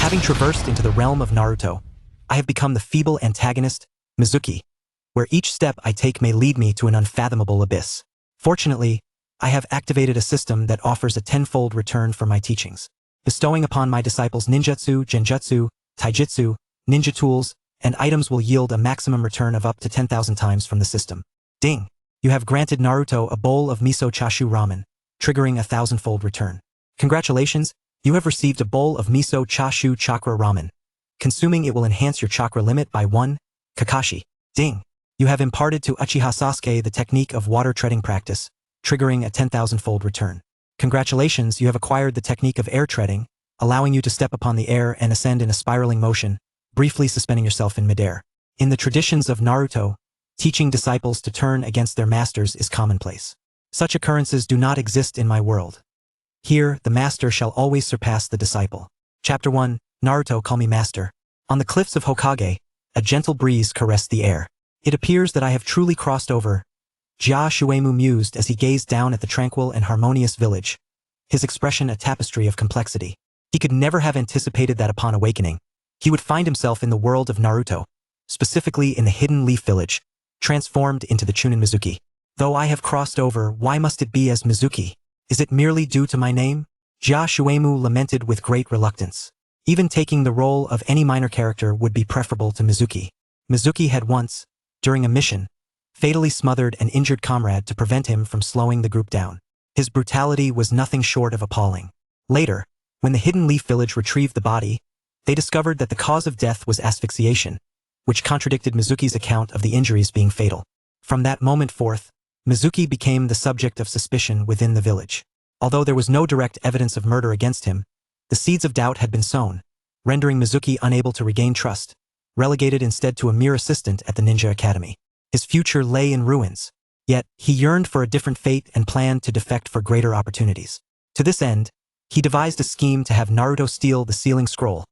Having traversed into the realm of Naruto, I have become the feeble antagonist, Mizuki, where each step I take may lead me to an unfathomable abyss. Fortunately, I have activated a system that offers a tenfold return for my teachings, bestowing upon my disciples ninjutsu, genjutsu, taijutsu, ninja tools, and items will yield a maximum return of up to 10,000 times from the system. Ding! You have granted Naruto a bowl of miso chashu ramen, triggering a 1,000-fold return. Congratulations, you have received a bowl of miso chashu chakra ramen. Consuming it will enhance your chakra limit by 1, Kakashi. Ding! You have imparted to Uchiha Sasuke the technique of water treading practice, triggering a 10,000-fold return. Congratulations, you have acquired the technique of air treading, allowing you to step upon the air and ascend in a spiraling motion, briefly suspending yourself in midair. In the traditions of Naruto, teaching disciples to turn against their masters is commonplace. Such occurrences do not exist in my world. Here, the master shall always surpass the disciple. Chapter 1, Naruto, call me master. On the cliffs of Hokage, a gentle breeze caressed the air. It appears that I have truly crossed over. Jia Shuemu mused as he gazed down at the tranquil and harmonious village, his expression a tapestry of complexity. He could never have anticipated that upon awakening, he would find himself in the world of Naruto, specifically in the Hidden Leaf Village, transformed into the Chunin Mizuki. Though I have crossed over, why must it be as Mizuki? Is it merely due to my name? Jia Shuemu lamented with great reluctance. Even taking the role of any minor character would be preferable to Mizuki. Mizuki had once, during a mission, fatally smothered an injured comrade to prevent him from slowing the group down. His brutality was nothing short of appalling. Later, when the Hidden Leaf Village retrieved the body, they discovered that the cause of death was asphyxiation, which contradicted Mizuki's account of the injuries being fatal. From that moment forth, Mizuki became the subject of suspicion within the village. Although there was no direct evidence of murder against him, the seeds of doubt had been sown, rendering Mizuki unable to regain trust, relegated instead to a mere assistant at the Ninja Academy. His future lay in ruins. Yet, he yearned for a different fate and planned to defect for greater opportunities. To this end, he devised a scheme to have Naruto steal the sealing scroll,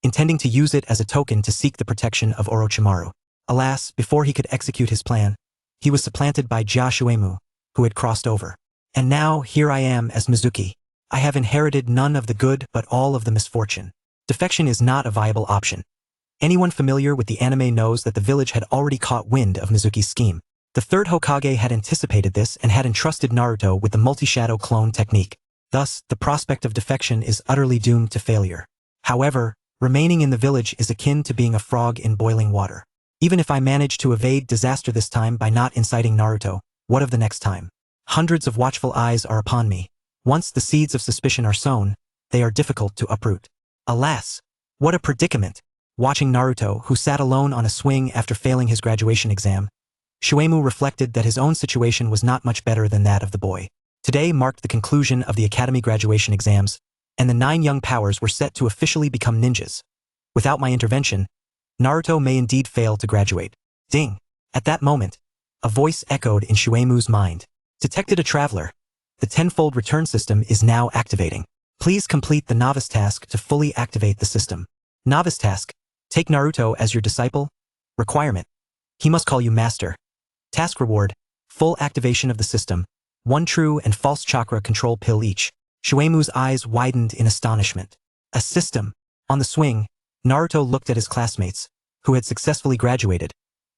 intending to use it as a token to seek the protection of Orochimaru. Alas, before he could execute his plan, he was supplanted by Jia Shuemu, who had crossed over. And now, here I am as Mizuki. I have inherited none of the good but all of the misfortune. Defection is not a viable option. Anyone familiar with the anime knows that the village had already caught wind of Mizuki's scheme. The third Hokage had anticipated this and had entrusted Naruto with the multi-shadow clone technique. Thus, the prospect of defection is utterly doomed to failure. However, remaining in the village is akin to being a frog in boiling water. Even if I manage to evade disaster this time by not inciting Naruto, what of the next time? Hundreds of watchful eyes are upon me. Once the seeds of suspicion are sown, they are difficult to uproot. Alas, what a predicament! Watching Naruto, who sat alone on a swing after failing his graduation exam, Shuemu reflected that his own situation was not much better than that of the boy. Today marked the conclusion of the academy graduation exams, and the 9 young powers were set to officially become ninjas. Without my intervention, Naruto may indeed fail to graduate. Ding! At that moment, a voice echoed in Shuemu's mind. Detected a traveler. The tenfold return system is now activating. Please complete the novice task to fully activate the system. Novice task. Take Naruto as your disciple. Requirement. He must call you master. Task reward. Full activation of the system. 1 true and false chakra control pill each. Shuemu's eyes widened in astonishment. A system. On the swing, Naruto looked at his classmates, who had successfully graduated,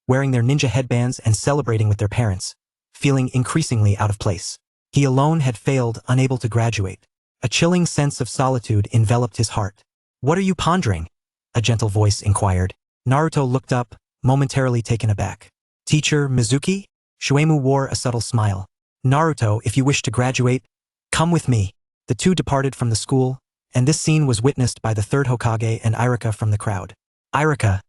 wearing their ninja headbands and celebrating with their parents, feeling increasingly out of place. He alone had failed, unable to graduate. A chilling sense of solitude enveloped his heart. What are you pondering? A gentle voice inquired. Naruto looked up, momentarily taken aback. Teacher Mizuki? Shuemu wore a subtle smile. Naruto, if you wish to graduate, come with me. The two departed from the school, and this scene was witnessed by the third Hokage and Irika from the crowd. Irika,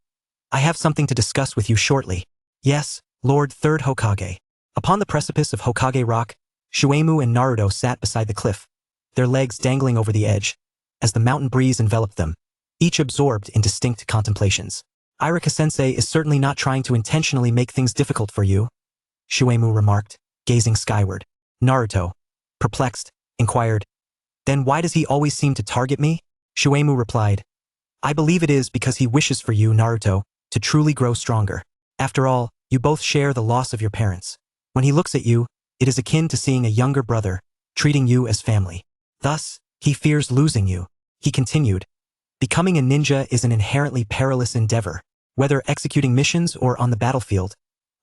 I have something to discuss with you shortly. Yes, Lord Third Hokage. Upon the precipice of Hokage Rock, Shuemu and Naruto sat beside the cliff, their legs dangling over the edge, as the mountain breeze enveloped them, each absorbed in distinct contemplations. Irika-sensei is certainly not trying to intentionally make things difficult for you, Shuemu remarked, gazing skyward. Naruto, perplexed, inquired, then why does he always seem to target me? Shuemu replied, I believe it is because he wishes for you, Naruto, to truly grow stronger. After all, you both share the loss of your parents. When he looks at you, it is akin to seeing a younger brother, treating you as family. Thus, he fears losing you. He continued, Becoming a ninja is an inherently perilous endeavor. Whether executing missions or on the battlefield,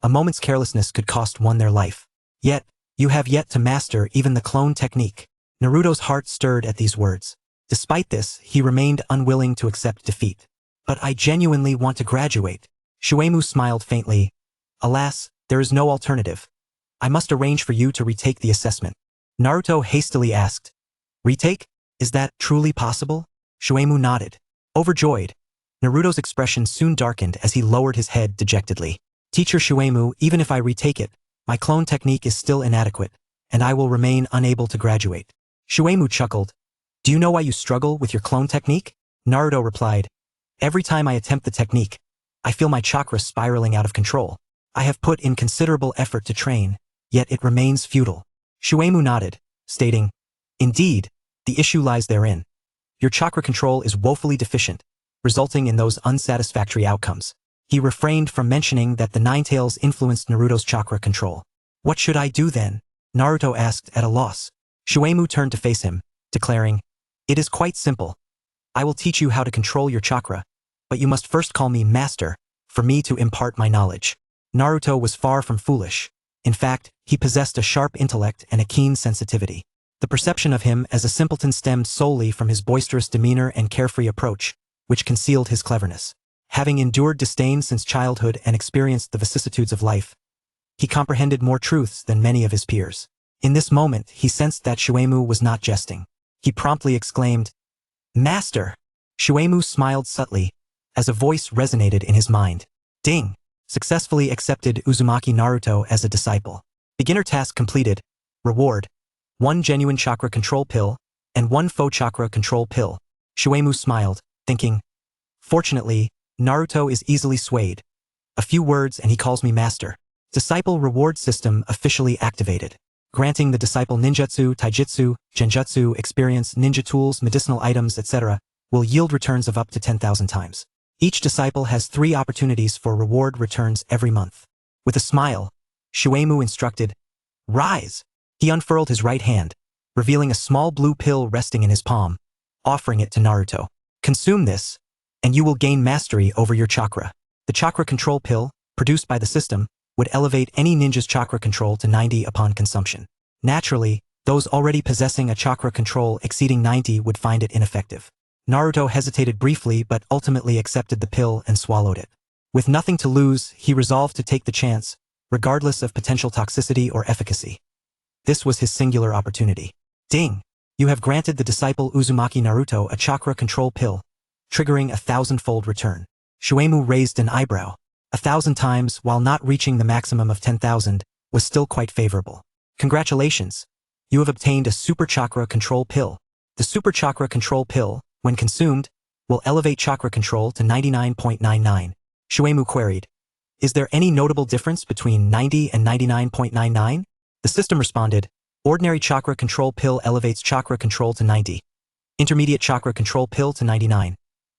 a moment's carelessness could cost one their life. Yet, you have yet to master even the clone technique. Naruto's heart stirred at these words. Despite this, he remained unwilling to accept defeat. But I genuinely want to graduate. Shuemu smiled faintly. Alas, there is no alternative. I must arrange for you to retake the assessment. Naruto hastily asked. Retake? Is that truly possible? Shuemu nodded. Overjoyed, Naruto's expression soon darkened as he lowered his head dejectedly. Teacher Shuemu, even if I retake it, my clone technique is still inadequate, and I will remain unable to graduate. Shuemu chuckled. Do you know why you struggle with your clone technique? Naruto replied. Every time I attempt the technique, I feel my chakra spiraling out of control. I have put in considerable effort to train, yet it remains futile. Shuemu nodded, stating, Indeed, the issue lies therein. Your chakra control is woefully deficient, resulting in those unsatisfactory outcomes. He refrained from mentioning that the Nine Tails influenced Naruto's chakra control. What should I do then? Naruto asked at a loss. Shuemu turned to face him, declaring, It is quite simple. I will teach you how to control your chakra, but you must first call me master, for me to impart my knowledge. Naruto was far from foolish. In fact, he possessed a sharp intellect and a keen sensitivity. The perception of him as a simpleton stemmed solely from his boisterous demeanor and carefree approach, which concealed his cleverness. Having endured disdain since childhood and experienced the vicissitudes of life, he comprehended more truths than many of his peers. In this moment, he sensed that Shuemu was not jesting. He promptly exclaimed, Master! Shuemu smiled subtly, as a voice resonated in his mind. Ding! Successfully accepted Uzumaki Naruto as a disciple. Beginner task completed. Reward: 1 genuine chakra control pill, and 1 faux chakra control pill. Shuemu smiled, thinking, Fortunately, Naruto is easily swayed. A few words and he calls me master. Disciple reward system officially activated. Granting the disciple ninjutsu, taijutsu, genjutsu, experience, ninja tools, medicinal items, etc. will yield returns of up to 10,000 times. Each disciple has 3 opportunities for reward returns every month. With a smile, Shuemu instructed, Rise! He unfurled his right hand, revealing a small blue pill resting in his palm, offering it to Naruto. Consume this, and you will gain mastery over your chakra. The chakra control pill, produced by the system, would elevate any ninja's chakra control to 90 upon consumption. Naturally, those already possessing a chakra control exceeding 90 would find it ineffective. Naruto hesitated briefly but ultimately accepted the pill and swallowed it. With nothing to lose, he resolved to take the chance, regardless of potential toxicity or efficacy. This was his singular opportunity. Ding! You have granted the disciple Uzumaki Naruto a chakra control pill, triggering a 1,000-fold return. Shuemu raised an eyebrow. 1,000 times, while not reaching the maximum of 10,000, was still quite favorable. Congratulations! You have obtained a super chakra control pill. The super chakra control pill, when consumed, will elevate chakra control to 99.99. Shuemu queried, Is there any notable difference between 90 and 99.99? The system responded, Ordinary chakra control pill elevates chakra control to 90. Intermediate chakra control pill to 99.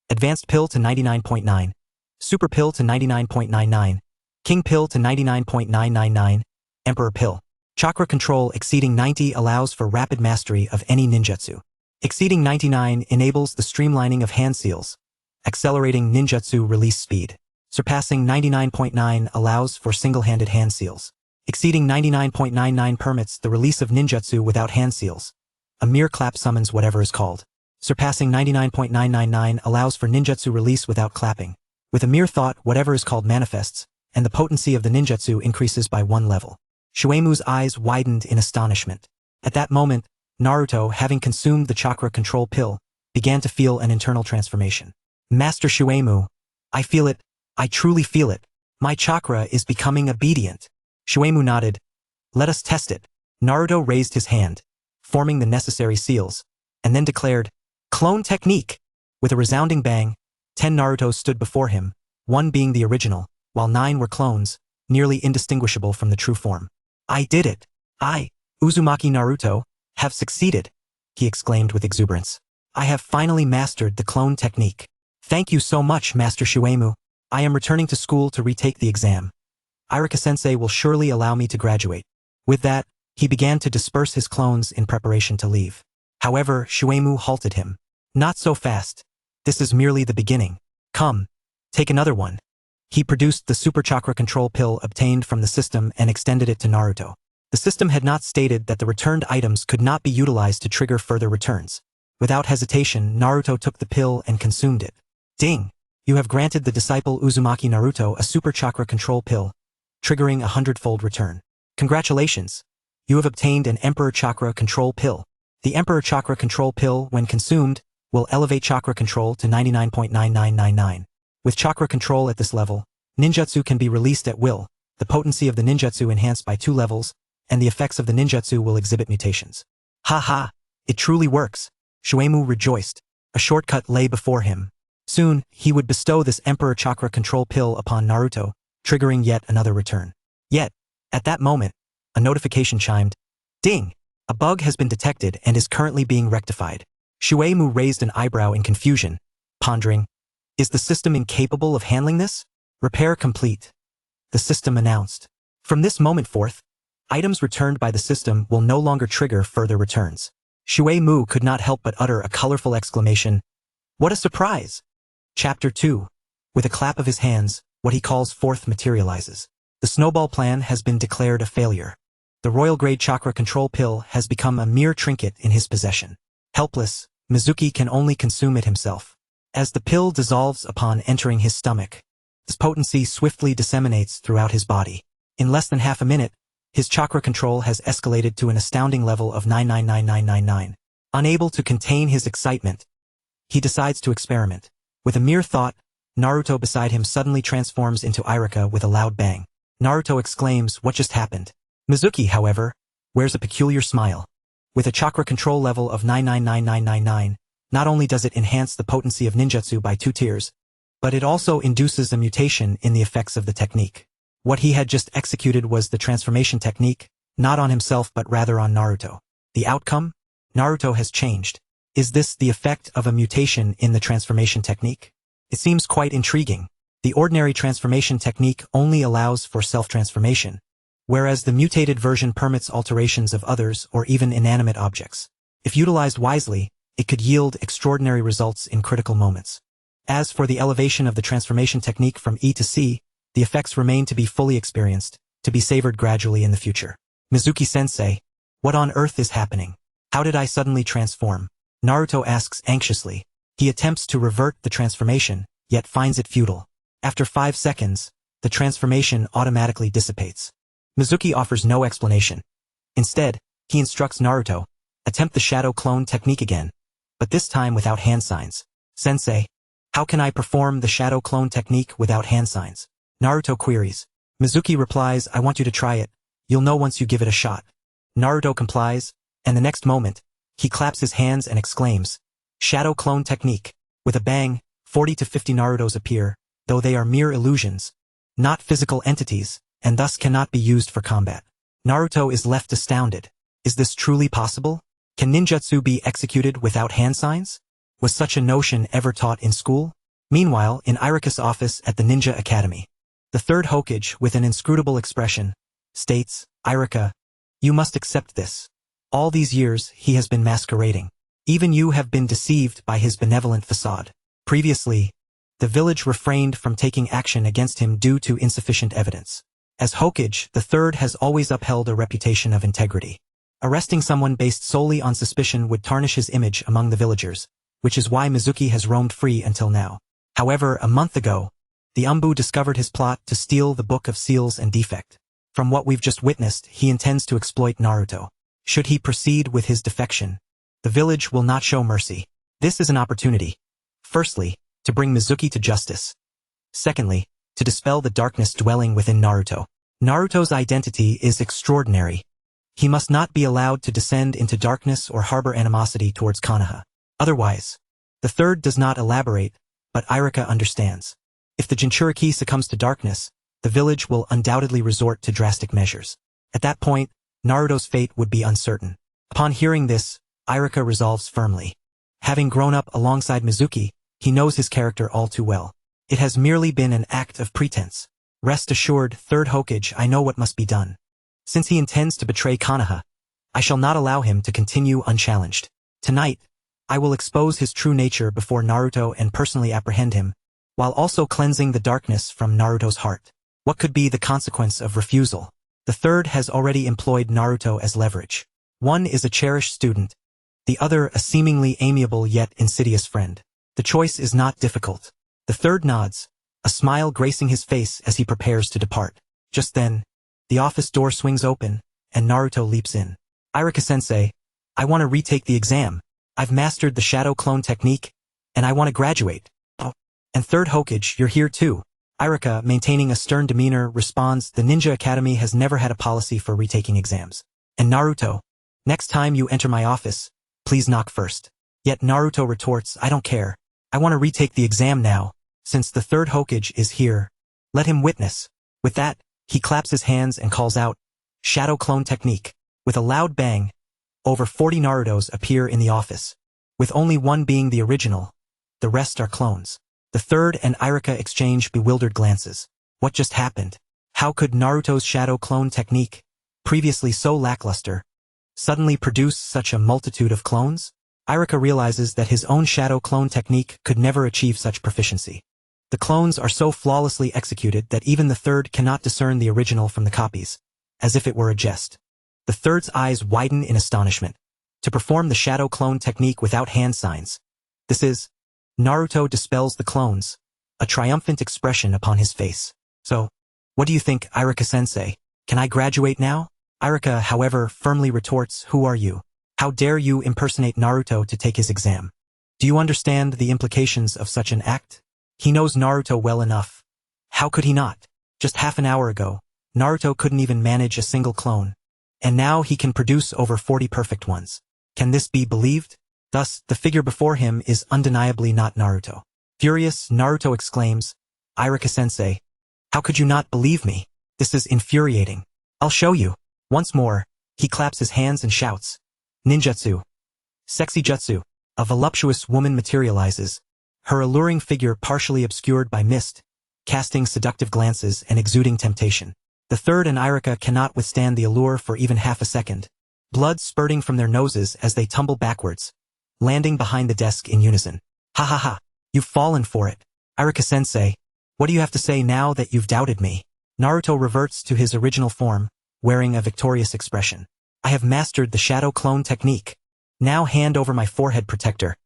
Advanced pill to 99.9. Super pill to 99.99. King pill to 99.999. Emperor pill. Chakra control exceeding 90 allows for rapid mastery of any ninjutsu. Exceeding 99 enables the streamlining of hand seals, accelerating ninjutsu release speed. Surpassing 99.9 allows for single-handed hand seals. Exceeding 99.99 permits the release of ninjutsu without hand seals. A mere clap summons whatever is called. Surpassing 99.999 allows for ninjutsu release without clapping. With a mere thought, whatever is called manifests, and the potency of the ninjutsu increases by 1 level. Shuemu's eyes widened in astonishment. At that moment, Naruto, having consumed the chakra control pill, began to feel an internal transformation. Master Shuemu, I feel it, I truly feel it. My chakra is becoming obedient. Shuemu nodded. Let us test it. Naruto raised his hand, forming the necessary seals, and then declared, Clone technique! With a resounding bang, 10 Narutos stood before him, 1 being the original, while 9 were clones, nearly indistinguishable from the true form. I did it! I, Uzumaki Naruto, have succeeded! He exclaimed with exuberance. I have finally mastered the clone technique. Thank you so much, Master Shuemu. I am returning to school to retake the exam. Irika-sensei will surely allow me to graduate. With that, he began to disperse his clones in preparation to leave. However, Shuemu halted him. Not so fast. This is merely the beginning. Come, take another one. He produced the super chakra control pill obtained from the system and extended it to Naruto. The system had not stated that the returned items could not be utilized to trigger further returns. Without hesitation, Naruto took the pill and consumed it. Ding! You have granted the disciple Uzumaki Naruto a super chakra control pill, triggering a 100-fold return. Congratulations! You have obtained an Emperor Chakra Control Pill. The Emperor Chakra Control Pill, when consumed, will elevate chakra control to 99.9999. With chakra control at this level, ninjutsu can be released at will, the potency of the ninjutsu enhanced by 2 levels, and the effects of the ninjutsu will exhibit mutations. Ha ha! It truly works! Shuemu rejoiced. A shortcut lay before him. Soon, he would bestow this Emperor Chakra Control Pill upon Naruto, triggering yet another return. Yet, at that moment, a notification chimed. Ding! A bug has been detected and is currently being rectified. Shuemu raised an eyebrow in confusion, pondering, is the system incapable of handling this? Repair complete. The system announced. From this moment forth, items returned by the system will no longer trigger further returns. Shuemu could not help but utter a colorful exclamation. What a surprise! Chapter 2. With a clap of his hands, what he calls forth materializes. The snowball plan has been declared a failure. The royal grade chakra control pill has become a mere trinket in his possession. Helpless, Mizuki can only consume it himself. As the pill dissolves upon entering his stomach, its potency swiftly disseminates throughout his body. In less than half a minute, his chakra control has escalated to an astounding level of 999999. Unable to contain his excitement, he decides to experiment. With a mere thought, Naruto beside him suddenly transforms into Irika with a loud bang. Naruto exclaims, what just happened? Mizuki, however, wears a peculiar smile. With a chakra control level of 999999, not only does it enhance the potency of ninjutsu by 2 tiers, but it also induces a mutation in the effects of the technique. What he had just executed was the transformation technique, not on himself but rather on Naruto. The outcome? Naruto has changed. Is this the effect of a mutation in the transformation technique? It seems quite intriguing. The ordinary transformation technique only allows for self-transformation, whereas the mutated version permits alterations of others or even inanimate objects. If utilized wisely, it could yield extraordinary results in critical moments. As for the elevation of the transformation technique from E to C, the effects remain to be fully experienced, to be savored gradually in the future. Mizuki-sensei, what on earth is happening? How did I suddenly transform? Naruto asks anxiously. He attempts to revert the transformation, yet finds it futile. After 5 seconds, the transformation automatically dissipates. Mizuki offers no explanation. Instead, he instructs Naruto, attempt the shadow clone technique again, but this time without hand signs. Sensei, how can I perform the shadow clone technique without hand signs? Naruto queries. Mizuki replies, I want you to try it. You'll know once you give it a shot. Naruto complies, and the next moment, he claps his hands and exclaims, shadow clone technique. With a bang, 40 to 50 Narutos appear, though they are mere illusions, not physical entities, and thus cannot be used for combat. Naruto is left astounded. Is this truly possible? Can ninjutsu be executed without hand signs? Was such a notion ever taught in school? Meanwhile, in Irika's office at the Ninja Academy, the third Hokage, with an inscrutable expression, states, Irika, you must accept this. All these years, he has been masquerading. Even you have been deceived by his benevolent facade. Previously, the village refrained from taking action against him due to insufficient evidence. As Hokage, the third has always upheld a reputation of integrity. Arresting someone based solely on suspicion would tarnish his image among the villagers, which is why Mizuki has roamed free until now. However, a month ago, the Umbu discovered his plot to steal the Book of Seals and Defect. From what we've just witnessed, he intends to exploit Naruto. Should he proceed with his defection, the village will not show mercy. This is an opportunity. Firstly, to bring Mizuki to justice. Secondly, to dispel the darkness dwelling within Naruto. Naruto's identity is extraordinary. He must not be allowed to descend into darkness or harbor animosity towards Konoha. Otherwise, the third does not elaborate, but Irika understands. If the Jinchuriki succumbs to darkness, the village will undoubtedly resort to drastic measures. At that point, Naruto's fate would be uncertain. Upon hearing this, Irika resolves firmly. Having grown up alongside Mizuki, he knows his character all too well. It has merely been an act of pretense. Rest assured, third Hokage, I know what must be done. Since he intends to betray Konoha, I shall not allow him to continue unchallenged. Tonight, I will expose his true nature before Naruto and personally apprehend him, while also cleansing the darkness from Naruto's heart. What could be the consequence of refusal? The third has already employed Naruto as leverage. One is a cherished student, the other a seemingly amiable yet insidious friend. The choice is not difficult. The third nods, a smile gracing his face as he prepares to depart. Just then, the office door swings open, and Naruto leaps in. Irika-sensei, I want to retake the exam. I've mastered the shadow clone technique, and I want to graduate. Oh, and third Hokage, you're here too. Irika, maintaining a stern demeanor, responds, the Ninja Academy has never had a policy for retaking exams. And Naruto, next time you enter my office, please knock first. Yet Naruto retorts, I don't care. I want to retake the exam now. Since the third Hokage is here, let him witness. With that, he claps his hands and calls out, Shadow Clone Technique. With a loud bang, over 40 Narutos appear in the office. With only one being the original, the rest are clones. The third and Irika exchange bewildered glances. What just happened? How could Naruto's Shadow Clone Technique, previously so lackluster, suddenly produce such a multitude of clones? Irika realizes that his own Shadow Clone Technique could never achieve such proficiency. The clones are so flawlessly executed that even the third cannot discern the original from the copies, as if it were a jest. The third's eyes widen in astonishment. To perform the Shadow Clone Technique without hand signs. This is, Naruto dispels the clones, a triumphant expression upon his face. So, what do you think, Irika-sensei? Can I graduate now? Irika, however, firmly retorts, who are you? How dare you impersonate Naruto to take his exam? Do you understand the implications of such an act? He knows Naruto well enough. How could he not? Just half an hour ago, Naruto couldn't even manage a single clone. And now he can produce over 40 perfect ones. Can this be believed? Thus, the figure before him is undeniably not Naruto. Furious, Naruto exclaims, Irika-sensei, how could you not believe me? This is infuriating. I'll show you. Once more, he claps his hands and shouts, Ninjutsu. Sexy jutsu. A voluptuous woman materializes, her alluring figure partially obscured by mist, casting seductive glances and exuding temptation. The third and Irika cannot withstand the allure for even half a second, blood spurting from their noses as they tumble backwards, landing behind the desk in unison. Ha ha ha, you've fallen for it. Irika-sensei, what do you have to say now that you've doubted me? Naruto reverts to his original form, wearing a victorious expression. I have mastered the Shadow Clone Technique. Now hand over my forehead protector.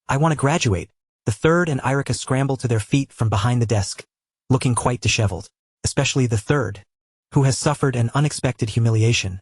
I want to graduate. The third and Irika scramble to their feet from behind the desk, looking quite disheveled, especially the third, who has suffered an unexpected humiliation,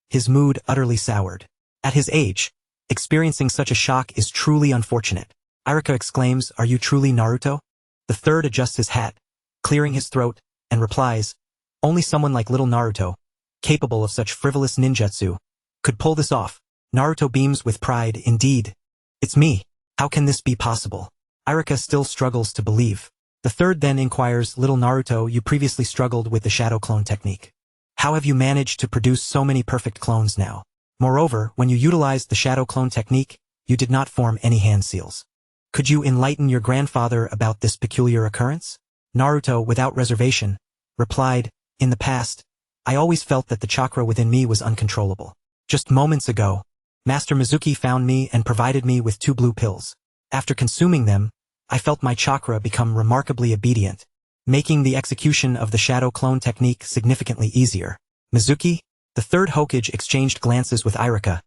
his mood utterly soured. At his age, experiencing such a shock is truly unfortunate. Irika exclaims, are you truly Naruto? The third adjusts his hat, clearing his throat, and replies, only someone like little Naruto, capable of such frivolous ninjutsu, could pull this off. Naruto beams with pride, indeed. It's me. How can this be possible? Irika still struggles to believe. The third then inquires, little Naruto, you previously struggled with the Shadow Clone Technique. How have you managed to produce so many perfect clones now? Moreover, when you utilized the Shadow Clone Technique, you did not form any hand seals. Could you enlighten your grandfather about this peculiar occurrence? Naruto, without reservation, replied, in the past, I always felt that the chakra within me was uncontrollable. Just moments ago, Master Mizuki found me and provided me with 2 blue pills. After consuming them, I felt my chakra become remarkably obedient, making the execution of the Shadow Clone Technique significantly easier. Mizuki, the third Hokage, exchanged glances with Irika,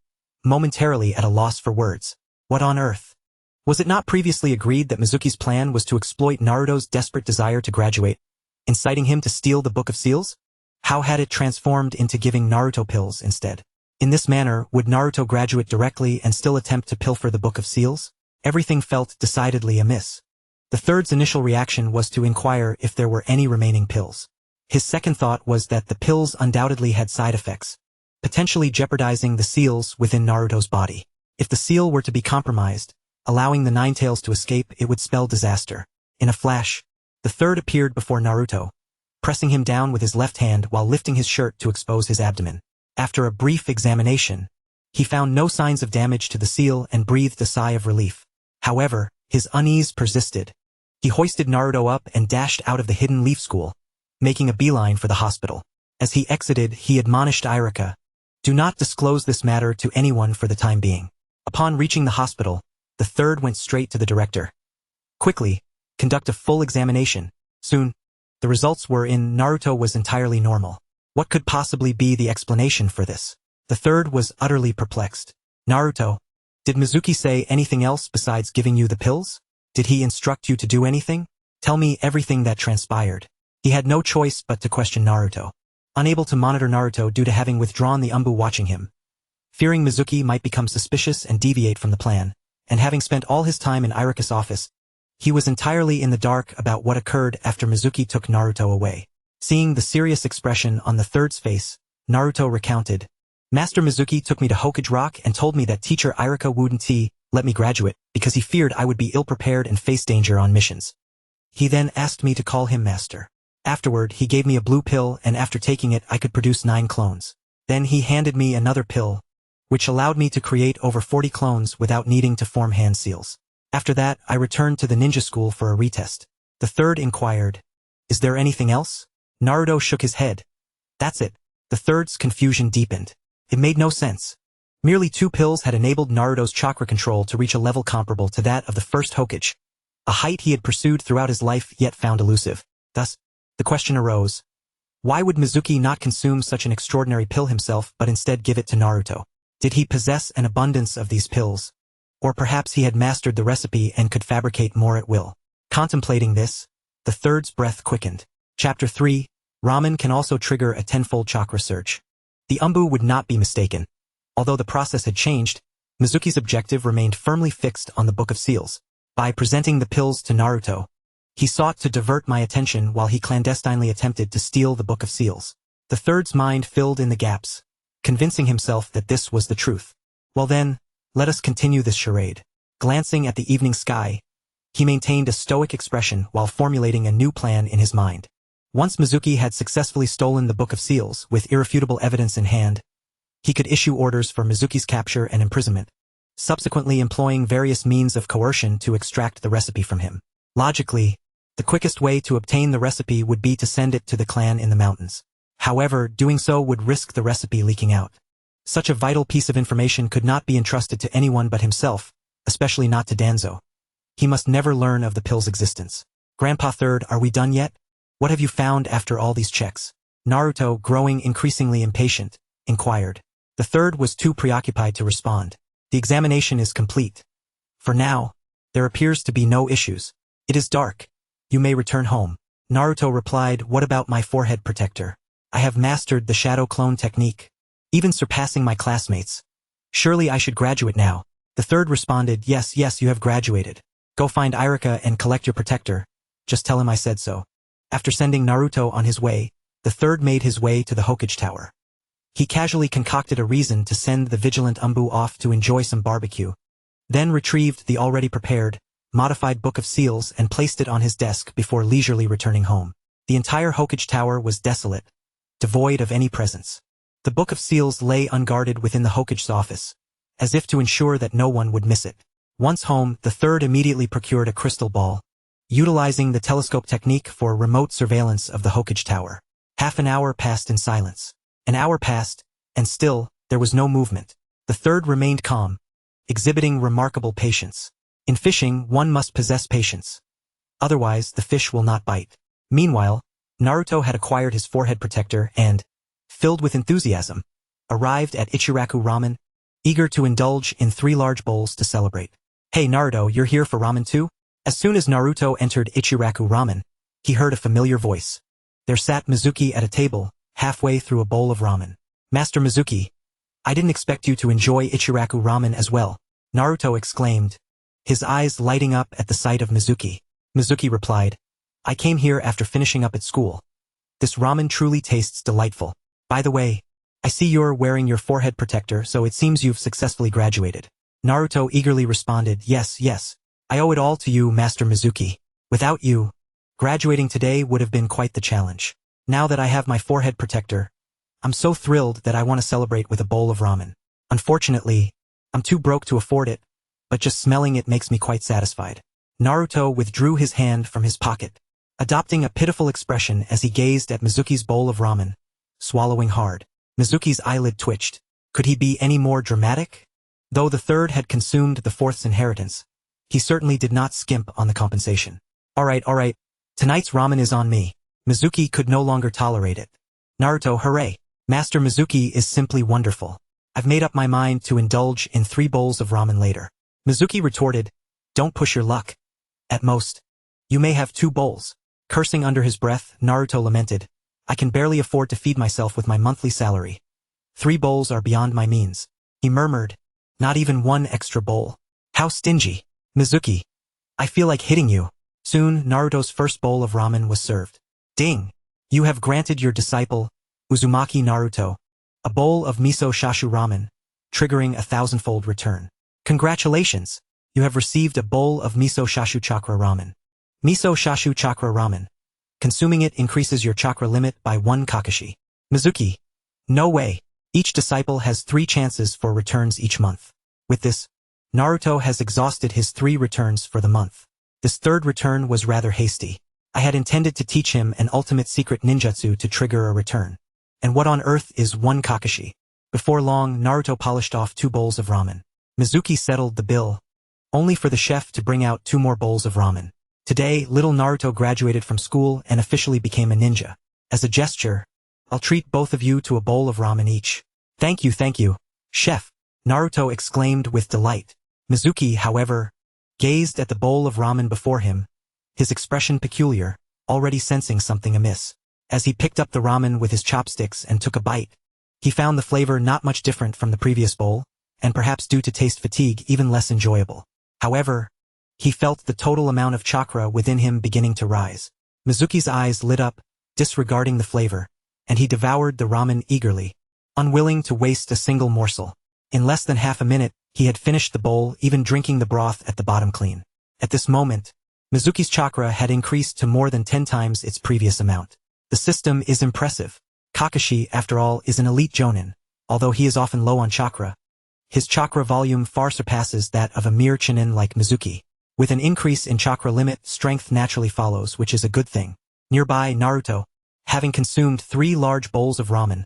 momentarily at a loss for words. What on earth? Was it not previously agreed that Mizuki's plan was to exploit Naruto's desperate desire to graduate, inciting him to steal the Book of Seals? How had it transformed into giving Naruto pills instead? In this manner, would Naruto graduate directly and still attempt to pilfer the Book of Seals? Everything felt decidedly amiss. The third's initial reaction was to inquire if there were any remaining pills. His second thought was that the pills undoubtedly had side effects, potentially jeopardizing the seals within Naruto's body. If the seal were to be compromised, allowing the Nine Tails to escape, it would spell disaster. In a flash, the third appeared before Naruto, pressing him down with his left hand while lifting his shirt to expose his abdomen. After a brief examination, he found no signs of damage to the seal and breathed a sigh of relief. However, his unease persisted. He hoisted Naruto up and dashed out of the Hidden Leaf School, making a beeline for the hospital. As he exited, he admonished Irika, do not disclose this matter to anyone for the time being. Upon reaching the hospital, The third went straight to the director. Quickly, conduct a full examination. Soon, the results were in. Naruto was entirely normal. What could possibly be the explanation for this? The third was utterly perplexed. Naruto, did Mizuki say anything else besides giving you the pills? Did he instruct you to do anything? Tell me everything that transpired. He had no choice but to question Naruto. Unable to monitor Naruto due to having withdrawn the Umbu watching him, fearing Mizuki might become suspicious and deviate from the plan, and having spent all his time in Iruka's office, he was entirely in the dark about what occurred after Mizuki took Naruto away. Seeing the serious expression on the third's face, Naruto recounted, Master Mizuki took me to Hokage Rock and told me that teacher Iruka wouldn't let me graduate because he feared I would be ill-prepared and face danger on missions. He then asked me to call him Master. Afterward, he gave me a blue pill, and after taking it I could produce 9 clones. Then he handed me another pill, which allowed me to create over 40 clones without needing to form hand seals. After that, I returned to the ninja school for a retest. The third inquired, Is there anything else? Naruto shook his head. That's it. The third's confusion deepened. It made no sense. Merely 2 pills had enabled Naruto's chakra control to reach a level comparable to that of the first Hokage, a height he had pursued throughout his life yet found elusive. Thus, the question arose, why would Mizuki not consume such an extraordinary pill himself but instead give it to Naruto? Did he possess an abundance of these pills? Or perhaps he had mastered the recipe and could fabricate more at will. Contemplating this, the third's breath quickened. Chapter 3, Ramen can also trigger a 10-fold chakra surge. The Umbu would not be mistaken. Although the process had changed, Mizuki's objective remained firmly fixed on the Book of Seals. By presenting the pills to Naruto, he sought to divert my attention while he clandestinely attempted to steal the Book of Seals. The third's mind filled in the gaps, convincing himself that this was the truth. Well then, let us continue this charade. Glancing at the evening sky, he maintained a stoic expression while formulating a new plan in his mind. Once Mizuki had successfully stolen the Book of Seals with irrefutable evidence in hand, he could issue orders for Mizuki's capture and imprisonment, subsequently employing various means of coercion to extract the recipe from him. Logically, the quickest way to obtain the recipe would be to send it to the clan in the mountains. However, doing so would risk the recipe leaking out. Such a vital piece of information could not be entrusted to anyone but himself, especially not to Danzo. He must never learn of the pill's existence. Grandpa Third, are we done yet? What have you found after all these checks? Naruto, growing increasingly impatient, inquired. The third was too preoccupied to respond. The examination is complete. For now, there appears to be no issues. It is dark. You may return home. Naruto replied, what about my forehead protector? I have mastered the shadow clone technique, even surpassing my classmates. Surely I should graduate now. The third responded, yes, you have graduated. Go find Iruka and collect your protector. Just tell him I said so. After sending Naruto on his way, the third made his way to the Hokage Tower. He casually concocted a reason to send the vigilant Umbu off to enjoy some barbecue, then retrieved the already prepared, modified Book of Seals and placed it on his desk before leisurely returning home. The entire Hokage Tower was desolate, devoid of any presence. The Book of Seals lay unguarded within the Hokage's office, as if to ensure that no one would miss it. Once home, the third immediately procured a crystal ball, utilizing the telescope technique for remote surveillance of the Hokage Tower. Half an hour passed in silence. An hour passed, and still, there was no movement. The third remained calm, exhibiting remarkable patience. In fishing, one must possess patience. Otherwise, the fish will not bite. Meanwhile, Naruto had acquired his forehead protector and, filled with enthusiasm, arrived at Ichiraku Ramen, eager to indulge in 3 large bowls to celebrate. Hey Naruto, you're here for ramen too? As soon as Naruto entered Ichiraku Ramen, he heard a familiar voice. There sat Mizuki at a table, halfway through a bowl of ramen. Master Mizuki, I didn't expect you to enjoy Ichiraku Ramen as well, Naruto exclaimed, his eyes lighting up at the sight of Mizuki. Mizuki replied, I came here after finishing up at school. This ramen truly tastes delightful. By the way, I see you're wearing your forehead protector, so it seems you've successfully graduated. Naruto eagerly responded, yes, I owe it all to you, Master Mizuki. Without you, graduating today would have been quite the challenge. Now that I have my forehead protector, I'm so thrilled that I want to celebrate with a bowl of ramen. Unfortunately, I'm too broke to afford it, but just smelling it makes me quite satisfied. Naruto withdrew his hand from his pocket, adopting a pitiful expression as he gazed at Mizuki's bowl of ramen, swallowing hard. Mizuki's eyelid twitched. Could he be any more dramatic? Though the third had consumed the fourth's inheritance, he certainly did not skimp on the compensation. Alright, tonight's ramen is on me. Mizuki could no longer tolerate it. Naruto, hooray! Master Mizuki is simply wonderful. I've made up my mind to indulge in 3 bowls of ramen later. Mizuki retorted, don't push your luck. At most, you may have 2 bowls. Cursing under his breath, Naruto lamented, I can barely afford to feed myself with my monthly salary. 3 bowls are beyond my means. He murmured, not even 1 extra bowl. How stingy. Mizuki, I feel like hitting you. Soon, Naruto's first bowl of ramen was served. Ding! You have granted your disciple, Uzumaki Naruto, a bowl of miso chashu ramen, triggering a 1,000-fold return. Congratulations! You have received a bowl of miso chashu chakra ramen. Miso chashu chakra ramen. Consuming it increases your chakra limit by 1 Kakashi. Mizuki. No way. Each disciple has 3 chances for returns each month. With this, Naruto has exhausted his 3 returns for the month. This 3rd return was rather hasty. I had intended to teach him an ultimate secret ninjutsu to trigger a return. And what on earth is 1 Kakashi? Before long, Naruto polished off 2 bowls of ramen. Mizuki settled the bill, only for the chef to bring out 2 more bowls of ramen. Today, little Naruto graduated from school and officially became a ninja. As a gesture, I'll treat both of you to a bowl of ramen each. Thank you, chef, Naruto exclaimed with delight. Mizuki, however, gazed at the bowl of ramen before him, his expression peculiar, already sensing something amiss. As he picked up the ramen with his chopsticks and took a bite, he found the flavor not much different from the previous bowl, and perhaps due to taste fatigue even less enjoyable. However, he felt the total amount of chakra within him beginning to rise. Mizuki's eyes lit up, disregarding the flavor, and he devoured the ramen eagerly, unwilling to waste a single morsel. In less than half a minute, he had finished the bowl, even drinking the broth at the bottom clean. At this moment, Mizuki's chakra had increased to more than 10 times its previous amount. The system is impressive. Kakashi, after all, is an elite jonin, although he is often low on chakra. His chakra volume far surpasses that of a mere chunin like Mizuki. With an increase in chakra limit, strength naturally follows, which is a good thing. Nearby, Naruto, having consumed 3 large bowls of ramen,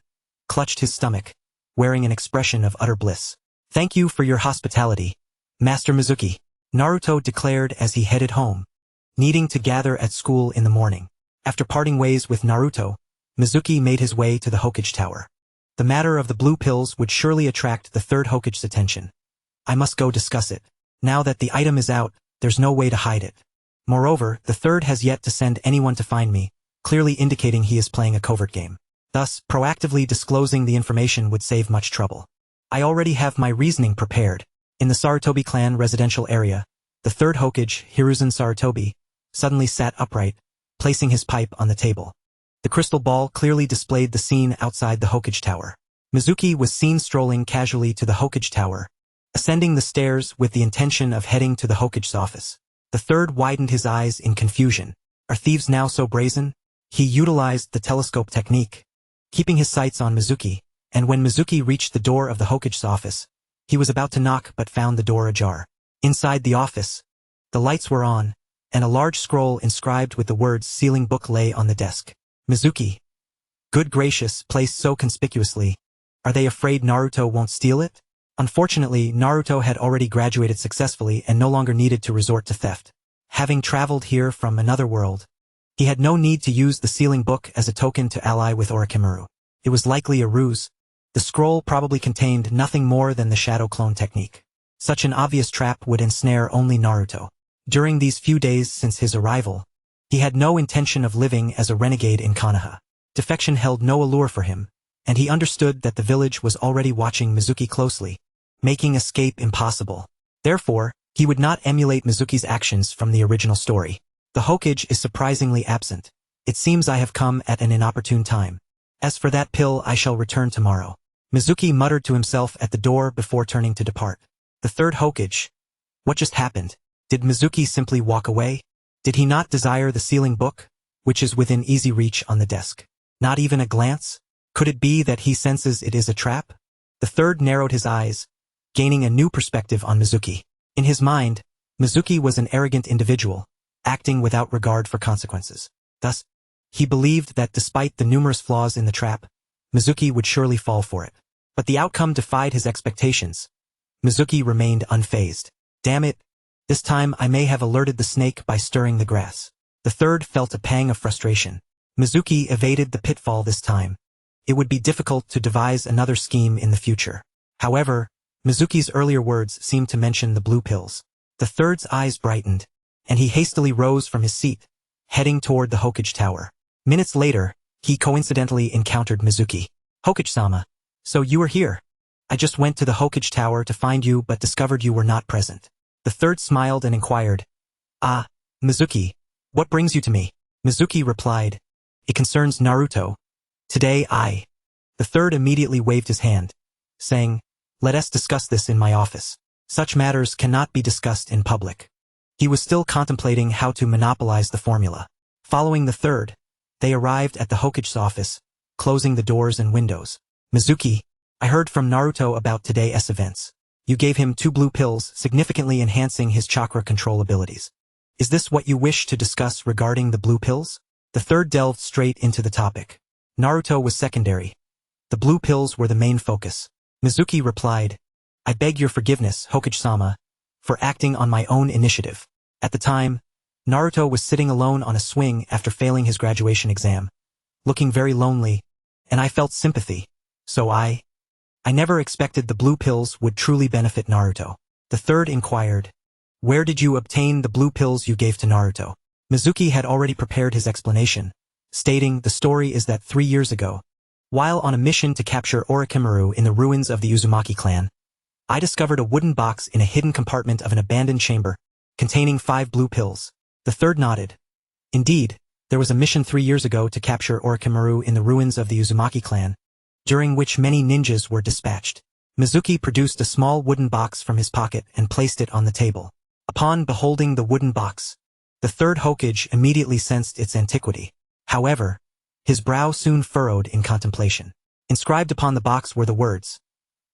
clutched his stomach, wearing an expression of utter bliss. Thank you for your hospitality, Master Mizuki, Naruto declared as he headed home, needing to gather at school in the morning. After parting ways with Naruto, Mizuki made his way to the Hokage Tower. The matter of the blue pills would surely attract the 3rd Hokage's attention. I must go discuss it. Now that the item is out, there's no way to hide it. Moreover, the 3rd has yet to send anyone to find me, clearly indicating he is playing a covert game. Thus, proactively disclosing the information would save much trouble. I already have my reasoning prepared. In the Sarutobi clan residential area, the 3rd Hokage, Hiruzen Sarutobi, suddenly sat upright, placing his pipe on the table. The crystal ball clearly displayed the scene outside the Hokage Tower. Mizuki was seen strolling casually to the Hokage Tower, ascending the stairs with the intention of heading to the Hokage's office. The 3rd widened his eyes in confusion. Are thieves now so brazen? He utilized the telescope technique, keeping his sights on Mizuki, and when Mizuki reached the door of the Hokage's office, he was about to knock but found the door ajar. Inside the office, the lights were on, and a large scroll inscribed with the words sealing book lay on the desk. Mizuki. Good gracious, placed so conspicuously. Are they afraid Naruto won't steal it? Unfortunately, Naruto had already graduated successfully and no longer needed to resort to theft. Having traveled here from another world, he had no need to use the sealing book as a token to ally with Orochimaru. It was likely a ruse. The scroll probably contained nothing more than the shadow clone technique. Such an obvious trap would ensnare only Naruto. During these few days since his arrival, he had no intention of living as a renegade in Konoha. Defection held no allure for him, and he understood that the village was already watching Mizuki closely, making escape impossible. Therefore, he would not emulate Mizuki's actions from the original story. The Hokage is surprisingly absent. It seems I have come at an inopportune time. As for that pill, I shall return tomorrow. Mizuki muttered to himself at the door before turning to depart. The 3rd Hokage. What just happened? Did Mizuki simply walk away? Did he not desire the sealing book, which is within easy reach on the desk? Not even a glance? Could it be that he senses it is a trap? The 3rd narrowed his eyes, gaining a new perspective on Mizuki. In his mind, Mizuki was an arrogant individual, acting without regard for consequences. Thus, he believed that despite the numerous flaws in the trap, Mizuki would surely fall for it. But the outcome defied his expectations. Mizuki remained unfazed. Damn it, This time I may have alerted the snake by stirring the grass. The third felt a pang of frustration. Mizuki evaded the pitfall this time. It would be difficult to devise another scheme in the future. However, Mizuki's earlier words seemed to mention the blue pills. The third's eyes brightened, and he hastily rose from his seat, heading toward the Hokage tower. Minutes later, he coincidentally encountered Mizuki. Hokage-sama, so you were here. I just went to the Hokage tower to find you but discovered you were not present. The third smiled and inquired, "Ah, Mizuki, what brings you to me?" Mizuki replied, "It concerns Naruto. Today I..." The third immediately waved his hand, saying, "Let us discuss this in my office. Such matters cannot be discussed in public." He was still contemplating how to monopolize the formula. Following the third, they arrived at the Hokage's office, closing the doors and windows. "Mizuki, I heard from Naruto about today's events. You gave him 2 blue pills, significantly enhancing his chakra control abilities. Is this what you wish to discuss regarding the blue pills?" The third delved straight into the topic. Naruto was secondary. The blue pills were the main focus. Mizuki replied, "I beg your forgiveness, Hokage-sama, for acting on my own initiative." At the time, Naruto was sitting alone on a swing after failing his graduation exam, looking very lonely, and I felt sympathy. So I never expected the blue pills would truly benefit Naruto. The third inquired, "Where did you obtain the blue pills you gave to Naruto?" Mizuki had already prepared his explanation, stating the story is that 3 years ago, while on a mission to capture Orochimaru in the ruins of the Uzumaki clan, I discovered a wooden box in a hidden compartment of an abandoned chamber, containing 5 blue pills. The third nodded. Indeed, there was a mission 3 years ago to capture Orochimaru in the ruins of the Uzumaki clan, during which many ninjas were dispatched. Mizuki produced a small wooden box from his pocket and placed it on the table. Upon beholding the wooden box, the third Hokage immediately sensed its antiquity. However, his brow soon furrowed in contemplation. Inscribed upon the box were the words,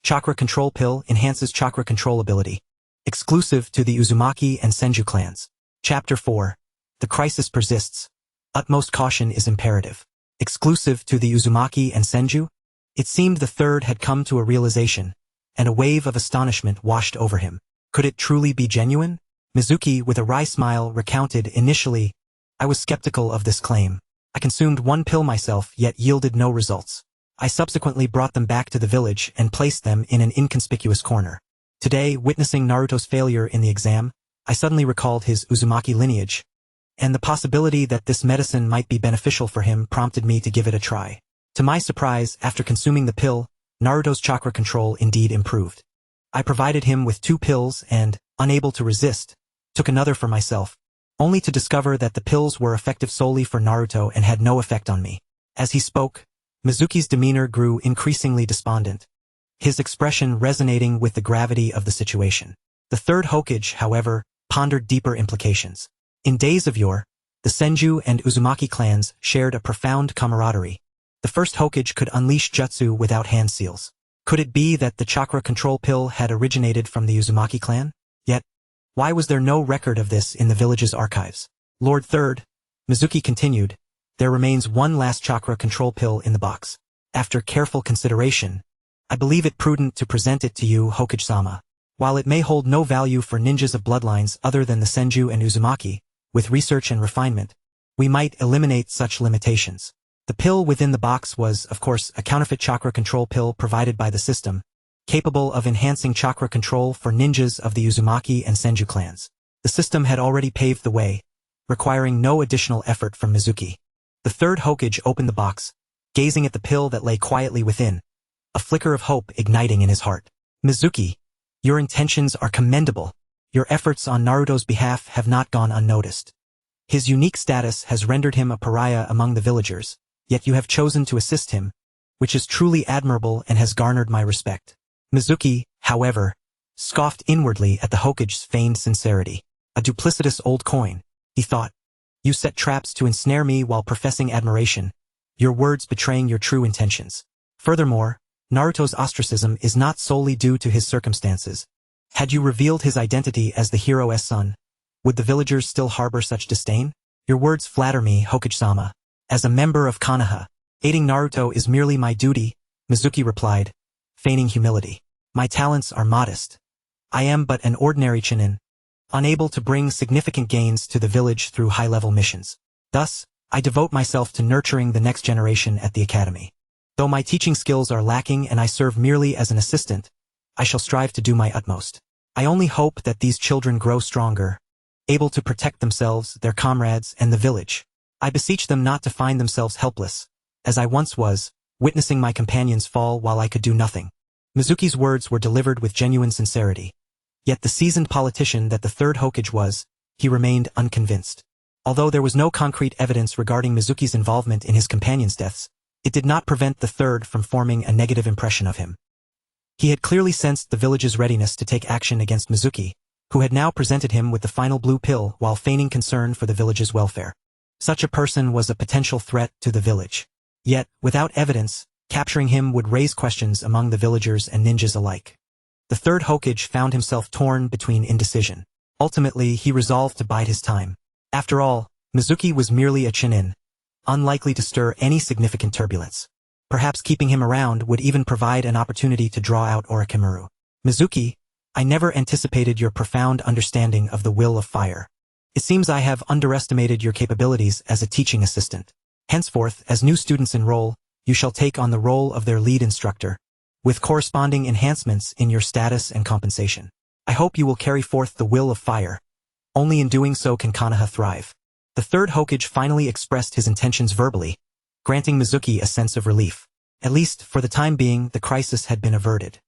"Chakra Control Pill enhances chakra control ability. Exclusive to the Uzumaki and Senju clans." Chapter 4. The crisis persists. Utmost caution is imperative. Exclusive to the Uzumaki and Senju? It seemed the third had come to a realization, and a wave of astonishment washed over him. Could it truly be genuine? Mizuki, with a wry smile, recounted, "Initially, I was skeptical of this claim. I consumed 1 pill myself, yet yielded no results. I subsequently brought them back to the village and placed them in an inconspicuous corner. Today, witnessing Naruto's failure in the exam, I suddenly recalled his Uzumaki lineage, and the possibility that this medicine might be beneficial for him prompted me to give it a try. To my surprise, after consuming the pill, Naruto's chakra control indeed improved. I provided him with 2 pills and, unable to resist, took another for myself, only to discover that the pills were effective solely for Naruto and had no effect on me." As he spoke, Mizuki's demeanor grew increasingly despondent, his expression resonating with the gravity of the situation. The third Hokage, however, pondered deeper implications. In days of yore, the Senju and Uzumaki clans shared a profound camaraderie. The first Hokage could unleash jutsu without hand seals. Could it be that the chakra control pill had originated from the Uzumaki clan? Yet, why was there no record of this in the village's archives? "Lord Third," Mizuki continued, "there remains one last chakra control pill in the box. After careful consideration, I believe it prudent to present it to you, Hokage-sama. While it may hold no value for ninjas of bloodlines other than the Senju and Uzumaki, with research and refinement, we might eliminate such limitations." The pill within the box was, of course, a counterfeit chakra control pill provided by the system, capable of enhancing chakra control for ninjas of the Uzumaki and Senju clans. The system had already paved the way, requiring no additional effort from Mizuki. The third Hokage opened the box, gazing at the pill that lay quietly within, a flicker of hope igniting in his heart. "Mizuki, your intentions are commendable. Your efforts on Naruto's behalf have not gone unnoticed. His unique status has rendered him a pariah among the villagers, yet you have chosen to assist him, which is truly admirable and has garnered my respect." Mizuki, however, scoffed inwardly at the Hokage's feigned sincerity. "A duplicitous old coin," he thought. "You set traps to ensnare me while professing admiration, your words betraying your true intentions. Furthermore, Naruto's ostracism is not solely due to his circumstances. Had you revealed his identity as the hero's son, would the villagers still harbor such disdain? Your words flatter me, Hokage-sama. As a member of Konoha, aiding Naruto is merely my duty," Mizuki replied, feigning humility. "My talents are modest. I am but an ordinary chunin, unable to bring significant gains to the village through high-level missions. Thus, I devote myself to nurturing the next generation at the academy. Though my teaching skills are lacking and I serve merely as an assistant, I shall strive to do my utmost. I only hope that these children grow stronger, able to protect themselves, their comrades, and the village. I beseech them not to find themselves helpless, as I once was, witnessing my companions fall while I could do nothing. Mizuki's words were delivered with genuine sincerity. Yet the seasoned politician that the third Hokage was, he remained unconvinced. Although there was no concrete evidence regarding Mizuki's involvement in his companions' deaths, it did not prevent the third from forming a negative impression of him. He had clearly sensed the village's readiness to take action against Mizuki, who had now presented him with the final blue pill while feigning concern for the village's welfare. Such a person was a potential threat to the village. Yet, without evidence, capturing him would raise questions among the villagers and ninjas alike. The third Hokage found himself torn between indecision. Ultimately, he resolved to bide his time. After all, Mizuki was merely a Chunin, unlikely to stir any significant turbulence. Perhaps keeping him around would even provide an opportunity to draw out Orochimaru. Mizuki, I never anticipated your profound understanding of the will of fire. It seems I have underestimated your capabilities as a teaching assistant. Henceforth, as new students enroll, you shall take on the role of their lead instructor, with corresponding enhancements in your status and compensation. I hope you will carry forth the will of fire. Only in doing so can Konoha thrive. The third Hokage finally expressed his intentions verbally, granting Mizuki a sense of relief. At least, for the time being, the crisis had been averted.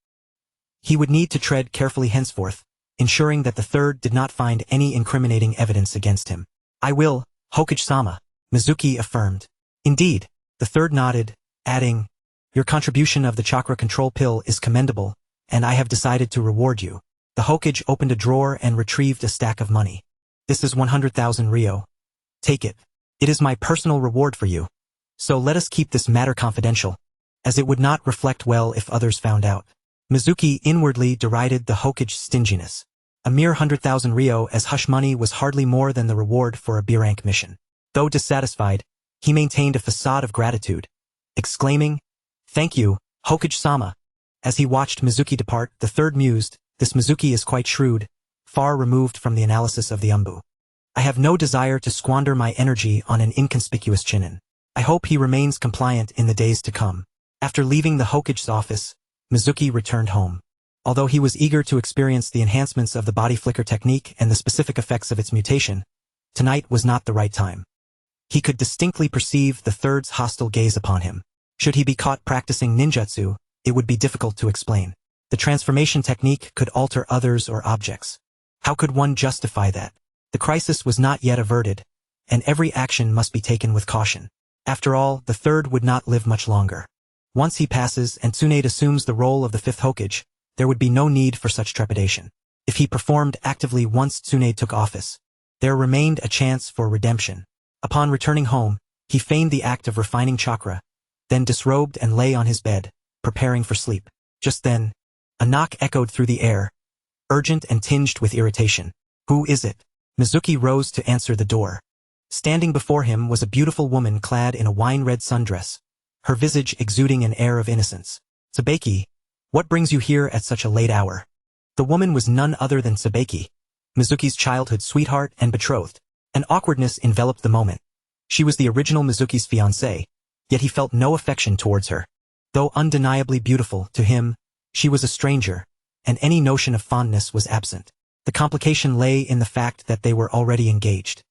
He would need to tread carefully henceforth, ensuring that the third did not find any incriminating evidence against him. I will, Hokage-sama, Mizuki affirmed. Indeed, the third nodded, adding, your contribution of the chakra control pill is commendable, and I have decided to reward you. The Hokage opened a drawer and retrieved a stack of money. This is 100,000 ryo. Take it. It is my personal reward for you. So let us keep this matter confidential, as it would not reflect well if others found out. Mizuki inwardly derided the Hokage's stinginess. A mere 100,000 ryo as hush money was hardly more than the reward for a B-rank mission. Though dissatisfied, he maintained a facade of gratitude, exclaiming, thank you, Hokage-sama. As he watched Mizuki depart, the third mused, this Mizuki is quite shrewd, far removed from the analysis of the Umbu. I have no desire to squander my energy on an inconspicuous Chunin. I hope he remains compliant in the days to come. After leaving the Hokage's office, Mizuki returned home. Although he was eager to experience the enhancements of the body flicker technique and the specific effects of its mutation, tonight was not the right time. He could distinctly perceive the third's hostile gaze upon him. Should he be caught practicing ninjutsu, it would be difficult to explain. The transformation technique could alter others or objects. How could one justify that? The crisis was not yet averted, and every action must be taken with caution. After all, the third would not live much longer. Once he passes and Tsunade assumes the role of the fifth Hokage, there would be no need for such trepidation. If he performed actively once Tsunade took office, there remained a chance for redemption. Upon returning home, he feigned the act of refining chakra, then disrobed and lay on his bed, preparing for sleep. Just then, a knock echoed through the air, urgent and tinged with irritation. Who is it? Mizuki rose to answer the door. Standing before him was a beautiful woman clad in a wine-red sundress, her visage exuding an air of innocence. Sabeki, what brings you here at such a late hour? The woman was none other than Sabeki, Mizuki's childhood sweetheart and betrothed. An awkwardness enveloped the moment. She was the original Mizuki's fiancée, yet he felt no affection towards her. Though undeniably beautiful to him, she was a stranger, and any notion of fondness was absent. The complication lay in the fact that they were already engaged.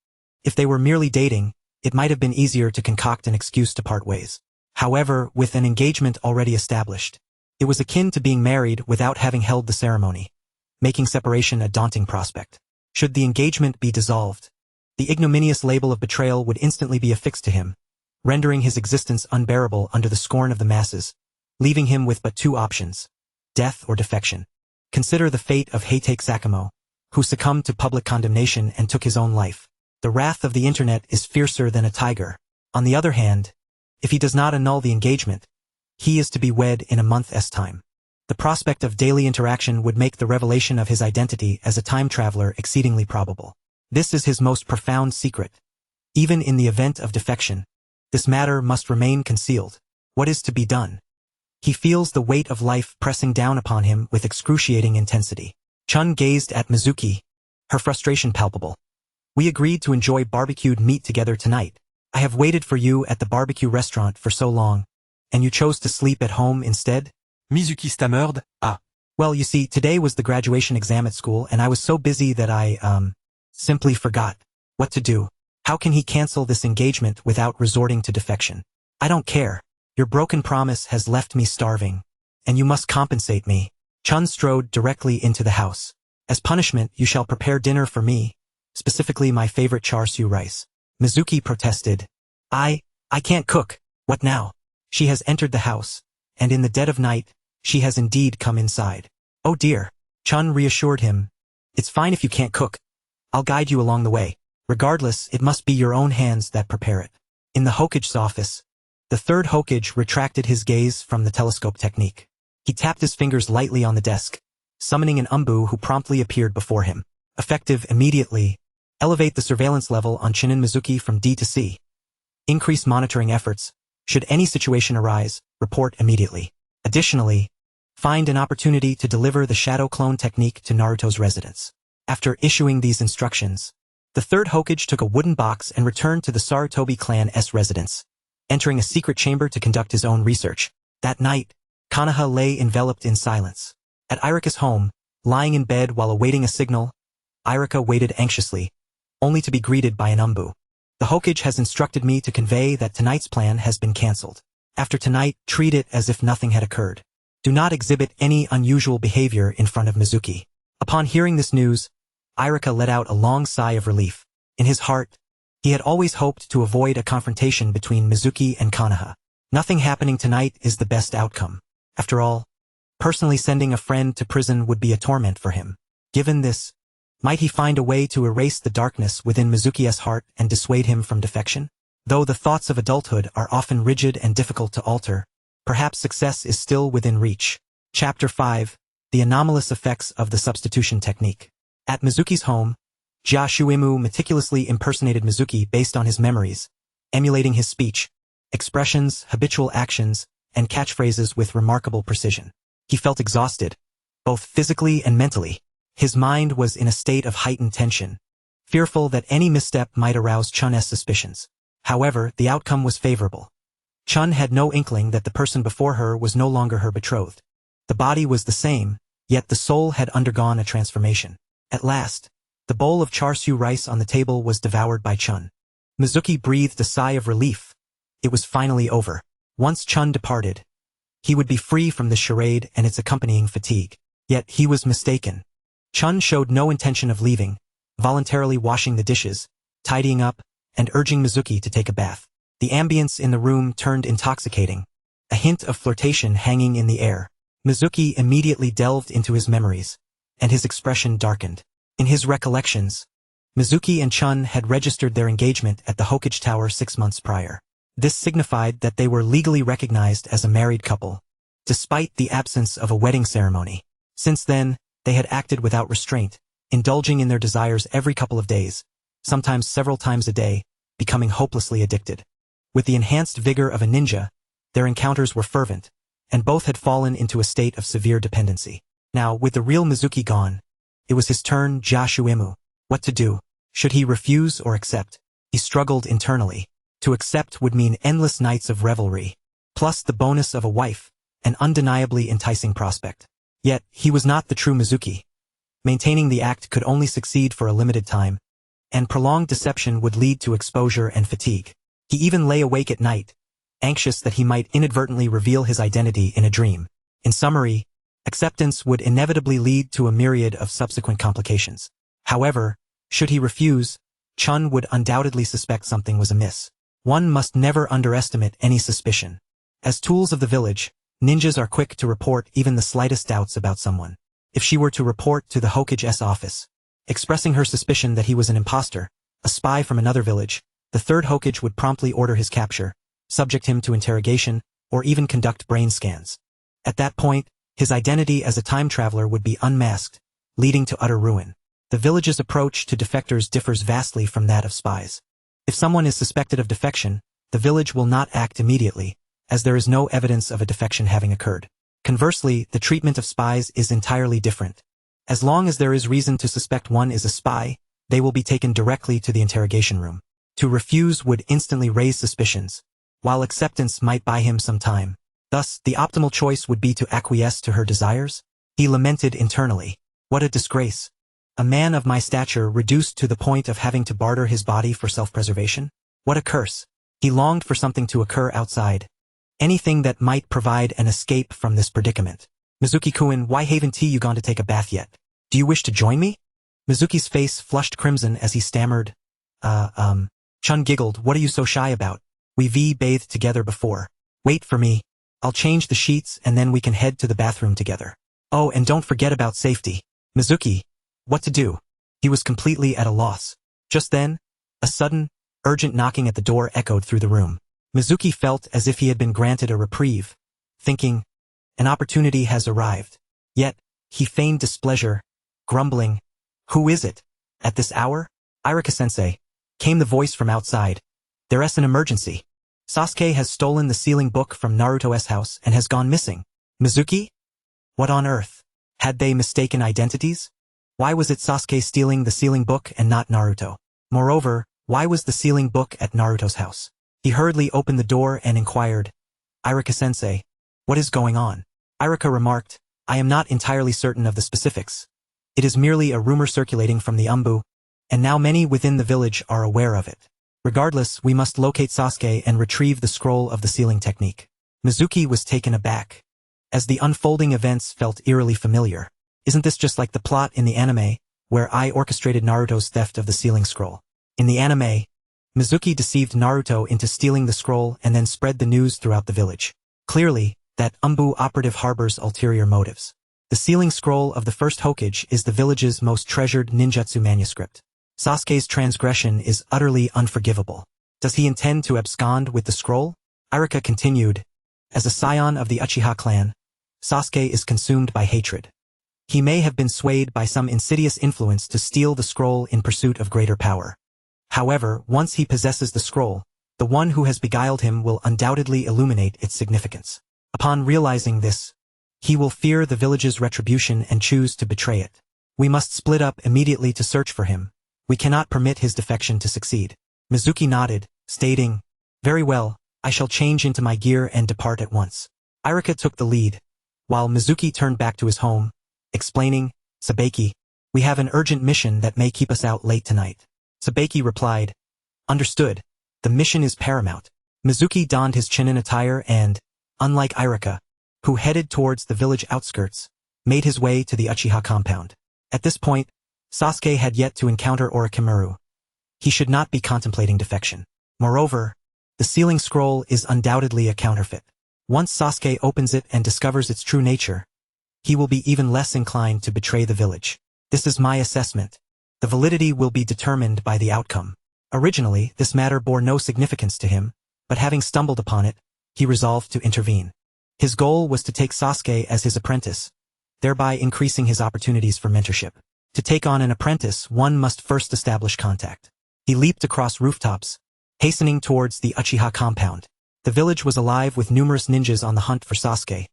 If they were merely dating, it might have been easier to concoct an excuse to part ways. However, with an engagement already established, it was akin to being married without having held the ceremony, making separation a daunting prospect. Should the engagement be dissolved, the ignominious label of betrayal would instantly be affixed to him, rendering his existence unbearable under the scorn of the masses, leaving him with but two options: death or defection. Consider the fate of Heitake Sakamo, who succumbed to public condemnation and took his own life. The wrath of the internet is fiercer than a tiger. On the other hand, if he does not annul the engagement, he is to be wed in a month's time. The prospect of daily interaction would make the revelation of his identity as a time traveler exceedingly probable. This is his most profound secret. Even in the event of defection, this matter must remain concealed. What is to be done? He feels the weight of life pressing down upon him with excruciating intensity. Chun gazed at Mizuki, her frustration palpable. We agreed to enjoy barbecued meat together tonight. I have waited for you at the barbecue restaurant for so long, and you chose to sleep at home instead? Mizuki stammered, ah. Well, you see, today was the graduation exam at school and I was so busy that I, simply forgot what to do. How can he cancel this engagement without resorting to defection? I don't care. Your broken promise has left me starving, and you must compensate me. Chun strode directly into the house. As punishment, you shall prepare dinner for me, specifically my favorite chashu rice. Mizuki protested. I can't cook. What now? She has entered the house, and in the dead of night, she has indeed come inside. Oh dear. Chun reassured him. It's fine if you can't cook. I'll guide you along the way. Regardless, it must be your own hands that prepare it. In the Hokage's office, the third Hokage retracted his gaze from the telescope technique. He tapped his fingers lightly on the desk, summoning an umbu who promptly appeared before him. Effective immediately. Elevate the surveillance level on Chinin Mizuki from D to C. Increase monitoring efforts. Should any situation arise, report immediately. Additionally, find an opportunity to deliver the shadow clone technique to Naruto's residence. After issuing these instructions, the third Hokage took a wooden box and returned to the Sarutobi clan's residence, entering a secret chamber to conduct his own research. That night, Konoha lay enveloped in silence. At Irika's home, lying in bed while awaiting a signal, Irika waited anxiously, only to be greeted by an umbu. The Hokage has instructed me to convey that tonight's plan has been cancelled. After tonight, treat it as if nothing had occurred. Do not exhibit any unusual behavior in front of Mizuki. Upon hearing this news, Irika let out a long sigh of relief. In his heart, he had always hoped to avoid a confrontation between Mizuki and Konoha. Nothing happening tonight is the best outcome. After all, personally sending a friend to prison would be a torment for him. Given this, might he find a way to erase the darkness within Mizuki's heart and dissuade him from defection? Though the thoughts of adulthood are often rigid and difficult to alter, perhaps success is still within reach. Chapter 5. The Anomalous Effects of the Substitution Technique. At Mizuki's home, Jashuimu meticulously impersonated Mizuki based on his memories, emulating his speech, expressions, habitual actions, and catchphrases with remarkable precision. He felt exhausted, both physically and mentally. His mind was in a state of heightened tension, fearful that any misstep might arouse Chun's suspicions. However, the outcome was favorable. Chun had no inkling that the person before her was no longer her betrothed. The body was the same, yet the soul had undergone a transformation. At last, the bowl of chashu rice on the table was devoured by Chun. Mizuki breathed a sigh of relief. It was finally over. Once Chun departed, he would be free from the charade and its accompanying fatigue. Yet he was mistaken. Chun showed no intention of leaving, voluntarily washing the dishes, tidying up, and urging Mizuki to take a bath. The ambience in the room turned intoxicating, a hint of flirtation hanging in the air. Mizuki immediately delved into his memories, and his expression darkened. In his recollections, Mizuki and Chun had registered their engagement at the Hokage Tower 6 months prior. This signified that they were legally recognized as a married couple, despite the absence of a wedding ceremony. Since then, they had acted without restraint, indulging in their desires every couple of days, sometimes several times a day, becoming hopelessly addicted. With the enhanced vigor of a ninja, their encounters were fervent, and both had fallen into a state of severe dependency. Now, with the real Mizuki gone, it was his turn. Jashuimu. What to do? Should he refuse or accept? He struggled internally. To accept would mean endless nights of revelry, plus the bonus of a wife, an undeniably enticing prospect. Yet, he was not the true Mizuki. Maintaining the act could only succeed for a limited time, and prolonged deception would lead to exposure and fatigue. He even lay awake at night, anxious that he might inadvertently reveal his identity in a dream. In summary, acceptance would inevitably lead to a myriad of subsequent complications. However, should he refuse, Chun would undoubtedly suspect something was amiss. One must never underestimate any suspicion. As tools of the village, ninjas are quick to report even the slightest doubts about someone. If she were to report to the Hokage's office, expressing her suspicion that he was an imposter, a spy from another village, the third Hokage would promptly order his capture, subject him to interrogation, or even conduct brain scans. At that point, his identity as a time traveler would be unmasked, leading to utter ruin. The village's approach to defectors differs vastly from that of spies. If someone is suspected of defection, the village will not act immediately, as there is no evidence of a defection having occurred. Conversely, the treatment of spies is entirely different. As long as there is reason to suspect one is a spy, they will be taken directly to the interrogation room. To refuse would instantly raise suspicions, while acceptance might buy him some time. Thus, the optimal choice would be to acquiesce to her desires. He lamented internally. What a disgrace. A man of my stature reduced to the point of having to barter his body for self-preservation? What a curse. He longed for something to occur outside. Anything that might provide an escape from this predicament. Mizuki-kun, why haven't you gone to take a bath yet? Do you wish to join me? Mizuki's face flushed crimson as he stammered. Chun giggled, what are you so shy about? We bathed together before. Wait for me. I'll change the sheets and then we can head to the bathroom together. Oh, and don't forget about safety. Mizuki. What to do? He was completely at a loss. Just then, a sudden, urgent knocking at the door echoed through the room. Mizuki felt as if he had been granted a reprieve, thinking, an opportunity has arrived. Yet, he feigned displeasure, grumbling, who is it? At this hour? Irika-sensei, came the voice from outside. There's an emergency. Sasuke has stolen the sealing book from Naruto's house and has gone missing. Mizuki? What on earth? Had they mistaken identities? Why was it Sasuke stealing the sealing book and not Naruto? Moreover, why was the sealing book at Naruto's house? He hurriedly opened the door and inquired, Irika-sensei, what is going on? Irika remarked, I am not entirely certain of the specifics. It is merely a rumor circulating from the Umbu, and now many within the village are aware of it. Regardless, we must locate Sasuke and retrieve the scroll of the sealing technique. Mizuki was taken aback, as the unfolding events felt eerily familiar. Isn't this just like the plot in the anime, where I orchestrated Naruto's theft of the sealing scroll? In the anime, Mizuki deceived Naruto into stealing the scroll and then spread the news throughout the village. Clearly, that Umbu operative harbors ulterior motives. The sealing scroll of the first Hokage is the village's most treasured ninjutsu manuscript. Sasuke's transgression is utterly unforgivable. Does he intend to abscond with the scroll? Irika continued, as a scion of the Uchiha clan, Sasuke is consumed by hatred. He may have been swayed by some insidious influence to steal the scroll in pursuit of greater power. However, once he possesses the scroll, the one who has beguiled him will undoubtedly illuminate its significance. Upon realizing this, he will fear the village's retribution and choose to betray it. We must split up immediately to search for him. We cannot permit his defection to succeed. Mizuki nodded, stating, very well, I shall change into my gear and depart at once. Irika took the lead, while Mizuki turned back to his home, explaining, Sabeki, we have an urgent mission that may keep us out late tonight. Sabeki replied, understood, the mission is paramount. Mizuki donned his chinin attire and, unlike Irika, who headed towards the village outskirts, made his way to the Uchiha compound. At this point, Sasuke had yet to encounter Orochimaru. He should not be contemplating defection. Moreover, the sealing scroll is undoubtedly a counterfeit. Once Sasuke opens it and discovers its true nature, he will be even less inclined to betray the village. This is my assessment. The validity will be determined by the outcome. Originally, this matter bore no significance to him, but having stumbled upon it, he resolved to intervene. His goal was to take Sasuke as his apprentice, thereby increasing his opportunities for mentorship. To take on an apprentice, one must first establish contact. He leaped across rooftops, hastening towards the Uchiha compound. The village was alive with numerous ninjas on the hunt for Sasuke,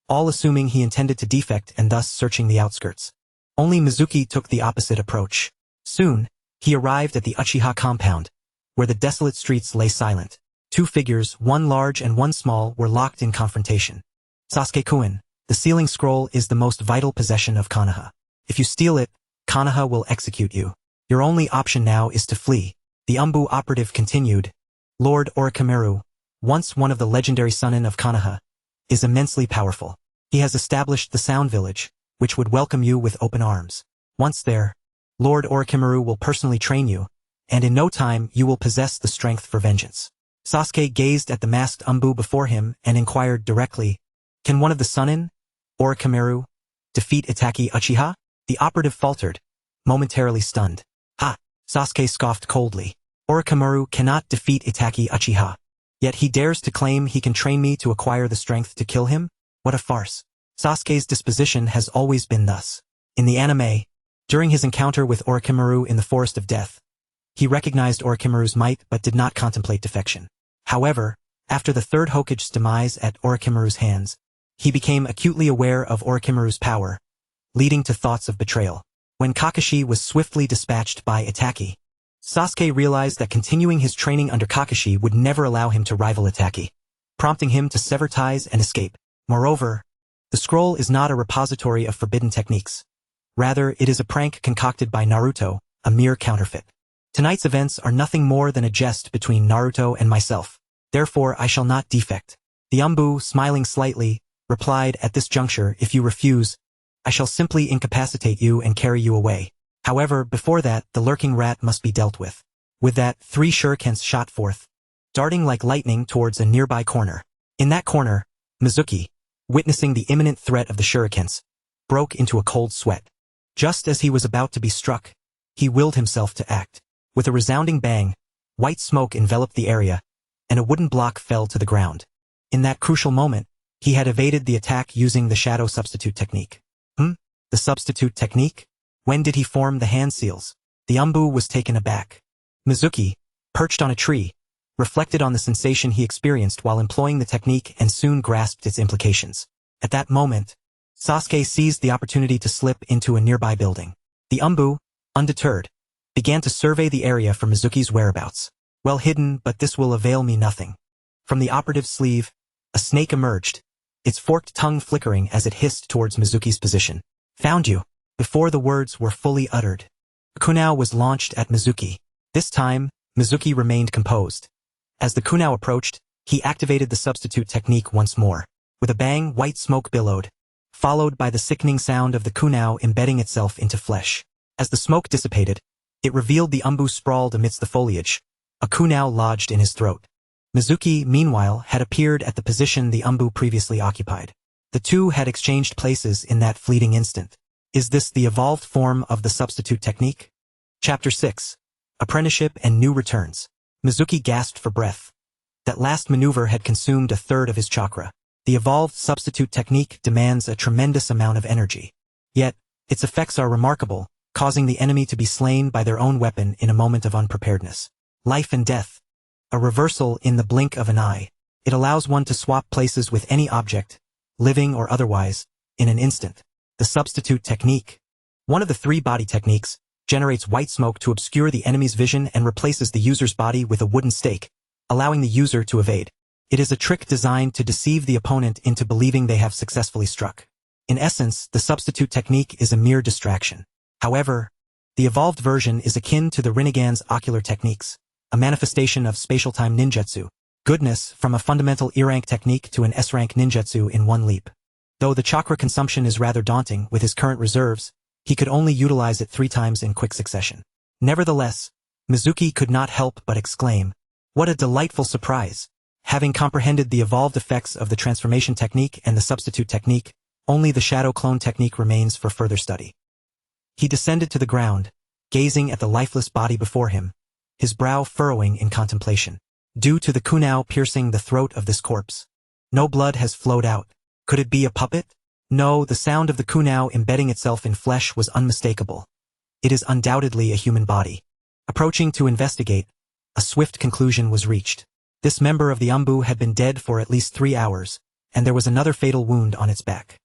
all assuming he intended to defect and thus searching the outskirts. Only Mizuki took the opposite approach. Soon, he arrived at the Uchiha compound, where the desolate streets lay silent. Two figures, one large and one small, were locked in confrontation. Sasuke-kun, the sealing scroll is the most vital possession of Konoha. If you steal it, Konoha will execute you. Your only option now is to flee. The Umbu operative continued. Lord Orochimaru, once one of the legendary Sunin of Konoha, is immensely powerful. He has established the Sound Village, which would welcome you with open arms. Once there, Lord Orochimaru will personally train you, and in no time you will possess the strength for vengeance. Sasuke gazed at the masked Umbu before him and inquired directly, can one of the Sunin, Orochimaru, defeat Itachi Uchiha? The operative faltered, momentarily stunned. Ha! Sasuke scoffed coldly. Orochimaru cannot defeat Itachi Uchiha. Yet he dares to claim he can train me to acquire the strength to kill him? What a farce. Sasuke's disposition has always been thus. In the anime, during his encounter with Orochimaru in the Forest of Death, he recognized Orochimaru's might but did not contemplate defection. However, after the third Hokage's demise at Orochimaru's hands, he became acutely aware of Orochimaru's power, leading to thoughts of betrayal. When Kakashi was swiftly dispatched by Itachi, Sasuke realized that continuing his training under Kakashi would never allow him to rival Itachi, prompting him to sever ties and escape. Moreover, the scroll is not a repository of forbidden techniques. Rather, it is a prank concocted by Naruto, a mere counterfeit. Tonight's events are nothing more than a jest between Naruto and myself. Therefore, I shall not defect. The Umbu, smiling slightly, replied, at this juncture, if you refuse, I shall simply incapacitate you and carry you away. However, before that, the lurking rat must be dealt with. With that, 3 shurikens shot forth, darting like lightning towards a nearby corner. In that corner, Mizuki, witnessing the imminent threat of the shurikens, broke into a cold sweat. Just as he was about to be struck, he willed himself to act. With a resounding bang, white smoke enveloped the area, and a wooden block fell to the ground. In that crucial moment, he had evaded the attack using the shadow substitute technique. The substitute technique? When did he form the hand seals? The Umbu was taken aback. Mizuki, perched on a tree, reflected on the sensation he experienced while employing the technique and soon grasped its implications. At that moment, Sasuke seized the opportunity to slip into a nearby building. The Umbu, undeterred, began to survey the area for Mizuki's whereabouts. Well hidden, but this will avail me nothing. From the operative's sleeve, a snake emerged, its forked tongue flickering as it hissed towards Mizuki's position. Found you. Before the words were fully uttered, a kunai was launched at Mizuki. This time, Mizuki remained composed. As the kunai approached, he activated the substitute technique once more. With a bang, white smoke billowed, followed by the sickening sound of the kunai embedding itself into flesh. As the smoke dissipated, it revealed the Umbu sprawled amidst the foliage, a kunai lodged in his throat. Mizuki, meanwhile, had appeared at the position the Umbu previously occupied. The two had exchanged places in that fleeting instant. Is this the evolved form of the substitute technique? Chapter 6. Apprenticeship and New Returns. Mizuki gasped for breath. That last maneuver had consumed a third of his chakra. The evolved substitute technique demands a tremendous amount of energy. Yet, its effects are remarkable, causing the enemy to be slain by their own weapon in a moment of unpreparedness. Life and death. A reversal in the blink of an eye. It allows one to swap places with any object, living or otherwise, in an instant. The substitute technique. One of the 3 body techniques, generates white smoke to obscure the enemy's vision and replaces the user's body with a wooden stake, allowing the user to evade. It is a trick designed to deceive the opponent into believing they have successfully struck. In essence, the substitute technique is a mere distraction. However, the evolved version is akin to the Rinnegan's ocular techniques, a manifestation of spatial-time ninjutsu. Goodness, from a fundamental E-rank technique to an S-rank ninjutsu in one leap. Though the chakra consumption is rather daunting with his current reserves, he could only utilize it 3 times in quick succession. Nevertheless, Mizuki could not help but exclaim, "What a delightful surprise!" Having comprehended the evolved effects of the transformation technique and the substitute technique, only the shadow clone technique remains for further study. He descended to the ground, gazing at the lifeless body before him, his brow furrowing in contemplation. Due to the kunai piercing the throat of this corpse, no blood has flowed out. Could it be a puppet? No, the sound of the kunai embedding itself in flesh was unmistakable. It is undoubtedly a human body. Approaching to investigate, a swift conclusion was reached. This member of the Umbu had been dead for at least 3 hours, and there was another fatal wound on its back.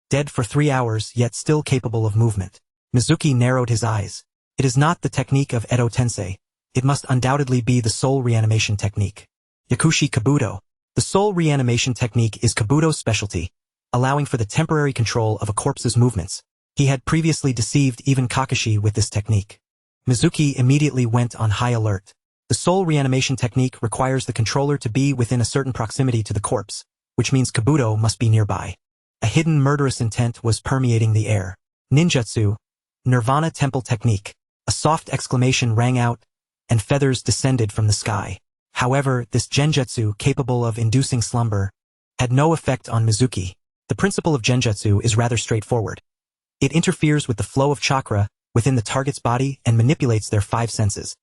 Dead for 3 hours, yet still capable of movement. Mizuki narrowed his eyes. It is not the technique of Edo Tensei. It must undoubtedly be the soul reanimation technique. Yakushi Kabuto. The soul reanimation technique is Kabuto's specialty, allowing for the temporary control of a corpse's movements. He had previously deceived even Kakashi with this technique. Mizuki immediately went on high alert. The soul reanimation technique requires the controller to be within a certain proximity to the corpse, which means Kabuto must be nearby. A hidden murderous intent was permeating the air. Ninjutsu, Nirvana Temple Technique. A soft exclamation rang out, and feathers descended from the sky. However, this genjutsu, capable of inducing slumber, had no effect on Mizuki. The principle of genjutsu is rather straightforward. It interferes with the flow of chakra within the target's body and manipulates their 5 senses,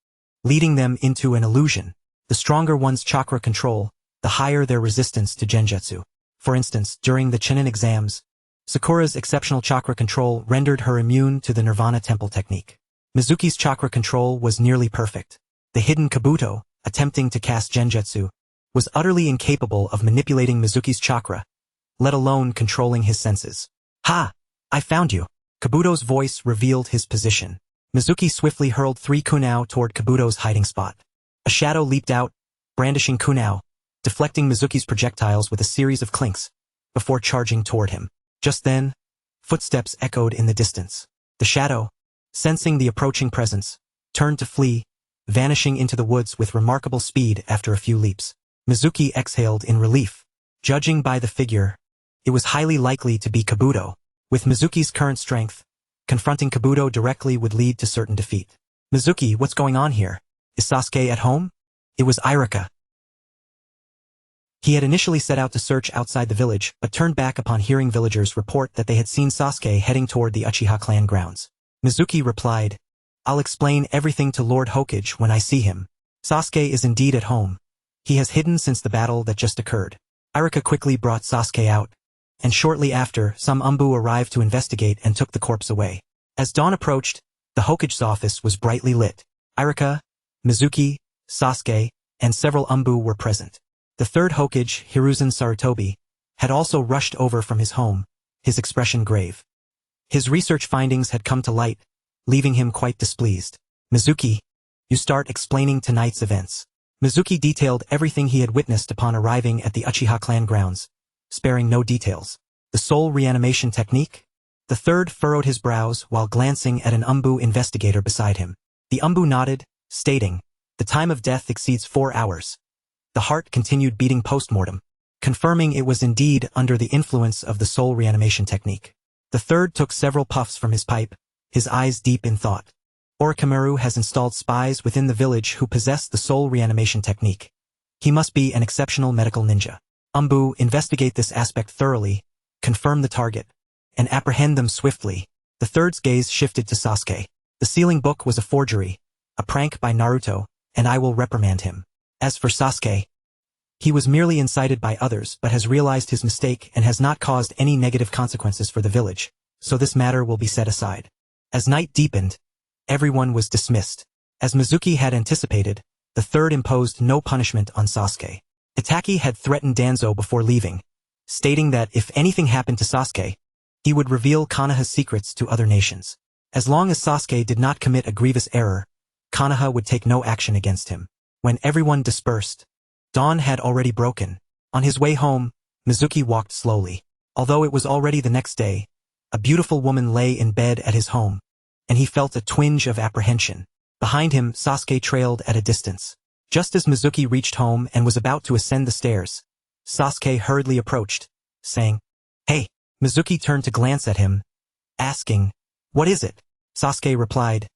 leading them into an illusion. The stronger one's chakra control, the higher their resistance to genjutsu. For instance, during the Chunin exams, Sakura's exceptional chakra control rendered her immune to the Nirvana Temple technique. Mizuki's chakra control was nearly perfect. The hidden Kabuto, attempting to cast genjutsu, was utterly incapable of manipulating Mizuki's chakra, let alone controlling his senses. Ha! I found you. Kabuto's voice revealed his position. Mizuki swiftly hurled 3 kunao toward Kabuto's hiding spot. A shadow leaped out, brandishing kunao, deflecting Mizuki's projectiles with a series of clinks, before charging toward him. Just then, footsteps echoed in the distance. The shadow, sensing the approaching presence, turned to flee, vanishing into the woods with remarkable speed after a few leaps. Mizuki exhaled in relief. Judging by the figure, it was highly likely to be Kabuto. With Mizuki's current strength, confronting Kabuto directly would lead to certain defeat. Mizuki, what's going on here? Is Sasuke at home? It was Irika. He had initially set out to search outside the village, but turned back upon hearing villagers report that they had seen Sasuke heading toward the Uchiha clan grounds. Mizuki replied, I'll explain everything to Lord Hokage when I see him. Sasuke is indeed at home. He has hidden since the battle that just occurred. Irika quickly brought Sasuke out, and shortly after, some Umbu arrived to investigate and took the corpse away. As dawn approached, the Hokage's office was brightly lit. Irika, Mizuki, Sasuke, and several Umbu were present. The third Hokage, Hiruzen Sarutobi, had also rushed over from his home, his expression grave. His research findings had come to light, leaving him quite displeased. Mizuki, you start explaining tonight's events. Mizuki detailed everything he had witnessed upon arriving at the Uchiha clan grounds, sparing no details. The soul reanimation technique? The third furrowed his brows while glancing at an Umbu investigator beside him. The Umbu nodded, stating, the time of death exceeds 4 hours. The heart continued beating post-mortem, confirming it was indeed under the influence of the soul reanimation technique. The third took several puffs from his pipe, his eyes deep in thought. Orochimaru has installed spies within the village who possess the soul reanimation technique. He must be an exceptional medical ninja. Umbu, investigate this aspect thoroughly, confirm the target, and apprehend them swiftly. The third's gaze shifted to Sasuke. The sealing book was a forgery, a prank by Naruto, and I will reprimand him. As for Sasuke, he was merely incited by others but has realized his mistake and has not caused any negative consequences for the village, so this matter will be set aside. As night deepened, everyone was dismissed. As Mizuki had anticipated, the third imposed no punishment on Sasuke. Itachi had threatened Danzo before leaving, stating that if anything happened to Sasuke, he would reveal Konoha's secrets to other nations. As long as Sasuke did not commit a grievous error, Konoha would take no action against him. When everyone dispersed, dawn had already broken. On his way home, Mizuki walked slowly. Although it was already the next day, a beautiful woman lay in bed at his home, and he felt a twinge of apprehension. Behind him, Sasuke trailed at a distance. Just as Mizuki reached home and was about to ascend the stairs, Sasuke hurriedly approached, saying, Hey! Mizuki turned to glance at him, asking, What is it? Sasuke replied,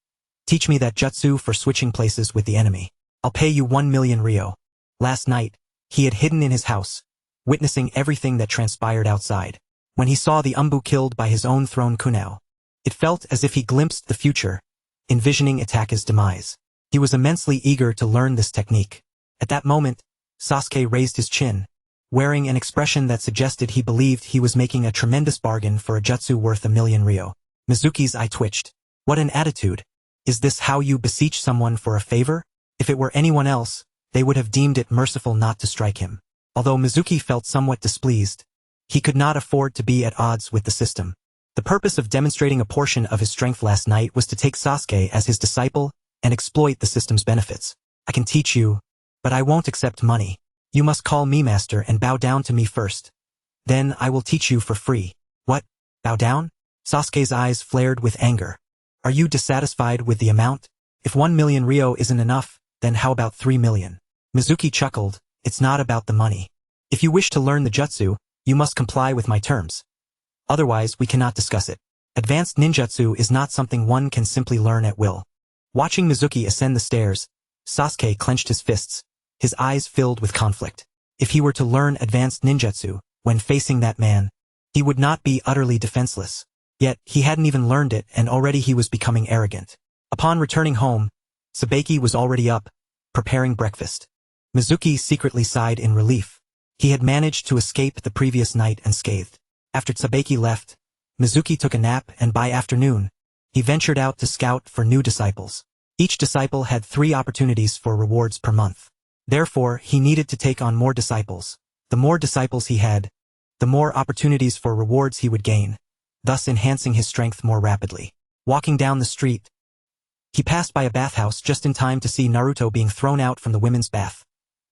Teach me that jutsu for switching places with the enemy. I'll pay you 1 million ryo. Last night, he had hidden in his house, witnessing everything that transpired outside. When he saw the Umbu killed by his own thrown kunao, it felt as if he glimpsed the future, envisioning Itachi's demise. He was immensely eager to learn this technique. At that moment, Sasuke raised his chin, wearing an expression that suggested he believed he was making a tremendous bargain for a jutsu worth 1 million ryo. Mizuki's eye twitched. What an attitude! Is this how you beseech someone for a favor? If it were anyone else, they would have deemed it merciful not to strike him. Although Mizuki felt somewhat displeased, he could not afford to be at odds with the system. The purpose of demonstrating a portion of his strength last night was to take Sasuke as his disciple and exploit the system's benefits. I can teach you, but I won't accept money. You must call me master and bow down to me first. Then I will teach you for free. What? Bow down? Sasuke's eyes flared with anger. Are you dissatisfied with the amount? If 1 million ryo isn't enough, then how about 3 million? Mizuki chuckled, it's not about the money. If you wish to learn the jutsu, you must comply with my terms. Otherwise, we cannot discuss it. Advanced ninjutsu is not something one can simply learn at will. Watching Mizuki ascend the stairs, Sasuke clenched his fists, his eyes filled with conflict. If he were to learn advanced ninjutsu, when facing that man, he would not be utterly defenseless. Yet, he hadn't even learned it and already he was becoming arrogant. Upon returning home, Sabeki was already up, preparing breakfast. Mizuki secretly sighed in relief. He had managed to escape the previous night unscathed. After Sabeki left, Mizuki took a nap and by afternoon, he ventured out to scout for new disciples. Each disciple had 3 opportunities for rewards per month. Therefore, he needed to take on more disciples. The more disciples he had, the more opportunities for rewards he would gain, thus enhancing his strength more rapidly. Walking down the street, he passed by a bathhouse just in time to see Naruto being thrown out from the women's bath,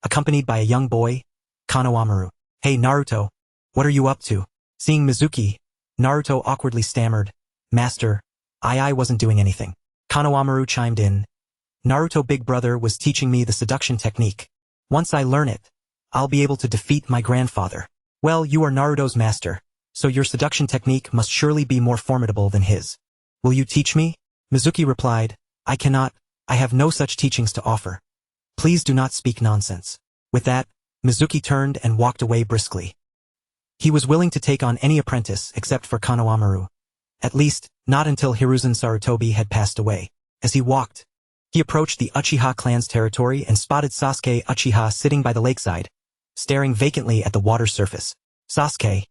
accompanied by a young boy, Konoha. "Hey Naruto, what are you up to?" Seeing Mizuki, Naruto awkwardly stammered, "Master, I wasn't doing anything." Konoha chimed in, "Naruto big brother was teaching me the seduction technique. Once I learn it, I'll be able to defeat my grandfather." "Well, you are Naruto's master, so your seduction technique must surely be more formidable than his. Will you teach me?" Mizuki replied, "I cannot, I have no such teachings to offer. Please do not speak nonsense." With that, Mizuki turned and walked away briskly. He was willing to take on any apprentice except for Konoha. At least, not until Hiruzen Sarutobi had passed away. As he walked, he approached the Uchiha clan's territory and spotted Sasuke Uchiha sitting by the lakeside, staring vacantly at the water's surface. Sasuke,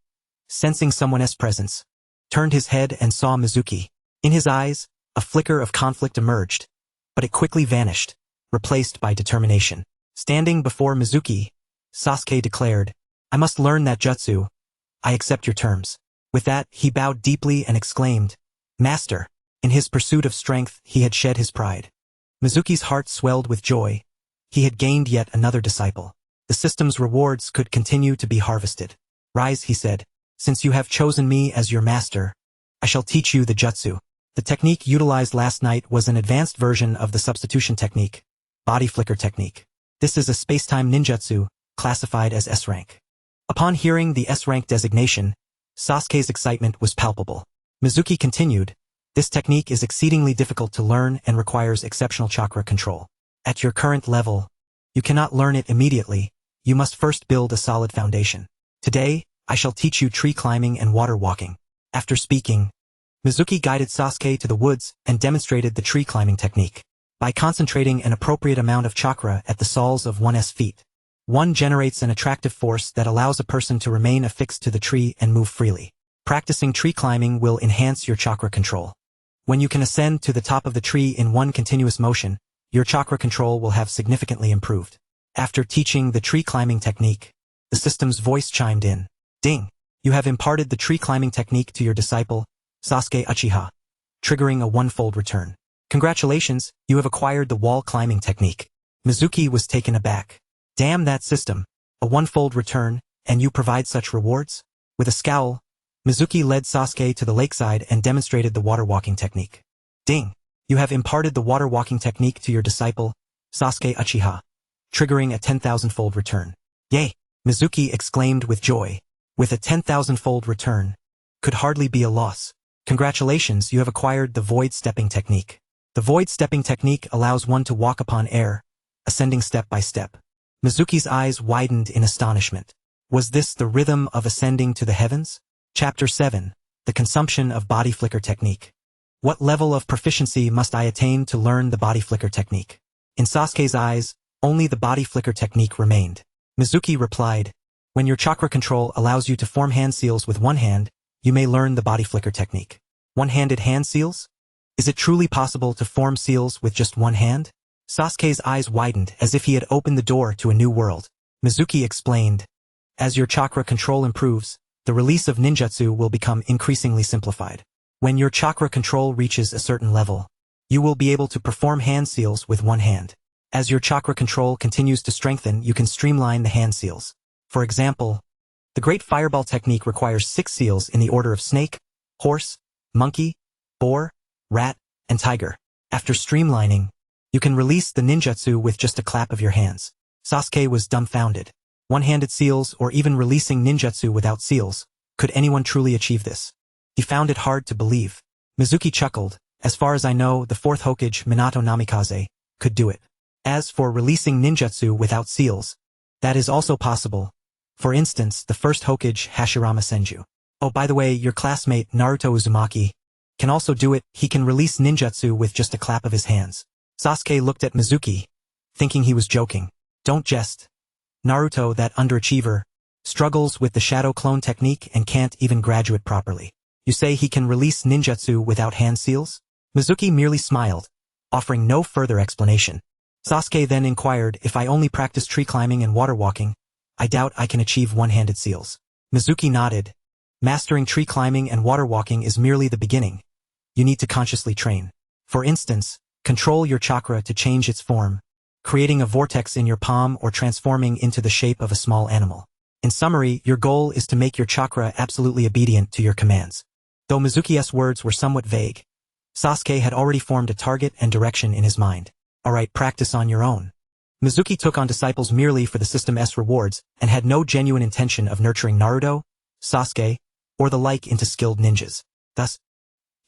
sensing someone's presence, turned his head and saw Mizuki. In his eyes, a flicker of conflict emerged, but it quickly vanished, replaced by determination. Standing before Mizuki, Sasuke declared, "I must learn that jutsu. I accept your terms." With that, he bowed deeply and exclaimed, "Master." In his pursuit of strength, he had shed his pride. Mizuki's heart swelled with joy. He had gained yet another disciple. The system's rewards could continue to be harvested. "Rise," he said. "Since you have chosen me as your master, I shall teach you the jutsu." The technique utilized last night was an advanced version of the substitution technique, body flicker technique. This is a space-time ninjutsu, classified as S-rank. Upon hearing the S-rank designation, Sasuke's excitement was palpable. Mizuki continued, "This technique is exceedingly difficult to learn and requires exceptional chakra control. At your current level, you cannot learn it immediately. You must first build a solid foundation. Today, I shall teach you tree climbing and water walking." After speaking, Mizuki guided Sasuke to the woods and demonstrated the tree climbing technique. By concentrating an appropriate amount of chakra at the soles of one's feet, one generates an attractive force that allows a person to remain affixed to the tree and move freely. Practicing tree climbing will enhance your chakra control. When you can ascend to the top of the tree in one continuous motion, your chakra control will have significantly improved. After teaching the tree climbing technique, the system's voice chimed in. "Ding! You have imparted the tree climbing technique to your disciple, Sasuke Uchiha, triggering a one-fold return. Congratulations, you have acquired the wall climbing technique." Mizuki was taken aback. "Damn that system, a one-fold return, and you provide such rewards?" With a scowl, Mizuki led Sasuke to the lakeside and demonstrated the water walking technique. "Ding! You have imparted the water walking technique to your disciple, Sasuke Uchiha, triggering a 10,000-fold return." "Yay!" Mizuki exclaimed with joy. With a 10,000-fold return, could hardly be a loss. "Congratulations, you have acquired the void stepping technique." The void stepping technique allows one to walk upon air, ascending step by step. Mizuki's eyes widened in astonishment. Was this the rhythm of ascending to the heavens? Chapter 7. The Consumption of Body Flicker Technique. What level of proficiency must I attain to learn the body flicker technique? In Sasuke's eyes, only the body flicker technique remained. Mizuki replied, "When your chakra control allows you to form hand seals with one hand, you may learn the body flicker technique." One-handed hand seals? Is it truly possible to form seals with just one hand? Sasuke's eyes widened as if he had opened the door to a new world. Mizuki explained, "As your chakra control improves, the release of ninjutsu will become increasingly simplified. When your chakra control reaches a certain level, you will be able to perform hand seals with one hand. As your chakra control continues to strengthen, you can streamline the hand seals. For example, the Great Fireball technique requires 6 seals in the order of snake, horse, monkey, boar, rat, and tiger. After streamlining, you can release the ninjutsu with just a clap of your hands." Sasuke was dumbfounded. One-handed seals or even releasing ninjutsu without seals, could anyone truly achieve this? He found it hard to believe. Mizuki chuckled, "As far as I know, the 4th Hokage, Minato Namikaze, could do it. As for releasing ninjutsu without seals, that is also possible. For instance, the 1st Hokage, Hashirama Senju. Oh, by the way, your classmate, Naruto Uzumaki, can also do it. He can release ninjutsu with just a clap of his hands." Sasuke looked at Mizuki, thinking he was joking. "Don't jest. Naruto, that underachiever, struggles with the shadow clone technique and can't even graduate properly. You say he can release ninjutsu without hand seals?" Mizuki merely smiled, offering no further explanation. Sasuke then inquired, "If I only practice tree climbing and water walking, I doubt I can achieve one-handed seals." Mizuki nodded. Mastering tree climbing and water walking is merely the beginning. You need to consciously train. For instance, control your chakra to change its form, creating a vortex in your palm or transforming into the shape of a small animal. In summary, your goal is to make your chakra absolutely obedient to your commands. Though Mizuki's words were somewhat vague, Sasuke had already formed a target and direction in his mind. Alright, practice on your own. Mizuki took on disciples merely for the system's rewards and had no genuine intention of nurturing Naruto, Sasuke, or the like into skilled ninjas. Thus,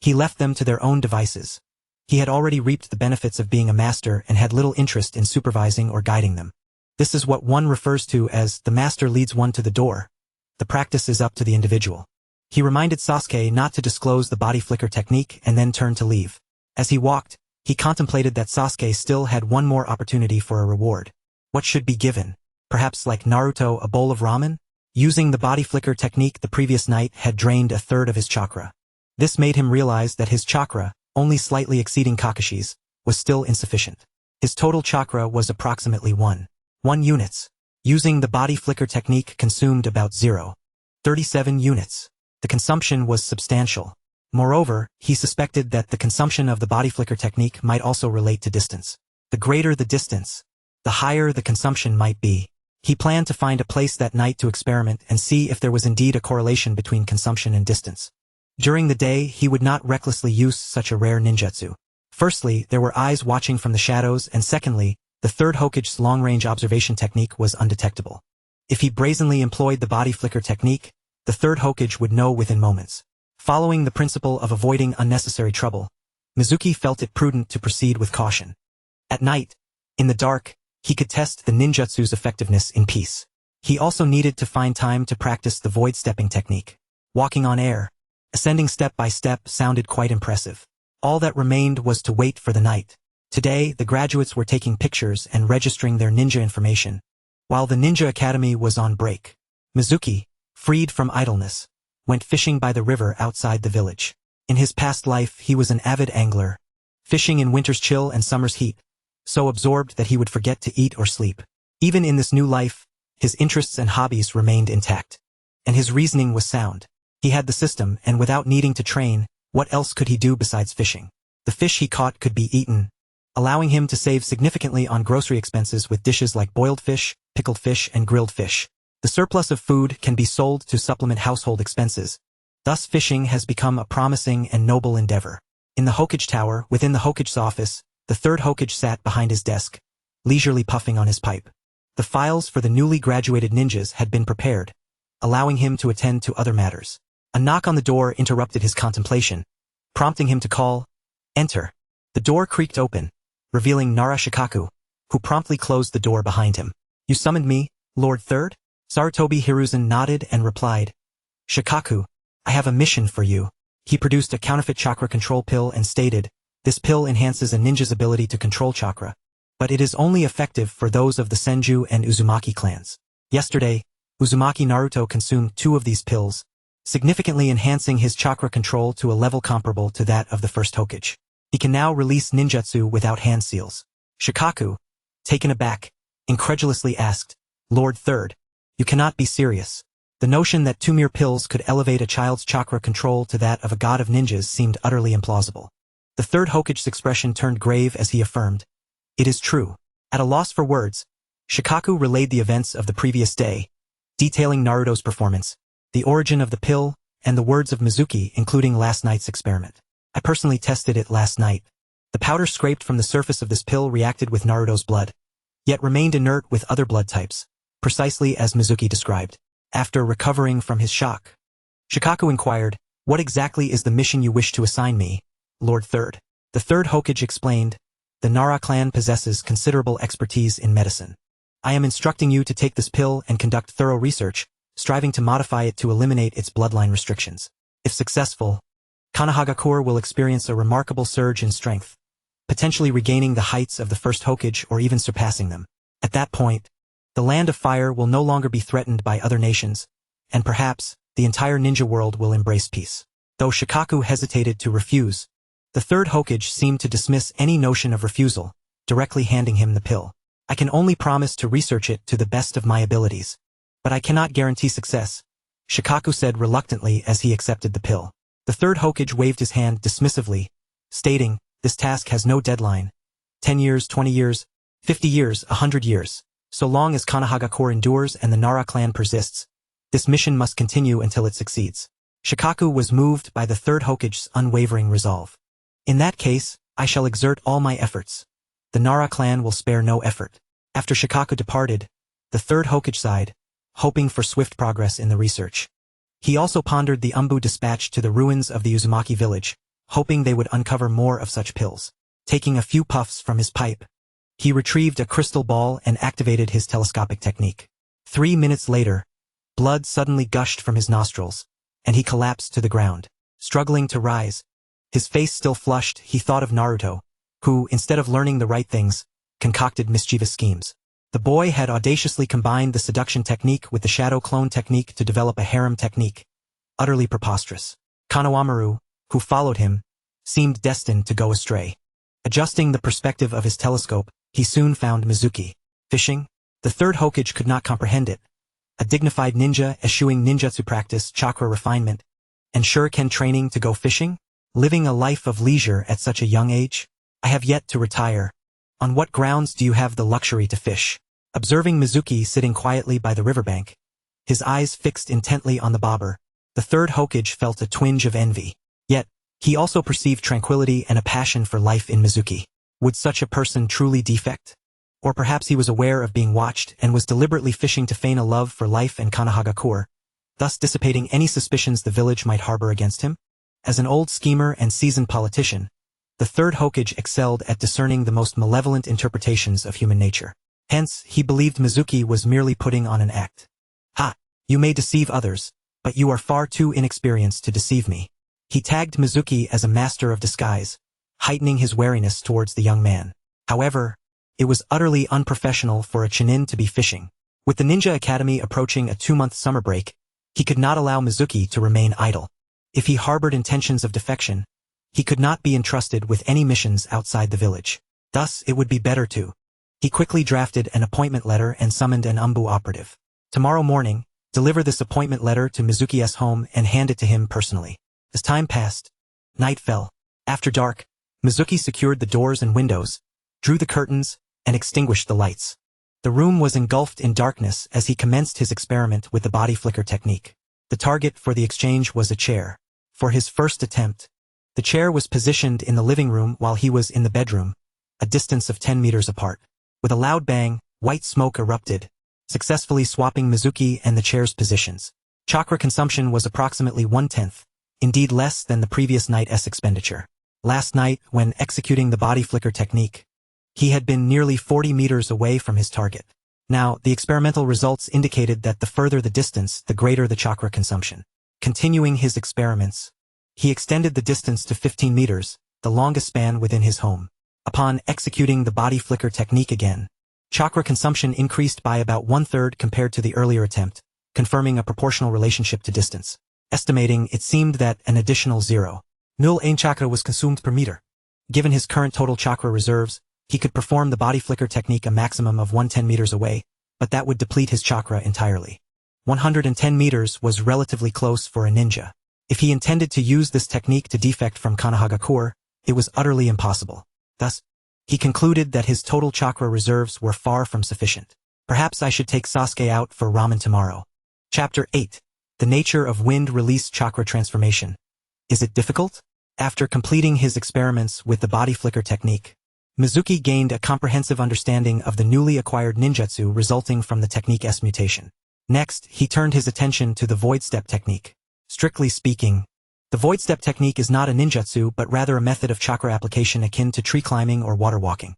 he left them to their own devices. He had already reaped the benefits of being a master and had little interest in supervising or guiding them. This is what one refers to as the master leads one to the door. The practice is up to the individual. He reminded Sasuke not to disclose the body flicker technique and then turned to leave. As he walked, he contemplated that Sasuke still had one more opportunity for a reward. What should be given? Perhaps like Naruto, a bowl of ramen? Using the body flicker technique the previous night had drained a third of his chakra. This made him realize that his chakra, only slightly exceeding Kakashi's, was still insufficient. His total chakra was approximately 1 units. Using the body flicker technique consumed about 0.37 units. The consumption was substantial. Moreover, he suspected that the consumption of the body flicker technique might also relate to distance. The greater the distance, the higher the consumption might be. He planned to find a place that night to experiment and see if there was indeed a correlation between consumption and distance. During the day, he would not recklessly use such a rare ninjutsu. Firstly, there were eyes watching from the shadows, and secondly, the third Hokage's long-range observation technique was undetectable. If he brazenly employed the body flicker technique, the third Hokage would know within moments. Following the principle of avoiding unnecessary trouble, Mizuki felt it prudent to proceed with caution. At night, in the dark, he could test the ninjutsu's effectiveness in peace. He also needed to find time to practice the void-stepping technique. Walking on air, ascending step by step sounded quite impressive. All that remained was to wait for the night. Today, the graduates were taking pictures and registering their ninja information, while the Ninja Academy was on break. Mizuki, freed from idleness, went fishing by the river outside the village. In his past life, he was an avid angler, fishing in winter's chill and summer's heat, so absorbed that he would forget to eat or sleep. Even in this new life, his interests and hobbies remained intact. And his reasoning was sound. He had the system, and without needing to train, what else could he do besides fishing? The fish he caught could be eaten, allowing him to save significantly on grocery expenses with dishes like boiled fish, pickled fish, and grilled fish. The surplus of food can be sold to supplement household expenses. Thus fishing has become a promising and noble endeavor. In the Hokage Tower, within the Hokage's office, the third Hokage sat behind his desk, leisurely puffing on his pipe. The files for the newly graduated ninjas had been prepared, allowing him to attend to other matters. A knock on the door interrupted his contemplation, prompting him to call, "Enter." The door creaked open, revealing Nara Shikaku, who promptly closed the door behind him. "You summoned me, Lord Third?" Sarutobi Hiruzen nodded and replied, "Shikaku, I have a mission for you." He produced a counterfeit chakra control pill and stated, "This pill enhances a ninja's ability to control chakra, but it is only effective for those of the Senju and Uzumaki clans. Yesterday, Uzumaki Naruto consumed 2 of these pills, significantly enhancing his chakra control to a level comparable to that of the first Hokage. He can now release ninjutsu without hand seals." Shikaku, taken aback, incredulously asked, "Lord Third, you cannot be serious." The notion that 2 mere pills could elevate a child's chakra control to that of a god of ninjas seemed utterly implausible. The third Hokage's expression turned grave as he affirmed, "It is true." At a loss for words, Shikaku relayed the events of the previous day, detailing Naruto's performance, the origin of the pill, and the words of Mizuki, including last night's experiment. "I personally tested it last night. The powder scraped from the surface of this pill reacted with Naruto's blood, yet remained inert with other blood types, precisely as Mizuki described. After recovering from his shock, Shikaku inquired, "What exactly is the mission you wish to assign me, Lord Third?" The third Hokage explained, "The Nara clan possesses considerable expertise in medicine. I am instructing you to take this pill and conduct thorough research, striving to modify it to eliminate its bloodline restrictions. If successful, Konoha will experience a remarkable surge in strength, potentially regaining the heights of the first Hokage or even surpassing them. At that point, the Land of Fire will no longer be threatened by other nations, and perhaps, the entire ninja world will embrace peace." Though Shikaku hesitated to refuse, the third Hokage seemed to dismiss any notion of refusal, directly handing him the pill. "I can only promise to research it to the best of my abilities, but I cannot guarantee success," Shikaku said reluctantly as he accepted the pill. The third Hokage waved his hand dismissively, stating, "This task has no deadline. 10 years, 20 years, 50 years, 100 years. So long as Konoha endures and the Nara clan persists, this mission must continue until it succeeds." Shikaku was moved by the third Hokage's unwavering resolve. "In that case, I shall exert all my efforts. The Nara clan will spare no effort." After Shikaku departed, the third Hokage sighed, hoping for swift progress in the research. He also pondered the Umbu dispatch to the ruins of the Uzumaki village, hoping they would uncover more of such pills. Taking a few puffs from his pipe, he retrieved a crystal ball and activated his telescopic technique. 3 minutes later, blood suddenly gushed from his nostrils, and he collapsed to the ground. Struggling to rise, his face still flushed, he thought of Naruto, who, instead of learning the right things, concocted mischievous schemes. The boy had audaciously combined the seduction technique with the shadow clone technique to develop a harem technique. Utterly preposterous. Konohamaru, who followed him, seemed destined to go astray. Adjusting the perspective of his telescope, he soon found Mizuki. Fishing? The third Hokage could not comprehend it. A dignified ninja eschewing ninjutsu practice, chakra refinement, and shuriken training to go fishing? Living a life of leisure at such a young age? "I have yet to retire. On what grounds do you have the luxury to fish?" Observing Mizuki sitting quietly by the riverbank, his eyes fixed intently on the bobber, the third Hokage felt a twinge of envy. Yet, he also perceived tranquility and a passion for life in Mizuki. Would such a person truly defect? Or perhaps he was aware of being watched and was deliberately fishing to feign a love for life and Konoha, thus dissipating any suspicions the village might harbor against him? As an old schemer and seasoned politician, the third Hokage excelled at discerning the most malevolent interpretations of human nature. Hence, he believed Mizuki was merely putting on an act. "Ha! You may deceive others, but you are far too inexperienced to deceive me." He tagged Mizuki as a master of disguise, heightening his wariness towards the young man. However, it was utterly unprofessional for a Chunin to be fishing. With the Ninja Academy approaching a 2-month summer break, he could not allow Mizuki to remain idle. If he harbored intentions of defection, he could not be entrusted with any missions outside the village. Thus, it would be better to. He quickly drafted an appointment letter and summoned an Umbu operative. "Tomorrow morning, deliver this appointment letter to Mizuki's home and hand it to him personally." As time passed, night fell. After dark, Mizuki secured the doors and windows, drew the curtains, and extinguished the lights. The room was engulfed in darkness as he commenced his experiment with the body flicker technique. The target for the exchange was a chair. For his first attempt, the chair was positioned in the living room while he was in the bedroom, a distance of 10 meters apart. With a loud bang, white smoke erupted, successfully swapping Mizuki and the chair's positions. Chakra consumption was approximately 1/10, indeed less than the previous night's expenditure. Last night, when executing the body flicker technique, he had been nearly 40 meters away from his target. Now, the experimental results indicated that the further the distance, the greater the chakra consumption. Continuing his experiments, he extended the distance to 15 meters, the longest span within his home. Upon executing the body flicker technique again, chakra consumption increased by about 1/3 compared to the earlier attempt, confirming a proportional relationship to distance. Estimating, it seemed that an additional 0.01 chakra was consumed per meter. Given his current total chakra reserves, he could perform the body flicker technique a maximum of 110 meters away, but that would deplete his chakra entirely. 110 meters was relatively close for a ninja. If he intended to use this technique to defect from Konoha, it was utterly impossible. Thus, he concluded that his total chakra reserves were far from sufficient. "Perhaps I should take Sasuke out for ramen tomorrow." Chapter 8. The Nature of Wind Release Chakra Transformation. Is it difficult? After completing his experiments with the body flicker technique, Mizuki gained a comprehensive understanding of the newly acquired ninjutsu resulting from the technique's mutation. Next, he turned his attention to the voidstep technique. Strictly speaking, the voidstep technique is not a ninjutsu but rather a method of chakra application akin to tree climbing or water walking.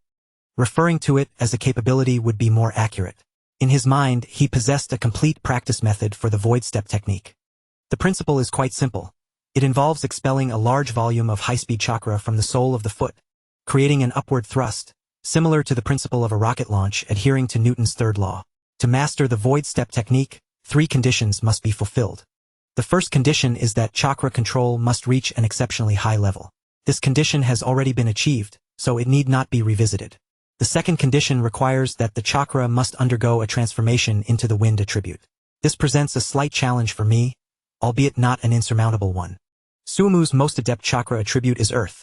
Referring to it as a capability would be more accurate. In his mind, he possessed a complete practice method for the voidstep technique. The principle is quite simple. It involves expelling a large volume of high-speed chakra from the sole of the foot, creating an upward thrust, similar to the principle of a rocket launch adhering to Newton's third law. To master the voidstep technique, 3 conditions must be fulfilled. The first condition is that chakra control must reach an exceptionally high level. This condition has already been achieved, so it need not be revisited. The second condition requires that the chakra must undergo a transformation into the wind attribute. This presents a slight challenge for me, albeit not an insurmountable one. Suumu's most adept chakra attribute is earth.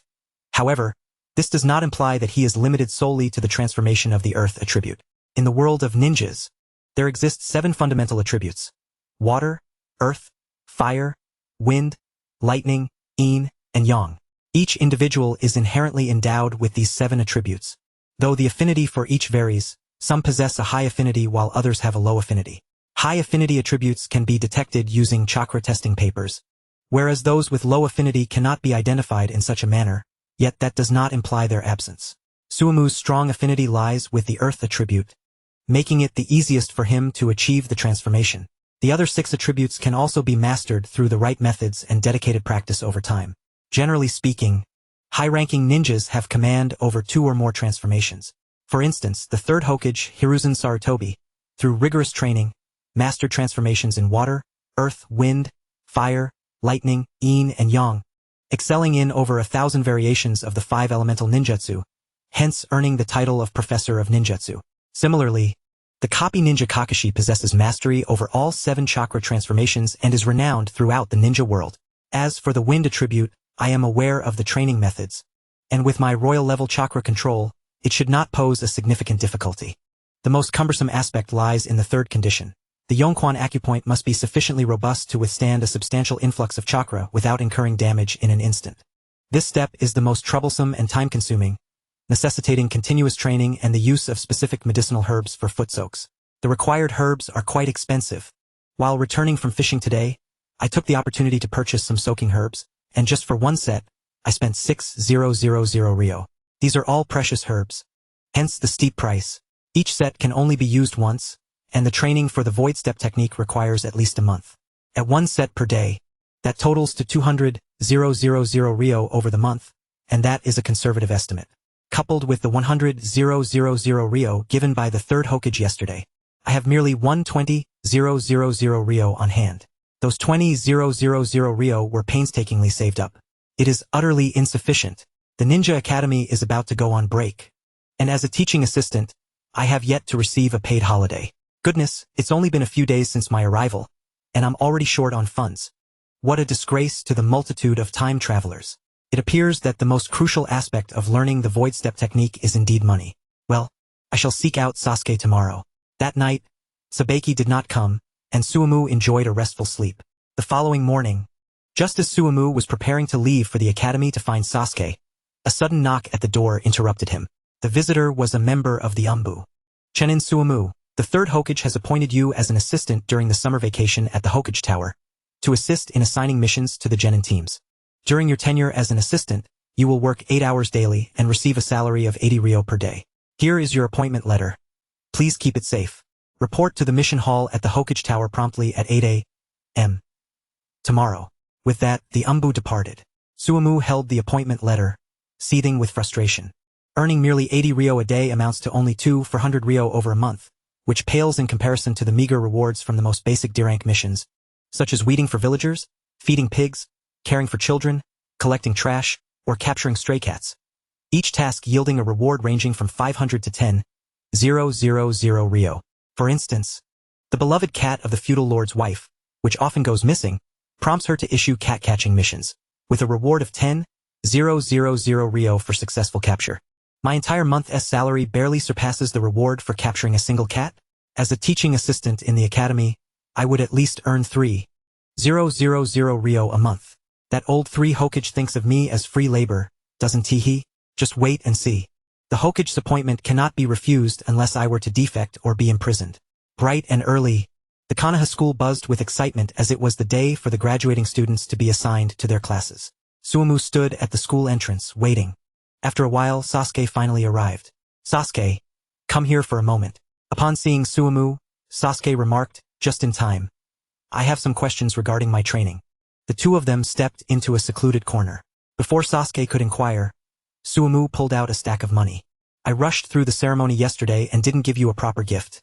However, this does not imply that he is limited solely to the transformation of the earth attribute. In the world of ninjas, there exist 7 fundamental attributes: water, earth, fire, wind, lightning, yin, and yang. Each individual is inherently endowed with these 7 attributes. Though the affinity for each varies, some possess a high affinity while others have a low affinity. High affinity attributes can be detected using chakra testing papers, whereas those with low affinity cannot be identified in such a manner, yet that does not imply their absence. Suumu's strong affinity lies with the earth attribute, making it the easiest for him to achieve the transformation. The other 6 attributes can also be mastered through the right methods and dedicated practice over time. Generally speaking, high-ranking ninjas have command over 2 or more transformations. For instance, the 3rd Hokage, Hiruzen Sarutobi, through rigorous training, mastered transformations in water, earth, wind, fire, lightning, yin, and yang, excelling in over 1,000 variations of the 5 elemental ninjutsu, hence earning the title of Professor of Ninjutsu. Similarly, the copy ninja Kakashi possesses mastery over all 7 chakra transformations and is renowned throughout the ninja world. As for the wind attribute, I am aware of the training methods, and with my royal level chakra control, it should not pose a significant difficulty. The most cumbersome aspect lies in the 3rd condition. The Yongquan acupoint must be sufficiently robust to withstand a substantial influx of chakra without incurring damage in an instant. This step is the most troublesome and time-consuming, necessitating continuous training and the use of specific medicinal herbs for foot soaks. The required herbs are quite expensive. While returning from fishing today, I took the opportunity to purchase some soaking herbs, and just for one set, I spent 6,000 ryo. These are all precious herbs, hence the steep price. Each set can only be used once, and the training for the voidstep technique requires at least a month. At 1 set per day, that totals to 200,000 ryo over the month, and that is a conservative estimate. Coupled with the 100,000 ryo given by the 3rd Hokage yesterday, I have merely 120,000 ryo on hand. Those 20,000 ryo were painstakingly saved up. It is utterly insufficient. The Ninja Academy is about to go on break, and as a teaching assistant, I have yet to receive a paid holiday. Goodness, it's only been a few days since my arrival, and I'm already short on funds. What a disgrace to the multitude of time travelers. It appears that the most crucial aspect of learning the voidstep technique is indeed money. Well, I shall seek out Sasuke tomorrow. That night, Sabeki did not come, and Suumu enjoyed a restful sleep. The following morning, just as Suumu was preparing to leave for the academy to find Sasuke, a sudden knock at the door interrupted him. The visitor was a member of the Umbu. Chenin Suumu, the 3rd Hokage has appointed you as an assistant during the summer vacation at the Hokage Tower, to assist in assigning missions to the genin teams. During your tenure as an assistant, you will work 8 hours daily and receive a salary of 80 ryo per day. Here is your appointment letter. Please keep it safe. Report to the mission hall at the Hokage Tower promptly at 8 a.m. tomorrow. With that, the Umbu departed. Suumu held the appointment letter, seething with frustration. Earning merely 80 ryo a day amounts to only 400 ryo over a month, which pales in comparison to the meager rewards from the most basic D-rank missions, such as weeding for villagers, feeding pigs, caring for children, collecting trash, or capturing stray cats. Each task yielding a reward ranging from 500 to 10,000 ryo. For instance, the beloved cat of the feudal lord's wife, which often goes missing, prompts her to issue cat-catching missions, with a reward of 10,000 ryo for successful capture. My entire month's salary barely surpasses the reward for capturing a single cat. As a teaching assistant in the academy, I would at least earn 3,000 ryo a month. That old 3 Hokage thinks of me as free labor, doesn't he? Just wait and see. The Hokage's appointment cannot be refused unless I were to defect or be imprisoned. Bright and early, the Konoha school buzzed with excitement as it was the day for the graduating students to be assigned to their classes. Suumu stood at the school entrance, waiting. After a while, Sasuke finally arrived. Sasuke, come here for a moment. Upon seeing Suumu, Sasuke remarked, just in time. I have some questions regarding my training. The 2 of them stepped into a secluded corner. Before Sasuke could inquire, Suumu pulled out a stack of money. I rushed through the ceremony yesterday and didn't give you a proper gift.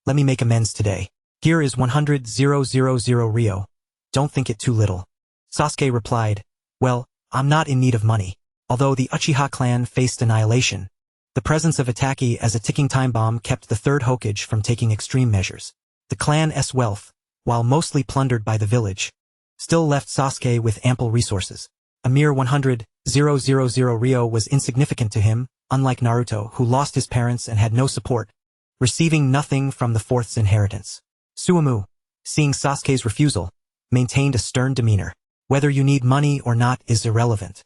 Let me make amends today. Here is 100,000 ryo. Don't think it too little. Sasuke replied, well, I'm not in need of money. Although the Uchiha clan faced annihilation, the presence of Itachi as a ticking time bomb kept the 3rd Hokage from taking extreme measures. The clan's wealth, while mostly plundered by the village, still left Sasuke with ample resources. A mere 100,000 Ryo was insignificant to him, unlike Naruto, who lost his parents and had no support, receiving nothing from the fourth's inheritance. Suwamo, seeing Sasuke's refusal, maintained a stern demeanor. Whether you need money or not is irrelevant.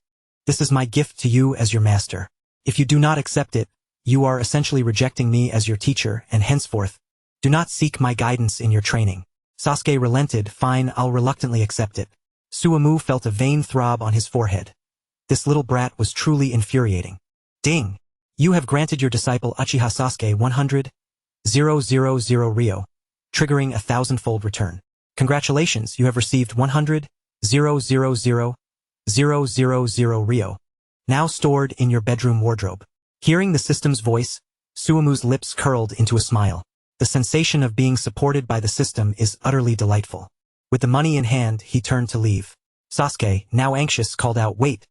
This is my gift to you as your master. If you do not accept it, you are essentially rejecting me as your teacher, and henceforth, do not seek my guidance in your training. Sasuke relented. Fine, I'll reluctantly accept it. Suwamo felt a vain throb on his forehead. This little brat was truly infuriating. Ding! You have granted your disciple Uchiha Sasuke 100,000 Ryo, triggering a 1,000-fold return. Congratulations, you have received 100,000 Ryo, now stored in your bedroom wardrobe. Hearing the system's voice, Suwamu's lips curled into a smile. The sensation of being supported by the system is utterly delightful. With the money in hand, he turned to leave. Sasuke, now anxious, called out, "Wait!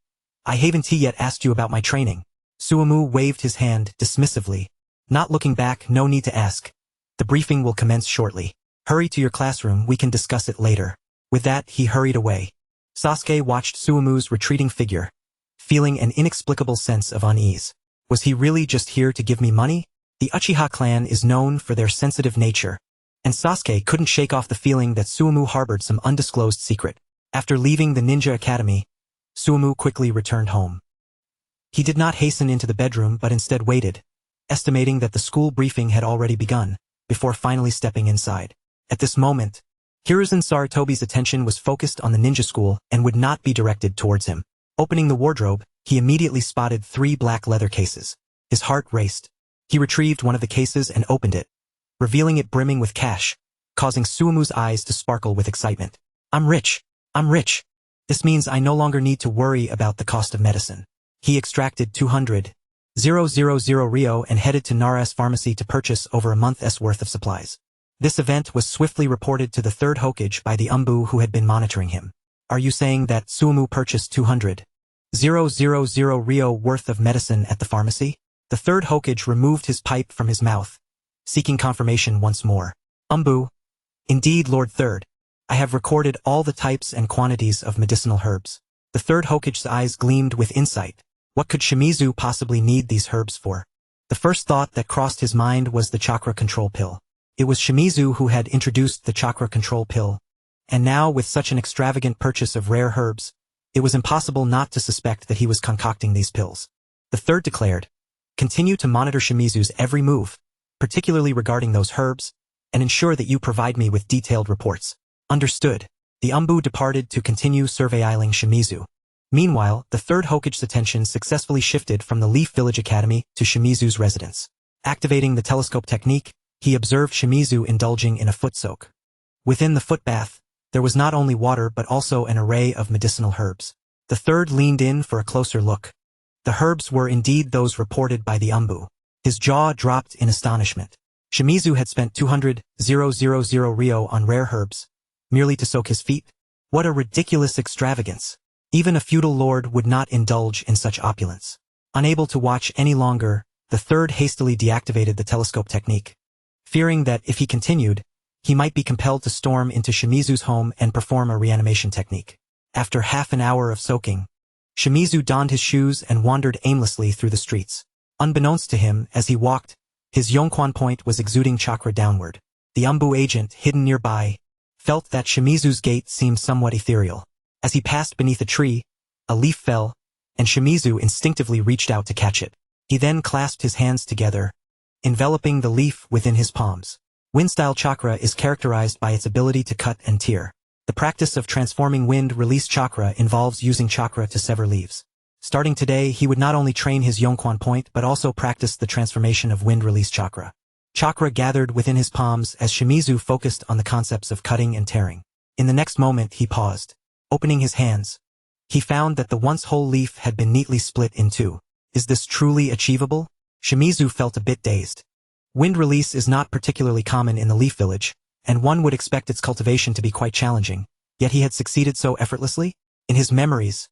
I haven't yet asked you about my training." Suwamo waved his hand dismissively. Not looking back, no need to ask. The briefing will commence shortly. Hurry to your classroom, we can discuss it later. With that, he hurried away. Sasuke watched Suwamu's retreating figure, feeling an inexplicable sense of unease. Was he really just here to give me money? The Uchiha clan is known for their sensitive nature, and Sasuke couldn't shake off the feeling that Suwamo harbored some undisclosed secret. After leaving the ninja academy, Suwamo quickly returned home. He did not hasten into the bedroom but instead waited, estimating that the school briefing had already begun, before finally stepping inside. At this moment, Hiruzen Sarutobi's attention was focused on the ninja school and would not be directed towards him. Opening the wardrobe, he immediately spotted 3 black leather cases. His heart raced. He retrieved one of the cases and opened it, revealing it brimming with cash, causing Suwamu's eyes to sparkle with excitement. I'm rich! I'm rich! This means I no longer need to worry about the cost of medicine. He extracted 200,000 Ryo and headed to Nara's pharmacy to purchase over a month's worth of supplies. This event was swiftly reported to the third Hokage by the Umbu who had been monitoring him. Are you saying that Suwamo purchased 200,000 Ryo worth of medicine at the pharmacy? The third Hokage removed his pipe from his mouth, seeking confirmation once more. Umbu, indeed, Lord Third. I have recorded all the types and quantities of medicinal herbs. The third Hokage's eyes gleamed with insight. What could Shimizu possibly need these herbs for? The first thought that crossed his mind was the chakra control pill. It was Shimizu who had introduced the chakra control pill, and now with such an extravagant purchase of rare herbs, it was impossible not to suspect that he was concocting these pills. The third declared, continue to monitor Shimizu's every move, particularly regarding those herbs, and ensure that you provide me with detailed reports. Understood. The Umbu departed to continue surveilling Shimizu. Meanwhile, the third Hokage's attention successfully shifted from the Leaf Village Academy to Shimizu's residence. Activating the telescope technique, he observed Shimizu indulging in a foot soak. Within the foot bath, there was not only water but also an array of medicinal herbs. The third leaned in for a closer look. The herbs were indeed those reported by the Umbu. His jaw dropped in astonishment. Shimizu had spent 200,000 Ryo on rare herbs, merely to soak his feet? What a ridiculous extravagance! Even a feudal lord would not indulge in such opulence. Unable to watch any longer, the third hastily deactivated the telescope technique, fearing that if he continued, he might be compelled to storm into Shimizu's home and perform a reanimation technique. After half an hour of soaking, Shimizu donned his shoes and wandered aimlessly through the streets. Unbeknownst to him, as he walked, his Yonquan point was exuding chakra downward. The Umbu agent, hidden nearby, felt that Shimizu's gait seemed somewhat ethereal. As he passed beneath a tree, a leaf fell, and Shimizu instinctively reached out to catch it. He then clasped his hands together, enveloping the leaf within his palms. Wind-style chakra is characterized by its ability to cut and tear. The practice of transforming wind-release chakra involves using chakra to sever leaves. Starting today, he would not only train his Yonquan point but also practice the transformation of wind-release chakra. Chakra gathered within his palms as Shimizu focused on the concepts of cutting and tearing. In the next moment, he paused. Opening his hands, he found that the once whole leaf had been neatly split in two. Is this truly achievable? Shimizu felt a bit dazed. Wind release is not particularly common in the Leaf Village, and one would expect its cultivation to be quite challenging, yet he had succeeded so effortlessly. In his memories,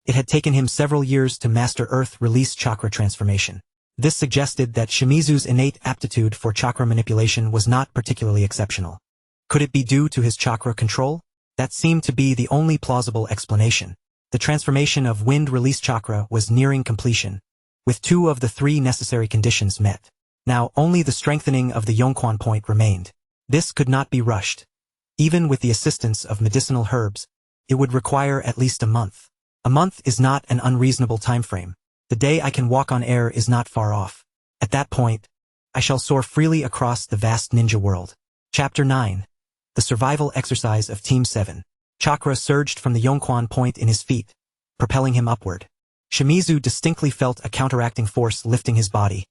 it had taken him several years to master earth-release chakra transformation. This suggested that Shimizu's innate aptitude for chakra manipulation was not particularly exceptional. Could it be due to his chakra control? That seemed to be the only plausible explanation. The transformation of wind release chakra was nearing completion, with 2 of the 3 necessary conditions met. Now only the strengthening of the Yonquan point remained. This could not be rushed. Even with the assistance of medicinal herbs, it would require at least a month. A month is not an unreasonable time frame. The day I can walk on air is not far off. At that point, I shall soar freely across the vast ninja world. Chapter 9. The Survival Exercise of Team 7. Chakra surged from the Yonquan point in his feet, propelling him upward. Shimizu distinctly felt a counteracting force lifting his body,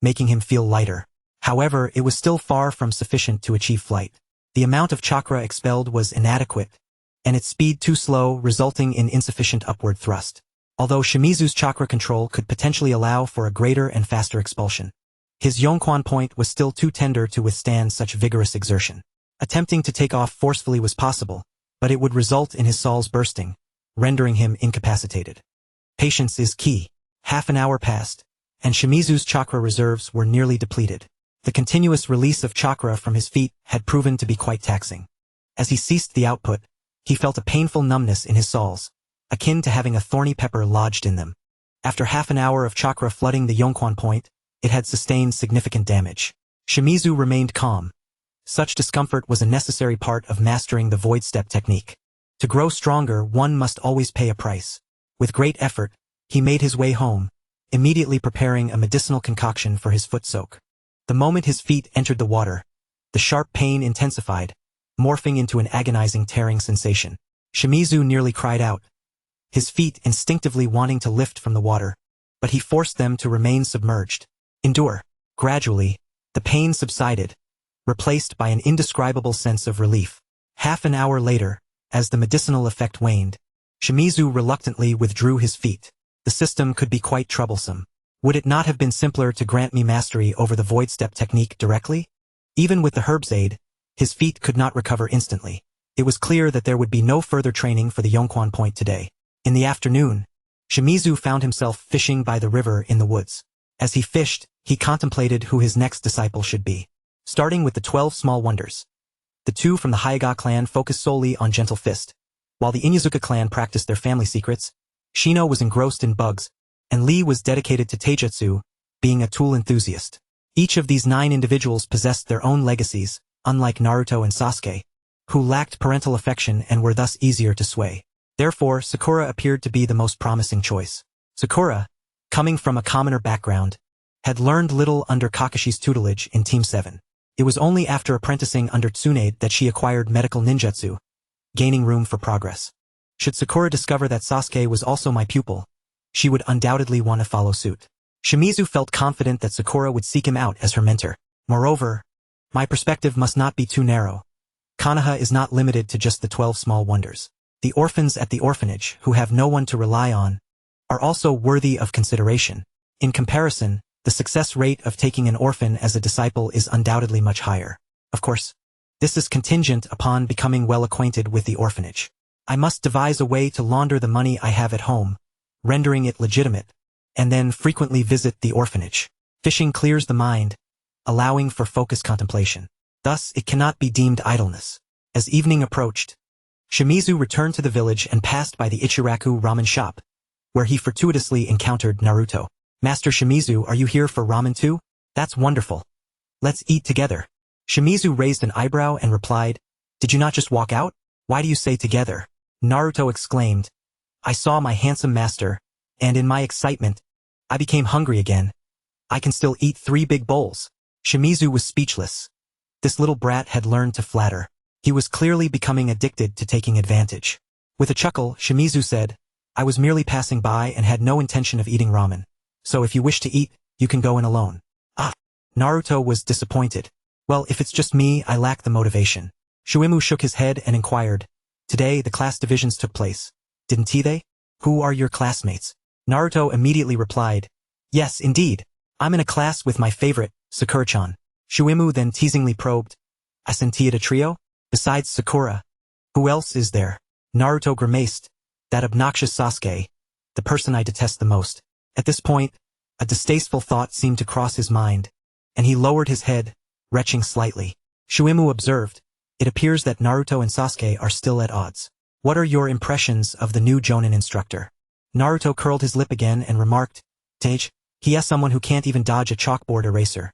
making him feel lighter. However, it was still far from sufficient to achieve flight. The amount of chakra expelled was inadequate, and its speed too slow, resulting in insufficient upward thrust. Although Shimizu's chakra control could potentially allow for a greater and faster expulsion, his Yonquan point was still too tender to withstand such vigorous exertion. Attempting to take off forcefully was possible, but it would result in his soles bursting, rendering him incapacitated. Patience is key. Half an hour passed, and Shimizu's chakra reserves were nearly depleted. The continuous release of chakra from his feet had proven to be quite taxing. As he ceased the output, he felt a painful numbness in his soles, akin to having a thorny pepper lodged in them. After half an hour of chakra flooding the Yonquan point, it had sustained significant damage. Shimizu remained calm. Such discomfort was a necessary part of mastering the voidstep technique. To grow stronger, one must always pay a price. With great effort, he made his way home, immediately preparing a medicinal concoction for his foot soak. The moment his feet entered the water, the sharp pain intensified, morphing into an agonizing tearing sensation. Shimizu nearly cried out, his feet instinctively wanting to lift from the water, but he forced them to remain submerged. Endure. Gradually, the pain subsided, replaced by an indescribable sense of relief. Half an hour later, as the medicinal effect waned, Shimizu reluctantly withdrew his feet. The system could be quite troublesome. Would it not have been simpler to grant me mastery over the voidstep technique directly? Even with the herb's aid, his feet could not recover instantly. It was clear that there would be no further training for the Yonquan point today. In the afternoon, Shimizu found himself fishing by the river in the woods. As he fished, he contemplated who his next disciple should be. Starting with the 12 small wonders. The 2 from the Hokage clan focused solely on gentle fist, while the Inuzuka clan practiced their family secrets. Shino was engrossed in bugs, and Lee was dedicated to taijutsu, being a tool enthusiast. Each of these 9 individuals possessed their own legacies, unlike Naruto and Sasuke, who lacked parental affection and were thus easier to sway. Therefore, Sakura appeared to be the most promising choice. Sakura, coming from a commoner background, had learned little under Kakashi's tutelage in Team 7. It was only after apprenticing under Tsunade that she acquired medical ninjutsu, gaining room for progress. Should Sakura discover that Sasuke was also my pupil, she would undoubtedly want to follow suit. Shimizu felt confident that Sakura would seek him out as her mentor. Moreover, my perspective must not be too narrow. Konoha is not limited to just the 12 small wonders. The orphans at the orphanage, who have no one to rely on, are also worthy of consideration. In comparison, the success rate of taking an orphan as a disciple is undoubtedly much higher. Of course, this is contingent upon becoming well acquainted with the orphanage. I must devise a way to launder the money I have at home, rendering it legitimate, and then frequently visit the orphanage. Fishing clears the mind, allowing for focused contemplation. Thus, it cannot be deemed idleness. As evening approached, Shimizu returned to the village and passed by the Ichiraku ramen shop, where he fortuitously encountered Naruto. Master Shimizu, are you here for ramen too? That's wonderful. Let's eat together. Shimizu raised an eyebrow and replied, did you not just walk out? Why do you say together? Naruto exclaimed, I saw my handsome master, and in my excitement, I became hungry again. I can still eat 3 big bowls. Shimizu was speechless. This little brat had learned to flatter. He was clearly becoming addicted to taking advantage. With a chuckle, Shimizu said, I was merely passing by and had no intention of eating ramen. So if you wish to eat, you can go in alone. Ah! Naruto was disappointed. Well, if it's just me, I lack the motivation. Shuimu shook his head and inquired, today the class divisions took place, didn't they? Who are your classmates? Naruto immediately replied, yes, indeed. I'm in a class with my favorite, Sakura-chan. Shuimu then teasingly probed, isn't it a trio? Besides Sakura, who else is there? Naruto grimaced, that obnoxious Sasuke, the person I detest the most. At this point, a distasteful thought seemed to cross his mind, and he lowered his head, retching slightly. Shuimu observed, It appears that Naruto and Sasuke are still at odds. What are your impressions of the new Jonin instructor? Naruto curled his lip again and remarked, Tage, he has someone who can't even dodge a chalkboard eraser.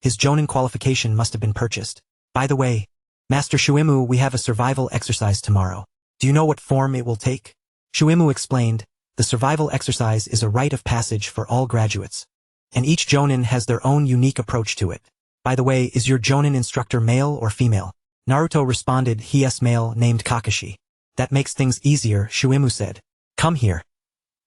His Jonin qualification must have been purchased. By the way, Master Shuimu, we have a survival exercise tomorrow. Do you know what form it will take? Shuimu explained, the survival exercise is a rite of passage for all graduates. And each Jonin has their own unique approach to it. By the way, is your Jonin instructor male or female? Naruto responded, he is male, named Kakashi. That makes things easier, Shuimu said. Come here.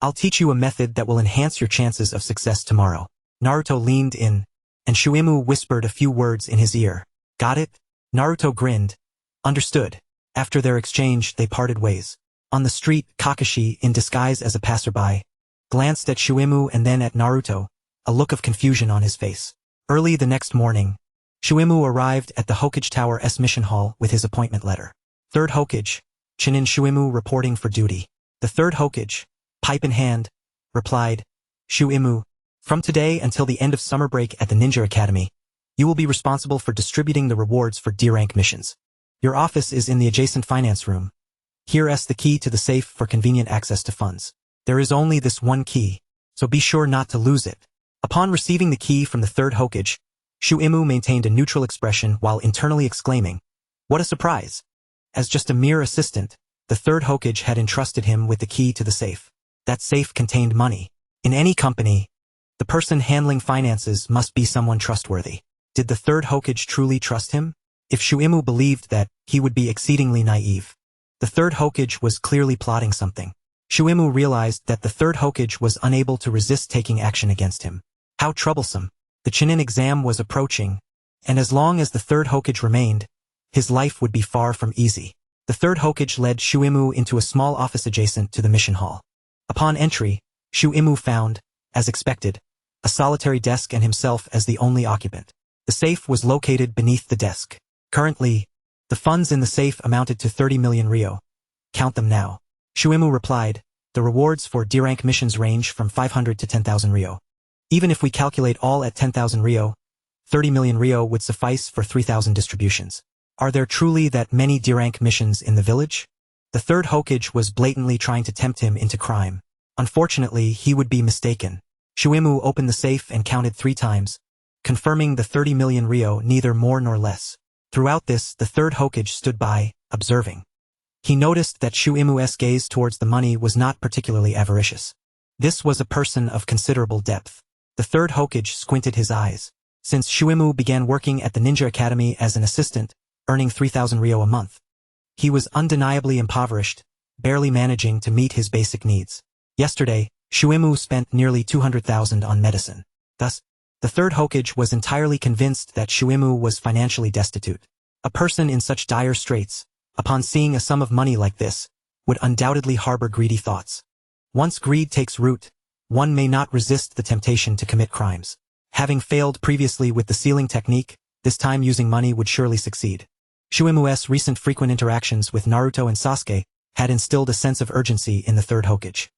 I'll teach you a method that will enhance your chances of success tomorrow. Naruto leaned in, and Shuimu whispered a few words in his ear. Got it? Naruto grinned. Understood. After their exchange, they parted ways. On the street, Kakashi, in disguise as a passerby, glanced at Shuimu and then at Naruto, a look of confusion on his face. Early the next morning, Shuimu arrived at the Hokage Tower's mission hall with his appointment letter. Third Hokage, Chunin Shuimu reporting for duty. The third Hokage, pipe in hand, replied, Shuimu, from today until the end of summer break at the Ninja Academy, you will be responsible for distributing the rewards for D-rank missions. Your office is in the adjacent finance room. Here is the key to the safe for convenient access to funds. There is only this one key, so be sure not to lose it. Upon receiving the key from the third Hokage, Shuimu maintained a neutral expression while internally exclaiming, what a surprise! As just a mere assistant, the third Hokage had entrusted him with the key to the safe. That safe contained money. In any company, the person handling finances must be someone trustworthy. Did the third Hokage truly trust him? If Shuimu believed that, he would be exceedingly naive. The third Hokage was clearly plotting something. Shuimu realized that the third Hokage was unable to resist taking action against him. How troublesome. The Chunin exam was approaching, and as long as the third Hokage remained, his life would be far from easy. The third Hokage led Shuimu into a small office adjacent to the mission hall. Upon entry, Shuimu found, as expected, a solitary desk and himself as the only occupant. The safe was located beneath the desk. Currently, the funds in the safe amounted to 30 million ryo. Count them now. Shuimu replied, the rewards for D-rank missions range from 500 to 10,000 ryo. Even if we calculate all at 10,000 ryo, 30 million ryo would suffice for 3,000 distributions. Are there truly that many D-rank missions in the village? The third Hokage was blatantly trying to tempt him into crime. Unfortunately, he would be mistaken. Shuimu opened the safe and counted 3 times, confirming the 30 million ryo, neither more nor less. Throughout this, the third Hokage stood by, observing. He noticed that Shuimu's gaze towards the money was not particularly avaricious. This was a person of considerable depth. The third Hokage squinted his eyes. Since Shuimu began working at the Ninja Academy as an assistant, earning 3,000 ryo a month, he was undeniably impoverished, barely managing to meet his basic needs. Yesterday, Shuimu spent nearly 200,000 on medicine. Thus, the third Hokage was entirely convinced that Shuimu was financially destitute. A person in such dire straits, upon seeing a sum of money like this, would undoubtedly harbor greedy thoughts. Once greed takes root, one may not resist the temptation to commit crimes. Having failed previously with the sealing technique, this time using money would surely succeed. Shuimu's recent frequent interactions with Naruto and Sasuke had instilled a sense of urgency in the third Hokage.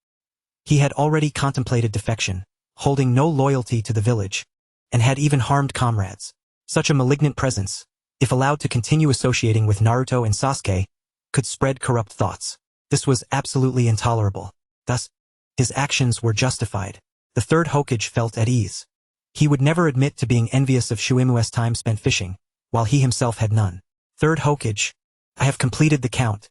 He had already contemplated defection, holding no loyalty to the village, and had even harmed comrades. Such a malignant presence, if allowed to continue associating with Naruto and Sasuke, could spread corrupt thoughts. This was absolutely intolerable. Thus, his actions were justified. The third Hokage felt at ease. He would never admit to being envious of Shuimu's time spent fishing, while he himself had none. Third Hokage, I have completed the count.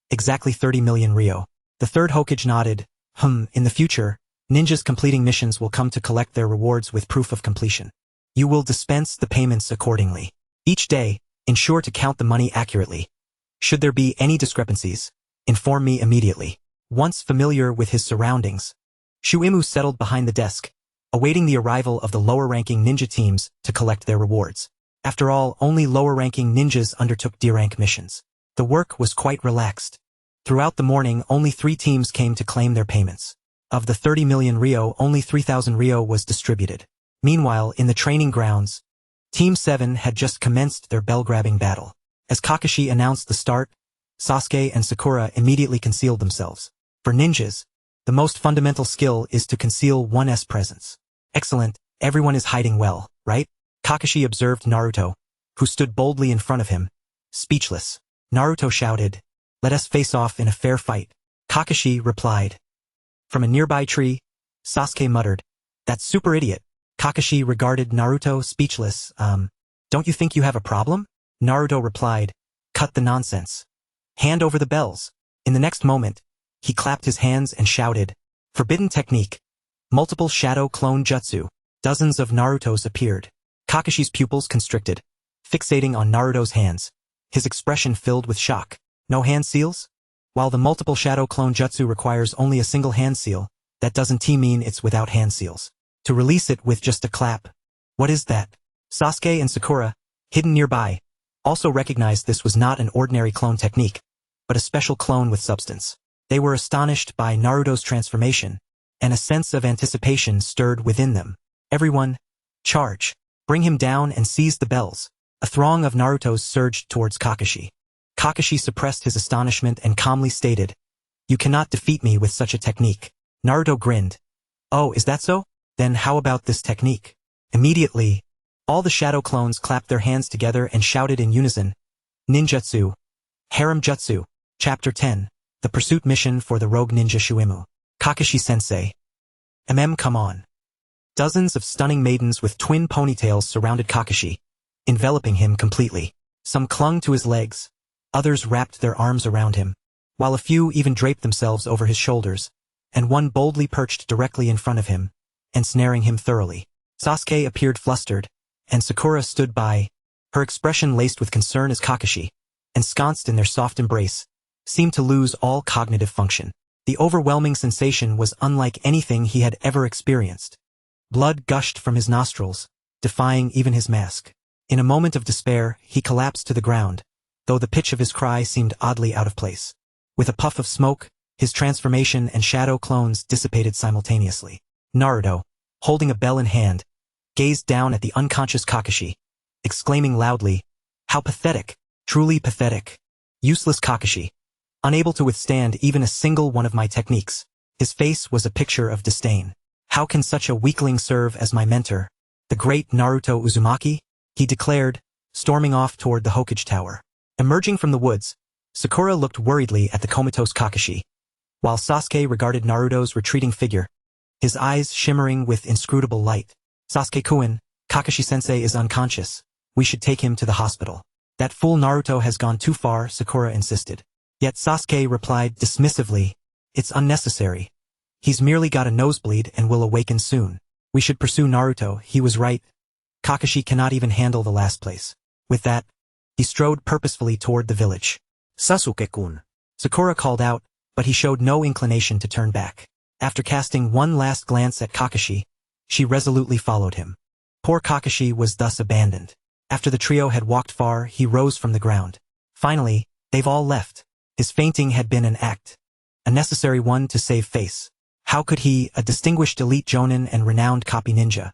Exactly 30 million ryo. The third Hokage nodded. In the future, ninjas completing missions will come to collect their rewards with proof of completion. You will dispense the payments accordingly. Each day, ensure to count the money accurately. Should there be any discrepancies, inform me immediately. Once familiar with his surroundings, Shuimu settled behind the desk, awaiting the arrival of the lower-ranking ninja teams to collect their rewards. After all, only lower-ranking ninjas undertook D-rank missions. The work was quite relaxed. Throughout the morning, only 3 teams came to claim their payments. Of the 30 million ryo, only 3,000 ryo was distributed. Meanwhile, in the training grounds, Team 7 had just commenced their bell-grabbing battle. As Kakashi announced the start, Sasuke and Sakura immediately concealed themselves. For ninjas, the most fundamental skill is to conceal one's presence. Excellent, everyone is hiding well, right? Kakashi observed Naruto, who stood boldly in front of him, Speechless, Naruto shouted, "Let us face off in a fair fight." Kakashi replied. From a nearby tree, Sasuke muttered, "That super idiot." Kakashi regarded Naruto speechless. Don't you think you have a problem?" Naruto replied, "Cut the nonsense. Hand over the bells." In the next moment, he clapped his hands and shouted, "Forbidden technique. Multiple shadow clone jutsu." Dozens of Narutos appeared. Kakashi's pupils constricted, fixating on Naruto's hands. His expression filled with shock. No hand seals? While the multiple shadow clone jutsu requires only a single hand seal, that doesn't mean it's without hand seals. To release it with just a clap. What is that? Sasuke and Sakura, hidden nearby, also recognized this was not an ordinary clone technique, but a special clone with substance. They were astonished by Naruto's transformation, and a sense of anticipation stirred within them. "Everyone, charge. Bring him down and seize the bells." A throng of Narutos surged towards Kakashi. Kakashi suppressed his astonishment and calmly stated, "You cannot defeat me with such a technique." Naruto grinned. "Oh, is that so? Then how about this technique?" Immediately, all the shadow clones clapped their hands together and shouted in unison, "Ninjutsu, harem jutsu." Chapter 10, The Pursuit Mission for the Rogue Ninja Shuimu. Kakashi-sensei. Come on. Dozens of stunning maidens with twin ponytails surrounded Kakashi, enveloping him completely. Some clung to his legs, others wrapped their arms around him, while a few even draped themselves over his shoulders, and one boldly perched directly in front of him, ensnaring him thoroughly. Sasuke appeared flustered, and Sakura stood by, her expression laced with concern as Kakashi, ensconced in their soft embrace, seemed to lose all cognitive function. The overwhelming sensation was unlike anything he had ever experienced. Blood gushed from his nostrils, defying even his mask. In a moment of despair, he collapsed to the ground, though the pitch of his cry seemed oddly out of place. With a puff of smoke, his transformation and shadow clones dissipated simultaneously. Naruto, holding a bell in hand, gazed down at the unconscious Kakashi, exclaiming loudly, "How pathetic, truly pathetic. Useless Kakashi, unable to withstand even a single one of my techniques." His face was a picture of disdain. "How can such a weakling serve as my mentor, the great Naruto Uzumaki?" he declared, storming off toward the Hokage tower. Emerging from the woods, Sakura looked worriedly at the comatose Kakashi, while Sasuke regarded Naruto's retreating figure, his eyes shimmering with inscrutable light. "Sasuke-kun, Kakashi-sensei is unconscious. We should take him to the hospital." "That fool Naruto has gone too far," Sakura insisted. Yet Sasuke replied dismissively, "It's unnecessary. He's merely got a nosebleed and will awaken soon. We should pursue Naruto, he was right. Kakashi cannot even handle the last place." With that, he strode purposefully toward the village. "Sasuke-kun," Sakura called out, but he showed no inclination to turn back. After casting one last glance at Kakashi, she resolutely followed him. Poor Kakashi was thus abandoned. After the trio had walked far, he rose from the ground. Finally, they've all left. His fainting had been an act, a necessary one to save face. How could he, a distinguished elite jonin and renowned copy ninja,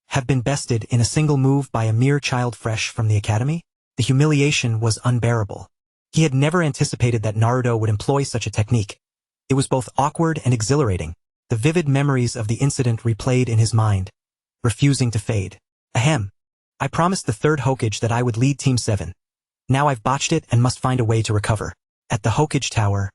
have been bested in a single move by a mere child fresh from the academy? The humiliation was unbearable. He had never anticipated that Naruto would employ such a technique. It was both awkward and exhilarating. The vivid memories of the incident replayed in his mind, refusing to fade. I promised the third Hokage that I would lead Team 7. Now I've botched it and must find a way to recover. At the Hokage tower,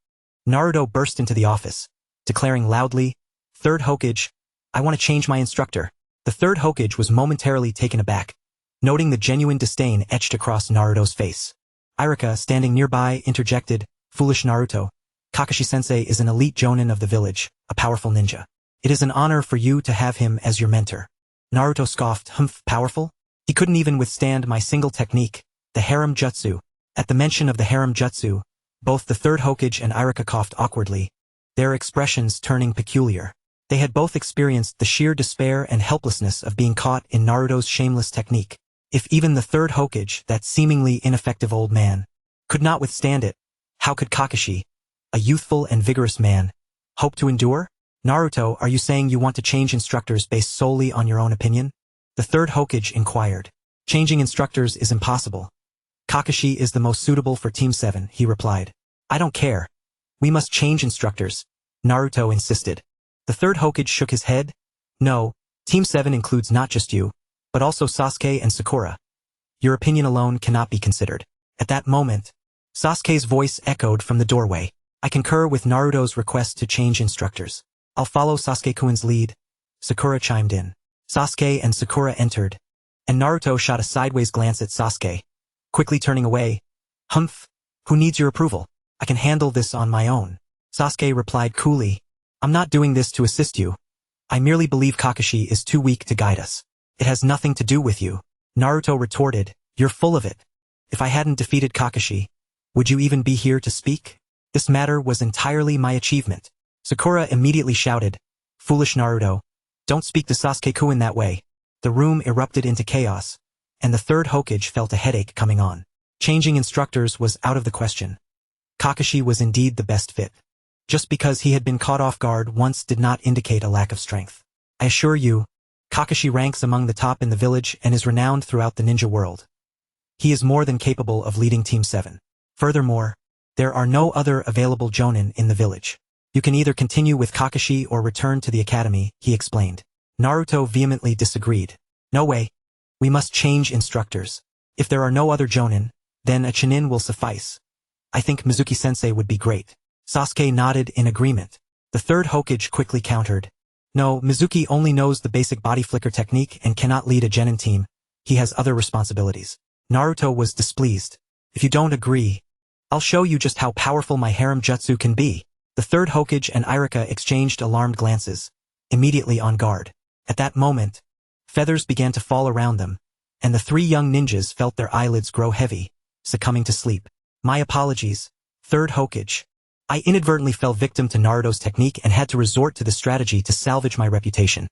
Naruto burst into the office, declaring loudly, "Third Hokage, I want to change my instructor." The third Hokage was momentarily taken aback, noting the genuine disdain etched across Naruto's face. Irika, standing nearby, interjected, "Foolish Naruto, Kakashi-sensei is an elite jonin of the village, a powerful ninja. It is an honor for you to have him as your mentor." Naruto scoffed, "Powerful? He couldn't even withstand my single technique, the harem jutsu." At the mention of the harem jutsu, both the third Hokage and Irika coughed awkwardly, their expressions turning peculiar. They had both experienced the sheer despair and helplessness of being caught in Naruto's shameless technique. If even the third Hokage, that seemingly ineffective old man, could not withstand it, how could Kakashi, a youthful and vigorous man, hope to endure? "Naruto, are you saying you want to change instructors based solely on your own opinion?" the third Hokage inquired. "Changing instructors is impossible. Kakashi is the most suitable for Team 7, he replied. "I don't care. We must change instructors," Naruto insisted. The third Hokage shook his head. "No, Team 7 includes not just you, but also Sasuke and Sakura. Your opinion alone cannot be considered." At that moment, Sasuke's voice echoed from the doorway. I concur with Naruto's request to change instructors. I'll follow Sasuke-kun's lead. Sakura chimed in. Sasuke and Sakura entered, and Naruto shot a sideways glance at Sasuke, quickly turning away. Humph, who needs your approval? I can handle this on my own. Sasuke replied coolly. I'm not doing this to assist you. I merely believe Kakashi is too weak to guide us. It has nothing to do with you. Naruto retorted, you're full of it. If I hadn't defeated Kakashi, would you even be here to speak? This matter was entirely my achievement. Sakura immediately shouted, foolish Naruto, don't speak to Sasuke-kun that way. The room erupted into chaos, and the third Hokage felt a headache coming on. Changing instructors was out of the question. Kakashi was indeed the best fit. Just because he had been caught off guard once did not indicate a lack of strength. I assure you, Kakashi ranks among the top in the village and is renowned throughout the ninja world. He is more than capable of leading Team 7. Furthermore, there are no other available jonin in the village. You can either continue with Kakashi or return to the academy, he explained. Naruto vehemently disagreed. No way. We must change instructors. If there are no other jonin, then a chunin will suffice. I think Mizuki-sensei would be great. Sasuke nodded in agreement. The third Hokage quickly countered. No, Mizuki only knows the basic body flicker technique and cannot lead a genin team. He has other responsibilities. Naruto was displeased. If you don't agree, I'll show you just how powerful my harem jutsu can be. The third Hokage and Irika exchanged alarmed glances, immediately on guard. At that moment, feathers began to fall around them, and the three young ninjas felt their eyelids grow heavy, succumbing to sleep. My apologies, third Hokage. I inadvertently fell victim to Naruto's technique and had to resort to the strategy to salvage my reputation.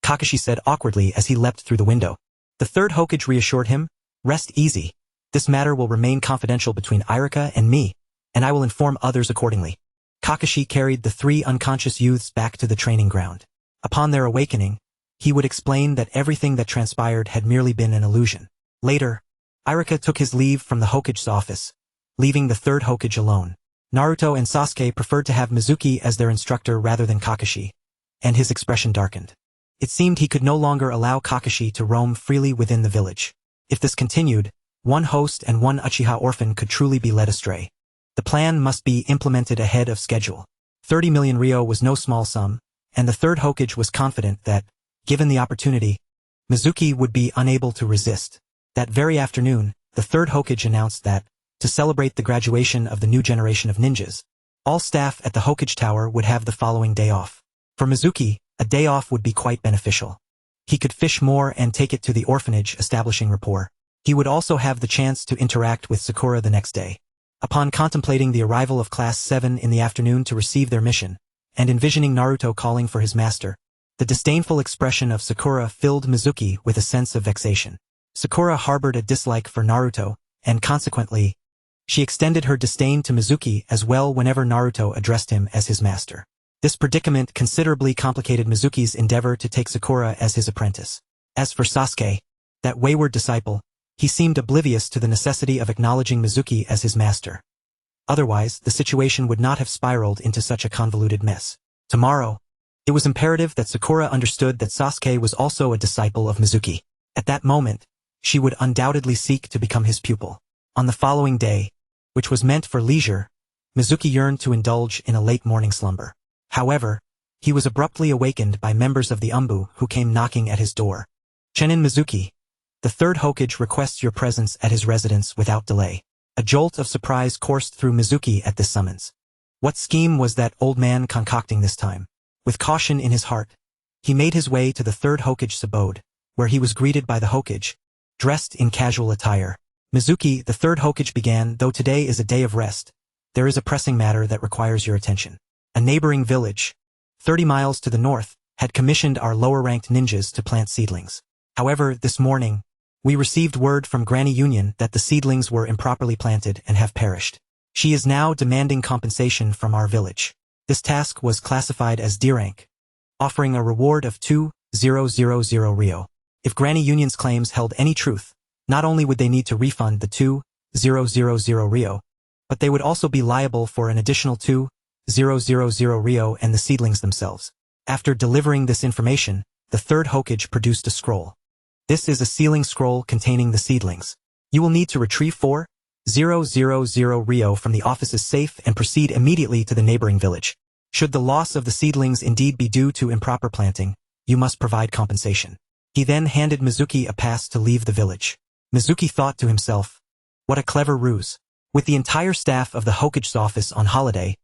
Kakashi said awkwardly as he leapt through the window. The third Hokage reassured him, rest easy. This matter will remain confidential between Irika and me, and I will inform others accordingly. Kakashi carried the three unconscious youths back to the training ground. Upon their awakening, he would explain that everything that transpired had merely been an illusion. Later, Irika took his leave from the Hokage's office, leaving the third Hokage alone. Naruto and Sasuke preferred to have Mizuki as their instructor rather than Kakashi, and his expression darkened. It seemed he could no longer allow Kakashi to roam freely within the village. If this continued, one host and one Uchiha orphan could truly be led astray. The plan must be implemented ahead of schedule. 30 million ryo was no small sum, and the third Hokage was confident that, given the opportunity, Mizuki would be unable to resist. That very afternoon, the third Hokage announced that, to celebrate the graduation of the new generation of ninjas, all staff at the Hokage Tower would have the following day off. For Mizuki, a day off would be quite beneficial. He could fish more and take it to the orphanage, establishing rapport. He would also have the chance to interact with Sakura the next day. Upon contemplating the arrival of Class 7 in the afternoon to receive their mission, and envisioning Naruto calling for his master, the disdainful expression of Sakura filled Mizuki with a sense of vexation. Sakura harbored a dislike for Naruto, and consequently, she extended her disdain to Mizuki as well whenever Naruto addressed him as his master. This predicament considerably complicated Mizuki's endeavor to take Sakura as his apprentice. As for Sasuke, that wayward disciple, he seemed oblivious to the necessity of acknowledging Mizuki as his master. Otherwise, the situation would not have spiraled into such a convoluted mess. Tomorrow, it was imperative that Sakura understood that Sasuke was also a disciple of Mizuki. At that moment, she would undoubtedly seek to become his pupil. On the following day, which was meant for leisure, Mizuki yearned to indulge in a late morning slumber. However, he was abruptly awakened by members of the Umbu who came knocking at his door. Chenin Mizuki, the third Hokage requests your presence at his residence without delay. A jolt of surprise coursed through Mizuki at this summons. What scheme was that old man concocting this time? With caution in his heart, he made his way to the third Hokage's abode, where he was greeted by the Hokage, dressed in casual attire. Mizuki, the third Hokage began, though today is a day of rest, there is a pressing matter that requires your attention. A neighboring village, 30 miles to the north, had commissioned our lower-ranked ninjas to plant seedlings. However, this morning, we received word from Granny Union that the seedlings were improperly planted and have perished. She is now demanding compensation from our village. This task was classified as D rank, offering a reward of 2,000 ryo. If Granny Union's claims held any truth, not only would they need to refund the 2,000 ryo, but they would also be liable for an additional 2,000 ryo and the seedlings themselves. After delivering this information, the third Hokage produced a scroll. This is a sealing scroll containing the seedlings. You will need to retrieve 4 000 Rio from the office's safe and proceed immediately to the neighboring village. Should the loss of the seedlings indeed be due to improper planting, you must provide compensation. He then handed Mizuki a pass to leave the village. Mizuki thought to himself, what a clever ruse. With the entire staff of the Hokage's office on holiday,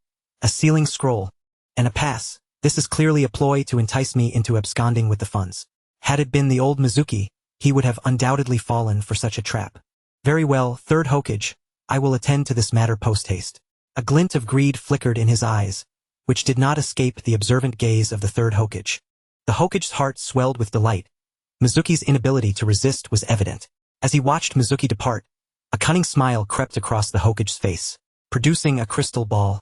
a sealing scroll, and a pass, this is clearly a ploy to entice me into absconding with the funds. Had it been the old Mizuki, he would have undoubtedly fallen for such a trap. Very well, third Hokage, I will attend to this matter post-haste. A glint of greed flickered in his eyes, which did not escape the observant gaze of the third Hokage. The Hokage's heart swelled with delight. Mizuki's inability to resist was evident. As he watched Mizuki depart, a cunning smile crept across the Hokage's face. Producing a crystal ball,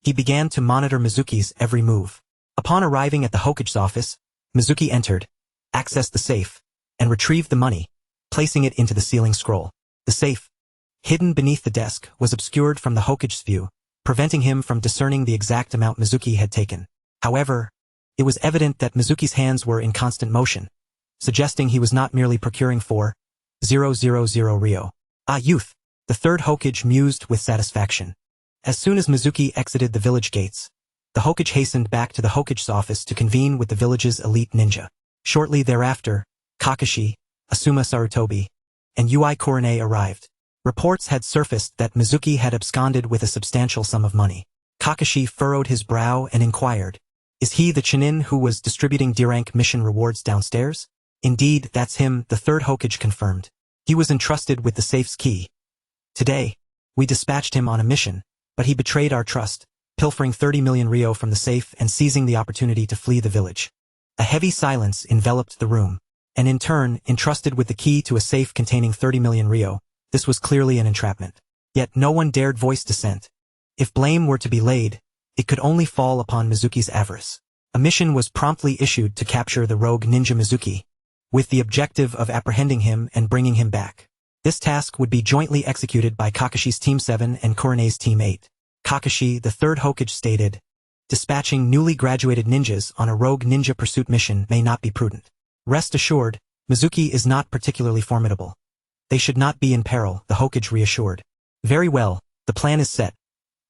he began to monitor Mizuki's every move. Upon arriving at the Hokage's office, Mizuki entered, accessed the safe, and retrieved the money, placing it into the sealing scroll. The safe, hidden beneath the desk, was obscured from the Hokage's view, preventing him from discerning the exact amount Mizuki had taken. However, it was evident that Mizuki's hands were in constant motion, suggesting he was not merely procuring for 000 Rio. Ah, youth, the third Hokage mused with satisfaction. As soon as Mizuki exited the village gates, the Hokage hastened back to the Hokage's office to convene with the village's elite ninja. Shortly thereafter, Kakashi, Asuma Sarutobi, and Ui Korone arrived. Reports had surfaced that Mizuki had absconded with a substantial sum of money. Kakashi furrowed his brow and inquired, is he the Chunin who was distributing D-rank mission rewards downstairs? Indeed, that's him, the third Hokage confirmed. He was entrusted with the safe's key. Today, we dispatched him on a mission, but he betrayed our trust, pilfering 30 million Rio from the safe and seizing the opportunity to flee the village. A heavy silence enveloped the room, and in turn, entrusted with the key to a safe containing 30 million Rio, this was clearly an entrapment. Yet no one dared voice dissent. If blame were to be laid, it could only fall upon Mizuki's avarice. A mission was promptly issued to capture the rogue ninja Mizuki, with the objective of apprehending him and bringing him back. This task would be jointly executed by Kakashi's Team 7 and Korone's Team 8. Kakashi, the third Hokage, stated, dispatching newly graduated ninjas on a rogue ninja pursuit mission may not be prudent. Rest assured, Mizuki is not particularly formidable. They should not be in peril, the Hokage reassured. Very well, the plan is set.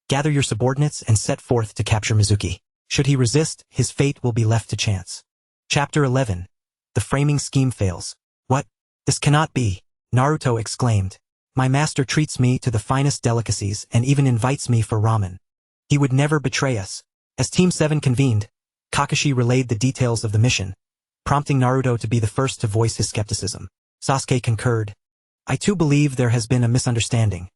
Gather your subordinates and set forth to capture Mizuki. Should he resist, his fate will be left to chance. Chapter 11. The framing scheme fails. What? This cannot be, Naruto exclaimed. My master treats me to the finest delicacies and even invites me for ramen. He would never betray us. As Team 7 convened, Kakashi relayed the details of the mission, prompting Naruto to be the first to voice his skepticism. Sasuke concurred. I too believe there has been a misunderstanding.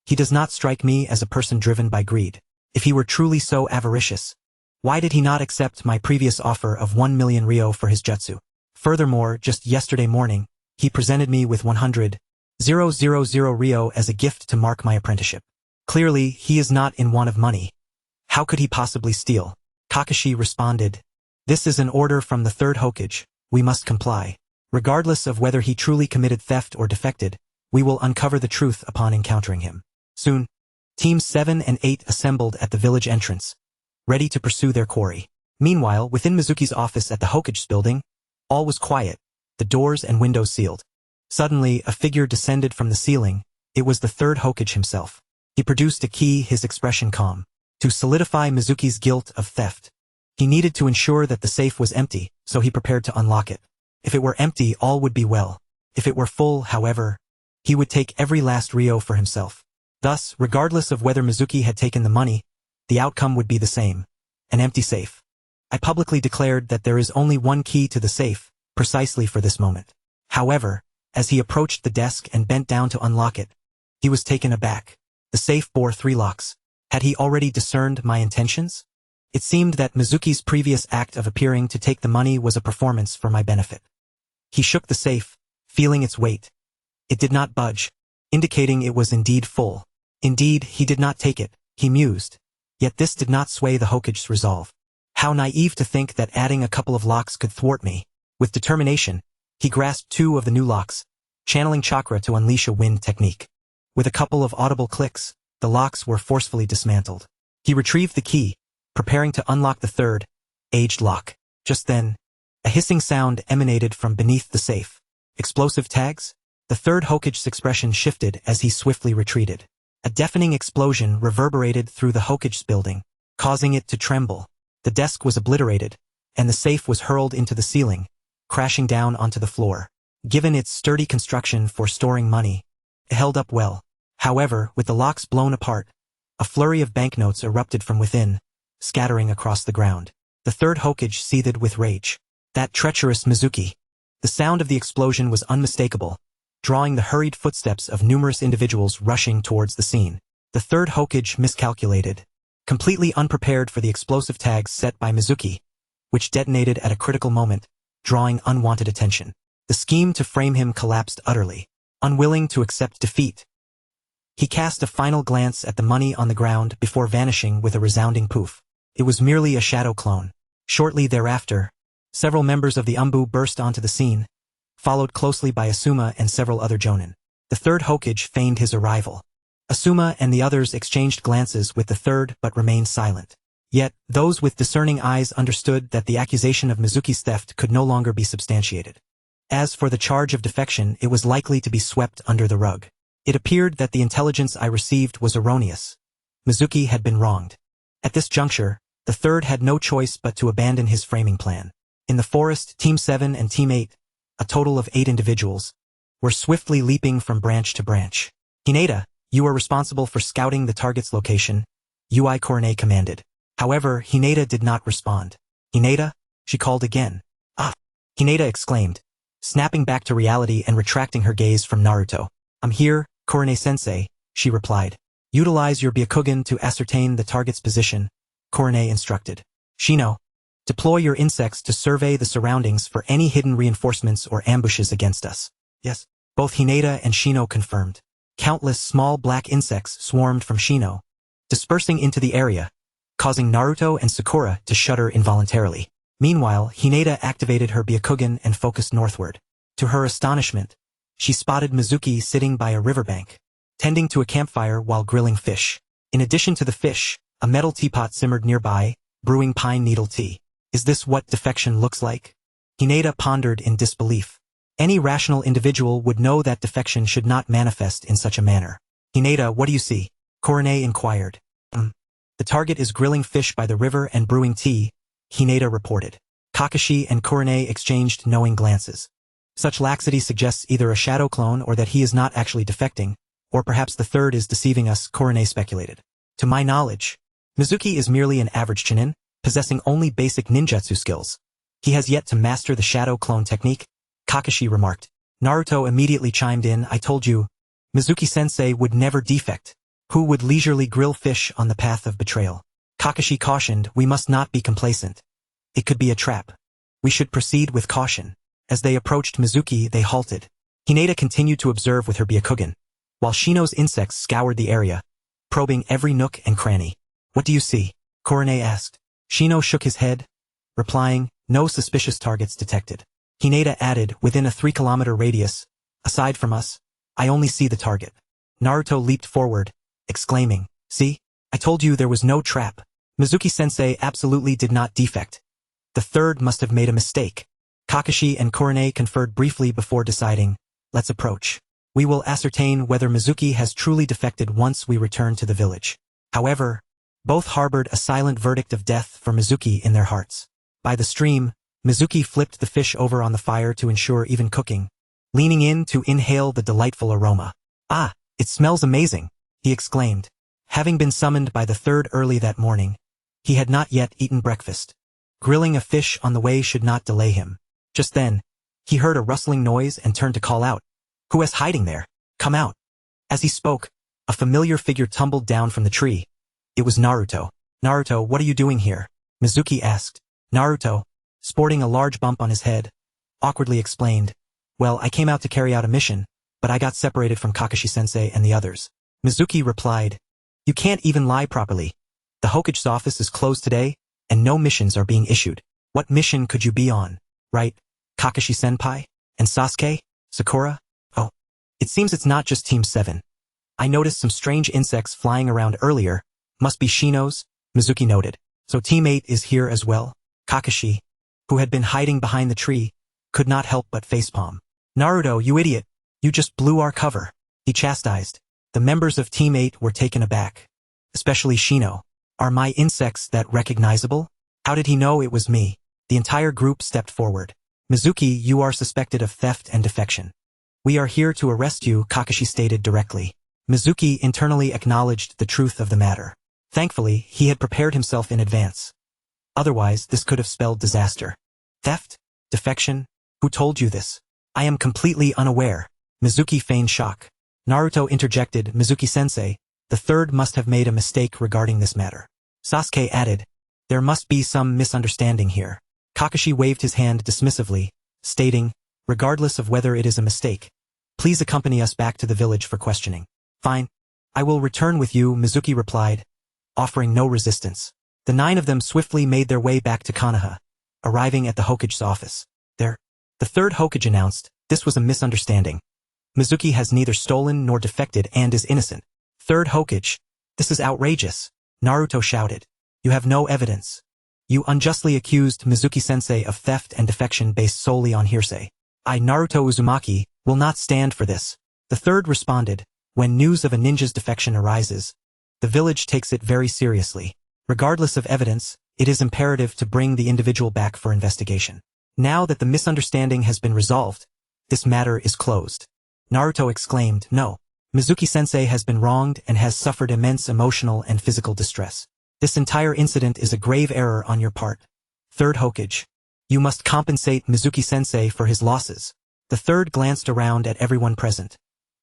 He does not strike me as a person driven by greed. If he were truly so avaricious, why did he not accept my previous offer of 1 million Rio for his jutsu? Furthermore, just yesterday morning, he presented me with 100,000 Rio as a gift to mark my apprenticeship. Clearly, he is not in want of money. How could he possibly steal? Kakashi responded. This is an order from the third Hokage. We must comply. Regardless of whether he truly committed theft or defected, we will uncover the truth upon encountering him. Soon, Teams 7 and 8 assembled at the village entrance, ready to pursue their quarry. Meanwhile, within Mizuki's office at the Hokage's building, all was quiet, the doors and windows sealed. Suddenly, a figure descended from the ceiling. It was the third Hokage himself. He produced a key, his expression calm. To solidify Mizuki's guilt of theft, he needed to ensure that the safe was empty, so he prepared to unlock it. If it were empty, all would be well. If it were full, however, he would take every last Rio for himself. Thus, regardless of whether Mizuki had taken the money, the outcome would be the same. An empty safe. I publicly declared that there is only one key to the safe, precisely for this moment. However, as he approached the desk and bent down to unlock it, he was taken aback. The safe bore 3 locks. Had he already discerned my intentions? It seemed that Mizuki's previous act of appearing to take the money was a performance for my benefit. He shook the safe, feeling its weight. It did not budge, indicating it was indeed full. Indeed, he did not take it, he mused. Yet this did not sway the Hokage's resolve. How naive to think that adding a couple of locks could thwart me. With determination, he grasped 2 of the new locks, channeling chakra to unleash a wind technique. With a couple of audible clicks, the locks were forcefully dismantled. He retrieved the key, preparing to unlock the third, aged lock. Just then, a hissing sound emanated from beneath the safe. Explosive tags? The third Hokage's expression shifted as he swiftly retreated. A deafening explosion reverberated through the Hokage building, causing it to tremble. The desk was obliterated, and the safe was hurled into the ceiling, crashing down onto the floor. Given its sturdy construction for storing money, it held up well. However, with the locks blown apart, a flurry of banknotes erupted from within, scattering across the ground. The third Hokage seethed with rage. That treacherous Mizuki. The sound of the explosion was unmistakable, drawing the hurried footsteps of numerous individuals rushing towards the scene. The third Hokage miscalculated, completely unprepared for the explosive tags set by Mizuki, which detonated at a critical moment, drawing unwanted attention. The scheme to frame him collapsed utterly. Unwilling to accept defeat, he cast a final glance at the money on the ground before vanishing with a resounding poof. It was merely a shadow clone. Shortly thereafter, several members of the Umbu burst onto the scene, followed closely by Asuma and several other jonin. The third Hokage feigned his arrival. Asuma and the others exchanged glances with the third but remained silent. Yet, those with discerning eyes understood that the accusation of Mizuki's theft could no longer be substantiated. As for the charge of defection, it was likely to be swept under the rug. It appeared that the intelligence I received was erroneous. Mizuki had been wronged. At this juncture, the third had no choice but to abandon his framing plan. In the forest, Team 7 and Team 8, a total of 8 individuals, were swiftly leaping from branch to branch. Hinata, you are responsible for scouting the target's location, Ui Korone commanded. However, Hinata did not respond. Hinata? She called again. Ah! Hinata exclaimed, snapping back to reality and retracting her gaze from Naruto. I'm here, Korone-sensei, she replied. Utilize your Byakugan to ascertain the target's position, Korone instructed. Shino, deploy your insects to survey the surroundings for any hidden reinforcements or ambushes against us. Yes. Both Hinata and Shino confirmed. Countless small black insects swarmed from Shino, dispersing into the area, causing Naruto and Sakura to shudder involuntarily. Meanwhile, Hinata activated her Byakugan and focused northward. To her astonishment, she spotted Mizuki sitting by a riverbank, tending to a campfire while grilling fish. In addition to the fish, a metal teapot simmered nearby, brewing pine needle tea. Is this what defection looks like? Hinata pondered in disbelief. Any rational individual would know that defection should not manifest in such a manner. Hinata, what do you see? Korone inquired. The target is grilling fish by the river and brewing tea, Hinata reported. Kakashi and Korone exchanged knowing glances. Such laxity suggests either a shadow clone or that he is not actually defecting, or perhaps the third is deceiving us, Korone speculated. To my knowledge, Mizuki is merely an average chunin, possessing only basic ninjutsu skills. He has yet to master the shadow clone technique, Kakashi remarked. Naruto immediately chimed in, I told you, Mizuki-sensei would never defect. Who would leisurely grill fish on the path of betrayal? Kakashi cautioned, we must not be complacent. It could be a trap. We should proceed with caution. As they approached Mizuki, they halted. Hinata continued to observe with her Byakugan, while Shino's insects scoured the area, probing every nook and cranny. What do you see? Korone asked. Shino shook his head, replying, no suspicious targets detected. Hinata added, within a 3-kilometer radius, aside from us, I only see the target. Naruto leaped forward, exclaiming, see? I told you there was no trap. Mizuki-sensei absolutely did not defect. The third must have made a mistake. Kakashi and Korone conferred briefly before deciding, let's approach. We will ascertain whether Mizuki has truly defected once we return to the village. However, both harbored a silent verdict of death for Mizuki in their hearts. By the stream, Mizuki flipped the fish over on the fire to ensure even cooking, leaning in to inhale the delightful aroma. Ah, it smells amazing, he exclaimed. Having been summoned by the third early that morning, he had not yet eaten breakfast. Grilling a fish on the way should not delay him. Just then, he heard a rustling noise and turned to call out, who is hiding there? Come out. As he spoke, a familiar figure tumbled down from the tree. It was Naruto. Naruto, what are you doing here? Mizuki asked. Naruto, sporting a large bump on his head, awkwardly explained, well, I came out to carry out a mission, but I got separated from Kakashi-sensei and the others. Mizuki replied, you can't even lie properly. The Hokage's office is closed today, and no missions are being issued. What mission could you be on? Right, Kakashi-senpai? And Sasuke? Sakura? Oh, it seems it's not just Team 7. I noticed some strange insects flying around earlier. Must be Shino's, Mizuki noted. So Team 8 is here as well? Kakashi, who had been hiding behind the tree, could not help but facepalm. Naruto, you idiot. You just blew our cover. He chastised. The members of Team 8 were taken aback. Especially Shino. Are my insects that recognizable? How did he know it was me? The entire group stepped forward. Mizuki, you are suspected of theft and defection. We are here to arrest you, Kakashi stated directly. Mizuki internally acknowledged the truth of the matter. Thankfully, he had prepared himself in advance. Otherwise, this could have spelled disaster. Theft? Defection? Who told you this? I am completely unaware. Mizuki feigned shock. Naruto interjected, Mizuki-sensei, the third must have made a mistake regarding this matter. Sasuke added, there must be some misunderstanding here. Kakashi waved his hand dismissively, stating, regardless of whether it is a mistake, please accompany us back to the village for questioning. Fine. I will return with you, Mizuki replied, offering no resistance. The 9 of them swiftly made their way back to Konoha, arriving at the Hokage's office. There, the third Hokage announced, this was a misunderstanding. Mizuki has neither stolen nor defected and is innocent. Third Hokage, this is outrageous. Naruto shouted. You have no evidence. You unjustly accused Mizuki-sensei of theft and defection based solely on hearsay. I, Naruto Uzumaki, will not stand for this. The third responded, when news of a ninja's defection arises, the village takes it very seriously. Regardless of evidence, it is imperative to bring the individual back for investigation. Now that the misunderstanding has been resolved, this matter is closed. Naruto exclaimed, no. Mizuki-sensei has been wronged and has suffered immense emotional and physical distress. This entire incident is a grave error on your part. Third Hokage, you must compensate Mizuki-sensei for his losses. The third glanced around at everyone present.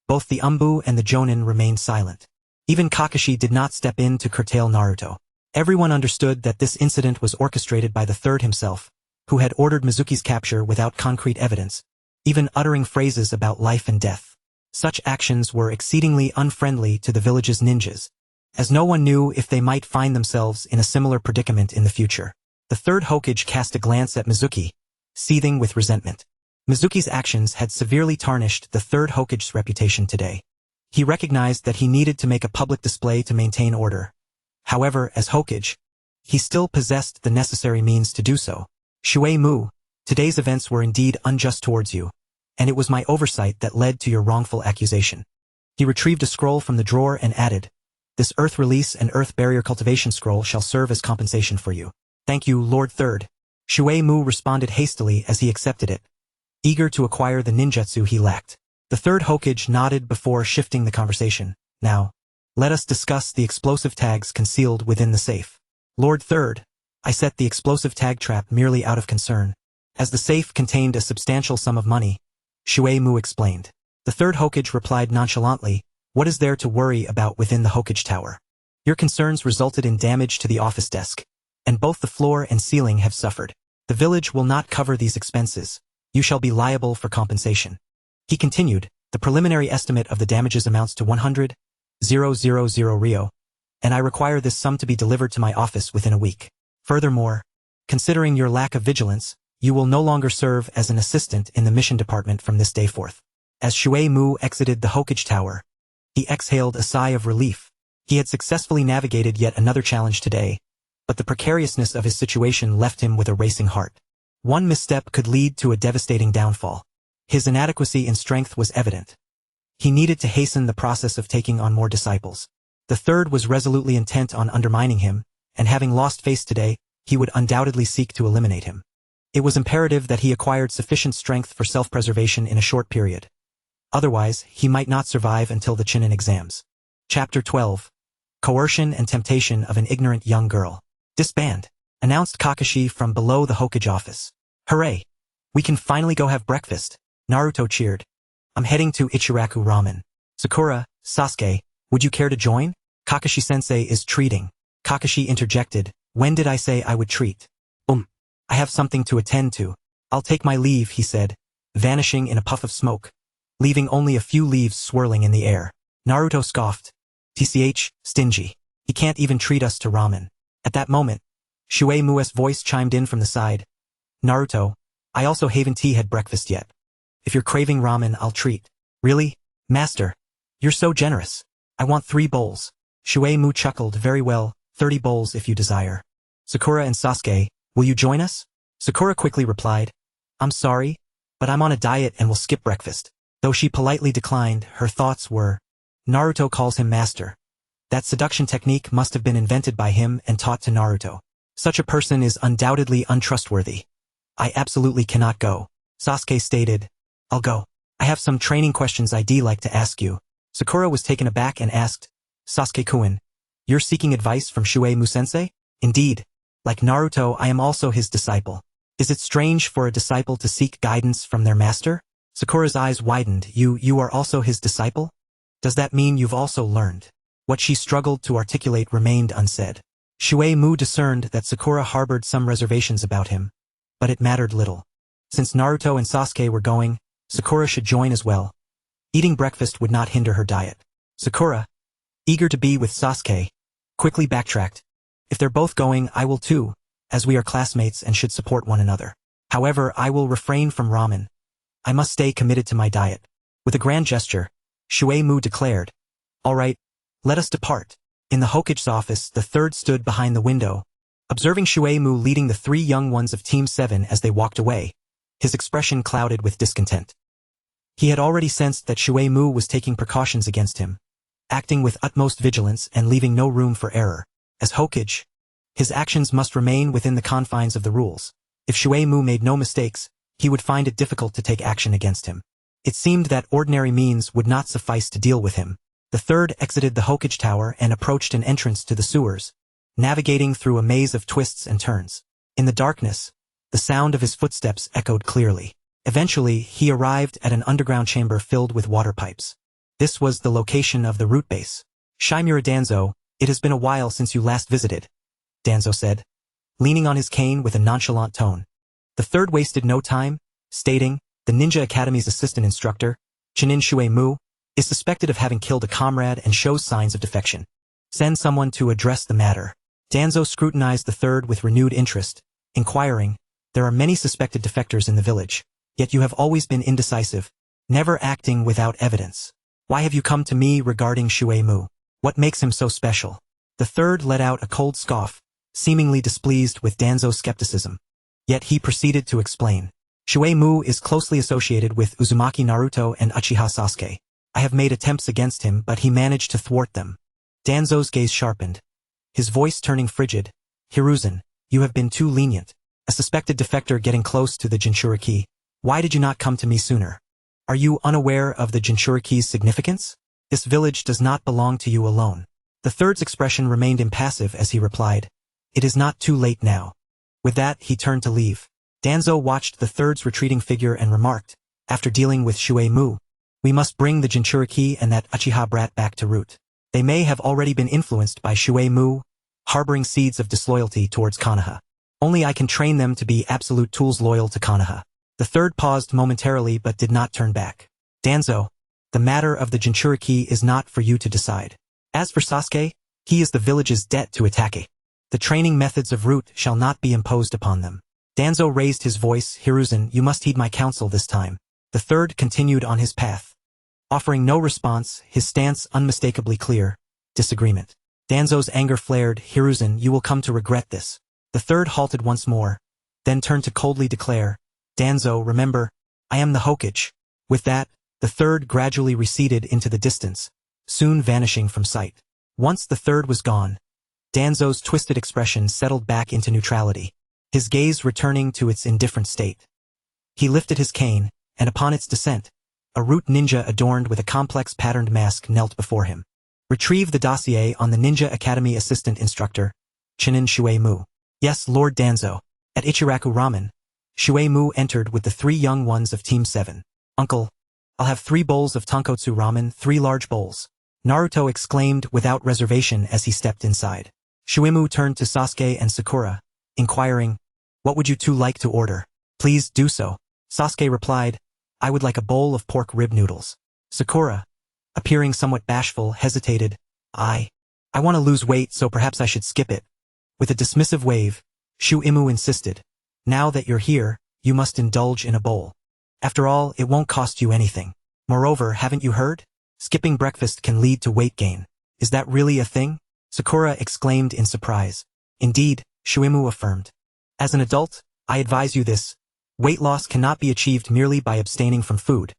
Both the Umbu and the Jonin remained silent. Even Kakashi did not step in to curtail Naruto. Everyone understood that this incident was orchestrated by the third himself, who had ordered Mizuki's capture without concrete evidence, even uttering phrases about life and death. Such actions were exceedingly unfriendly to the village's ninjas, as no one knew if they might find themselves in a similar predicament in the future. The third Hokage cast a glance at Mizuki, seething with resentment. Mizuki's actions had severely tarnished the third Hokage's reputation today. He recognized that he needed to make a public display to maintain order. However, as Hokage, he still possessed the necessary means to do so. Shui Mu, today's events were indeed unjust towards you, and it was my oversight that led to your wrongful accusation. He retrieved a scroll from the drawer and added, this Earth Release and Earth Barrier Cultivation Scroll shall serve as compensation for you. Thank you, Lord Third. Shui Mu responded hastily as he accepted it, eager to acquire the ninjutsu he lacked. The third Hokage nodded before shifting the conversation. Now, let us discuss the explosive tags concealed within the safe. Lord Third, I set the explosive tag trap merely out of concern. As the safe contained a substantial sum of money, Shui Mu explained. The third Hokage replied nonchalantly, what is there to worry about within the Hokage Tower? Your concerns resulted in damage to the office desk, and both the floor and ceiling have suffered. The village will not cover these expenses. You shall be liable for compensation. He continued, the preliminary estimate of the damages amounts to 100,000 Rio, and I require this sum to be delivered to my office within a week. Furthermore, considering your lack of vigilance, you will no longer serve as an assistant in the mission department from this day forth. As Shui Mu exited the Hokage Tower, he exhaled a sigh of relief. He had successfully navigated yet another challenge today, but the precariousness of his situation left him with a racing heart. One misstep could lead to a devastating downfall. His inadequacy in strength was evident. He needed to hasten the process of taking on more disciples. The third was resolutely intent on undermining him, and having lost face today, he would undoubtedly seek to eliminate him. It was imperative that he acquired sufficient strength for self-preservation in a short period. Otherwise, he might not survive until the Chunin exams. Chapter 12. Coercion and Temptation of an Ignorant Young Girl. Disband, announced Kakashi from below the Hokage office. Hooray! We can finally go have breakfast. Naruto cheered. I'm heading to Ichiraku Ramen. Sakura, Sasuke, would you care to join? Kakashi-sensei is treating. Kakashi interjected, when did I say I would treat? I have something to attend to. I'll take my leave, he said, vanishing in a puff of smoke, leaving only a few leaves swirling in the air. Naruto scoffed. TCH, stingy. He can't even treat us to ramen. At that moment, Shui Mu's voice chimed in from the side. Naruto, I also haven't had breakfast yet. If you're craving ramen, I'll treat. Really? Master, you're so generous. I want 3 bowls. Shui Mu chuckled, very well, 30 bowls if you desire. Sakura and Sasuke, will you join us? Sakura quickly replied, I'm sorry, but I'm on a diet and will skip breakfast. Though she politely declined, her thoughts were, Naruto calls him master. That seduction technique must have been invented by him and taught to Naruto. Such a person is undoubtedly untrustworthy. I absolutely cannot go. Sasuke stated. I'll go. I have some training questions I'd like to ask you. Sakura was taken aback and asked, Sasuke-kun, you're seeking advice from Shuei-mu-sensei? Indeed. Like Naruto, I am also his disciple. Is it strange for a disciple to seek guidance from their master? Sakura's eyes widened. You are also his disciple? Does that mean you've also learned? What she struggled to articulate remained unsaid. Shuei-mu discerned that Sakura harbored some reservations about him, but it mattered little. Since Naruto and Sasuke were going, Sakura should join as well. Eating breakfast would not hinder her diet. Sakura, eager to be with Sasuke, quickly backtracked. If they're both going, I will too, as we are classmates and should support one another. However, I will refrain from ramen. I must stay committed to my diet. With a grand gesture, Shuei-mu declared, All right, let us depart. In the Hokage's office, the third stood behind the window, observing Shuei-mu leading the three young ones of Team 7 as they walked away, his expression clouded with discontent. He had already sensed that Shuei-mu was taking precautions against him, acting with utmost vigilance and leaving no room for error. As Hokage, his actions must remain within the confines of the rules. If Shuei-mu made no mistakes, he would find it difficult to take action against him. It seemed that ordinary means would not suffice to deal with him. The third exited the Hokage Tower and approached an entrance to the sewers, navigating through a maze of twists and turns. In the darkness, the sound of his footsteps echoed clearly. Eventually, he arrived at an underground chamber filled with water pipes. This was the location of the root base. Shimura Danzo, it has been a while since you last visited, Danzo said, leaning on his cane with a nonchalant tone. The third wasted no time, stating, the Ninja Academy's assistant instructor, Chunin Shuei-mu, is suspected of having killed a comrade and shows signs of defection. Send someone to address the matter. Danzo scrutinized the third with renewed interest, inquiring, there are many suspected defectors in the village, yet you have always been indecisive, never acting without evidence. Why have you come to me regarding Shuei-mu? What makes him so special? The third let out a cold scoff, seemingly displeased with Danzo's skepticism. Yet he proceeded to explain. Shuei-mu is closely associated with Uzumaki Naruto and Uchiha Sasuke. I have made attempts against him, but he managed to thwart them. Danzo's gaze sharpened, his voice turning frigid. Hiruzen, you have been too lenient. A suspected defector getting close to the Jinchuriki. Why did you not come to me sooner? Are you unaware of the Jinchuriki's significance? This village does not belong to you alone. The third's expression remained impassive as he replied, it is not too late now. With that, he turned to leave. Danzo watched the third's retreating figure and remarked, after dealing with Shuei-mu, we must bring the Jinchuriki and that Uchiha brat back to root. They may have already been influenced by Shuei-mu, harboring seeds of disloyalty towards Konoha. Only I can train them to be absolute tools loyal to Konoha. The third paused momentarily but did not turn back. Danzo, the matter of the Jinchuriki is not for you to decide. As for Sasuke, he is the village's debt to Itachi. The training methods of root shall not be imposed upon them. Danzo raised his voice, Hiruzen, you must heed my counsel this time. The third continued on his path, offering no response, his stance unmistakably clear. Disagreement. Danzo's anger flared, Hiruzen, you will come to regret this. The third halted once more, then turned to coldly declare, Danzo, remember, I am the Hokage. With that, the third gradually receded into the distance, soon vanishing from sight. Once the third was gone, Danzo's twisted expression settled back into neutrality, his gaze returning to its indifferent state. He lifted his cane, and upon its descent, a root ninja adorned with a complex patterned mask knelt before him. Retrieve the dossier on the Ninja Academy assistant instructor, Chunin Shuei-mu. Yes, Lord Danzo. At Ichiraku Ramen, Shuei-mu entered with the three young ones of Team 7. Uncle, I'll have 3 bowls of tonkotsu ramen, 3 large bowls. Naruto exclaimed without reservation as he stepped inside. Shuei-mu turned to Sasuke and Sakura, inquiring, what would you two like to order? Please do so. Sasuke replied, I would like a bowl of pork rib noodles. Sakura, appearing somewhat bashful, hesitated, I want to lose weight, so perhaps I should skip it. With a dismissive wave, Shuei-mu insisted, now that you're here, you must indulge in a bowl. After all, it won't cost you anything. Moreover, haven't you heard? Skipping breakfast can lead to weight gain. Is that really a thing? Sakura exclaimed in surprise. Indeed, Shuei-mu affirmed. As an adult, I advise you this. Weight loss cannot be achieved merely by abstaining from food.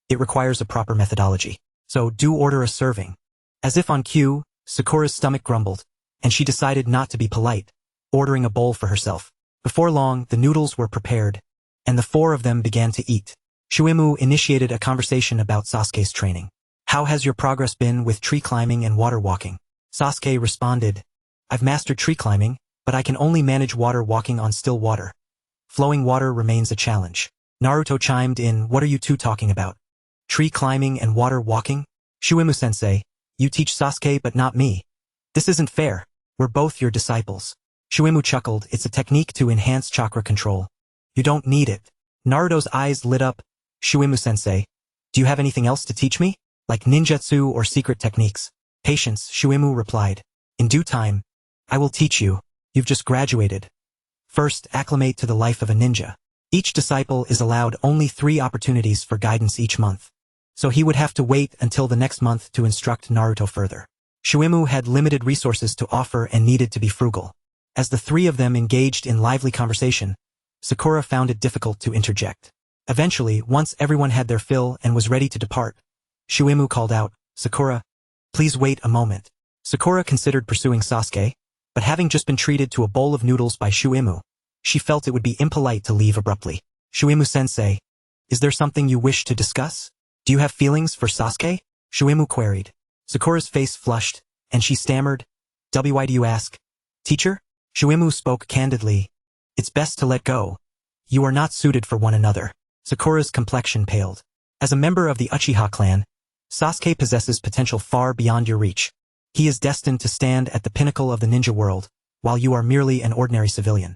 It requires a proper methodology. so do order a serving. As if on cue, Sakura's stomach grumbled, and she decided not to be polite, ordering a bowl for herself. Before long, the noodles were prepared, and the four of them began to eat. Shuimu initiated a conversation about Sasuke's training. How has your progress been with tree climbing and water walking? Sasuke responded, I've mastered tree climbing, but I can only manage water walking on still water. Flowing water remains a challenge. Naruto chimed in, what are you two talking about? Tree climbing and water walking? Shuimu-sensei, you teach Sasuke but not me. This isn't fair. We're both your disciples. Shuimu chuckled, it's a technique to enhance chakra control. You don't need it. Naruto's eyes lit up. Shuimu-sensei, do you have anything else to teach me? Like ninjutsu or secret techniques? Patience, Shuimu replied. In due time, I will teach you. You've just graduated. First, acclimate to the life of a ninja. Each disciple is allowed only 3 opportunities for guidance each month. So he would have to wait until the next month to instruct Naruto further. Shuimu had limited resources to offer and needed to be frugal. As the 3 of them engaged in lively conversation, Sakura found it difficult to interject. Eventually, once everyone had their fill and was ready to depart, Shuimu called out, Sakura, please wait a moment. Sakura considered pursuing Sasuke, but having just been treated to a bowl of noodles by Shuimu, she felt it would be impolite to leave abruptly. Shuimu-sensei, is there something you wish to discuss? Do you have feelings for Sasuke? Shuimu queried. Sakura's face flushed, and she stammered, why do you ask? Teacher? Shuimu spoke candidly. It's best to let go. You are not suited for one another. Sakura's complexion paled. As a member of the Uchiha clan, Sasuke possesses potential far beyond your reach. He is destined to stand at the pinnacle of the ninja world, while you are merely an ordinary civilian.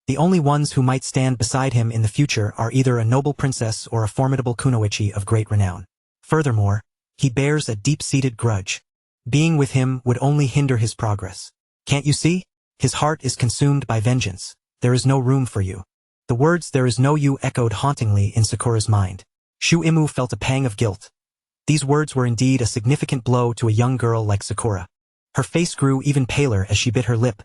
The only ones who might stand beside him in the future are either a noble princess or a formidable kunoichi of great renown. Furthermore, he bears a deep-seated grudge. Being with him would only hinder his progress. Can't you see? His heart is consumed by vengeance. There is no room for you. The words there is no you echoed hauntingly in Sakura's mind. Shuimu felt a pang of guilt. These words were indeed a significant blow to a young girl like Sakura. Her face grew even paler as she bit her lip,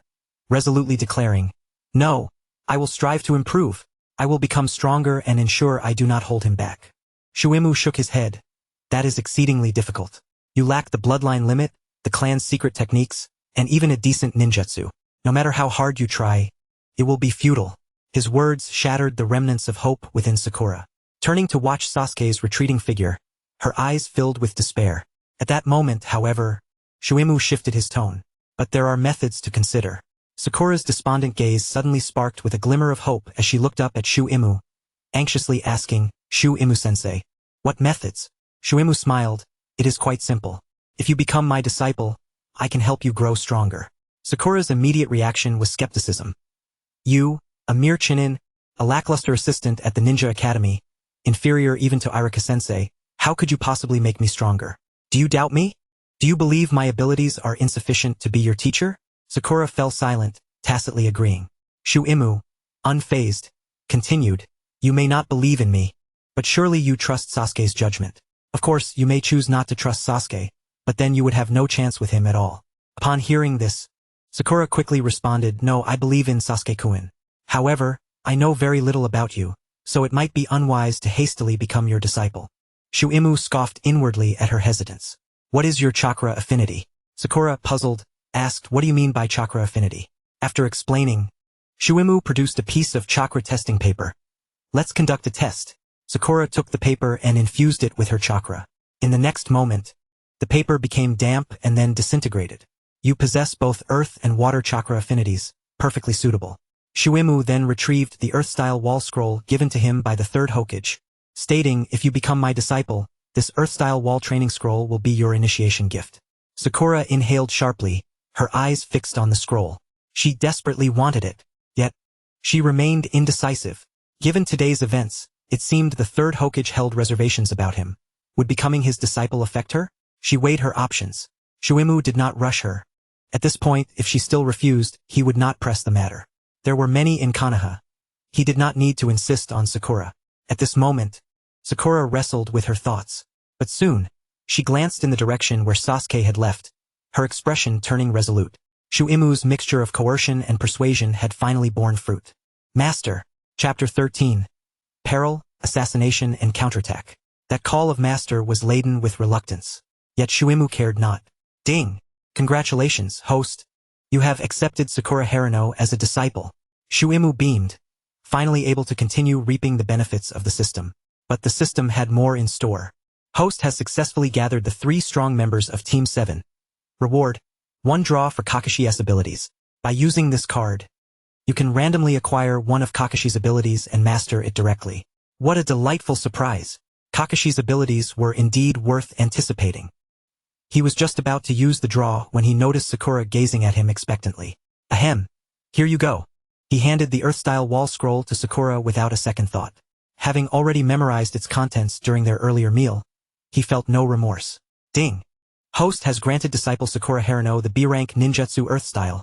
resolutely declaring, no, I will strive to improve. I will become stronger and ensure I do not hold him back. Shuimu shook his head. That is exceedingly difficult. You lack the bloodline limit, the clan's secret techniques, and even a decent ninjutsu. No matter how hard you try, it will be futile. His words shattered the remnants of hope within Sakura. Turning to watch Sasuke's retreating figure, her eyes filled with despair. At that moment, however, Shuimu shifted his tone. But there are methods to consider. Sakura's despondent gaze suddenly sparked with a glimmer of hope as she looked up at Shuimu, anxiously asking, Shuimu-sensei, what methods? Shuimu smiled, it is quite simple. If you become my disciple, I can help you grow stronger. Sakura's immediate reaction was skepticism. You, a mere chinin, a lackluster assistant at the Ninja Academy, inferior even to Irika-sensei, how could you possibly make me stronger? Do you doubt me? Do you believe my abilities are insufficient to be your teacher? Sakura fell silent, tacitly agreeing. Shuimu, unfazed, continued, you may not believe in me, but surely you trust Sasuke's judgment. Of course, you may choose not to trust Sasuke, but then you would have no chance with him at all. Upon hearing this, Sakura quickly responded, no, I believe in Sasuke-kun. However, I know very little about you, so it might be unwise to hastily become your disciple. Shuimu scoffed inwardly at her hesitance. What is your chakra affinity? Sakura, puzzled, asked, what do you mean by chakra affinity? After explaining, Shuimu produced a piece of chakra testing paper. Let's conduct a test. Sakura took the paper and infused it with her chakra. In the next moment, the paper became damp and then disintegrated. You possess both earth and water chakra affinities, perfectly suitable. Shuimu then retrieved the earth-style wall scroll given to him by the 3rd Hokage, stating, if you become my disciple, this earth-style wall training scroll will be your initiation gift. Sakura inhaled sharply, her eyes fixed on the scroll. She desperately wanted it, yet she remained indecisive. Given today's events, it seemed the 3rd Hokage held reservations about him. Would becoming his disciple affect her? She weighed her options. Shuimu did not rush her. At this point, if she still refused, he would not press the matter. There were many in Konoha. He did not need to insist on Sakura. At this moment, Sakura wrestled with her thoughts. But soon, she glanced in the direction where Sasuke had left, her expression turning resolute. Shuimu's mixture of coercion and persuasion had finally borne fruit. Master, Chapter 13. Peril, Assassination and Counterattack. That call of Master was laden with reluctance. Yet Shuimu cared not. Ding! Congratulations, host. You have accepted Sakura Harino as a disciple. Shuimu beamed, finally able to continue reaping the benefits of the system. But the system had more in store. Host has successfully gathered the 3 strong members of Team 7. Reward: 1 draw for Kakashi's abilities. By using this card, you can randomly acquire one of Kakashi's abilities and master it directly. What a delightful surprise! Kakashi's abilities were indeed worth anticipating. He was just about to use the draw when he noticed Sakura gazing at him expectantly. Ahem. Here you go. He handed the Earth-style wall scroll to Sakura without a second thought. Having already memorized its contents during their earlier meal, he felt no remorse. Ding! Host has granted disciple Sakura Harino the B-rank ninjutsu Earth-style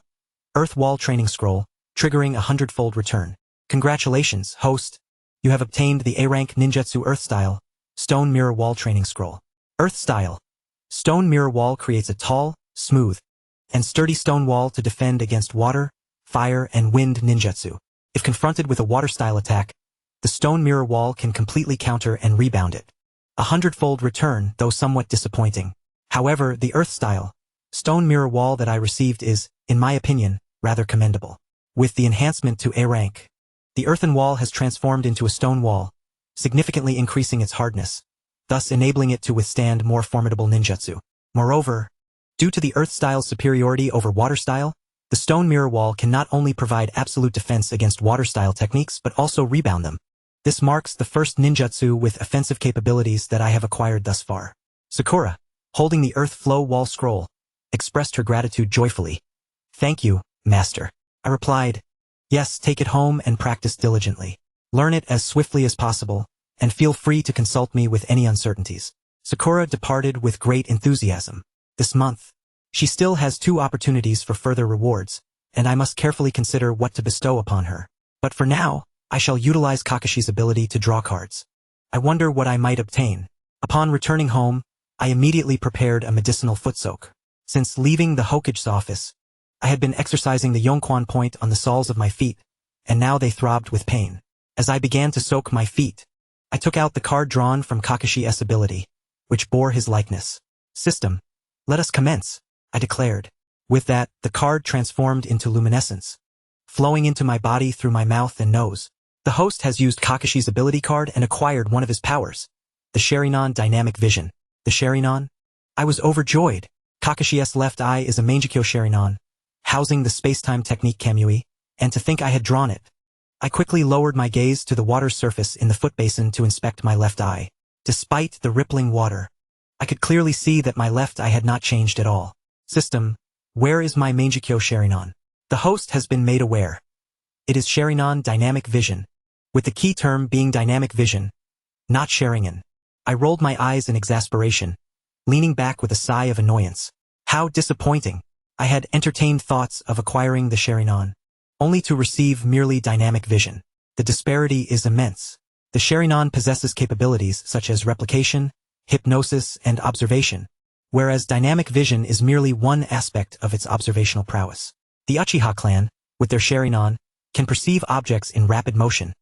Earth Wall Training Scroll, triggering a 100-fold return. Congratulations, host. You have obtained the A-rank ninjutsu Earth-style Stone Mirror Wall Training Scroll. Earth-style Stone Mirror Wall creates a tall, smooth, and sturdy stone wall to defend against water, fire, and wind ninjutsu. If confronted with a water-style attack, the stone mirror wall can completely counter and rebound it. A 100-fold return, though somewhat disappointing. However, the Earth-style stone mirror wall that I received is, in my opinion, rather commendable. With the enhancement to A rank, the earthen wall has transformed into a stone wall, significantly increasing its hardness, thus enabling it to withstand more formidable ninjutsu. Moreover, due to the Earth-style's superiority over water-style, the stone mirror wall can not only provide absolute defense against water-style techniques but also rebound them. This marks the first ninjutsu with offensive capabilities that I have acquired thus far. Sakura, holding the Earth Flow Wall Scroll, expressed her gratitude joyfully. Thank you, Master. I replied, yes, take it home and practice diligently. Learn it as swiftly as possible, and feel free to consult me with any uncertainties. Sakura departed with great enthusiasm. This month, she still has 2 opportunities for further rewards, and I must carefully consider what to bestow upon her. But for now, I shall utilize Kakashi's ability to draw cards. I wonder what I might obtain. Upon returning home, I immediately prepared a medicinal foot soak. Since leaving the Hokage's office, I had been exercising the Yonquan point on the soles of my feet, and now they throbbed with pain. As I began to soak my feet, I took out the card drawn from Kakashi's ability, which bore his likeness. System, let us commence, I declared. With that, the card transformed into luminescence, flowing into my body through my mouth and nose. The host has used Kakashi's ability card and acquired one of his powers, the Sharingan Dynamic Vision. The Sharingan? I was overjoyed. Kakashi's left eye is a Mangekyo Sharingan, housing the space-time technique Kamui, and to think I had drawn it. I quickly lowered my gaze to the water's surface in the foot basin to inspect my left eye. Despite the rippling water, I could clearly see that my left eye had not changed at all. System, where is my Mangekyo Sharingan? The host has been made aware. It is Sharingan Dynamic Vision, with the key term being Dynamic Vision, not Sharingan. I rolled my eyes in exasperation, leaning back with a sigh of annoyance. How disappointing! I had entertained thoughts of acquiring the Sharingan, only to receive merely Dynamic Vision. The disparity is immense. The Sharingan possesses capabilities such as replication, hypnosis, and observation, whereas Dynamic Vision is merely one aspect of its observational prowess. The Uchiha clan, with their Sharingan, can perceive objects in rapid motion,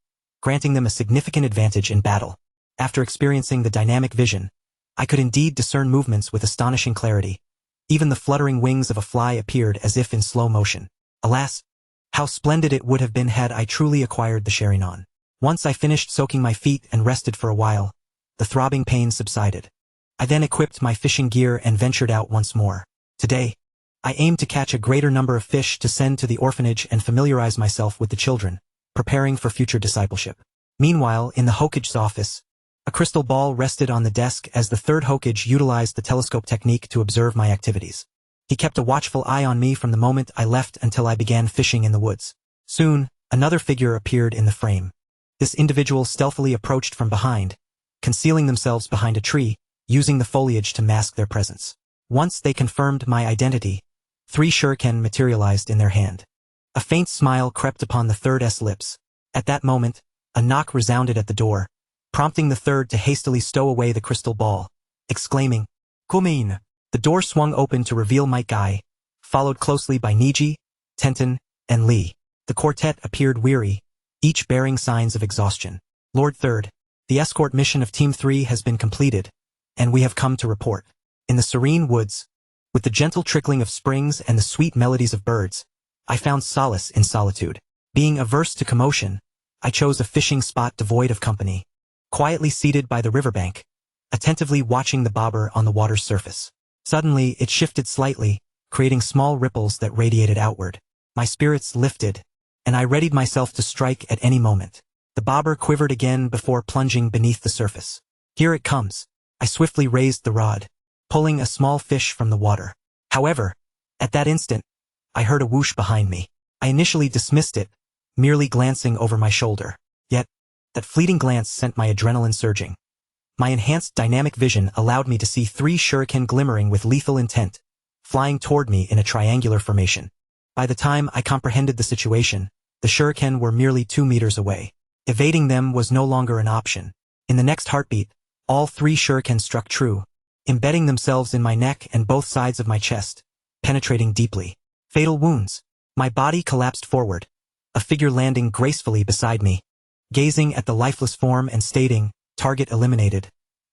granting them a significant advantage in battle. After experiencing the Dynamic Vision, I could indeed discern movements with astonishing clarity. Even the fluttering wings of a fly appeared as if in slow motion. Alas, how splendid it would have been had I truly acquired the Sharingan. Once I finished soaking my feet and rested for a while, the throbbing pain subsided. I then equipped my fishing gear and ventured out once more. Today, I aimed to catch a greater number of fish to send to the orphanage and familiarize myself with the children, preparing for future discipleship. Meanwhile, in the Hokage's office, a crystal ball rested on the desk as the 3rd Hokage utilized the telescope technique to observe my activities. He kept a watchful eye on me from the moment I left until I began fishing in the woods. Soon, another figure appeared in the frame. This individual stealthily approached from behind, concealing themselves behind a tree, using the foliage to mask their presence. Once they confirmed my identity, 3 shuriken materialized in their hand. A faint smile crept upon the 3rd's lips. At that moment, a knock resounded at the door, prompting the 3rd to hastily stow away the crystal ball, exclaiming, "Komein!" The door swung open to reveal Might Guy, followed closely by Niji, Tenten, and Lee. The quartet appeared weary, each bearing signs of exhaustion. Lord 3rd, the escort mission of Team 3 has been completed, and we have come to report. In the serene woods, with the gentle trickling of springs and the sweet melodies of birds, I found solace in solitude. Being averse to commotion, I chose a fishing spot devoid of company, quietly seated by the riverbank, attentively watching the bobber on the water's surface. Suddenly, it shifted slightly, creating small ripples that radiated outward. My spirits lifted, and I readied myself to strike at any moment. The bobber quivered again before plunging beneath the surface. Here it comes. I swiftly raised the rod, pulling a small fish from the water. However, at that instant, I heard a whoosh behind me. I initially dismissed it, merely glancing over my shoulder. Yet, that fleeting glance sent my adrenaline surging. My enhanced dynamic vision allowed me to see 3 shuriken glimmering with lethal intent, flying toward me in a triangular formation. By the time I comprehended the situation, the shuriken were merely 2 meters away. Evading them was no longer an option. In the next heartbeat, all 3 shuriken struck true, embedding themselves in my neck and both sides of my chest, penetrating deeply. Fatal wounds. My body collapsed forward, a figure landing gracefully beside me, gazing at the lifeless form and stating, "Target eliminated.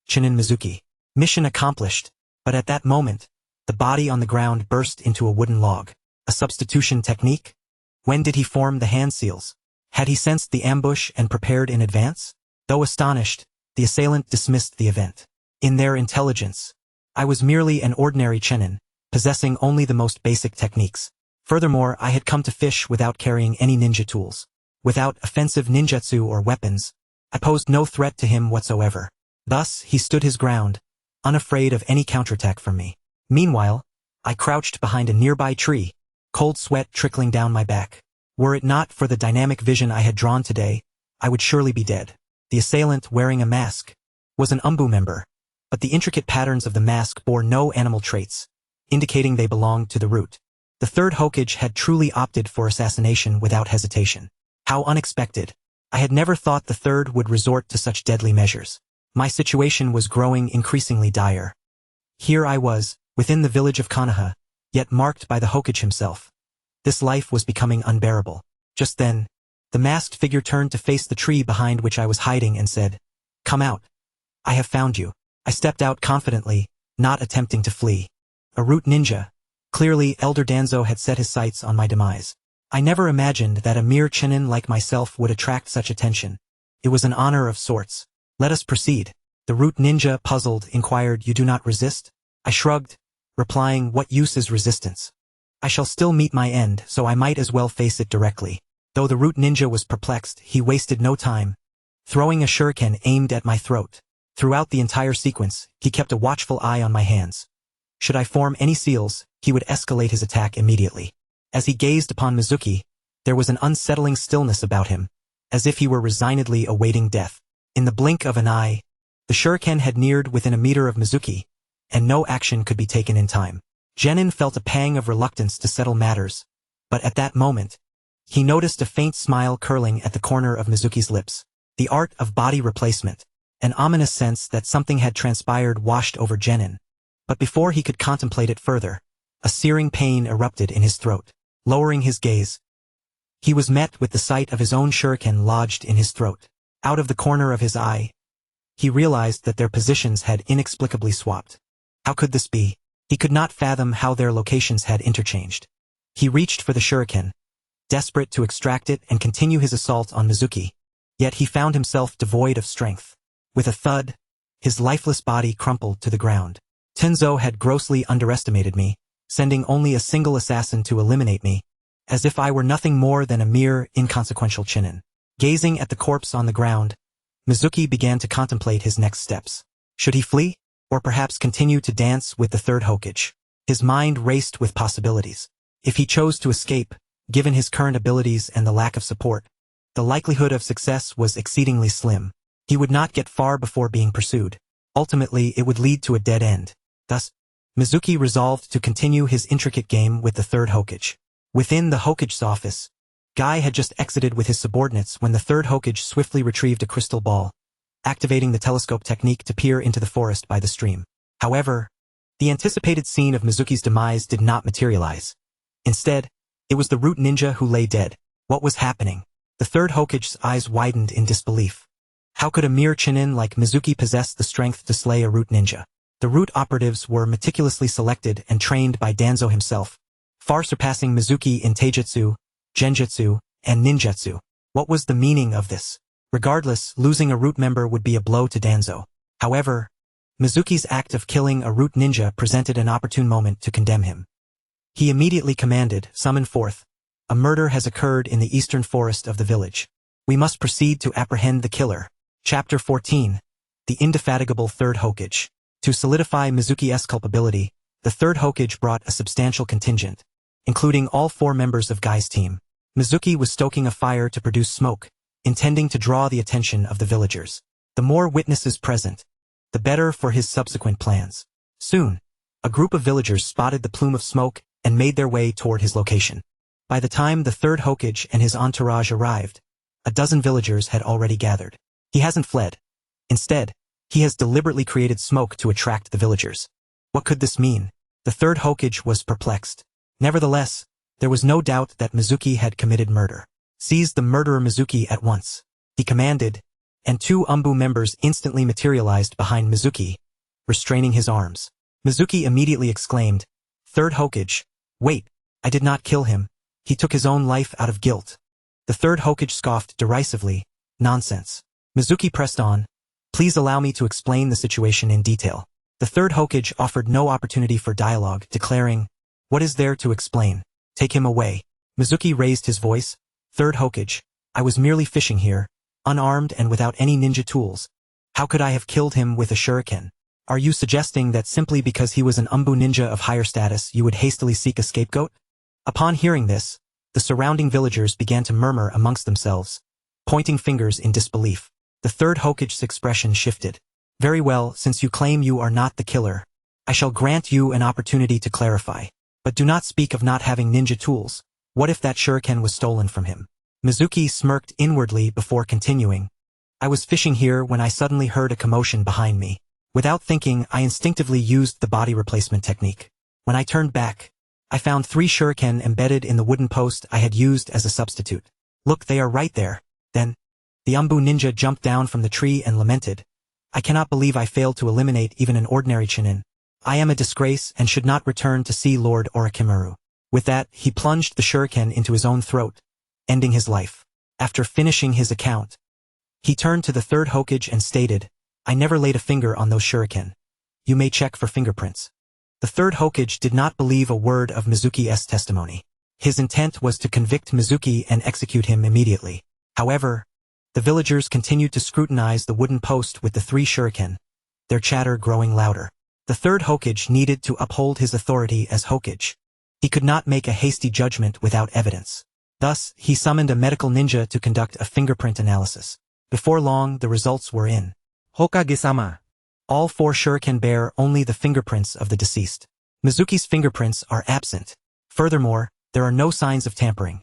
Chinin Mizuki." Mission accomplished. But at that moment, the body on the ground burst into a wooden log. A substitution technique? When did he form the hand seals? Had he sensed the ambush and prepared in advance? Though astonished, the assailant dismissed the event. In their intelligence, I was merely an ordinary chinin, possessing only the most basic techniques. Furthermore, I had come to fish without carrying any ninja tools. Without offensive ninjutsu or weapons, I posed no threat to him whatsoever. Thus, he stood his ground, unafraid of any counterattack from me. Meanwhile, I crouched behind a nearby tree, cold sweat trickling down my back. Were it not for the dynamic vision I had drawn today, I would surely be dead. The assailant, wearing a mask, was an Umbu member, but the intricate patterns of the mask bore no animal traits, indicating they belonged to the root. The third Hokage had truly opted for assassination without hesitation. How unexpected. I had never thought the third would resort to such deadly measures. My situation was growing increasingly dire. Here I was, within the village of Konoha, yet marked by the Hokage himself. This life was becoming unbearable. Just then, the masked figure turned to face the tree behind which I was hiding and said, "Come out. I have found you." I stepped out confidently, not attempting to flee. A root ninja. Clearly, Elder Danzo had set his sights on my demise. I never imagined that a mere chinin like myself would attract such attention. It was an honor of sorts. "Let us proceed." The root ninja, puzzled, inquired, "You do not resist?" I shrugged, replying, "What use is resistance? I shall still meet my end, so I might as well face it directly." Though the root ninja was perplexed, he wasted no time, throwing a shuriken aimed at my throat. Throughout the entire sequence, he kept a watchful eye on my hands. Should I form any seals, he would escalate his attack immediately. As he gazed upon Mizuki, there was an unsettling stillness about him, as if he were resignedly awaiting death. In the blink of an eye, the shuriken had neared within a meter of Mizuki, and no action could be taken in time. Genin felt a pang of reluctance to settle matters, but at that moment, he noticed a faint smile curling at the corner of Mizuki's lips. The art of body replacement. An ominous sense that something had transpired washed over Genin. But before he could contemplate it further, a searing pain erupted in his throat. Lowering his gaze, he was met with the sight of his own shuriken lodged in his throat. Out of the corner of his eye, he realized that their positions had inexplicably swapped. How could this be? He could not fathom how their locations had interchanged. He reached for the shuriken, desperate to extract it and continue his assault on Mizuki. Yet he found himself devoid of strength. With a thud, his lifeless body crumpled to the ground. Tenzo had grossly underestimated me, sending only a single assassin to eliminate me, as if I were nothing more than a mere inconsequential chinin. Gazing at the corpse on the ground, Mizuki began to contemplate his next steps. Should he flee, or perhaps continue to dance with the third Hokage? His mind raced with possibilities. If he chose to escape, given his current abilities and the lack of support, the likelihood of success was exceedingly slim. He would not get far before being pursued. Ultimately, it would lead to a dead end. Thus, Mizuki resolved to continue his intricate game with the third Hokage. Within the Hokage's office, Guy had just exited with his subordinates when the third Hokage swiftly retrieved a crystal ball, activating the telescope technique to peer into the forest by the stream. However, the anticipated scene of Mizuki's demise did not materialize. Instead, it was the root ninja who lay dead. What was happening? The third Hokage's eyes widened in disbelief. How could a mere chinin like Mizuki possess the strength to slay a root ninja? The root operatives were meticulously selected and trained by Danzo himself, far surpassing Mizuki in taijutsu, genjutsu, and ninjutsu. What was the meaning of this? Regardless, losing a root member would be a blow to Danzo. However, Mizuki's act of killing a root ninja presented an opportune moment to condemn him. He immediately commanded, "Summon forth. A murder has occurred in the eastern forest of the village. We must proceed to apprehend the killer." Chapter 14. The Indefatigable Third Hokage. To solidify Mizuki's culpability, the third Hokage brought a substantial contingent, including all 4 members of Guy's team. Mizuki was stoking a fire to produce smoke, intending to draw the attention of the villagers. The more witnesses present, the better for his subsequent plans. Soon, a group of villagers spotted the plume of smoke and made their way toward his location. By the time the third Hokage and his entourage arrived, a dozen villagers had already gathered. He hasn't fled. Instead, he has deliberately created smoke to attract the villagers. What could this mean? The third Hokage was perplexed. Nevertheless, there was no doubt that Mizuki had committed murder. "Seize the murderer Mizuki at once," he commanded, and 2 Umbu members instantly materialized behind Mizuki, restraining his arms. Mizuki immediately exclaimed, "Third Hokage, wait, I did not kill him. He took his own life out of guilt." The third Hokage scoffed derisively, "Nonsense." Mizuki pressed on, "Please allow me to explain the situation in detail." The third Hokage offered no opportunity for dialogue, declaring, "What is there to explain? Take him away." Mizuki raised his voice, "Third Hokage, I was merely fishing here, unarmed and without any ninja tools. How could I have killed him with a shuriken? Are you suggesting that simply because he was an Umbu ninja of higher status you would hastily seek a scapegoat?" Upon hearing this, the surrounding villagers began to murmur amongst themselves, pointing fingers in disbelief. The third Hokage's expression shifted. "Very well, since you claim you are not the killer, I shall grant you an opportunity to clarify. But do not speak of not having ninja tools. What if that shuriken was stolen from him?" Mizuki smirked inwardly before continuing, "I was fishing here when I suddenly heard a commotion behind me. Without thinking, I instinctively used the body replacement technique. When I turned back, I found 3 shuriken embedded in the wooden post I had used as a substitute. Look, they are right there." Then, the Umbu ninja jumped down from the tree and lamented, "I cannot believe I failed to eliminate even an ordinary Chunin. I am a disgrace and should not return to see Lord Orochimaru." With that, he plunged the shuriken into his own throat, ending his life. After finishing his account, he turned to the third Hokage and stated, "I never laid a finger on those shuriken. You may check for fingerprints." The third Hokage did not believe a word of Mizuki's testimony. His intent was to convict Mizuki and execute him immediately. However, the villagers continued to scrutinize the wooden post with the 3 shuriken, their chatter growing louder. The third Hokage needed to uphold his authority as Hokage. He could not make a hasty judgment without evidence. Thus, he summoned a medical ninja to conduct a fingerprint analysis. Before long, the results were in. "Hokage-sama. All 4 shuriken bear only the fingerprints of the deceased. Mizuki's fingerprints are absent. Furthermore, there are no signs of tampering.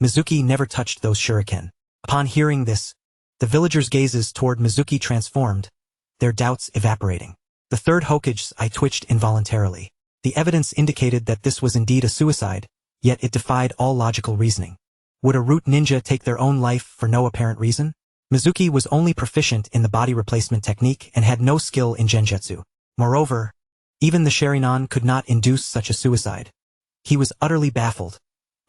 Mizuki never touched those shuriken." Upon hearing this, the villagers' gazes toward Mizuki transformed, their doubts evaporating. The third Hokage's eye twitched involuntarily. The evidence indicated that this was indeed a suicide, yet it defied all logical reasoning. Would a root ninja take their own life for no apparent reason? Mizuki was only proficient in the body replacement technique and had no skill in genjutsu. Moreover, even the Sharingan could not induce such a suicide. He was utterly baffled,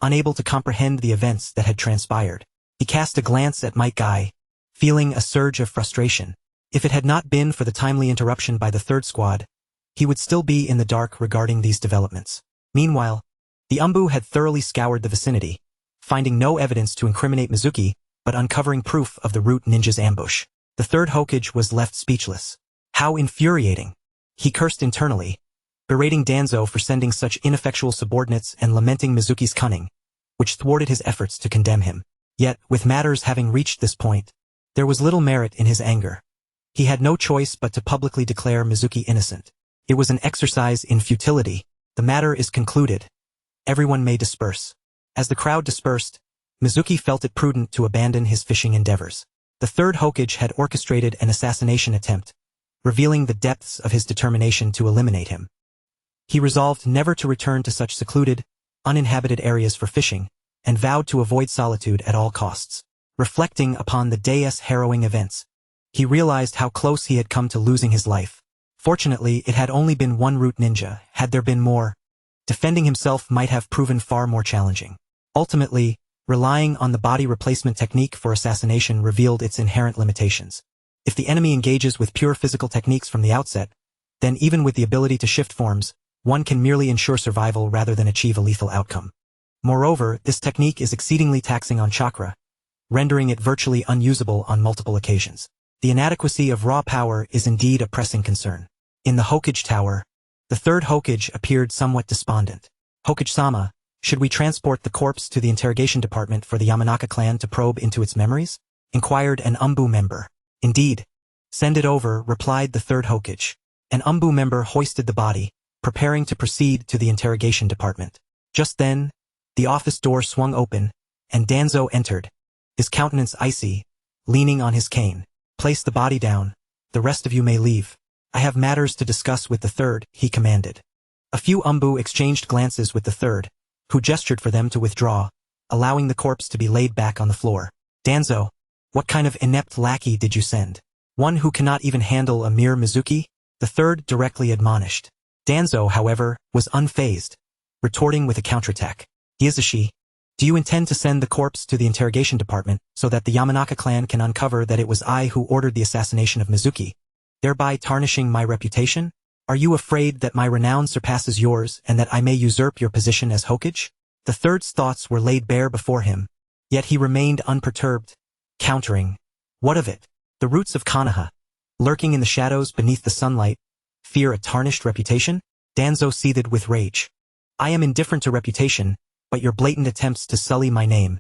unable to comprehend the events that had transpired. He cast a glance at Might Guy, feeling a surge of frustration. If it had not been for the timely interruption by the third squad, he would still be in the dark regarding these developments. Meanwhile, the Umbu had thoroughly scoured the vicinity, finding no evidence to incriminate Mizuki, but uncovering proof of the root ninja's ambush. The third Hokage was left speechless. How infuriating! He cursed internally, berating Danzo for sending such ineffectual subordinates and lamenting Mizuki's cunning, which thwarted his efforts to condemn him. Yet, with matters having reached this point, there was little merit in his anger. He had no choice but to publicly declare Mizuki innocent. It was an exercise in futility. The matter is concluded. Everyone may disperse. As the crowd dispersed, Mizuki felt it prudent to abandon his fishing endeavors. The third Hokage had orchestrated an assassination attempt, revealing the depths of his determination to eliminate him. He resolved never to return to such secluded, uninhabited areas for fishing, and vowed to avoid solitude at all costs. Reflecting upon the day's harrowing events, he realized how close he had come to losing his life. Fortunately, it had only been one root ninja. Had there been more, defending himself might have proven far more challenging. Ultimately, relying on the body replacement technique for assassination revealed its inherent limitations. If the enemy engages with pure physical techniques from the outset, then even with the ability to shift forms, one can merely ensure survival rather than achieve a lethal outcome. Moreover, this technique is exceedingly taxing on chakra, rendering it virtually unusable on multiple occasions. The inadequacy of raw power is indeed a pressing concern. In the Hokage Tower, the third Hokage appeared somewhat despondent. Hokage-sama, should we transport the corpse to the interrogation department for the Yamanaka clan to probe into its memories? Inquired an Umbu member. Indeed. Send it over, replied the third Hokage. An Umbu member hoisted the body, preparing to proceed to the interrogation department. Just then, the office door swung open, and Danzo entered, his countenance icy, leaning on his cane. Place the body down. The rest of you may leave. I have matters to discuss with the third, he commanded. A few Umbu exchanged glances with the third, who gestured for them to withdraw, allowing the corpse to be laid back on the floor. Danzo, what kind of inept lackey did you send? One who cannot even handle a mere Mizuki? The third directly admonished. Danzo, however, was unfazed, retorting with a counterattack. Izushi, do you intend to send the corpse to the interrogation department so that the Yamanaka clan can uncover that it was I who ordered the assassination of Mizuki, thereby tarnishing my reputation? Are you afraid that my renown surpasses yours and that I may usurp your position as Hokage? The third's thoughts were laid bare before him, yet he remained unperturbed, countering. What of it? The roots of Konoha, lurking in the shadows beneath the sunlight, fear a tarnished reputation? Danzo seethed with rage. I am indifferent to reputation, but your blatant attempts to sully my name.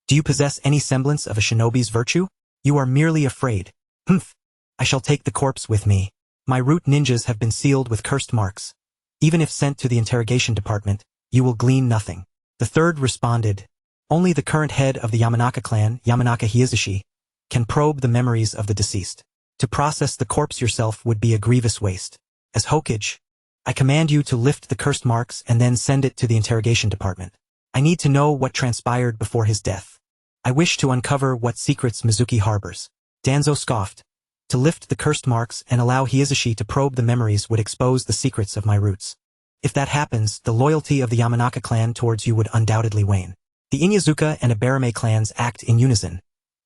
Do you possess any semblance of a shinobi's virtue? You are merely afraid. Humph. I shall take the corpse with me. My root ninjas have been sealed with cursed marks. Even if sent to the interrogation department, you will glean nothing. The third responded. Only the current head of the Yamanaka clan, Yamanaka Izushi, can probe the memories of the deceased. To process the corpse yourself would be a grievous waste. As Hokage, I command you to lift the cursed marks and then send it to the interrogation department. I need to know what transpired before his death. I wish to uncover what secrets Mizuki harbors. Danzo scoffed. To lift the cursed marks and allow Izushi to probe the memories would expose the secrets of my roots. If that happens, the loyalty of the Yamanaka clan towards you would undoubtedly wane. The Inyazuka and Abarame clans act in unison.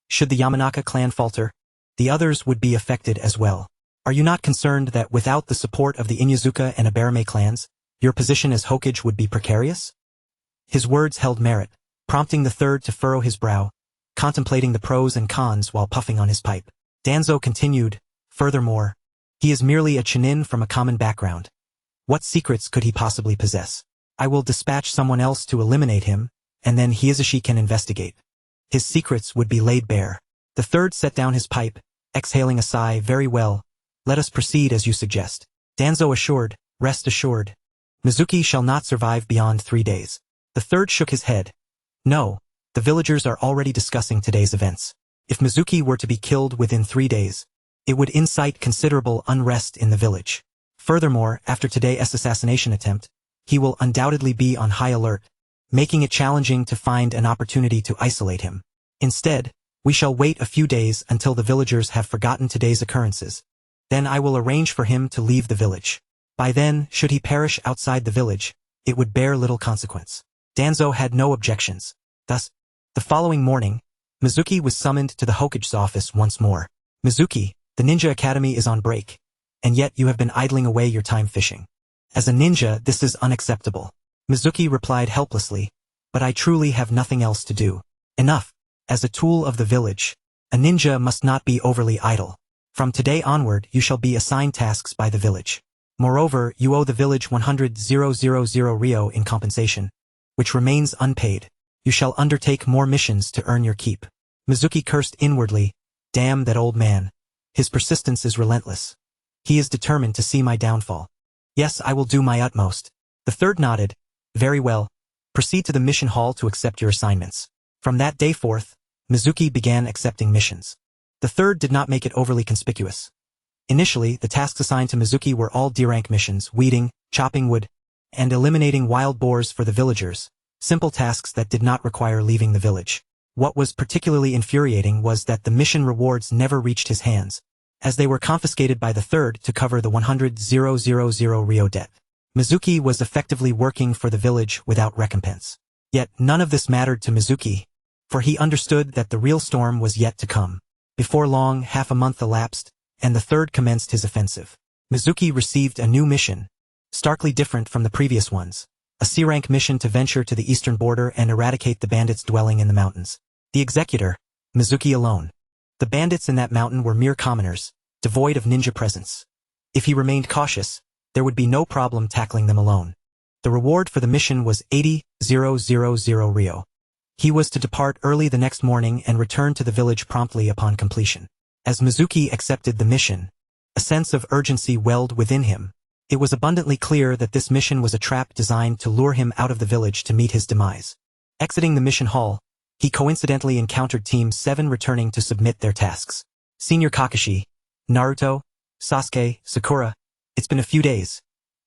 Should the Yamanaka clan falter, the others would be affected as well. Are you not concerned that without the support of the Inyazuka and Abarame clans, your position as Hokage would be precarious? His words held merit, prompting the third to furrow his brow, contemplating the pros and cons while puffing on his pipe. Danzo continued, furthermore, he is merely a chunin from a common background. What secrets could he possibly possess? I will dispatch someone else to eliminate him, and then Izushi can investigate. His secrets would be laid bare. The third set down his pipe, exhaling a sigh. Very well. Let us proceed as you suggest. Danzo assured, rest assured. Mizuki shall not survive beyond 3 days. The third shook his head. No, the villagers are already discussing today's events. If Mizuki were to be killed within 3 days, it would incite considerable unrest in the village. Furthermore, after today's assassination attempt, he will undoubtedly be on high alert, making it challenging to find an opportunity to isolate him. Instead, we shall wait a few days until the villagers have forgotten today's occurrences. Then I will arrange for him to leave the village. By then, should he perish outside the village, it would bear little consequence. Danzo had no objections. Thus, the following morning, Mizuki was summoned to the Hokage's office once more. Mizuki, the Ninja Academy is on break, and yet you have been idling away your time fishing. As a ninja, this is unacceptable. Mizuki replied helplessly, but I truly have nothing else to do. Enough. As a tool of the village, a ninja must not be overly idle. From today onward, you shall be assigned tasks by the village. Moreover, you owe the village 100,000 ryo in compensation, which remains unpaid. You shall undertake more missions to earn your keep. Mizuki cursed inwardly. Damn that old man. His persistence is relentless. He is determined to see my downfall. Yes, I will do my utmost. The third nodded. Very well. Proceed to the mission hall to accept your assignments. From that day forth, Mizuki began accepting missions. The third did not make it overly conspicuous. Initially, the tasks assigned to Mizuki were all D-rank missions, weeding, chopping wood, and eliminating wild boars for the villagers, simple tasks that did not require leaving the village. What was particularly infuriating was that the mission rewards never reached his hands, as they were confiscated by the third to cover the 100,000 Rio debt. Mizuki was effectively working for the village without recompense. Yet none of this mattered to Mizuki, for he understood that the real storm was yet to come. Before long, half a month elapsed, and the third commenced his offensive. Mizuki received a new mission, starkly different from the previous ones, a C-rank mission to venture to the eastern border and eradicate the bandits dwelling in the mountains. The executor, Mizuki alone. The bandits in that mountain were mere commoners, devoid of ninja presence. If he remained cautious, there would be no problem tackling them alone. The reward for the mission was 80,000 Rio. He was to depart early the next morning and return to the village promptly upon completion. As Mizuki accepted the mission, a sense of urgency welled within him. It was abundantly clear that this mission was a trap designed to lure him out of the village to meet his demise. Exiting the mission hall, he coincidentally encountered Team 7 returning to submit their tasks. Senior Kakashi, Naruto, Sasuke, Sakura, it's been a few days.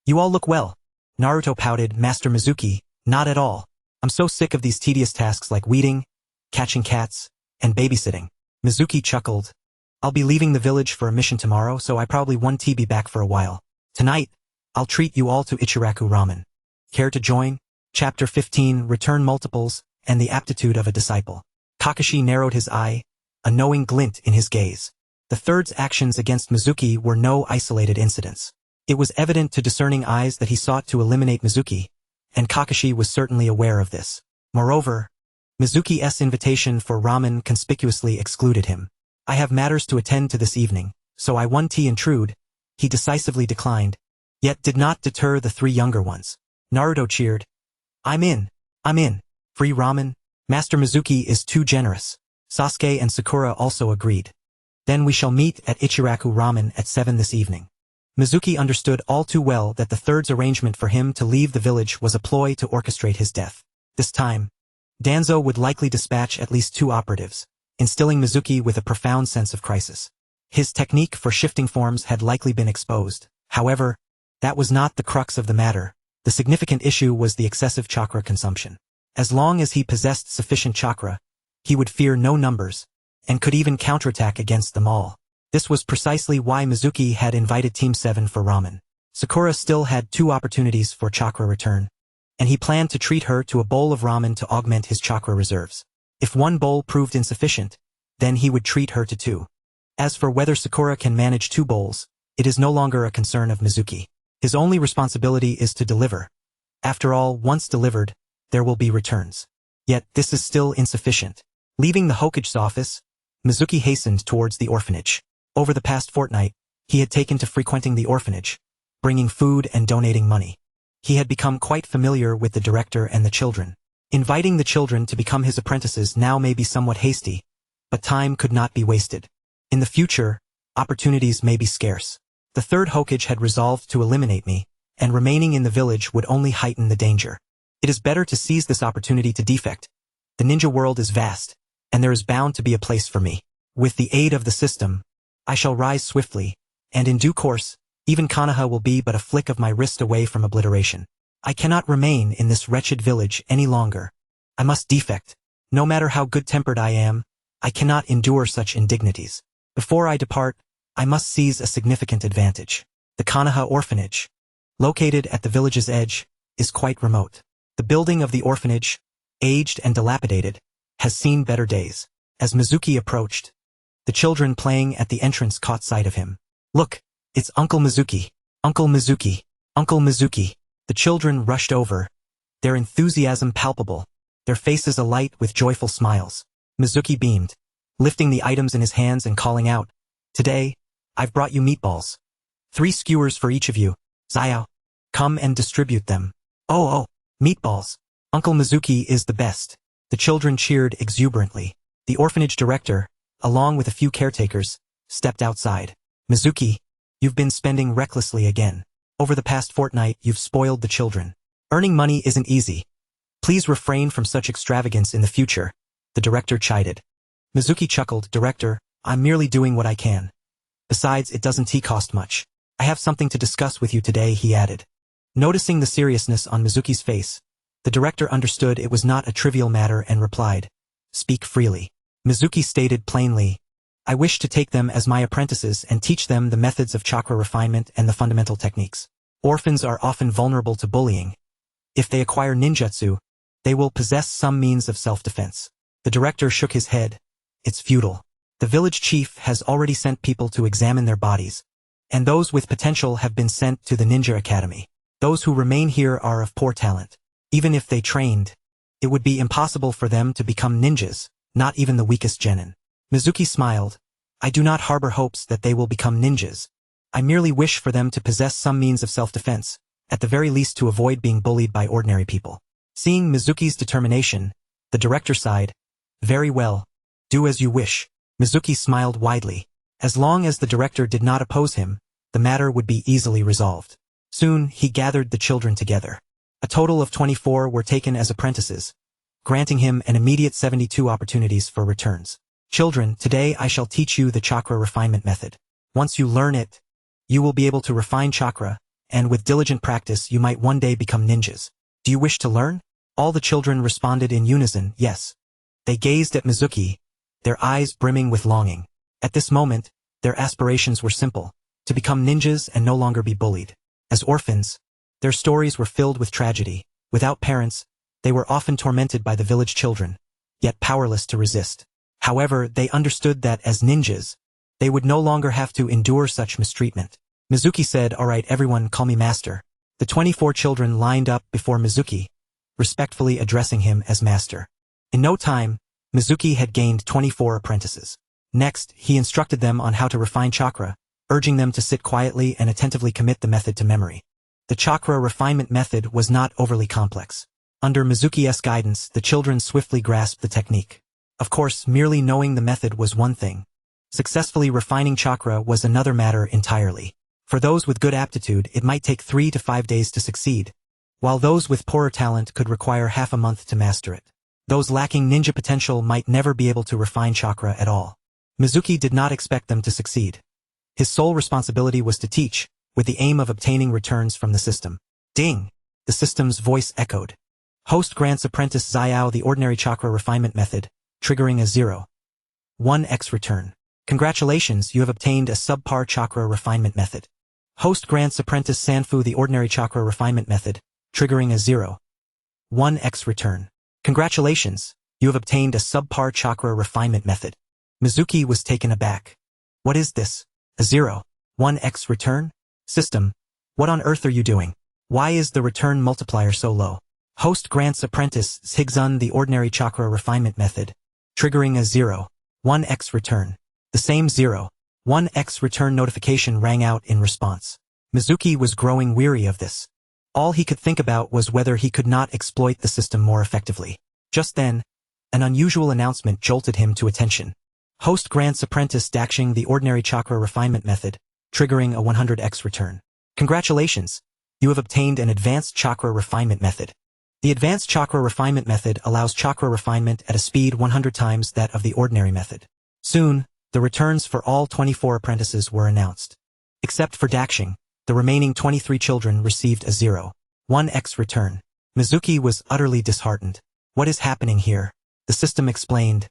You all look well. Naruto pouted. Master Mizuki, not at all. I'm so sick of these tedious tasks like weeding, catching cats, and babysitting. Mizuki chuckled. I'll be leaving the village for a mission tomorrow, so I probably won't be back for a while. Tonight, I'll treat you all to Ichiraku ramen. Care to join? Chapter 15, Return Multiples, and the Aptitude of a Disciple. Kakashi narrowed his eye, a knowing glint in his gaze. The third's actions against Mizuki were no isolated incidents. It was evident to discerning eyes that he sought to eliminate Mizuki, and Kakashi was certainly aware of this. Moreover, Mizuki's invitation for ramen conspicuously excluded him. I have matters to attend to this evening, so I won't intrude, he decisively declined, yet did not deter the three younger ones. Naruto cheered. I'm in. Free ramen? Master Mizuki is too generous. Sasuke and Sakura also agreed. Then we shall meet at Ichiraku ramen at 7 this evening. Mizuki understood all too well that the third's arrangement for him to leave the village was a ploy to orchestrate his death. This time, Danzo would likely dispatch at least 2 operatives, instilling Mizuki with a profound sense of crisis. His technique for shifting forms had likely been exposed. However, that was not the crux of the matter. The significant issue was the excessive chakra consumption. As long as he possessed sufficient chakra, he would fear no numbers, and could even counterattack against them all. This was precisely why Mizuki had invited Team 7 for ramen. Sakura still had 2 opportunities for chakra return, and he planned to treat her to a bowl of ramen to augment his chakra reserves. If 1 bowl proved insufficient, then he would treat her to 2. As for whether Sakura can manage 2 bowls, it is no longer a concern of Mizuki. His only responsibility is to deliver. After all, once delivered, there will be returns. Yet this is still insufficient. Leaving the Hokage's office, Mizuki hastened towards the orphanage. Over the past fortnight, he had taken to frequenting the orphanage, bringing food and donating money. He had become quite familiar with the director and the children. Inviting the children to become his apprentices now may be somewhat hasty, but time could not be wasted. In the future, opportunities may be scarce. The third Hokage had resolved to eliminate me, and remaining in the village would only heighten the danger. It is better to seize this opportunity to defect. The ninja world is vast, and there is bound to be a place for me. With the aid of the system, I shall rise swiftly, and in due course, even Konoha will be but a flick of my wrist away from obliteration. I cannot remain in this wretched village any longer. I must defect. No matter how good-tempered I am, I cannot endure such indignities. Before I depart, I must seize a significant advantage. The Konoha orphanage, located at the village's edge, is quite remote. The building of the orphanage, aged and dilapidated, has seen better days. As Mizuki approached, the children playing at the entrance caught sight of him. Look, it's Uncle Mizuki. Uncle Mizuki. Uncle Mizuki. The children rushed over, their enthusiasm palpable, their faces alight with joyful smiles. Mizuki beamed, lifting the items in his hands and calling out, Today, I've brought you meatballs. 3 skewers for each of you. Xiao, come and distribute them. Oh, meatballs. Uncle Mizuki is the best. The children cheered exuberantly. The orphanage director, along with a few caretakers, stepped outside. Mizuki, you've been spending recklessly again. Over the past fortnight, you've spoiled the children. Earning money isn't easy. Please refrain from such extravagance in the future, the director chided. Mizuki chuckled. Director, I'm merely doing what I can. Besides, it doesn't cost much. I have something to discuss with you today, he added. Noticing the seriousness on Mizuki's face, the director understood it was not a trivial matter and replied, Speak freely. Mizuki stated plainly, I wish to take them as my apprentices and teach them the methods of chakra refinement and the fundamental techniques. Orphans are often vulnerable to bullying. If they acquire ninjutsu, they will possess some means of self-defense. The director shook his head. It's futile. The village chief has already sent people to examine their bodies, and those with potential have been sent to the ninja academy. Those who remain here are of poor talent. Even if they trained, it would be impossible for them to become ninjas, not even the weakest genin. Mizuki smiled. I do not harbor hopes that they will become ninjas. I merely wish for them to possess some means of self-defense, at the very least to avoid being bullied by ordinary people. Seeing Mizuki's determination, the director sighed. Very well. Do as you wish. Mizuki smiled widely. As long as the director did not oppose him, the matter would be easily resolved. Soon, he gathered the children together. A total of 24 were taken as apprentices, granting him an immediate 72 opportunities for returns. Children, today I shall teach you the chakra refinement method. Once you learn it, you will be able to refine chakra, and with diligent practice you might one day become ninjas. Do you wish to learn? All the children responded in unison, yes. They gazed at Mizuki, their eyes brimming with longing. At this moment, their aspirations were simple, to become ninjas and no longer be bullied. As orphans, their stories were filled with tragedy. Without parents, they were often tormented by the village children, yet powerless to resist. However, they understood that as ninjas, they would no longer have to endure such mistreatment. Mizuki said, "All right, everyone, call me master." The 24 children lined up before Mizuki, respectfully addressing him as master. In no time, Mizuki had gained 24 apprentices. Next, he instructed them on how to refine chakra, urging them to sit quietly and attentively commit the method to memory. The chakra refinement method was not overly complex. Under Mizuki's guidance, the children swiftly grasped the technique. Of course, merely knowing the method was one thing. Successfully refining chakra was another matter entirely. For those with good aptitude, it might take 3 to 5 days to succeed, while those with poorer talent could require half a month to master it. Those lacking ninja potential might never be able to refine chakra at all. Mizuki did not expect them to succeed. His sole responsibility was to teach, with the aim of obtaining returns from the system. Ding! The system's voice echoed. Host grants apprentice Xiao the ordinary chakra refinement method, triggering a 0.1x return. Congratulations, you have obtained a subpar chakra refinement method. Host grants apprentice Sanfu the ordinary chakra refinement method, triggering a 0.1x return. Congratulations, you have obtained a subpar chakra refinement method. Mizuki was taken aback. What is this? A 0.1x return? System, what on earth are you doing? Why is the return multiplier so low? Host grants apprentice Zhigzun the ordinary chakra refinement method, triggering a 0.1x return. The same 0.1x return notification rang out in response. Mizuki was growing weary of this. All he could think about was whether he could not exploit the system more effectively. Just then, an unusual announcement jolted him to attention. Host grants apprentice Daxing the ordinary chakra refinement method, triggering a 100x return. Congratulations, you have obtained an advanced chakra refinement method. The advanced chakra refinement method allows chakra refinement at a speed 100 times that of the ordinary method. Soon, the returns for all 24 apprentices were announced. Except for Daxing, the remaining 23 children received a 0.1x return. Mizuki was utterly disheartened. What is happening here? The system explained.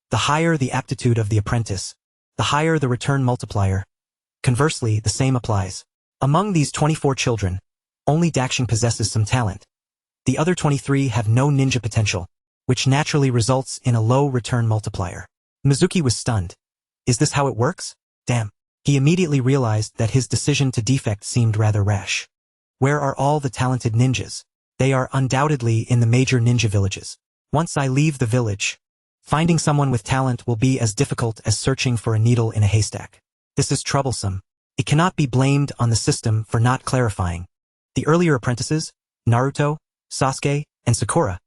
The higher the aptitude of the apprentice, the higher the return multiplier. Conversely, the same applies. Among these 24 children, only Daxing possesses some talent. The other 23 have no ninja potential, which naturally results in a low return multiplier. Mizuki was stunned. Is this how it works? Damn. He immediately realized that his decision to defect seemed rather rash. Where are all the talented ninjas? They are undoubtedly in the major ninja villages. Once I leave the village, finding someone with talent will be as difficult as searching for a needle in a haystack. This is troublesome. It cannot be blamed on the system for not clarifying. The earlier apprentices, Naruto, Sasuke, and Sakura,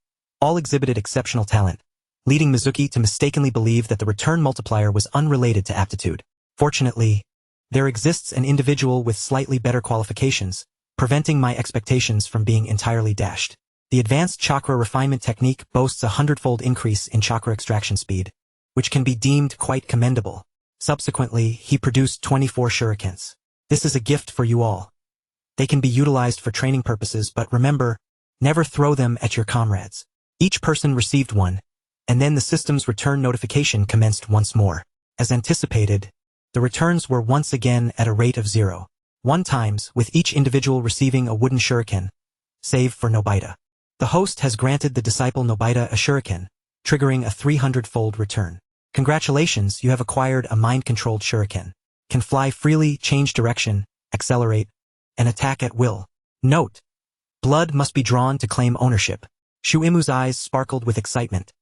all exhibited exceptional talent, leading Mizuki to mistakenly believe that the return multiplier was unrelated to aptitude. Fortunately, there exists an individual with slightly better qualifications, preventing my expectations from being entirely dashed. The advanced chakra refinement technique boasts a 100-fold increase in chakra extraction speed, which can be deemed quite commendable. Subsequently, he produced 24 shurikens. This is a gift for you all. They can be utilized for training purposes, but remember, never throw them at your comrades. Each person received one, and then the system's return notification commenced once more. As anticipated, the returns were once again at a rate of 0.1 times, with each individual receiving a wooden shuriken, save for Nobita. The host has granted the disciple Nobita a shuriken, triggering a 300-fold return. Congratulations, you have acquired a mind-controlled shuriken. Can fly freely, change direction, accelerate, and attack at will. Note: blood must be drawn to claim ownership. Shuimu's eyes sparkled with excitement.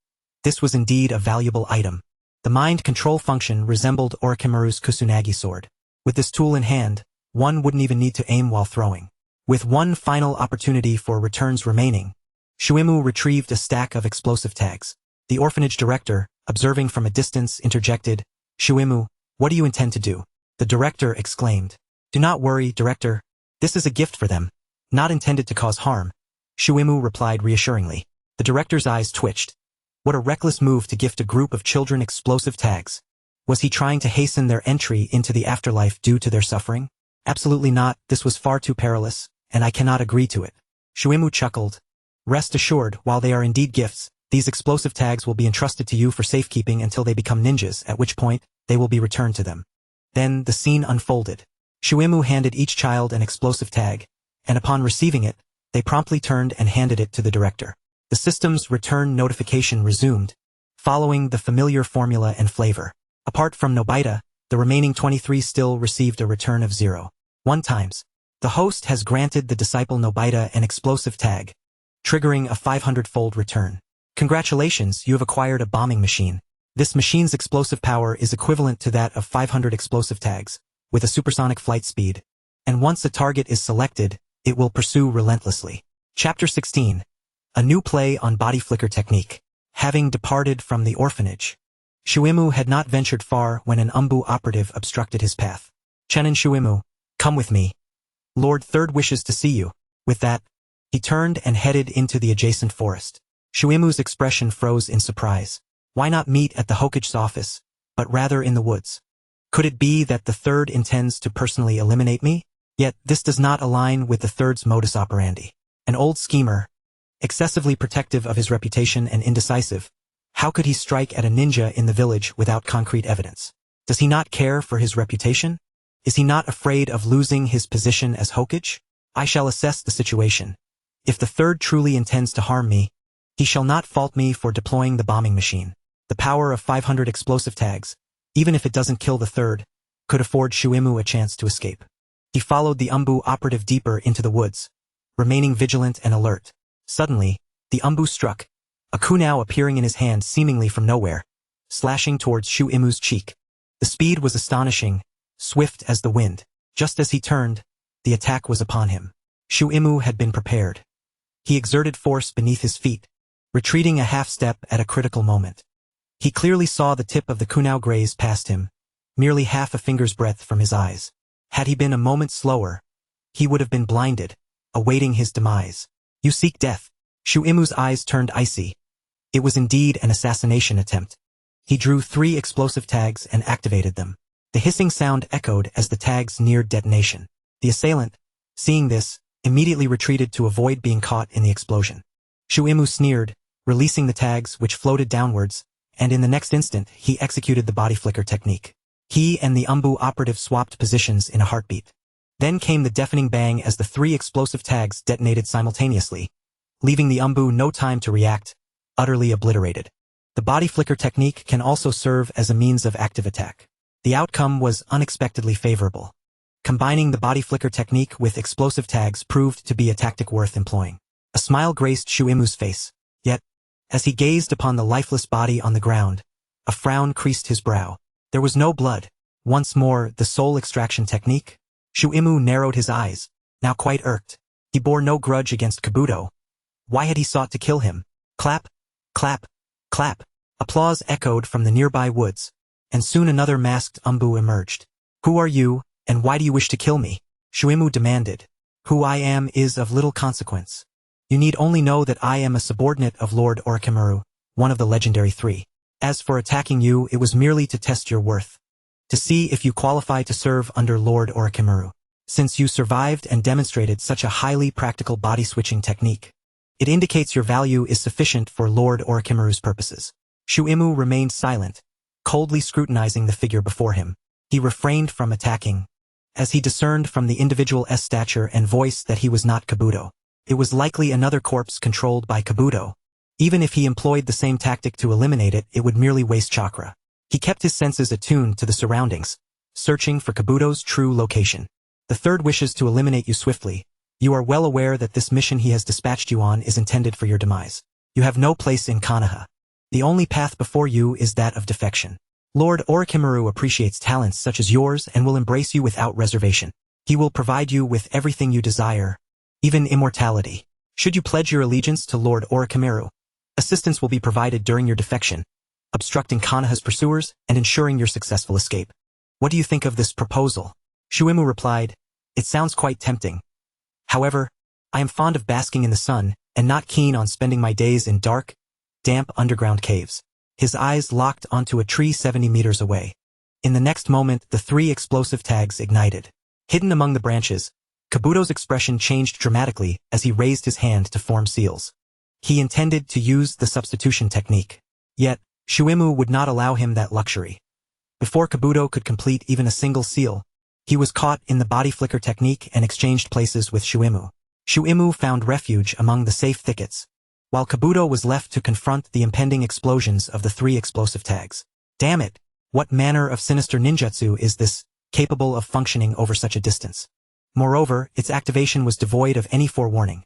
This was indeed a valuable item. The mind control function resembled Orochimaru's Kusunagi sword. With this tool in hand, one wouldn't even need to aim while throwing. With one final opportunity for returns remaining, Shuimu retrieved a stack of explosive tags. The orphanage director, observing from a distance, interjected, "Shuimu, what do you intend to do?" The director exclaimed, "Do not worry, director. This is a gift for them, not intended to cause harm." Shuimu replied reassuringly. The director's eyes twitched. What a reckless move to gift a group of children explosive tags. Was he trying to hasten their entry into the afterlife due to their suffering? Absolutely not, this was far too perilous, and I cannot agree to it. Shuimu chuckled. Rest assured, while they are indeed gifts, these explosive tags will be entrusted to you for safekeeping until they become ninjas, at which point, they will be returned to them. Then, the scene unfolded. Shuimu handed each child an explosive tag, and upon receiving it, they promptly turned and handed it to the director. The system's return notification resumed, following the familiar formula and flavor. Apart from Nobita, the remaining 23 still received a return of 0.1 times. The host has granted the disciple Nobita an explosive tag, triggering a 500-fold return. Congratulations, you have acquired a bombing machine. This machine's explosive power is equivalent to that of 500 explosive tags, with a supersonic flight speed. And once a target is selected, it will pursue relentlessly. Chapter 16. A new play on body flicker technique. Having departed from the orphanage, Shuimu had not ventured far when an Umbu operative obstructed his path. "Chenin Shuimu, come with me. Lord Third wishes to see you." With that, he turned and headed into the adjacent forest. Shuimu's expression froze in surprise. Why not meet at the Hokage's office, but rather in the woods? Could it be that the Third intends to personally eliminate me? Yet, this does not align with the Third's modus operandi. An old schemer, excessively protective of his reputation and indecisive, how could he strike at a ninja in the village without concrete evidence? Does he not care for his reputation? Is he not afraid of losing his position as Hokage? I shall assess the situation. If the Third truly intends to harm me, he shall not fault me for deploying the bombing machine. The power of 500 explosive tags, even if it doesn't kill the Third, could afford Shuimu a chance to escape. He followed the Umbu operative deeper into the woods, remaining vigilant and alert. Suddenly, the Umbu struck, a kunai appearing in his hand seemingly from nowhere, slashing towards Shuimu's cheek. The speed was astonishing, swift as the wind. Just as he turned, the attack was upon him. Shuimu had been prepared. He exerted force beneath his feet, retreating a half-step at a critical moment. He clearly saw the tip of the kunai graze past him, merely half a finger's breadth from his eyes. Had he been a moment slower, he would have been blinded, awaiting his demise. "You seek death." Shuimu's eyes turned icy. It was indeed an assassination attempt. He drew 3 explosive tags and activated them. The hissing sound echoed as the tags neared detonation. The assailant, seeing this, immediately retreated to avoid being caught in the explosion. Shuimu sneered, releasing the tags which floated downwards, and in the next instant he executed the body flicker technique. He and the Umbu operative swapped positions in a heartbeat. Then came the deafening bang as the 3 explosive tags detonated simultaneously, leaving the Umbu no time to react, utterly obliterated. The body flicker technique can also serve as a means of active attack. The outcome was unexpectedly favorable. Combining the body flicker technique with explosive tags proved to be a tactic worth employing. A smile graced Shuimu's face. Yet, as he gazed upon the lifeless body on the ground, a frown creased his brow. There was no blood. Once more, the soul extraction technique? Shuimu narrowed his eyes, now quite irked. He bore no grudge against Kabuto. Why had he sought to kill him? Clap, clap, clap. Applause echoed from the nearby woods, and soon another masked Umbu emerged. "Who are you, and why do you wish to kill me?" Shuimu demanded. "Who I am is of little consequence. You need only know that I am a subordinate of Lord Orochimaru, one of the legendary 3. As for attacking you, it was merely to test your worth, to see if you qualify to serve under Lord Orochimaru. Since you survived and demonstrated such a highly practical body-switching technique, it indicates your value is sufficient for Lord Orochimaru's purposes." Shuimu remained silent, coldly scrutinizing the figure before him. He refrained from attacking, as he discerned from the individual's stature and voice that he was not Kabuto. It was likely another corpse controlled by Kabuto. Even if he employed the same tactic to eliminate it, it would merely waste chakra. He kept his senses attuned to the surroundings, searching for Kabuto's true location. The third wishes to eliminate you swiftly. You are well aware that this mission he has dispatched you on is intended for your demise. You have no place in Konoha. The only path before you is that of defection. Lord Orochimaru appreciates talents such as yours and will embrace you without reservation. He will provide you with everything you desire, even immortality. Should you pledge your allegiance to Lord Orochimaru, assistance will be provided during your defection, obstructing Konoha's pursuers and ensuring your successful escape. What do you think of this proposal? Shuimu replied, It sounds quite tempting. However, I am fond of basking in the sun and not keen on spending my days in dark, damp underground caves. His eyes locked onto a tree 70 meters away. In the next moment, the 3 explosive tags ignited. Hidden among the branches, Kabuto's expression changed dramatically as he raised his hand to form seals. He intended to use the substitution technique. Yet, Shuimu would not allow him that luxury. Before Kabuto could complete even a single seal, he was caught in the body flicker technique and exchanged places with Shuimu. Shuimu found refuge among the safe thickets, while Kabuto was left to confront the impending explosions of the 3 explosive tags. Damn it! What manner of sinister ninjutsu is this, capable of functioning over such a distance? Moreover, its activation was devoid of any forewarning.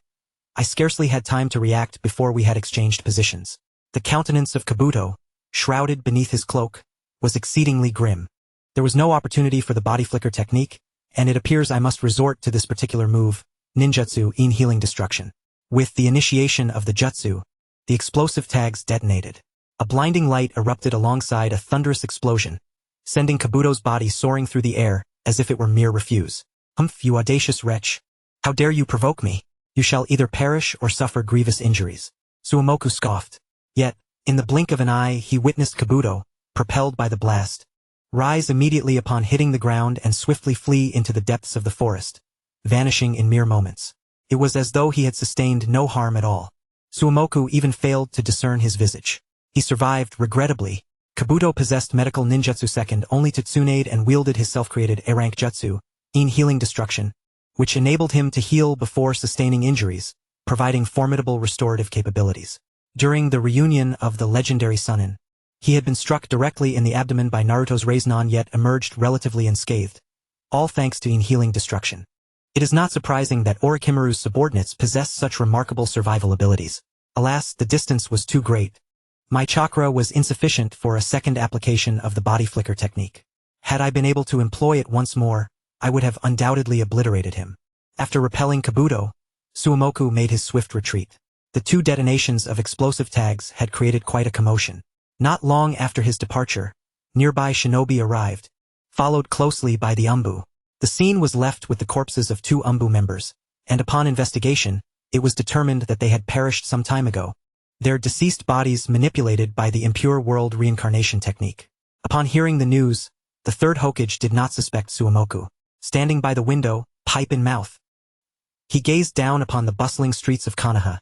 I scarcely had time to react before we had exchanged positions. The countenance of Kabuto, shrouded beneath his cloak, was exceedingly grim. There was no opportunity for the body flicker technique, and it appears I must resort to this particular move, ninjutsu in healing destruction. With the initiation of the jutsu, the explosive tags detonated. A blinding light erupted alongside a thunderous explosion, sending Kabuto's body soaring through the air as if it were mere refuse. Humph, you audacious wretch! How dare you provoke me? You shall either perish or suffer grievous injuries. Suomoku scoffed. Yet, in the blink of an eye, he witnessed Kabuto, propelled by the blast, rise immediately upon hitting the ground and swiftly flee into the depths of the forest, vanishing in mere moments. It was as though he had sustained no harm at all. Suomoku even failed to discern his visage. He survived, regrettably. Kabuto possessed medical ninjutsu second only to Tsunade and wielded his self-created A-rank jutsu, in healing destruction, which enabled him to heal before sustaining injuries, providing formidable restorative capabilities. During the reunion of the legendary Sunin, he had been struck directly in the abdomen by Naruto's Rasengan yet emerged relatively unscathed, all thanks to healing destruction. It is not surprising that Orochimaru's subordinates possessed such remarkable survival abilities. Alas, the distance was too great. My chakra was insufficient for a second application of the body flicker technique. Had I been able to employ it once more, I would have undoubtedly obliterated him. After repelling Kabuto, Suomoku made his swift retreat. The 2 detonations of explosive tags had created quite a commotion. Not long after his departure, nearby shinobi arrived, followed closely by the Umbu. The scene was left with the corpses of 2 Umbu members, and upon investigation, it was determined that they had perished some time ago, their deceased bodies manipulated by the impure world reincarnation technique. Upon hearing the news, the 3rd Hokage did not suspect Suomoku. Standing by the window, pipe in mouth, he gazed down upon the bustling streets of Konoha,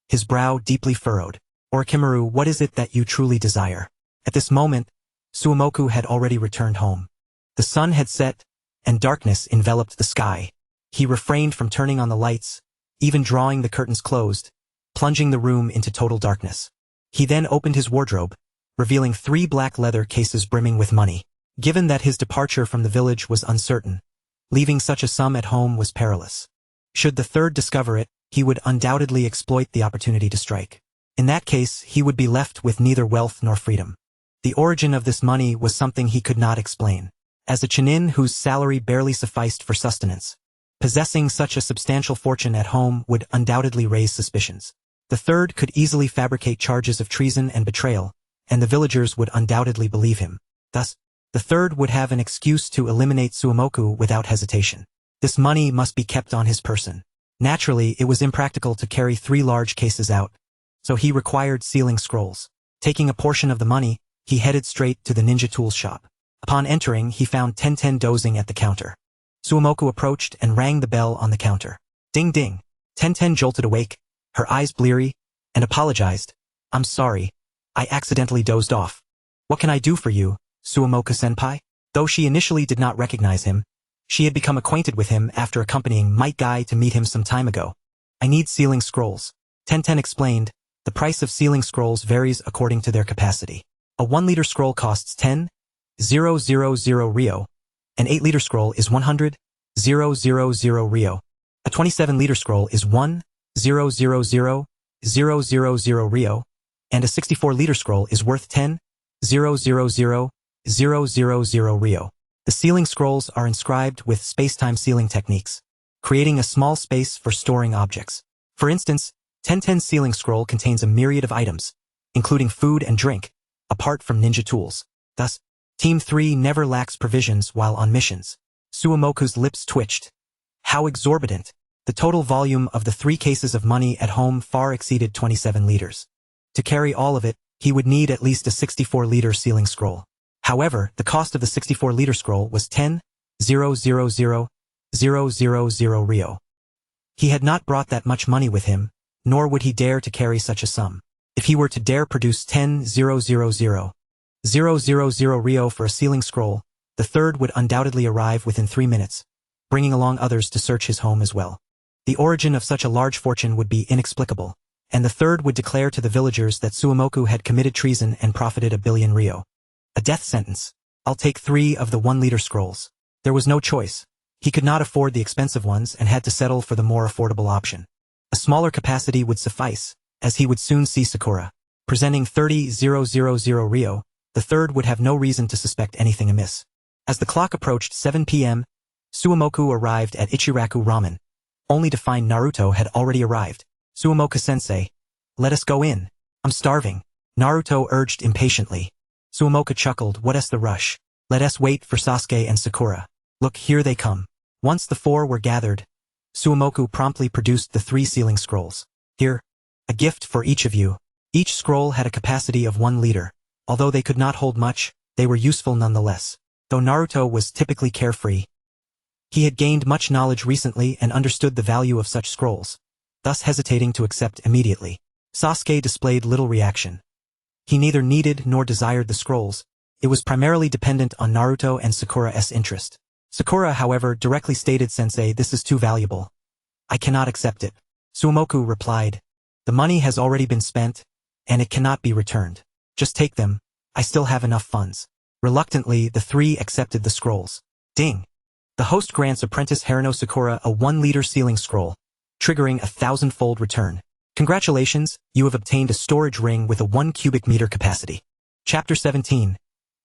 his brow deeply furrowed. Orochimaru, what is it that you truly desire? At this moment, Suomoku had already returned home. The sun had set, and darkness enveloped the sky. He refrained from turning on the lights, even drawing the curtains closed, plunging the room into total darkness. He then opened his wardrobe, revealing 3 black leather cases brimming with money. Given that his departure from the village was uncertain, leaving such a sum at home was perilous. Should the 3rd discover it, he would undoubtedly exploit the opportunity to strike. In that case, he would be left with neither wealth nor freedom. The origin of this money was something he could not explain. As a Chunin whose salary barely sufficed for sustenance, possessing such a substantial fortune at home would undoubtedly raise suspicions. The 3rd could easily fabricate charges of treason and betrayal, and the villagers would undoubtedly believe him. Thus, the 3rd would have an excuse to eliminate Suomoku without hesitation. This money must be kept on his person. Naturally, it was impractical to carry 3 large cases out, so he required sealing scrolls. Taking a portion of the money, he headed straight to the ninja tools shop. Upon entering, he found Tenten dozing at the counter. Suomoku approached and rang the bell on the counter. Ding ding. Tenten jolted awake, her eyes bleary, and apologized. I'm sorry, I accidentally dozed off. What can I do for you, Suomoka-senpai? Though she initially did not recognize him, she had become acquainted with him after accompanying Might Guy to meet him some time ago. I need sealing scrolls. Tenten explained. The price of sealing scrolls varies according to their capacity. A 1-liter scroll costs 10,000 Rio. An 8-liter scroll is 100,000 Rio. A 27-liter scroll is 1,000 Rio. And a 64-liter scroll is worth 10,000 Rio. The sealing scrolls are inscribed with space-time sealing techniques, creating a small space for storing objects. For instance, Tenten's sealing scroll contains a myriad of items, including food and drink, apart from ninja tools. Thus, Team 3 never lacks provisions while on missions. Suomoku's lips twitched. How exorbitant! The total volume of the 3 cases of money at home far exceeded 27 liters. To carry all of it, he would need at least a 64-liter sealing scroll. However, the cost of the 64-liter scroll was 10,000 Rio. He had not brought that much money with him, nor would he dare to carry such a sum. If he were to dare produce 10,000 Rio for a sealing scroll, the third would undoubtedly arrive within 3 minutes, bringing along others to search his home as well. The origin of such a large fortune would be inexplicable, and the third would declare to the villagers that Suomoku had committed treason and profited 1 billion Rio. A death sentence. I'll take 3 of the 1-liter scrolls. There was no choice. He could not afford the expensive ones and had to settle for the more affordable option. A smaller capacity would suffice, as he would soon see Sakura. Presenting 30,000 Rio, the third would have no reason to suspect anything amiss. As the clock approached 7 p.m., Suomoku arrived at Ichiraku Ramen, only to find Naruto had already arrived. Suomoka-sensei, let us go in. I'm starving. Naruto urged impatiently. Suomoka chuckled, what's the rush? Let us wait for Sasuke and Sakura. Look, here they come. Once the 4 were gathered, Suomoku promptly produced the 3 sealing scrolls. Here, a gift for each of you. Each scroll had a capacity of 1 liter. Although they could not hold much, they were useful nonetheless. Though Naruto was typically carefree, he had gained much knowledge recently and understood the value of such scrolls, thus hesitating to accept immediately. Sasuke displayed little reaction. He neither needed nor desired the scrolls. It was primarily dependent on Naruto and Sakura's interest. Sakura, however, directly stated, Sensei, this is too valuable. I cannot accept it. Suomoku replied, the money has already been spent, and it cannot be returned. Just take them, I still have enough funds. Reluctantly, the 3 accepted the scrolls. Ding! The host grants apprentice Haruno Sakura a 1-liter sealing scroll, triggering a 1,000-fold return. Congratulations, you have obtained a storage ring with a 1 cubic meter capacity. Chapter 17.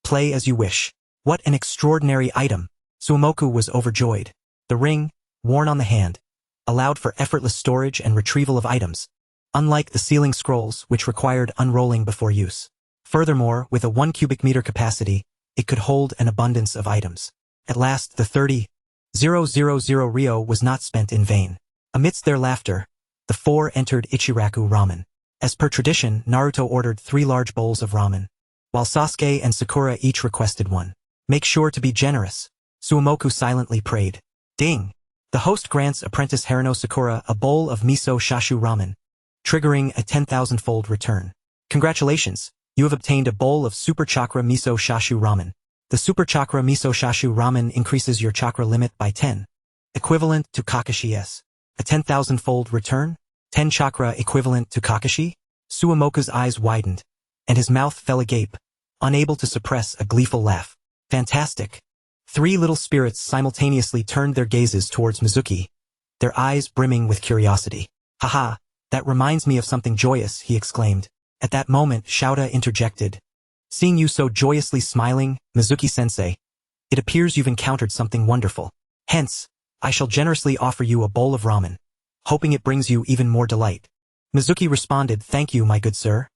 Play as you wish. What an extraordinary item! Suomoku was overjoyed. The ring, worn on the hand, allowed for effortless storage and retrieval of items, unlike the sealing scrolls which required unrolling before use. Furthermore, with a 1 cubic meter capacity, it could hold an abundance of items. At last, the 30,000 Rio was not spent in vain. Amidst their laughter, the 4 entered Ichiraku Ramen. As per tradition, Naruto ordered 3 large bowls of ramen, while Sasuke and Sakura each requested 1. Make sure to be generous. Suomoku silently prayed. Ding! The host grants apprentice Haruno Sakura a bowl of miso chashu ramen, triggering a 10,000-fold return. Congratulations! You have obtained a bowl of Super Chakra Miso Chashu Ramen. The Super Chakra Miso Chashu Ramen increases your chakra limit by 10, equivalent to Kakashi's. A 10,000-fold return? 10 chakra equivalent to Kakashi? Suomoku's eyes widened, and his mouth fell agape, unable to suppress a gleeful laugh. Fantastic! 3 little spirits simultaneously turned their gazes towards Mizuki, their eyes brimming with curiosity. Haha, that reminds me of something joyous, he exclaimed. At that moment, Shouta interjected. Seeing you so joyously smiling, Mizuki-sensei, it appears you've encountered something wonderful. Hence, I shall generously offer you a bowl of ramen, hoping it brings you even more delight. Mizuki responded, thank you, my good sir.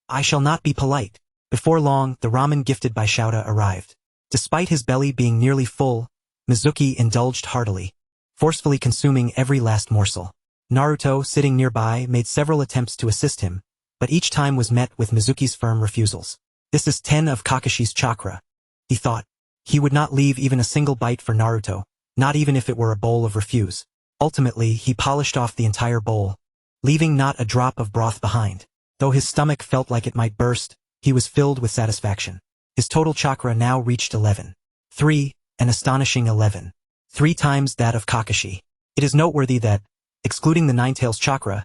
I shall not be polite. Before long, the ramen gifted by Shouta arrived. Despite his belly being nearly full, Mizuki indulged heartily, forcefully consuming every last morsel. Naruto, sitting nearby, made several attempts to assist him, but each time was met with Mizuki's firm refusals. This is 10 of Kakashi's chakra, he thought. He would not leave even a single bite for Naruto, not even if it were a bowl of refuse. Ultimately, he polished off the entire bowl, leaving not a drop of broth behind. Though his stomach felt like it might burst, he was filled with satisfaction. His total chakra now reached 11. 3, an astonishing 11. 3 times that of Kakashi. It is noteworthy that, excluding the Ninetales chakra,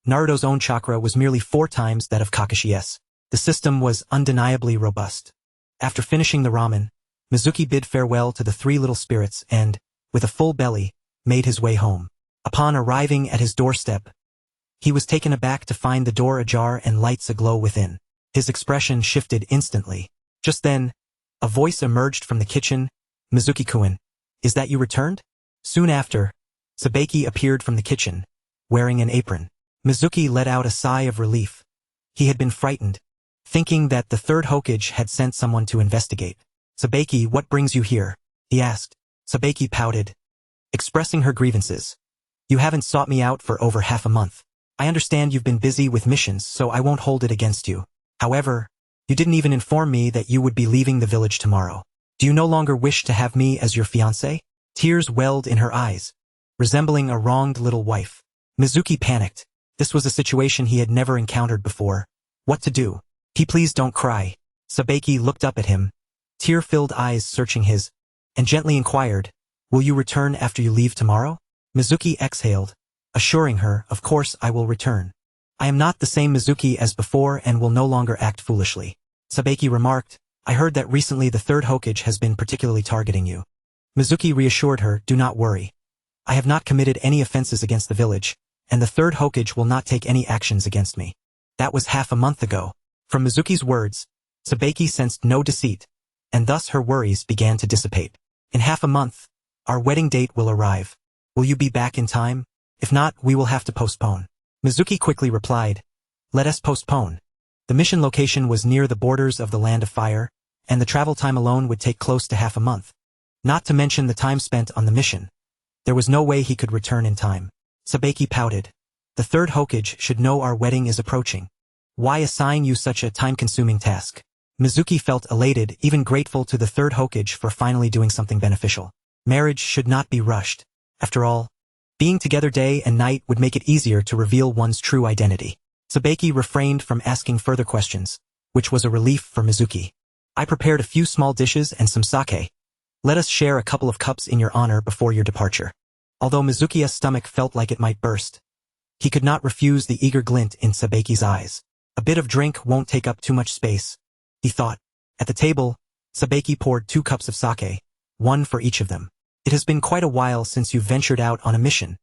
Naruto's own chakra was merely 4 times that of Kakashi's. The system was undeniably robust. After finishing the ramen, Mizuki bid farewell to the 3 little spirits and, with a full belly, made his way home. Upon arriving at his doorstep, he was taken aback to find the door ajar and lights aglow within. His expression shifted instantly. Just then, a voice emerged from the kitchen. "Mizuki-kun, is that you returned?" Soon after, Sabeki appeared from the kitchen, wearing an apron. Mizuki let out a sigh of relief. He had been frightened, thinking that the third Hokage had sent someone to investigate. "Sabeki, what brings you here?" he asked. Sabeki pouted, expressing her grievances. "You haven't sought me out for over half a month. I understand you've been busy with missions, so I won't hold it against you. However, you didn't even inform me that you would be leaving the village tomorrow. Do you no longer wish to have me as your fiancé?" Tears welled in her eyes, resembling a wronged little wife. Mizuki panicked. This was a situation he had never encountered before. What to do? "Please don't cry." Sabeki looked up at him, tear-filled eyes searching his, and gently inquired, "Will you return after you leave tomorrow?" Mizuki exhaled, assuring her, "Of course I will return. I am not the same Mizuki as before and will no longer act foolishly." Sabeki remarked, "I heard that recently the third Hokage has been particularly targeting you." Mizuki reassured her, "Do not worry. I have not committed any offenses against the village, and the third Hokage will not take any actions against me. That was half a month ago." From Mizuki's words, Sabeki sensed no deceit, and thus her worries began to dissipate. "In half a month, our wedding date will arrive. Will you be back in time? If not, we will have to postpone." Mizuki quickly replied, "Let us postpone." The mission location was near the borders of the Land of Fire, and the travel time alone would take close to half a month. Not to mention the time spent on the mission. There was no way he could return in time. Sabeki pouted. "The third Hokage should know our wedding is approaching. Why assign you such a time-consuming task?" Mizuki felt elated, even grateful to the third Hokage for finally doing something beneficial. Marriage should not be rushed. After all, being together day and night would make it easier to reveal one's true identity. Sabeki refrained from asking further questions, which was a relief for Mizuki. "I prepared a few small dishes and some sake. Let us share a couple of cups in your honor before your departure." Although Mizuki's stomach felt like it might burst, he could not refuse the eager glint in Sabeki's eyes. A bit of drink won't take up too much space, he thought. At the table, Sabeki poured 2 cups of sake, one for each of them. "It has been quite a while since you ventured out on a mission.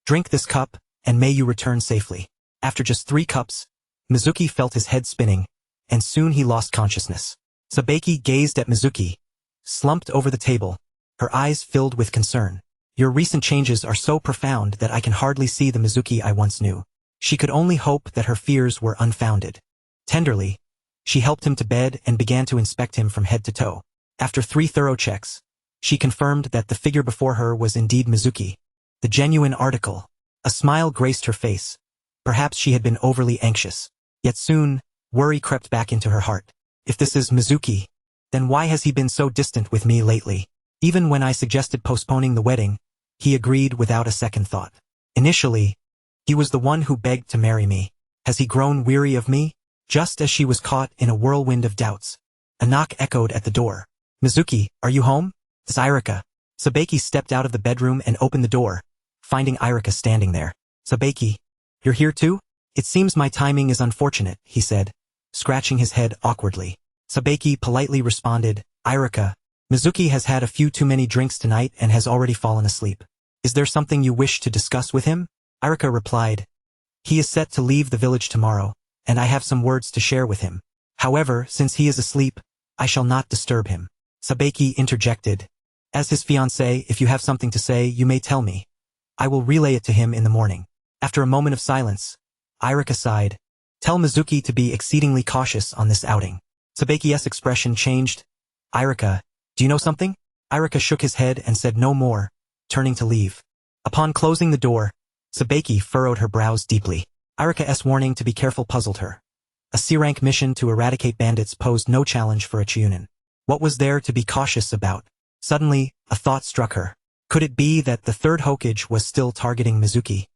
Drink this cup, and may you return safely." After just 3 cups, Mizuki felt his head spinning, and soon he lost consciousness. Sabeki gazed at Mizuki, slumped over the table, her eyes filled with concern. "Your recent changes are so profound that I can hardly see the Mizuki I once knew." She could only hope that her fears were unfounded. Tenderly, she helped him to bed and began to inspect him from head to toe. After 3 thorough checks, she confirmed that the figure before her was indeed Mizuki, the genuine article. A smile graced her face. Perhaps she had been overly anxious. Yet soon, worry crept back into her heart. If this is Mizuki, then why has he been so distant with me lately? Even when I suggested postponing the wedding, he agreed without a second thought. Initially, he was the one who begged to marry me. Has he grown weary of me? Just as she was caught in a whirlwind of doubts, a knock echoed at the door. "Mizuki, are you home?" "It's Irika." Sabeki stepped out of the bedroom and opened the door, finding Irika standing there. "Sabeki, you're here too? It seems my timing is unfortunate," he said, scratching his head awkwardly. Sabeki politely responded, "Irika, Mizuki has had a few too many drinks tonight and has already fallen asleep. Is there something you wish to discuss with him?" Irika replied, "He is set to leave the village tomorrow, and I have some words to share with him. However, since he is asleep, I shall not disturb him." Sabeki interjected, "As his fiancé, if you have something to say, you may tell me. I will relay it to him in the morning." After a moment of silence, Irika sighed, "Tell Mizuki to be exceedingly cautious on this outing." Sabeki's expression changed. "Irika, do you know something?" Irika shook his head and said no more, turning to leave. Upon closing the door, Sabeki furrowed her brows deeply. Irika's warning to be careful puzzled her. A C-rank mission to eradicate bandits posed no challenge for a Chunin. What was there to be cautious about? Suddenly, a thought struck her. Could it be that the third Hokage was still targeting Mizuki,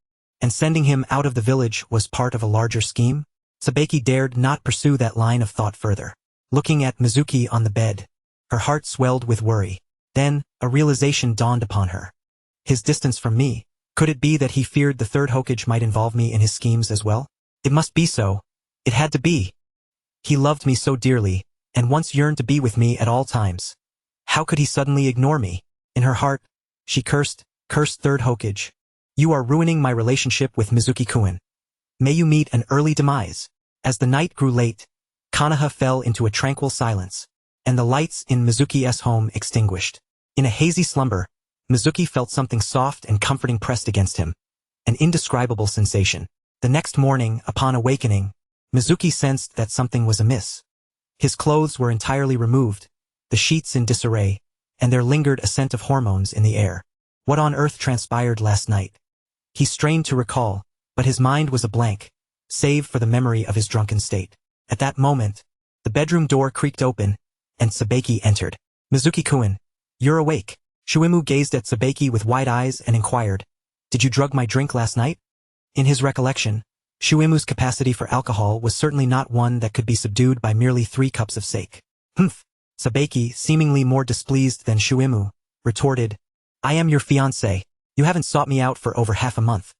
and sending him out of the village was part of a larger scheme? Sabeki dared not pursue that line of thought further. looking at Mizuki on the bed. Her heart swelled with worry. Then, a realization dawned upon her. His distance from me. Could it be that he feared the third Hokage might involve me in his schemes as well? It must be so. It had to be. He loved me so dearly, and once yearned to be with me at all times. How could he suddenly ignore me? In her heart, she cursed third Hokage. You are ruining my relationship with Mizuki-kun. May you meet an early demise. As the night grew late, Konoha fell into a tranquil silence, and the lights in Mizuki's home extinguished. In a hazy slumber, Mizuki felt something soft and comforting pressed against him. An indescribable sensation. The next morning, upon awakening, Mizuki sensed that something was amiss. His clothes were entirely removed, the sheets in disarray, and there lingered a scent of hormones in the air. What on earth transpired last night? He strained to recall, but his mind was a blank, save for the memory of his drunken state. At that moment, the bedroom door creaked open, and Sabeki entered. Mizuki-kun, you're awake. Shuimu gazed at Sabeki with wide eyes and inquired, did you drug my drink last night? In his recollection, Shuimu's capacity for alcohol was certainly not one that could be subdued by merely 3 cups of sake. Humph! Sabeki, seemingly more displeased than Shuimu, retorted, I am your fiancé. You haven't sought me out for over half a month.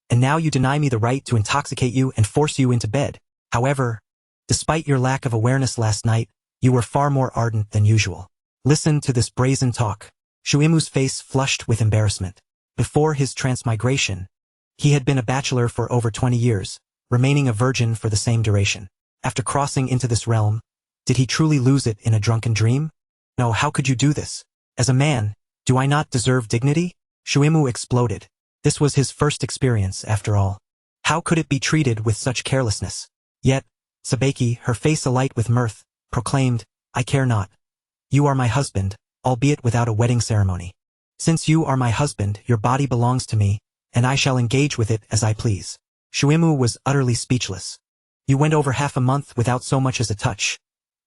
And now you deny me the right to intoxicate you and force you into bed. However, despite your lack of awareness last night, you were far more ardent than usual. Listen to this brazen talk. Shuimu's face flushed with embarrassment. Before his transmigration, he had been a bachelor for over 20 years, remaining a virgin for the same duration. After crossing into this realm, did he truly lose it in a drunken dream? No, how could you do this? As a man, do I not deserve dignity? Shuimu exploded. This was his first experience, after all. How could it be treated with such carelessness? Yet, Sabeki, her face alight with mirth, proclaimed, I care not. You are my husband, albeit without a wedding ceremony. Since you are my husband, your body belongs to me, and I shall engage with it as I please. Shuimu was utterly speechless. You went over half a month without so much as a touch.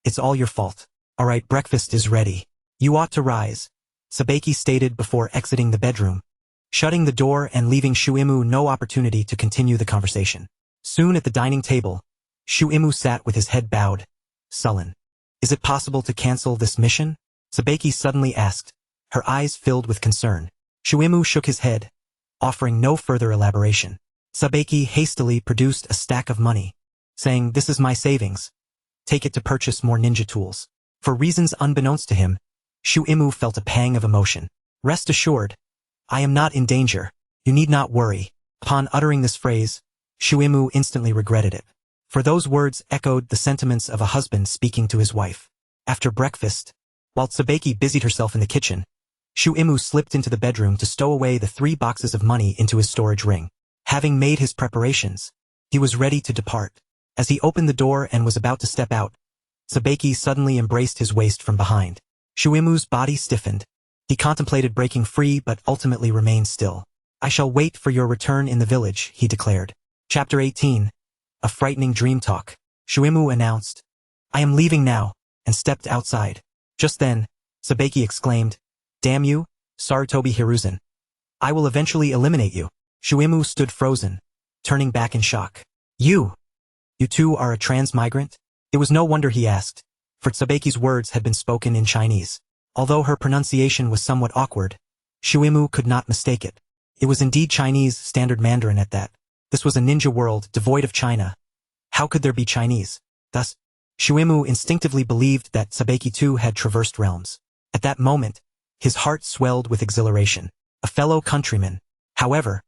It's all your fault. All right, breakfast is ready. You ought to rise, Sabeki stated before exiting the bedroom, shutting the door and leaving Shuimu no opportunity to continue the conversation. Soon at the dining table, Shuimu sat with his head bowed, sullen. Is it possible to cancel this mission? Sabeki suddenly asked, her eyes filled with concern. Shuimu shook his head, offering no further elaboration. Sabeki hastily produced a stack of money, saying, this is my savings. Take it to purchase more ninja tools. For reasons unbeknownst to him, Shuimu felt a pang of emotion. Rest assured, I am not in danger. You need not worry. Upon uttering this phrase, Shuimu instantly regretted it. For those words echoed the sentiments of a husband speaking to his wife. After breakfast, while Sabeki busied herself in the kitchen, Shuimu slipped into the bedroom to stow away the 3 boxes of money into his storage ring. Having made his preparations, he was ready to depart. As he opened the door and was about to step out, Sabeki suddenly embraced his waist from behind. Shuimu's body stiffened. He contemplated breaking free but ultimately remained still. I shall wait for your return in the village, he declared. Chapter 18. A frightening dream talk. Shuimu announced, I am leaving now, and stepped outside. Just then, Sabeki exclaimed, Damn you, Sarutobi Hiruzen. I will eventually eliminate you. Shuimu stood frozen, turning back in shock. You too are a transmigrant? It was no wonder he asked, for Sabeki's words had been spoken in Chinese. Although her pronunciation was somewhat awkward, Shuimu could not mistake it. It was indeed Chinese standard Mandarin at that. This was a ninja world devoid of China. How could there be Chinese? Thus, Shuimu instinctively believed that Sabeki too had traversed realms. At that moment, his heart swelled with exhilaration. A fellow countryman. However,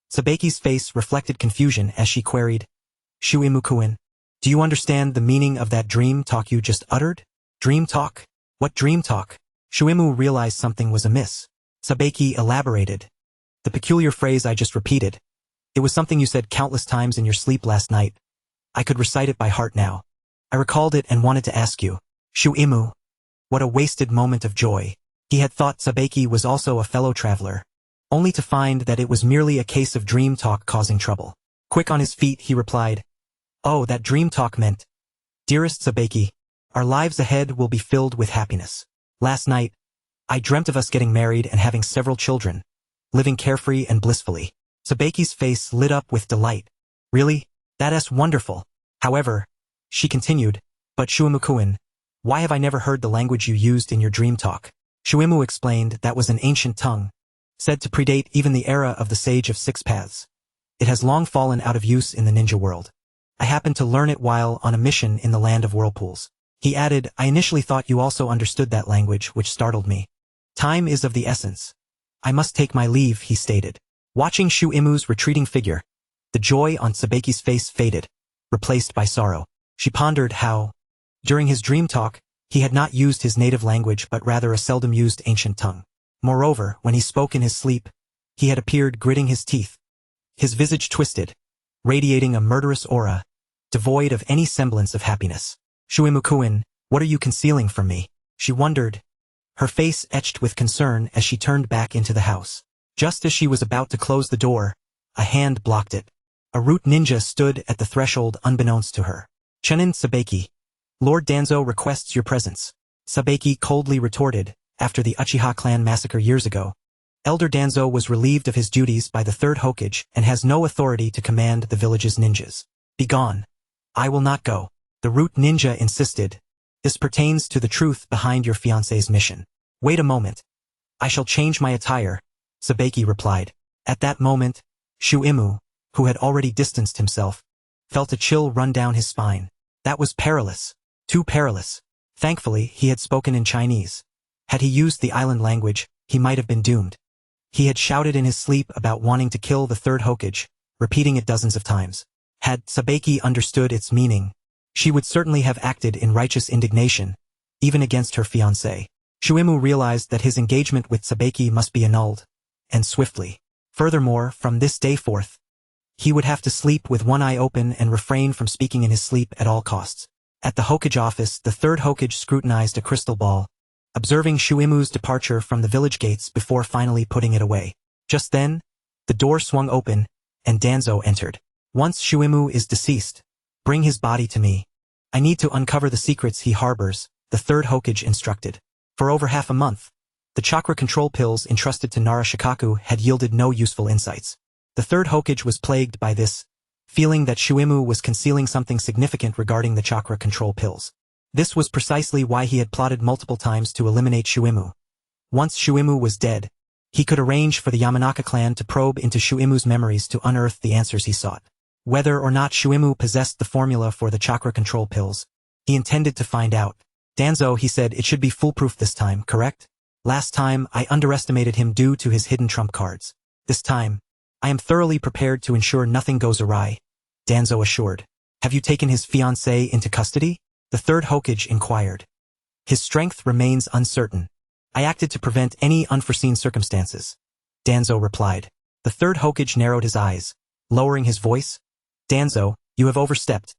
Sabeki's face reflected confusion as she queried, Shuimu-kun, do you understand the meaning of that dream talk you just uttered? Dream talk? What dream talk? Shuimu realized something was amiss. Sabeki elaborated. The peculiar phrase I just repeated. It was something you said countless times in your sleep last night. I could recite it by heart now. I recalled it and wanted to ask you. Shuimu. What a wasted moment of joy. He had thought Sabeki was also a fellow traveler, only to find that it was merely a case of dream talk causing trouble. Quick on his feet, he replied, Oh, that dream talk meant, Dearest Sabeki, our lives ahead will be filled with happiness. Last night, I dreamt of us getting married and having several children, living carefree and blissfully. Sabeki's face lit up with delight. Really? That's wonderful. However, she continued, but Shuimu-kun, Why have I never heard the language you used in your dream talk? Shuimu explained that was an ancient tongue, said to predate even the era of the Sage of Six Paths. It has long fallen out of use in the ninja world. I happened to learn it while on a mission in the land of whirlpools. He added, I initially thought you also understood that language, which startled me. Time is of the essence. I must take my leave, he stated. Watching Shuimu's retreating figure, the joy on Sabaki's face faded, replaced by sorrow. She pondered how, during his dream talk, he had not used his native language but rather a seldom used ancient tongue. Moreover, when he spoke in his sleep, he had appeared gritting his teeth, his visage twisted, radiating a murderous aura, devoid of any semblance of happiness. Shuimu-kun, what are you concealing from me? She wondered, her face etched with concern as she turned back into the house. Just as she was about to close the door, a hand blocked it. A root ninja stood at the threshold unbeknownst to her. Chunin Sabaki. Lord Danzo requests your presence. Sabaki coldly retorted, after the Uchiha clan massacre years ago. Elder Danzo was relieved of his duties by the third Hokage and has no authority to command the village's ninjas. Begone. I will not go. The root ninja insisted. This pertains to the truth behind your fiancé's mission. Wait a moment. I shall change my attire, Sabaki replied. At that moment, Shuimu, who had already distanced himself, felt a chill run down his spine. That was perilous. Too perilous. Thankfully, he had spoken in Chinese. Had he used the island language, he might have been doomed. He had shouted in his sleep about wanting to kill the third Hokage, repeating it dozens of times. Had Sabaki understood its meaning, she would certainly have acted in righteous indignation, even against her fiancé. Shuimu realized that his engagement with Sabaki must be annulled, and swiftly. Furthermore, from this day forth, he would have to sleep with one eye open and refrain from speaking in his sleep at all costs. At the Hokage office, the third Hokage scrutinized a crystal ball, observing Shuimu's departure from the village gates before finally putting it away. Just then, the door swung open, and Danzo entered. Once Shuimu is deceased, bring his body to me. I need to uncover the secrets he harbors, the third Hokage instructed. For over half a month, the chakra control pills entrusted to Nara Shikaku had yielded no useful insights. The third Hokage was plagued by this, feeling that Shuimu was concealing something significant regarding the chakra control pills. This was precisely why he had plotted multiple times to eliminate Shuimu. Once Shuimu was dead, he could arrange for the Yamanaka clan to probe into Shuimu's memories to unearth the answers he sought. Whether or not Shuimu possessed the formula for the chakra control pills, he intended to find out. Danzo, he said, it should be foolproof this time, correct? Last time, I underestimated him due to his hidden trump cards. This time, I am thoroughly prepared to ensure nothing goes awry, Danzo assured. Have you taken his fiancée into custody? The third Hokage inquired. His strength remains uncertain. I acted to prevent any unforeseen circumstances, Danzo replied. The third Hokage narrowed his eyes, lowering his voice. Danzo, you have overstepped.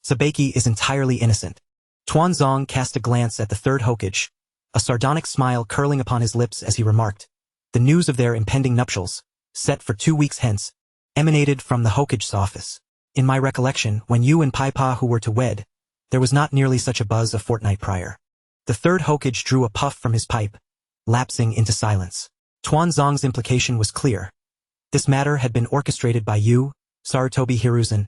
Sabaki is entirely innocent. Tuanzong cast a glance at the third Hokage, a sardonic smile curling upon his lips as he remarked. The news of their impending nuptials, set for 2 weeks hence, emanated from the Hokage's office. In my recollection, when you and Paipa who were to wed, there was not nearly such a buzz a fortnight prior. The third Hokage drew a puff from his pipe, lapsing into silence. Tuanzong's implication was clear. This matter had been orchestrated by you, Sarutobi Hiruzen,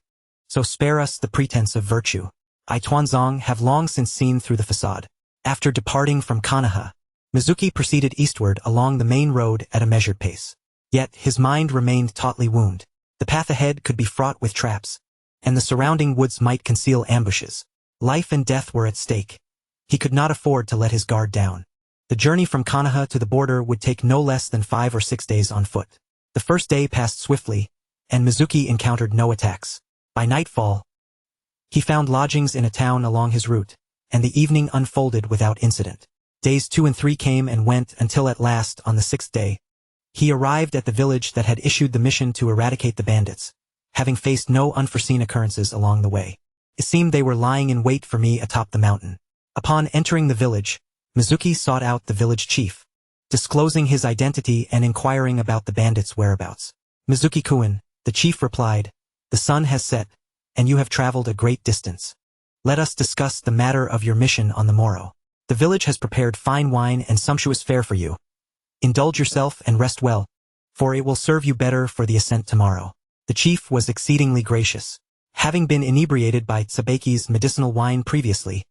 so spare us the pretense of virtue. I Tuanzong have long since seen through the facade. After departing from Konoha, Mizuki proceeded eastward along the main road at a measured pace. Yet his mind remained tautly wound. The path ahead could be fraught with traps, and the surrounding woods might conceal ambushes. Life and death were at stake. He could not afford to let his guard down. The journey from Konoha to the border would take no less than 5 or 6 days on foot. The first day passed swiftly, and Mizuki encountered no attacks. By nightfall, he found lodgings in a town along his route, and the evening unfolded without incident. Days 2 and 3 came and went until at last, on the 6th day, he arrived at the village that had issued the mission to eradicate the bandits, having faced no unforeseen occurrences along the way. It seemed they were lying in wait for me atop the mountain. Upon entering the village, Mizuki sought out the village chief, disclosing his identity and inquiring about the bandits' whereabouts. Mizuki-kun, the chief replied, the sun has set, and you have traveled a great distance. Let us discuss the matter of your mission on the morrow. The village has prepared fine wine and sumptuous fare for you. Indulge yourself and rest well, for it will serve you better for the ascent tomorrow. The chief was exceedingly gracious. Having been inebriated by Tsabaki's medicinal wine previously,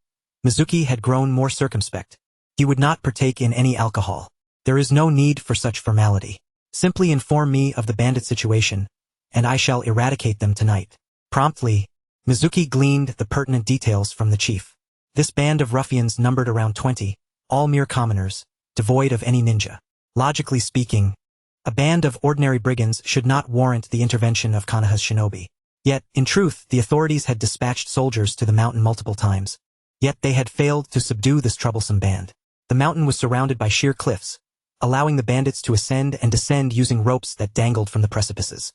Mizuki had grown more circumspect. He would not partake in any alcohol. There is no need for such formality. Simply inform me of the bandit situation, and I shall eradicate them tonight. Promptly, Mizuki gleaned the pertinent details from the chief. This band of ruffians numbered around 20, all mere commoners, devoid of any ninja. Logically speaking, a band of ordinary brigands should not warrant the intervention of Konoha's shinobi. Yet, in truth, the authorities had dispatched soldiers to the mountain multiple times. Yet they had failed to subdue this troublesome band. The mountain was surrounded by sheer cliffs, allowing the bandits to ascend and descend using ropes that dangled from the precipices.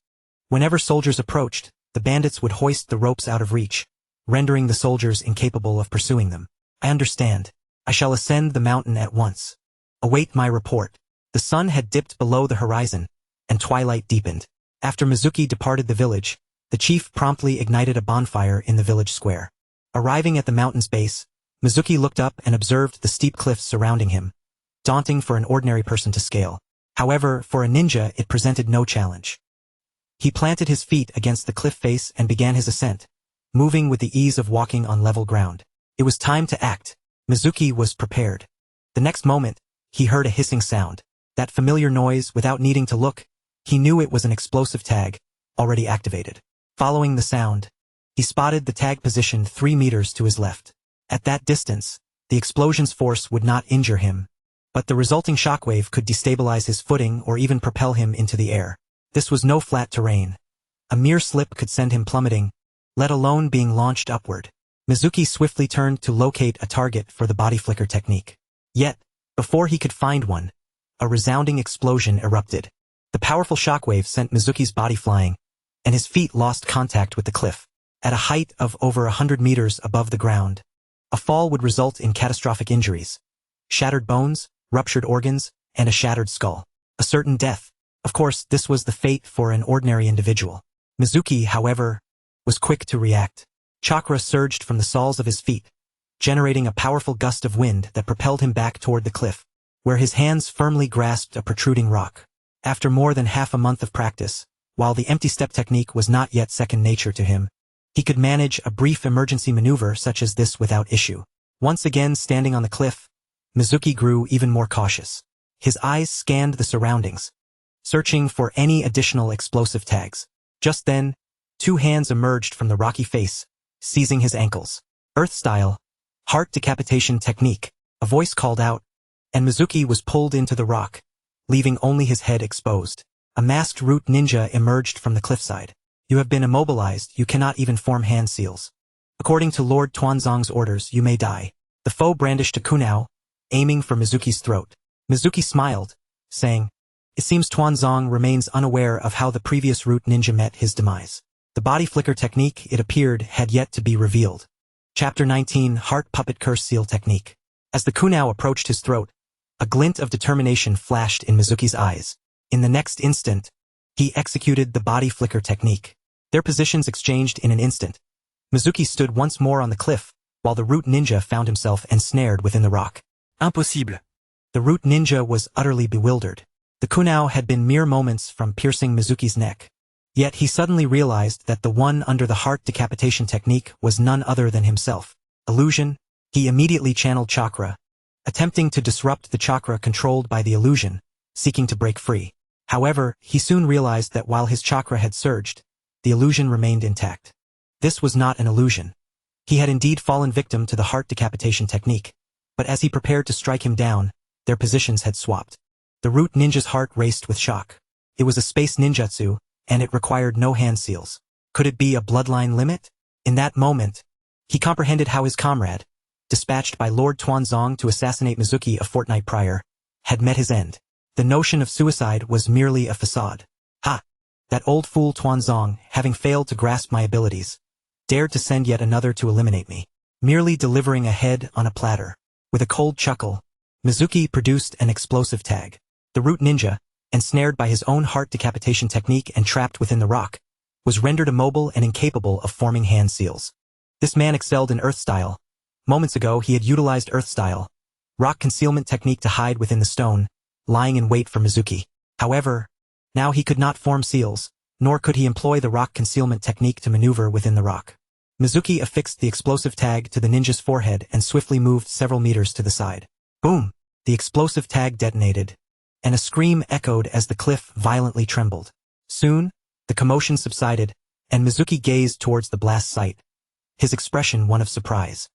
Whenever soldiers approached, the bandits would hoist the ropes out of reach, rendering the soldiers incapable of pursuing them. I understand. I shall ascend the mountain at once. Await my report. The sun had dipped below the horizon, and twilight deepened. After Mizuki departed the village, the chief promptly ignited a bonfire in the village square. Arriving at the mountain's base, Mizuki looked up and observed the steep cliffs surrounding him, daunting for an ordinary person to scale. However, for a ninja it presented no challenge. He planted his feet against the cliff face and began his ascent, moving with the ease of walking on level ground. It was time to act. Mizuki was prepared. The next moment, he heard a hissing sound. That familiar noise, without needing to look, he knew it was an explosive tag, already activated. Following the sound, he spotted the tag positioned 3 meters to his left. At that distance, the explosion's force would not injure him, but the resulting shockwave could destabilize his footing or even propel him into the air. This was no flat terrain. A mere slip could send him plummeting, let alone being launched upward. Mizuki swiftly turned to locate a target for the body flicker technique. Yet, before he could find one, a resounding explosion erupted. The powerful shockwave sent Mizuki's body flying, and his feet lost contact with the cliff. At a height of over 100 meters above the ground, a fall would result in catastrophic injuries, shattered bones, ruptured organs, and a shattered skull. A certain death. Of course, this was the fate for an ordinary individual. Mizuki, however, was quick to react. Chakra surged from the soles of his feet, generating a powerful gust of wind that propelled him back toward the cliff, where his hands firmly grasped a protruding rock. After more than half a month of practice, while the empty step technique was not yet second nature to him, he could manage a brief emergency maneuver such as this without issue. Once again standing on the cliff, Mizuki grew even more cautious. His eyes scanned the surroundings, searching for any additional explosive tags. Just then, 2 hands emerged from the rocky face, seizing his ankles. Earth style, heart decapitation technique. A voice called out, and Mizuki was pulled into the rock, leaving only his head exposed. A masked root ninja emerged from the cliffside. You have been immobilized, you cannot even form hand seals. According to Lord Tuanzong's orders, you may die. The foe brandished a kunao, aiming for Mizuki's throat. Mizuki smiled, saying, it seems Tuanzong remains unaware of how the previous root ninja met his demise. The body flicker technique, it appeared, had yet to be revealed. Chapter 19, Heart Puppet Curse Seal Technique. As the kunao approached his throat, a glint of determination flashed in Mizuki's eyes. In the next instant, he executed the body flicker technique. Their positions exchanged in an instant. Mizuki stood once more on the cliff, while the root ninja found himself ensnared within the rock. Impossible. The root ninja was utterly bewildered. The kunao had been mere moments from piercing Mizuki's neck. Yet he suddenly realized that the one under the heart decapitation technique was none other than himself. Illusion. He immediately channeled chakra, attempting to disrupt the chakra controlled by the illusion, seeking to break free. However, he soon realized that while his chakra had surged, the illusion remained intact. This was not an illusion. He had indeed fallen victim to the heart decapitation technique, but as he prepared to strike him down, their positions had swapped. The root ninja's heart raced with shock. It was a space ninjutsu, and it required no hand seals. Could it be a bloodline limit? In that moment, he comprehended how his comrade, dispatched by Lord Tuanzong to assassinate Mizuki a fortnight prior, had met his end. The notion of suicide was merely a facade. Ha! That old fool Tuanzong, having failed to grasp my abilities, dared to send yet another to eliminate me, merely delivering a head on a platter. With a cold chuckle, Mizuki produced an explosive tag. The root ninja, ensnared by his own heart decapitation technique and trapped within the rock, was rendered immobile and incapable of forming hand seals. This man excelled in earth style. Moments ago he had utilized earth style, rock concealment technique to hide within the stone, lying in wait for Mizuki. However, now he could not form seals, nor could he employ the rock concealment technique to maneuver within the rock. Mizuki affixed the explosive tag to the ninja's forehead and swiftly moved several meters to the side. Boom! The explosive tag detonated, and a scream echoed as the cliff violently trembled. Soon, the commotion subsided, and Mizuki gazed towards the blast site, his expression one of surprise.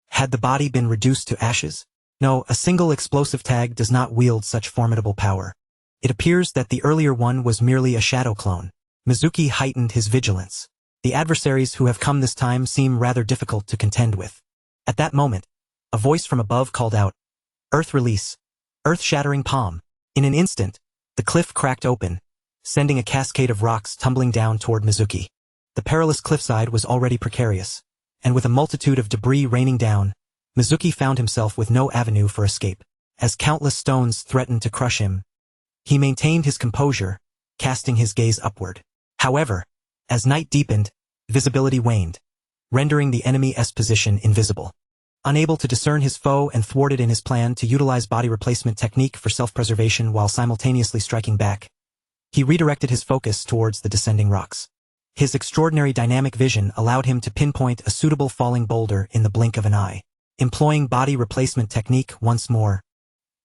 Had the body been reduced to ashes? No, a single explosive tag does not wield such formidable power. It appears that the earlier one was merely a shadow clone. Mizuki heightened his vigilance. The adversaries who have come this time seem rather difficult to contend with. At that moment, a voice from above called out, "Earth release! Earth-shattering palm!" In an instant, the cliff cracked open, sending a cascade of rocks tumbling down toward Mizuki. The perilous cliffside was already precarious, and with a multitude of debris raining down, Mizuki found himself with no avenue for escape. As countless stones threatened to crush him, he maintained his composure, casting his gaze upward. However, as night deepened, visibility waned, rendering the enemy's position invisible. Unable to discern his foe and thwarted in his plan to utilize body replacement technique for self-preservation while simultaneously striking back, he redirected his focus towards the descending rocks. His extraordinary dynamic vision allowed him to pinpoint a suitable falling boulder in the blink of an eye. Employing body replacement technique once more,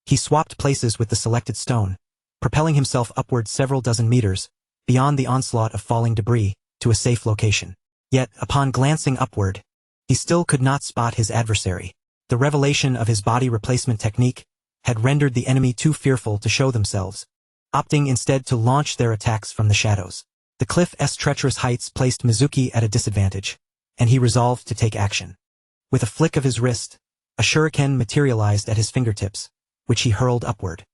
he swapped places with the selected stone, propelling himself upward several dozen meters, beyond the onslaught of falling debris, to a safe location. Yet, upon glancing upward, he still could not spot his adversary. The revelation of his body replacement technique had rendered the enemy too fearful to show themselves, opting instead to launch their attacks from the shadows. The cliff's treacherous heights placed Mizuki at a disadvantage, and he resolved to take action. With a flick of his wrist, a shuriken materialized at his fingertips, which he hurled upward.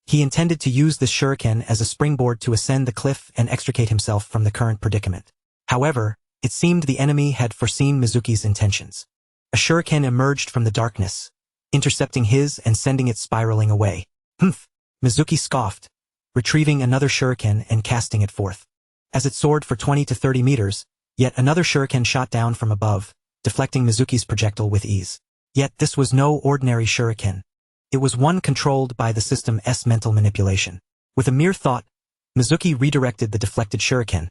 He intended to use this shuriken as a springboard to ascend the cliff and extricate himself from the current predicament. However, it seemed the enemy had foreseen Mizuki's intentions. A shuriken emerged from the darkness, intercepting his and sending it spiraling away. Humph! Mizuki scoffed, retrieving another shuriken and casting it forth. As it soared for 20 to 30 meters, yet another shuriken shot down from above, deflecting Mizuki's projectile with ease. Yet this was no ordinary shuriken. It was one controlled by the system's mental manipulation. With a mere thought, Mizuki redirected the deflected shuriken,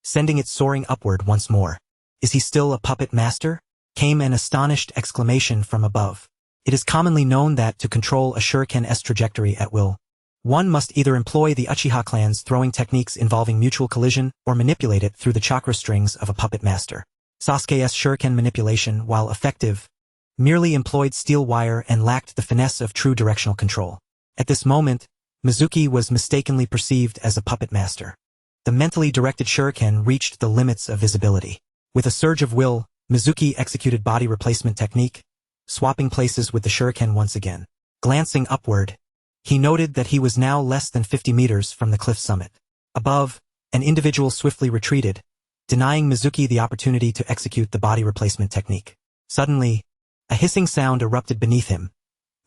sending it soaring upward once more. "Is he still a puppet master?" came an astonished exclamation from above. It is commonly known that to control a shuriken's trajectory at will, one must either employ the Uchiha clan's throwing techniques involving mutual collision or manipulate it through the chakra strings of a puppet master. Sasuke's shuriken manipulation, while effective, merely employed steel wire and lacked the finesse of true directional control. At this moment, Mizuki was mistakenly perceived as a puppet master. The mentally directed shuriken reached the limits of visibility. With a surge of will, Mizuki executed body replacement technique, swapping places with the shuriken once again. Glancing upward, he noted that he was now less than 50 meters from the cliff summit. Above, an individual swiftly retreated, denying Mizuki the opportunity to execute the body replacement technique. Suddenly, a hissing sound erupted beneath him.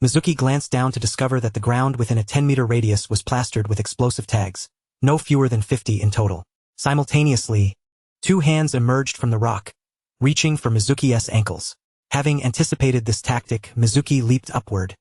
Mizuki glanced down to discover that the ground within a 10-meter radius was plastered with explosive tags, no fewer than 50 in total. Simultaneously, two hands emerged from the rock, reaching for Mizuki's ankles. Having anticipated this tactic, Mizuki leaped upward,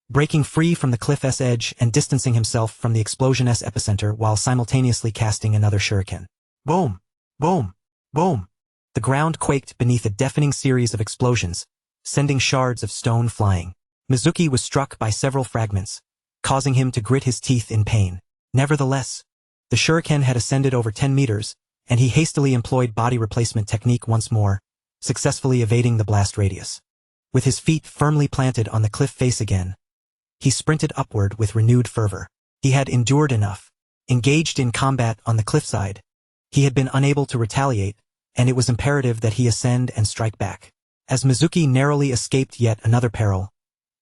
breaking free from the cliff's edge and distancing himself from the explosion's epicenter while simultaneously casting another shuriken. Boom! Boom! Boom! The ground quaked beneath a deafening series of explosions, sending shards of stone flying. Mizuki was struck by several fragments, causing him to grit his teeth in pain. Nevertheless, the shuriken had ascended over 10 meters, and he hastily employed body replacement technique once more, successfully evading the blast radius. With his feet firmly planted on the cliff face again, he sprinted upward with renewed fervor. He had endured enough. Engaged in combat on the cliffside, he had been unable to retaliate, and it was imperative that he ascend and strike back. As Mizuki narrowly escaped yet another peril,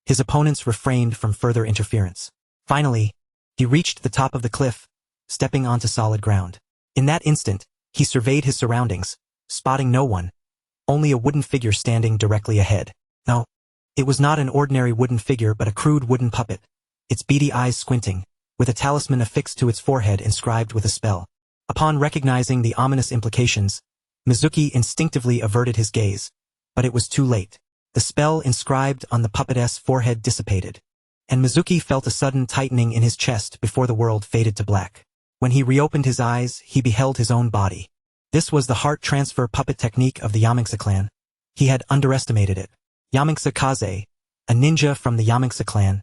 his opponents refrained from further interference. Finally, he reached the top of the cliff, stepping onto solid ground. In that instant, he surveyed his surroundings, spotting no one, only a wooden figure standing directly ahead. No, it was not an ordinary wooden figure but a crude wooden puppet, its beady eyes squinting, with a talisman affixed to its forehead inscribed with a spell. Upon recognizing the ominous implications, Mizuki instinctively averted his gaze, but it was too late. The spell inscribed on the puppet's forehead dissipated, and Mizuki felt a sudden tightening in his chest before the world faded to black. When he reopened his eyes, he beheld his own body. This was the heart transfer puppet technique of the Yamangsa clan, He had underestimated it. Yamangsa Kaze, a ninja from the Yamangsa clan,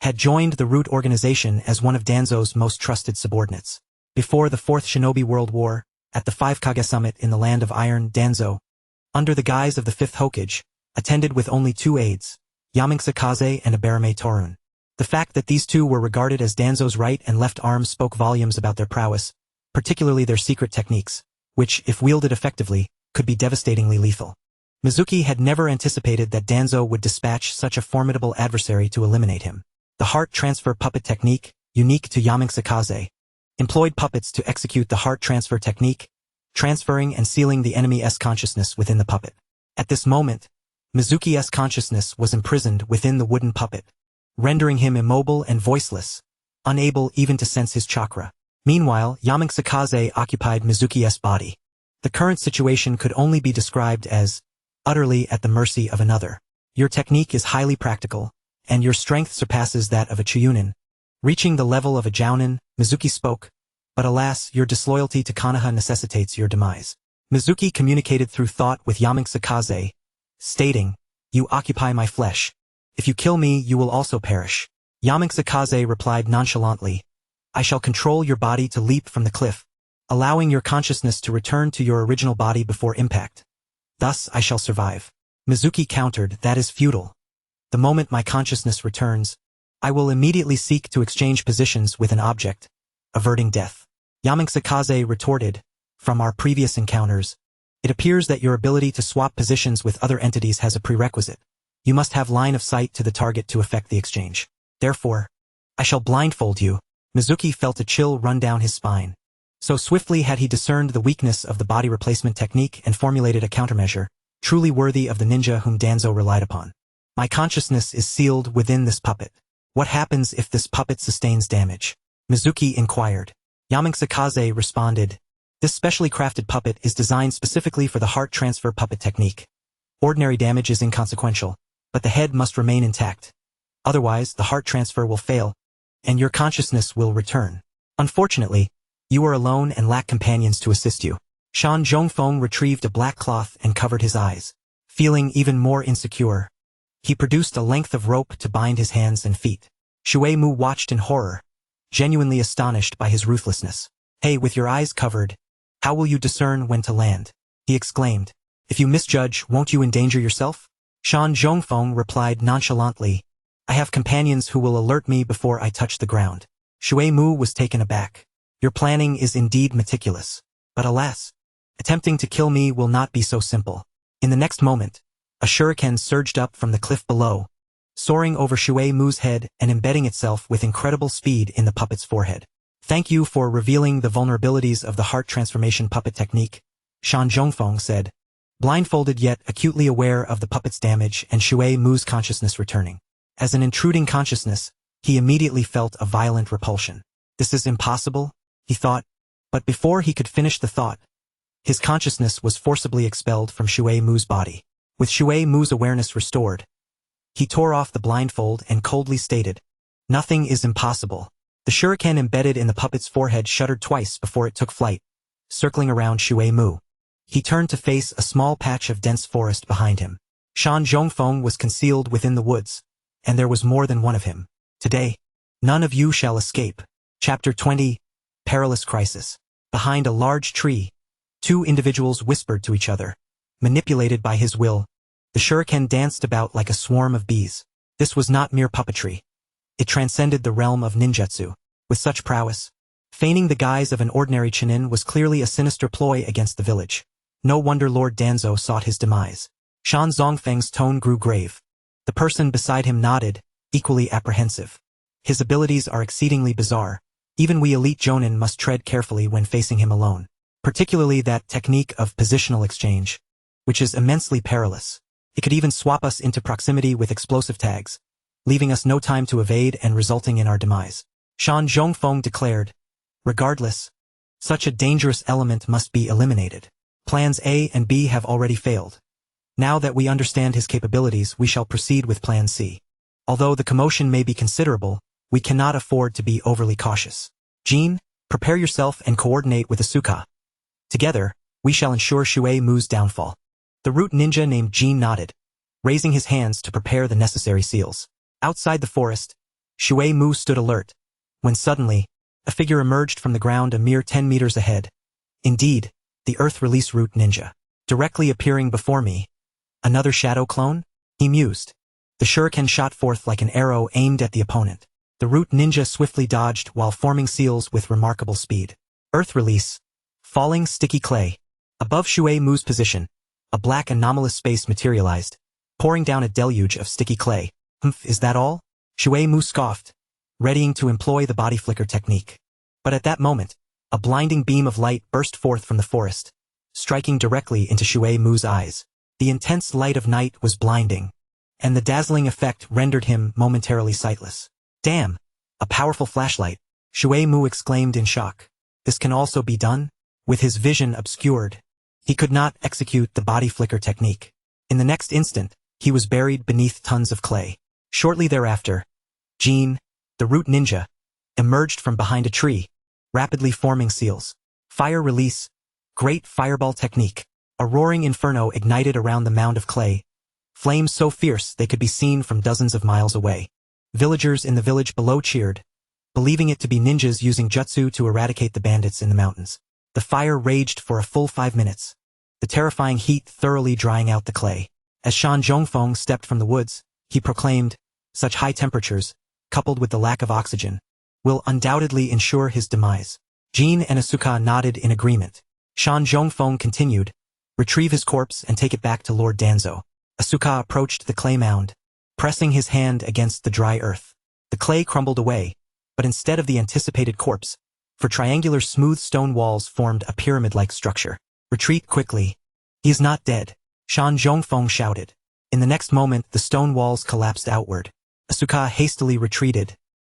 had joined the Root organization as one of Danzo's most trusted subordinates. Before the Fourth Shinobi World War, at the Five Kage Summit in the Land of Iron, Danzo, under the guise of the Fifth Hokage, attended with only 2 aides, Yamangsa Kaze and Abarame Torun. The fact that these two were regarded as Danzo's right and left arms spoke volumes about their prowess, particularly their secret techniques, which, if wielded effectively, could be devastatingly lethal. Mizuki had never anticipated that Danzo would dispatch such a formidable adversary to eliminate him. The heart transfer puppet technique, unique to Yamangsa Kaze, employed puppets to execute the heart transfer technique, transferring and sealing the enemy's consciousness within the puppet. At this moment, Mizuki's consciousness was imprisoned within the wooden puppet, rendering him immobile and voiceless, unable even to sense his chakra. Meanwhile, Yamangsa Kaze occupied Mizuki's body. The current situation could only be described as utterly at the mercy of another. Your technique is highly practical, and your strength surpasses that of a Chunin. Reaching the level of a Jounin, Mizuki spoke, but alas, your disloyalty to Konoha necessitates your demise. Mizuki communicated through thought with Yamangsa Kaze, stating, "You occupy my flesh. If you kill me, you will also perish." Yamangsa Kaze replied nonchalantly, "I shall control your body to leap from the cliff, allowing your consciousness to return to your original body before impact. Thus I shall survive." Mizuki countered, "That is futile. The moment my consciousness returns, I will immediately seek to exchange positions with an object, averting death." Yamangsa Kaze retorted, "From our previous encounters, it appears that your ability to swap positions with other entities has a prerequisite. You must have line of sight to the target to effect the exchange. Therefore, I shall blindfold you." Mizuki felt a chill run down his spine. So swiftly had he discerned the weakness of the body replacement technique and formulated a countermeasure, truly worthy of the ninja whom Danzo relied upon. "My consciousness is sealed within this puppet. What happens if this puppet sustains damage?" Mizuki inquired. Yamangsa Kaze responded, "This specially crafted puppet is designed specifically for the heart transfer puppet technique. Ordinary damage is inconsequential, but the head must remain intact. Otherwise, the heart transfer will fail, and your consciousness will return. Unfortunately, you are alone and lack companions to assist you." Shan Zhongfeng retrieved a black cloth and covered his eyes. Feeling even more insecure, he produced a length of rope to bind his hands and feet. Shui Mu watched in horror, genuinely astonished by his ruthlessness. "Hey, with your eyes covered, how will you discern when to land?" he exclaimed. "If you misjudge, won't you endanger yourself?" Shan Zhongfeng replied nonchalantly, "I have companions who will alert me before I touch the ground." Shui Mu was taken aback. "Your planning is indeed meticulous. But alas, attempting to kill me will not be so simple." In the next moment, a shuriken surged up from the cliff below, soaring over Shui Mu's head and embedding itself with incredible speed in the puppet's forehead. "Thank you for revealing the vulnerabilities of the heart transformation puppet technique," Shan Zhongfeng said, blindfolded yet acutely aware of the puppet's damage and Shui Mu's consciousness returning. As an intruding consciousness, he immediately felt a violent repulsion. "This is impossible," he thought, but before he could finish the thought, his consciousness was forcibly expelled from Shui Mu's body. With Shui Mu's awareness restored, he tore off the blindfold and coldly stated, "Nothing is impossible." The shuriken embedded in the puppet's forehead shuddered twice before it took flight, circling around Shui Mu. He turned to face a small patch of dense forest behind him. Shan Zhongfeng was concealed within the woods, and there was more than one of him. "Today, none of you shall escape." Chapter 20, Perilous Crisis. Behind a large tree, 2 individuals whispered to each other. Manipulated by his will, the shuriken danced about like a swarm of bees. This was not mere puppetry. It transcended the realm of ninjutsu. With such prowess, feigning the guise of an ordinary chunin was clearly a sinister ploy against the village. No wonder Lord Danzo sought his demise. Shan Zongfeng's tone grew grave. The person beside him nodded, equally apprehensive. "His abilities are exceedingly bizarre. Even we elite jonin must tread carefully when facing him alone. Particularly that technique of positional exchange, which is immensely perilous. It could even swap us into proximity with explosive tags, leaving us no time to evade and resulting in our demise." Shan Zhongfeng declared. "Regardless, such a dangerous element must be eliminated. Plans A and B have already failed. Now that we understand his capabilities, we shall proceed with Plan C. Although the commotion may be considerable, we cannot afford to be overly cautious. Jean, prepare yourself and coordinate with Asuka. Together, we shall ensure Shui Mu's downfall." The root ninja named Jin nodded, raising his hands to prepare the necessary seals. Outside the forest, Shui Mu stood alert, when suddenly, a figure emerged from the ground a mere 10 meters ahead. Indeed, the Earth Release Root Ninja. Directly appearing before me. Another shadow clone? He mused. The shuriken shot forth like an arrow aimed at the opponent. The Root Ninja swiftly dodged while forming seals with remarkable speed. Earth Release. Falling sticky clay. Above Shui Mu's position, a black anomalous space materialized, pouring down a deluge of sticky clay. Is that all? Shui Mu scoffed, readying to employ the body flicker technique. But at that moment, a blinding beam of light burst forth from the forest, striking directly into Shui Mu's eyes. The intense light of night was blinding, and the dazzling effect rendered him momentarily sightless. Damn! A powerful flashlight, Shui Mu exclaimed in shock. This can also be done? With his vision obscured, he could not execute the body flicker technique. In the next instant, he was buried beneath tons of clay. Shortly thereafter, Jin, the root ninja, emerged from behind a tree, rapidly forming seals. Fire release, great fireball technique. A roaring inferno ignited around the mound of clay, flames so fierce they could be seen from dozens of miles away. Villagers in the village below cheered, believing it to be ninjas using jutsu to eradicate the bandits in the mountains. The fire raged for a full 5 minutes, the terrifying heat thoroughly drying out the clay. As Shan Zhongfeng stepped from the woods, he proclaimed, such high temperatures, coupled with the lack of oxygen, will undoubtedly ensure his demise. Jin and Asuka nodded in agreement. Shan Zhongfeng continued, retrieve his corpse and take it back to Lord Danzo. Asuka approached the clay mound, pressing his hand against the dry earth. The clay crumbled away, but instead of the anticipated corpse, for triangular smooth stone walls formed a pyramid-like structure. Retreat quickly. He is not dead, Shan Zhongfeng shouted. In the next moment, the stone walls collapsed outward. Asuka hastily retreated,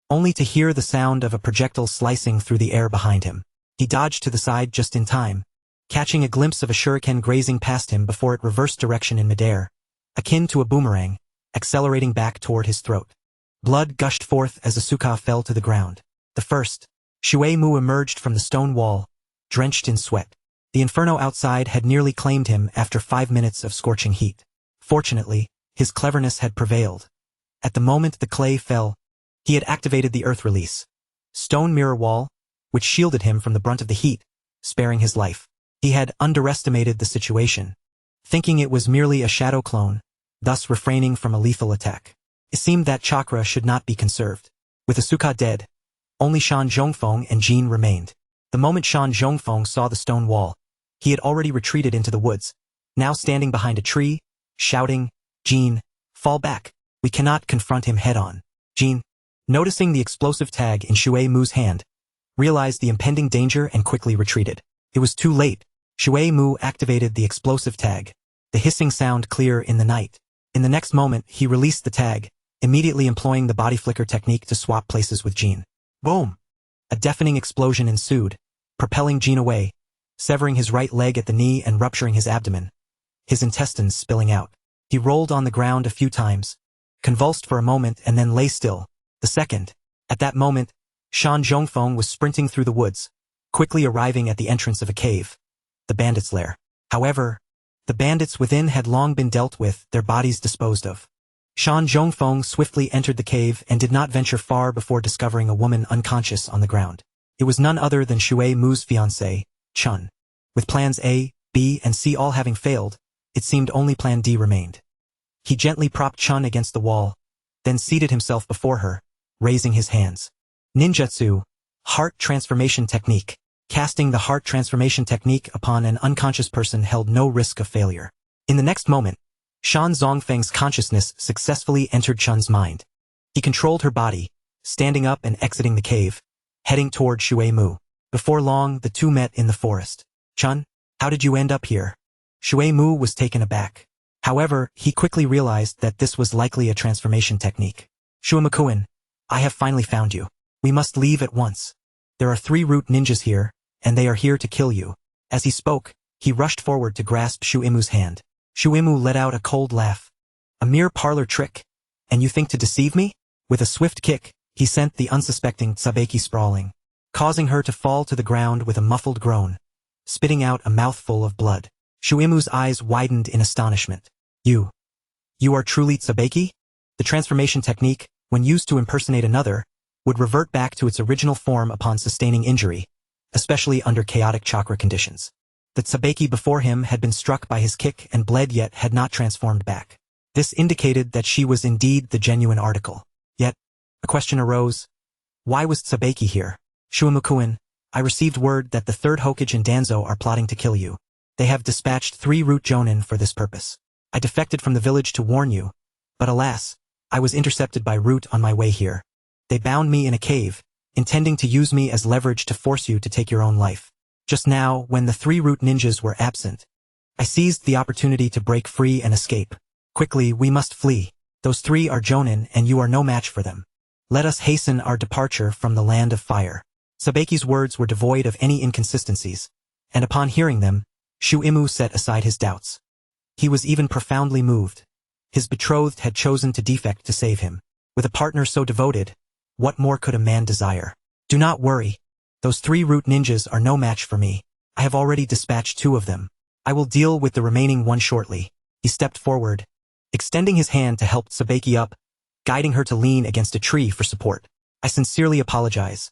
only to hear the sound of a projectile slicing through the air behind him. He dodged to the side just in time, catching a glimpse of a shuriken grazing past him before it reversed direction in midair, akin to a boomerang, accelerating back toward his throat. Blood gushed forth as Asuka fell to the ground. The first, Shui Mu emerged from the stone wall, drenched in sweat. The inferno outside had nearly claimed him after 5 minutes of scorching heat. Fortunately, his cleverness had prevailed. At the moment the clay fell, he had activated the earth release stone mirror wall, which shielded him from the brunt of the heat, sparing his life. He had underestimated the situation, thinking it was merely a shadow clone, thus refraining from a lethal attack. It seemed that chakra should not be conserved. With Asuka dead, only Shan Zhongfeng and Jin remained. The moment Shan Zhongfeng saw the stone wall, he had already retreated into the woods, now standing behind a tree, shouting, Jin, fall back. We cannot confront him head-on. Jin, noticing the explosive tag in Shui Mu's hand, realized the impending danger and quickly retreated. It was too late. Shui Mu activated the explosive tag, the hissing sound clear in the night. In the next moment, he released the tag, immediately employing the body flicker technique to swap places with Jin. Boom! A deafening explosion ensued, propelling Jin away, severing his right leg at the knee and rupturing his abdomen, his intestines spilling out. He rolled on the ground a few times, convulsed for a moment and then lay still. The second. At that moment, Shan Zhongfeng was sprinting through the woods, quickly arriving at the entrance of a cave, the bandits' lair. However, the bandits within had long been dealt with, their bodies disposed of. Shan Zhongfeng swiftly entered the cave and did not venture far before discovering a woman unconscious on the ground. It was none other than Shui Mu's fiancée, Chun. With plans A, B, and C all having failed, it seemed only plan D remained. He gently propped Chun against the wall, then seated himself before her, raising his hands. Ninjutsu, heart transformation technique. Casting the heart transformation technique upon an unconscious person held no risk of failure. In the next moment, Shan Zongfeng's consciousness successfully entered Chun's mind. He controlled her body, standing up and exiting the cave, heading toward Shui Mu. Before long, the two met in the forest. Chun, how did you end up here? Shui Mu was taken aback. However, he quickly realized that this was likely a transformation technique. Shuimakuin, I have finally found you. We must leave at once. There are 3 root ninjas here, and they are here to kill you. As he spoke, he rushed forward to grasp Shuimu's hand. Shuimu let out a cold laugh. A mere parlor trick? And you think to deceive me? With a swift kick, he sent the unsuspecting Tsabeki sprawling, causing her to fall to the ground with a muffled groan, spitting out a mouthful of blood. Shuimu's eyes widened in astonishment. You are truly Tsubaki? The transformation technique, when used to impersonate another, would revert back to its original form upon sustaining injury, especially under chaotic chakra conditions. The Tsubaki before him had been struck by his kick and bled yet had not transformed back. This indicated that she was indeed the genuine article. Yet, a question arose. Why was Tsubaki here? Shuimu-kun, I received word that the third Hokage and Danzo are plotting to kill you. They have dispatched 3 root jonin for this purpose. I defected from the village to warn you, but alas, I was intercepted by Root on my way here. They bound me in a cave, intending to use me as leverage to force you to take your own life. Just now, when the 3 root ninjas were absent, I seized the opportunity to break free and escape. Quickly, we must flee. Those 3 are jonin and you are no match for them. Let us hasten our departure from the land of fire. Tsubaki's words were devoid of any inconsistencies, and upon hearing them, Shuimu set aside his doubts. He was even profoundly moved. His betrothed had chosen to defect to save him. With a partner so devoted, what more could a man desire? Do not worry. Those 3 root ninjas are no match for me. I have already dispatched 2 of them. I will deal with the remaining 1 shortly. He stepped forward, extending his hand to help Tsubaki up, guiding her to lean against a tree for support. I sincerely apologize.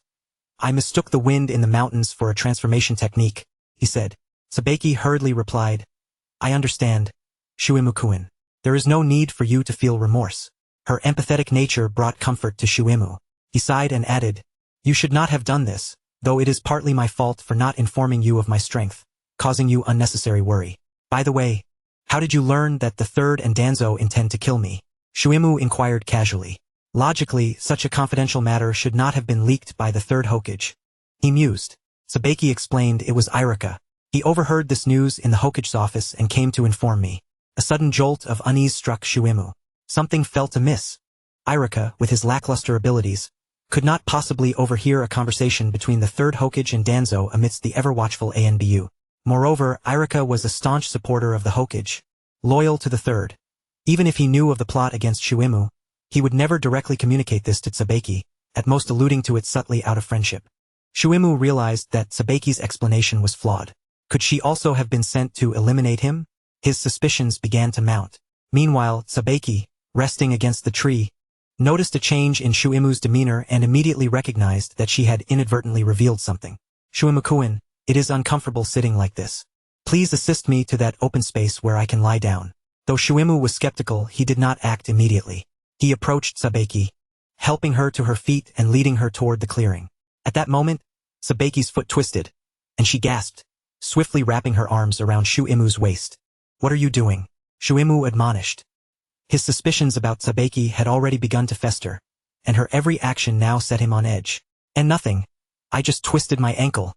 I mistook the wind in the mountains for a transformation technique, he said. Tsubaki hurriedly replied, I understand, Shuimu-kun. There is no need for you to feel remorse. Her empathetic nature brought comfort to Shuimu. He sighed and added, You should not have done this, though it is partly my fault for not informing you of my strength, causing you unnecessary worry. By the way, how did you learn that the third and Danzo intend to kill me? Shuimu inquired casually. Logically, such a confidential matter should not have been leaked by the third Hokage. He mused. Tsubaki explained it was Irika. He overheard this news in the Hokage's office and came to inform me. A sudden jolt of unease struck Shuimu. Something felt amiss. Irika, with his lackluster abilities, could not possibly overhear a conversation between the third Hokage and Danzo amidst the ever-watchful Anbu. Moreover, Irika was a staunch supporter of the Hokage, loyal to the third. Even if he knew of the plot against Shuimu, he would never directly communicate this to Tsubaki, at most alluding to it subtly out of friendship. Shuimu realized that Tsubaki's explanation was flawed. Could she also have been sent to eliminate him? His suspicions began to mount. Meanwhile, Tsubaki, resting against the tree, noticed a change in Shuimu's demeanor and immediately recognized that she had inadvertently revealed something. Shuimu-kun, it is uncomfortable sitting like this. Please assist me to that open space where I can lie down. Though Shuimu was skeptical, he did not act immediately. He approached Tsubaki, helping her to her feet and leading her toward the clearing. At that moment, Tsubaki's foot twisted, and she gasped, swiftly wrapping her arms around Shuimu's waist. What are you doing? Shuimu admonished. His suspicions about Tsubaki had already begun to fester, and her every action now set him on edge. And nothing. I just twisted my ankle.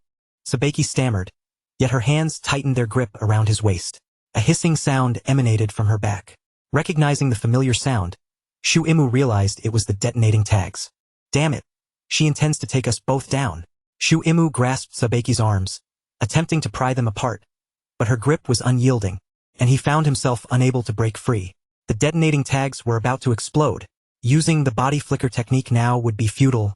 Tsubaki stammered, yet her hands tightened their grip around his waist. A hissing sound emanated from her back. Recognizing the familiar sound, Shuimu realized it was the detonating tags. Damn it. She intends to take us both down. Shuimu grasped Tsubaki's arms, attempting to pry them apart, but her grip was unyielding, and he found himself unable to break free. The detonating tags were about to explode. Using the body flicker technique now would be futile,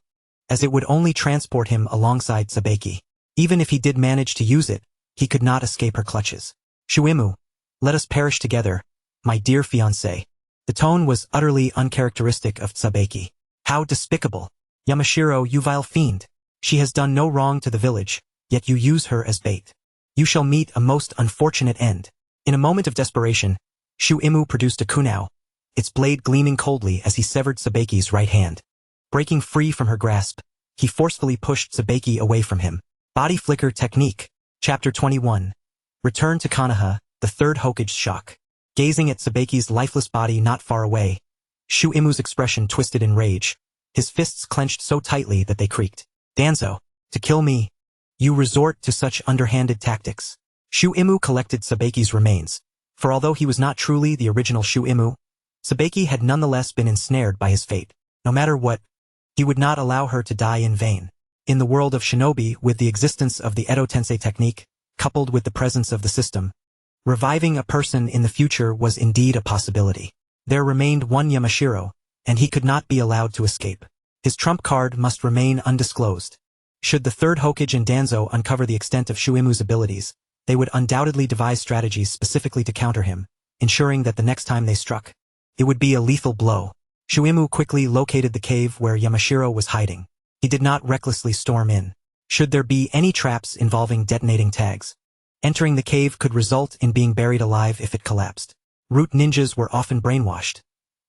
as it would only transport him alongside Tsubaki. Even if he did manage to use it, he could not escape her clutches. Shuimu, let us perish together, my dear fiancé. The tone was utterly uncharacteristic of Tsubaki. How despicable. Yamashiro, you vile fiend. She has done no wrong to the village, yet you use her as bait. You shall meet a most unfortunate end. In a moment of desperation, Shuimu produced a kunao, its blade gleaming coldly as he severed Tsubaki's right hand. Breaking free from her grasp, he forcefully pushed Tsubaki away from him. Body Flicker Technique. Chapter 21. Return to Konoha, the third Hokage's shock. Gazing at Tsubaki's lifeless body not far away, Shuimu's expression twisted in rage, his fists clenched so tightly that they creaked. Danzo, to kill me, you resort to such underhanded tactics. Shuimu collected Tsubaki's remains, for although he was not truly the original Shuimu, Tsubaki had nonetheless been ensnared by his fate. No matter what, he would not allow her to die in vain. In the world of shinobi, with the existence of the Edo Tensei technique, coupled with the presence of the system, reviving a person in the future was indeed a possibility. There remained one Yamashiro, and he could not be allowed to escape. His trump card must remain undisclosed. Should the third Hokage and Danzo uncover the extent of Shuimu's abilities, They would undoubtedly devise strategies specifically to counter him, ensuring that the next time they struck, it would be a lethal blow. Shuimu quickly located the cave where Yamashiro was hiding. He did not recklessly storm in. Should there be any traps involving detonating tags, entering the cave could result in being buried alive if it collapsed. Root ninjas were often brainwashed.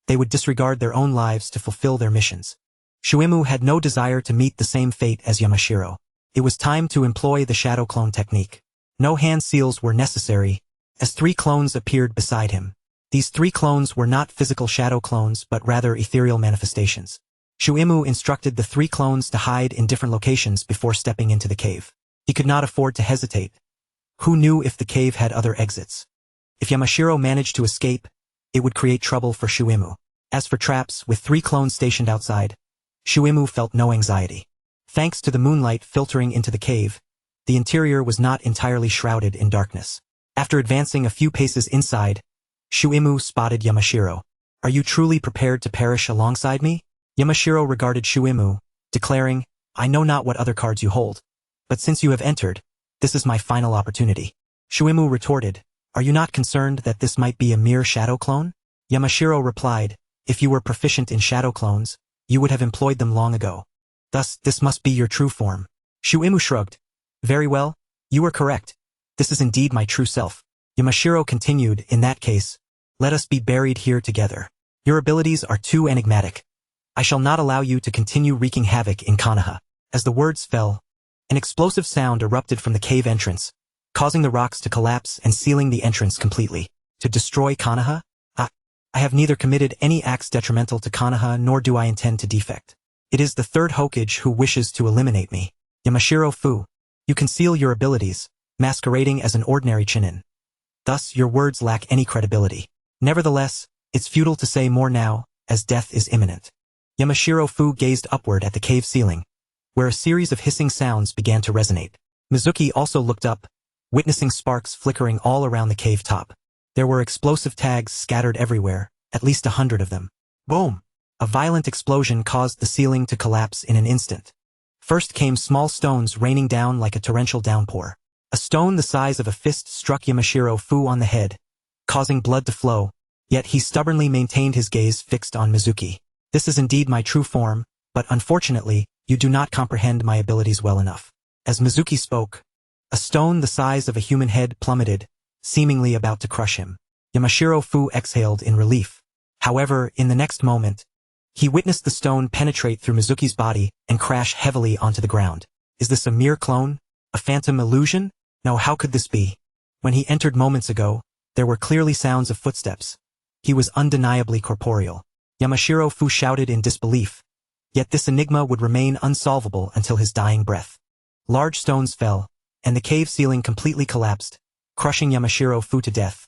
They would disregard their own lives to fulfill their missions. Shuimu had no desire to meet the same fate as Yamashiro. It was time to employ the shadow clone technique. No hand seals were necessary, as 3 clones appeared beside him. These 3 clones were not physical shadow clones but rather ethereal manifestations. Shuimu instructed the 3 clones to hide in different locations before stepping into the cave. He could not afford to hesitate. Who knew if the cave had other exits? If Yamashiro managed to escape, it would create trouble for Shuimu. As for traps, with 3 clones stationed outside, Shuimu felt no anxiety. Thanks to the moonlight filtering into the cave, the interior was not entirely shrouded in darkness. After advancing a few paces inside, Shuimu spotted Yamashiro. "Are you truly prepared to perish alongside me?" Yamashiro regarded Shuimu, declaring, "I know not what other cards you hold, but since you have entered, this is my final opportunity." Shuimu retorted, "Are you not concerned that this might be a mere shadow clone?" Yamashiro replied, "If you were proficient in shadow clones, you would have employed them long ago. Thus, this must be your true form." Shuimu shrugged. "Very well, you are correct. This is indeed my true self." Yamashiro continued, "In that case, let us be buried here together. Your abilities are too enigmatic. I shall not allow you to continue wreaking havoc in Konoha." As the words fell, an explosive sound erupted from the cave entrance, causing the rocks to collapse and sealing the entrance completely. To destroy Konoha? I have neither committed any acts detrimental to Konoha nor do I intend to defect. It is the 3rd Hokage who wishes to eliminate me. Yamashiro Fu, you conceal your abilities, masquerading as an ordinary Chunin. Thus, your words lack any credibility. Nevertheless, it's futile to say more now, as death is imminent. Yamashiro Fu gazed upward at the cave ceiling, where a series of hissing sounds began to resonate. Mizuki also looked up, witnessing sparks flickering all around the cave top. There were explosive tags scattered everywhere, at least 100 of them. Boom! A violent explosion caused the ceiling to collapse in an instant. First came small stones raining down like a torrential downpour. A stone the size of a fist struck Yamashiro Fu on the head, causing blood to flow, yet he stubbornly maintained his gaze fixed on Mizuki. "This is indeed my true form, but unfortunately, you do not comprehend my abilities well enough." As Mizuki spoke, a stone the size of a human head plummeted, seemingly about to crush him. Yamashiro Fu exhaled in relief. However, in the next moment, he witnessed the stone penetrate through Mizuki's body and crash heavily onto the ground. Is this a mere clone? A phantom illusion? No, how could this be? When he entered moments ago, there were clearly sounds of footsteps. He was undeniably corporeal. Yamashiro Fu shouted in disbelief. Yet this enigma would remain unsolvable until his dying breath. Large stones fell, and the cave ceiling completely collapsed, crushing Yamashiro Fu to death,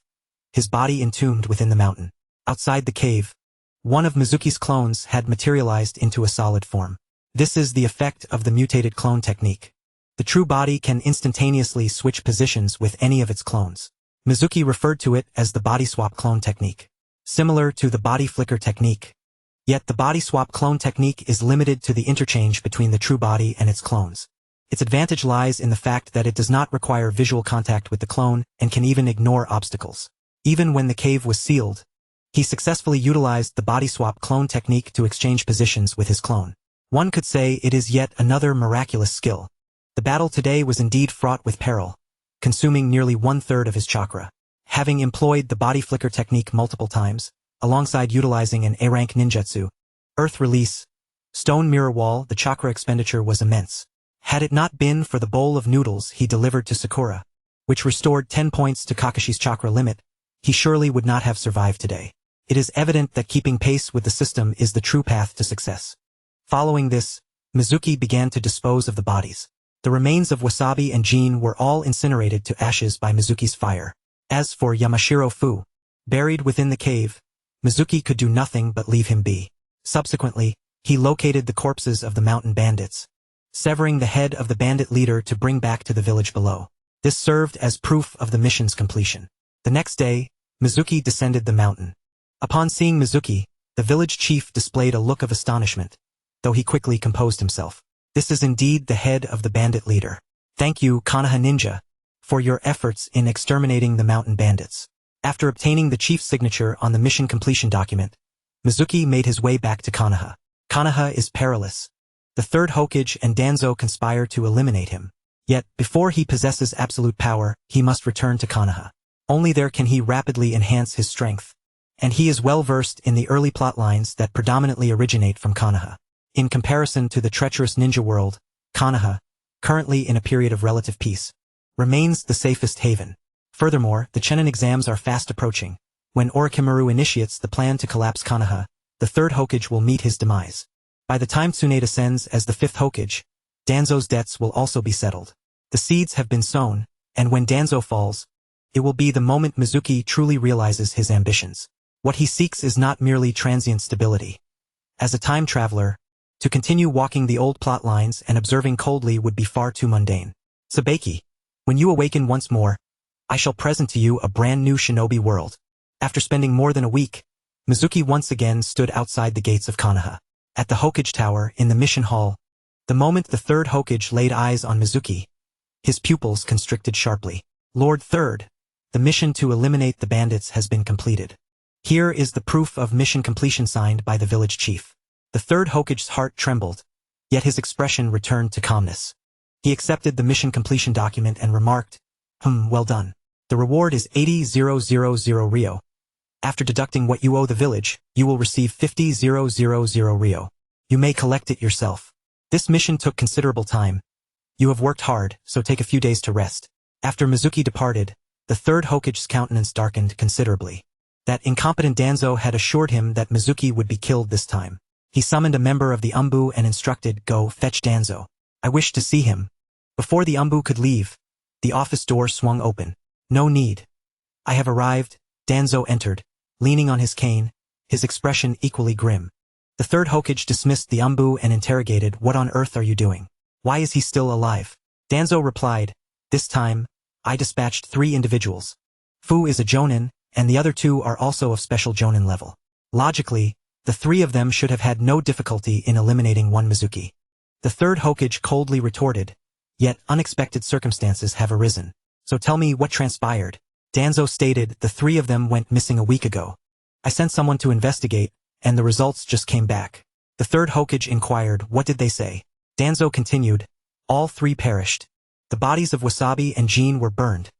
his body entombed within the mountain. Outside the cave, one of Mizuki's clones had materialized into a solid form. This is the effect of the mutated clone technique. The true body can instantaneously switch positions with any of its clones. Mizuki referred to it as the body swap clone technique, similar to the body flicker technique. Yet the body swap clone technique is limited to the interchange between the true body and its clones. Its advantage lies in the fact that it does not require visual contact with the clone and can even ignore obstacles. Even when the cave was sealed, he successfully utilized the body swap clone technique to exchange positions with his clone. One could say it is yet another miraculous skill. The battle today was indeed fraught with peril, consuming nearly 1/3 of his chakra. Having employed the body flicker technique multiple times, alongside utilizing an A-rank ninjutsu, earth release, stone mirror wall, the chakra expenditure was immense. Had it not been for the bowl of noodles he delivered to Sakura, which restored 10 points to Kakashi's chakra limit, he surely would not have survived today. It is evident that keeping pace with the system is the true path to success. Following this, Mizuki began to dispose of the bodies. The remains of Wasabi and Jin were all incinerated to ashes by Mizuki's fire. As for Yamashiro Fu, buried within the cave, Mizuki could do nothing but leave him be. Subsequently, he located the corpses of the mountain bandits, severing the head of the bandit leader to bring back to the village below. This served as proof of the mission's completion. The next day, Mizuki descended the mountain. Upon seeing Mizuki, the village chief displayed a look of astonishment, though he quickly composed himself. "This is indeed the head of the bandit leader. Thank you, Konoha ninja, for your efforts in exterminating the mountain bandits. After obtaining the chief's signature on the mission completion document, Mizuki made his way back to Konoha. Konoha is perilous. The third Hokage and Danzo conspire to eliminate him. Yet, before he possesses absolute power, he must return to Konoha. Only there can he rapidly enhance his strength. And he is well versed in the early plot lines that predominantly originate from Konoha. In comparison to the treacherous ninja world, Konoha, currently in a period of relative peace, remains the safest haven. Furthermore, the Chunin exams are fast approaching. When Orochimaru initiates the plan to collapse Konoha, the third Hokage will meet his demise. By the time Tsunade ascends as the fifth Hokage, Danzo's debts will also be settled. The seeds have been sown, and when Danzo falls, it will be the moment Mizuki truly realizes his ambitions. What he seeks is not merely transient stability. As a time traveler, to continue walking the old plot lines and observing coldly would be far too mundane. Sabeki, when you awaken once more, I shall present to you a brand new shinobi world. After spending more than a week, Mizuki once again stood outside the gates of Konoha. At the Hokage Tower in the mission hall, the moment the third Hokage laid eyes on Mizuki, his pupils constricted sharply. Lord Third, the mission to eliminate the bandits has been completed. Here is the proof of mission completion signed by the village chief. The third Hokage's heart trembled, yet his expression returned to calmness. He accepted the mission completion document and remarked, well done. The reward is 80,000 Ryo. After deducting what you owe the village, you will receive 50,000 Ryo. You may collect it yourself. This mission took considerable time. You have worked hard, so take a few days to rest. After Mizuki departed, the third Hokage's countenance darkened considerably. That incompetent Danzo had assured him that Mizuki would be killed this time. He summoned a member of the Umbu and instructed, "Go, fetch Danzo. I wish to see him." Before the Umbu could leave, the office door swung open. "No need. I have arrived." Danzo entered, leaning on his cane, his expression equally grim. The third Hokage dismissed the Umbu and interrogated, "What on earth are you doing? Why is he still alive?" Danzo replied, "This time, I dispatched 3 individuals. Fu is a Jonin, and the other 2 are also of special Jonin level. Logically, the 3 of them should have had no difficulty in eliminating one Mizuki." The third Hokage coldly retorted, "Yet unexpected circumstances have arisen. So tell me what transpired." Danzo stated, "The 3 of them went missing a week ago. I sent someone to investigate, and the results just came back." The third Hokage inquired, "What did they say?" Danzo continued, "All 3 perished. The bodies of Wasabi and Jin were burned,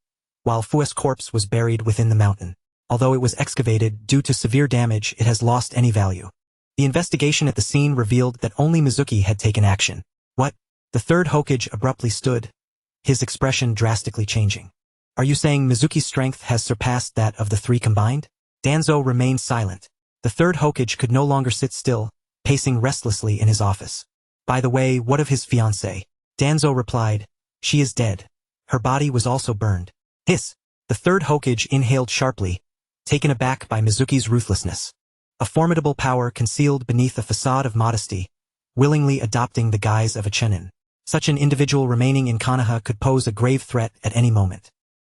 while Fu's corpse was buried within the mountain. Although it was excavated, due to severe damage, it has lost any value." The investigation at the scene revealed that only Mizuki had taken action. "What?" The third Hokage abruptly stood, his expression drastically changing. "Are you saying Mizuki's strength has surpassed that of the 3 combined?" Danzo remained silent. The third Hokage could no longer sit still, pacing restlessly in his office. "By the way, what of his fiancée?" Danzo replied, "She is dead. Her body was also burned." Hiss! The third Hokage inhaled sharply, taken aback by Mizuki's ruthlessness. A formidable power concealed beneath a facade of modesty, willingly adopting the guise of a Chunin. Such an individual remaining in Konoha could pose a grave threat at any moment.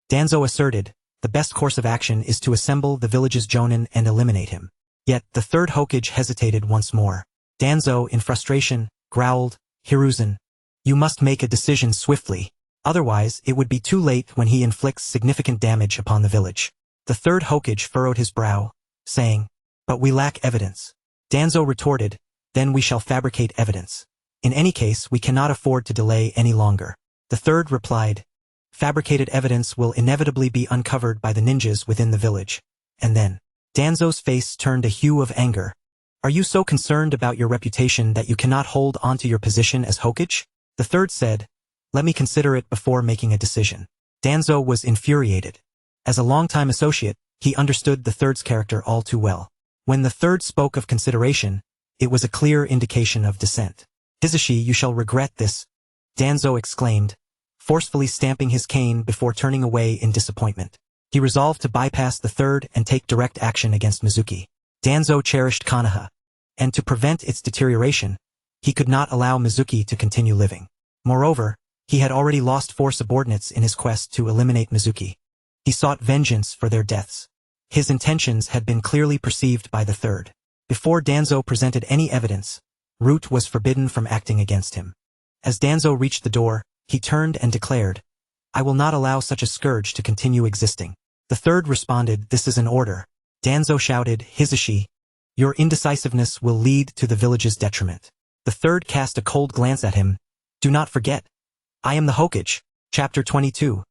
Danzo asserted, "The best course of action is to assemble the village's Jonin and eliminate him." Yet, the third Hokage hesitated once more. Danzo, in frustration, growled, "Hiruzen, you must make a decision swiftly. Otherwise, it would be too late when he inflicts significant damage upon the village." The third Hokage furrowed his brow, saying, "But we lack evidence." Danzo retorted, "Then we shall fabricate evidence. In any case, we cannot afford to delay any longer." The third replied, "Fabricated evidence will inevitably be uncovered by the ninjas within the village. And then." Danzo's face turned a hue of anger. "Are you so concerned about your reputation that you cannot hold onto your position as Hokage?" The third said, "Let me consider it before making a decision." Danzo was infuriated. As a longtime associate, he understood the third's character all too well. When the third spoke of consideration, it was a clear indication of dissent. "Hisashi, you shall regret this," Danzo exclaimed, forcefully stamping his cane before turning away in disappointment. He resolved to bypass the third and take direct action against Mizuki. Danzo cherished Konoha, and to prevent its deterioration, he could not allow Mizuki to continue living. Moreover, he had already lost 4 subordinates in his quest to eliminate Mizuki. He sought vengeance for their deaths. His intentions had been clearly perceived by the third. Before Danzo presented any evidence, Root was forbidden from acting against him. As Danzo reached the door, he turned and declared, I will not allow such a scourge to continue existing. The third responded, this is an order. Danzo shouted, Hisashi, your indecisiveness will lead to the village's detriment. The third cast a cold glance at him. Do not forget. I am the Hokage. Chapter 22.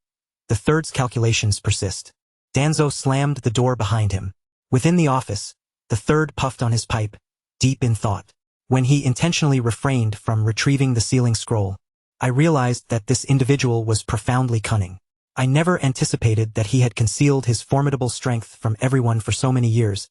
The third's calculations persist. Danzo slammed the door behind him. Within the office, the third puffed on his pipe, deep in thought. When he intentionally refrained from retrieving the sealing scroll, I realized that this individual was profoundly cunning. I never anticipated that he had concealed his formidable strength from everyone for so many years,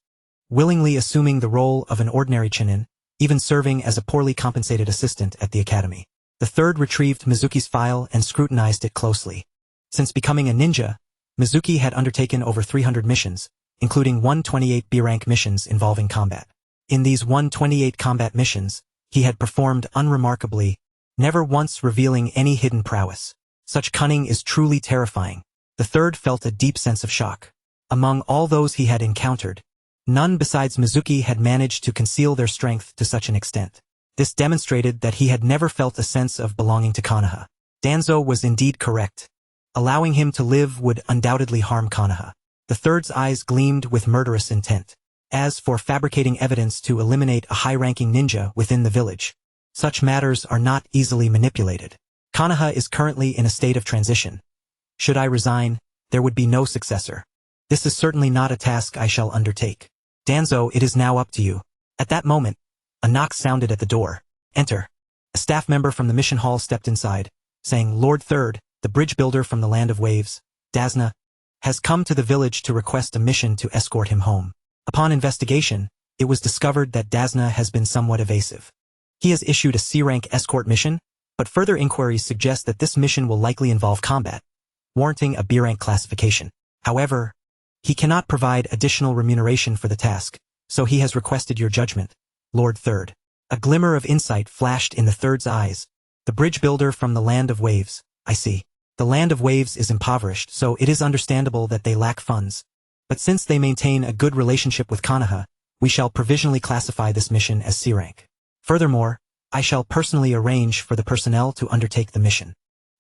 willingly assuming the role of an ordinary chunin, even serving as a poorly compensated assistant at the academy. The third retrieved Mizuki's file and scrutinized it closely. Since becoming a ninja, Mizuki had undertaken over 300 missions, including 128 B-rank missions involving combat. In these 128 combat missions, he had performed unremarkably, never once revealing any hidden prowess. Such cunning is truly terrifying. The third felt a deep sense of shock. Among all those he had encountered, none besides Mizuki had managed to conceal their strength to such an extent. This demonstrated that he had never felt a sense of belonging to Konoha. Danzo was indeed correct. Allowing him to live would undoubtedly harm Konoha. The third's eyes gleamed with murderous intent. As for fabricating evidence to eliminate a high-ranking ninja within the village, such matters are not easily manipulated. Konoha is currently in a state of transition. Should I resign, there would be no successor. This is certainly not a task I shall undertake. Danzo, it is now up to you. At that moment, a knock sounded at the door. Enter. A staff member from the mission hall stepped inside, saying, Lord Third, the bridge builder from the land of waves, Dasna, has come to the village to request a mission to escort him home. Upon investigation, it was discovered that Dasna has been somewhat evasive. He has issued a C-rank escort mission, but further inquiries suggest that this mission will likely involve combat, warranting a B-rank classification. However, he cannot provide additional remuneration for the task, so he has requested your judgment, Lord Third. A glimmer of insight flashed in the third's eyes. The bridge builder from the land of waves, I see. The land of waves is impoverished, so it is understandable that they lack funds. But since they maintain a good relationship with Konoha, we shall provisionally classify this mission as C-rank. Furthermore, I shall personally arrange for the personnel to undertake the mission.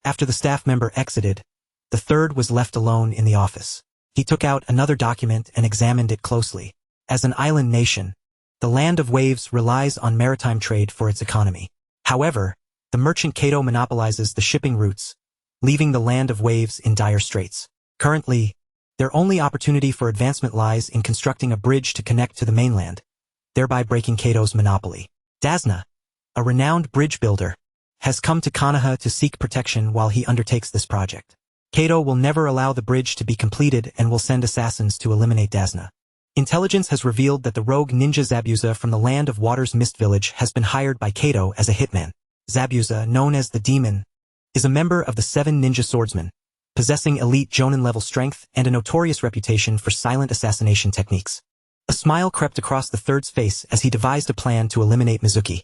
After the staff member exited, the third was left alone in the office. He took out another document and examined it closely. As an island nation, the land of waves relies on maritime trade for its economy. However, the merchant Kato monopolizes the shipping routes, leaving the land of waves in dire straits. Currently, their only opportunity for advancement lies in constructing a bridge to connect to the mainland, thereby breaking Kato's monopoly. Dasna, a renowned bridge builder, has come to Konoha to seek protection while he undertakes this project. Kato will never allow the bridge to be completed and will send assassins to eliminate Dasna. Intelligence has revealed that the rogue ninja Zabuza from the land of Water's Mist Village has been hired by Kato as a hitman. Zabuza, known as the Demon, is a member of the 7 Ninja Swordsmen, possessing elite Jonin-level strength and a notorious reputation for silent assassination techniques. A smile crept across the third's face as he devised a plan to eliminate Mizuki.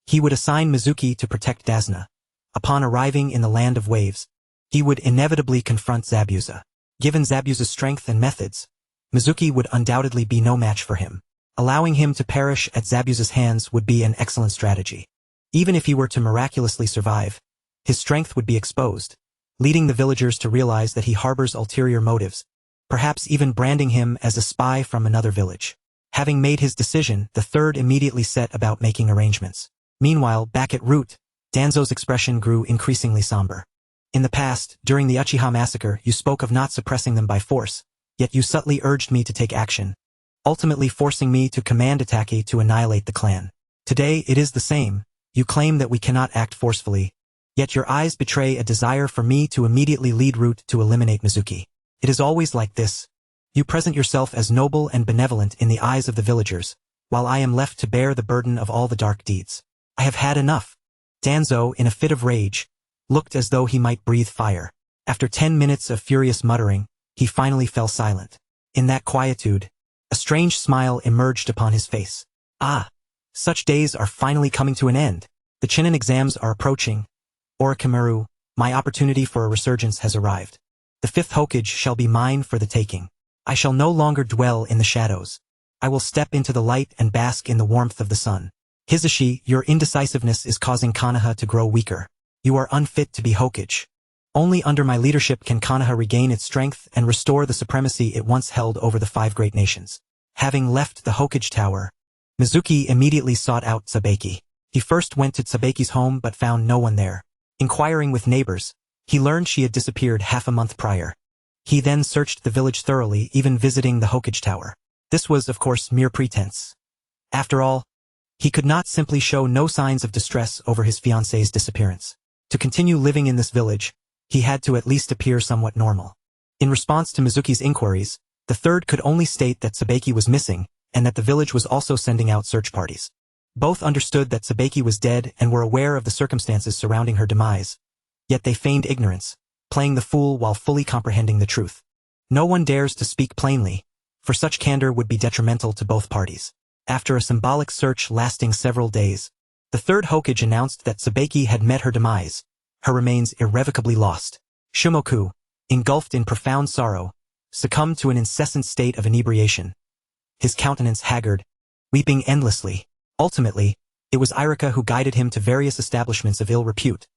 He would assign Mizuki to protect Dasna. Upon arriving in the land of waves, he would inevitably confront Zabuza. Given Zabuza's strength and methods, Mizuki would undoubtedly be no match for him. Allowing him to perish at Zabuza's hands would be an excellent strategy. Even if he were to miraculously survive, his strength would be exposed, leading the villagers to realize that he harbors ulterior motives, perhaps even branding him as a spy from another village. Having made his decision, the third immediately set about making arrangements. Meanwhile, back at Root, Danzo's expression grew increasingly somber. In the past, during the Uchiha massacre, you spoke of not suppressing them by force, yet you subtly urged me to take action, ultimately forcing me to command Atake to annihilate the clan. Today, it is the same. You claim that we cannot act forcefully, yet your eyes betray a desire for me to immediately lead Root to eliminate Mizuki. It is always like this. You present yourself as noble and benevolent in the eyes of the villagers, while I am left to bear the burden of all the dark deeds. I have had enough. Danzo, in a fit of rage, looked as though he might breathe fire. After 10 minutes of furious muttering, he finally fell silent. In that quietude, a strange smile emerged upon his face. Ah, such days are finally coming to an end. The Chunin exams are approaching. Orochimaru, my opportunity for a resurgence has arrived. The 5th Hokage shall be mine for the taking. I shall no longer dwell in the shadows. I will step into the light and bask in the warmth of the sun. Hisashi, your indecisiveness is causing Konoha to grow weaker. You are unfit to be Hokage. Only under my leadership can Konoha regain its strength and restore the supremacy it once held over the 5 great nations. Having left the Hokage Tower, Mizuki immediately sought out Sabeki. He first went to Sabeki's home but found no one there. Inquiring with neighbors, he learned she had disappeared half a month prior. He then searched the village thoroughly, even visiting the Hokage Tower. This was, of course, mere pretense. After all, he could not simply show no signs of distress over his fiancée's disappearance. To continue living in this village, he had to at least appear somewhat normal. In response to Mizuki's inquiries, the third could only state that Sabeki was missing, and that the village was also sending out search parties. Both understood that Sabeki was dead and were aware of the circumstances surrounding her demise, yet they feigned ignorance, playing the fool while fully comprehending the truth. No one dares to speak plainly, for such candor would be detrimental to both parties. After a symbolic search lasting several days, the third Hokage announced that Sabeki had met her demise, her remains irrevocably lost. Shimoku, engulfed in profound sorrow, succumbed to an incessant state of inebriation, his countenance haggard, weeping endlessly. Ultimately, it was Irika who guided him to various establishments of ill repute,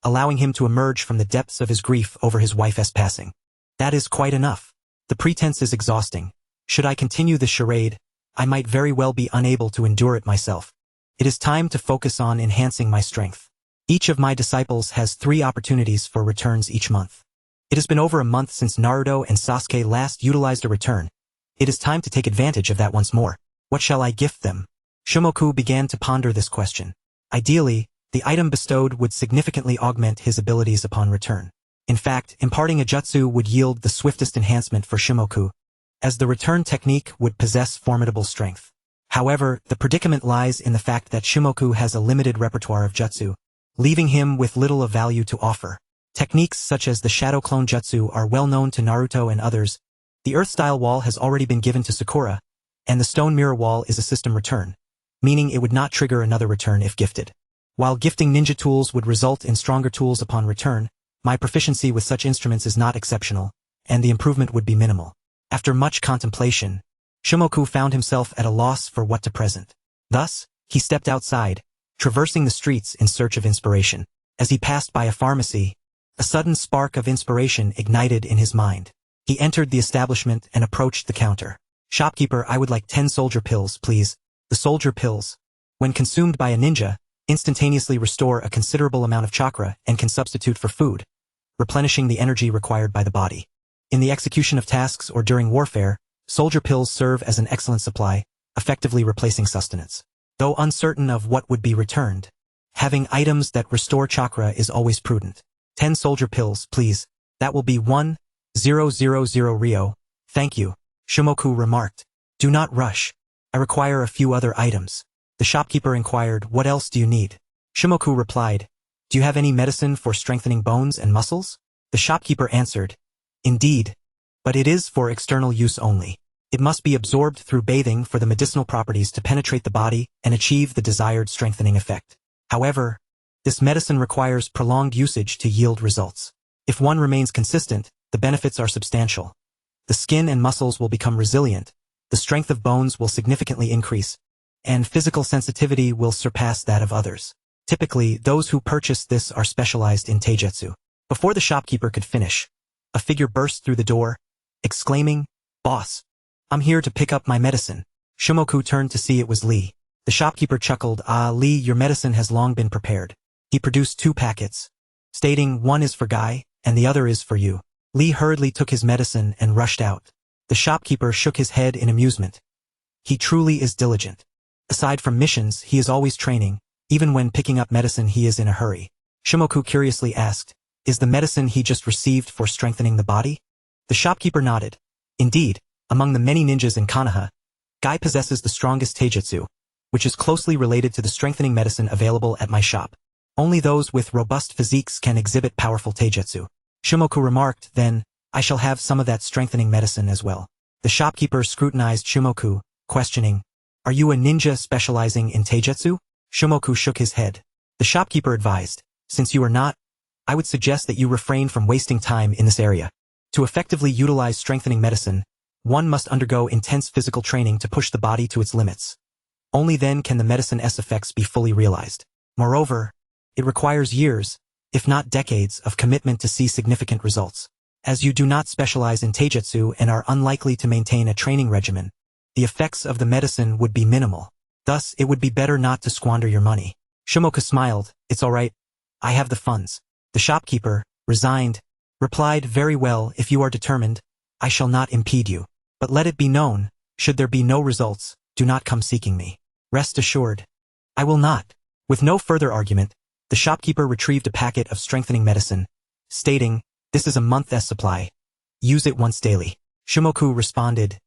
allowing him to emerge from the depths of his grief over his wife's passing. That is quite enough. The pretense is exhausting. Should I continue this charade, I might very well be unable to endure it myself. It is time to focus on enhancing my strength. Each of my disciples has 3 opportunities for returns each month. It has been over a month since Naruto and Sasuke last utilized a return. It is time to take advantage of that once more. What shall I gift them? Shimoku began to ponder this question. Ideally, the item bestowed would significantly augment his abilities upon return. In fact, imparting a jutsu would yield the swiftest enhancement for Shimoku, as the return technique would possess formidable strength. However, the predicament lies in the fact that Shimoku has a limited repertoire of jutsu, leaving him with little of value to offer. Techniques such as the Shadow Clone Jutsu are well known to Naruto and others. The Earth-style wall has already been given to Sakura, and the Stone Mirror Wall is a system return, meaning it would not trigger another return if gifted. While gifting ninja tools would result in stronger tools upon return, my proficiency with such instruments is not exceptional, and the improvement would be minimal. After much contemplation, Shimoku found himself at a loss for what to present. Thus, he stepped outside, traversing the streets in search of inspiration. As he passed by a pharmacy, a sudden spark of inspiration ignited in his mind. He entered the establishment and approached the counter. "Shopkeeper, I would like 10 soldier pills, please." The soldier pills, when consumed by a ninja, instantaneously restore a considerable amount of chakra and can substitute for food, replenishing the energy required by the body. In the execution of tasks or during warfare, soldier pills serve as an excellent supply, effectively replacing sustenance. Though uncertain of what would be returned, having items that restore chakra is always prudent. 10 soldier pills, please. That will be 1,000 Rio. Thank you, Shimoku remarked. Do not rush. I require a few other items. The shopkeeper inquired, what else do you need? Shimoku replied, do you have any medicine for strengthening bones and muscles? The shopkeeper answered, indeed, but it is for external use only. It must be absorbed through bathing for the medicinal properties to penetrate the body and achieve the desired strengthening effect. However, this medicine requires prolonged usage to yield results. If one remains consistent, the benefits are substantial. The skin and muscles will become resilient, the strength of bones will significantly increase, and physical sensitivity will surpass that of others. Typically, those who purchase this are specialized in taijutsu. Before the shopkeeper could finish, a figure burst through the door, exclaiming, "Boss, I'm here to pick up my medicine." Shimoku turned to see it was Lee. The shopkeeper chuckled, "Ah, Lee, your medicine has long been prepared." He produced 2 packets, stating, "One is for Guy, and the other is for you." Lee hurriedly took his medicine and rushed out. The shopkeeper shook his head in amusement. He truly is diligent. Aside from missions, he is always training. Even when picking up medicine, he is in a hurry. Shimoku curiously asked, "Is the medicine he just received for strengthening the body?" The shopkeeper nodded. Indeed, among the many ninjas in Konoha, Guy possesses the strongest taijutsu, which is closely related to the strengthening medicine available at my shop. Only those with robust physiques can exhibit powerful taijutsu. Shimoku remarked, "Then, I shall have some of that strengthening medicine as well." The shopkeeper scrutinized Shimoku, questioning, "Are you a ninja specializing in taijutsu?" Shimoku shook his head. The shopkeeper advised, "Since you are not, I would suggest that you refrain from wasting time in this area. To effectively utilize strengthening medicine, one must undergo intense physical training to push the body to its limits. Only then can the medicine's effects be fully realized. Moreover, it requires years, if not decades, of commitment to see significant results. As you do not specialize in taijutsu and are unlikely to maintain a training regimen, the effects of the medicine would be minimal. Thus, it would be better not to squander your money. Shimoku smiled. It's all right. I have the funds. The shopkeeper, resigned, replied, very well, if you are determined, I shall not impede you. But let it be known, should there be no results, do not come seeking me. Rest assured. I will not. With no further argument, the shopkeeper retrieved a packet of strengthening medicine, stating, this is a month's supply. Use it once daily. Shimoku responded,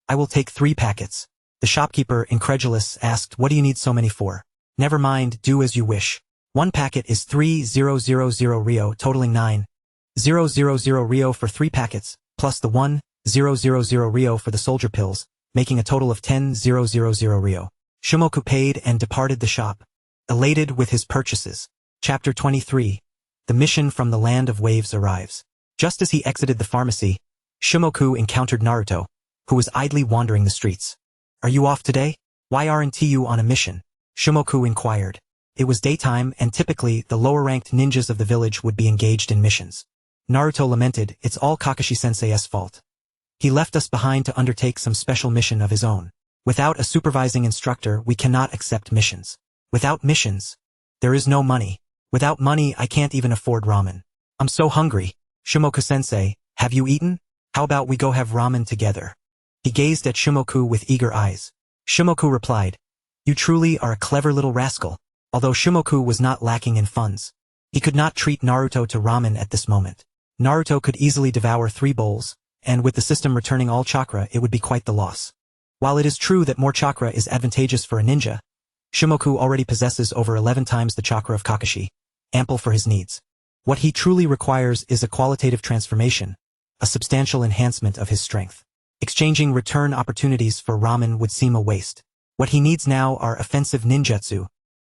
I will take 3 packets. The shopkeeper, incredulous, asked, what do you need so many for? Never mind, do as you wish. 1 packet is 3,000 ryo, totaling 9,000 ryo for 3 packets, plus the 1,000 ryo for the soldier pills, making a total of 10,000 ryo. Shimoku paid and departed the shop, elated with his purchases. Chapter 23. The mission from the Land of Waves arrives. Just as he exited the pharmacy, Shimoku encountered Naruto, who was idly wandering the streets. Are you off today? Why aren't you on a mission? Shimoku inquired. It was daytime and typically the lower-ranked ninjas of the village would be engaged in missions. Naruto lamented, it's all Kakashi-sensei's fault. He left us behind to undertake some special mission of his own. Without a supervising instructor, we cannot accept missions. Without missions, there is no money. Without money, I can't even afford ramen. I'm so hungry. Shimoku-sensei, have you eaten? How about we go have ramen together? He gazed at Shimoku with eager eyes. Shimoku replied, you truly are a clever little rascal. Although Shimoku was not lacking in funds, he could not treat Naruto to ramen at this moment. Naruto could easily devour 3 bowls, and with the system returning all chakra, it would be quite the loss. While it is true that more chakra is advantageous for a ninja, Shimoku already possesses over 11 times the chakra of Kakashi, ample for his needs. What he truly requires is a qualitative transformation, a substantial enhancement of his strength. Exchanging return opportunities for ramen would seem a waste. What he needs now are offensive ninjutsu,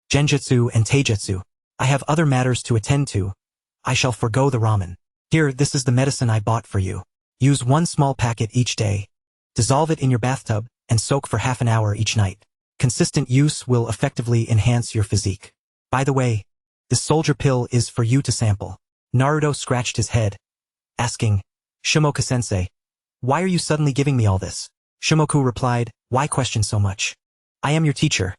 genjutsu and taijutsu. I have other matters to attend to. I shall forgo the ramen. Here, this is the medicine I bought for you. Use 1 small packet each day. Dissolve it in your bathtub and soak for half an hour each night. Consistent use will effectively enhance your physique. By the way, this soldier pill is for you to sample. Naruto scratched his head, asking, Shimoku-sensei, why are you suddenly giving me all this? Shimoku replied, why question so much? I am your teacher.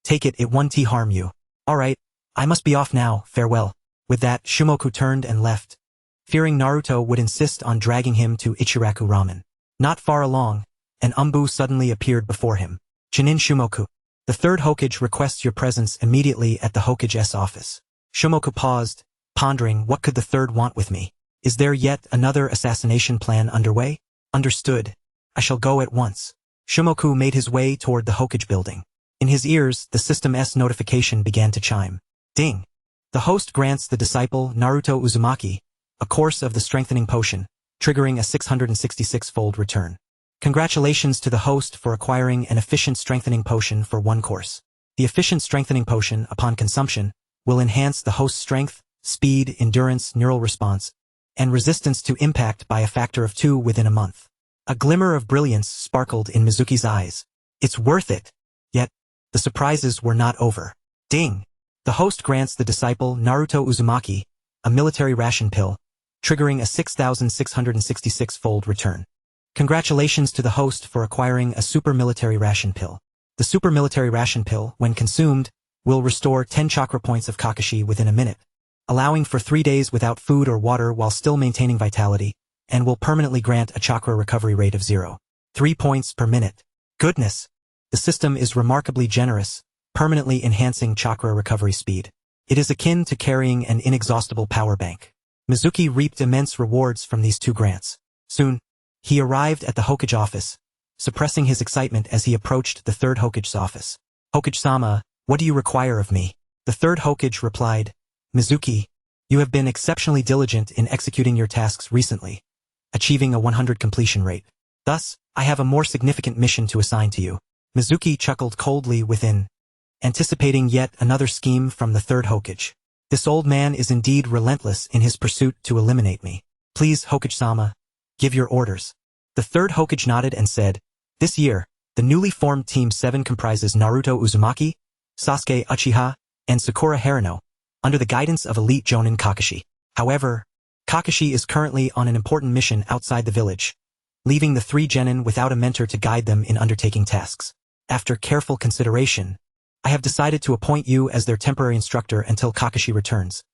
Take it, it won't harm you. All right, I must be off now, farewell. With that, Shimoku turned and left, fearing Naruto would insist on dragging him to Ichiraku Ramen. Not far along, an umbu suddenly appeared before him. Chunin Shimoku. The 3rd Hokage requests your presence immediately at the Hokage's office. Shimoku paused, pondering, what could the 3rd want with me? Is there yet another assassination plan underway? Understood. I shall go at once. Shimoku made his way toward the Hokage building. In his ears, the system's notification began to chime. Ding! The host grants the disciple Naruto Uzumaki a course of the strengthening potion, triggering a 666-fold return. Congratulations to the host for acquiring an efficient strengthening potion for 1 course. The efficient strengthening potion, upon consumption, will enhance the host's strength, speed, endurance, neural response, and resistance to impact by a factor of 2 within a month. A glimmer of brilliance sparkled in Mizuki's eyes. It's worth it. Yet, the surprises were not over. Ding! The host grants the disciple Naruto Uzumaki a military ration pill, triggering a 6,666-fold return. Congratulations to the host for acquiring a super military ration pill. The super military ration pill, when consumed, will restore 10 chakra points of Kakashi within a minute, allowing for 3 days without food or water while still maintaining vitality, and will permanently grant a chakra recovery rate of 0.3 points per minute. Goodness! The system is remarkably generous, permanently enhancing chakra recovery speed. It is akin to carrying an inexhaustible power bank. Mizuki reaped immense rewards from these 2 grants. Soon, he arrived at the Hokage office, suppressing his excitement as he approached the 3rd Hokage's office. Hokage-sama, what do you require of me? The 3rd Hokage replied, Mizuki, you have been exceptionally diligent in executing your tasks recently, achieving a 100 completion rate. Thus, I have a more significant mission to assign to you. Mizuki chuckled coldly within, anticipating yet another scheme from the 3rd Hokage. This old man is indeed relentless in his pursuit to eliminate me. Please, Hokage-sama, give your orders. The 3rd Hokage nodded and said, this year, the newly formed Team 7 comprises Naruto Uzumaki, Sasuke Uchiha, and Sakura Harino, under the guidance of elite Jonin Kakashi. However, Kakashi is currently on an important mission outside the village, leaving the 3 genin without a mentor to guide them in undertaking tasks. After careful consideration, I have decided to appoint you as their temporary instructor until Kakashi returns,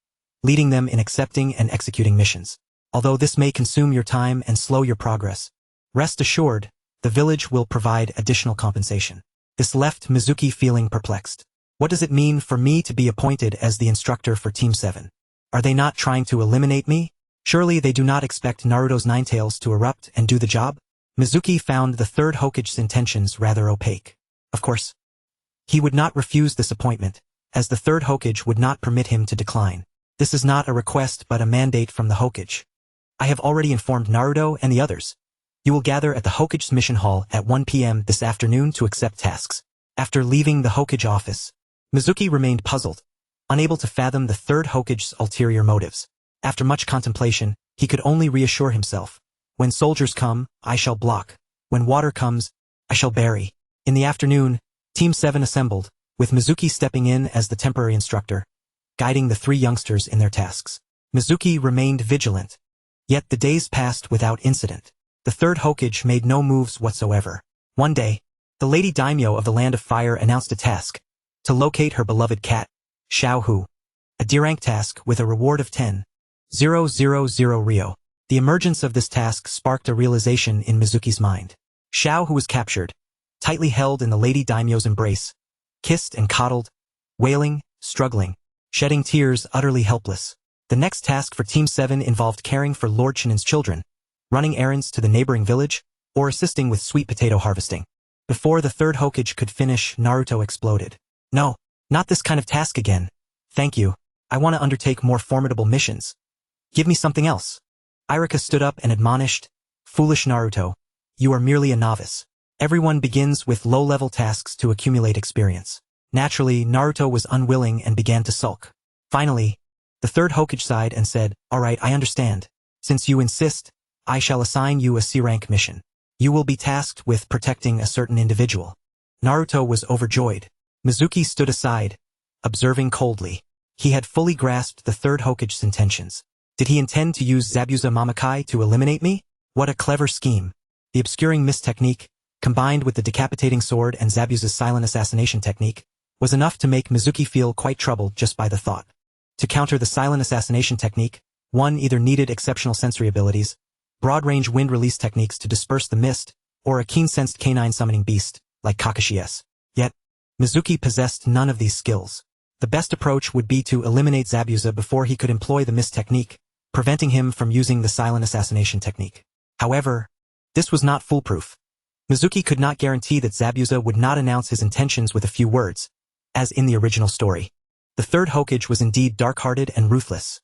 leading them in accepting and executing missions. Although this may consume your time and slow your progress, rest assured, the village will provide additional compensation. This left Mizuki feeling perplexed. What does it mean for me to be appointed as the instructor for Team 7? Are they not trying to eliminate me? Surely they do not expect Naruto's Ninetales to erupt and do the job? Mizuki found the 3rd Hokage's intentions rather opaque. Of course, he would not refuse this appointment, as the 3rd Hokage would not permit him to decline. This is not a request but a mandate from the Hokage. I have already informed Naruto and the others. You will gather at the Hokage's mission hall at 1 p.m. this afternoon to accept tasks. After leaving the Hokage office, Mizuki remained puzzled, unable to fathom the 3rd Hokage's ulterior motives. After much contemplation, he could only reassure himself. When soldiers come, I shall block. When water comes, I shall bury. In the afternoon, Team 7 assembled, with Mizuki stepping in as the temporary instructor, guiding the 3 youngsters in their tasks. Mizuki remained vigilant, yet the days passed without incident. The 3rd Hokage made no moves whatsoever. One day, the Lady Daimyo of the Land of Fire announced a task, to locate her beloved cat, Xiaohu, a D-rank task with a reward of 10,000 Ryo. The emergence of this task sparked a realization in Mizuki's mind. Xiaohu was captured, tightly held in the Lady Daimyo's embrace, kissed and coddled, wailing, struggling, shedding tears, utterly helpless. The next task for Team 7 involved caring for Lord Shina's children, running errands to the neighboring village, or assisting with sweet potato harvesting. Before the 3rd Hokage could finish, Naruto exploded. No, not this kind of task again. Thank you. I want to undertake more formidable missions. Give me something else. Irika stood up and admonished, Foolish Naruto, you are merely a novice. Everyone begins with low-level tasks to accumulate experience. Naturally, Naruto was unwilling and began to sulk. Finally, the 3rd Hokage sighed and said, Alright, I understand. Since you insist, I shall assign you a C-rank mission. You will be tasked with protecting a certain individual. Naruto was overjoyed. Mizuki stood aside, observing coldly. He had fully grasped the 3rd Hokage's intentions. Did he intend to use Zabuza Mamakai to eliminate me? What a clever scheme. The obscuring mist technique, combined with the decapitating sword and Zabuza's silent assassination technique, was enough to make Mizuki feel quite troubled just by the thought. To counter the silent assassination technique, one either needed exceptional sensory abilities, broad-range wind release techniques to disperse the mist, or a keen-sensed canine summoning beast, like Kakashi's. Yet, Mizuki possessed none of these skills. The best approach would be to eliminate Zabuza before he could employ the mist technique, preventing him from using the silent assassination technique. However, this was not foolproof. Mizuki could not guarantee that Zabuza would not announce his intentions with a few words, as in the original story. The 3rd Hokage was indeed dark-hearted and ruthless.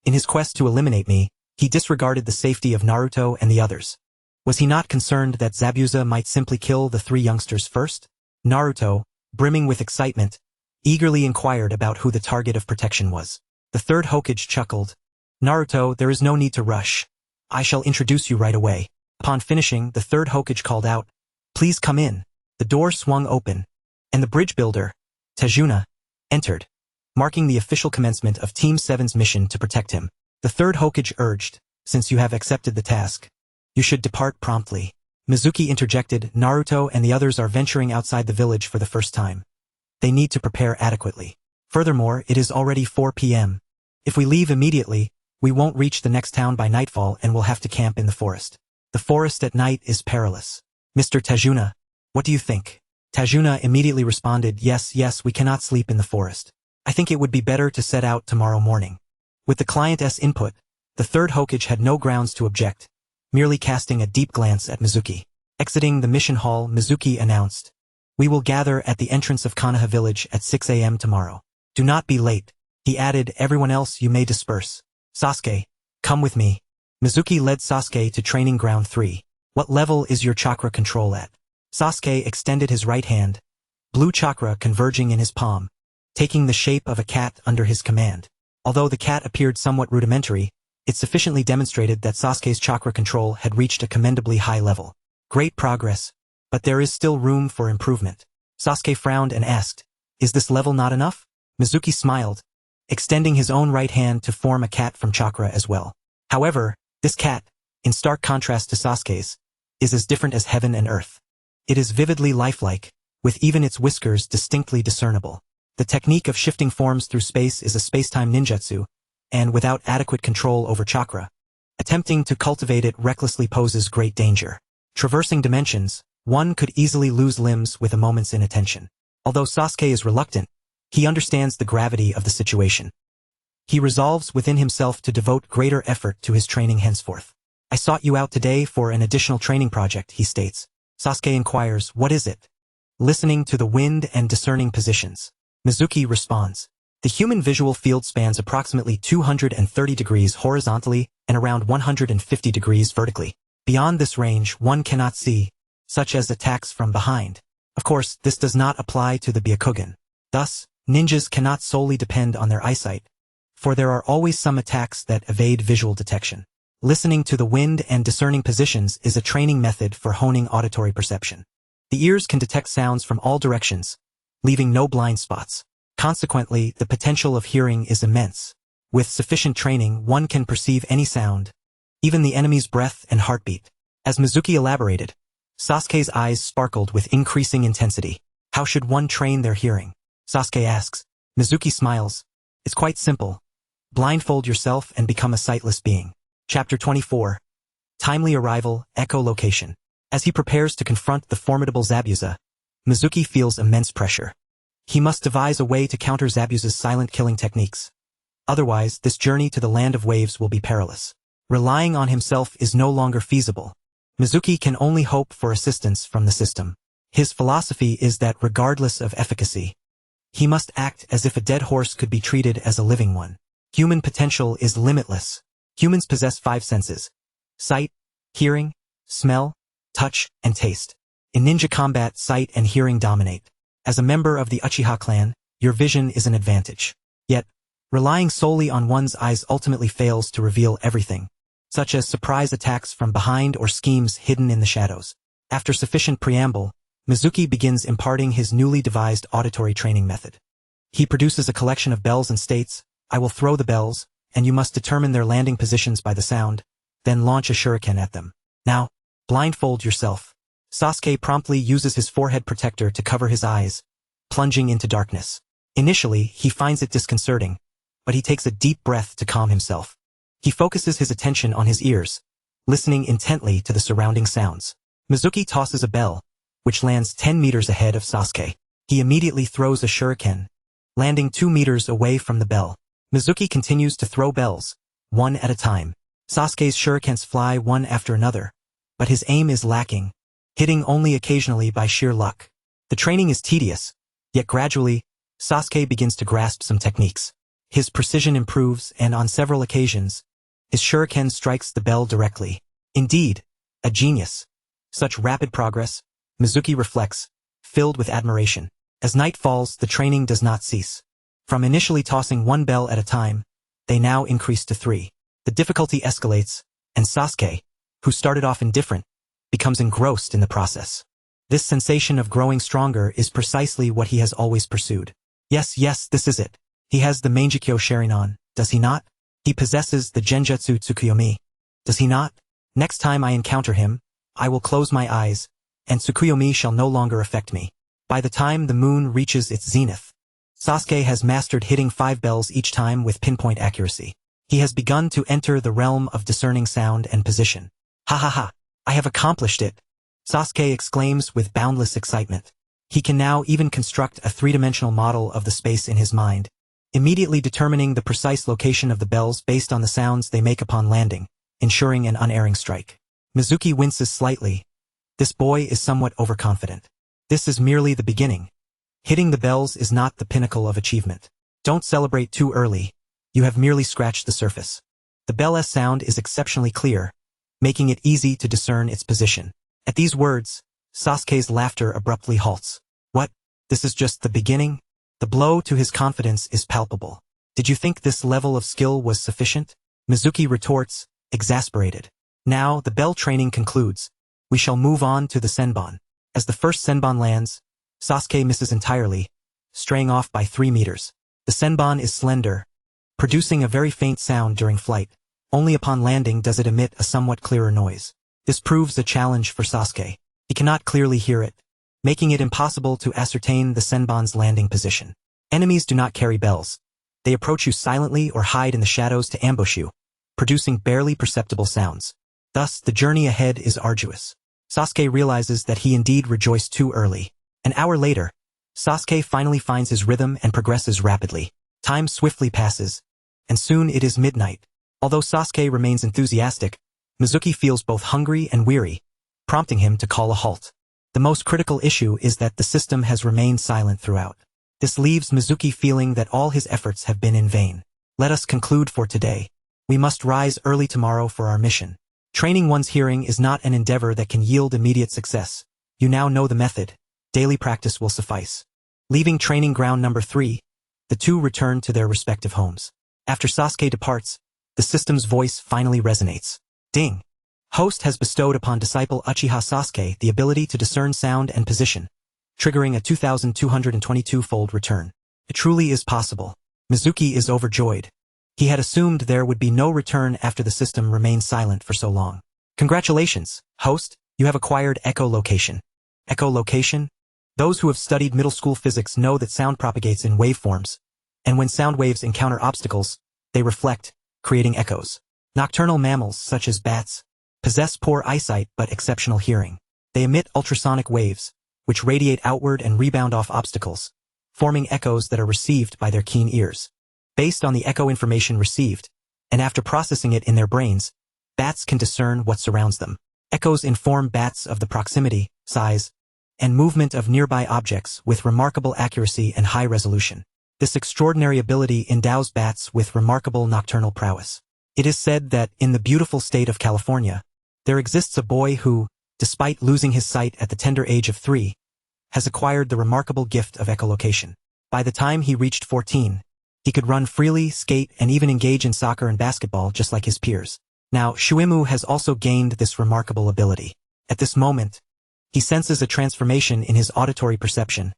In his quest to eliminate me, he disregarded the safety of Naruto and the others. Was he not concerned that Zabuza might simply kill the 3 youngsters first? Naruto, brimming with excitement, eagerly inquired about who the target of protection was. The 3rd Hokage chuckled. Naruto, there is no need to rush. I shall introduce you right away. Upon finishing, the 3rd Hokage called out, Please come in. The door swung open, and the bridge builder, Tajuna, entered, marking the official commencement of Team 7's mission to protect him. The 3rd Hokage urged, Since you have accepted the task, you should depart promptly. Mizuki interjected, Naruto and the others are venturing outside the village for the first time. They need to prepare adequately. Furthermore, it is already 4 p.m. If we leave immediately, we won't reach the next town by nightfall and will have to camp in the forest. The forest at night is perilous. Mr. Tajuna, what do you think? Tajuna immediately responded, Yes, we cannot sleep in the forest. I think it would be better to set out tomorrow morning. With the client's input, the 3rd Hokage had no grounds to object, merely casting a deep glance at Mizuki. Exiting the mission hall, Mizuki announced, We will gather at the entrance of Konoha village at 6 a.m. tomorrow. Do not be late. He added, Everyone else you may disperse. Sasuke, come with me. Mizuki led Sasuke to training ground 3. What level is your chakra control at? Sasuke extended his right hand, blue chakra converging in his palm, taking the shape of a cat under his command. Although the cat appeared somewhat rudimentary, it sufficiently demonstrated that Sasuke's chakra control had reached a commendably high level. Great progress, but there is still room for improvement. Sasuke frowned and asked, Is this level not enough? Mizuki smiled, extending his own right hand to form a cat from chakra as well. However, this cat, in stark contrast to Sasuke's, is as different as heaven and earth. It is vividly lifelike, with even its whiskers distinctly discernible. The technique of shifting forms through space is a spacetime ninjutsu, and without adequate control over chakra, attempting to cultivate it recklessly poses great danger. Traversing dimensions, one could easily lose limbs with a moment's inattention. Although Sasuke is reluctant, he understands the gravity of the situation. He resolves within himself to devote greater effort to his training henceforth. I sought you out today for an additional training project, he states. Sasuke inquires, what is it? Listening to the wind and discerning positions. Mizuki responds. The human visual field spans approximately 230 degrees horizontally and around 150 degrees vertically. Beyond this range, one cannot see, such as attacks from behind. Of course, this does not apply to the Byakugan. Thus, ninjas cannot solely depend on their eyesight, for there are always some attacks that evade visual detection. Listening to the wind and discerning positions is a training method for honing auditory perception. The ears can detect sounds from all directions, leaving no blind spots. Consequently, the potential of hearing is immense. With sufficient training, one can perceive any sound, even the enemy's breath and heartbeat. As Mizuki elaborated, Sasuke's eyes sparkled with increasing intensity. How should one train their hearing? Sasuke asks. Mizuki smiles. It's quite simple. Blindfold yourself and become a sightless being. Chapter 24. Timely Arrival, Echolocation. As he prepares to confront the formidable Zabuza, Mizuki feels immense pressure. He must devise a way to counter Zabuza's silent killing techniques. Otherwise, this journey to the land of waves will be perilous. Relying on himself is no longer feasible. Mizuki can only hope for assistance from the system. His philosophy is that regardless of efficacy, he must act as if a dead horse could be treated as a living one. Human potential is limitless. Humans possess 5 senses: sight, hearing, smell, touch, and taste. In ninja combat, sight and hearing dominate. As a member of the Uchiha clan, your vision is an advantage. Yet, relying solely on one's eyes ultimately fails to reveal everything, such as surprise attacks from behind or schemes hidden in the shadows. After sufficient preamble, Mizuki begins imparting his newly devised auditory training method. He produces a collection of bells and states, I will throw the bells, and you must determine their landing positions by the sound, then launch a shuriken at them. Now, blindfold yourself. Sasuke promptly uses his forehead protector to cover his eyes, plunging into darkness. Initially, he finds it disconcerting, but he takes a deep breath to calm himself. He focuses his attention on his ears, listening intently to the surrounding sounds. Mizuki tosses a bell, which lands 10 meters ahead of Sasuke. He immediately throws a shuriken, landing 2 meters away from the bell. Mizuki continues to throw bells, one at a time. Sasuke's shurikens fly one after another, but his aim is lacking, hitting only occasionally by sheer luck. The training is tedious, yet gradually, Sasuke begins to grasp some techniques. His precision improves, and on several occasions, his shuriken strikes the bell directly. Indeed, a genius. Such rapid progress, Mizuki reflects, filled with admiration. As night falls, the training does not cease. From initially tossing 1 bell at a time, they now increase to 3. The difficulty escalates, and Sasuke, who started off indifferent, becomes engrossed in the process. This sensation of growing stronger is precisely what he has always pursued. Yes, this is it. He has the Mangekyo Sharingan, does he not? He possesses the genjutsu Tsukuyomi, does he not? Next time I encounter him, I will close my eyes, and Tsukuyomi shall no longer affect me. By the time the moon reaches its zenith, Sasuke has mastered hitting 5 bells each time with pinpoint accuracy. He has begun to enter the realm of discerning sound and position. Ha ha ha, I have accomplished it! Sasuke exclaims with boundless excitement. He can now even construct a 3-dimensional model of the space in his mind, immediately determining the precise location of the bells based on the sounds they make upon landing, ensuring an unerring strike. Mizuki winces slightly. This boy is somewhat overconfident. This is merely the beginning. Hitting the bells is not the pinnacle of achievement. Don't celebrate too early. You have merely scratched the surface. The bell's sound is exceptionally clear, making it easy to discern its position. At these words, Sasuke's laughter abruptly halts. What? This is just the beginning? The blow to his confidence is palpable. Did you think this level of skill was sufficient? Mizuki retorts, exasperated. Now, the bell training concludes. We shall move on to the senbon. As the first senbon lands, Sasuke misses entirely, straying off by 3 meters. The senbon is slender, producing a very faint sound during flight. Only upon landing does it emit a somewhat clearer noise. This proves a challenge for Sasuke. He cannot clearly hear it, making it impossible to ascertain the Senbon's landing position. Enemies do not carry bells. They approach you silently or hide in the shadows to ambush you, producing barely perceptible sounds. Thus, the journey ahead is arduous. Sasuke realizes that he indeed rejoiced too early. An hour later, Sasuke finally finds his rhythm and progresses rapidly. Time swiftly passes, and soon it is midnight. Although Sasuke remains enthusiastic, Mizuki feels both hungry and weary, prompting him to call a halt. The most critical issue is that the system has remained silent throughout. This leaves Mizuki feeling that all his efforts have been in vain. Let us conclude for today. We must rise early tomorrow for our mission. Training one's hearing is not an endeavor that can yield immediate success. You now know the method. Daily practice will suffice. Leaving training ground number 3, the two return to their respective homes. After Sasuke departs, the system's voice finally resonates. Ding! Host has bestowed upon disciple Uchiha Sasuke the ability to discern sound and position, triggering a 2,222-fold return. It truly is possible. Mizuki is overjoyed. He had assumed there would be no return after the system remained silent for so long. Congratulations, host, you have acquired echolocation. Echolocation? Those who have studied middle school physics know that sound propagates in waveforms, and when sound waves encounter obstacles, they reflect, creating echoes. Nocturnal mammals, such as bats, possess poor eyesight but exceptional hearing. They emit ultrasonic waves, which radiate outward and rebound off obstacles, forming echoes that are received by their keen ears. Based on the echo information received, and after processing it in their brains, bats can discern what surrounds them. Echoes inform bats of the proximity, size, and movement of nearby objects with remarkable accuracy and high resolution. This extraordinary ability endows bats with remarkable nocturnal prowess. It is said that, in the beautiful state of California, there exists a boy who, despite losing his sight at the tender age of 3, has acquired the remarkable gift of echolocation. By the time he reached 14, he could run freely, skate, and even engage in soccer and basketball just like his peers. Now, Shuimu has also gained this remarkable ability. At this moment, he senses a transformation in his auditory perception,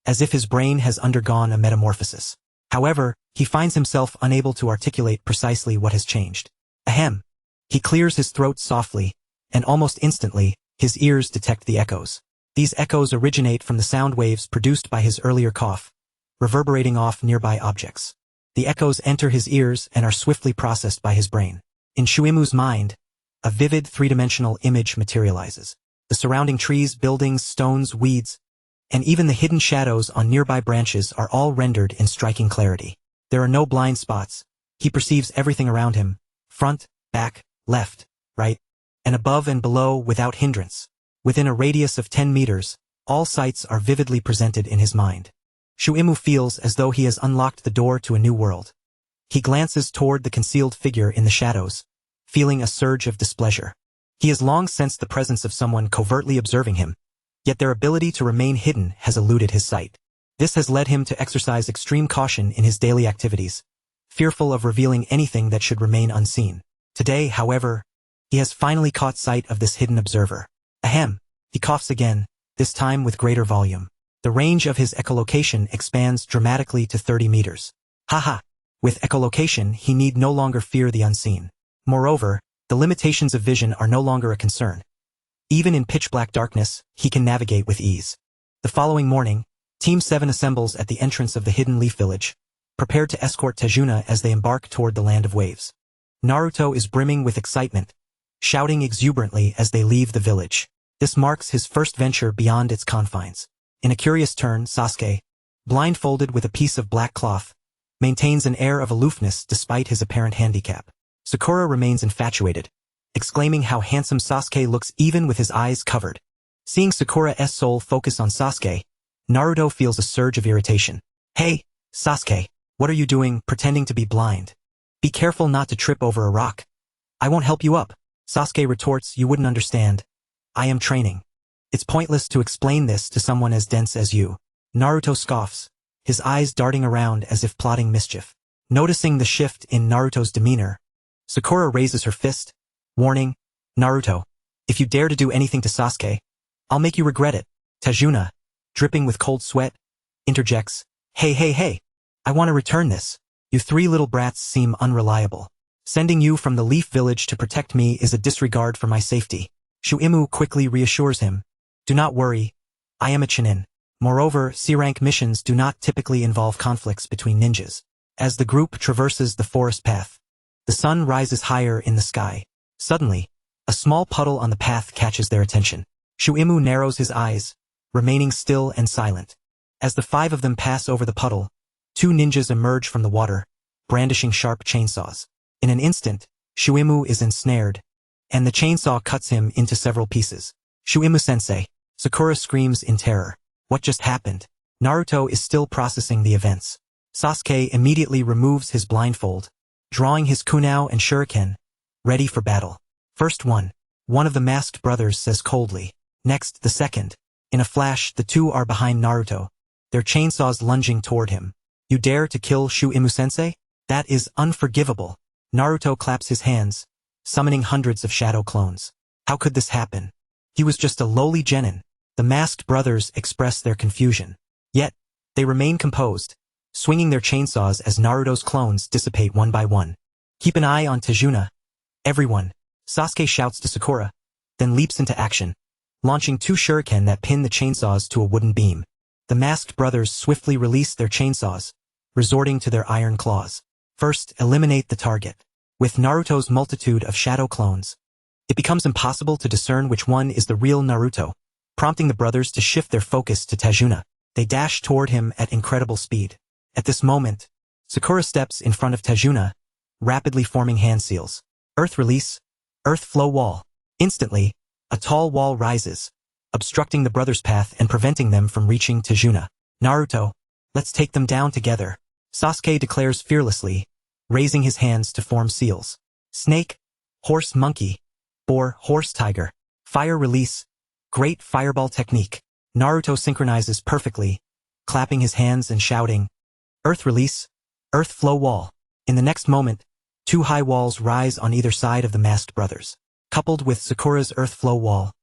as if his brain has undergone a metamorphosis. However, he finds himself unable to articulate precisely what has changed. Ahem. He clears his throat softly, and almost instantly, his ears detect the echoes. These echoes originate from the sound waves produced by his earlier cough, reverberating off nearby objects. The echoes enter his ears and are swiftly processed by his brain. In Shuimu's mind, a vivid three-dimensional image materializes. The surrounding trees, buildings, stones, weeds, and even the hidden shadows on nearby branches are all rendered in striking clarity. There are no blind spots. He perceives everything around him, front, back, left, right, and above and below without hindrance. Within a radius of 10 meters, all sights are vividly presented in his mind. Shuimu feels as though he has unlocked the door to a new world. He glances toward the concealed figure in the shadows, feeling a surge of displeasure. He has long sensed the presence of someone covertly observing him, yet their ability to remain hidden has eluded his sight. This has led him to exercise extreme caution in his daily activities, fearful of revealing anything that should remain unseen. Today, however, he has finally caught sight of this hidden observer. Ahem! He coughs again, this time with greater volume. The range of his echolocation expands dramatically to 30 meters. Haha! With echolocation, he need no longer fear the unseen. Moreover, the limitations of vision are no longer a concern. Even in pitch-black darkness, he can navigate with ease. The following morning, Team 7 assembles at the entrance of the Hidden Leaf Village, prepared to escort Taijutsu as they embark toward the Land of Waves. Naruto is brimming with excitement, shouting exuberantly as they leave the village. This marks his first venture beyond its confines. In a curious turn, Sasuke, blindfolded with a piece of black cloth, maintains an air of aloofness despite his apparent handicap. Sakura remains infatuated, exclaiming how handsome Sasuke looks even with his eyes covered. Seeing Sakura's soul focus on Sasuke, Naruto feels a surge of irritation. Hey, Sasuke, what are you doing pretending to be blind? Be careful not to trip over a rock. I won't help you up. Sasuke retorts, you wouldn't understand. I am training. It's pointless to explain this to someone as dense as you. Naruto scoffs, his eyes darting around as if plotting mischief. Noticing the shift in Naruto's demeanor, Sakura raises her fist, warning, Naruto, if you dare to do anything to Sasuke, I'll make you regret it. Taijutsu, dripping with cold sweat, interjects, hey, I want to return this. You three little brats seem unreliable. Sending you from the Leaf Village to protect me is a disregard for my safety. Shuimu quickly reassures him. Do not worry. I am a Chunin. Moreover, C-rank missions do not typically involve conflicts between ninjas. As the group traverses the forest path, the sun rises higher in the sky. Suddenly, a small puddle on the path catches their attention. Shuimu narrows his eyes, remaining still and silent. As the five of them pass over the puddle, two ninjas emerge from the water, brandishing sharp chainsaws. In an instant, Shuimu is ensnared, and the chainsaw cuts him into several pieces. Shuimu-sensei. Sakura screams in terror. What just happened? Naruto is still processing the events. Sasuke immediately removes his blindfold, drawing his kunao and shuriken, ready for battle. First one of the masked brothers says coldly. Next, the second. In a flash, the two are behind Naruto, their chainsaws lunging toward him. You dare to kill Shuimu-sensei? That is unforgivable. Naruto claps his hands, summoning hundreds of shadow clones. How could this happen? He was just a lowly genin. The masked brothers express their confusion. Yet, they remain composed, swinging their chainsaws as Naruto's clones dissipate one by one. Keep an eye on Taijutsu. Everyone. Sasuke shouts to Sakura, then leaps into action, launching two shuriken that pin the chainsaws to a wooden beam. The masked brothers swiftly release their chainsaws, resorting to their iron claws. First, eliminate the target. With Naruto's multitude of shadow clones, it becomes impossible to discern which one is the real Naruto, prompting the brothers to shift their focus to Taijutsu. They dash toward him at incredible speed. At this moment, Sakura steps in front of Taijutsu, rapidly forming hand seals. Earth release, earth flow wall. Instantly, a tall wall rises, obstructing the brothers' path and preventing them from reaching Taijutsu. Naruto, let's take them down together. Sasuke declares fearlessly, raising his hands to form seals. Snake, horse monkey, boar horse tiger, fire release, great fireball technique. Naruto synchronizes perfectly, clapping his hands and shouting, earth release, earth flow wall. In the next moment, two high walls rise on either side of the masked brothers. Coupled with Sakura's earth flow wall,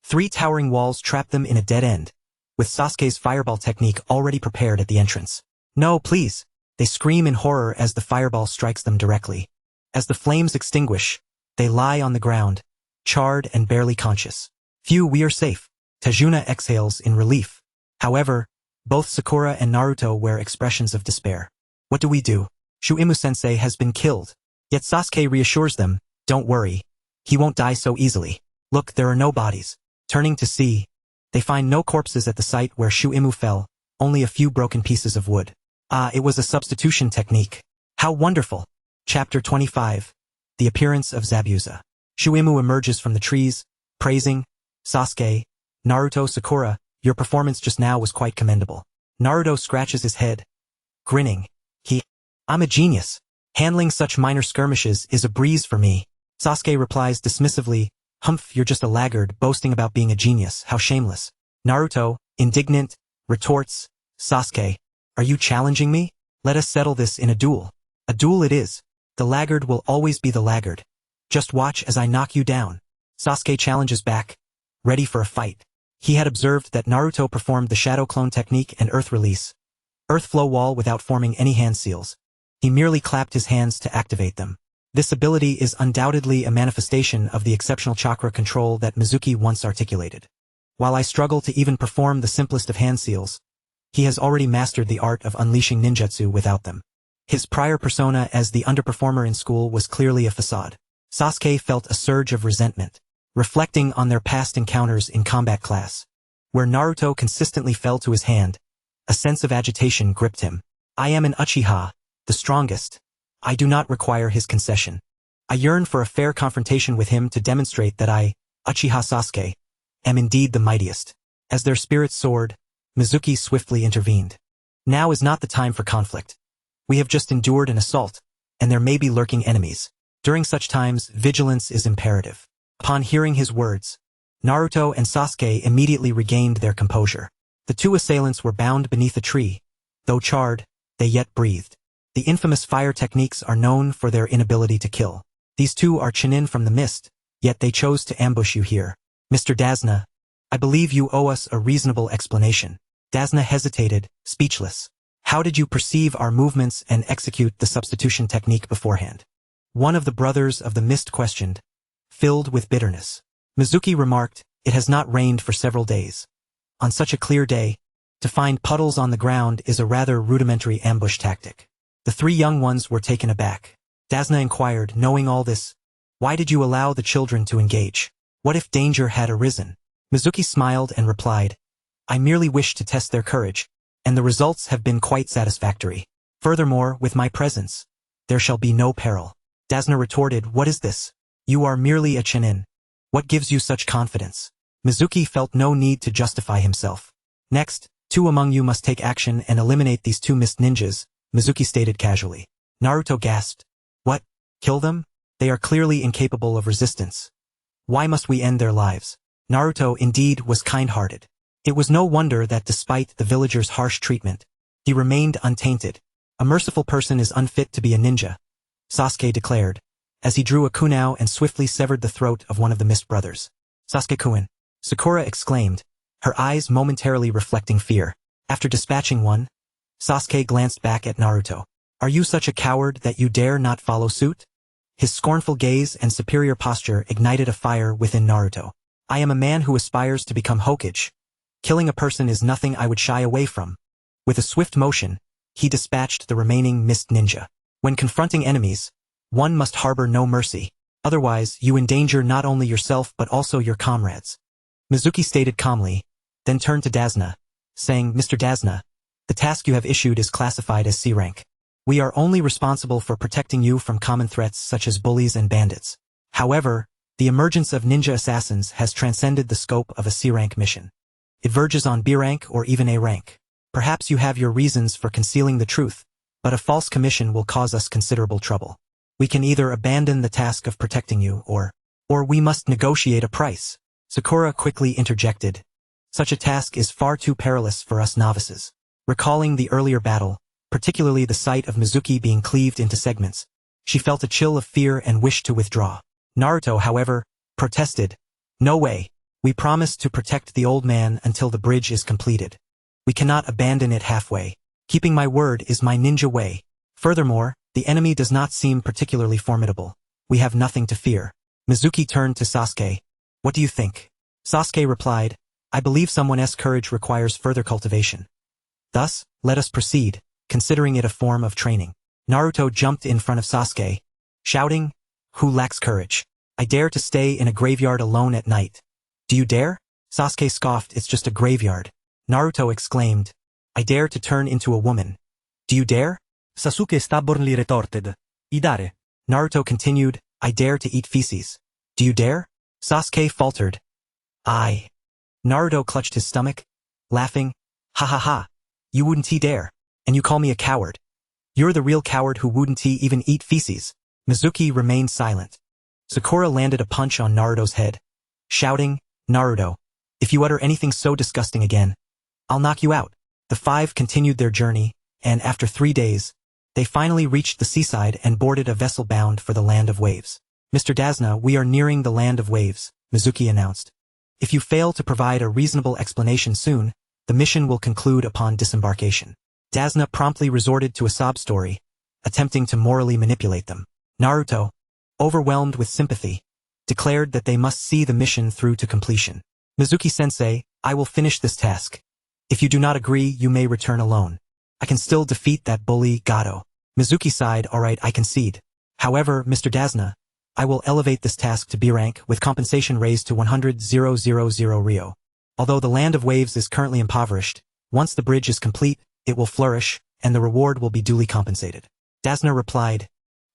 three towering walls trap them in a dead end, with Sasuke's fireball technique already prepared at the entrance. No, please! They scream in horror as the fireball strikes them directly. As the flames extinguish, they lie on the ground, charred and barely conscious. Phew, we are safe. Taijutsu exhales in relief. However, both Sakura and Naruto wear expressions of despair. What do we do? Shuimu-sensei has been killed. Yet Sasuke reassures them, don't worry. He won't die so easily. Look, there are no bodies. Turning to see, they find no corpses at the site where Shuimu fell, only a few broken pieces of wood. Ah, it was a substitution technique. How wonderful! Chapter 25. The Appearance of Zabuza. Shuimu emerges from the trees, praising, Sasuke, Naruto, Sakura, your performance just now was quite commendable. Naruto scratches his head, grinning. I'm a genius. Handling such minor skirmishes is a breeze for me. Sasuke replies dismissively, Humph, you're just a laggard boasting about being a genius, how shameless. Naruto, indignant, retorts, Sasuke, are you challenging me? Let us settle this in a duel. A duel it is. The laggard will always be the laggard. Just watch as I knock you down. Sasuke challenges back, ready for a fight. He had observed that Naruto performed the shadow clone technique and earth release, earth flow wall without forming any hand seals. He merely clapped his hands to activate them. This ability is undoubtedly a manifestation of the exceptional chakra control that Mizuki once articulated. While I struggle to even perform the simplest of hand seals, he has already mastered the art of unleashing ninjutsu without them. His prior persona as the underperformer in school was clearly a facade. Sasuke felt a surge of resentment, reflecting on their past encounters in combat class. Where Naruto consistently fell to his hand, a sense of agitation gripped him. I am an Uchiha, the strongest. I do not require his concession. I yearn for a fair confrontation with him to demonstrate that I, Uchiha Sasuke, am indeed the mightiest. As their spirits soared, Mizuki swiftly intervened. Now is not the time for conflict. We have just endured an assault, and there may be lurking enemies. During such times, vigilance is imperative. Upon hearing his words, Naruto and Sasuke immediately regained their composure. The two assailants were bound beneath a tree. Though charred, they yet breathed. The infamous fire techniques are known for their inability to kill. These two are Chunin from the mist, yet they chose to ambush you here. Mr. Dasna, I believe you owe us a reasonable explanation. Dasna hesitated, speechless. How did you perceive our movements and execute the substitution technique beforehand? One of the brothers of the mist questioned, filled with bitterness. Mizuki remarked, it has not rained for several days. On such a clear day, to find puddles on the ground is a rather rudimentary ambush tactic. The three young ones were taken aback. Dasna inquired, knowing all this, why did you allow the children to engage? What if danger had arisen? Mizuki smiled and replied, I merely wished to test their courage, and the results have been quite satisfactory. Furthermore, with my presence, there shall be no peril. Dasna retorted, what is this? You are merely a Chunin. What gives you such confidence? Mizuki felt no need to justify himself. Next, two among you must take action and eliminate these two mist ninjas, Mizuki stated casually. Naruto gasped. What? Kill them? They are clearly incapable of resistance. Why must we end their lives? Naruto indeed was kind-hearted. It was no wonder that despite the villagers' harsh treatment, he remained untainted. A merciful person is unfit to be a ninja, Sasuke declared, as he drew a kunai and swiftly severed the throat of one of the Mist brothers. Sasuke-kun, Sakura exclaimed, her eyes momentarily reflecting fear. After dispatching one, Sasuke glanced back at Naruto. Are you such a coward that you dare not follow suit? His scornful gaze and superior posture ignited a fire within Naruto. I am a man who aspires to become Hokage. Killing a person is nothing I would shy away from. With a swift motion, he dispatched the remaining mist ninja. When confronting enemies, one must harbor no mercy. Otherwise, you endanger not only yourself but also your comrades. Mizuki stated calmly, then turned to Dasna, saying, Mr. Dasna, the task you have issued is classified as C rank. We are only responsible for protecting you from common threats such as bullies and bandits. However, the emergence of ninja assassins has transcended the scope of a C rank mission. It verges on B rank or even A rank. Perhaps you have your reasons for concealing the truth, but a false commission will cause us considerable trouble. We can either abandon the task of protecting you or we must negotiate a price. Sakura quickly interjected. Such a task is far too perilous for us novices. Recalling the earlier battle, particularly the sight of Mizuki being cleaved into segments, she felt a chill of fear and wished to withdraw. Naruto, however, protested. No way. We promised to protect the old man until the bridge is completed. We cannot abandon it halfway. Keeping my word is my ninja way. Furthermore, the enemy does not seem particularly formidable. We have nothing to fear. Mizuki turned to Sasuke. What do you think? Sasuke replied, I believe someone's courage requires further cultivation. Thus, let us proceed, considering it a form of training. Naruto jumped in front of Sasuke, shouting, Who lacks courage? I dare to stay in a graveyard alone at night. Do you dare? Sasuke scoffed, it's just a graveyard. Naruto exclaimed, I dare to turn into a woman. Do you dare? Sasuke stubbornly retorted. Idare. Naruto continued, I dare to eat feces. Do you dare? Sasuke faltered. I. Naruto clutched his stomach, laughing, Ha ha ha. You wouldn't dare. And you call me a coward. You're the real coward who wouldn't even eat feces. Mizuki remained silent. Sakura landed a punch on Naruto's head, shouting, Naruto, if you utter anything so disgusting again, I'll knock you out. The five continued their journey, and after 3 days, they finally reached the seaside and boarded a vessel bound for the land of waves. Mr. Dasna, we are nearing the land of waves, Mizuki announced. If you fail to provide a reasonable explanation soon, the mission will conclude upon disembarkation. Dasna promptly resorted to a sob story, attempting to morally manipulate them. Naruto, overwhelmed with sympathy, declared that they must see the mission through to completion. Mizuki-sensei, I will finish this task. If you do not agree, you may return alone. I can still defeat that bully, Gato. Mizuki sighed, alright, I concede. However, Mr. Dasna, I will elevate this task to B rank with compensation raised to 100,000 Ryo. Although the land of waves is currently impoverished, once the bridge is complete, it will flourish, and the reward will be duly compensated. Dasna replied,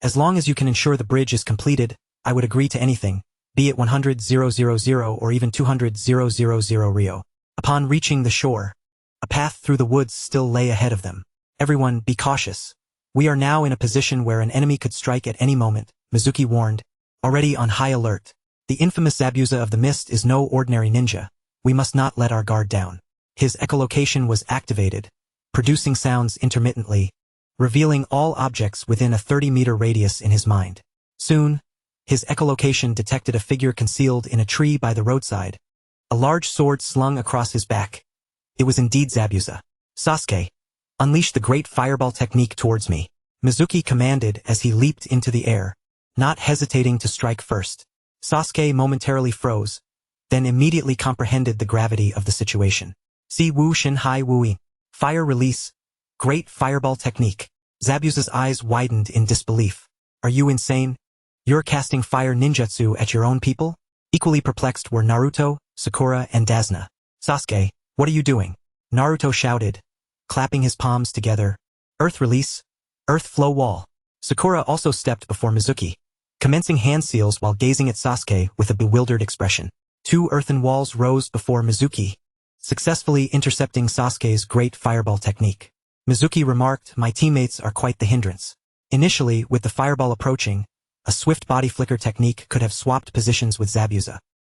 as long as you can ensure the bridge is completed, I would agree to anything, be it 100,000 or even 200,000 Ryo. Upon reaching the shore, a path through the woods still lay ahead of them. Everyone, be cautious. We are now in a position where an enemy could strike at any moment, Mizuki warned, already on high alert. The infamous Zabuza of the Mist is no ordinary ninja. We must not let our guard down. His echolocation was activated, producing sounds intermittently, revealing all objects within a 30-meter radius in his mind. Soon, his echolocation detected a figure concealed in a tree by the roadside, a large sword slung across his back. It was indeed Zabuza. Sasuke, Unleash the great fireball technique towards me. Mizuki commanded as he leaped into the air, not hesitating to strike first. Sasuke momentarily froze, then immediately comprehended the gravity of the situation. See Wu Shin Hai Wui. Fire release. Great fireball technique. Zabuza's eyes widened in disbelief. Are you insane? You're casting fire ninjutsu at your own people? Equally perplexed were Naruto, Sakura, and Dasna. Sasuke, what are you doing? Naruto shouted, clapping his palms together. Earth release. Earth flow wall. Sakura also stepped before Mizuki, commencing hand seals while gazing at Sasuke with a bewildered expression. 2 earthen walls rose before Mizuki, successfully intercepting Sasuke's great fireball technique. Mizuki remarked, my teammates are quite the hindrance. Initially, with the fireball approaching, a swift body flicker technique could have swapped positions with Zabuza,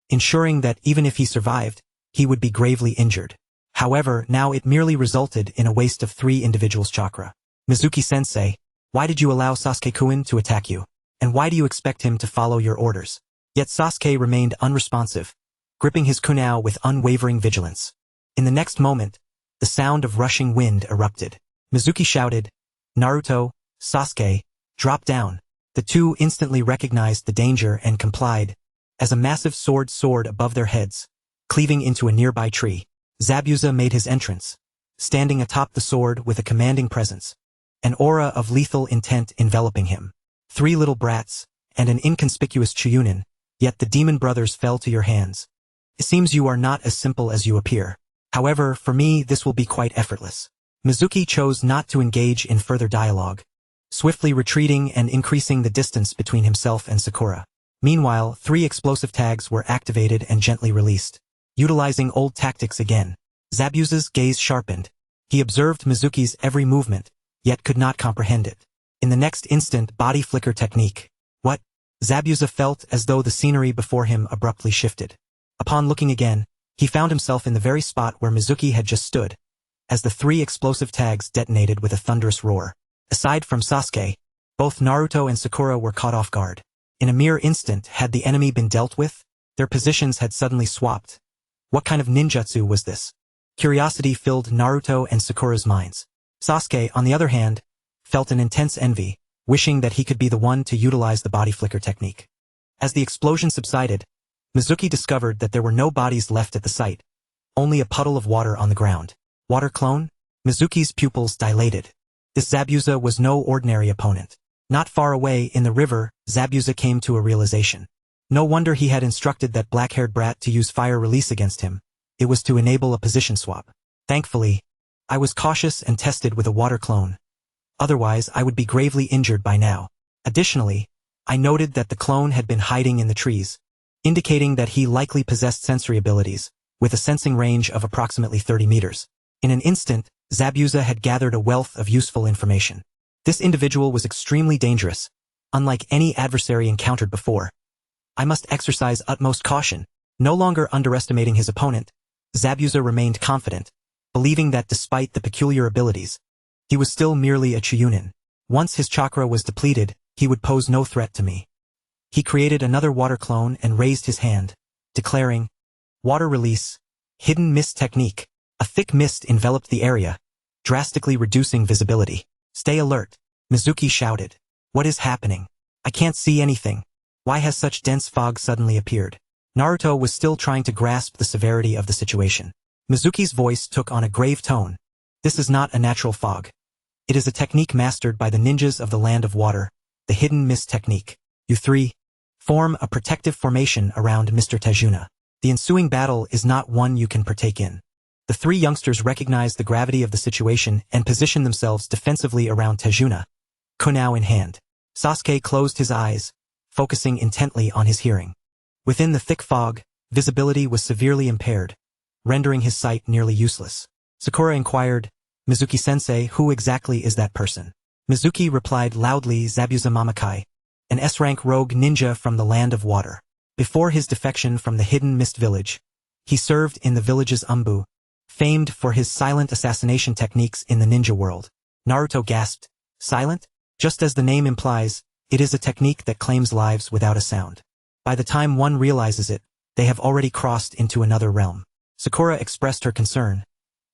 ensuring that even if he survived, he would be gravely injured. However, now it merely resulted in a waste of 3 individuals' chakra. Mizuki-sensei, why did you allow Sasuke-kun to attack you? And why do you expect him to follow your orders? Yet Sasuke remained unresponsive, gripping his kunao with unwavering vigilance. In the next moment, the sound of rushing wind erupted. Mizuki shouted, Naruto, Sasuke, drop down. The two instantly recognized the danger and complied, as a massive sword soared above their heads, cleaving into a nearby tree. Zabuza made his entrance, standing atop the sword with a commanding presence, an aura of lethal intent enveloping him. 3 little brats, and an inconspicuous Chunin, yet the demon brothers fell to your hands. It seems you are not as simple as you appear. However, for me this will be quite effortless. Mizuki chose not to engage in further dialogue, swiftly retreating and increasing the distance between himself and Sakura. Meanwhile, 3 explosive tags were activated and gently released. Utilizing old tactics again, Zabuza's gaze sharpened. He observed Mizuki's every movement, yet could not comprehend it. In the next instant, body flicker technique. What? Zabuza felt as though the scenery before him abruptly shifted. Upon looking again, he found himself in the very spot where Mizuki had just stood, as the 3 explosive tags detonated with a thunderous roar. Aside from Sasuke, both Naruto and Sakura were caught off guard. In a mere instant, had the enemy been dealt with? Their positions had suddenly swapped. What kind of ninjutsu was this? Curiosity filled Naruto and Sakura's minds. Sasuke, on the other hand, felt an intense envy, wishing that he could be the one to utilize the body flicker technique. As the explosion subsided, Mizuki discovered that there were no bodies left at the site, only a puddle of water on the ground. Water clone? Mizuki's pupils dilated. This Zabuza was no ordinary opponent. Not far away, in the river, Zabuza came to a realization. No wonder he had instructed that black-haired brat to use fire release against him. It was to enable a position swap. Thankfully, I was cautious and tested with a water clone. Otherwise, I would be gravely injured by now. Additionally, I noted that the clone had been hiding in the trees, indicating that he likely possessed sensory abilities, with a sensing range of approximately 30 meters. In an instant, Zabuza had gathered a wealth of useful information. This individual was extremely dangerous, unlike any adversary encountered before. I must exercise utmost caution. No longer underestimating his opponent, Zabuza remained confident, believing that despite the peculiar abilities, he was still merely a Chunin. Once his chakra was depleted, he would pose no threat to me. He created another water clone and raised his hand, declaring, Water release, hidden mist technique. A thick mist enveloped the area, drastically reducing visibility. Stay alert, Mizuki shouted. What is happening? I can't see anything. Why has such dense fog suddenly appeared? Naruto was still trying to grasp the severity of the situation. Mizuki's voice took on a grave tone. This is not a natural fog. It is a technique mastered by the ninjas of the Land of Water, the hidden mist technique. You 3 form a protective formation around Mr. Taijutsu. The ensuing battle is not one you can partake in. The 3 youngsters recognized the gravity of the situation and positioned themselves defensively around Taijutsu, kunao in hand. Sasuke closed his eyes, focusing intently on his hearing. Within the thick fog, visibility was severely impaired, rendering his sight nearly useless. Sakura inquired, Mizuki-sensei, who exactly is that person? Mizuki replied loudly, Zabuza Mamakai, an S-rank rogue ninja from the Land of Water. Before his defection from the Hidden Mist Village, he served in the village's Umbu, famed for his silent assassination techniques in the ninja world. Naruto gasped, silent? Just as the name implies, it is a technique that claims lives without a sound. By the time one realizes it, they have already crossed into another realm. Sakura expressed her concern.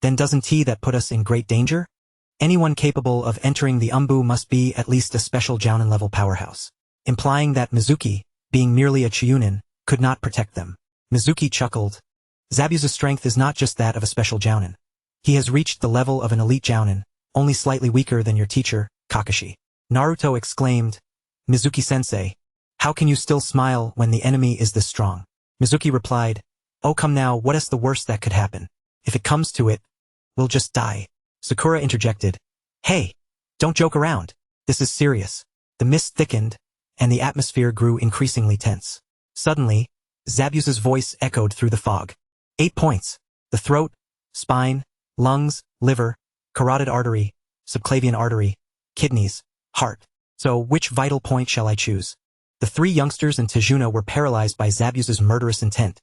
Then doesn't that put us in great danger? Anyone capable of entering the Umbu must be at least a special Jounin-level powerhouse, implying that Mizuki, being merely a Chiunin, could not protect them. Mizuki chuckled. Zabuza's strength is not just that of a special Jounin. He has reached the level of an elite Jounin, only slightly weaker than your teacher, Kakashi. Naruto exclaimed, Mizuki-sensei, how can you still smile when the enemy is this strong? Mizuki replied, oh come now, what is the worst that could happen? If it comes to it, we'll just die. Sakura interjected, hey, don't joke around. This is serious. The mist thickened, and the atmosphere grew increasingly tense. Suddenly, Zabuza's voice echoed through the fog. 8 points. The throat, spine, lungs, liver, carotid artery, subclavian artery, kidneys, heart. So which vital point shall I choose? The 3 youngsters in Taijutsu were paralyzed by Zabuza's murderous intent,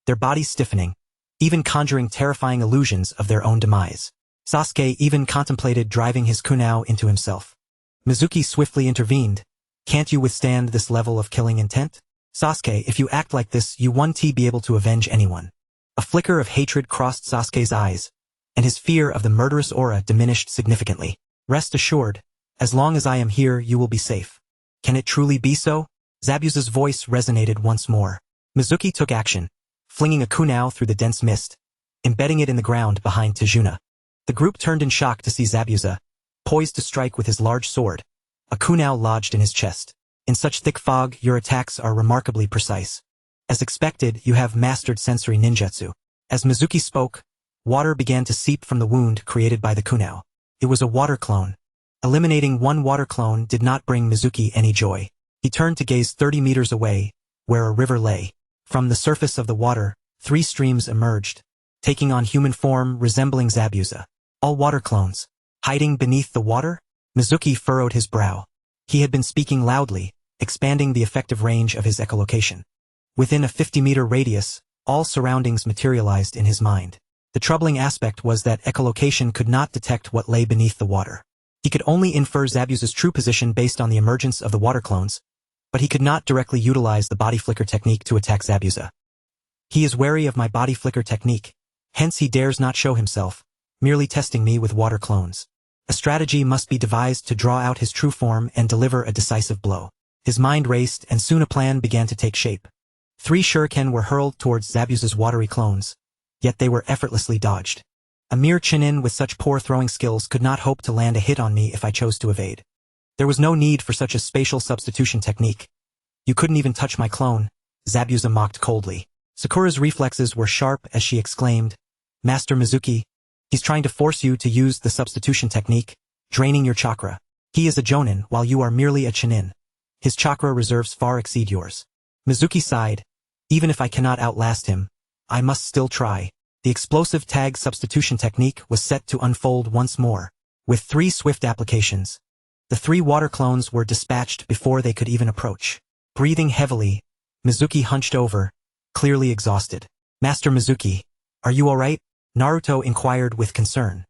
their bodies stiffening, even conjuring terrifying illusions of their own demise. Sasuke even contemplated driving his kunao into himself. Mizuki swiftly intervened. Can't you withstand this level of killing intent? Sasuke, if you act like this, you won't be able to avenge anyone. A flicker of hatred crossed Sasuke's eyes, and his fear of the murderous aura diminished significantly. Rest assured, as long as I am here, you will be safe. Can it truly be so? Zabuza's voice resonated once more. Mizuki took action, flinging a kunao through the dense mist, embedding it in the ground behind Taijutsu. The group turned in shock to see Zabuza, poised to strike with his large sword, a kunao lodged in his chest. In such thick fog, your attacks are remarkably precise. As expected, you have mastered sensory ninjutsu. As Mizuki spoke, water began to seep from the wound created by the kunao. It was a water clone. Eliminating one water clone did not bring Mizuki any joy. He turned to gaze 30 meters away, where a river lay. From the surface of the water, 3 streams emerged, taking on human form resembling Zabuza. All water clones. Hiding beneath the water? Mizuki furrowed his brow. He had been speaking loudly, expanding the effective range of his echolocation. Within a 50-meter radius, all surroundings materialized in his mind. The troubling aspect was that echolocation could not detect what lay beneath the water. He could only infer Zabuza's true position based on the emergence of the water clones, but he could not directly utilize the body flicker technique to attack Zabuza. He is wary of my body flicker technique, hence he dares not show himself, merely testing me with water clones. A strategy must be devised to draw out his true form and deliver a decisive blow. His mind raced, and soon a plan began to take shape. 3 shuriken were hurled towards Zabuza's watery clones, yet they were effortlessly dodged. A mere Chunin with such poor throwing skills could not hope to land a hit on me if I chose to evade. There was no need for such a spatial substitution technique. You couldn't even touch my clone, Zabuza mocked coldly. Sakura's reflexes were sharp as she exclaimed, Master Mizuki, he's trying to force you to use the substitution technique, draining your chakra. He is a Jounin while you are merely a Chunin. His chakra reserves far exceed yours. Mizuki sighed. Even if I cannot outlast him, I must still try. The explosive tag substitution technique was set to unfold once more. With 3 swift applications, the 3 water clones were dispatched before they could even approach. Breathing heavily, Mizuki hunched over, clearly exhausted. Master Mizuki, are you alright? Naruto inquired with concern.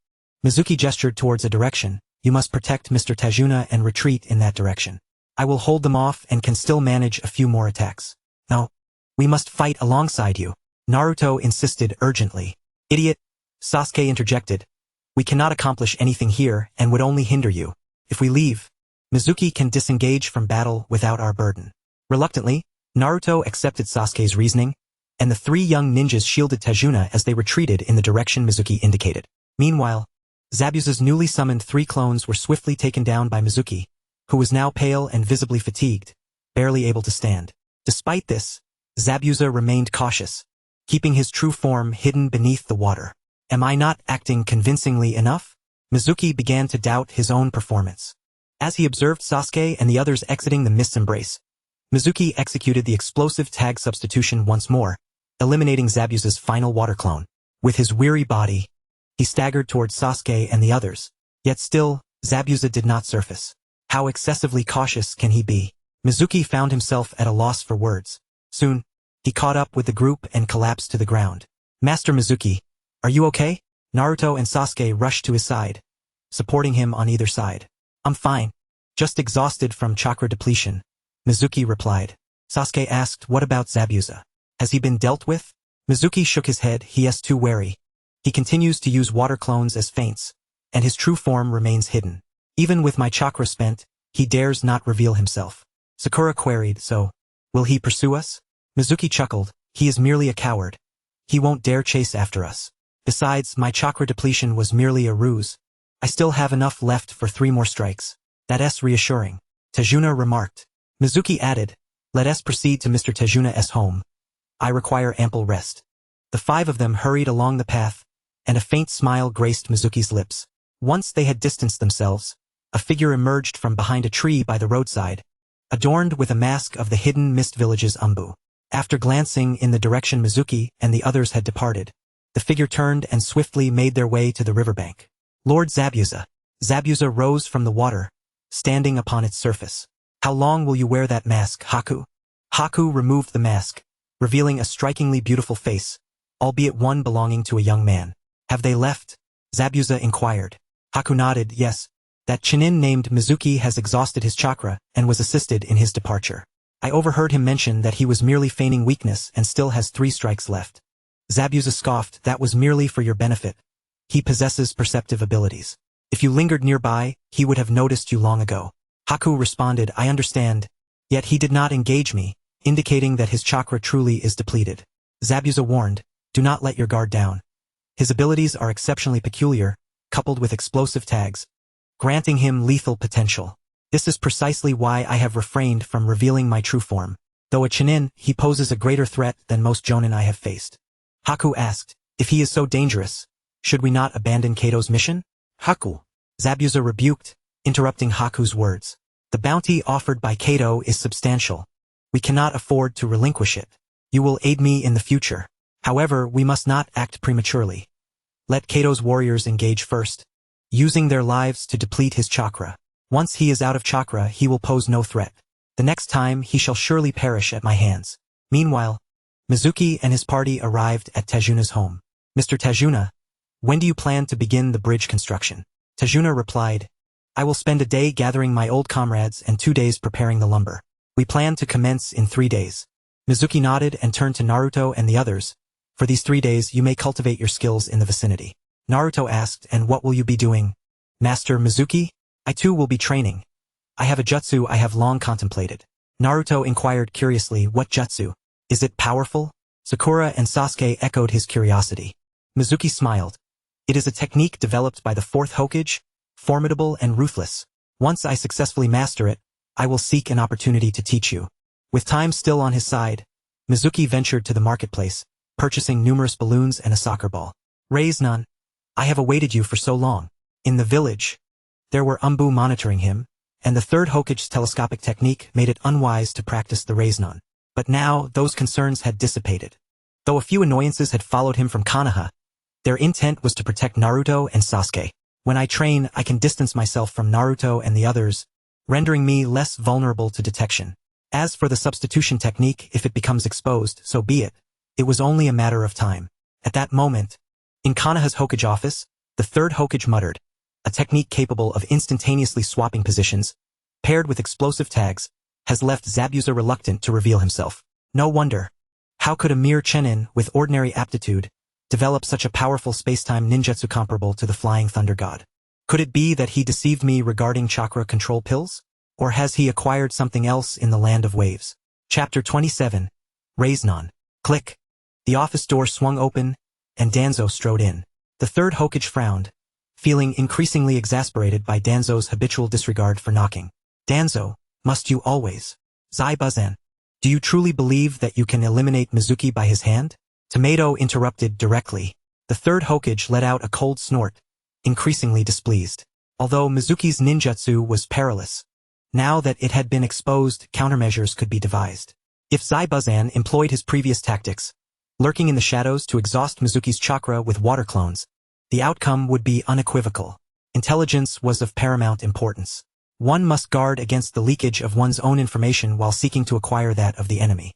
Mizuki gestured towards a direction. You must protect Mr. Taijutsu and retreat in that direction. I will hold them off and can still manage a few more attacks. No, we must fight alongside you, Naruto insisted urgently. Idiot, Sasuke interjected. We cannot accomplish anything here and would only hinder you. If we leave, Mizuki can disengage from battle without our burden. Reluctantly, Naruto accepted Sasuke's reasoning, and the 3 young ninjas shielded Taijutsu as they retreated in the direction Mizuki indicated. Meanwhile, Zabuza's newly summoned 3 clones were swiftly taken down by Mizuki, who was now pale and visibly fatigued, barely able to stand. Despite this, Zabuza remained cautious, keeping his true form hidden beneath the water. Am I not acting convincingly enough? Mizuki began to doubt his own performance. As he observed Sasuke and the others exiting the mist's embrace, Mizuki executed the explosive tag substitution once more, eliminating Zabuza's final water clone. With his weary body, he staggered towards Sasuke and the others. Yet still, Zabuza did not surface. How excessively cautious can he be? Mizuki found himself at a loss for words. Soon, he caught up with the group and collapsed to the ground. Master Mizuki, are you okay? Naruto and Sasuke rushed to his side, supporting him on either side. I'm fine. Just exhausted from chakra depletion, Mizuki replied. Sasuke asked, what about Zabuza? Has he been dealt with? Mizuki shook his head. He is too wary. He continues to use water clones as feints, and his true form remains hidden. Even with my chakra spent, he dares not reveal himself. Sakura queried, so, will he pursue us? Mizuki chuckled, he is merely a coward. He won't dare chase after us. Besides, my chakra depletion was merely a ruse. I still have enough left for 3 more strikes. That's reassuring. Tejuna remarked. Mizuki added, let us proceed to Mr. Tejuna's home. I require ample rest. The 5 of them hurried along the path, and a faint smile graced Mizuki's lips. Once they had distanced themselves, a figure emerged from behind a tree by the roadside, adorned with a mask of the hidden mist village's umbu. After glancing in the direction Mizuki and the others had departed, the figure turned and swiftly made their way to the riverbank. Lord Zabuza. Zabuza rose from the water, standing upon its surface. How long will you wear that mask, Haku? Haku removed the mask, revealing a strikingly beautiful face, albeit one belonging to a young man. Have they left? Zabuza inquired. Haku nodded, yes. That Chunin named Mizuki has exhausted his chakra and was assisted in his departure. I overheard him mention that he was merely feigning weakness and still has 3 strikes left. Zabuza scoffed, that was merely for your benefit. He possesses perceptive abilities. If you lingered nearby, he would have noticed you long ago. Haku responded, I understand. Yet he did not engage me, indicating that his chakra truly is depleted. Zabuza warned, do not let your guard down. His abilities are exceptionally peculiar, coupled with explosive tags, granting him lethal potential. This is precisely why I have refrained from revealing my true form. Though a Chunin, he poses a greater threat than most Jonin I have faced. Haku asked, if he is so dangerous, should we not abandon Kato's mission? Haku. Zabuza rebuked, interrupting Haku's words. The bounty offered by Kato is substantial. We cannot afford to relinquish it. You will aid me in the future. However, we must not act prematurely. Let Kato's warriors engage first, using their lives to deplete his chakra. Once he is out of chakra, he will pose no threat. The next time, he shall surely perish at my hands. Meanwhile, Mizuki and his party arrived at Tejuna's home. Mr. Tejuna, when do you plan to begin the bridge construction? Tejuna replied, I will spend a day gathering my old comrades and 2 days preparing the lumber. We plan to commence in 3 days. Mizuki nodded and turned to Naruto and the others. For these 3 days, you may cultivate your skills in the vicinity. Naruto asked, and what will you be doing? Master Mizuki? I too will be training. I have a jutsu I have long contemplated. Naruto inquired curiously, what jutsu? Is it powerful? Sakura and Sasuke echoed his curiosity. Mizuki smiled. It is a technique developed by the 4th Hokage, formidable and ruthless. Once I successfully master it, I will seek an opportunity to teach you. With time still on his side, Mizuki ventured to the marketplace, purchasing numerous balloons and a soccer ball. Raise none. I have awaited you for so long. In the village, there were umbu monitoring him, and the 3rd Hokage's telescopic technique made it unwise to practice the raise-non. But now, those concerns had dissipated. Though a few annoyances had followed him from Konoha, their intent was to protect Naruto and Sasuke. When I train, I can distance myself from Naruto and the others, rendering me less vulnerable to detection. As for the substitution technique, if it becomes exposed, so be it. It was only a matter of time. At that moment, in Konoha's Hokage office, the 3rd Hokage muttered, a technique capable of instantaneously swapping positions, paired with explosive tags, has left Zabuza reluctant to reveal himself. No wonder. How could a mere Chunin with ordinary aptitude develop such a powerful spacetime ninjutsu comparable to the Flying Thunder God? Could it be that he deceived me regarding chakra control pills? Or has he acquired something else in the land of waves? Chapter 27. Raise-non. Click. The office door swung open, and Danzo strode in. The 3rd Hokage frowned, feeling increasingly exasperated by Danzo's habitual disregard for knocking. Danzo, must you always? Zaibuzan, do you truly believe that you can eliminate Mizuki by his hand? Tomato interrupted directly. The 3rd Hokage let out a cold snort, increasingly displeased. Although Mizuki's ninjutsu was perilous, now that it had been exposed, countermeasures could be devised. If Zaibuzan employed his previous tactics, lurking in the shadows to exhaust Mizuki's chakra with water clones, the outcome would be unequivocal. Intelligence was of paramount importance. One must guard against the leakage of one's own information while seeking to acquire that of the enemy.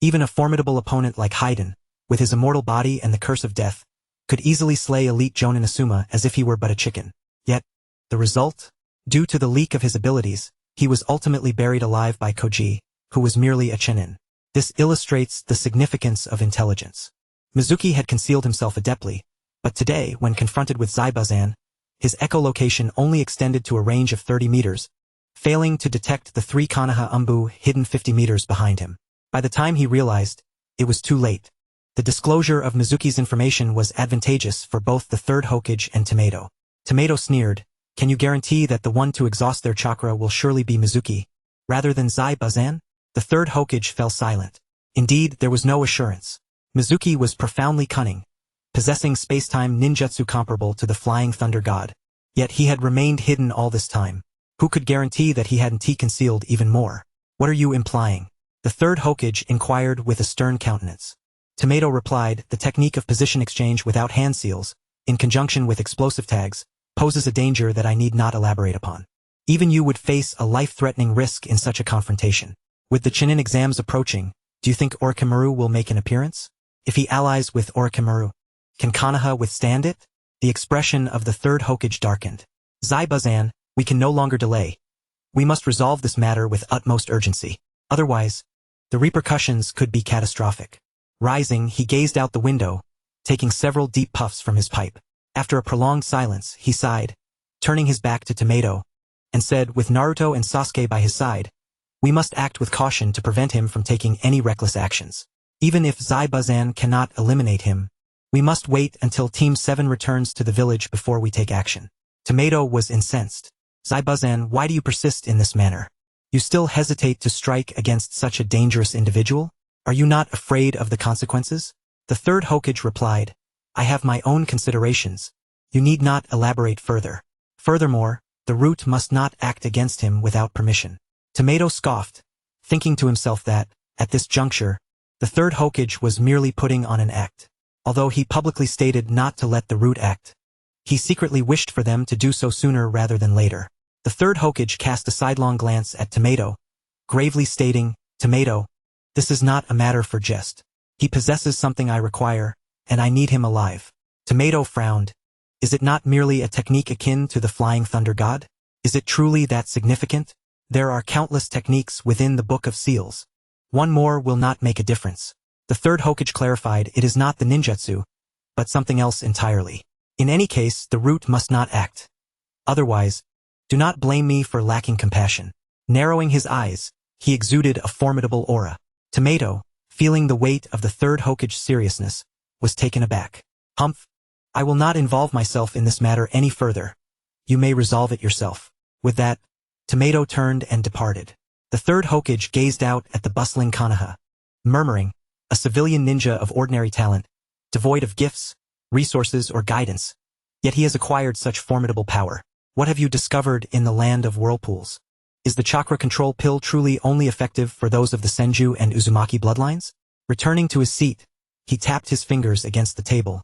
Even a formidable opponent like Haiden, with his immortal body and the curse of death, could easily slay elite Jonin Asuma as if he were but a chicken. Yet, the result? Due to the leak of his abilities, he was ultimately buried alive by Koji, who was merely a Chunin. This illustrates the significance of intelligence. Mizuki had concealed himself adeptly, but today, when confronted with Zaibuzan, His echolocation only extended to a range of 30 meters, failing to detect the 3 Konoha umbu hidden 50 meters behind him. By the time he realized, it was too late. The disclosure of Mizuki's information was advantageous for both the third Hokage and Tomato. Tomato sneered, "Can you guarantee that the one to exhaust their chakra will surely be Mizuki, rather than Zai Bazan?" The third Hokage fell silent. Indeed, there was no assurance. Mizuki was profoundly cunning, possessing space-time ninjutsu comparable to the Flying Thunder God. Yet he had remained hidden all this time. Who could guarantee that he hadn't concealed even more? "What are you implying?" The third Hokage inquired with a stern countenance. Tomato replied, "The technique of position exchange without hand seals, in conjunction with explosive tags, poses a danger that I need not elaborate upon. Even you would face a life-threatening risk in such a confrontation. With the Chunin exams approaching, do you think Orochimaru will make an appearance? If he allies with Orochimaru, can Konoha withstand it?" The expression of the third Hokage darkened. "Zai Bazan, we can no longer delay. We must resolve this matter with utmost urgency. Otherwise, the repercussions could be catastrophic." Rising, he gazed out the window, taking several deep puffs from his pipe. After a prolonged silence, he sighed, turning his back to Tomato, and said, "With Naruto and Sasuke by his side, we must act with caution to prevent him from taking any reckless actions. Even if Zai Bazan cannot eliminate him, we must wait until Team 7 returns to the village before we take action." Tomato was incensed. "Zai Bazan, why do you persist in this manner? You still hesitate to strike against such a dangerous individual? Are you not afraid of the consequences?" The third Hokage replied, "I have my own considerations. You need not elaborate further. Furthermore, the root must not act against him without permission." Tomato scoffed, thinking to himself that, at this juncture, the third Hokage was merely putting on an act. Although he publicly stated not to let the root act, he secretly wished for them to do so sooner rather than later. The third Hokage cast a sidelong glance at Tomato, gravely stating, "Tomato, this is not a matter for jest. He possesses something I require, and I need him alive." Tomato frowned. "Is it not merely a technique akin to the Flying Thunder God? Is it truly that significant? There are countless techniques within the Book of Seals. One more will not make a difference." The third Hokage clarified, "It is not the ninjutsu, but something else entirely. In any case, the root must not act. Otherwise, do not blame me for lacking compassion." Narrowing his eyes, he exuded a formidable aura. Tomato, feeling the weight of the third Hokage's seriousness, was taken aback. "Humph! I will not involve myself in this matter any further. You may resolve it yourself." With that, Tomato turned and departed. The third Hokage gazed out at the bustling Konoha, murmuring, "A civilian ninja of ordinary talent, devoid of gifts, resources, or guidance, yet he has acquired such formidable power. What have you discovered in the land of whirlpools? Is the chakra control pill truly only effective for those of the Senju and Uzumaki bloodlines?" Returning to his seat, he tapped his fingers against the table,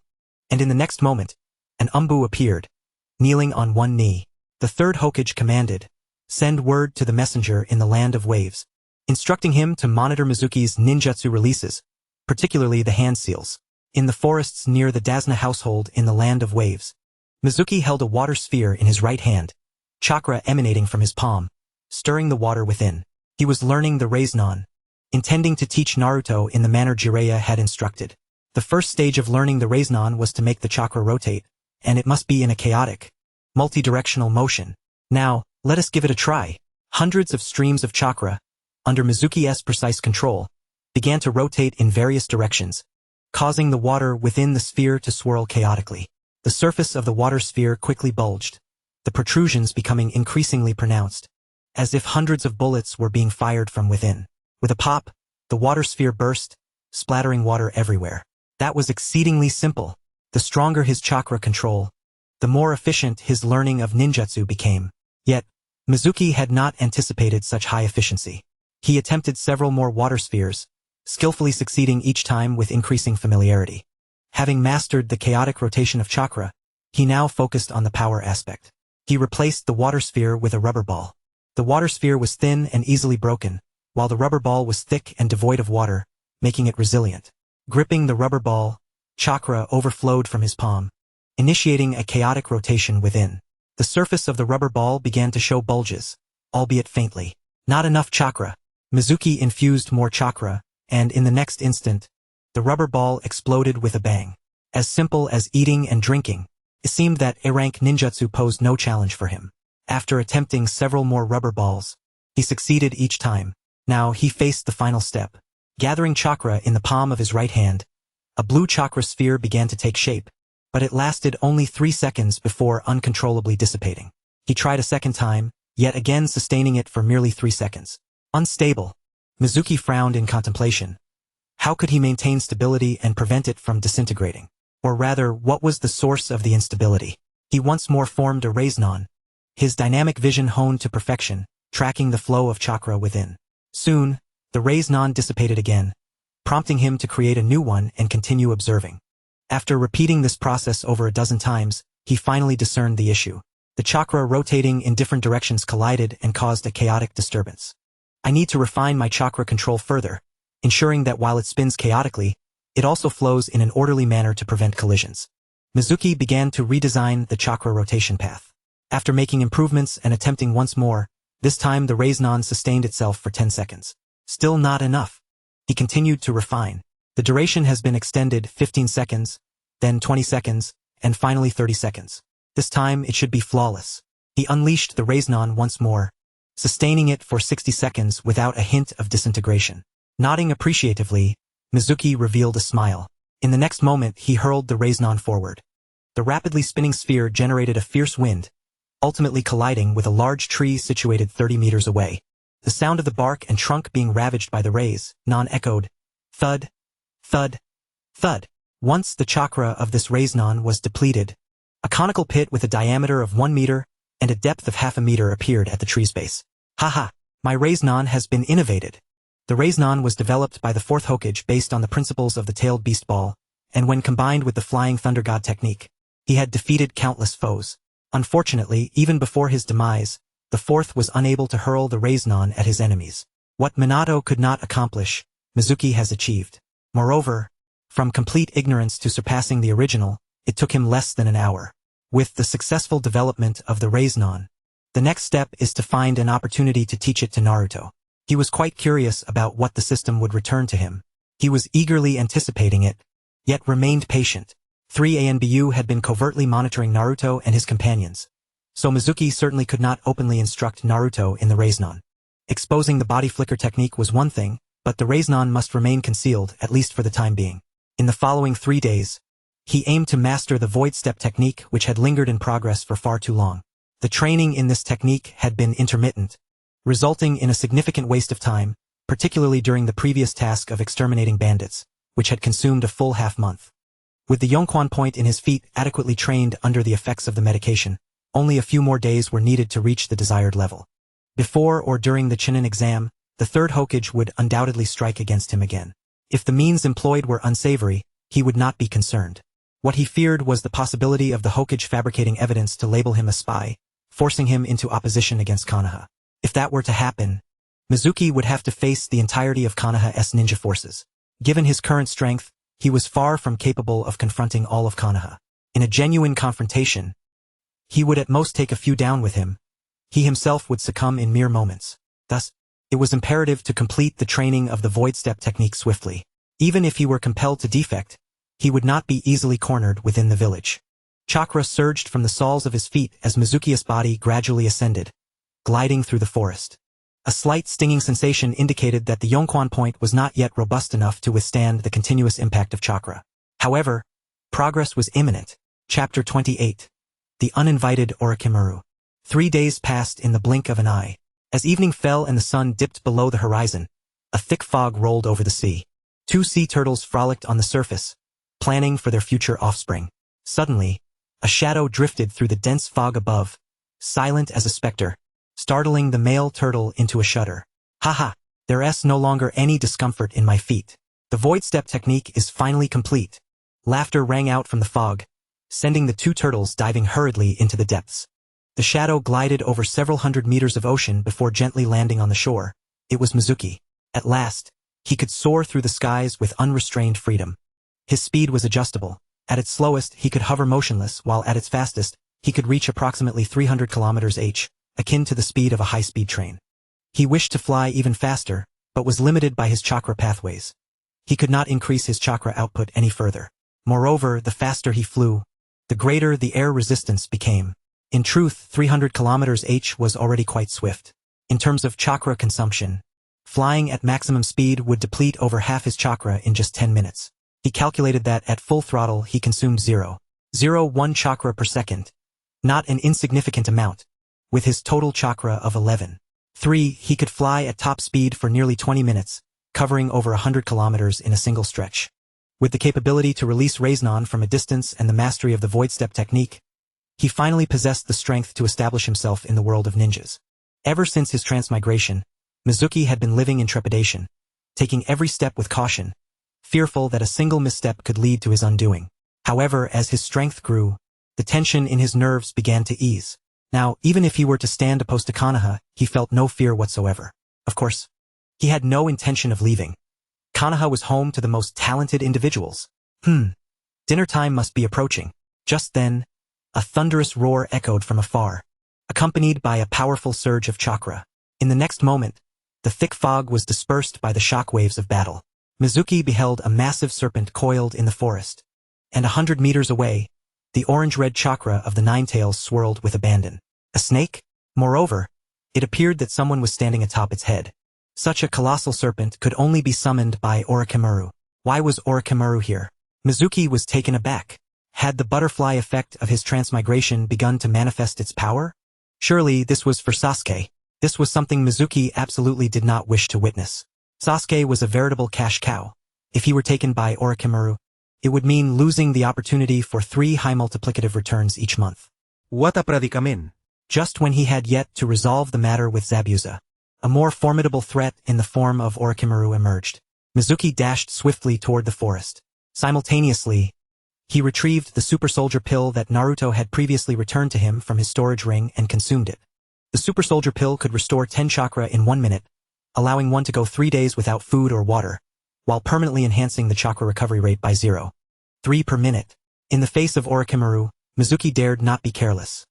and in the next moment, an umbu appeared, kneeling on one knee. The third Hokage commanded, "Send word to the messenger in the land of waves," instructing him to monitor Mizuki's ninjutsu releases, particularly the hand seals, in the forests near the Dasna household in the land of waves. Mizuki held a water sphere in his right hand, chakra emanating from his palm, stirring the water within. He was learning the Rasengan, intending to teach Naruto in the manner Jiraiya had instructed. The first stage of learning the Rasengan was to make the chakra rotate, and it must be in a chaotic, multi-directional motion. Now, let us give it a try. Hundreds of streams of chakra, under Mizuki's precise control, began to rotate in various directions, causing the water within the sphere to swirl chaotically. The surface of the water sphere quickly bulged, the protrusions becoming increasingly pronounced, as if hundreds of bullets were being fired from within. With a pop, the water sphere burst, splattering water everywhere. That was exceedingly simple. The stronger his chakra control, the more efficient his learning of ninjutsu became. Yet, Mizuki had not anticipated such high efficiency. He attempted several more water spheres, skillfully succeeding each time with increasing familiarity. Having mastered the chaotic rotation of chakra, he now focused on the power aspect. He replaced the water sphere with a rubber ball. The water sphere was thin and easily broken, while the rubber ball was thick and devoid of water, making it resilient. Gripping the rubber ball, chakra overflowed from his palm, initiating a chaotic rotation within. The surface of the rubber ball began to show bulges, albeit faintly. Not enough chakra. Mizuki infused more chakra, and in the next instant, the rubber ball exploded with a bang. As simple as eating and drinking, It seemed that A-rank ninjutsu posed no challenge for him. After attempting several more rubber balls, he succeeded each time. Now he faced the final step. Gathering chakra in the palm of his right hand, a blue chakra sphere began to take shape, but it lasted only 3 seconds before uncontrollably dissipating. He tried a second time, yet again sustaining it for merely 3 seconds. Unstable. Mizuki frowned in contemplation. How could he maintain stability and prevent it from disintegrating? Or rather, what was the source of the instability? He once more formed a raisnon, his dynamic vision honed to perfection, tracking the flow of chakra within. Soon, the raisnon dissipated again, prompting him to create a new one and continue observing. After repeating this process over a dozen times, he finally discerned the issue. The chakra rotating in different directions collided and caused a chaotic disturbance. I need to refine my chakra control further, ensuring that while it spins chaotically, it also flows in an orderly manner to prevent collisions. Mizuki began to redesign the chakra rotation path. After making improvements and attempting once more, this time the raisnon sustained itself for 10 seconds. Still not enough. He continued to refine. The duration has been extended 15 seconds, then 20 seconds, and finally 30 seconds. This time it should be flawless. He unleashed the raisnon once more, sustaining it for 60 seconds without a hint of disintegration. Nodding appreciatively, Mizuki revealed a smile. In the next moment he hurled the raisnon forward. The rapidly spinning sphere generated a fierce wind, ultimately colliding with a large tree situated 30 meters away. The sound of the bark and trunk being ravaged by the raisnon echoed. Thud, thud, thud. Once the chakra of this raisnon was depleted, a conical pit with a diameter of 1 meter and a depth of half a meter appeared at the tree's base. Haha, my raisnon has been innovated. The raisnon was developed by the 4th Hokage based on the principles of the tailed beast ball, and when combined with the flying thunder god technique, he had defeated countless foes. Unfortunately, even before his demise, the 4th was unable to hurl the raisnon at his enemies. What Minato could not accomplish, Mizuki has achieved. Moreover, from complete ignorance to surpassing the original, it took him less than an hour. With the successful development of the raisnon, the next step is to find an opportunity to teach it to Naruto. He was quite curious about what the system would return to him. He was eagerly anticipating it, yet remained patient. 3ANBU had been covertly monitoring Naruto and his companions, so Mizuki certainly could not openly instruct Naruto in the raisnon. Exposing the body flicker technique was one thing, but the raisnon must remain concealed, at least for the time being. In the following 3 days, he aimed to master the voidstep technique which had lingered in progress for far too long. The training in this technique had been intermittent, resulting in a significant waste of time, particularly during the previous task of exterminating bandits, which had consumed a full half-month. With the Yonquan point in his feet adequately trained under the effects of the medication, only a few more days were needed to reach the desired level. Before or during the Chunin exam, the 3rd Hokage would undoubtedly strike against him again. If the means employed were unsavory, he would not be concerned. What he feared was the possibility of the Hokage fabricating evidence to label him a spy, forcing him into opposition against Konoha. If that were to happen, Mizuki would have to face the entirety of Konoha's ninja forces. Given his current strength, he was far from capable of confronting all of Konoha. In a genuine confrontation, he would at most take a few down with him. He himself would succumb in mere moments. Thus, it was imperative to complete the training of the voidstep technique swiftly. Even if he were compelled to defect, he would not be easily cornered within the village. Chakra surged from the soles of his feet as Mizuki's body gradually ascended, gliding through the forest. A slight stinging sensation indicated that the Yonquan point was not yet robust enough to withstand the continuous impact of chakra. However, progress was imminent. Chapter 28. The Uninvited Orochimaru. 3 days passed in the blink of an eye. As evening fell and the sun dipped below the horizon, a thick fog rolled over the sea. 2 sea turtles frolicked on the surface, planning for their future offspring. Suddenly, a shadow drifted through the dense fog above, silent as a specter, startling the male turtle into a shudder. Haha, there's no longer any discomfort in my feet. The voidstep technique is finally complete. Laughter rang out from the fog, sending the 2 turtles diving hurriedly into the depths. The shadow glided over several hundred meters of ocean before gently landing on the shore. It was Mizuki. At last, he could soar through the skies with unrestrained freedom. His speed was adjustable. At its slowest, he could hover motionless, while at its fastest, he could reach approximately 300 kilometers h, akin to the speed of a high-speed train. He wished to fly even faster, but was limited by his chakra pathways. He could not increase his chakra output any further. Moreover, the faster he flew, the greater the air resistance became. In truth, 300 kilometers h was already quite swift. In terms of chakra consumption, flying at maximum speed would deplete over half his chakra in just 10 minutes. He calculated that at full throttle he consumed 0.01 chakra per second. Not an insignificant amount. With his total chakra of 11.3, he could fly at top speed for nearly 20 minutes, covering over 100 kilometers in a single stretch. With the capability to release Raisnon from a distance and the mastery of the voidstep technique, he finally possessed the strength to establish himself in the world of ninjas. Ever since his transmigration, Mizuki had been living in trepidation, taking every step with caution, fearful that a single misstep could lead to his undoing. However, as his strength grew, the tension in his nerves began to ease. Now, even if he were to stand opposed to Konoha, he felt no fear whatsoever. Of course, he had no intention of leaving. Konoha was home to the most talented individuals. Dinner time must be approaching. Just then, a thunderous roar echoed from afar, accompanied by a powerful surge of chakra. In the next moment, the thick fog was dispersed by the shock waves of battle. Mizuki beheld a massive serpent coiled in the forest, and 100 meters away, the orange-red chakra of the Ninetails swirled with abandon. A snake? Moreover, it appeared that someone was standing atop its head. Such a colossal serpent could only be summoned by Orochimaru. Why was Orochimaru here? Mizuki was taken aback. Had the butterfly effect of his transmigration begun to manifest its power? Surely this was for Sasuke. This was something Mizuki absolutely did not wish to witness. Sasuke was a veritable cash cow. If he were taken by Orochimaru, it would mean losing the opportunity for 3 high multiplicative returns each month. What a predicament. Just when he had yet to resolve the matter with Zabuza, a more formidable threat in the form of Orochimaru emerged. Mizuki dashed swiftly toward the forest. Simultaneously, he retrieved the super soldier pill that Naruto had previously returned to him from his storage ring and consumed it. The super soldier pill could restore 10 chakra in 1 minute, allowing one to go 3 days without food or water, while permanently enhancing the chakra recovery rate by 0.3 per minute. In the face of Orochimaru, Mizuki dared not be careless.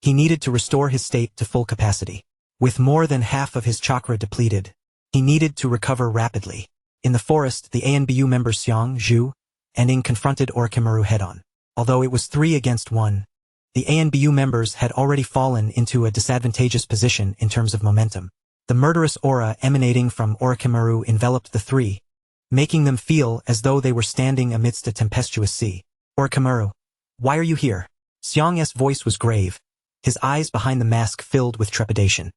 He needed to restore his state to full capacity. With more than half of his chakra depleted, he needed to recover rapidly. In the forest, the ANBU members Xiang, Zhu, and Ing confronted Orochimaru head-on. Although it was 3 against 1, the ANBU members had already fallen into a disadvantageous position in terms of momentum. The murderous aura emanating from Orochimaru enveloped the 3, making them feel as though they were standing amidst a tempestuous sea. Orochimaru, why are you here? Xiang's voice was grave, his eyes behind the mask filled with trepidation.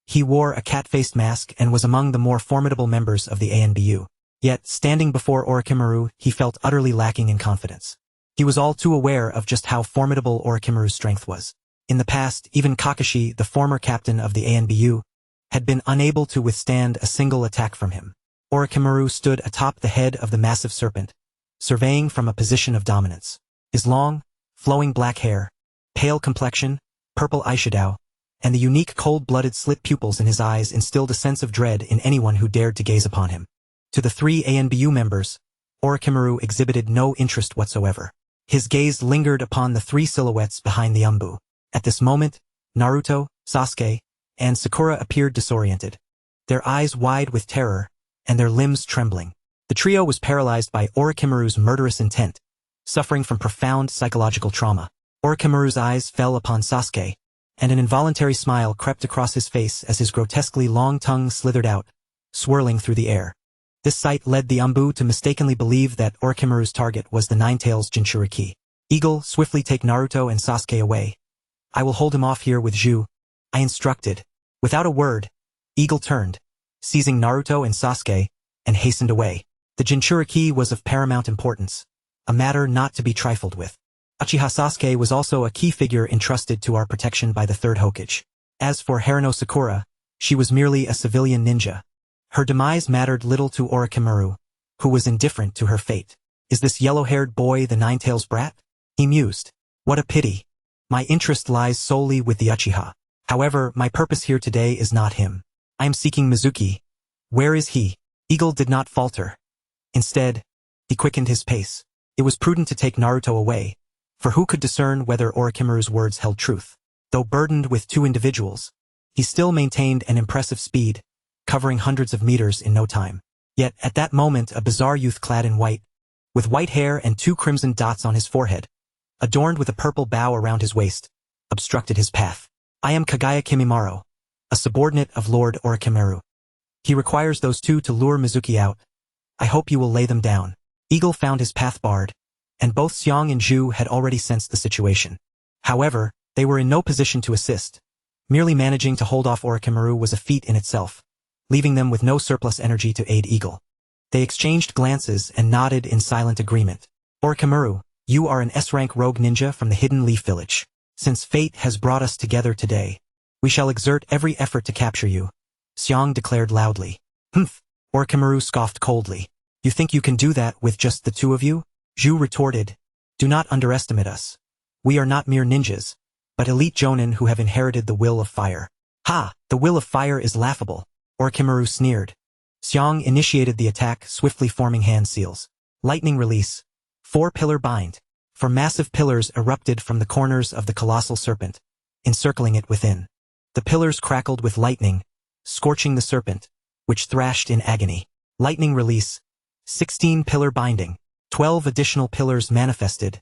He wore a cat-faced mask and was among the more formidable members of the ANBU. Yet, standing before Orochimaru, he felt utterly lacking in confidence. He was all too aware of just how formidable Orochimaru's strength was. In the past, even Kakashi, the former captain of the ANBU, had been unable to withstand a single attack from him. Orochimaru stood atop the head of the massive serpent, surveying from a position of dominance. His long, flowing black hair, pale complexion, purple eyeshadow, and the unique cold-blooded slit pupils in his eyes instilled a sense of dread in anyone who dared to gaze upon him. To the 3 ANBU members, Orochimaru exhibited no interest whatsoever. His gaze lingered upon the 3 silhouettes behind the umbu. At this moment, Naruto, Sasuke, and Sakura appeared disoriented, their eyes wide with terror, and their limbs trembling. The trio was paralyzed by Orochimaru's murderous intent, suffering from profound psychological trauma. Orochimaru's eyes fell upon Sasuke, and an involuntary smile crept across his face as his grotesquely long tongue slithered out, swirling through the air. This sight led the umbu to mistakenly believe that Orochimaru's target was the Ninetails Jinchuriki. Eagle, swiftly take Naruto and Sasuke away. I will hold him off here with Zhu, I instructed. Without a word, Eagle turned, seizing Naruto and Sasuke, and hastened away. The Jinchuriki was of paramount importance, a matter not to be trifled with. Uchiha Sasuke was also a key figure entrusted to our protection by the 3rd Hokage. As for Harano Sakura, she was merely a civilian ninja. Her demise mattered little to Orochimaru, who was indifferent to her fate. Is this yellow-haired boy the Ninetails brat? He mused. What a pity. My interest lies solely with the Uchiha. However, my purpose here today is not him. I am seeking Mizuki. Where is he? Eagle did not falter. Instead, he quickened his pace. It was prudent to take Naruto away, for who could discern whether Orochimaru's words held truth? Though burdened with 2 individuals, he still maintained an impressive speed, covering hundreds of meters in no time. Yet, at that moment, a bizarre youth clad in white, with white hair and 2 crimson dots on his forehead, adorned with a purple bow around his waist, obstructed his path. I am Kagaya Kimimaro, a subordinate of Lord Orochimaru. He requires those two to lure Mizuki out. I hope you will lay them down. Eagle found his path barred, and both Xiong and Zhu had already sensed the situation. However, they were in no position to assist. Merely managing to hold off Orochimaru was a feat in itself, leaving them with no surplus energy to aid Eagle. They exchanged glances and nodded in silent agreement. Orochimaru, you are an S-rank rogue ninja from the Hidden Leaf Village. Since fate has brought us together today, we shall exert every effort to capture you, Xiong declared loudly. Humph, Orochimaru scoffed coldly. You think you can do that with just the two of you? Zhu retorted. Do not underestimate us. We are not mere ninjas, but elite jonin who have inherited the will of fire. Ha, the will of fire is laughable, Orochimaru sneered. Xiong initiated the attack, swiftly forming hand seals. Lightning release. 4-pillar bind. 4 massive pillars erupted from the corners of the colossal serpent, encircling it within. The pillars crackled with lightning, scorching the serpent, which thrashed in agony. Lightning release. 16-pillar binding. 12 additional pillars manifested,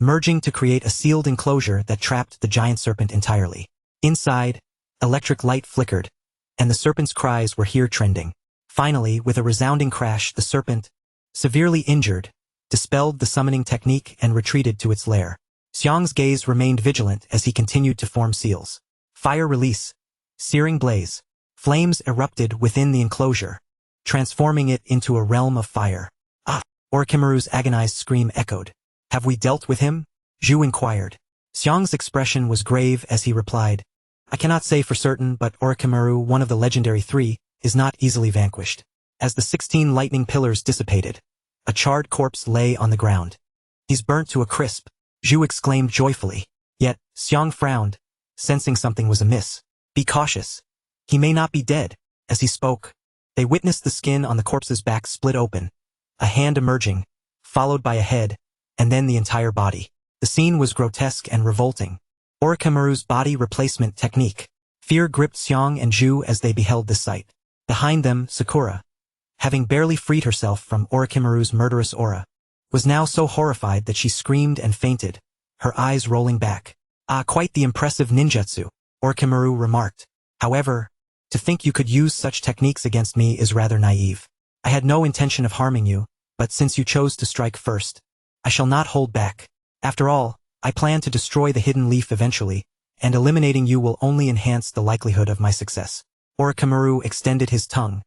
merging to create a sealed enclosure that trapped the giant serpent entirely. Inside, electric light flickered, and the serpent's cries were here trending. Finally, with a resounding crash, the serpent, severely injured, dispelled the summoning technique and retreated to its lair. Xiong's gaze remained vigilant as he continued to form seals. Fire release. Searing blaze. Flames erupted within the enclosure, transforming it into a realm of fire. Ah! Orochimaru's agonized scream echoed. Have we dealt with him? Zhu inquired. Xiong's expression was grave as he replied. I cannot say for certain, but Orochimaru, one of the legendary 3, is not easily vanquished. As the 16 lightning pillars dissipated, a charred corpse lay on the ground. He's burnt to a crisp, Zhu exclaimed joyfully. Yet, Xiong frowned, sensing something was amiss. Be cautious. He may not be dead. As he spoke, they witnessed the skin on the corpse's back split open, a hand emerging, followed by a head, and then the entire body. The scene was grotesque and revolting. Orochimaru's body replacement technique. Fear gripped Xiong and Zhu as they beheld this sight. Behind them, Sakura, having barely freed herself from Orochimaru's murderous aura, was now so horrified that she screamed and fainted, her eyes rolling back. Ah, quite the impressive ninjutsu, Orochimaru remarked. However, to think you could use such techniques against me is rather naive. I had no intention of harming you, but since you chose to strike first, I shall not hold back. After all, I plan to destroy the hidden leaf eventually, and eliminating you will only enhance the likelihood of my success. Orochimaru extended his tongue,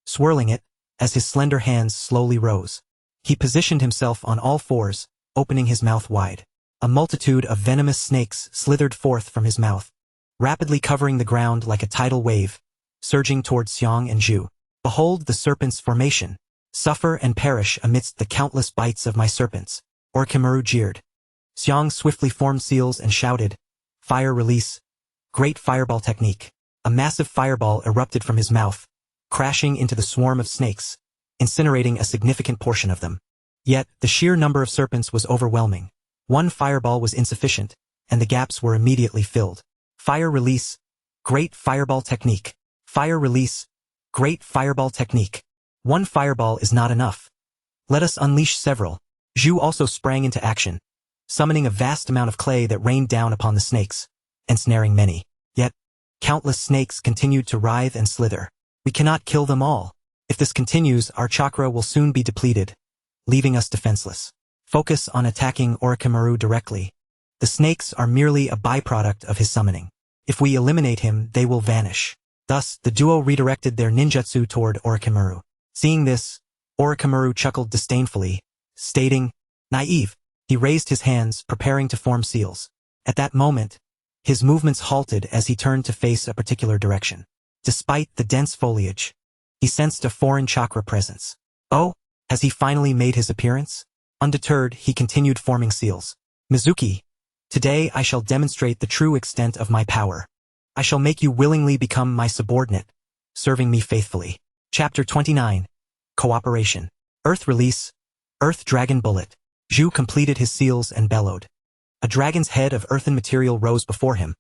swirling it, as his slender hands slowly rose. He positioned himself on all fours, opening his mouth wide. A multitude of venomous snakes slithered forth from his mouth, rapidly covering the ground like a tidal wave, surging towards Xiong and Zhu. Behold the serpent's formation. Suffer and perish amidst the countless bites of my serpents, Orochimaru jeered. Xiong swiftly formed seals and shouted, Fire release. Great fireball technique. A massive fireball erupted from his mouth, crashing into the swarm of snakes, incinerating a significant portion of them. Yet, the sheer number of serpents was overwhelming. One fireball was insufficient, and the gaps were immediately filled. Fire release. Great fireball technique. Fire release. Great fireball technique. One fireball is not enough. Let us unleash several. Zhu also sprang into action, summoning a vast amount of clay that rained down upon the snakes, ensnaring many. Yet, countless snakes continued to writhe and slither. We cannot kill them all. If this continues, our chakra will soon be depleted, leaving us defenseless. Focus on attacking Orochimaru directly. The snakes are merely a byproduct of his summoning. If we eliminate him, they will vanish. Thus, the duo redirected their ninjutsu toward Orochimaru. Seeing this, Orochimaru chuckled disdainfully, stating, Naive. He raised his hands, preparing to form seals. At that moment, his movements halted as he turned to face a particular direction. Despite the dense foliage, he sensed a foreign chakra presence. Oh, has he finally made his appearance? Undeterred, he continued forming seals. Mizuki, today I shall demonstrate the true extent of my power. I shall make you willingly become my subordinate, serving me faithfully. Chapter 29. Cooperation. Earth release. Earth Dragon Bullet. Zhu completed his seals and bellowed. A dragon's head of earthen material rose before him,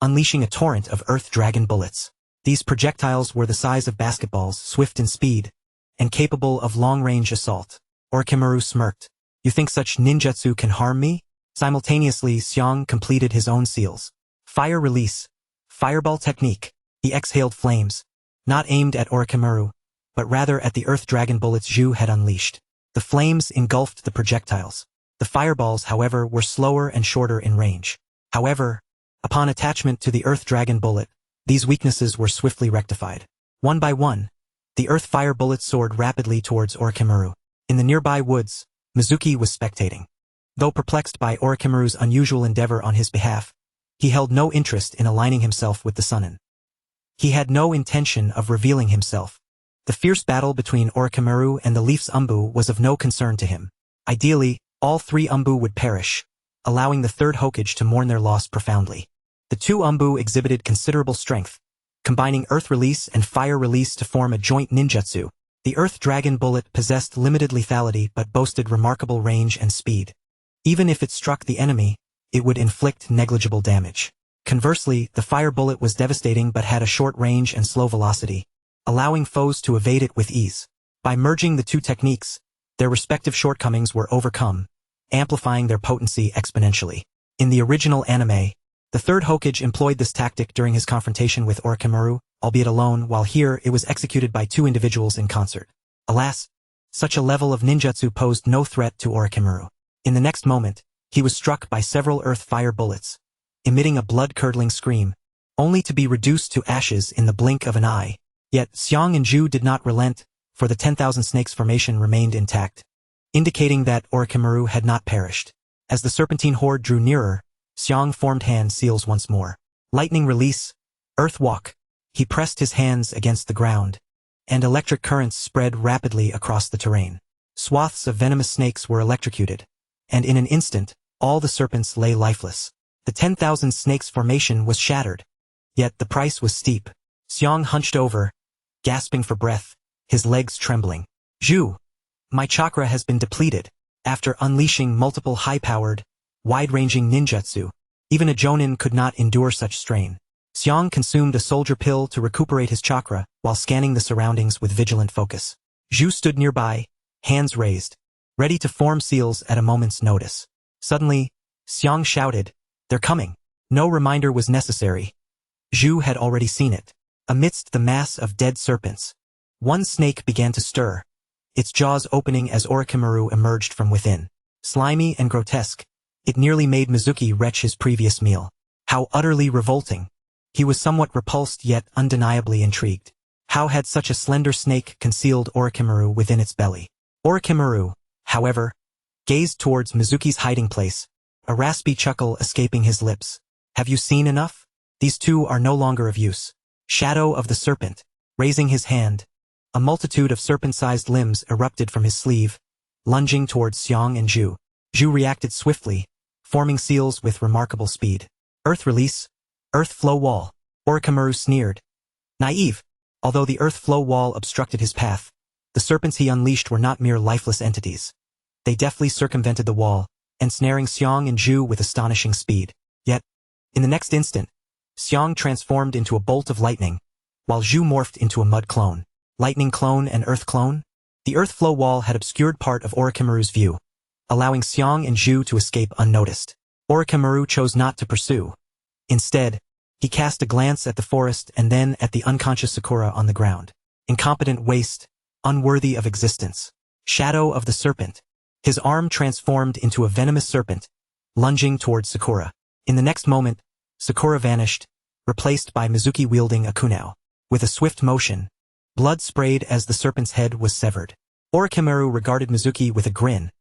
unleashing a torrent of earth dragon bullets. These projectiles were the size of basketballs, swift in speed, and capable of long-range assault. Orochimaru smirked. You think such ninjutsu can harm me? Simultaneously, Xiang completed his own seals. Fire release. Fireball technique. He exhaled flames, not aimed at Orochimaru, but rather at the earth dragon bullets Zhu had unleashed. The flames engulfed the projectiles. The fireballs, however, were slower and shorter in range. However, upon attachment to the earth dragon bullet, these weaknesses were swiftly rectified. One by one, the earth fire bullets soared rapidly towards Orochimaru. In the nearby woods, Mizuki was spectating. Though perplexed by Orochimaru's unusual endeavor on his behalf, he held no interest in aligning himself with the Sunin. He had no intention of revealing himself. The fierce battle between Orochimaru and the Leaf's Umbu was of no concern to him. Ideally, all three Umbu would perish, allowing the third Hokage to mourn their loss profoundly. The two Umbu exhibited considerable strength, combining earth release and fire release to form a joint ninjutsu. The earth dragon bullet possessed limited lethality but boasted remarkable range and speed. Even if it struck the enemy, it would inflict negligible damage. Conversely, the fire bullet was devastating but had a short range and slow velocity, allowing foes to evade it with ease. By merging the two techniques, their respective shortcomings were overcome, amplifying their potency exponentially. In the original anime, the third Hokage employed this tactic during his confrontation with Orochimaru, albeit alone, while here it was executed by two individuals in concert. Alas, such a level of ninjutsu posed no threat to Orochimaru. In the next moment, he was struck by several earth fire bullets, emitting a blood-curdling scream, only to be reduced to ashes in the blink of an eye. Yet Xiang and Zhu did not relent, for the 10,000 snakes formation remained intact, indicating that Orochimaru had not perished. As the serpentine horde drew nearer, Xiang formed hand seals once more. Lightning release, earth walk. He pressed his hands against the ground, and electric currents spread rapidly across the terrain. Swaths of venomous snakes were electrocuted, and in an instant, all the serpents lay lifeless. The 10,000 snakes formation was shattered, yet the price was steep. Xiang hunched over, gasping for breath, his legs trembling. Zhu, my chakra has been depleted. After unleashing multiple high-powered, wide-ranging ninjutsu, even a jonin could not endure such strain. Xiang consumed a soldier pill to recuperate his chakra while scanning the surroundings with vigilant focus. Zhu stood nearby, hands raised, ready to form seals at a moment's notice. Suddenly, Xiang shouted, "They're coming!" No reminder was necessary. Zhu had already seen it. Amidst the mass of dead serpents, one snake began to stir, its jaws opening as Orochimaru emerged from within. Slimy and grotesque, it nearly made Mizuki retch his previous meal. How utterly revolting! He was somewhat repulsed yet undeniably intrigued. How had such a slender snake concealed Orochimaru within its belly? Orochimaru, however, gazed towards Mizuki's hiding place, a raspy chuckle escaping his lips. Have you seen enough? These two are no longer of use. Shadow of the serpent. Raising his hand, a multitude of serpent-sized limbs erupted from his sleeve, lunging towards Xiang and Zhu. Zhu reacted swiftly, forming seals with remarkable speed. Earth release, earth flow wall. Orochimaru sneered. Naive. Although the earth flow wall obstructed his path, the serpents he unleashed were not mere lifeless entities. They deftly circumvented the wall, ensnaring Xiang and Zhu with astonishing speed. Yet, in the next instant, Xiang transformed into a bolt of lightning, while Zhu morphed into a mud clone. Lightning clone and earth clone? The earth flow wall had obscured part of Orochimaru's view, allowing Xiang and Zhu to escape unnoticed. Orochimaru chose not to pursue. Instead, he cast a glance at the forest and then at the unconscious Sakura on the ground. Incompetent waste, unworthy of existence. Shadow of the serpent. His arm transformed into a venomous serpent, lunging towards Sakura. In the next moment, Sakura vanished, replaced by Mizuki wielding a kunao. With a swift motion, blood sprayed as the serpent's head was severed. Orochimaru regarded Mizuki with a grin,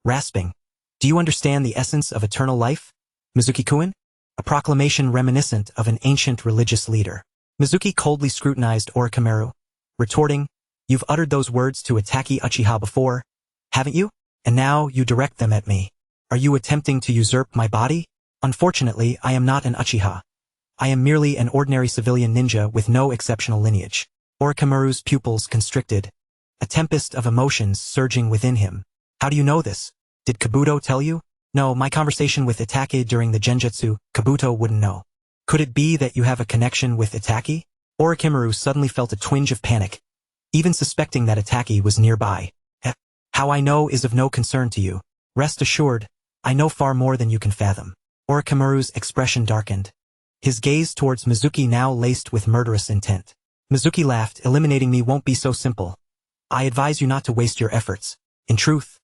rasping, "Do you understand the essence of eternal life, Mizuki-kun?" A proclamation reminiscent of an ancient religious leader. Mizuki coldly scrutinized Orochimaru, retorting, "You've uttered those words to Sasuke Uchiha before, haven't you? And now you direct them at me. Are you attempting to usurp my body? Unfortunately, I am not an Uchiha. I am merely an ordinary civilian ninja with no exceptional lineage." Orochimaru's pupils constricted, a tempest of emotions surging within him. "How do you know this? Did Kabuto tell you?" "No, my conversation with Itachi during the genjutsu, Kabuto wouldn't know." "Could it be that you have a connection with Itachi?" Orochimaru suddenly felt a twinge of panic, even suspecting that Itachi was nearby. "How I know is of no concern to you. Rest assured, I know far more than you can fathom. Orochimaru's expression darkened. His gaze towards Mizuki now laced with murderous intent. Mizuki laughed. Eliminating me won't be so simple. I advise you not to waste your efforts. In truth,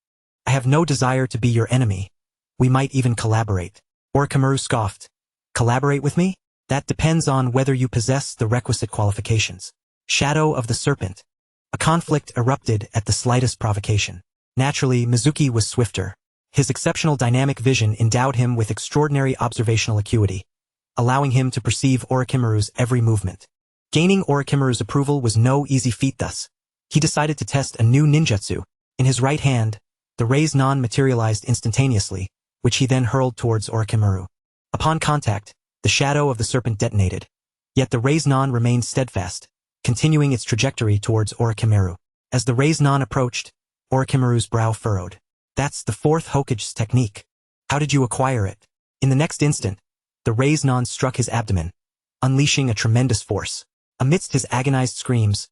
I have no desire to be your enemy. We might even collaborate. Orochimaru scoffed. Collaborate with me? That depends on whether you possess the requisite qualifications. Shadow of the Serpent. A conflict erupted at the slightest provocation. Naturally, Mizuki was swifter. His exceptional dynamic vision endowed him with extraordinary observational acuity, allowing him to perceive Orochimaru's every movement. Gaining Orochimaru's approval was no easy feat thus. He decided to test a new ninjutsu. In his right hand, the raised non materialized instantaneously, which he then hurled towards Orochimaru. Upon contact, the shadow of the serpent detonated. Yet the raised non remained steadfast, continuing its trajectory towards Orochimaru. As the raised non approached, Orochimaru's brow furrowed. That's the fourth Hokage's technique. How did you acquire it? In the next instant, the raised non struck his abdomen, unleashing a tremendous force. Amidst his agonized screams,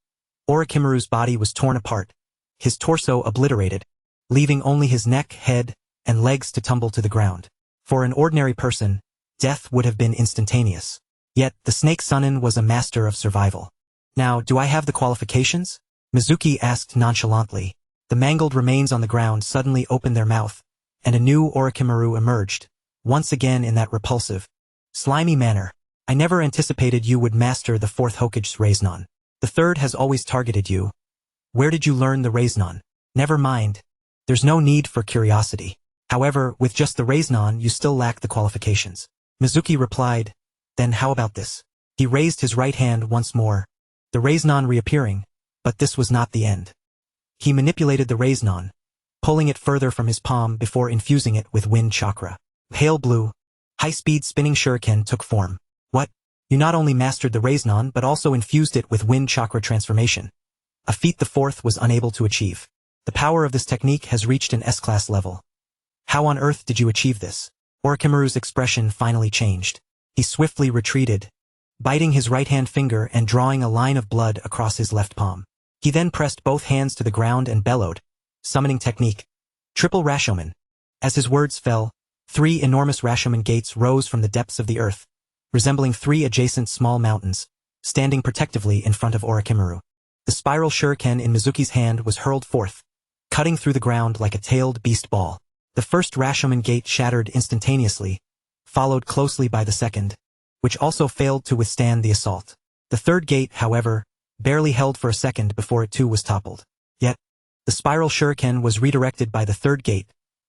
Orochimaru's body was torn apart, his torso obliterated, leaving only his neck, head, and legs to tumble to the ground. For an ordinary person, death would have been instantaneous. Yet, the snake Sunin was a master of survival. Now, do I have the qualifications? Mizuki asked nonchalantly. The mangled remains on the ground suddenly opened their mouth, and a new Orochimaru emerged, once again in that repulsive, slimy manner. I never anticipated you would master the fourth Hokage's Raiznan. The third has always targeted you. Where did you learn the Raiznan? Never mind. There's no need for curiosity. However, with just the Raiznan, you still lack the qualifications. Mizuki replied, then how about this? He raised his right hand once more, the Raiznan reappearing, but this was not the end. He manipulated the Raiznan, pulling it further from his palm before infusing it with wind chakra. Pale blue, high-speed spinning shuriken took form. What? You not only mastered the Raiznan but also infused it with wind chakra transformation. A feat the fourth was unable to achieve. The power of this technique has reached an S-class level. How on earth did you achieve this? Orochimaru's expression finally changed. He swiftly retreated, biting his right-hand finger and drawing a line of blood across his left palm. He then pressed both hands to the ground and bellowed, summoning technique, triple Rashomon. As his words fell, 3 enormous Rashomon gates rose from the depths of the earth, resembling 3 adjacent small mountains, standing protectively in front of Orochimaru. The spiral shuriken in Mizuki's hand was hurled forth, cutting through the ground like a tailed beast ball. The first Rashomon gate shattered instantaneously, followed closely by the second, which also failed to withstand the assault. The third gate, however, barely held for a second before it too was toppled. Yet, the spiral shuriken was redirected by the third gate,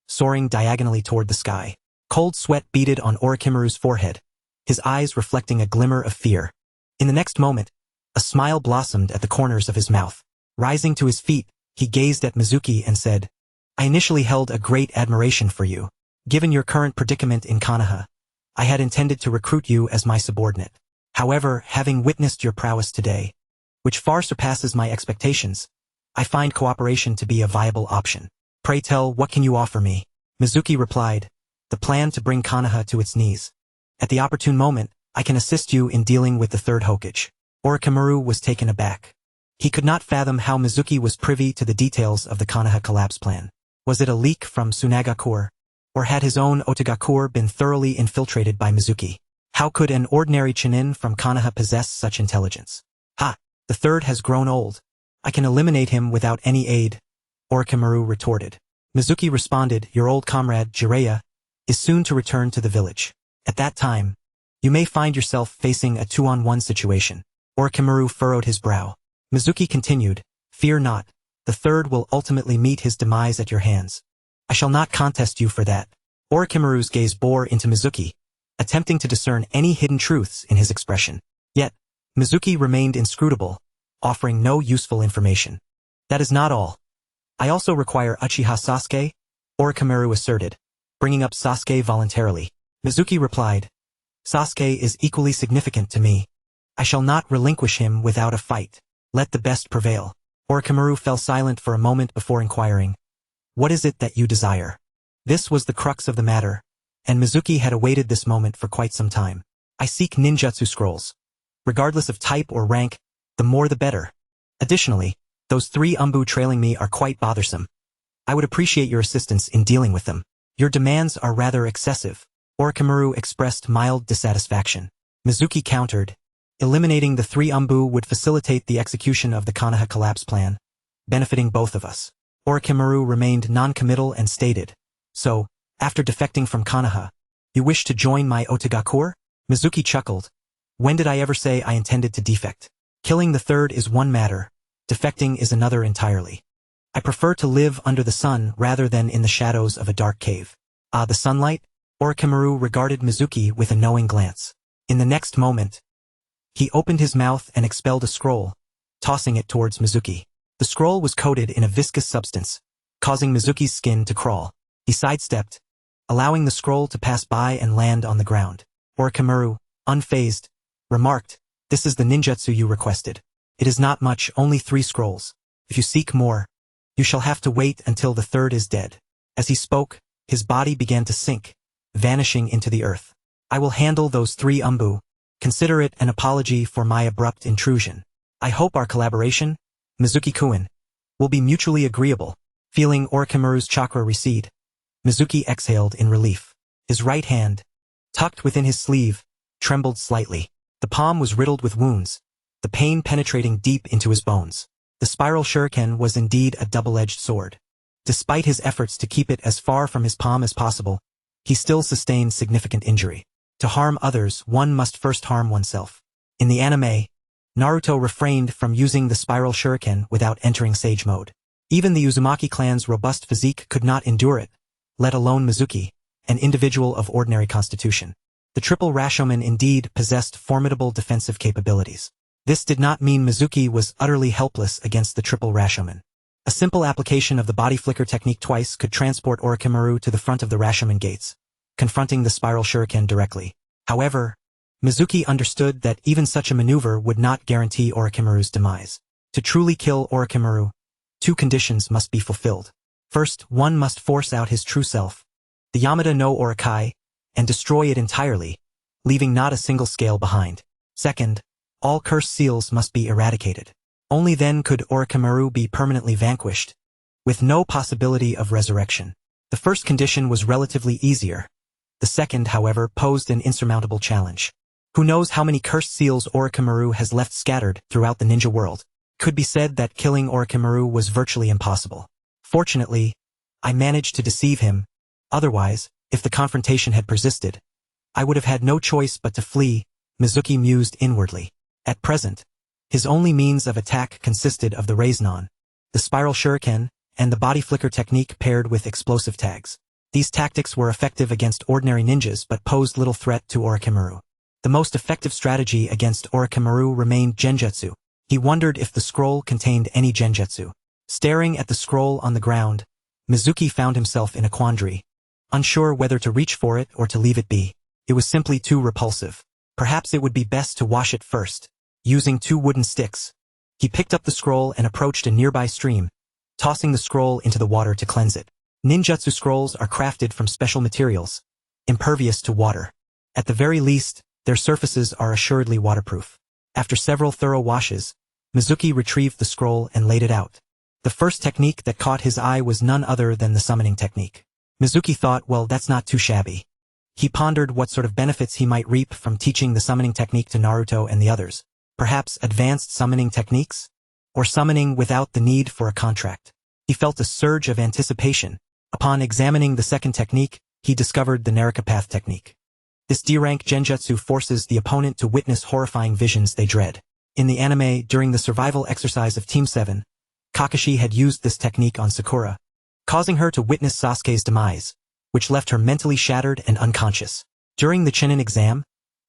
soaring diagonally toward the sky. Cold sweat beaded on Orochimaru's forehead, his eyes reflecting a glimmer of fear. In the next moment, a smile blossomed at the corners of his mouth. Rising to his feet, he gazed at Mizuki and said, I initially held a great admiration for you. Given your current predicament in Konoha, I had intended to recruit you as my subordinate. However, having witnessed your prowess today, which far surpasses my expectations, I find cooperation to be a viable option. Pray tell, what can you offer me? Mizuki replied, the plan to bring Konoha to its knees. At the opportune moment, I can assist you in dealing with the third Hokage. Orochimaru was taken aback. He could not fathom how Mizuki was privy to the details of the Konoha collapse plan. Was it a leak from Tsunagakure? Or had his own Otagakure been thoroughly infiltrated by Mizuki? How could an ordinary Chunin from Konoha possess such intelligence? Ha! The third has grown old. I can eliminate him without any aid, Orochimaru retorted. Mizuki responded, your old comrade, Jiraiya, is soon to return to the village. At that time, you may find yourself facing a 2-on-1 situation. Orochimaru furrowed his brow. Mizuki continued, fear not, the third will ultimately meet his demise at your hands. I shall not contest you for that. Orochimaru's gaze bore into Mizuki, attempting to discern any hidden truths in his expression. Yet, Mizuki remained inscrutable, offering no useful information. That is not all. I also require Uchiha Sasuke, Orochimaru asserted, bringing up Sasuke voluntarily. Mizuki replied, Sasuke is equally significant to me. I shall not relinquish him without a fight. Let the best prevail. Orochimaru fell silent for a moment before inquiring, what is it that you desire? This was the crux of the matter, and Mizuki had awaited this moment for quite some time. I seek ninjutsu scrolls. Regardless of type or rank, the more the better. Additionally, those 3 umbu trailing me are quite bothersome. I would appreciate your assistance in dealing with them. Your demands are rather excessive. Orochimaru expressed mild dissatisfaction. Mizuki countered. Eliminating the 3 umbu would facilitate the execution of the Konoha collapse plan, benefiting both of us. Orochimaru remained non-committal and stated, "So, after defecting from Konoha, you wish to join my Otagakur?" Mizuki chuckled. "When did I ever say I intended to defect? Killing the 3rd is one matter, defecting is another entirely. I prefer to live under the sun rather than in the shadows of a dark cave." "Ah, the sunlight?" Orochimaru regarded Mizuki with a knowing glance. In the next moment, he opened his mouth and expelled a scroll, tossing it towards Mizuki. The scroll was coated in a viscous substance, causing Mizuki's skin to crawl. He sidestepped, allowing the scroll to pass by and land on the ground. Orochimaru, unfazed, remarked, "This is the ninjutsu you requested. It is not much, only 3 scrolls. If you seek more, you shall have to wait until the 3rd is dead." As he spoke, his body began to sink, vanishing into the earth. "I will handle those 3 umbu. Consider it an apology for my abrupt intrusion. I hope our collaboration, Mizuki-kun, will be mutually agreeable." Feeling Orochimaru's chakra recede, Mizuki exhaled in relief. His right hand, tucked within his sleeve, trembled slightly. The palm was riddled with wounds, the pain penetrating deep into his bones. The spiral shuriken was indeed a double-edged sword. Despite his efforts to keep it as far from his palm as possible, he still sustained significant injury. To harm others, one must first harm oneself. In the anime, Naruto refrained from using the spiral shuriken without entering sage mode. Even the Uzumaki clan's robust physique could not endure it, let alone Mizuki, an individual of ordinary constitution. The triple Rashomon indeed possessed formidable defensive capabilities. This did not mean Mizuki was utterly helpless against the triple Rashomon. A simple application of the body flicker technique twice could transport Orochimaru to the front of the Rashomon gates, confronting the spiral shuriken directly. However, Mizuki understood that even such a maneuver would not guarantee Orochimaru's demise. To truly kill Orochimaru, 2 conditions must be fulfilled. First, one must force out his true self, the Yamada no Orokai, and destroy it entirely, leaving not a single scale behind. Second, all cursed seals must be eradicated. Only then could Orochimaru be permanently vanquished, with no possibility of resurrection. The first condition was relatively easier. The second, however, posed an insurmountable challenge. Who knows how many cursed seals Orochimaru has left scattered throughout the ninja world? Could be said that killing Orochimaru was virtually impossible. Fortunately, I managed to deceive him. Otherwise, if the confrontation had persisted, I would have had no choice but to flee, Mizuki mused inwardly. At present, his only means of attack consisted of the Raiznon, the spiral shuriken, and the body flicker technique paired with explosive tags. These tactics were effective against ordinary ninjas but posed little threat to Orochimaru. The most effective strategy against Orochimaru remained genjutsu. He wondered if the scroll contained any genjutsu. Staring at the scroll on the ground, Mizuki found himself in a quandary, unsure whether to reach for it or to leave it be. It was simply too repulsive. Perhaps it would be best to wash it first. Using 2 wooden sticks, he picked up the scroll and approached a nearby stream, tossing the scroll into the water to cleanse it. Ninjutsu scrolls are crafted from special materials, impervious to water. At the very least, their surfaces are assuredly waterproof. After several thorough washes, Mizuki retrieved the scroll and laid it out. The first technique that caught his eye was none other than the summoning technique. Mizuki thought, well, that's not too shabby. He pondered what sort of benefits he might reap from teaching the summoning technique to Naruto and the others. Perhaps advanced summoning techniques? Or summoning without the need for a contract. He felt a surge of anticipation. Upon examining the second technique, he discovered the Narakapath technique. This D-rank genjutsu forces the opponent to witness horrifying visions they dread. In the anime, during the survival exercise of Team 7, Kakashi had used this technique on Sakura, causing her to witness Sasuke's demise, which left her mentally shattered and unconscious. During the Chunin exam,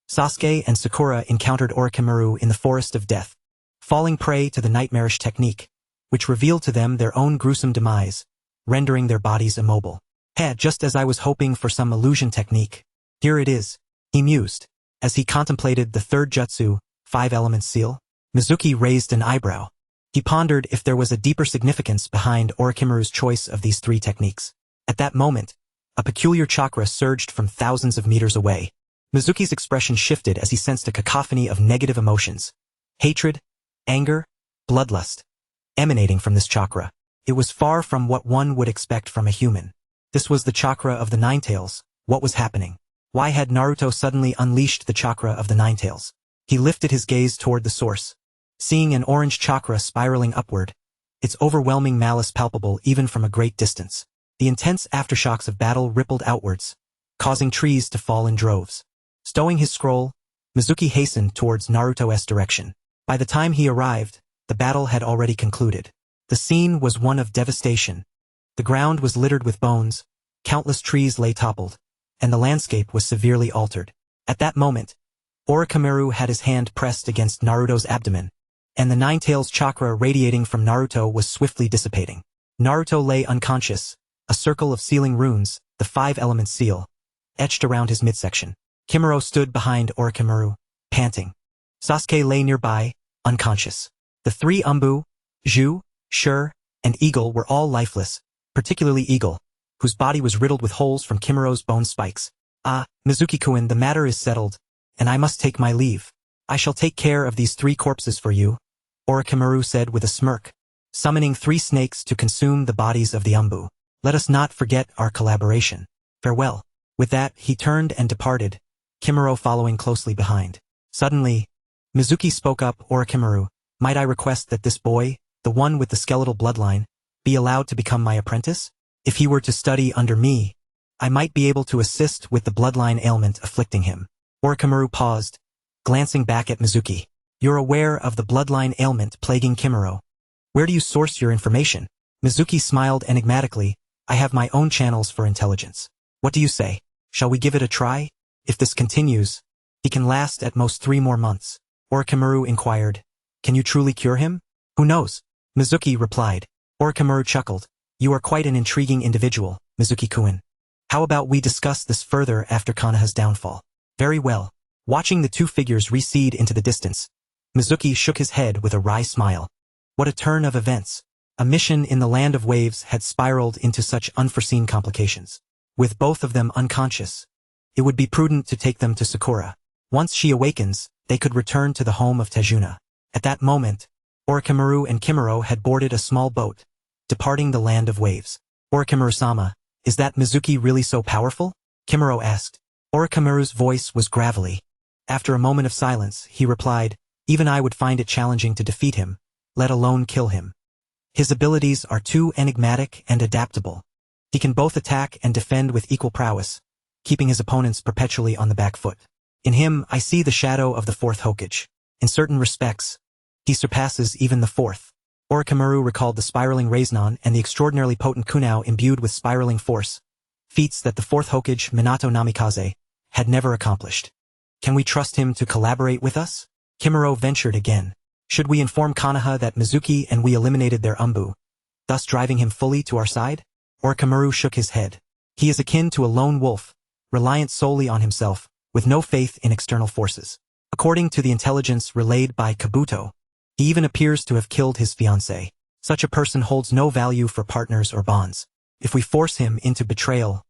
Sasuke and Sakura encountered Orochimaru in the Forest of Death, falling prey to the nightmarish technique, which revealed to them their own gruesome demise, rendering their bodies immobile. Just as I was hoping for some illusion technique. Here it is, he mused, as he contemplated the third jutsu, 5-element seal. Mizuki raised an eyebrow. He pondered if there was a deeper significance behind Orochimaru's choice of these 3 techniques. At that moment, a peculiar chakra surged from thousands of meters away. Mizuki's expression shifted as he sensed a cacophony of negative emotions. Hatred, anger, bloodlust, emanating from this chakra. It was far from what one would expect from a human. This was the chakra of the Nine Tails. What was happening? Why had Naruto suddenly unleashed the chakra of the Nine Tails? He lifted his gaze toward the source. Seeing an orange chakra spiraling upward, its overwhelming malice palpable even from a great distance. The intense aftershocks of battle rippled outwards, causing trees to fall in droves. Stowing his scroll, Mizuki hastened towards Naruto's direction. By the time he arrived, the battle had already concluded. The scene was one of devastation. The ground was littered with bones, countless trees lay toppled, and the landscape was severely altered. At that moment, Orochimaru had his hand pressed against Naruto's abdomen, and the Nine Tails chakra radiating from Naruto was swiftly dissipating. Naruto lay unconscious, a circle of sealing runes, the five-element seal, etched around his midsection. Kimuro stood behind Orochimaru, panting. Sasuke lay nearby, unconscious. The three Umbu, Zhu, Shur, and Eagle were all lifeless, particularly Eagle, whose body was riddled with holes from Kimuro's bone spikes. Ah, Mizuki-kun, the matter is settled, and I must take my leave. I shall take care of these three corpses for you, Orochimaru said with a smirk, summoning three snakes to consume the bodies of the Umbu. Let us not forget our collaboration. Farewell. With that, he turned and departed, Kimuro following closely behind. Suddenly, Mizuki spoke up. Orochimaru, might I request that this boy, the one with the skeletal bloodline, be allowed to become my apprentice? If he were to study under me, I might be able to assist with the bloodline ailment afflicting him. Orochimaru paused, glancing back at Mizuki. You're aware of the bloodline ailment plaguing Kimuro. Where do you source your information? Mizuki smiled enigmatically. I have my own channels for intelligence. What do you say? Shall we give it a try? If this continues, he can last at most 3 more months. Orochimaru inquired. Can you truly cure him? Who knows? Mizuki replied. Orochimaru chuckled. You are quite an intriguing individual, Mizuki-kun. How about we discuss this further after Konoha's downfall? Very well. Watching the two figures recede into the distance, Mizuki shook his head with a wry smile. What a turn of events. A mission in the Land of Waves had spiraled into such unforeseen complications. With both of them unconscious, it would be prudent to take them to Sakura. Once she awakens, they could return to the home of Tejuna. At that moment, Orochimaru and Kimuro had boarded a small boat, departing the Land of Waves. Orochimaru-sama, is that Mizuki really so powerful? Kimuro asked. Orochimaru's voice was gravelly. After a moment of silence, he replied, even I would find it challenging to defeat him, let alone kill him. His abilities are too enigmatic and adaptable. He can both attack and defend with equal prowess, keeping his opponents perpetually on the back foot. In him, I see the shadow of the fourth Hokage. In certain respects, he surpasses even the fourth. Orochimaru recalled the spiraling Raiznon and the extraordinarily potent Kunao imbued with spiraling force, feats that the fourth Hokage, Minato Namikaze, had never accomplished. Can we trust him to collaborate with us? Kimuro ventured again. Should we inform Konoha that Mizuki and we eliminated their Umbu, thus driving him fully to our side? Orochimaru shook his head. He is akin to a lone wolf, reliant solely on himself, with no faith in external forces. According to the intelligence relayed by Kabuto, he even appears to have killed his fiancée. Such a person holds no value for partners or bonds. If we force him into betrayal,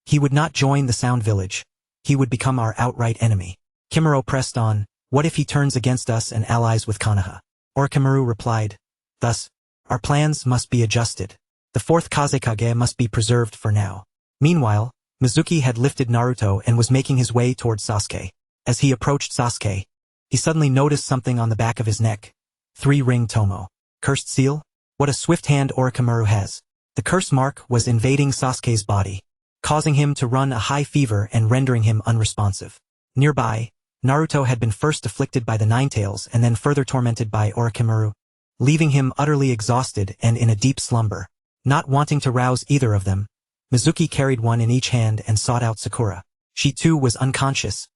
he would not join the Sound Village. He would become our outright enemy. Kimuro pressed on. What if he turns against us and allies with Konoha? Orochimaru replied. Thus, our plans must be adjusted. The fourth Kazekage must be preserved for now. Meanwhile, Mizuki had lifted Naruto and was making his way towards Sasuke. As he approached Sasuke, he suddenly noticed something on the back of his neck. 3-ring tomo. Cursed seal? What a swift hand Orochimaru has. The curse mark was invading Sasuke's body, causing him to run a high fever and rendering him unresponsive. Nearby, Naruto had been first afflicted by the Nine Tails and then further tormented by Orochimaru, leaving him utterly exhausted and in a deep slumber. Not wanting to rouse either of them, Mizuki carried one in each hand and sought out Sakura. She too was unconscious,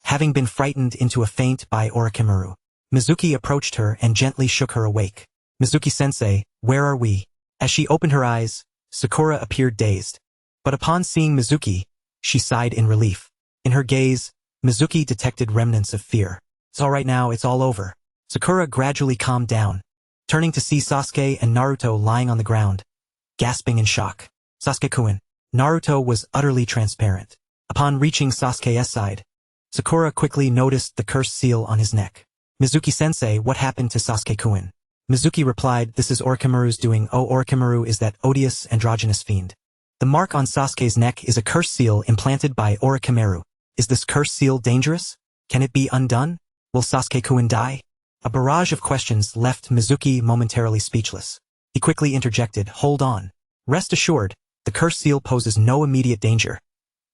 having been frightened into a faint by Orochimaru. Mizuki approached her and gently shook her awake. Mizuki-sensei, where are we? As she opened her eyes, Sakura appeared dazed. But upon seeing Mizuki, she sighed in relief. In her gaze, Mizuki detected remnants of fear. It's all right now, it's all over. Sakura gradually calmed down, turning to see Sasuke and Naruto lying on the ground, gasping in shock. Sasuke-kun. Naruto was utterly transparent. Upon reaching Sasuke's side, Sakura quickly noticed the cursed seal on his neck. Mizuki-sensei, what happened to Sasuke-kun? Mizuki replied, this is Orochimaru's doing. Oh, Orochimaru is that odious androgynous fiend. The mark on Sasuke's neck is a curse seal implanted by Orochimaru. Is this curse seal dangerous? Can it be undone? Will Sasuke-kun die? A barrage of questions left Mizuki momentarily speechless. He quickly interjected, hold on. Rest assured, the curse seal poses no immediate danger.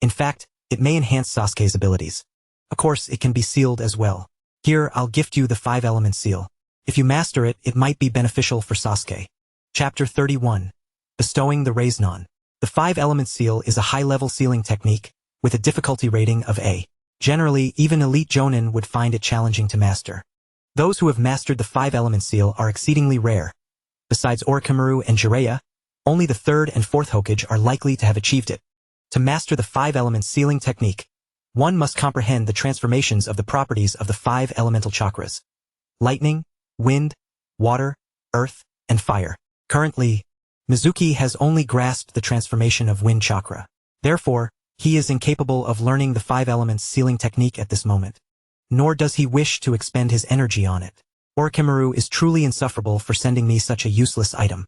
In fact, it may enhance Sasuke's abilities. Of course, it can be sealed as well. Here, I'll gift you the 5-element seal. If you master it, it might be beneficial for Sasuke. Chapter 31. Bestowing the Raisnon. The 5-element seal is a high-level sealing technique, with a difficulty rating of A. Generally, even elite jonin would find it challenging to master. Those who have mastered the 5-element seal are exceedingly rare. Besides Orochimaru and Jiraiya, only the 3rd and 4th Hokage are likely to have achieved it. To master the 5-element sealing technique, one must comprehend the transformations of the properties of the 5 elemental chakras: lightning, wind, water, earth, and fire. Currently, Mizuki has only grasped the transformation of wind chakra. Therefore, he is incapable of learning the 5 elements sealing technique at this moment. Nor does he wish to expend his energy on it. Orochimaru is truly insufferable for sending me such a useless item.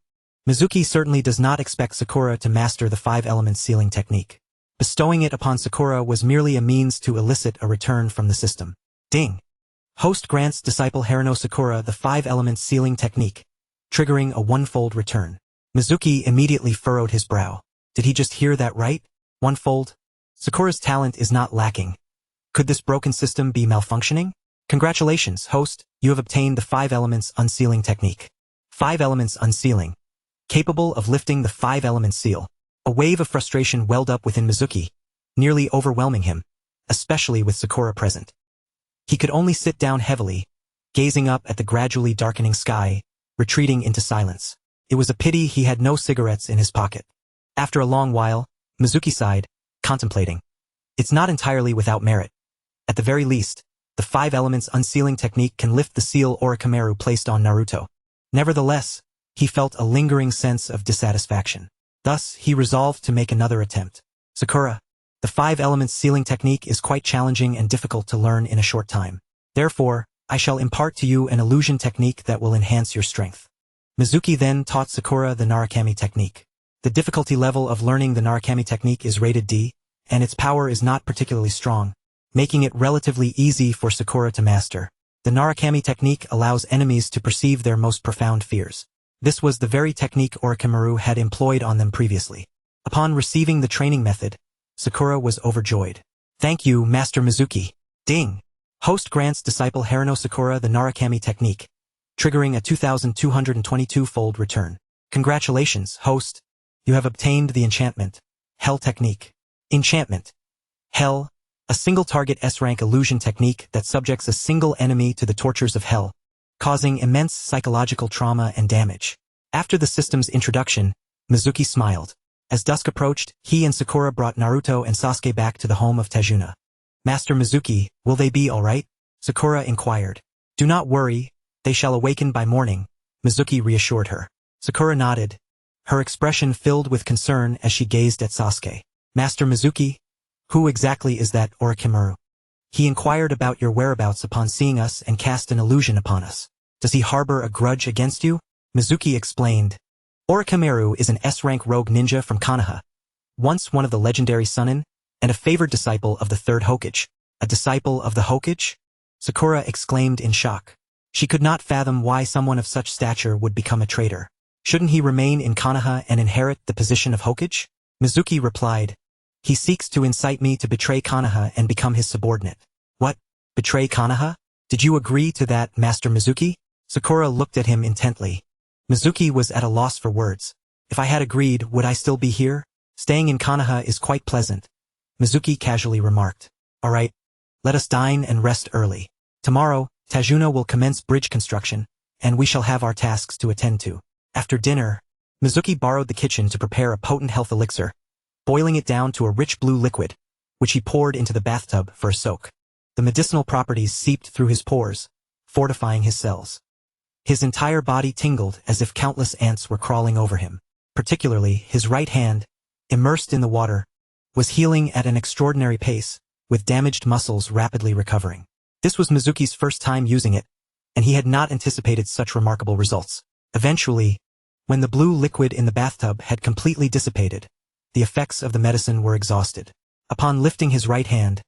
Mizuki certainly does not expect Sakura to master the 5 elements sealing technique. Bestowing it upon Sakura was merely a means to elicit a return from the system. Ding! Host grants disciple Harano Sakura the 5 elements sealing technique, triggering a 1-fold return. Mizuki immediately furrowed his brow. Did he just hear that right? 1-fold? Sakura's talent is not lacking. Could this broken system be malfunctioning? Congratulations, host, you have obtained the 5 elements unsealing technique. 5 elements unsealing. Capable of lifting the 5 elements seal. A wave of frustration welled up within Mizuki, nearly overwhelming him, especially with Sakura present. He could only sit down heavily, gazing up at the gradually darkening sky, retreating into silence. It was a pity he had no cigarettes in his pocket. After a long while, Mizuki sighed, contemplating. It's not entirely without merit. At the very least, the 5 elements unsealing technique can lift the seal Orochimaru placed on Naruto. Nevertheless, he felt a lingering sense of dissatisfaction. Thus, he resolved to make another attempt. Sakura, the 5 elements sealing technique is quite challenging and difficult to learn in a short time. Therefore, I shall impart to you an illusion technique that will enhance your strength. Mizuki then taught Sakura the Narukami technique. The difficulty level of learning the Narukami technique is rated D, and its power is not particularly strong, making it relatively easy for Sakura to master. The Narukami technique allows enemies to perceive their most profound fears. This was the very technique Orochimaru had employed on them previously. Upon receiving the training method, Sakura was overjoyed. Thank you, Master Mizuki. Ding! Host grants disciple Harano Sakura the Narukami technique, triggering a 2,222-fold return. Congratulations, host. You have obtained the enchantment. Hell technique. Enchantment. Hell, a single-target S-rank illusion technique that subjects a single enemy to the tortures of hell, causing immense psychological trauma and damage. After the system's introduction, Mizuki smiled. As dusk approached, he and Sakura brought Naruto and Sasuke back to the home of Taijutsu. Master Mizuki, will they be all right? Sakura inquired. Do not worry, they shall awaken by morning, Mizuki reassured her. Sakura nodded, her expression filled with concern as she gazed at Sasuke. Master Mizuki? Who exactly is that Orochimaru? He inquired about your whereabouts upon seeing us and cast an illusion upon us. Does he harbor a grudge against you? Mizuki explained. Orochimaru is an S-rank rogue ninja from Konoha, once one of the legendary Sunin, and a favored disciple of the 3rd Hokage. A disciple of the Hokage? Sakura exclaimed in shock. She could not fathom why someone of such stature would become a traitor. Shouldn't he remain in Konoha and inherit the position of Hokage? Mizuki replied. He seeks to incite me to betray Konoha and become his subordinate. What? Betray Konoha? Did you agree to that, Master Mizuki? Sakura looked at him intently. Mizuki was at a loss for words. If I had agreed, would I still be here? Staying in Konoha is quite pleasant, Mizuki casually remarked. All right, let us dine and rest early. Tomorrow, Taijutsu will commence bridge construction, and we shall have our tasks to attend to. After dinner, Mizuki borrowed the kitchen to prepare a potent health elixir, boiling it down to a rich blue liquid, which he poured into the bathtub for a soak. The medicinal properties seeped through his pores, fortifying his cells. His entire body tingled as if countless ants were crawling over him. Particularly, his right hand, immersed in the water, was healing at an extraordinary pace, with damaged muscles rapidly recovering. This was Mizuki's first time using it, and he had not anticipated such remarkable results. Eventually, when the blue liquid in the bathtub had completely dissipated, the effects of the medicine were exhausted. Upon lifting his right hand,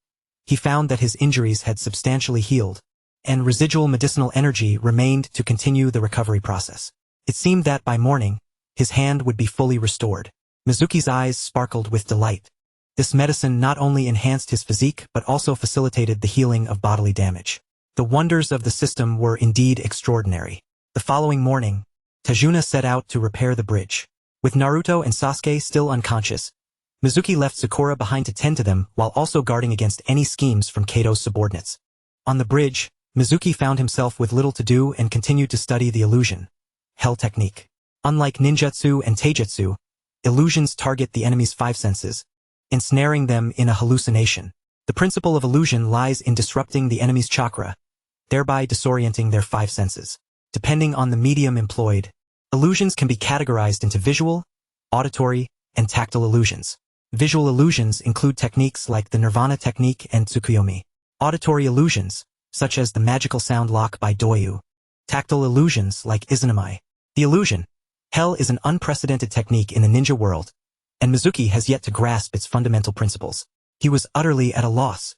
he found that his injuries had substantially healed, and residual medicinal energy remained to continue the recovery process. It seemed that by morning, his hand would be fully restored. Mizuki's eyes sparkled with delight. This medicine not only enhanced his physique but also facilitated the healing of bodily damage. The wonders of the system were indeed extraordinary. The following morning, Tajuna set out to repair the bridge. With Naruto and Sasuke still unconscious, Mizuki left Sakura behind to tend to them while also guarding against any schemes from Kato's subordinates. On the bridge, Mizuki found himself with little to do and continued to study the illusion hell technique. Unlike ninjutsu and taijutsu, illusions target the enemy's five senses, ensnaring them in a hallucination. The principle of illusion lies in disrupting the enemy's chakra, thereby disorienting their five senses. Depending on the medium employed, illusions can be categorized into visual, auditory, and tactile illusions. Visual illusions include techniques like the Nirvana technique and Tsukuyomi. Auditory illusions, such as the magical sound lock by Doyu. Tactile illusions like Izanami. The illusion hell is an unprecedented technique in the ninja world, and Mizuki has yet to grasp its fundamental principles. He was utterly at a loss.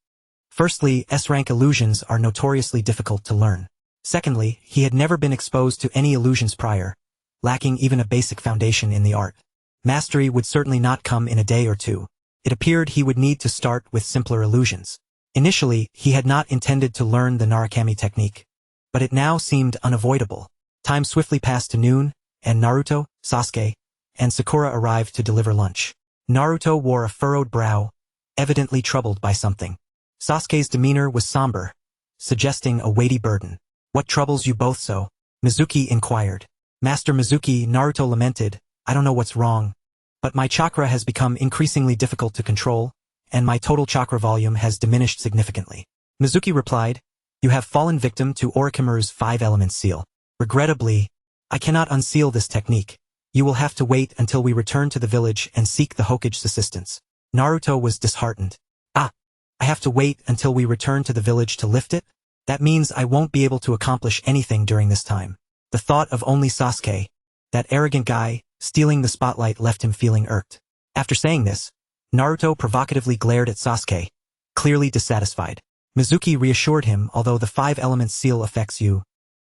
Firstly, S-rank illusions are notoriously difficult to learn. Secondly, he had never been exposed to any illusions prior, lacking even a basic foundation in the art. Mastery would certainly not come in a day or two. It appeared he would need to start with simpler illusions. Initially, he had not intended to learn the Narukami technique, but it now seemed unavoidable. Time swiftly passed to noon, and Naruto, Sasuke, and Sakura arrived to deliver lunch. Naruto wore a furrowed brow, evidently troubled by something. Sasuke's demeanor was somber, suggesting a weighty burden. "What troubles you both so?" Mizuki inquired. "Master Mizuki," Naruto lamented, "I don't know what's wrong, but my chakra has become increasingly difficult to control, and my total chakra volume has diminished significantly." Mizuki replied, "You have fallen victim to Orochimaru's 5 elements seal. Regrettably, I cannot unseal this technique. You will have to wait until we return to the village and seek the Hokage's assistance." Naruto was disheartened. "Ah, I have to wait until we return to the village to lift it? That means I won't be able to accomplish anything during this time." The thought of only Sasuke, that arrogant guy, stealing the spotlight left him feeling irked. After saying this, Naruto provocatively glared at Sasuke, clearly dissatisfied. Mizuki reassured him, although the 5 elements seal affects you,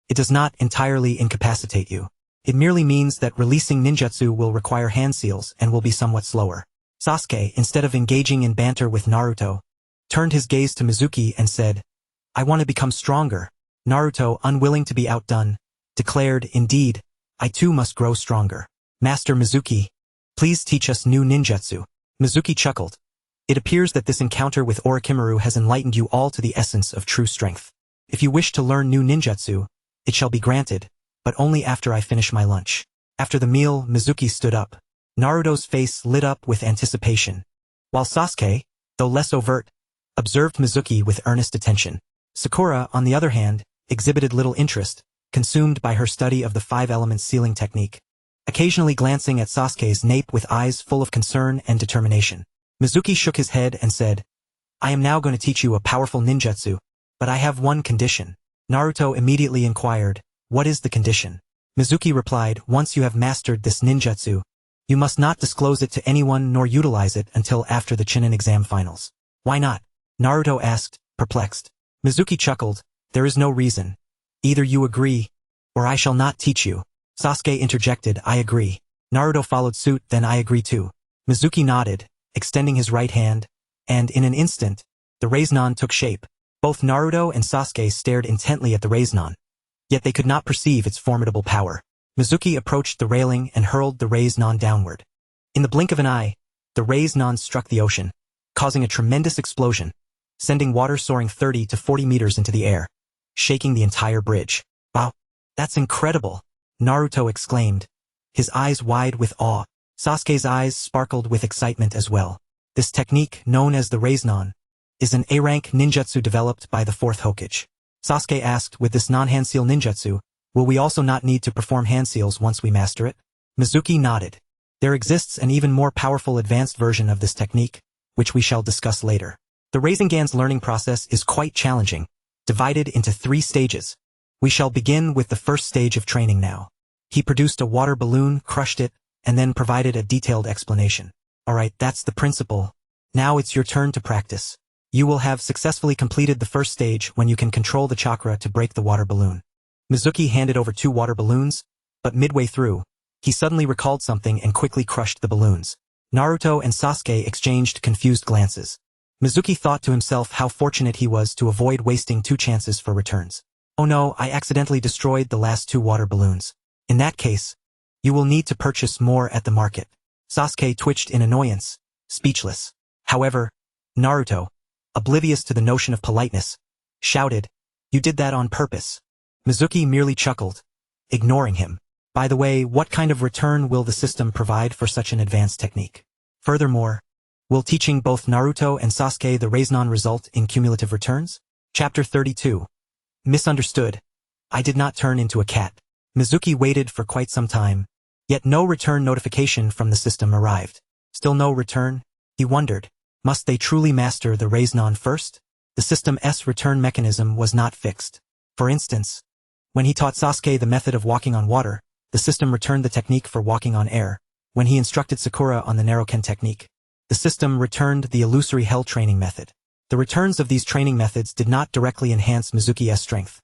it does not entirely incapacitate you. It merely means that releasing ninjutsu will require hand seals and will be somewhat slower. Sasuke, instead of engaging in banter with Naruto, turned his gaze to Mizuki and said, "I want to become stronger." Naruto, unwilling to be outdone, declared, "Indeed, I too must grow stronger. Master Mizuki, please teach us new ninjutsu." Mizuki chuckled. "It appears that this encounter with Orochimaru has enlightened you all to the essence of true strength. If you wish to learn new ninjutsu, it shall be granted, but only after I finish my lunch." After the meal, Mizuki stood up. Naruto's face lit up with anticipation, while Sasuke, though less overt, observed Mizuki with earnest attention. Sakura, on the other hand, exhibited little interest, consumed by her study of the 5 elements sealing technique, occasionally glancing at Sasuke's nape with eyes full of concern and determination. Mizuki shook his head and said, "I am now going to teach you a powerful ninjutsu, but I have one condition." Naruto immediately inquired, "What is the condition?" Mizuki replied, "Once you have mastered this ninjutsu, you must not disclose it to anyone nor utilize it until after the Chunin exam finals." "Why not?" Naruto asked, perplexed. Mizuki chuckled, "There is no reason. Either you agree, or I shall not teach you." Sasuke interjected, "I agree." Naruto followed suit, "Then I agree too." Mizuki nodded, extending his right hand, and in an instant, the Raiznan took shape. Both Naruto and Sasuke stared intently at the Raiznan, yet they could not perceive its formidable power. Mizuki approached the railing and hurled the Raiznan downward. In the blink of an eye, the Raiznan struck the ocean, causing a tremendous explosion, sending water soaring 30 to 40 meters into the air, shaking the entire bridge. "Wow, that's incredible," Naruto exclaimed, his eyes wide with awe. Sasuke's eyes sparkled with excitement as well. This technique, known as the Raiznan, is an A-rank ninjutsu developed by the 4th Hokage. Sasuke asked, "With this non-hand seal ninjutsu, will we also not need to perform hand seals once we master it?" Mizuki nodded. "There exists an even more powerful advanced version of this technique, which we shall discuss later. The Rasengan's learning process is quite challenging, divided into 3 stages. We shall begin with the first stage of training now." He produced a water balloon, crushed it, and then provided a detailed explanation. Alright, that's the principle. Now it's your turn to practice. You will have successfully completed the first stage when you can control the chakra to break the water balloon. Mizuki handed over 2 water balloons, but midway through, he suddenly recalled something and quickly crushed the balloons. Naruto and Sasuke exchanged confused glances. Mizuki thought to himself how fortunate he was to avoid wasting 2 chances for returns. Oh no, I accidentally destroyed the last 2 water balloons. In that case, you will need to purchase more at the market. Sasuke twitched in annoyance, speechless. However, Naruto, oblivious to the notion of politeness, shouted, "You did that on purpose." Mizuki merely chuckled, ignoring him. By the way, what kind of return will the system provide for such an advanced technique? Furthermore, will teaching both Naruto and Sasuke the Rasengan result in cumulative returns? Chapter 32. Misunderstood. I did not turn into a cat. Mizuki waited for quite some time, yet no return notification from the system arrived. Still no return? He wondered. Must they truly master the Rasengan first? The system's return mechanism was not fixed. For instance, when he taught Sasuke the method of walking on water, the system returned the technique for walking on air. When he instructed Sakura on the Naruken technique, the system returned the illusory hell training method. The returns of these training methods did not directly enhance Mizuki's strength.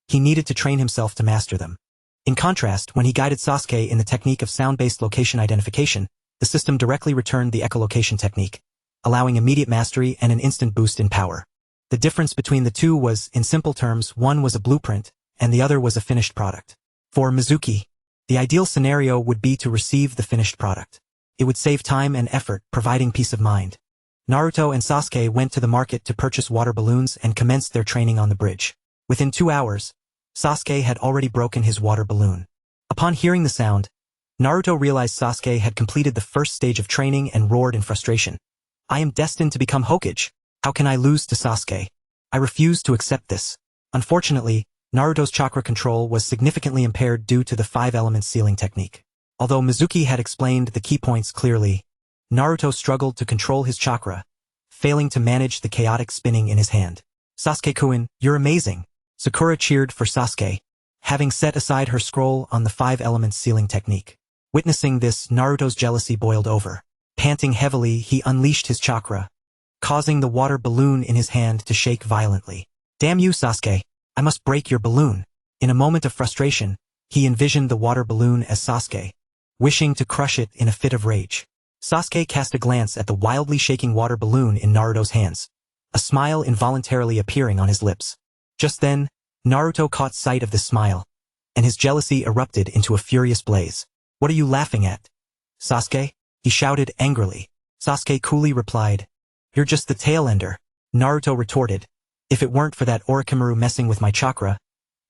He needed to train himself to master them. In contrast, when he guided Sasuke in the technique of sound-based location identification, the system directly returned the echolocation technique, allowing immediate mastery and an instant boost in power. The difference between the two was, in simple terms, one was a blueprint, and the other was a finished product. For Mizuki, the ideal scenario would be to receive the finished product. It would save time and effort, providing peace of mind. Naruto and Sasuke went to the market to purchase water balloons and commenced their training on the bridge. Within 2 hours, Sasuke had already broken his water balloon. Upon hearing the sound, Naruto realized Sasuke had completed the first stage of training and roared in frustration. I am destined to become Hokage. How can I lose to Sasuke? I refuse to accept this. Unfortunately, Naruto's chakra control was significantly impaired due to the 5-element sealing technique. Although Mizuki had explained the key points clearly, Naruto struggled to control his chakra, failing to manage the chaotic spinning in his hand. Sasuke-kun, you're amazing. Sakura cheered for Sasuke, having set aside her scroll on the 5-element sealing technique. Witnessing this, Naruto's jealousy boiled over. Panting heavily, he unleashed his chakra, causing the water balloon in his hand to shake violently. Damn you, Sasuke! I must break your balloon. In a moment of frustration, he envisioned the water balloon as Sasuke, wishing to crush it in a fit of rage. Sasuke cast a glance at the wildly shaking water balloon in Naruto's hands, a smile involuntarily appearing on his lips. Just then, Naruto caught sight of this smile, and his jealousy erupted into a furious blaze. What are you laughing at, Sasuke? He shouted angrily. Sasuke coolly replied, You're just the tail ender. Naruto retorted, If it weren't for that Orochimaru messing with my chakra,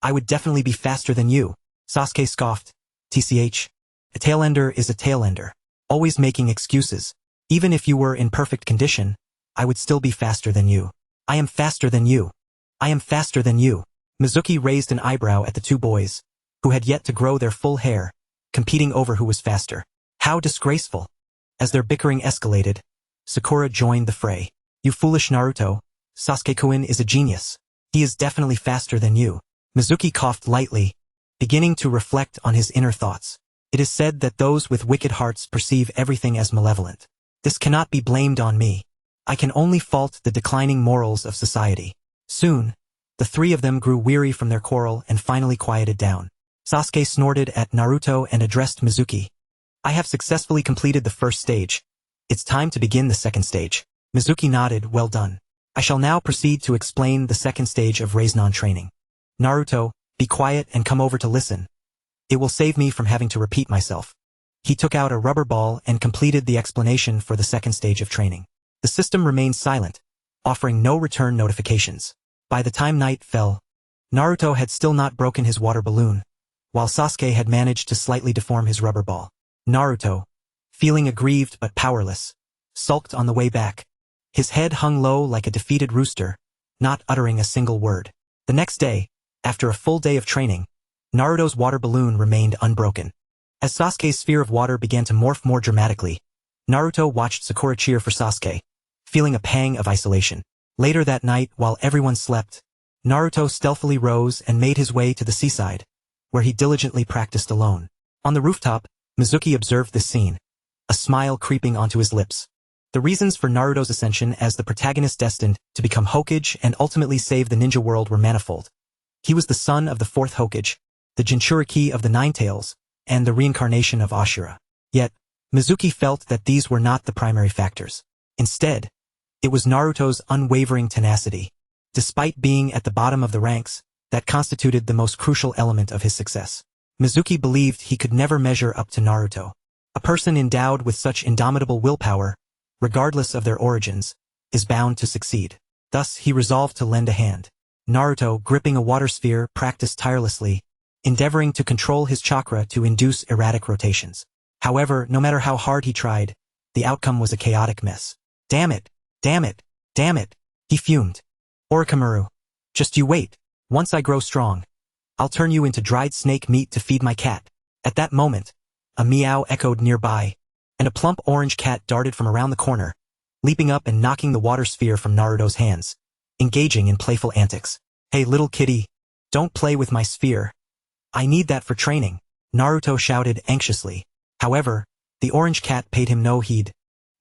I would definitely be faster than you. Sasuke scoffed, TCH. A tailender is a tailender, always making excuses. Even if you were in perfect condition, I would still be faster than you. I am faster than you. I am faster than you. Mizuki raised an eyebrow at the 2 boys, who had yet to grow their full hair, competing over who was faster. How disgraceful. As their bickering escalated, Sakura joined the fray. You foolish Naruto, Sasuke-kun is a genius. He is definitely faster than you. Mizuki coughed lightly, beginning to reflect on his inner thoughts. It is said that those with wicked hearts perceive everything as malevolent. This cannot be blamed on me. I can only fault the declining morals of society. Soon, the 3 of them grew weary from their quarrel and finally quieted down. Sasuke snorted at Naruto and addressed Mizuki. I have successfully completed the first stage. It's time to begin the second stage. Mizuki nodded, well done. I shall now proceed to explain the second stage of Rasengan training. Naruto, be quiet and come over to listen. It will save me from having to repeat myself. He took out a rubber ball and completed the explanation for the second stage of training. The system remained silent, offering no return notifications. By the time night fell, Naruto had still not broken his water balloon, while Sasuke had managed to slightly deform his rubber ball. Naruto, feeling aggrieved but powerless, sulked on the way back. His head hung low like a defeated rooster, not uttering a single word. The next day, after a full day of training, Naruto's water balloon remained unbroken. As Sasuke's sphere of water began to morph more dramatically, Naruto watched Sakura cheer for Sasuke, feeling a pang of isolation. Later that night, while everyone slept, Naruto stealthily rose and made his way to the seaside, where he diligently practiced alone. On the rooftop, Mizuki observed this scene, a smile creeping onto his lips. The reasons for Naruto's ascension as the protagonist destined to become Hokage and ultimately save the ninja world were manifold. He was the son of the fourth Hokage, the Jinchuriki of the Nine Tails, and the reincarnation of Ashura. Yet, Mizuki felt that these were not the primary factors. Instead, it was Naruto's unwavering tenacity. Despite being at the bottom of the ranks, that constituted the most crucial element of his success. Mizuki believed he could never measure up to Naruto. A person endowed with such indomitable willpower, regardless of their origins, is bound to succeed. Thus, he resolved to lend a hand. Naruto, gripping a water sphere, practiced tirelessly, endeavoring to control his chakra to induce erratic rotations. However, no matter how hard he tried, the outcome was a chaotic mess. Damn it! Damn it! Damn it! He fumed. Orochimaru, just you wait. Once I grow strong, I'll turn you into dried snake meat to feed my cat. At that moment, a meow echoed nearby, and a plump orange cat darted from around the corner, leaping up and knocking the water sphere from Naruto's hands, engaging in playful antics. Hey little kitty, don't play with my sphere. I need that for training, Naruto shouted anxiously. However, the orange cat paid him no heed,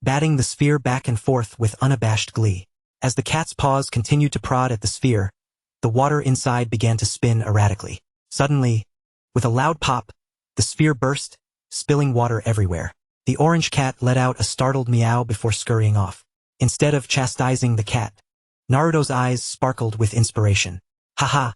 batting the sphere back and forth with unabashed glee. As the cat's paws continued to prod at the sphere, the water inside began to spin erratically. Suddenly, with a loud pop, the sphere burst, spilling water everywhere. The orange cat let out a startled meow before scurrying off. Instead of chastising the cat, Naruto's eyes sparkled with inspiration. Haha,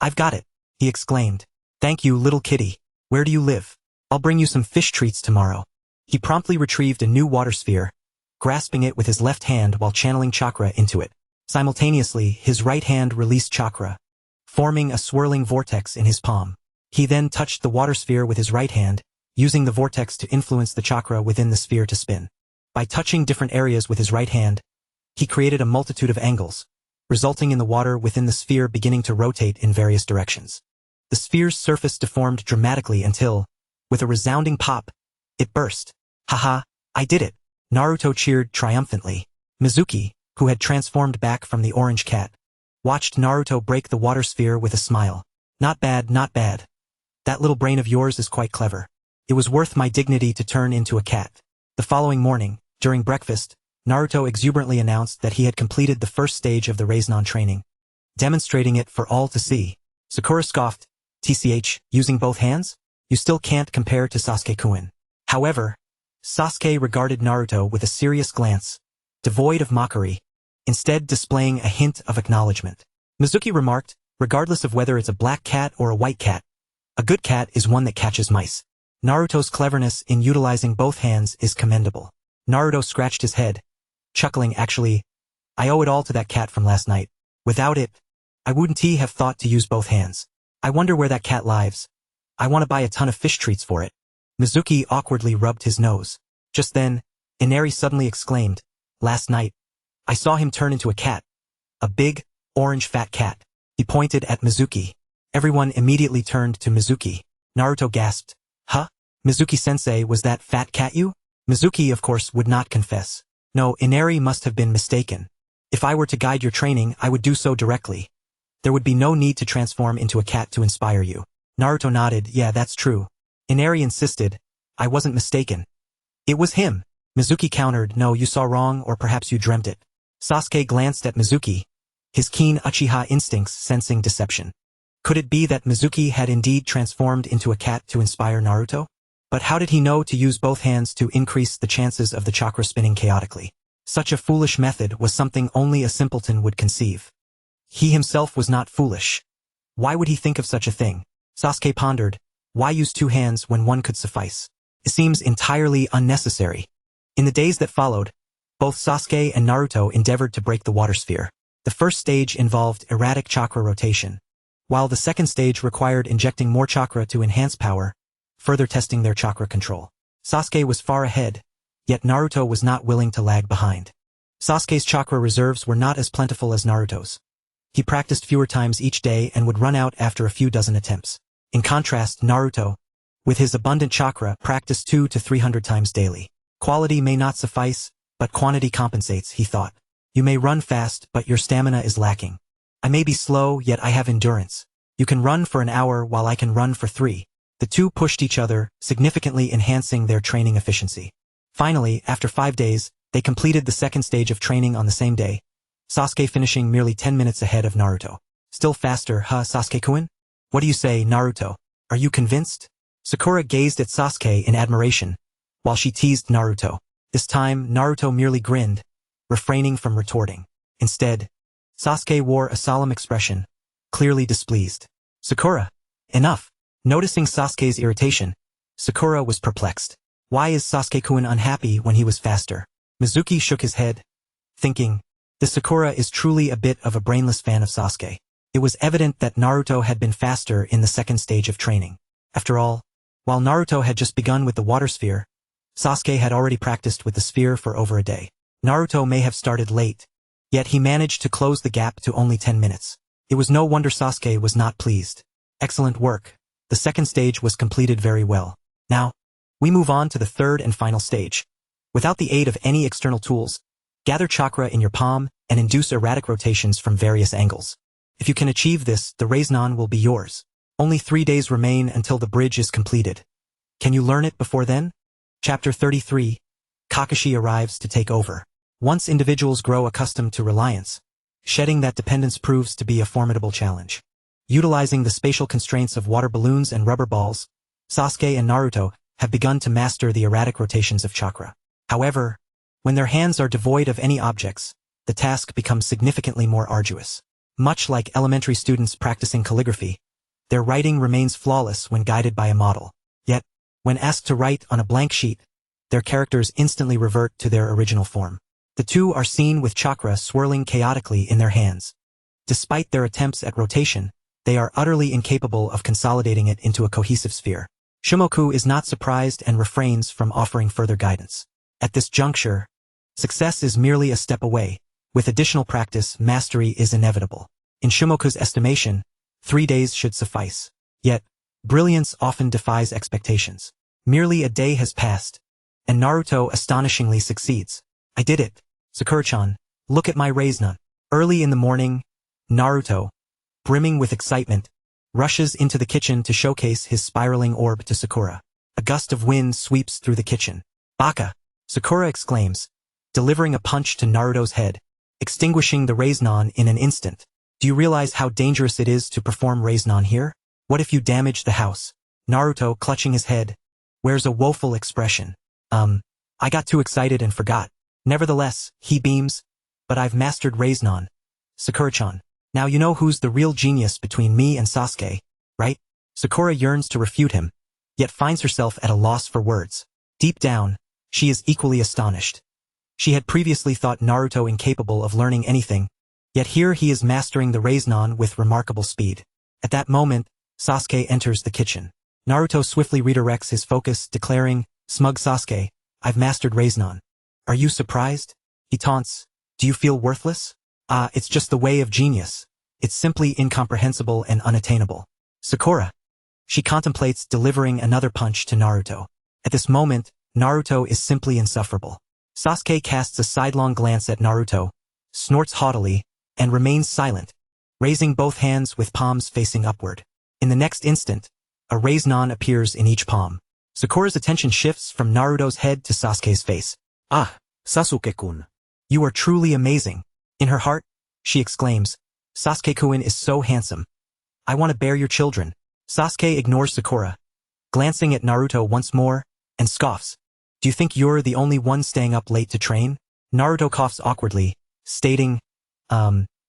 I've got it, he exclaimed. Thank you, little kitty. Where do you live? I'll bring you some fish treats tomorrow. He promptly retrieved a new water sphere, grasping it with his left hand while channeling chakra into it. Simultaneously, his right hand released chakra, forming a swirling vortex in his palm. He then touched the water sphere with his right hand, using the vortex to influence the chakra within the sphere to spin. By touching different areas with his right hand, he created a multitude of angles, resulting in the water within the sphere beginning to rotate in various directions. The sphere's surface deformed dramatically until, with a resounding pop, it burst. Haha, I did it! Naruto cheered triumphantly. Mizuki, who had transformed back from the orange cat, watched Naruto break the water sphere with a smile. Not bad, not bad. That little brain of yours is quite clever. It was worth my dignity to turn into a cat. The following morning, during breakfast, Naruto exuberantly announced that he had completed the first stage of the Rasengan training, demonstrating it for all to see. Sakura scoffed, TCH, using both hands? You still can't compare to Sasuke-kun. However, Sasuke regarded Naruto with a serious glance, devoid of mockery, instead displaying a hint of acknowledgement. Mizuki remarked, regardless of whether it's a black cat or a white cat, a good cat is one that catches mice. Naruto's cleverness in utilizing both hands is commendable. Naruto scratched his head, chuckling. Actually, I owe it all to that cat from last night. Without it, I wouldn't have thought to use both hands. I wonder where that cat lives. I want to buy a ton of fish treats for it. Mizuki awkwardly rubbed his nose. Just then, Inari suddenly exclaimed, last night, I saw him turn into a cat. A big, orange fat cat. He pointed at Mizuki. Everyone immediately turned to Mizuki. Naruto gasped, huh? Mizuki-sensei, was that fat cat you? Mizuki, of course, would not confess. No, Inari must have been mistaken. If I were to guide your training, I would do so directly. There would be no need to transform into a cat to inspire you. Naruto nodded, yeah, that's true. Inari insisted, I wasn't mistaken. It was him. Mizuki countered, no, you saw wrong, or perhaps you dreamt it. Sasuke glanced at Mizuki, his keen Uchiha instincts sensing deception. Could it be that Mizuki had indeed transformed into a cat to inspire Naruto? But how did he know to use both hands to increase the chances of the chakra spinning chaotically? Such a foolish method was something only a simpleton would conceive. He himself was not foolish. Why would he think of such a thing? Sasuke pondered, why use two hands when one could suffice? It seems entirely unnecessary. In the days that followed, both Sasuke and Naruto endeavored to break the water sphere. The first stage involved erratic chakra rotation, while the second stage required injecting more chakra to enhance power, further testing their chakra control. Sasuke was far ahead, yet Naruto was not willing to lag behind. Sasuke's chakra reserves were not as plentiful as Naruto's. He practiced fewer times each day and would run out after a few dozen attempts. In contrast, Naruto, with his abundant chakra, practiced 200 to 300 times daily. Quality may not suffice, but quantity compensates, he thought. You may run fast, but your stamina is lacking. I may be slow, yet I have endurance. You can run for an hour while I can run for 3. The two pushed each other, significantly enhancing their training efficiency. Finally, after 5 days, they completed the second stage of training on the same day, Sasuke finishing merely 10 minutes ahead of Naruto. Still faster, huh, Sasuke-kun? What do you say, Naruto? Are you convinced? Sakura gazed at Sasuke in admiration, while she teased Naruto. This time, Naruto merely grinned, refraining from retorting. Instead, Sasuke wore a solemn expression, clearly displeased. Sakura, enough. Noticing Sasuke's irritation, Sakura was perplexed. Why is Sasuke-kun unhappy when he was faster? Mizuki shook his head, thinking, the Sakura is truly a bit of a brainless fan of Sasuke. It was evident that Naruto had been faster in the second stage of training. After all, while Naruto had just begun with the water sphere, Sasuke had already practiced with the sphere for over a day. Naruto may have started late, yet he managed to close the gap to only 10 minutes. It was no wonder Sasuke was not pleased. Excellent work. The second stage was completed very well. Now, we move on to the third and final stage. Without the aid of any external tools, gather chakra in your palm and induce erratic rotations from various angles. If you can achieve this, the Rasengan will be yours. Only 3 days remain until the bridge is completed. Can you learn it before then? Chapter 33. Kakashi arrives to take over. Once individuals grow accustomed to reliance, shedding that dependence proves to be a formidable challenge. Utilizing the spatial constraints of water balloons and rubber balls, Sasuke and Naruto have begun to master the erratic rotations of chakra. However, when their hands are devoid of any objects, the task becomes significantly more arduous. Much like elementary students practicing calligraphy, their writing remains flawless when guided by a model. Yet, when asked to write on a blank sheet, their characters instantly revert to their original form. The two are seen with chakra swirling chaotically in their hands. Despite their attempts at rotation, they are utterly incapable of consolidating it into a cohesive sphere. Shimoku is not surprised and refrains from offering further guidance. At this juncture, success is merely a step away. With additional practice, mastery is inevitable. In Shimoku's estimation, 3 days should suffice. Yet, brilliance often defies expectations. Merely a day has passed, and Naruto astonishingly succeeds. I did it. Sakura-chan, look at my Rasengan. Early in the morning, Naruto, brimming with excitement, rushes into the kitchen to showcase his spiraling orb to Sakura. A gust of wind sweeps through the kitchen. Baka! Sakura exclaims, delivering a punch to Naruto's head, extinguishing the Rasengan in an instant. Do you realize how dangerous it is to perform Rasengan here? What if you damage the house? Naruto, clutching his head, wears a woeful expression. I got too excited and forgot. Nevertheless, he beams, but I've mastered Rasengan. Sakura-chan, now you know who's the real genius between me and Sasuke, right? Sakura yearns to refute him, yet finds herself at a loss for words. Deep down, she is equally astonished. She had previously thought Naruto incapable of learning anything, yet here he is mastering the Rasengan with remarkable speed. At that moment, Sasuke enters the kitchen. Naruto swiftly redirects his focus, declaring, smug Sasuke, I've mastered Rasengan. Are you surprised? He taunts, do you feel worthless? It's just the way of genius. It's simply incomprehensible and unattainable. Sakura. She contemplates delivering another punch to Naruto. At this moment, Naruto is simply insufferable. Sasuke casts a sidelong glance at Naruto, snorts haughtily, and remains silent, raising both hands with palms facing upward. In the next instant, a Rasengan appears in each palm. Sakura's attention shifts from Naruto's head to Sasuke's face. Ah, Sasuke-kun. You are truly amazing. In her heart, she exclaims, Sasuke-kun is so handsome. I want to bear your children. Sasuke ignores Sakura, glancing at Naruto once more, and scoffs. Do you think you're the only one staying up late to train? Naruto coughs awkwardly, stating,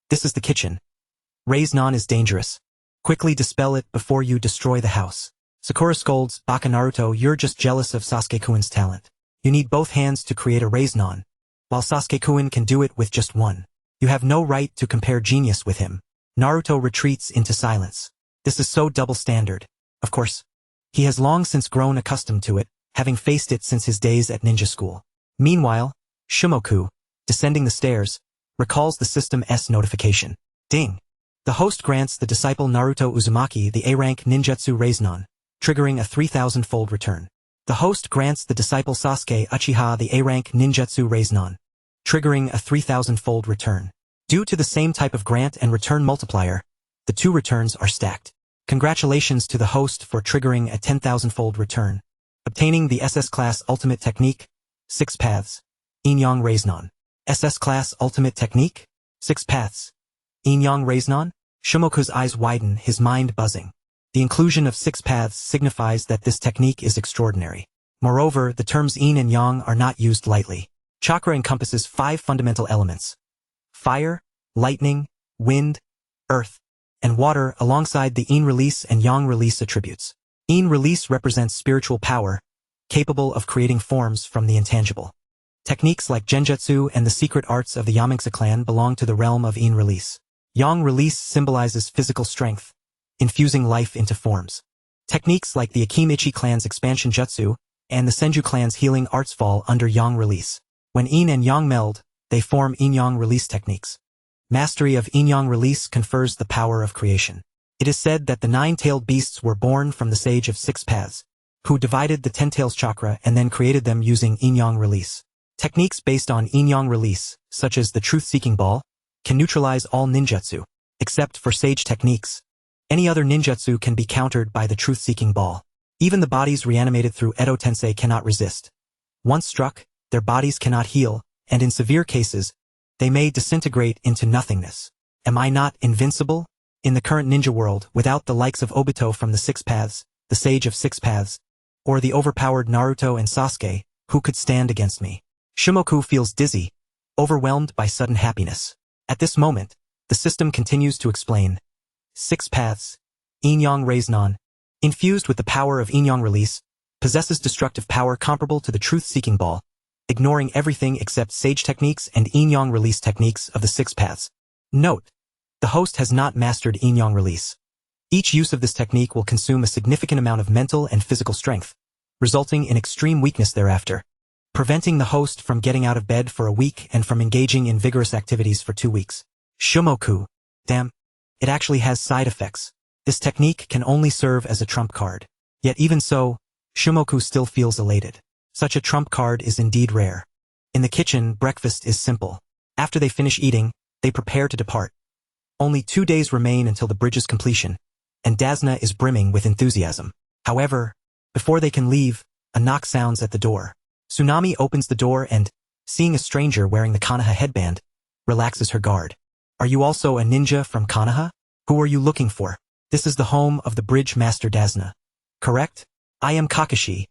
this is the kitchen. Rasengan is dangerous. Quickly dispel it before you destroy the house. Sakura scolds, Baka Naruto, you're just jealous of Sasuke-kun's talent. You need both hands to create a Rasengan, while Sasuke-kun can do it with just one. You have no right to compare genius with him. Naruto retreats into silence. This is so double standard. Of course, he has long since grown accustomed to it, having faced it since his days at ninja school. Meanwhile, Shimoku, descending the stairs, recalls the System S notification. Ding! The host grants the disciple Naruto Uzumaki the A-rank ninjutsu Rasengan, triggering a 3,000-fold return. The host grants the disciple Sasuke Uchiha the A-rank ninjutsu Rasengan, triggering a 3,000-fold return. Due to the same type of grant and return multiplier, the two returns are stacked. Congratulations to the host for triggering a 10,000-fold return. Obtaining the SS class ultimate technique, 6 paths. Yin-yang Raisnon. SS class ultimate technique? 6 paths. Yin-yang Raisnon? Shimoku's eyes widen, his mind buzzing. The inclusion of 6 paths signifies that this technique is extraordinary. Moreover, the terms yin and yang are not used lightly. Chakra encompasses 5 fundamental elements: fire, lightning, wind, earth, and water, alongside the yin release and yang release attributes. Yin release represents spiritual power, capable of creating forms from the intangible. Techniques like genjutsu and the secret arts of the Yamangsa clan belong to the realm of yin release. Yang release symbolizes physical strength, infusing life into forms. Techniques like the Akimichi clan's expansion jutsu and the Senju clan's healing arts fall under yang release. When yin and yang meld, they form yin-yang release techniques. Mastery of yin-yang release confers the power of creation. It is said that the 9-tailed beasts were born from the sage of 6 paths, who divided the 10 tails chakra and then created them using yin-yang release. Techniques based on yin-yang release, such as the truth-seeking ball, can neutralize all ninjutsu, except for sage techniques. Any other ninjutsu can be countered by the truth-seeking ball. Even the bodies reanimated through Edo Tensei cannot resist. Once struck, their bodies cannot heal, and in severe cases, they may disintegrate into nothingness. Am I not invincible? In the current ninja world, without the likes of Obito from the 6 paths, the sage of 6 paths, or the overpowered Naruto and Sasuke, who could stand against me? Shimoku feels dizzy, overwhelmed by sudden happiness. At this moment, the system continues to explain. 6 paths, yin-yang Raisnon, infused with the power of yin-yang release, possesses destructive power comparable to the truth-seeking ball, ignoring everything except sage techniques and yin-yang release techniques of the 6 paths. Note: the host has not mastered yin-yang release. Each use of this technique will consume a significant amount of mental and physical strength, resulting in extreme weakness thereafter, preventing the host from getting out of bed for a week and from engaging in vigorous activities for 2 weeks. Shimoku. Damn. It actually has side effects. This technique can only serve as a trump card. Yet even so, Shimoku still feels elated. Such a trump card is indeed rare. In the kitchen, breakfast is simple. After they finish eating, they prepare to depart. Only 2 days remain until the bridge's completion, and Dasna is brimming with enthusiasm. However, before they can leave, a knock sounds at the door. Tsunami opens the door and, seeing a stranger wearing the Konoha headband, relaxes her guard. Are you also a ninja from Konoha? Who are you looking for? This is the home of the bridge master Dasna. Correct? I am Kakashi,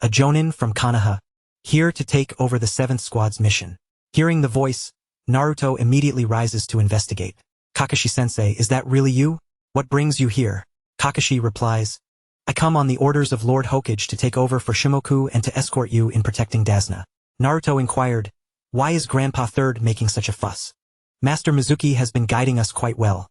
a jonin from Konoha, here to take over the 7th Squad's mission. Hearing the voice, Naruto immediately rises to investigate. Kakashi-sensei, is that really you? What brings you here? Kakashi replies, I come on the orders of Lord Hokage to take over for Shimoku and to escort you in protecting Dasna. Naruto inquired, why is Grandpa Third making such a fuss? Master Mizuki has been guiding us quite well.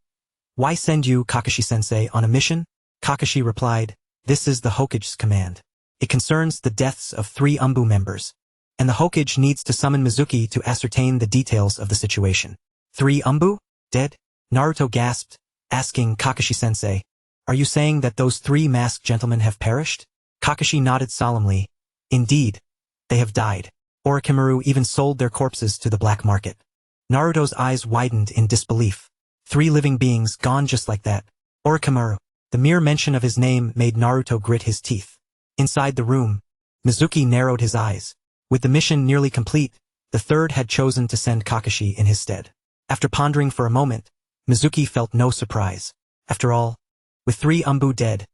Why send you, Kakashi-sensei, on a mission? Kakashi replied, this is the Hokage's command. It concerns the deaths of 3 Umbu members, and the Hokage needs to summon Mizuki to ascertain the details of the situation. 3 Umbu? Dead? Naruto gasped, asking Kakashi-sensei, are you saying that those 3 masked gentlemen have perished? Kakashi nodded solemnly. Indeed, they have died. Orochimaru even sold their corpses to the black market. Naruto's eyes widened in disbelief. 3 living beings gone just like that. Orochimaru. The mere mention of his name made Naruto grit his teeth. Inside the room, Mizuki narrowed his eyes. With the mission nearly complete, the third had chosen to send Kakashi in his stead. After pondering for a moment, Mizuki felt no surprise. After all, with 3 Umbu dead,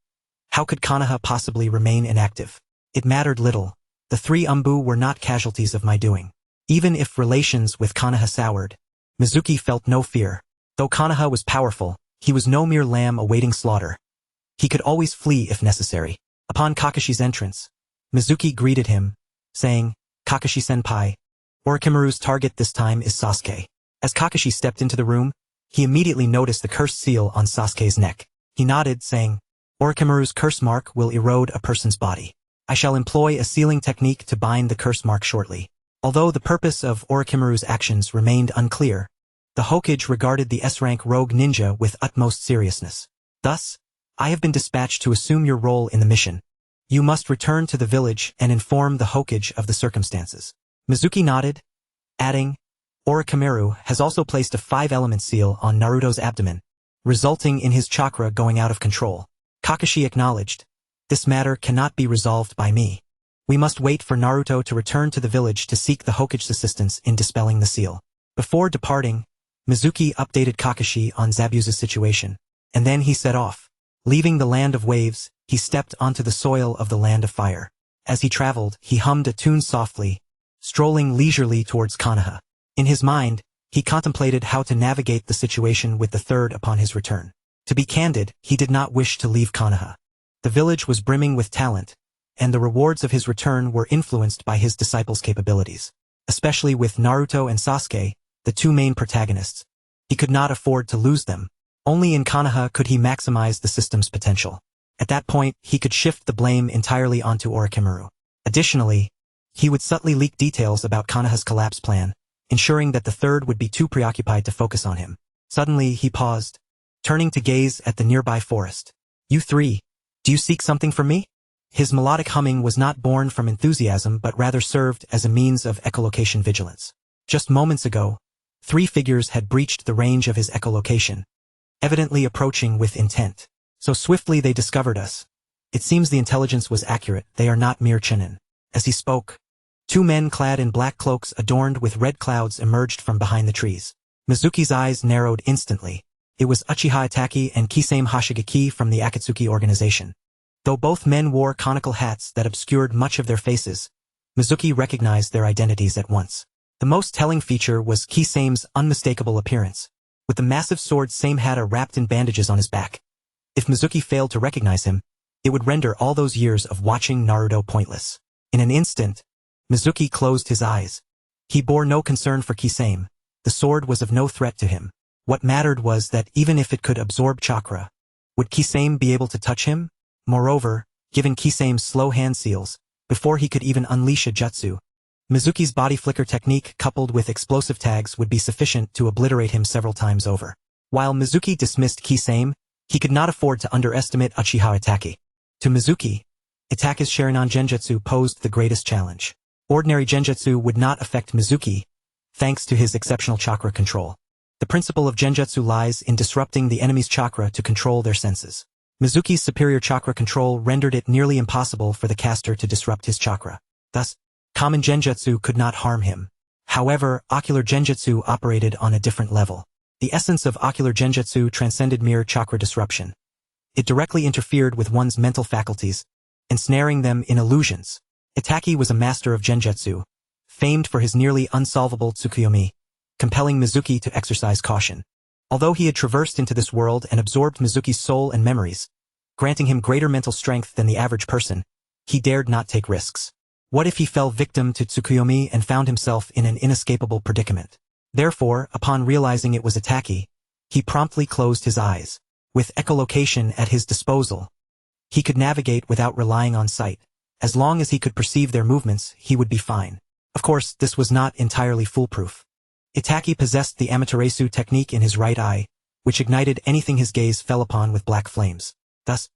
how could Konoha possibly remain inactive? It mattered little. The 3 Umbu were not casualties of my doing. Even if relations with Konoha soured, Mizuki felt no fear. Though Konoha was powerful, he was no mere lamb awaiting slaughter. He could always flee if necessary. Upon Kakashi's entrance, Mizuki greeted him, saying, Kakashi-senpai, Orochimaru's target this time is Sasuke. As Kakashi stepped into the room, he immediately noticed the cursed seal on Sasuke's neck. He nodded, saying, Orochimaru's curse mark will erode a person's body. I shall employ a sealing technique to bind the curse mark shortly. Although the purpose of Orochimaru's actions remained unclear, the Hokage regarded the S-rank rogue ninja with utmost seriousness. Thus, I have been dispatched to assume your role in the mission. You must return to the village and inform the Hokage of the circumstances. Mizuki nodded, adding, Orochimaru has also placed a 5-element seal on Naruto's abdomen, resulting in his chakra going out of control. Kakashi acknowledged, this matter cannot be resolved by me. We must wait for Naruto to return to the village to seek the Hokage's assistance in dispelling the seal. Before departing, Mizuki updated Kakashi on Zabuza's situation, and then he set off. Leaving the land of waves, he stepped onto the soil of the land of fire. As he traveled, he hummed a tune softly, strolling leisurely towards Konoha. In his mind, he contemplated how to navigate the situation with the third upon his return. To be candid, he did not wish to leave Konoha. The village was brimming with talent, and the rewards of his return were influenced by his disciples' capabilities. Especially with Naruto and Sasuke, the two main protagonists. He could not afford to lose them. Only in Konoha could he maximize the system's potential. At that point, he could shift the blame entirely onto Orochimaru. Additionally, he would subtly leak details about Konoha's collapse plan, ensuring that the third would be too preoccupied to focus on him. Suddenly, he paused, turning to gaze at the nearby forest. "You three, do you seek something from me?" His melodic humming was not born from enthusiasm but rather served as a means of echolocation vigilance. Just moments ago, 3 figures had breached the range of his echolocation, evidently approaching with intent. So swiftly they discovered us. It seems the intelligence was accurate, they are not mere chinin. As he spoke, 2 men clad in black cloaks adorned with red clouds emerged from behind the trees. Mizuki's eyes narrowed instantly. It was Uchiha Itachi and Kisame Hoshigaki from the Akatsuki organization. Though both men wore conical hats that obscured much of their faces, Mizuki recognized their identities at once. The most telling feature was Kisame's unmistakable appearance. With the massive sword Same had wrapped in bandages on his back. If Mizuki failed to recognize him, it would render all those years of watching Naruto pointless. In an instant, Mizuki closed his eyes. He bore no concern for Kisame. The sword was of no threat to him. What mattered was that even if it could absorb chakra, would Kisame be able to touch him? Moreover, given Kisame's slow hand seals, before he could even unleash a jutsu, Mizuki's body flicker technique coupled with explosive tags would be sufficient to obliterate him several times over. While Mizuki dismissed Kisame, he could not afford to underestimate Uchiha Itachi. To Mizuki, Itachi's Sharingan genjutsu posed the greatest challenge. Ordinary genjutsu would not affect Mizuki, thanks to his exceptional chakra control. The principle of genjutsu lies in disrupting the enemy's chakra to control their senses. Mizuki's superior chakra control rendered it nearly impossible for the caster to disrupt his chakra. Thus, common genjutsu could not harm him. However, ocular genjutsu operated on a different level. The essence of ocular genjutsu transcended mere chakra disruption. It directly interfered with one's mental faculties, ensnaring them in illusions. Itachi was a master of genjutsu, famed for his nearly unsolvable tsukuyomi, compelling Mizuki to exercise caution. Although he had traversed into this world and absorbed Mizuki's soul and memories, granting him greater mental strength than the average person, he dared not take risks. What if he fell victim to tsukuyomi and found himself in an inescapable predicament? Therefore, upon realizing it was Itachi, he promptly closed his eyes. With echolocation at his disposal, he could navigate without relying on sight. As long as he could perceive their movements, he would be fine. Of course, this was not entirely foolproof. Itachi possessed the Amaterasu technique in his right eye, which ignited anything his gaze fell upon with black flames. Thus,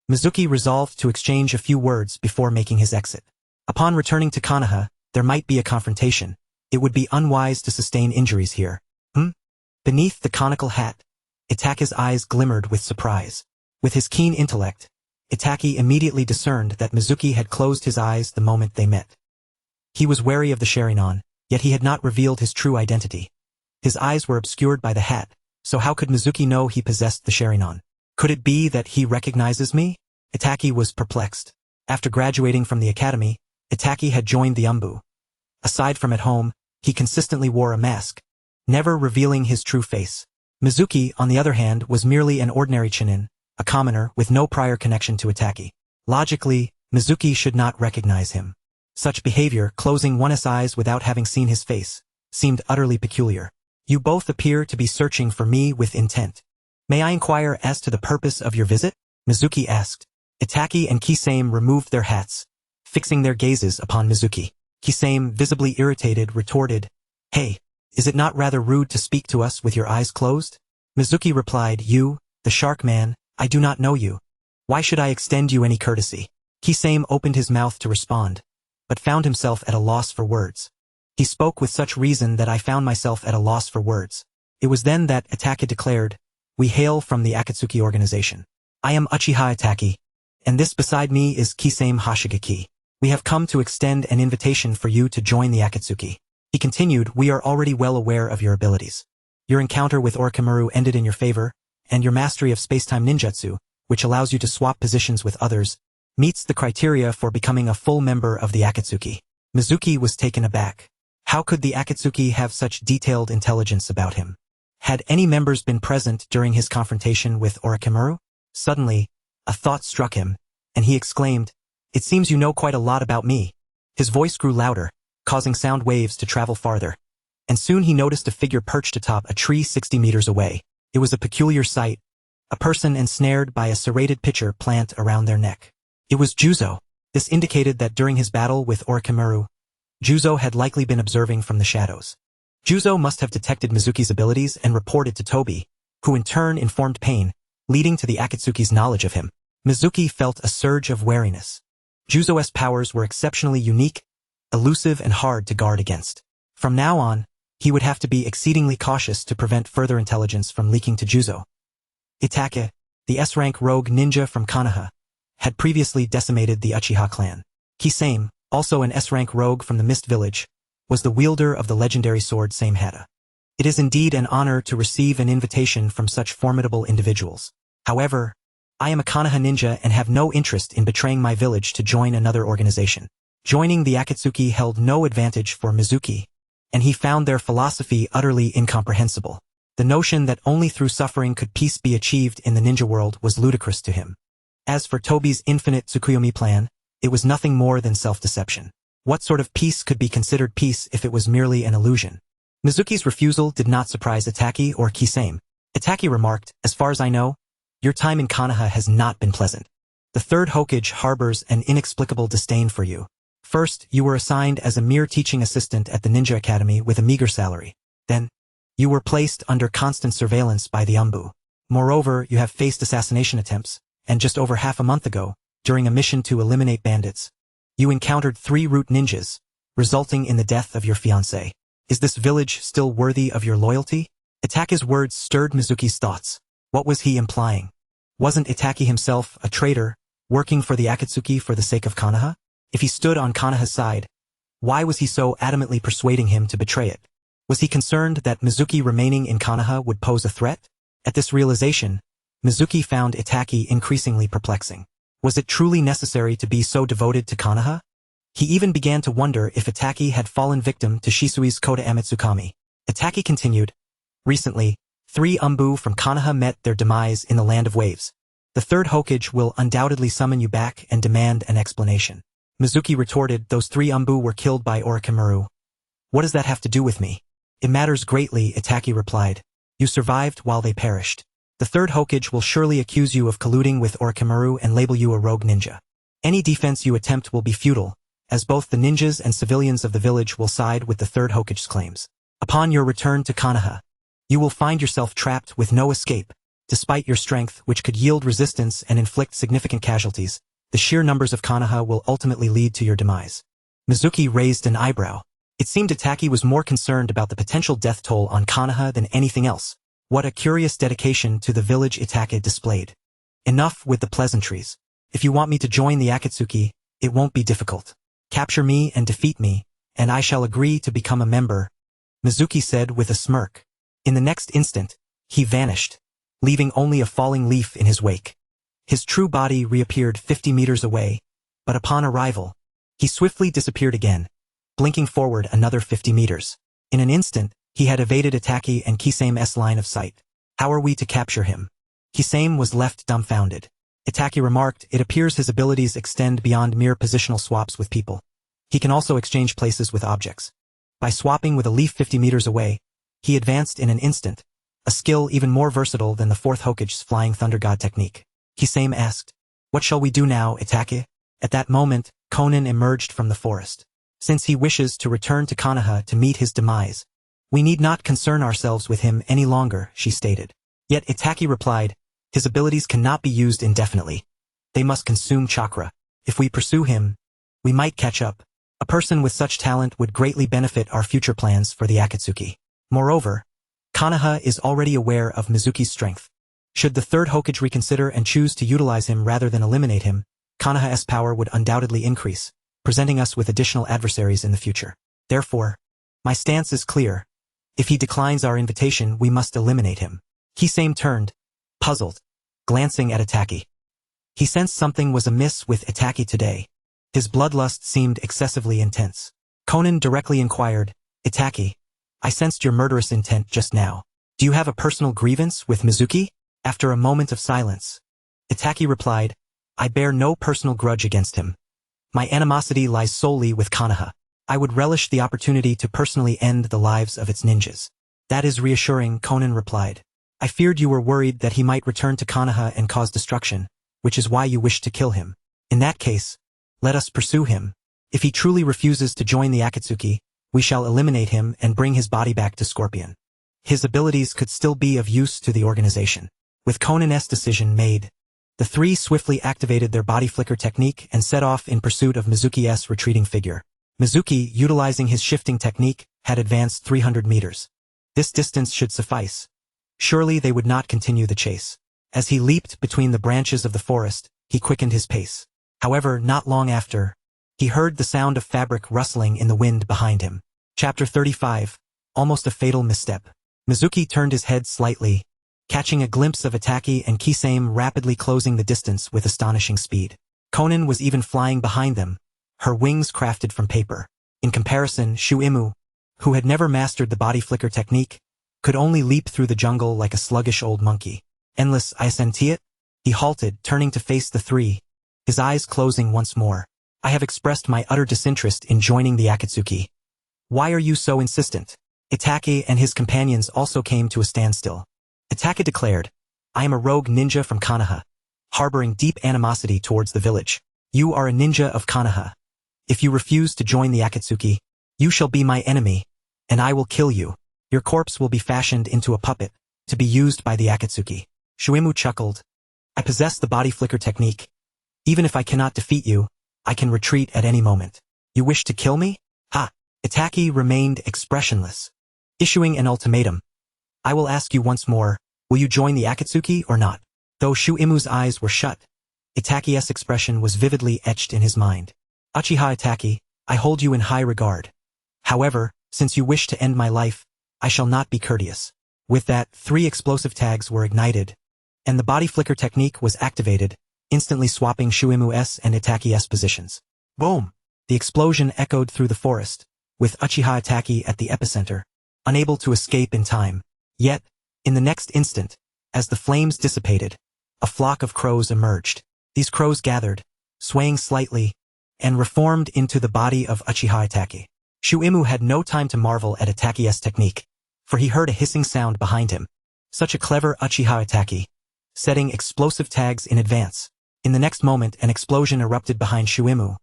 Mizuki resolved to exchange a few words before making his exit. Upon returning to Konoha, there might be a confrontation. It would be unwise to sustain injuries here. Beneath the conical hat, Itachi's eyes glimmered with surprise. With his keen intellect, Itachi immediately discerned that Mizuki had closed his eyes the moment they met. He was wary of the Sharingan, yet he had not revealed his true identity. His eyes were obscured by the hat, so how could Mizuki know he possessed the Sharingan? Could it be that he recognizes me? Itachi was perplexed. After graduating from the academy, Itachi had joined the Umbu. Aside from at home, he consistently wore a mask, never revealing his true face. Mizuki, on the other hand, was merely an ordinary chinin, a commoner with no prior connection to Itachi. Logically, Mizuki should not recognize him. Such behavior, closing one's eyes without having seen his face, seemed utterly peculiar. You both appear to be searching for me with intent. May I inquire as to the purpose of your visit? Mizuki asked. Itachi and Kisame removed their hats, fixing their gazes upon Mizuki. Kisame, visibly irritated, retorted, "Hey, is it not rather rude to speak to us with your eyes closed?" Mizuki replied, "You, the shark man, I do not know you. Why should I extend you any courtesy?" Kisame opened his mouth to respond, but found himself at a loss for words. He spoke with such reason that I found myself at a loss for words. It was then that Itachi declared, "We hail from the Akatsuki organization. I am Uchiha Itachi, and this beside me is Kisame Hoshigaki." We have come to extend an invitation for you to join the Akatsuki. He continued, we are already well aware of your abilities. Your encounter with Orochimaru ended in your favor, and your mastery of space-time ninjutsu, which allows you to swap positions with others, meets the criteria for becoming a full member of the Akatsuki. Mizuki was taken aback. How could the Akatsuki have such detailed intelligence about him? Had any members been present during his confrontation with Orochimaru? Suddenly, a thought struck him, and he exclaimed, it seems you know quite a lot about me. His voice grew louder, causing sound waves to travel farther, and soon he noticed a figure perched atop a tree 60 meters away. It was a peculiar sight, a person ensnared by a serrated pitcher plant around their neck. It was Juzo. This indicated that during his battle with Orochimaru, Juzo had likely been observing from the shadows. Juzo must have detected Mizuki's abilities and reported to Tobi, who in turn informed Pain, leading to the Akatsuki's knowledge of him. Mizuki felt a surge of wariness. Juzo's powers were exceptionally unique, elusive and hard to guard against. From now on, he would have to be exceedingly cautious to prevent further intelligence from leaking to Juzo. Itake, the S-rank rogue ninja from Konoha, had previously decimated the Uchiha clan. Kisame, also an S-rank rogue from the Mist Village, was the wielder of the legendary sword Samehada. It is indeed an honor to receive an invitation from such formidable individuals. However, I am a Konoha ninja and have no interest in betraying my village to join another organization. Joining the Akatsuki held no advantage for Mizuki, and he found their philosophy utterly incomprehensible. The notion that only through suffering could peace be achieved in the ninja world was ludicrous to him. As for Tobi's infinite Tsukuyomi plan, it was nothing more than self-deception. What sort of peace could be considered peace if it was merely an illusion? Mizuki's refusal did not surprise Itake or Kisame. Itake remarked, as far as I know, your time in Konoha has not been pleasant. The third Hokage harbors an inexplicable disdain for you. First, you were assigned as a mere teaching assistant at the Ninja Academy with a meager salary. Then, you were placed under constant surveillance by the Umbu. Moreover, you have faced assassination attempts, and just over half a month ago, during a mission to eliminate bandits, you encountered 3 root ninjas, resulting in the death of your fiancé. Is this village still worthy of your loyalty? Itake's words stirred Mizuki's thoughts. What was he implying? Wasn't Itake himself a traitor, working for the Akatsuki for the sake of Konoha? If he stood on Konoha's side, why was he so adamantly persuading him to betray it? Was he concerned that Mizuki remaining in Konoha would pose a threat? At this realization, Mizuki found Itake increasingly perplexing. Was it truly necessary to be so devoted to Konoha? He even began to wonder if Itake had fallen victim to Shisui's Kota Amitsukami. Itake continued, recently, 3 Umbu from Konoha met their demise in the Land of Waves. The third Hokage will undoubtedly summon you back and demand an explanation. Mizuki retorted, those 3 Umbu were killed by Orochimaru. What does that have to do with me? It matters greatly, Itake replied. You survived while they perished. The third Hokage will surely accuse you of colluding with Orochimaru and label you a rogue ninja. Any defense you attempt will be futile, as both the ninjas and civilians of the village will side with the third Hokage's claims. Upon your return to Konoha, you will find yourself trapped with no escape. Despite your strength, which could yield resistance and inflict significant casualties, the sheer numbers of Konoha will ultimately lead to your demise. Mizuki raised an eyebrow. It seemed Itake was more concerned about the potential death toll on Konoha than anything else. What a curious dedication to the village Itake displayed. Enough with the pleasantries. If you want me to join the Akatsuki, it won't be difficult. Capture me and defeat me, and I shall agree to become a member, Mizuki said with a smirk. In the next instant, he vanished, leaving only a falling leaf in his wake. His true body reappeared 50 meters away, but upon arrival, he swiftly disappeared again, blinking forward another 50 meters. In an instant, he had evaded Itake and Kisame's line of sight. How are we to capture him? Kisame was left dumbfounded. Itake remarked, it appears his abilities extend beyond mere positional swaps with people. He can also exchange places with objects. By swapping with a leaf 50 meters away, he advanced in an instant, a skill even more versatile than the fourth Hokage's Flying Thunder God technique. Kisame asked, what shall we do now, Itake? At that moment, Konan emerged from the forest. Since he wishes to return to Konoha to meet his demise, we need not concern ourselves with him any longer, she stated. Yet Itake replied, his abilities cannot be used indefinitely. They must consume chakra. If we pursue him, we might catch up. A person with such talent would greatly benefit our future plans for the Akatsuki. Moreover, Konoha is already aware of Mizuki's strength. Should the third Hokage reconsider and choose to utilize him rather than eliminate him, Konoha's power would undoubtedly increase, presenting us with additional adversaries in the future. Therefore, my stance is clear. If he declines our invitation, we must eliminate him. Kisame turned, puzzled, glancing at Itaki. He sensed something was amiss with Itaki today. His bloodlust seemed excessively intense. Konan directly inquired, Itaki, I sensed your murderous intent just now. Do you have a personal grievance with Mizuki? After a moment of silence, Itaki replied, I bear no personal grudge against him. My animosity lies solely with Konoha. I would relish the opportunity to personally end the lives of its ninjas. That is reassuring, Konan replied. I feared you were worried that he might return to Konoha and cause destruction, which is why you wished to kill him. In that case, let us pursue him. If he truly refuses to join the Akatsuki, we shall eliminate him and bring his body back to Scorpion. His abilities could still be of use to the organization. With Konan's decision made, the three swiftly activated their body flicker technique and set off in pursuit of Mizuki's retreating figure. Mizuki, utilizing his shifting technique, had advanced 300 meters. This distance should suffice. Surely they would not continue the chase. As he leaped between the branches of the forest, he quickened his pace. However, not long after, he heard the sound of fabric rustling in the wind behind him. Chapter 35. Almost a fatal misstep. Mizuki turned his head slightly, catching a glimpse of Itaki and Kisame rapidly closing the distance with astonishing speed. Konan was even flying behind them, her wings crafted from paper. In comparison, Shuimu, who had never mastered the body flicker technique, could only leap through the jungle like a sluggish old monkey. Endless, I senti it? He halted, turning to face the three, his eyes closing once more. I have expressed my utter disinterest in joining the Akatsuki. Why are you so insistent? Itaki and his companions also came to a standstill. Itaki declared, I am a rogue ninja from Konoha, harboring deep animosity towards the village. You are a ninja of Konoha. If you refuse to join the Akatsuki, you shall be my enemy, and I will kill you. Your corpse will be fashioned into a puppet, to be used by the Akatsuki. Shuimu chuckled. I possess the body flicker technique. Even if I cannot defeat you, I can retreat at any moment. You wish to kill me? Ha! Itaki remained expressionless, issuing an ultimatum. I will ask you once more, will you join the Akatsuki or not? Though Shuimu's eyes were shut, Itaki's expression was vividly etched in his mind. Uchiha Itaki, I hold you in high regard. However, since you wish to end my life, I shall not be courteous. With that, 3 explosive tags were ignited, and the body flicker technique was activated, instantly swapping Shuimu's and Itaki's positions. Boom! The explosion echoed through the forest, with Uchiha Itaki at the epicenter, unable to escape in time. Yet, in the next instant, as the flames dissipated, a flock of crows emerged. These crows gathered, swaying slightly, and reformed into the body of Uchiha Itaki. Shuimu had no time to marvel at Itaki's technique, for he heard a hissing sound behind him. Such a clever Uchiha Itaki, setting explosive tags in advance. In the next moment, an explosion erupted behind Shuimu.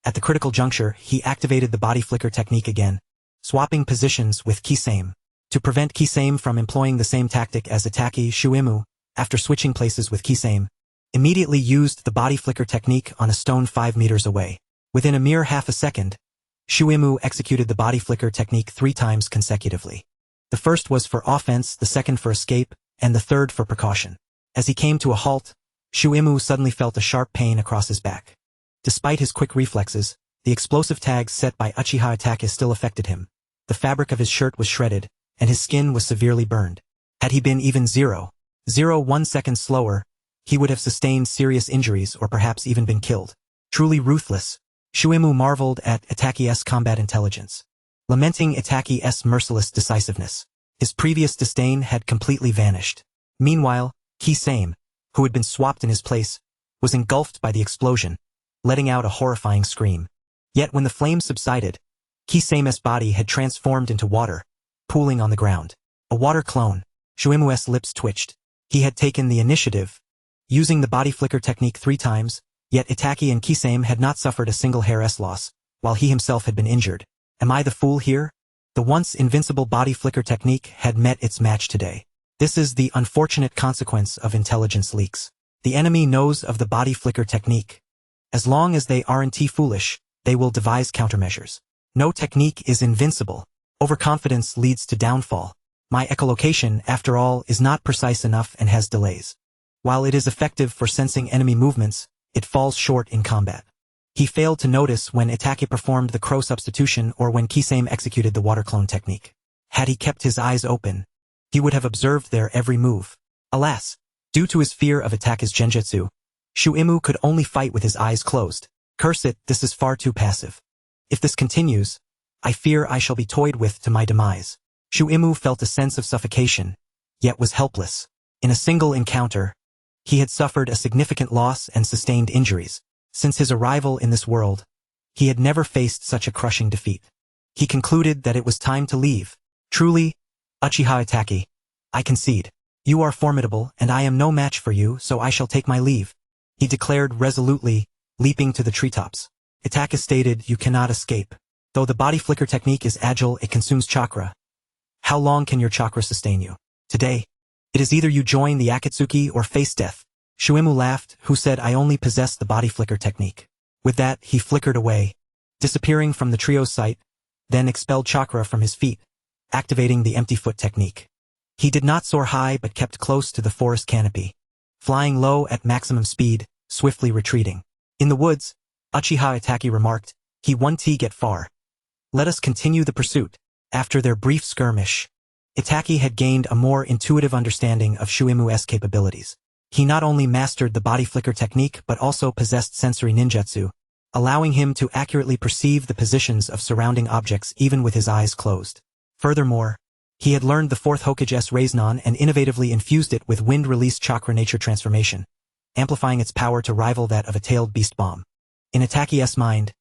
At the critical juncture, he activated the body flicker technique again, swapping positions with Kisame. To prevent Kisame from employing the same tactic as Itaki, Shuimu, after switching places with Kisame, immediately used the body flicker technique on a stone 5 meters away. Within a mere half a second, Shuimu executed the body flicker technique 3 times consecutively. The first was for offense, the second for escape, and the third for precaution. As he came to a halt, Shuimu suddenly felt a sharp pain across his back. Despite his quick reflexes, the explosive tags set by Uchiha Itaki still affected him. The fabric of his shirt was shredded, and his skin was severely burned. Had he been even 0.01 seconds slower, he would have sustained serious injuries or perhaps even been killed. Truly ruthless, Shuimu marveled at Itaki's combat intelligence, lamenting Itaki's merciless decisiveness. His previous disdain had completely vanished. Meanwhile, Kisame, who had been swapped in his place, was engulfed by the explosion, letting out a horrifying scream. Yet when the flames subsided, Kisame's body had transformed into water, pooling on the ground. A water clone. Shuimu's lips twitched. He had taken the initiative, using the body flicker technique 3 times, yet Itaki and Kisame had not suffered a single hair's loss, while he himself had been injured. Am I the fool here? The once invincible body flicker technique had met its match today. This is the unfortunate consequence of intelligence leaks. The enemy knows of the body flicker technique. As long as they aren't foolish, they will devise countermeasures. No technique is invincible. Overconfidence leads to downfall. My echolocation, after all, is not precise enough and has delays. While it is effective for sensing enemy movements, it falls short in combat. He failed to notice when Itake performed the crow substitution or when Kisame executed the water clone technique. Had he kept his eyes open, he would have observed their every move. Alas, due to his fear of Itake's genjutsu, Shuimu could only fight with his eyes closed. Curse it, this is far too passive. If this continues, I fear I shall be toyed with to my demise. Shuimu felt a sense of suffocation, yet was helpless. In a single encounter, he had suffered a significant loss and sustained injuries. Since his arrival in this world, he had never faced such a crushing defeat. He concluded that it was time to leave. Truly, Uchiha Itake, I concede. You are formidable and I am no match for you, so I shall take my leave, he declared resolutely, leaping to the treetops. Itake stated, you cannot escape. Though the body flicker technique is agile, it consumes chakra. How long can your chakra sustain you? Today, it is either you join the Akatsuki or face death. Shuimu laughed, who said I only possess the body flicker technique. With that, he flickered away, disappearing from the trio's sight, then expelled chakra from his feet, activating the empty foot technique. He did not soar high but kept close to the forest canopy, flying low at maximum speed, swiftly retreating. In the woods, Uchiha Itake remarked, he won't get far. Let us continue the pursuit. After their brief skirmish, Itake had gained a more intuitive understanding of Shuimu's capabilities. He not only mastered the body flicker technique but also possessed sensory ninjutsu, allowing him to accurately perceive the positions of surrounding objects even with his eyes closed. Furthermore, he had learned the fourth Hokage's Raisnon and innovatively infused it with wind-release chakra nature transformation, amplifying its power to rival that of a tailed beast bomb. In Itake's mind,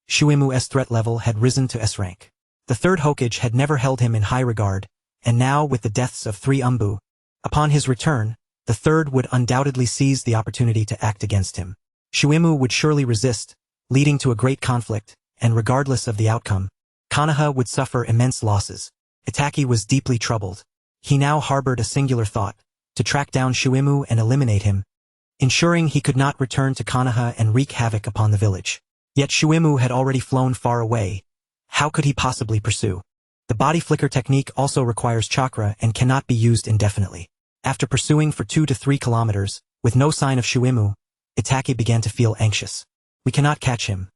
Shuimu's threat level had risen to S rank. The third Hokage had never held him in high regard, and now with the deaths of 3 Umbu, upon his return, the third would undoubtedly seize the opportunity to act against him. Shuimu would surely resist, leading to a great conflict, and regardless of the outcome, Konoha would suffer immense losses. Itake was deeply troubled. He now harbored a singular thought, to track down Shuimu and eliminate him, ensuring he could not return to Konoha and wreak havoc upon the village. Yet Shuimu had already flown far away. How could he possibly pursue? The body flicker technique also requires chakra and cannot be used indefinitely. After pursuing for 2 to 3 kilometers, with no sign of Shuimu, Itake began to feel anxious. We cannot catch him.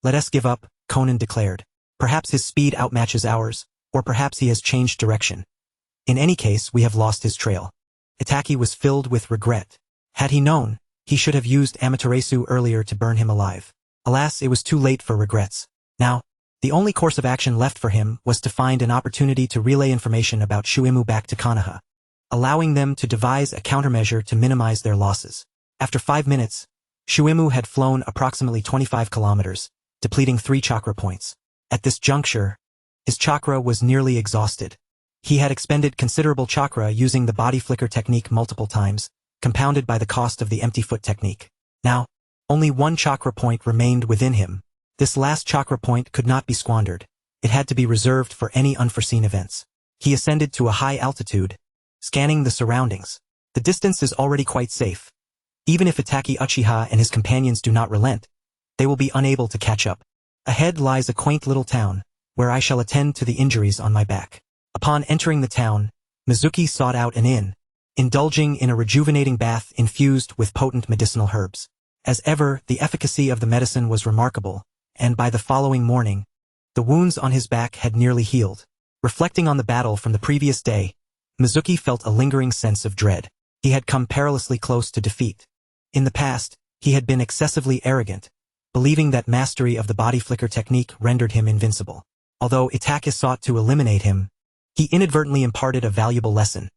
Let us give up, Conan declared. Perhaps his speed outmatches ours, or perhaps he has changed direction. In any case, we have lost his trail. Itake was filled with regret. Had he known, he should have used Amaterasu earlier to burn him alive. Alas, it was too late for regrets. Now, the only course of action left for him was to find an opportunity to relay information about Shuimu back to Konoha, allowing them to devise a countermeasure to minimize their losses. After 5 minutes, Shuimu had flown approximately 25 kilometers, depleting 3 chakra points. At this juncture, his chakra was nearly exhausted. He had expended considerable chakra using the body flicker technique multiple times, compounded by the cost of the empty foot technique. Now, only 1 chakra point remained within him. This last chakra point could not be squandered. It had to be reserved for any unforeseen events. He ascended to a high altitude, scanning the surroundings. The distance is already quite safe. Even if Itake Uchiha and his companions do not relent, they will be unable to catch up. Ahead lies a quaint little town, where I shall attend to the injuries on my back. Upon entering the town, Mizuki sought out an inn, indulging in a rejuvenating bath infused with potent medicinal herbs. As ever, the efficacy of the medicine was remarkable, and by the following morning, the wounds on his back had nearly healed. Reflecting on the battle from the previous day, Mizuki felt a lingering sense of dread. He had come perilously close to defeat. In the past, he had been excessively arrogant, believing that mastery of the body flicker technique rendered him invincible. Although Itake sought to eliminate him, he inadvertently imparted a valuable lesson.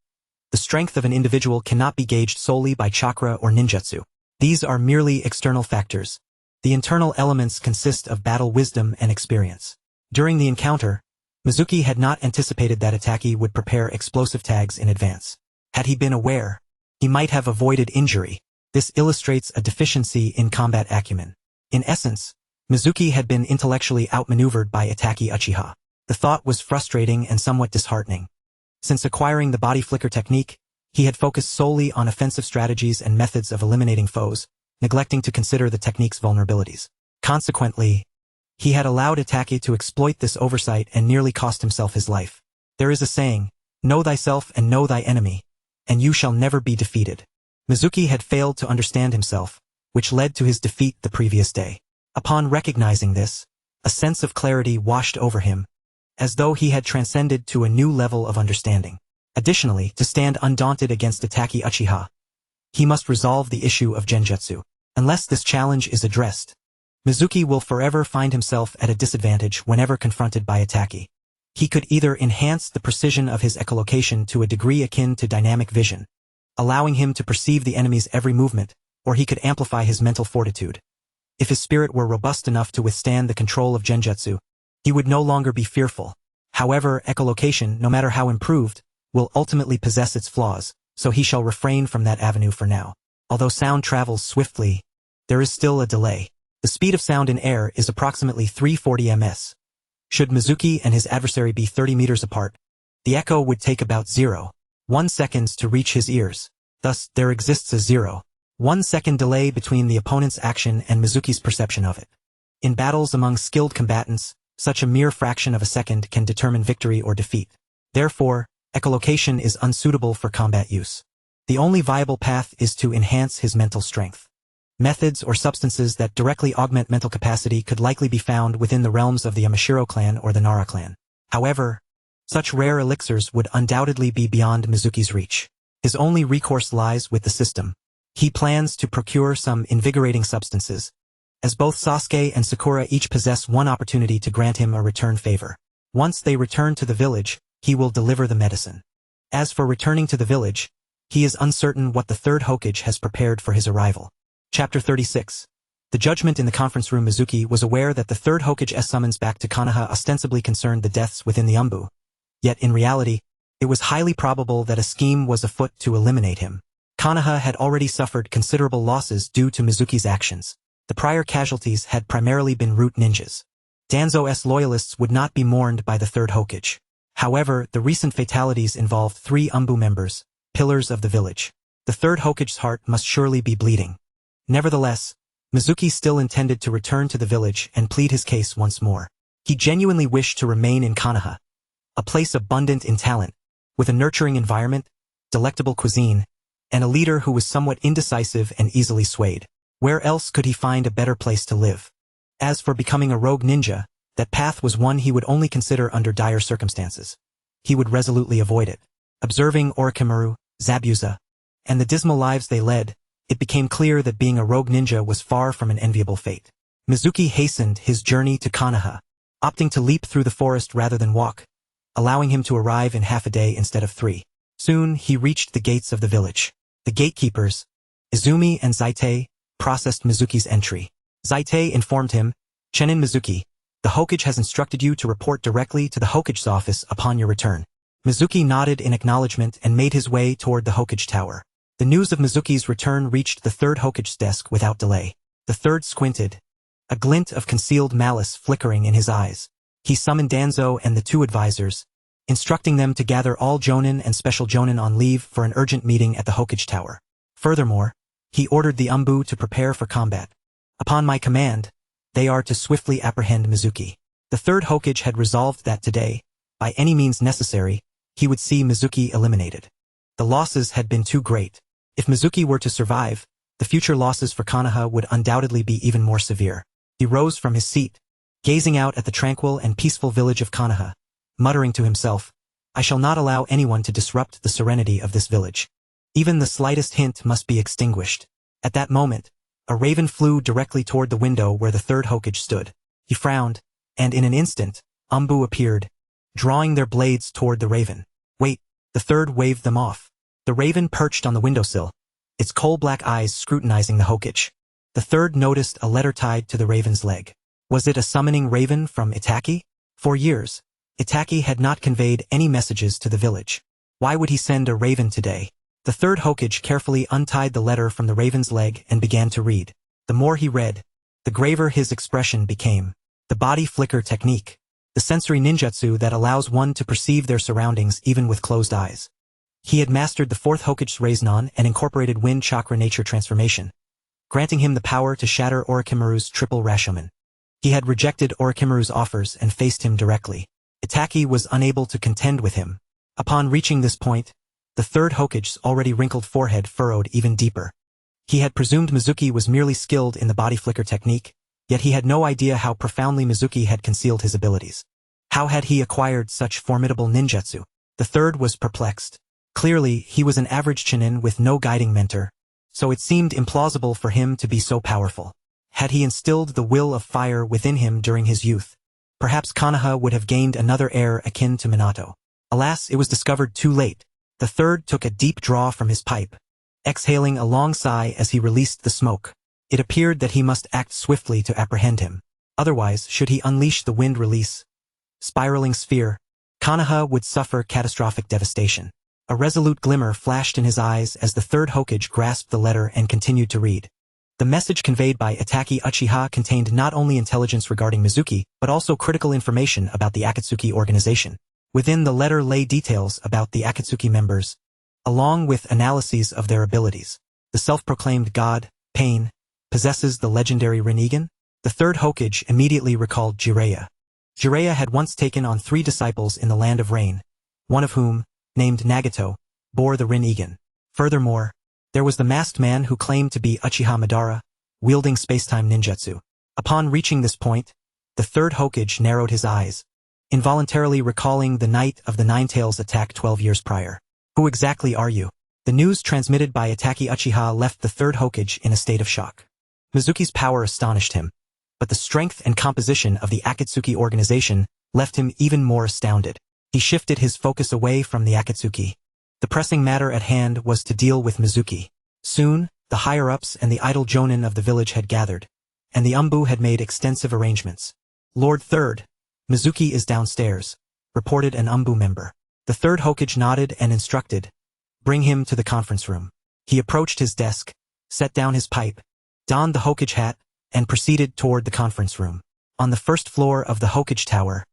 The strength of an individual cannot be gauged solely by chakra or ninjutsu. These are merely external factors. The internal elements consist of battle wisdom and experience. During the encounter, Mizuki had not anticipated that Itake would prepare explosive tags in advance. Had he been aware, he might have avoided injury. This illustrates a deficiency in combat acumen. In essence, Mizuki had been intellectually outmaneuvered by Itake Uchiha. The thought was frustrating and somewhat disheartening. Since acquiring the body flicker technique, he had focused solely on offensive strategies and methods of eliminating foes, neglecting to consider the technique's vulnerabilities. Consequently, he had allowed Itake to exploit this oversight and nearly cost himself his life. There is a saying, know thyself and know thy enemy, and you shall never be defeated. Mizuki had failed to understand himself, which led to his defeat the previous day. Upon recognizing this, a sense of clarity washed over him, as though he had transcended to a new level of understanding. Additionally, to stand undaunted against Sasuke Uchiha, he must resolve the issue of genjutsu. Unless this challenge is addressed, Mizuki will forever find himself at a disadvantage whenever confronted by Sasuke. He could either enhance the precision of his echolocation to a degree akin to dynamic vision, allowing him to perceive the enemy's every movement, or he could amplify his mental fortitude. If his spirit were robust enough to withstand the control of genjutsu, he would no longer be fearful. However, echolocation, no matter how improved, will ultimately possess its flaws, so he shall refrain from that avenue for now. Although sound travels swiftly, there is still a delay. The speed of sound in air is approximately 340 ms. Should Mizuki and his adversary be 30 meters apart, the echo would take about 0.1 seconds to reach his ears. Thus, there exists a 0.1 second delay between the opponent's action and Mizuki's perception of it. In battles among skilled combatants, such a mere fraction of a second can determine victory or defeat. Therefore, echolocation is unsuitable for combat use. The only viable path is to enhance his mental strength. Methods or substances that directly augment mental capacity could likely be found within the realms of the Yamashiro clan or the Nara clan. However, such rare elixirs would undoubtedly be beyond Mizuki's reach. His only recourse lies with the system. He plans to procure some invigorating substances, as both Sasuke and Sakura each possess one opportunity to grant him a return favor. Once they return to the village, he will deliver the medicine. As for returning to the village, he is uncertain what the third Hokage has prepared for his arrival. Chapter 36. The judgment in the conference room. Mizuki was aware that the third Hokage's summons back to Konoha ostensibly concerned the deaths within the Umbu. Yet in reality, it was highly probable that a scheme was afoot to eliminate him. Konoha had already suffered considerable losses due to Mizuki's actions. The prior casualties had primarily been root ninjas. Danzo's loyalists would not be mourned by the third Hokage. However, the recent fatalities involved 3 Umbu members, pillars of the village. The third Hokage's heart must surely be bleeding. Nevertheless, Mizuki still intended to return to the village and plead his case once more. He genuinely wished to remain in Konoha, a place abundant in talent, with a nurturing environment, delectable cuisine, and a leader who was somewhat indecisive and easily swayed. Where else could he find a better place to live? As for becoming a rogue ninja, that path was one he would only consider under dire circumstances. He would resolutely avoid it. Observing Orochimaru, Zabuza, and the dismal lives they led, it became clear that being a rogue ninja was far from an enviable fate. Mizuki hastened his journey to Konoha, opting to leap through the forest rather than walk, allowing him to arrive in half a day instead of 3. Soon he reached the gates of the village. The gatekeepers, Izumi and Zaite, processed Mizuki's entry. Zaite informed him, "Chenin Mizuki, the Hokage has instructed you to report directly to the Hokage's office upon your return." Mizuki nodded in acknowledgement and made his way toward the Hokage tower. The news of Mizuki's return reached the third Hokage's desk without delay. The third squinted, a glint of concealed malice flickering in his eyes. He summoned Danzo and the 2 advisors, instructing them to gather all Jonin and special Jonin on leave for an urgent meeting at the Hokage tower. Furthermore, he ordered the Umbu to prepare for combat. Upon my command, they are to swiftly apprehend Mizuki. The third Hokage had resolved that today, by any means necessary, he would see Mizuki eliminated. The losses had been too great. If Mizuki were to survive, the future losses for Konoha would undoubtedly be even more severe. He rose from his seat, gazing out at the tranquil and peaceful village of Konoha, muttering to himself, "I shall not allow anyone to disrupt the serenity of this village. Even the slightest hint must be extinguished." At that moment, a raven flew directly toward the window where the third Hokage stood. He frowned, and in an instant, Umbu appeared, drawing their blades toward the raven. "Wait," the third waved them off. The raven perched on the windowsill, its coal-black eyes scrutinizing the Hokage. The third noticed a letter tied to the raven's leg. Was it a summoning raven from Itachi? For years, Itachi had not conveyed any messages to the village. Why would he send a raven today? The third Hokage carefully untied the letter from the raven's leg and began to read. The more he read, the graver his expression became. The body flicker technique, the sensory ninjutsu that allows one to perceive their surroundings even with closed eyes. He had mastered the 4th Hokage's Raiznan and incorporated wind chakra nature transformation, granting him the power to shatter Orochimaru's triple Rashomon. He had rejected Orochimaru's offers and faced him directly. Itachi was unable to contend with him. Upon reaching this point, the third Hokage's already wrinkled forehead furrowed even deeper. He had presumed Mizuki was merely skilled in the body flicker technique, yet he had no idea how profoundly Mizuki had concealed his abilities. How had he acquired such formidable ninjutsu? The third was perplexed. Clearly, he was an average chunin with no guiding mentor, so it seemed implausible for him to be so powerful. Had he instilled the will of fire within him during his youth, perhaps Konoha would have gained another heir akin to Minato. Alas, it was discovered too late. The third took a deep draw from his pipe, exhaling a long sigh as he released the smoke. It appeared that he must act swiftly to apprehend him. Otherwise, should he unleash the wind release spiraling sphere, Konoha would suffer catastrophic devastation. A resolute glimmer flashed in his eyes as the third Hokage grasped the letter and continued to read. The message conveyed by Sasuke Uchiha contained not only intelligence regarding Mizuki, but also critical information about the Akatsuki organization. Within the letter lay details about the Akatsuki members, along with analyses of their abilities. The self-proclaimed god, Pain, possesses the legendary Rinnegan. The third Hokage immediately recalled Jiraiya. Jiraiya had once taken on 3 disciples in the Land of Rain, one of whom, named Nagato, bore the Rinnegan. Furthermore, there was the masked man who claimed to be Uchiha Madara, wielding spacetime ninjutsu. Upon reaching this point, the third Hokage narrowed his eyes, involuntarily recalling the night of the Nine-Tails attack 12 years prior. Who exactly are you? The news transmitted by Sasuke Uchiha left the third Hokage in a state of shock. Mizuki's power astonished him, but the strength and composition of the Akatsuki organization left him even more astounded. He shifted his focus away from the Akatsuki. The pressing matter at hand was to deal with Mizuki. Soon, the higher-ups and the idle jonin of the village had gathered, and the Umbu had made extensive arrangements. Lord Third, Mizuki is downstairs, reported an Umbu member. The third Hokage nodded and instructed, bring him to the conference room. He approached his desk, set down his pipe, donned the Hokage hat, and proceeded toward the conference room. On the first floor of the Hokage Tower,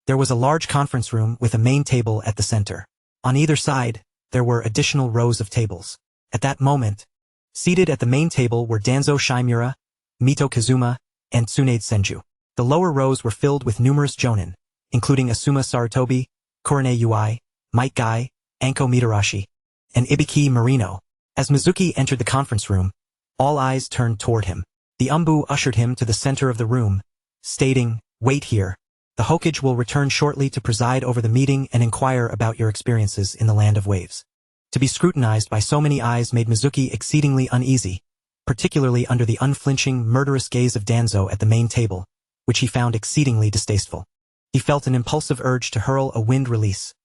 there was a large conference room with a main table at the center. On either side, there were additional rows of tables. At that moment, seated at the main table were Danzo Shimura, Mito Kazuma, and Tsunade Senju. The lower rows were filled with numerous jonin, including Asuma Sarutobi, Kurane Ui, Might Guy, Anko Mitarashi, and Ibiki Marino. As Mizuki entered the conference room, all eyes turned toward him. The Umbu ushered him to the center of the room, stating, wait here. The Hokage will return shortly to preside over the meeting and inquire about your experiences in the Land of Waves. To be scrutinized by so many eyes made Mizuki exceedingly uneasy, particularly under the unflinching, murderous gaze of Danzo at the main table, which he found exceedingly distasteful. He felt an impulsive urge to hurl a wind release,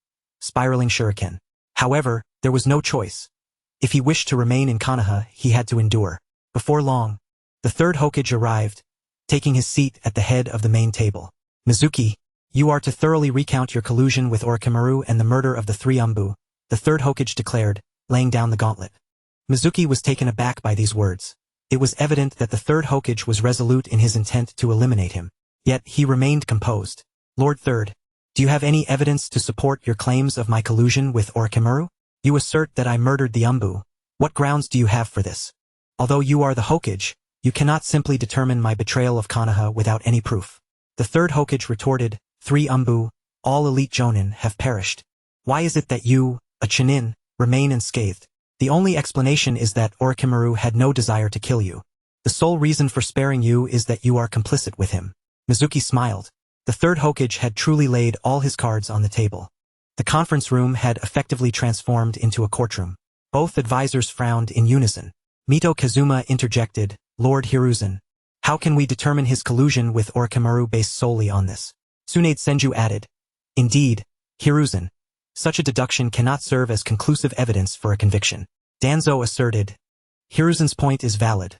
spiraling shuriken. However, there was no choice. If he wished to remain in Konoha, he had to endure. Before long, the third Hokage arrived, taking his seat at the head of the main table. Mizuki, you are to thoroughly recount your collusion with Orochimaru and the murder of the 3 Umbu, the third Hokage declared, laying down the gauntlet. Mizuki was taken aback by these words. It was evident that the third Hokage was resolute in his intent to eliminate him. Yet he remained composed. Lord Third, do you have any evidence to support your claims of my collusion with Orochimaru? You assert that I murdered the Umbu. What grounds do you have for this? Although you are the Hokage, you cannot simply determine my betrayal of Konoha without any proof. The third Hokage retorted, 3 Umbu, all elite jonin, have perished. Why is it that you, a chunin, remain unscathed? The only explanation is that Orochimaru had no desire to kill you. The sole reason for sparing you is that you are complicit with him. Mizuki smiled. The third Hokage had truly laid all his cards on the table. The conference room had effectively transformed into a courtroom. Both advisors frowned in unison. Mito Kazuma interjected, Lord Hiruzen, how can we determine his collusion with Orochimaru based solely on this? Tsunade Senju added, indeed, Hiruzen, such a deduction cannot serve as conclusive evidence for a conviction. Danzo asserted, Hiruzen's point is valid.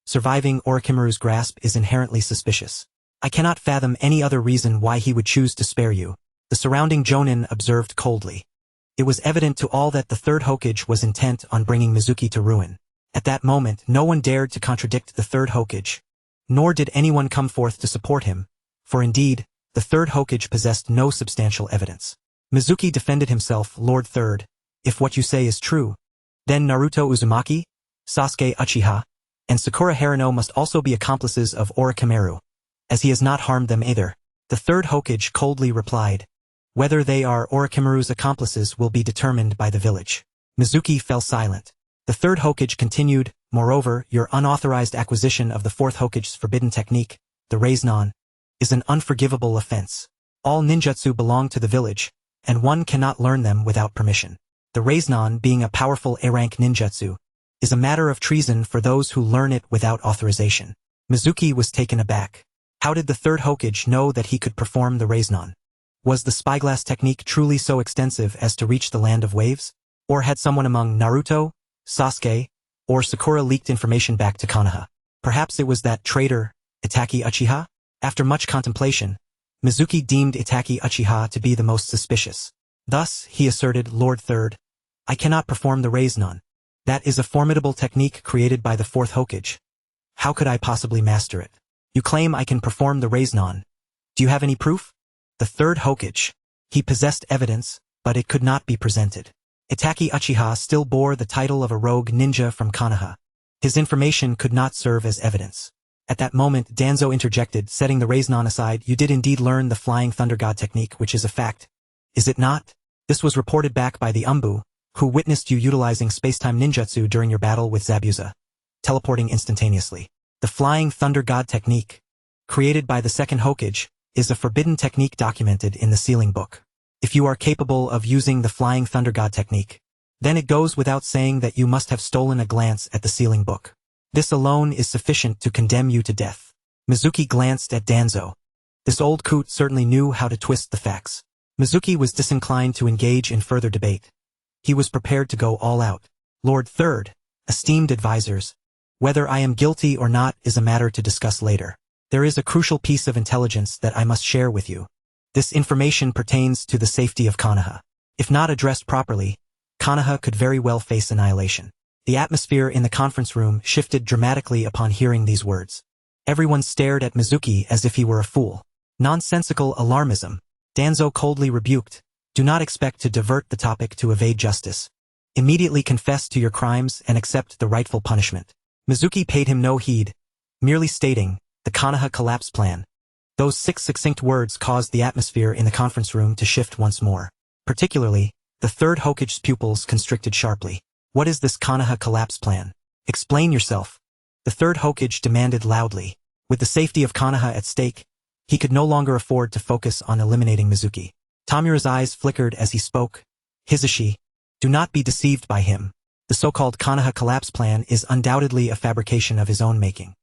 Surviving Orochimaru's grasp is inherently suspicious. I cannot fathom any other reason why he would choose to spare you. The surrounding jonin observed coldly. It was evident to all that the third Hokage was intent on bringing Mizuki to ruin. At that moment, no one dared to contradict the third Hokage, nor did anyone come forth to support him, for indeed, the third Hokage possessed no substantial evidence. Mizuki defended himself, Lord Third, if what you say is true, then Naruto Uzumaki, Sasuke Uchiha, and Sakura Harino must also be accomplices of Orochimaru, as he has not harmed them either. The third Hokage coldly replied, whether they are Orochimaru's accomplices will be determined by the village. Mizuki fell silent. The third Hokage continued, moreover, your unauthorized acquisition of the fourth Hokage's forbidden technique, the raise-non, is an unforgivable offense. All ninjutsu belong to the village, and one cannot learn them without permission. The raise-non, being a powerful A-rank ninjutsu, is a matter of treason for those who learn it without authorization. Mizuki was taken aback. How did the third Hokage know that he could perform the raise-non? Was the spyglass technique truly so extensive as to reach the land of waves? Or had someone among Naruto, Sasuke, or Sakura leaked information back to Konoha? Perhaps it was that traitor, Itachi Uchiha? After much contemplation, Mizuki deemed Itachi Uchiha to be the most suspicious. Thus, he asserted, Lord Third, I cannot perform the raise-non. That is a formidable technique created by the fourth Hokage. How could I possibly master it? You claim I can perform the raise-non. Do you have any proof? The third Hokage. He possessed evidence, but it could not be presented. Itachi Uchiha still bore the title of a rogue ninja from Konoha. His information could not serve as evidence. At that moment, Danzo interjected, setting the raise-non aside. You did indeed learn the Flying Thunder God technique, which is a fact. Is it not? This was reported back by the Umbu, who witnessed you utilizing space-time ninjutsu during your battle with Zabuza, teleporting instantaneously. The Flying Thunder God technique, created by the second Hokage, is a forbidden technique documented in the Sealing Book. If you are capable of using the Flying Thunder God technique, then it goes without saying that you must have stolen a glance at the Sealing Book. This alone is sufficient to condemn you to death. Mizuki glanced at Danzo. This old coot certainly knew how to twist the facts. Mizuki was disinclined to engage in further debate. He was prepared to go all out. Lord Third, esteemed advisors, whether I am guilty or not is a matter to discuss later. There is a crucial piece of intelligence that I must share with you. This information pertains to the safety of Konoha. If not addressed properly, Konoha could very well face annihilation. The atmosphere in the conference room shifted dramatically upon hearing these words. Everyone stared at Mizuki as if he were a fool. Nonsensical alarmism. Danzo coldly rebuked. Do not expect to divert the topic to evade justice. Immediately confess to your crimes and accept the rightful punishment. Mizuki paid him no heed, merely stating, the Konoha collapse plan. Those 6 succinct words caused the atmosphere in the conference room to shift once more. Particularly, the third Hokage's pupils constricted sharply. What is this Konoha collapse plan? Explain yourself. The third Hokage demanded loudly. With the safety of Konoha at stake, he could no longer afford to focus on eliminating Mizuki. Tamura's eyes flickered as he spoke. Hisashi, do not be deceived by him. The so-called Konoha collapse plan is undoubtedly a fabrication of his own making.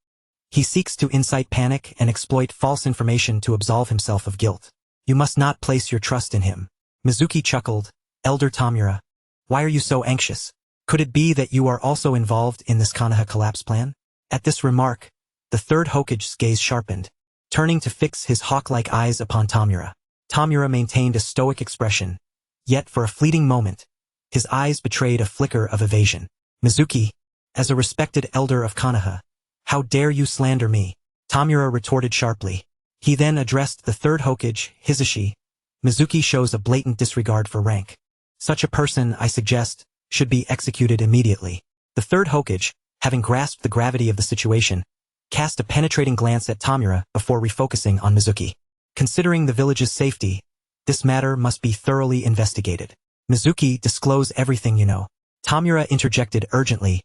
He seeks to incite panic and exploit false information to absolve himself of guilt. You must not place your trust in him. Mizuki chuckled. Elder Tamura, why are you so anxious? Could it be that you are also involved in this Konoha collapse plan? At this remark, the third Hokage's gaze sharpened, turning to fix his hawk-like eyes upon Tamura. Tamura maintained a stoic expression, yet for a fleeting moment, his eyes betrayed a flicker of evasion. Mizuki, as a respected elder of Konoha, how dare you slander me? Tamura retorted sharply. He then addressed the third Hokage, Hisashi. Mizuki shows a blatant disregard for rank. Such a person, I suggest, should be executed immediately. The third Hokage, having grasped the gravity of the situation, cast a penetrating glance at Tamura before refocusing on Mizuki. Considering the village's safety, this matter must be thoroughly investigated. Mizuki, disclose everything you know. Tamura interjected urgently.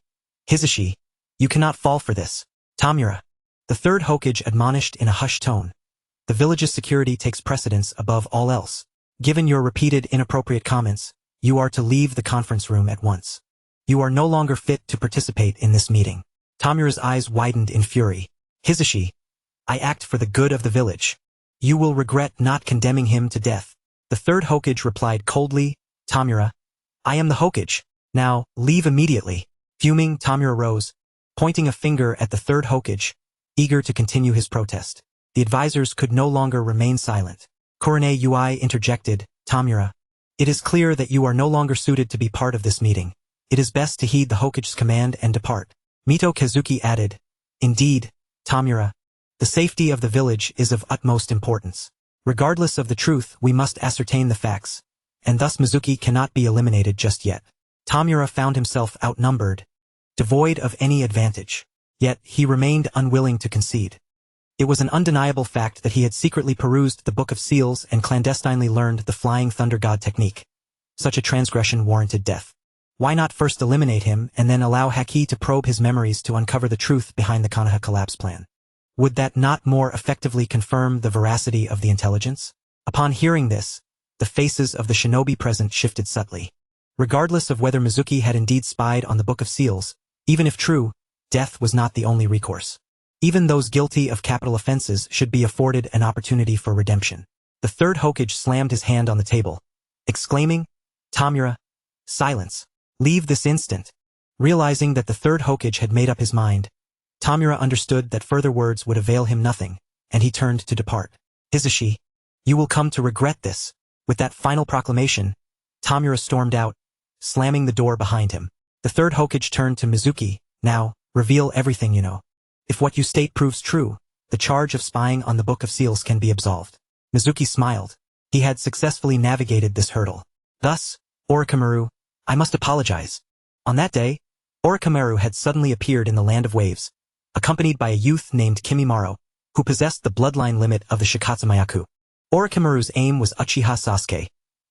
Hisashi, you cannot fall for this. Tamura. The third Hokage admonished in a hushed tone. The village's security takes precedence above all else. Given your repeated inappropriate comments, you are to leave the conference room at once. You are no longer fit to participate in this meeting. Tamura's eyes widened in fury. Hisashi, I act for the good of the village. You will regret not condemning him to death. The third Hokage replied coldly, Tamura, I am the Hokage. Now, leave immediately. Fuming, Tamura rose, pointing a finger at the third Hokage, eager to continue his protest. The advisors could no longer remain silent. Kurone Ui interjected, Tamura, it is clear that you are no longer suited to be part of this meeting. It is best to heed the Hokage's command and depart. Mito Kazuki added, Indeed, Tamura, the safety of the village is of utmost importance. Regardless of the truth, we must ascertain the facts, and thus Mizuki cannot be eliminated just yet. Tamura found himself outnumbered, devoid of any advantage. Yet, he remained unwilling to concede. It was an undeniable fact that he had secretly perused the Book of Seals and clandestinely learned the Flying Thunder God technique. Such a transgression warranted death. Why not first eliminate him and then allow Haki to probe his memories to uncover the truth behind the Konoha collapse plan? Would that not more effectively confirm the veracity of the intelligence? Upon hearing this, the faces of the shinobi present shifted subtly. Regardless of whether Mizuki had indeed spied on the Book of Seals, even if true, death was not the only recourse. Even those guilty of capital offenses should be afforded an opportunity for redemption. The third Hokage slammed his hand on the table, exclaiming, "Tamura, silence. Leave this instant." Realizing that the third Hokage had made up his mind, Tamura understood that further words would avail him nothing, and he turned to depart. "Hisashi, you will come to regret this." With that final proclamation, Tamura stormed out, slamming the door behind him. The third Hokage turned to Mizuki. "Now, reveal everything you know. If what you state proves true, the charge of spying on the Book of Seals can be absolved." Mizuki smiled. He had successfully navigated this hurdle. "Thus, Orochimaru, I must apologize." On that day, Orochimaru had suddenly appeared in the Land of Waves, accompanied by a youth named Kimimaro, who possessed the bloodline limit of the Shikatsumayaku. Orochimaru's aim was Uchiha Sasuke.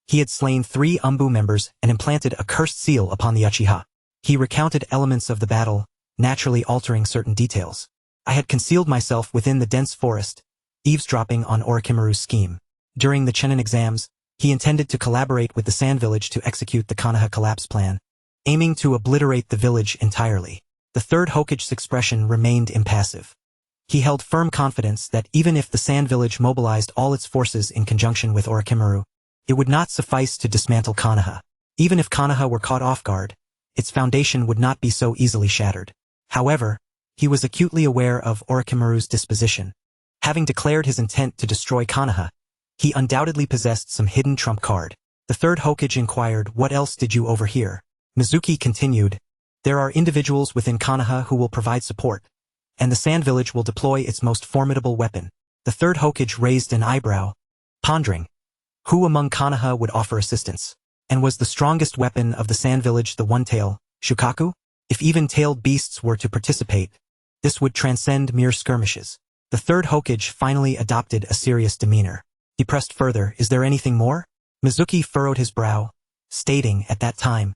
He had slain 3 Umbu members and implanted a cursed seal upon the Uchiha. He recounted elements of the battle, naturally altering certain details. "I had concealed myself within the dense forest, eavesdropping on Orochimaru's scheme. During the Chunin exams, he intended to collaborate with the Sand Village to execute the Konoha collapse plan, aiming to obliterate the village entirely." The third Hokage's expression remained impassive. He held firm confidence that even if the Sand Village mobilized all its forces in conjunction with Orochimaru, it would not suffice to dismantle Konoha. Even if Konoha were caught off guard, its foundation would not be so easily shattered. However, he was acutely aware of Orochimaru's disposition. Having declared his intent to destroy Konoha, he undoubtedly possessed some hidden trump card. The third Hokage inquired, "What else did you overhear?" Mizuki continued, "There are individuals within Konoha who will provide support, and the Sand Village will deploy its most formidable weapon." The third Hokage raised an eyebrow, pondering. Who among Konoha would offer assistance? And was the strongest weapon of the Sand Village the one-tail, Shukaku? If even tailed beasts were to participate, this would transcend mere skirmishes. The third Hokage finally adopted a serious demeanor. He pressed further, "Is there anything more?" Mizuki furrowed his brow, stating, "At that time."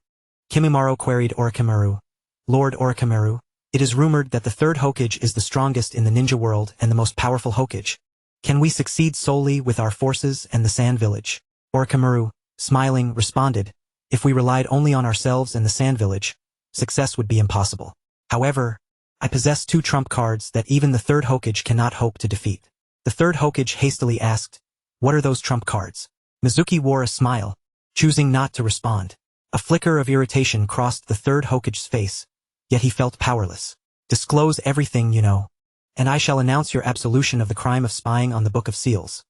Kimimaro queried Orochimaru, "Lord Orochimaru, it is rumored that the third Hokage is the strongest in the ninja world and the most powerful Hokage. Can we succeed solely with our forces and the Sand Village?" Orochimaru, smiling, responded, "If we relied only on ourselves and the Sand Village, success would be impossible. However, I possess 2 trump cards that even the third Hokage cannot hope to defeat." The third Hokage hastily asked, "What are those trump cards?" Mizuki wore a smile, choosing not to respond. A flicker of irritation crossed the third Hokage's face, yet he felt powerless. "Disclose everything you know, and I shall announce your absolution of the crime of spying on the Book of Seals."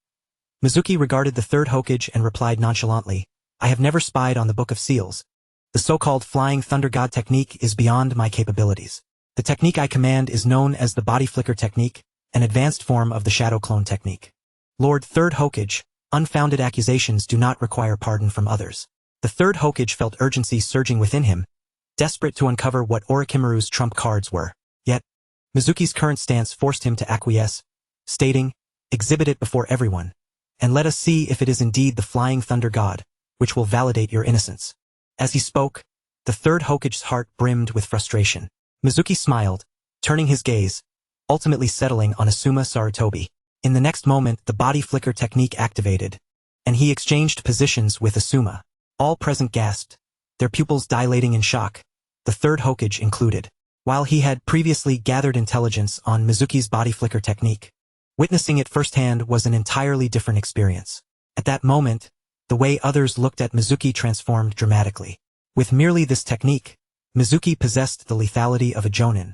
Mizuki regarded the third Hokage and replied nonchalantly, "I have never spied on the Book of Seals. The so-called Flying Thunder God technique is beyond my capabilities. The technique I command is known as the Body Flicker technique, an advanced form of the Shadow Clone technique." Lord Third Hokage, unfounded accusations do not require pardon from others. The third Hokage felt urgency surging within him, desperate to uncover what Orochimaru's trump cards were. Yet, Mizuki's current stance forced him to acquiesce, stating, "Exhibit it before everyone, and let us see if it is indeed the Flying Thunder God, which will validate your innocence." As he spoke, the third Hokage's heart brimmed with frustration. Mizuki smiled, turning his gaze, ultimately settling on Asuma Sarutobi. In the next moment, the Body Flicker technique activated, and he exchanged positions with Asuma. All present gasped, their pupils dilating in shock, the third Hokage included. While he had previously gathered intelligence on Mizuki's Body Flicker technique, witnessing it firsthand was an entirely different experience. At that moment, the way others looked at Mizuki transformed dramatically. With merely this technique, Mizuki possessed the lethality of a Jonin,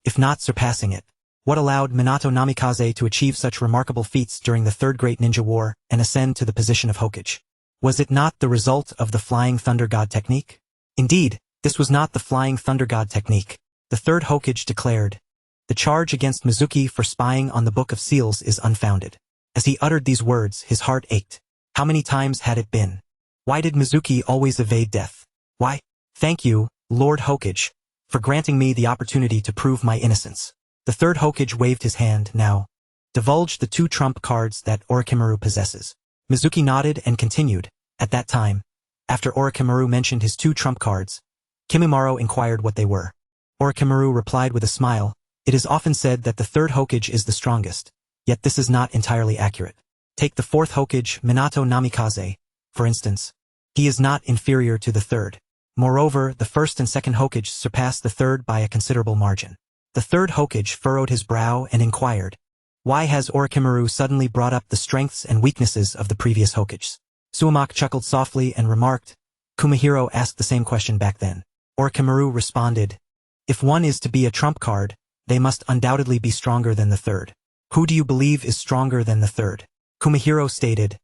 if not surpassing it. What allowed Minato Namikaze to achieve such remarkable feats during the Third Great Ninja War and ascend to the position of Hokage? Was it not the result of the Flying Thunder God technique? Indeed, this was not the Flying Thunder God technique. The third Hokage declared, "The charge against Mizuki for spying on the Book of Seals is unfounded." As he uttered these words, his heart ached. How many times had it been? Why did Mizuki always evade death? Why? "Thank you, Lord Hokage, for granting me the opportunity to prove my innocence." The third Hokage waved his hand. "Now, divulge the 2 trump cards that Orochimaru possesses." Mizuki nodded and continued, "At that time, after Orochimaru mentioned his 2 trump cards, Kimimaro inquired what they were. Orochimaru replied with a smile, It is often said that the third Hokage is the strongest, yet this is not entirely accurate. Take the fourth Hokage, Minato Namikaze, for instance. He is not inferior to the third. Moreover, the first and second Hokage surpass the third by a considerable margin. The third Hokage furrowed his brow and inquired, "Why has Orochimaru suddenly brought up the strengths and weaknesses of the previous Hokages?" Suamok chuckled softly and remarked, "Kumahiro asked the same question back then." Orochimaru responded, "If one is to be a trump card, they must undoubtedly be stronger than the third. Who do you believe is stronger than the third?" Kumahiro stated,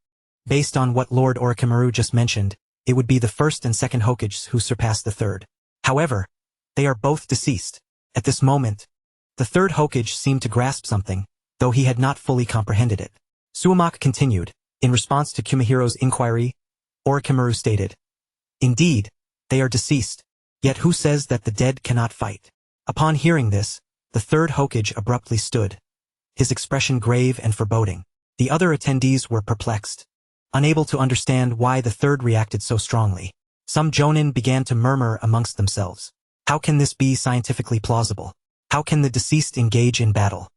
"Based on what Lord Orochimaru just mentioned, it would be the first and second Hokages who surpass the third. However, they are both deceased." At this moment, the third Hokage seemed to grasp something, though he had not fully comprehended it. Suamok continued, in response to Kumahiro's inquiry, Orochimaru stated, "Indeed, they are deceased, yet who says that the dead cannot fight?" Upon hearing this, the third Hokage abruptly stood, his expression grave and foreboding. The other attendees were perplexed, unable to understand why the third reacted so strongly. Some jonin began to murmur amongst themselves. How can this be scientifically plausible? How can the deceased engage in battle?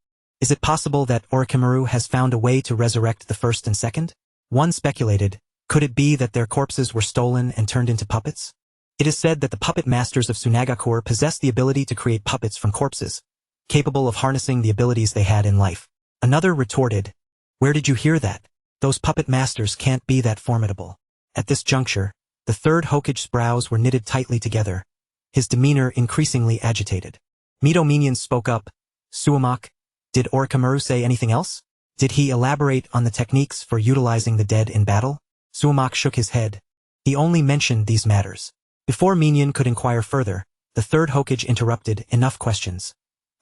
Is it possible that Orochimaru has found a way to resurrect the first and second? One speculated, could it be that their corpses were stolen and turned into puppets? It is said that the puppet masters of Tsunagakure possess the ability to create puppets from corpses, capable of harnessing the abilities they had in life. Another retorted, "Where did you hear that? Those puppet masters can't be that formidable." At this juncture, the third Hokage's brows were knitted tightly together, his demeanor increasingly agitated. Mito Minion spoke up, "Suamok, did Orochimaru say anything else? Did he elaborate on the techniques for utilizing the dead in battle?" Suamok shook his head. "He only mentioned these matters." Before Minion could inquire further, the third Hokage interrupted, "Enough questions.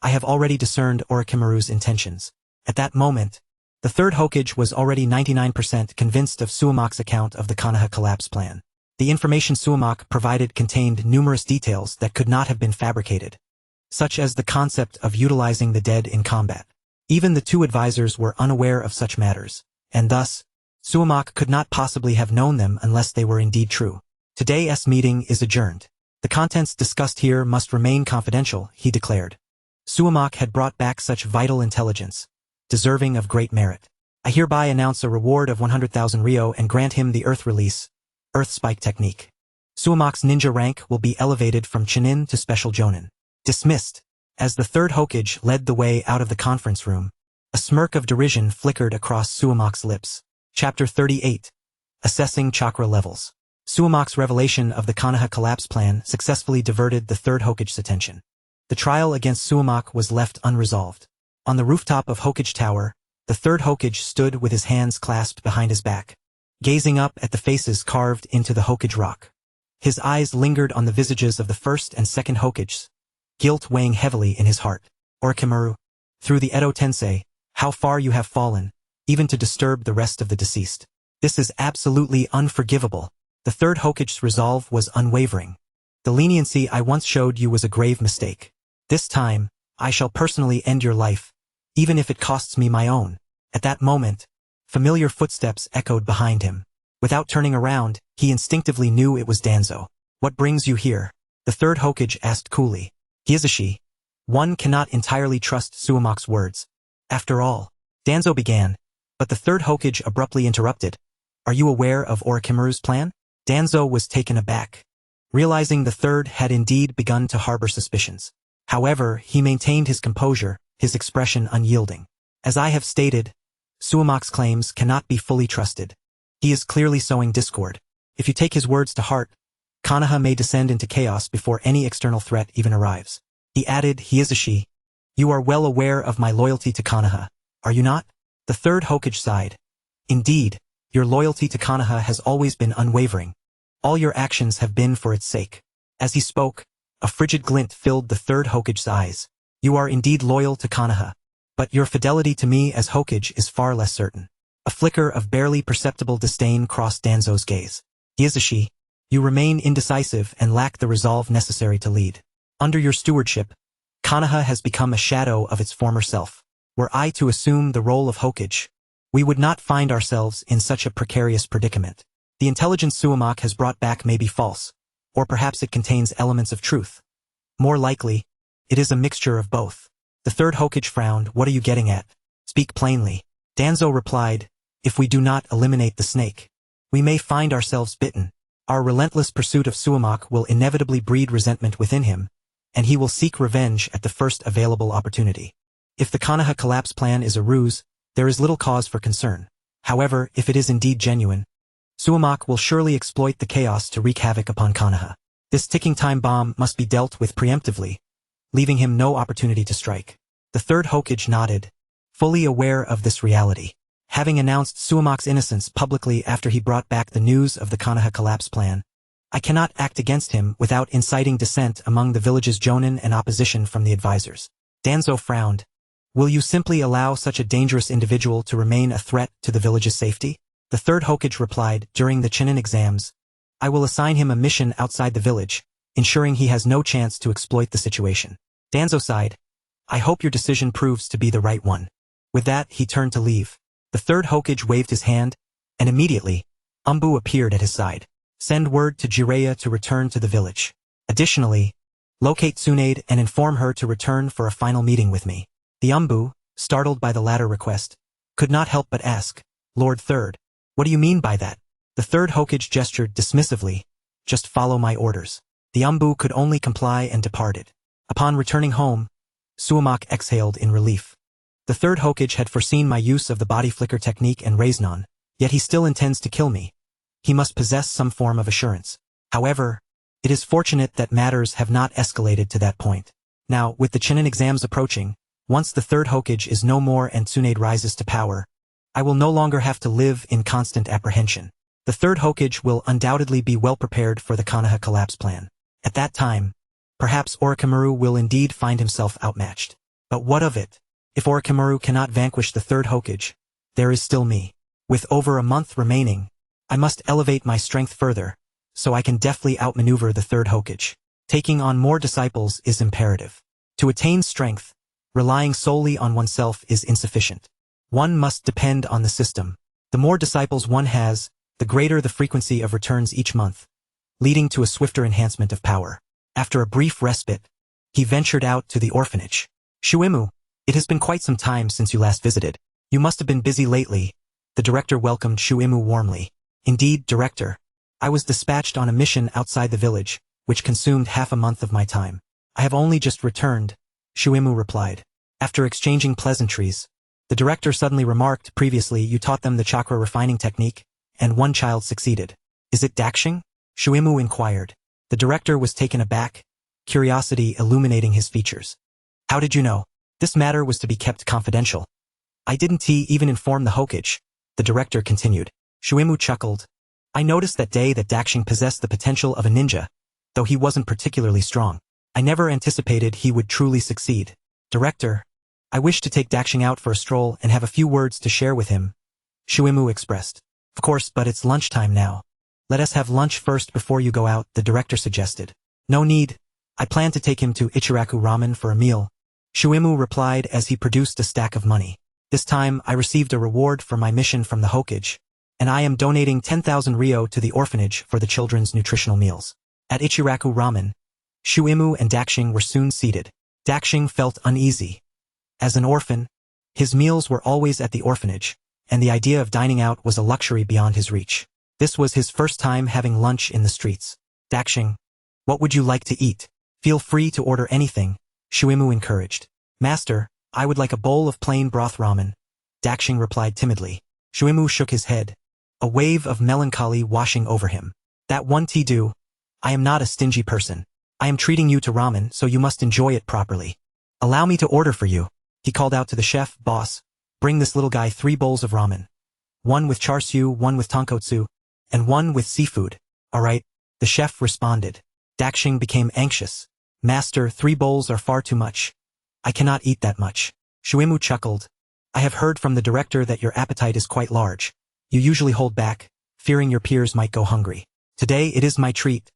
I have already discerned Orochimaru's intentions." At that moment, the third Hokage was already 99% convinced of Suamok's account of the Konoha collapse plan. The information Suamok provided contained numerous details that could not have been fabricated, such as the concept of utilizing the dead in combat. Even the two advisors were unaware of such matters, and thus, Suamok could not possibly have known them unless they were indeed true. "Today's meeting is adjourned. The contents discussed here must remain confidential," he declared. Suamok had brought back such vital intelligence, deserving of great merit. "I hereby announce a reward of 100,000 Ryo and grant him the Earth Release, Earth Spike Technique. Suamok's ninja rank will be elevated from Chunin to Special Jonin." Dismissed. As the third Hokage led the way out of the conference room, a smirk of derision flickered across Suamok's lips. Chapter 38. Assessing Chakra Levels. Suamok's revelation of the Konoha collapse plan successfully diverted the third Hokage's attention. The trial against Suamok was left unresolved. On the rooftop of Hokage Tower, the third Hokage stood with his hands clasped behind his back, gazing up at the faces carved into the Hokage rock. His eyes lingered on the visages of the first and second Hokages, guilt weighing heavily in his heart. "Orochimaru, through the Edo Tensei, how far you have fallen, even to disturb the rest of the deceased. This is absolutely unforgivable." The third Hokage's resolve was unwavering. "The leniency I once showed you was a grave mistake. This time, I shall personally end your life, even if it costs me my own." At that moment, familiar footsteps echoed behind him. Without turning around, he instinctively knew it was Danzo. "What brings you here?" the third Hokage asked coolly. "Hizashi." One cannot entirely trust Suamok's words. "After all," Danzo began, but the third Hokage abruptly interrupted. "Are you aware of Orochimaru's plan?" Danzo was taken aback, realizing the third had indeed begun to harbor suspicions. However, he maintained his composure, his expression unyielding. "As I have stated, Suamok's claims cannot be fully trusted. He is clearly sowing discord. If you take his words to heart, Konoha may descend into chaos before any external threat even arrives." He added, "Hizashi, you are well aware of my loyalty to Konoha, are you not?" The third Hokage sighed. "Indeed, your loyalty to Konoha has always been unwavering. All your actions have been for its sake." As he spoke, a frigid glint filled the third Hokage's eyes. "You are indeed loyal to Konoha, but your fidelity to me as Hokage is far less certain." A flicker of barely perceptible disdain crossed Danzo's gaze. "Hizashi, you remain indecisive and lack the resolve necessary to lead. Under your stewardship, Konoha has become a shadow of its former self. Were I to assume the role of Hokage, we would not find ourselves in such a precarious predicament. The intelligence Suamok has brought back may be false, or perhaps it contains elements of truth. More likely, it is a mixture of both." The third Hokage frowned. What are you getting at? Speak plainly. Danzo replied, if we do not eliminate the snake, we may find ourselves bitten. Our relentless pursuit of Suamak will inevitably breed resentment within him, and he will seek revenge at the first available opportunity. If the Konoha collapse plan is a ruse, there is little cause for concern. However, if it is indeed genuine, Suamak will surely exploit the chaos to wreak havoc upon Konoha. This ticking time bomb must be dealt with preemptively, leaving him no opportunity to strike. The third Hokage nodded, fully aware of this reality. Having announced Suamak's innocence publicly after he brought back the news of the Konoha collapse plan, I cannot act against him without inciting dissent among the village's jonin and opposition from the advisors. Danzo frowned. Will you simply allow such a dangerous individual to remain a threat to the village's safety? The third Hokage replied, during the Chunin exams, I will assign him a mission outside the village, ensuring he has no chance to exploit the situation. Danzo sighed. I hope your decision proves to be the right one. With that, he turned to leave. The third Hokage waved his hand, and immediately, Umbu appeared at his side. Send word to Jiraiya to return to the village. Additionally, locate Tsunade and inform her to return for a final meeting with me. The Umbu, startled by the latter request, could not help but ask, Lord Third, what do you mean by that? The third Hokage gestured dismissively, just follow my orders. The Umbu could only comply and departed. Upon returning home, Suamak exhaled in relief. The third Hokage had foreseen my use of the body flicker technique and Raisnon, yet he still intends to kill me. He must possess some form of assurance. However, it is fortunate that matters have not escalated to that point. Now, with the Chunin exams approaching, once the third Hokage is no more and Tsunade rises to power, I will no longer have to live in constant apprehension. The third Hokage will undoubtedly be well prepared for the Konoha collapse plan. At that time, perhaps Orochimaru will indeed find himself outmatched. But what of it? If Orochimaru cannot vanquish the third Hokage, there is still me. With over a month remaining, I must elevate my strength further, so I can deftly outmaneuver the third Hokage. Taking on more disciples is imperative. To attain strength, relying solely on oneself is insufficient. One must depend on the system. The more disciples one has, the greater the frequency of returns each month, leading to a swifter enhancement of power. After a brief respite, he ventured out to the orphanage. Shuimu, it has been quite some time since you last visited. You must have been busy lately. The director welcomed Shuimu warmly. Indeed, director. I was dispatched on a mission outside the village, which consumed half a month of my time. I have only just returned, Shuimu replied. After exchanging pleasantries, the director suddenly remarked, previously you taught them the chakra refining technique, and one child succeeded. Is it Dakshing? Shuimu inquired. The director was taken aback, curiosity illuminating his features. How did you know? This matter was to be kept confidential. I didn't even inform the Hokage, the director continued. Shuimu chuckled. I noticed that day that Dakshing possessed the potential of a ninja, though he wasn't particularly strong. I never anticipated he would truly succeed. Director, I wish to take Dakshing out for a stroll and have a few words to share with him, Shuimu expressed. Of course, but it's lunchtime now. Let us have lunch first before you go out, the director suggested. No need. I plan to take him to Ichiraku Ramen for a meal, Shuimu replied as he produced a stack of money. This time I received a reward for my mission from the Hokage, and I am donating 10,000 ryo to the orphanage for the children's nutritional meals. At Ichiraku Ramen, Shuimu and Dakshing were soon seated. Dakshing felt uneasy. As an orphan, his meals were always at the orphanage, and the idea of dining out was a luxury beyond his reach. This was his first time having lunch in the streets. Dakshing, what would you like to eat? Feel free to order anything, Shuimu encouraged. Master, I would like a bowl of plain broth ramen, Dakshing replied timidly. Shuimu shook his head, a wave of melancholy washing over him. That won't do. I am not a stingy person. I am treating you to ramen, so you must enjoy it properly. Allow me to order for you. He called out to the chef, boss, bring this little guy 3 bowls of ramen. 1 with chashu, 1 with tonkotsu, and 1 with seafood. All right, the chef responded. Dakshing became anxious. Master, 3 bowls are far too much. I cannot eat that much. Shuimu chuckled. I have heard from the director that your appetite is quite large. You usually hold back, fearing your peers might go hungry. Today it is my treat,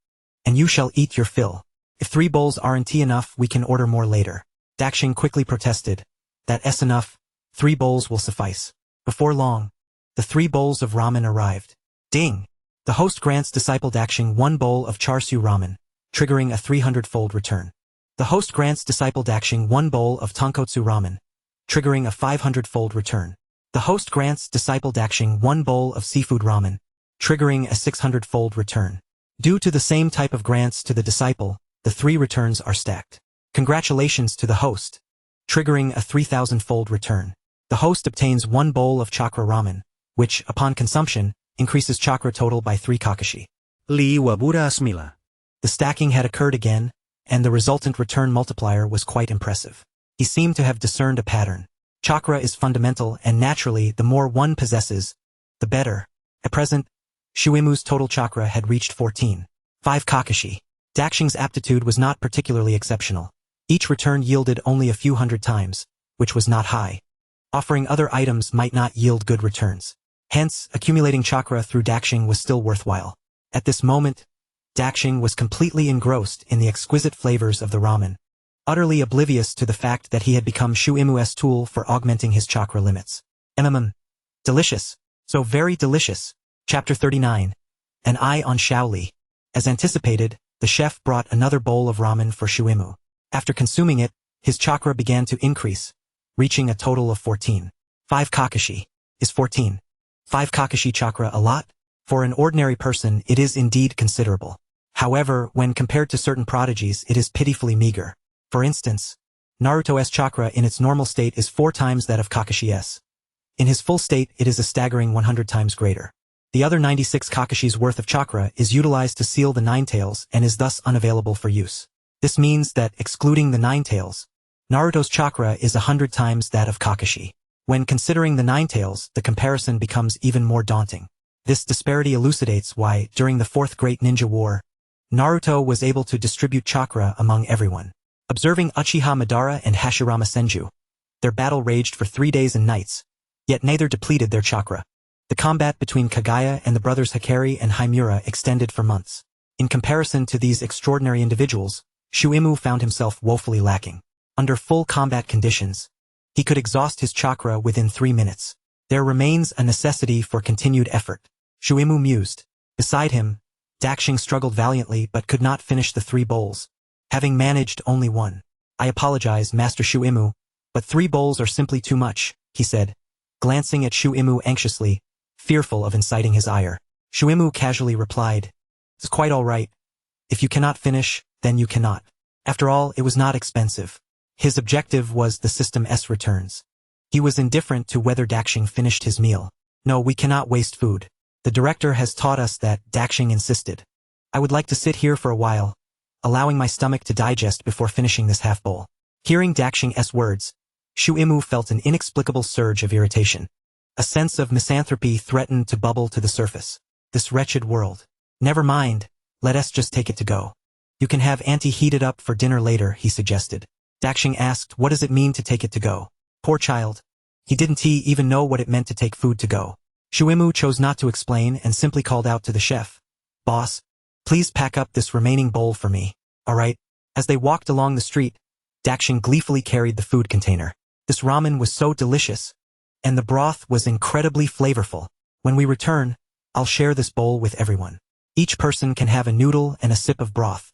and you shall eat your fill. If 3 bowls aren't enough, we can order more later. Dakshing quickly protested. That's enough. 3 bowls will suffice. Before long, the 3 bowls of ramen arrived. Ding! The host grants disciple Dakshing 1 bowl of chashu ramen, triggering a 300-fold return. The host grants disciple Daxing 1 bowl of tonkotsu ramen, triggering a 500-fold return. The host grants disciple Daxing 1 bowl of seafood ramen, triggering a 600-fold return. Due to the same type of grants to the disciple, the 3 returns are stacked. Congratulations to the host, triggering a 3,000-fold return. The host obtains 1 bowl of chakra ramen, which, upon consumption, increases chakra total by 3 Kakashi. Li wabura asmila. The stacking had occurred again, and the resultant return multiplier was quite impressive. He seemed to have discerned a pattern. Chakra is fundamental, and naturally, the more one possesses, the better. At present, Shuimu's total chakra had reached 14.5 Kakashi. Daxing's aptitude was not particularly exceptional. Each return yielded only a few hundred times, which was not high. Offering other items might not yield good returns. Hence, accumulating chakra through Daxing was still worthwhile. At this moment, Daxing was completely engrossed in the exquisite flavors of the ramen, utterly oblivious to the fact that he had become Shuimu's tool for augmenting his chakra limits. Delicious. So very delicious. Chapter 39. An Eye on Shaoli. As anticipated, the chef brought another bowl of ramen for Shuimu. After consuming it, his chakra began to increase, reaching a total of 14.5 Kakashi. Is 14.5 Kakashi chakra a lot? For an ordinary person, it is indeed considerable. However, when compared to certain prodigies, it is pitifully meager. For instance, Naruto's chakra in its normal state is 4 times that of Kakashi's. In his full state, it is a staggering 100 times greater. The other 96 Kakashi's worth of chakra is utilized to seal the 9 tails and is thus unavailable for use. This means that, excluding the 9 tails, Naruto's chakra is 100 times that of Kakashi. When considering the 9 tails, the comparison becomes even more daunting. This disparity elucidates why, during the 4th Great Ninja War, Naruto was able to distribute chakra among everyone. Observing Uchiha Madara and Hashirama Senju, their battle raged for 3 days and nights, yet neither depleted their chakra. The combat between Kagaya and the brothers Hikari and Haimura extended for months. In comparison to these extraordinary individuals, Shuimu found himself woefully lacking. Under full combat conditions, he could exhaust his chakra within 3 minutes. There remains a necessity for continued effort. Shuimu mused. Beside him, Daxing struggled valiantly but could not finish the 3 bowls, having managed only 1. I apologize, Master Shuimu, but 3 bowls are simply too much, he said, glancing at Shuimu anxiously, fearful of inciting his ire. Shuimu casually replied, It's quite all right. If you cannot finish, then you cannot. After all, it was not expensive. His objective was the System S returns. He was indifferent to whether Daxing finished his meal. No, we cannot waste food. The director has taught us that, Daxing insisted. I would like to sit here for a while, allowing my stomach to digest before finishing this half bowl. Hearing Daxing's words, Shuimu felt an inexplicable surge of irritation. A sense of misanthropy threatened to bubble to the surface. This wretched world. Never mind, let us just take it to go. You can have auntie heat it up for dinner later, he suggested. Daxing asked, what does it mean to take it to go? Poor child. He didn't even know what it meant to take food to go. Shuimu chose not to explain and simply called out to the chef. Boss, please pack up this remaining bowl for me. All right. As they walked along the street, Daxing gleefully carried the food container. This ramen was so delicious, and the broth was incredibly flavorful. When we return, I'll share this bowl with everyone. Each person can have a noodle and a sip of broth.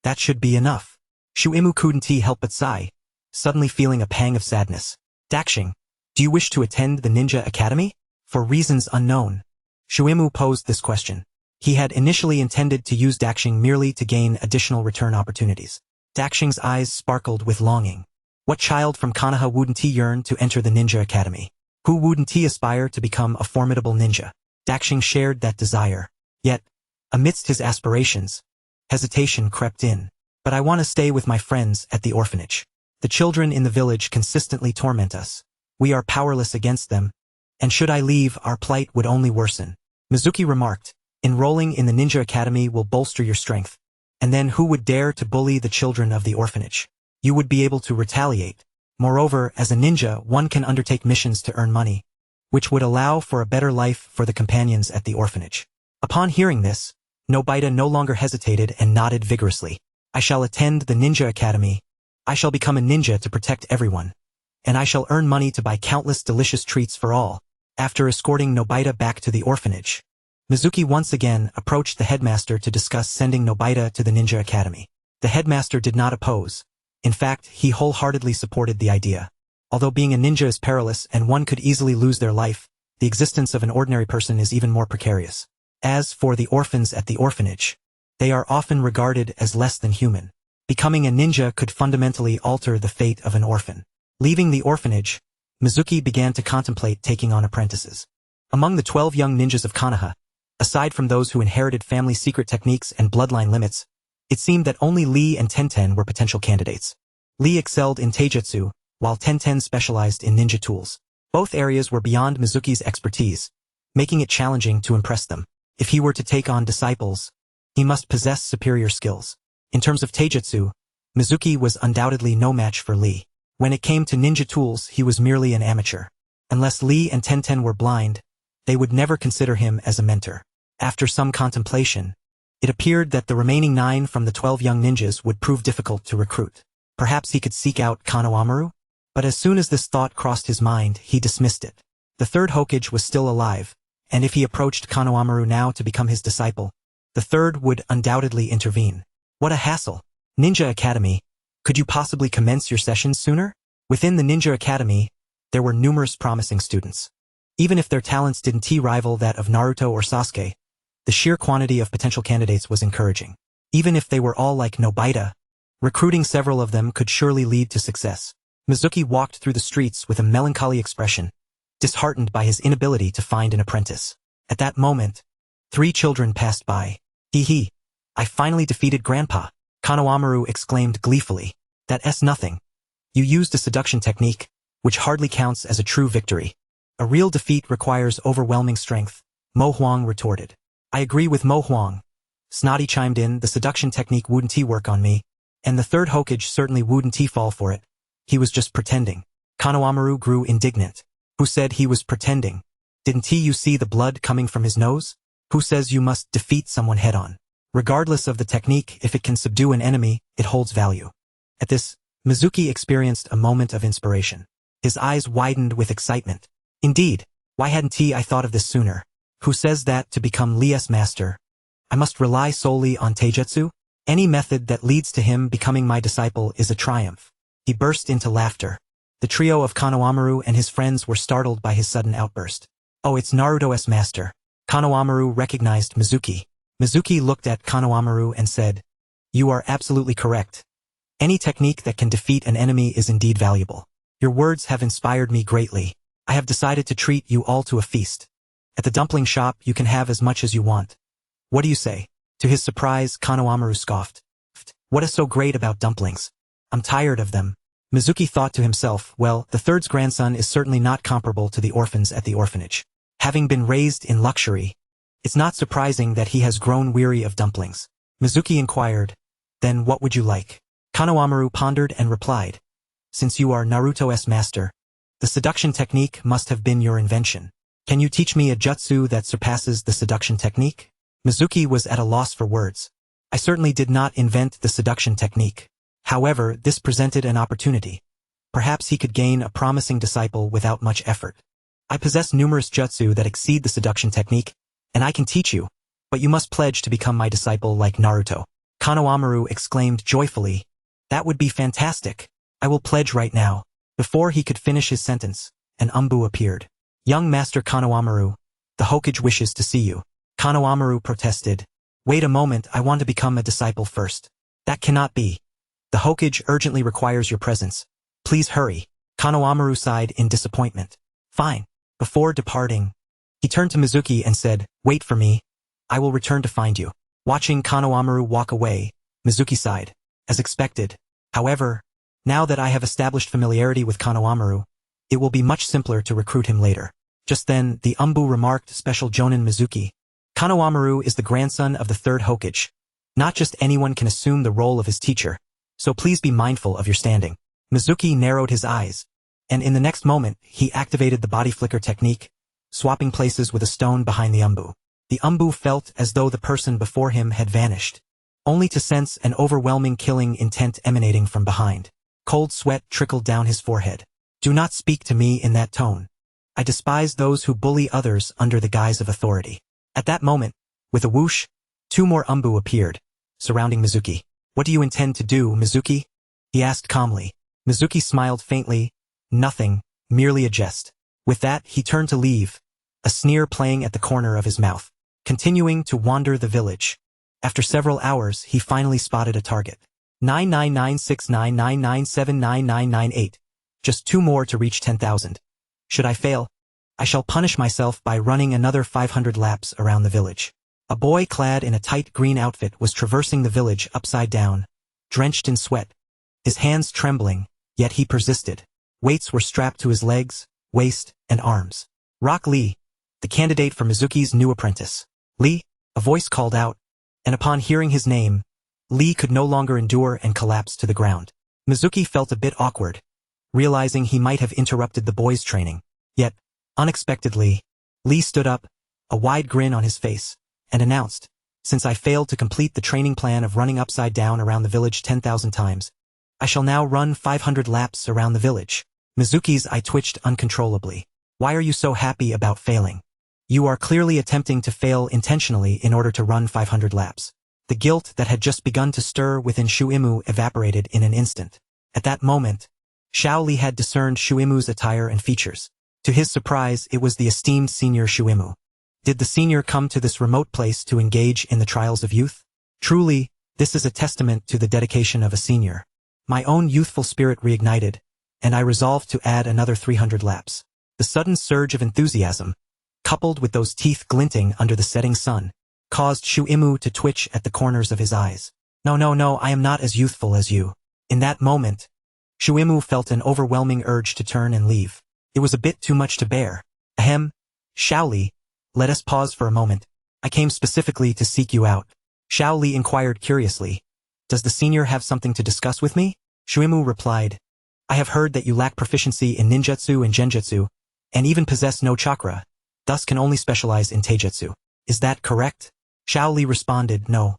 That should be enough. Shuimu couldn't help but sigh, suddenly feeling a pang of sadness. Daxing, do you wish to attend the Ninja Academy? For reasons unknown, Shuimu posed this question. He had initially intended to use Daxing merely to gain additional return opportunities. Daxing's eyes sparkled with longing. What child from Konoha wouldn't yearn to enter the Ninja Academy? Who wouldn't aspire to become a formidable ninja? Daxing shared that desire. Yet, amidst his aspirations, hesitation crept in. But I want to stay with my friends at the orphanage. The children in the village consistently torment us. We are powerless against them, and should I leave, our plight would only worsen. Mizuki remarked, enrolling in the Ninja Academy will bolster your strength. And then who would dare to bully the children of the orphanage? You would be able to retaliate. Moreover, as a ninja, one can undertake missions to earn money, which would allow for a better life for the companions at the orphanage. Upon hearing this, Nobita no longer hesitated and nodded vigorously. I shall attend the Ninja Academy. I shall become a ninja to protect everyone. And I shall earn money to buy countless delicious treats for all. After escorting Nobita back to the orphanage, Mizuki once again approached the headmaster to discuss sending Nobita to the Ninja Academy. The headmaster did not oppose, In fact, he wholeheartedly supported the idea. Although being a ninja is perilous and one could easily lose their life, the existence of an ordinary person is even more precarious. As for the orphans at the orphanage, they are often regarded as less than human. Becoming a ninja could fundamentally alter the fate of an orphan. Leaving the orphanage, Mizuki began to contemplate taking on apprentices. Among the 12 young ninjas of Konoha, aside from those who inherited family secret techniques and bloodline limits, it seemed that only Lee and Tenten were potential candidates. Lee excelled in taijutsu, while Tenten specialized in ninja tools. Both areas were beyond Mizuki's expertise, making it challenging to impress them. If he were to take on disciples, he must possess superior skills. In terms of taijutsu, Mizuki was undoubtedly no match for Lee. When it came to ninja tools, he was merely an amateur. Unless Lee and Tenten were blind, they would never consider him as a mentor. After some contemplation, it appeared that the remaining 9 from the 12 young ninjas would prove difficult to recruit. Perhaps he could seek out Konohamaru? But as soon as this thought crossed his mind, he dismissed it. The third Hokage was still alive, and if he approached Konohamaru now to become his disciple, the third would undoubtedly intervene. What a hassle! Ninja Academy, could you possibly commence your sessions sooner? Within the Ninja Academy, there were numerous promising students. Even if their talents didn't rival that of Naruto or Sasuke, the sheer quantity of potential candidates was encouraging. Even if they were all like Nobita, recruiting several of them could surely lead to success. Mizuki walked through the streets with a melancholy expression, disheartened by his inability to find an apprentice. At that moment, 3 children passed by. Hee, I finally defeated Grandpa, Konohamaru exclaimed gleefully. That's nothing. You used a seduction technique, which hardly counts as a true victory. A real defeat requires overwhelming strength, Mo Huang retorted. I agree with Mo Huang. Snotty chimed in, the seduction technique wouldn't work on me, and the third Hokage certainly wouldn't fall for it. He was just pretending. Konohamaru grew indignant. Who said he was pretending? Didn't you see the blood coming from his nose? Who says you must defeat someone head-on? Regardless of the technique, if it can subdue an enemy, it holds value. At this, Mizuki experienced a moment of inspiration. His eyes widened with excitement. Indeed, why hadn't I thought of this sooner? Who says that to become Lie's master, I must rely solely on taijutsu? Any method that leads to him becoming my disciple is a triumph. He burst into laughter. The trio of Konohamaru and his friends were startled by his sudden outburst. Oh, it's Naruto's master. Konohamaru recognized Mizuki. Mizuki looked at Konohamaru and said, You are absolutely correct. Any technique that can defeat an enemy is indeed valuable. Your words have inspired me greatly. I have decided to treat you all to a feast. At the dumpling shop, you can have as much as you want. What do you say? To his surprise, Konohamaru scoffed. What is so great about dumplings? I'm tired of them. Mizuki thought to himself, well, the third's grandson is certainly not comparable to the orphans at the orphanage. Having been raised in luxury, it's not surprising that he has grown weary of dumplings. Mizuki inquired, Then what would you like? Konohamaru pondered and replied, Since you are Naruto's master, the seduction technique must have been your invention. Can you teach me a jutsu that surpasses the seduction technique? Mizuki was at a loss for words. I certainly did not invent the seduction technique. However, this presented an opportunity. Perhaps he could gain a promising disciple without much effort. I possess numerous jutsu that exceed the seduction technique, and I can teach you, but you must pledge to become my disciple like Naruto. Konohamaru exclaimed joyfully, That would be fantastic. I will pledge right now. Before he could finish his sentence, an umbu appeared. Young Master Konohamaru, the Hokage wishes to see you. Konohamaru protested. Wait a moment, I want to become a disciple first. That cannot be. The Hokage urgently requires your presence. Please hurry. Konohamaru sighed in disappointment. Fine. Before departing, he turned to Mizuki and said, Wait for me. I will return to find you. Watching Konohamaru walk away, Mizuki sighed. As expected. However, now that I have established familiarity with Konohamaru, it will be much simpler to recruit him later. Just then, the umbu remarked, Special Jonin Mizuki. Konohamaru is the grandson of the third Hokage. Not just anyone can assume the role of his teacher, so please be mindful of your standing. Mizuki narrowed his eyes, and in the next moment, he activated the body flicker technique, swapping places with a stone behind the umbu. The umbu felt as though the person before him had vanished, only to sense an overwhelming killing intent emanating from behind. Cold sweat trickled down his forehead. Do not speak to me in that tone. I despise those who bully others under the guise of authority. At that moment, with a whoosh, 2 more umbu appeared, surrounding Mizuki. What do you intend to do, Mizuki? he asked calmly. Mizuki smiled faintly. Nothing, merely a jest. With that, he turned to leave, a sneer playing at the corner of his mouth. Continuing to wander the village. After several hours, he finally spotted a target. 9996999799998. Just 2 more to reach 10,000. Should I fail, I shall punish myself by running another 500 laps around the village. A boy clad in a tight green outfit was traversing the village upside down, drenched in sweat, his hands trembling, yet he persisted. Weights were strapped to his legs, waist, and arms. Rock Lee, the candidate for Mizuki's new apprentice. Lee, a voice called out, and upon hearing his name, Lee could no longer endure and collapsed to the ground. Mizuki felt a bit awkward, realizing he might have interrupted the boy's training. Yet, unexpectedly, Lee stood up, a wide grin on his face, and announced, "Since I failed to complete the training plan of running upside down around the village 10,000 times, I shall now run 500 laps around the village." Mizuki's eye twitched uncontrollably. "Why are you so happy about failing? You are clearly attempting to fail intentionally in order to run 500 laps. The guilt that had just begun to stir within Shuimu evaporated in an instant. At that moment, Xiao Li had discerned Shuimu's attire and features. To his surprise, it was the esteemed senior Shuimu. Did the senior come to this remote place to engage in the trials of youth? Truly, this is a testament to the dedication of a senior. My own youthful spirit reignited, and I resolved to add another 300 laps. The sudden surge of enthusiasm, coupled with those teeth glinting under the setting sun, caused Shuimu to twitch at the corners of his eyes. No, I am not as youthful as you." In that moment, Shuimu felt an overwhelming urge to turn and leave. It was a bit too much to bear. "Ahem, Xiao Li, let us pause for a moment. I came specifically to seek you out." Xiao Li inquired curiously, "Does the senior have something to discuss with me?" Shuimu replied, "I have heard that you lack proficiency in ninjutsu and genjutsu, and even possess no chakra, thus can only specialize in taijutsu. Is that correct?" Xiao Li responded, "No.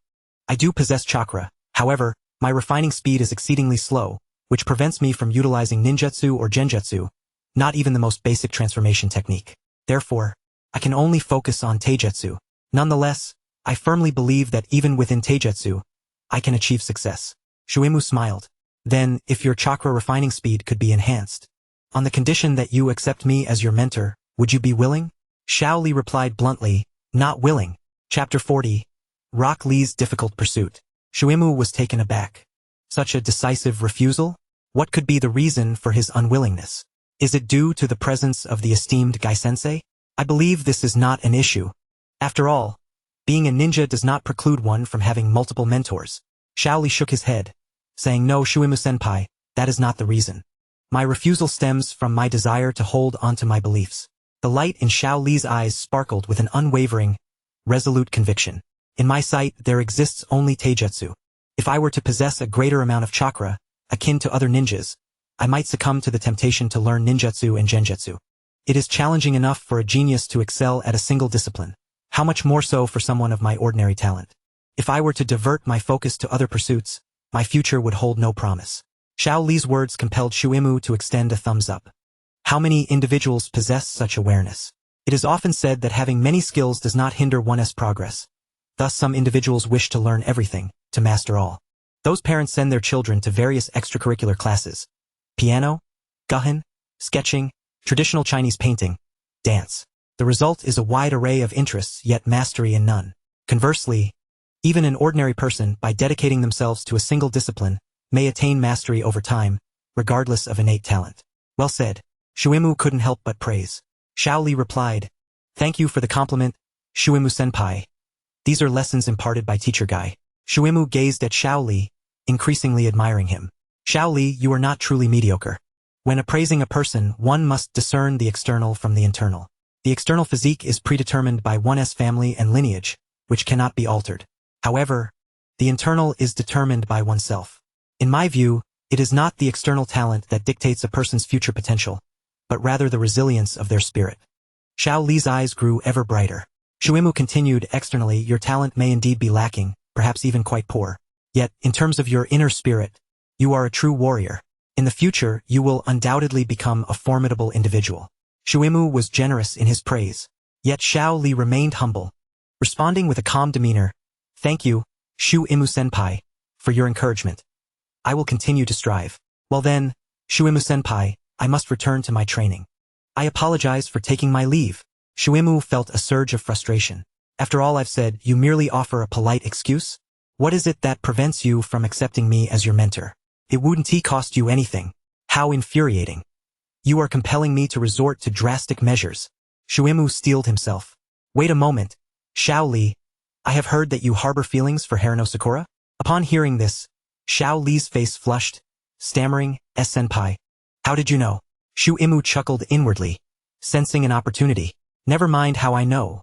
I do possess chakra, however, my refining speed is exceedingly slow, which prevents me from utilizing ninjutsu or genjutsu, not even the most basic transformation technique. Therefore, I can only focus on taijutsu. Nonetheless, I firmly believe that even within taijutsu, I can achieve success." Shuimu smiled. "Then, if your chakra refining speed could be enhanced, on the condition that you accept me as your mentor, would you be willing?" Xiao Li replied bluntly, "Not willing." Chapter 40. Rock Lee's Difficult Pursuit. Shuimu was taken aback. Such a decisive refusal? What could be the reason for his unwillingness? Is it due to the presence of the esteemed Gai-sensei? I believe this is not an issue. After all, being a ninja does not preclude one from having multiple mentors. Xiao Li shook his head, saying, "No, Shuimu-senpai, that is not the reason. My refusal stems from my desire to hold onto my beliefs." The light in Xiao Li's eyes sparkled with an unwavering, resolute conviction. "In my sight, there exists only taijutsu. If I were to possess a greater amount of chakra, akin to other ninjas, I might succumb to the temptation to learn ninjutsu and genjutsu. It is challenging enough for a genius to excel at a single discipline. How much more so for someone of my ordinary talent? If I were to divert my focus to other pursuits, my future would hold no promise." Xiao Li's words compelled Shuimu to extend a thumbs up. How many individuals possess such awareness? It is often said that having many skills does not hinder one's progress. Thus some individuals wish to learn everything, to master all. Those parents send their children to various extracurricular classes: piano, guhen, sketching, traditional Chinese painting, dance. The result is a wide array of interests, yet mastery in none. Conversely, even an ordinary person, by dedicating themselves to a single discipline, may attain mastery over time, regardless of innate talent. Well said. Shuimu couldn't help but praise. Xiao Li replied, "Thank you for the compliment, Shuimu-senpai. These are lessons imparted by Teacher Gai." Shuimu gazed at Xiao Li, increasingly admiring him. "Xiao Li, you are not truly mediocre. When appraising a person, one must discern the external from the internal. The external physique is predetermined by one's family and lineage, which cannot be altered. However, the internal is determined by oneself. In my view, it is not the external talent that dictates a person's future potential, but rather the resilience of their spirit." Xiao Li's eyes grew ever brighter. Shuimu continued, "Externally, your talent may indeed be lacking, perhaps even quite poor. Yet, in terms of your inner spirit, you are a true warrior. In the future, you will undoubtedly become a formidable individual." Shuimu was generous in his praise. Yet Xiao Li remained humble, responding with a calm demeanor, "Thank you, Shuimu-senpai, for your encouragement. I will continue to strive. Well then, Shuimu-senpai, I must return to my training. I apologize for taking my leave. Shuimu felt a surge of frustration. After all I've said, you merely offer a polite excuse? What is it that prevents you from accepting me as your mentor? It wouldn't cost you anything. How infuriating. You are compelling me to resort to drastic measures. Shuimu steeled himself. Wait a moment. Xiao Li, I have heard that you harbor feelings for Harano Sakura? Upon hearing this, Xiao Li's face flushed, stammering, "S-senpai. How did you know?" Shuimu chuckled inwardly, sensing an opportunity. Never mind how I know.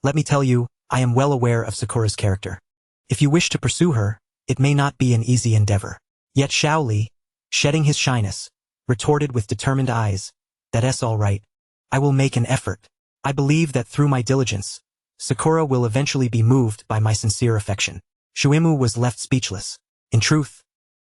Let me tell you, I am well aware of Sakura's character. If you wish to pursue her, it may not be an easy endeavor. Yet Xiao Li, shedding his shyness, retorted with determined eyes, "That's all right. I will make an effort. I believe that through my diligence, Sakura will eventually be moved by my sincere affection." Shuimu was left speechless. In truth,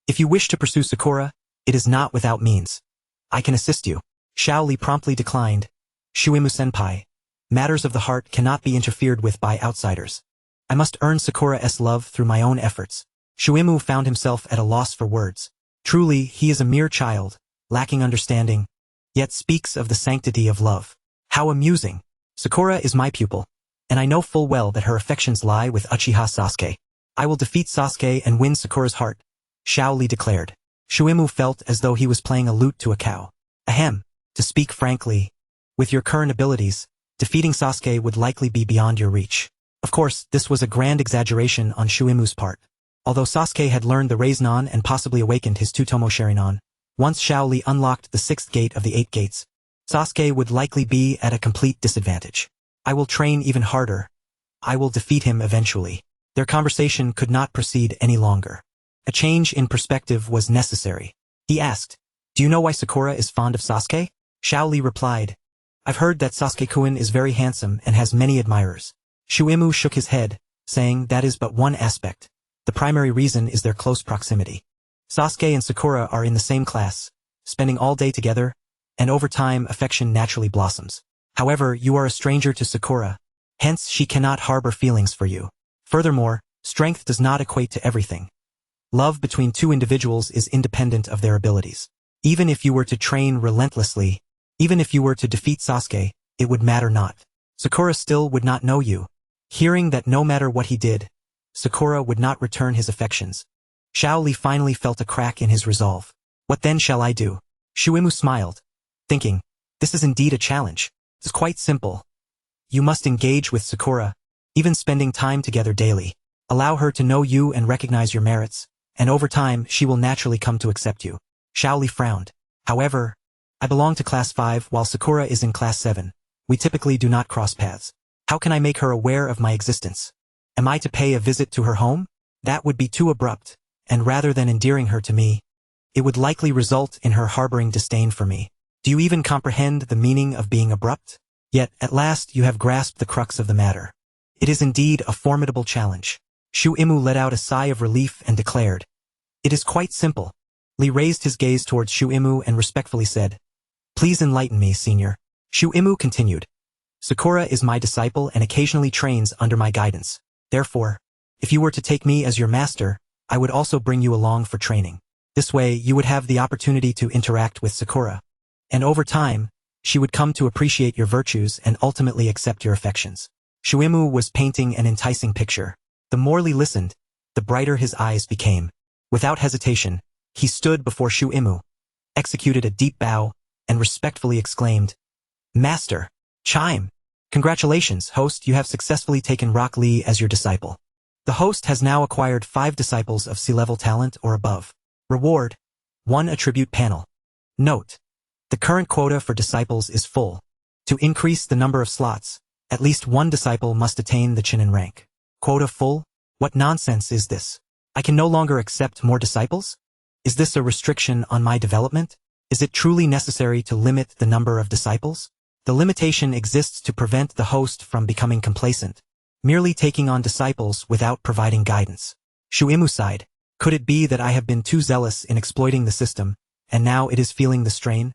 if you wish to pursue Sakura, it is not without means. I can assist you. Xiao Li promptly declined. Shuimu-senpai, matters of the heart cannot be interfered with by outsiders. I must earn Sakura's love through my own efforts. Shuimu found himself at a loss for words. Truly, he is a mere child, lacking understanding, yet speaks of the sanctity of love. How amusing. Sakura is my pupil, and I know full well that her affections lie with Uchiha Sasuke. I will defeat Sasuke and win Sakura's heart, Xiao Li declared. Shuimu felt as though he was playing a lute to a cow. Ahem, to speak frankly, with your current abilities, defeating Sasuke would likely be beyond your reach. Of course, this was a grand exaggeration on Shuimu's part. Although Sasuke had learned the Rasengan and possibly awakened his Tutomo Sharingan, once Xiao Li unlocked the 6th gate of the 8 gates, Sasuke would likely be at a complete disadvantage. I will train even harder. I will defeat him eventually. Their conversation could not proceed any longer. A change in perspective was necessary. He asked, "Do you know why Sakura is fond of Sasuke?" Xiao Li replied, "I've heard that Sasuke-kun is very handsome and has many admirers." Shuimu shook his head, saying that is but one aspect. The primary reason is their close proximity. Sasuke and Sakura are in the same class, spending all day together, and over time affection naturally blossoms. However, you are a stranger to Sakura, hence she cannot harbor feelings for you. Furthermore, strength does not equate to everything. Love between two individuals is independent of their abilities. Even if you were to train relentlessly, even if you were to defeat Sasuke, it would matter not. Sakura still would not know you. Hearing that no matter what he did, Sakura would not return his affections, Xiao Li finally felt a crack in his resolve. What then shall I do? Shuimu smiled, thinking, this is indeed a challenge. It's quite simple. You must engage with Sakura, even spending time together daily. Allow her to know you and recognize your merits, and over time she will naturally come to accept you. Xiao Li frowned. However, I belong to class 5 while Sakura is in class 7. We typically do not cross paths. How can I make her aware of my existence? Am I to pay a visit to her home? That would be too abrupt, and rather than endearing her to me, it would likely result in her harboring disdain for me. Do you even comprehend the meaning of being abrupt? Yet, at last you have grasped the crux of the matter. It is indeed a formidable challenge. Shuimu let out a sigh of relief and declared, it is quite simple. Li raised his gaze towards Shuimu and respectfully said, please enlighten me, senior. Shuimu continued, Sakura is my disciple and occasionally trains under my guidance. Therefore, if you were to take me as your master, I would also bring you along for training. This way, you would have the opportunity to interact with Sakura. And over time, she would come to appreciate your virtues and ultimately accept your affections. Shuimu was painting an enticing picture. The more Li listened, the brighter his eyes became. Without hesitation, he stood before Shuimu, executed a deep bow, and respectfully exclaimed, Master, Chime! Congratulations, host, you have successfully taken Rock Lee as your disciple. The host has now acquired 5 disciples of C-level talent or above. Reward, 1 attribute panel. Note, the current quota for disciples is full. To increase the number of slots, at least 1 disciple must attain the Chunin rank. Quota full? What nonsense is this? I can no longer accept more disciples? Is this a restriction on my development? Is it truly necessary to limit the number of disciples? The limitation exists to prevent the host from becoming complacent, merely taking on disciples without providing guidance. Shuimu sighed. Could it be that I have been too zealous in exploiting the system, and now it is feeling the strain?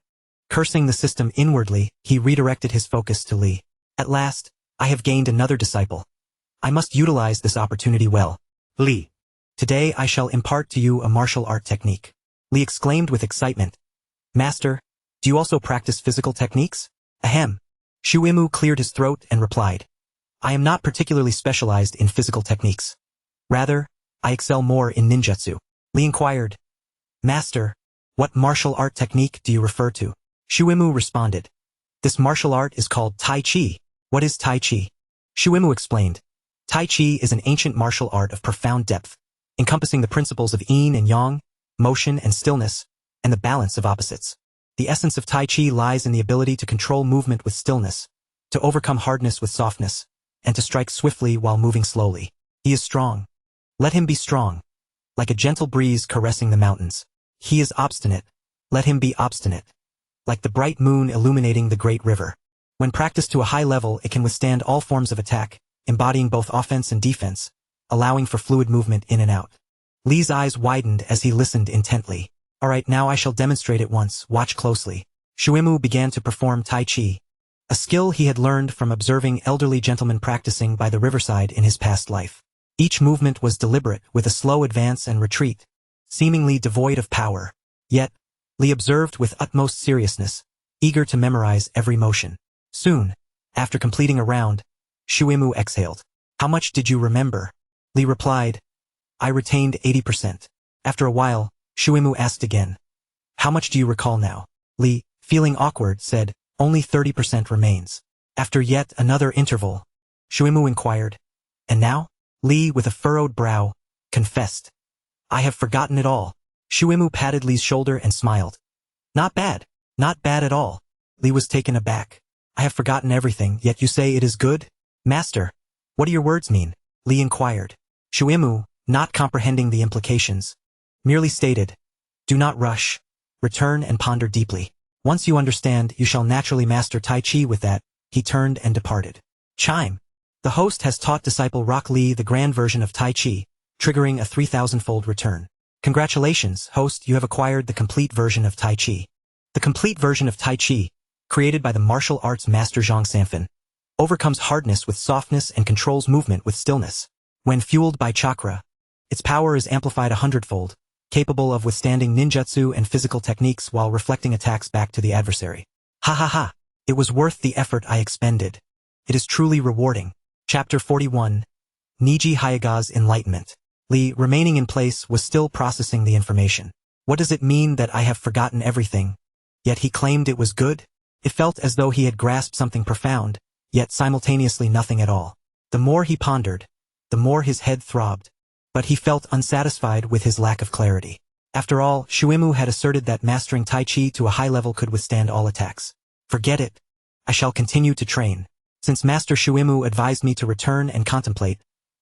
Cursing the system inwardly, he redirected his focus to Li. At last, I have gained another disciple. I must utilize this opportunity well. Li. Today I shall impart to you a martial art technique. Li exclaimed with excitement. Master, do you also practice physical techniques? Ahem. Shuimu cleared his throat and replied. I am not particularly specialized in physical techniques. Rather, I excel more in ninjutsu. Li inquired. Master, what martial art technique do you refer to? Shuimu responded. This martial art is called Tai Chi. What is Tai Chi? Shuimu explained. Tai Chi is an ancient martial art of profound depth, encompassing the principles of yin and yang, motion and stillness, and the balance of opposites. The essence of Tai Chi lies in the ability to control movement with stillness, to overcome hardness with softness, and to strike swiftly while moving slowly. He is strong. Let him be strong. Like a gentle breeze caressing the mountains. He is obstinate. Let him be obstinate. Like the bright moon illuminating the great river. When practiced to a high level, it can withstand all forms of attack, embodying both offense and defense, allowing for fluid movement in and out. Li's eyes widened as he listened intently. Alright, now I shall demonstrate it once, watch closely. Shuimu began to perform Tai Chi, a skill he had learned from observing elderly gentlemen practicing by the riverside in his past life. Each movement was deliberate, with a slow advance and retreat, seemingly devoid of power. Yet, Li observed with utmost seriousness, eager to memorize every motion. Soon, after completing a round, Shuimu exhaled. How much did you remember? Li replied. I retained 80%. After a while, Shuimu asked again. How much do you recall now? Li, feeling awkward, said, only 30% remains. After yet another interval, Shuimu inquired. And now? Li, with a furrowed brow, confessed. I have forgotten it all. Shuimu patted Li's shoulder and smiled. Not bad. Not bad at all. Li was taken aback. I have forgotten everything, yet you say it is good? Master, what do your words mean? Li inquired. Shuimu, not comprehending the implications, merely stated, do not rush. Return and ponder deeply. Once you understand, you shall naturally master Tai Chi. With that, he turned and departed. Chime. The host has taught disciple Rock Lee the grand version of Tai Chi, triggering a 3,000-fold return. Congratulations, host, you have acquired the complete version of Tai Chi. The complete version of Tai Chi, created by the martial arts master Zhang Sanfan, overcomes hardness with softness and controls movement with stillness. When fueled by chakra, its power is amplified 100-fold, capable of withstanding ninjutsu and physical techniques while reflecting attacks back to the adversary. Ha ha ha! It was worth the effort I expended. It is truly rewarding. Chapter 41. Niji Hayaga's Enlightenment. Li, remaining in place, was still processing the information. What does it mean that I have forgotten everything? Yet he claimed it was good? It felt as though he had grasped something profound, yet simultaneously nothing at all. The more he pondered, the more his head throbbed. But he felt unsatisfied with his lack of clarity. After all, Shuimu had asserted that mastering Tai Chi to a high level could withstand all attacks. Forget it. I shall continue to train. Since Master Shuimu advised me to return and contemplate,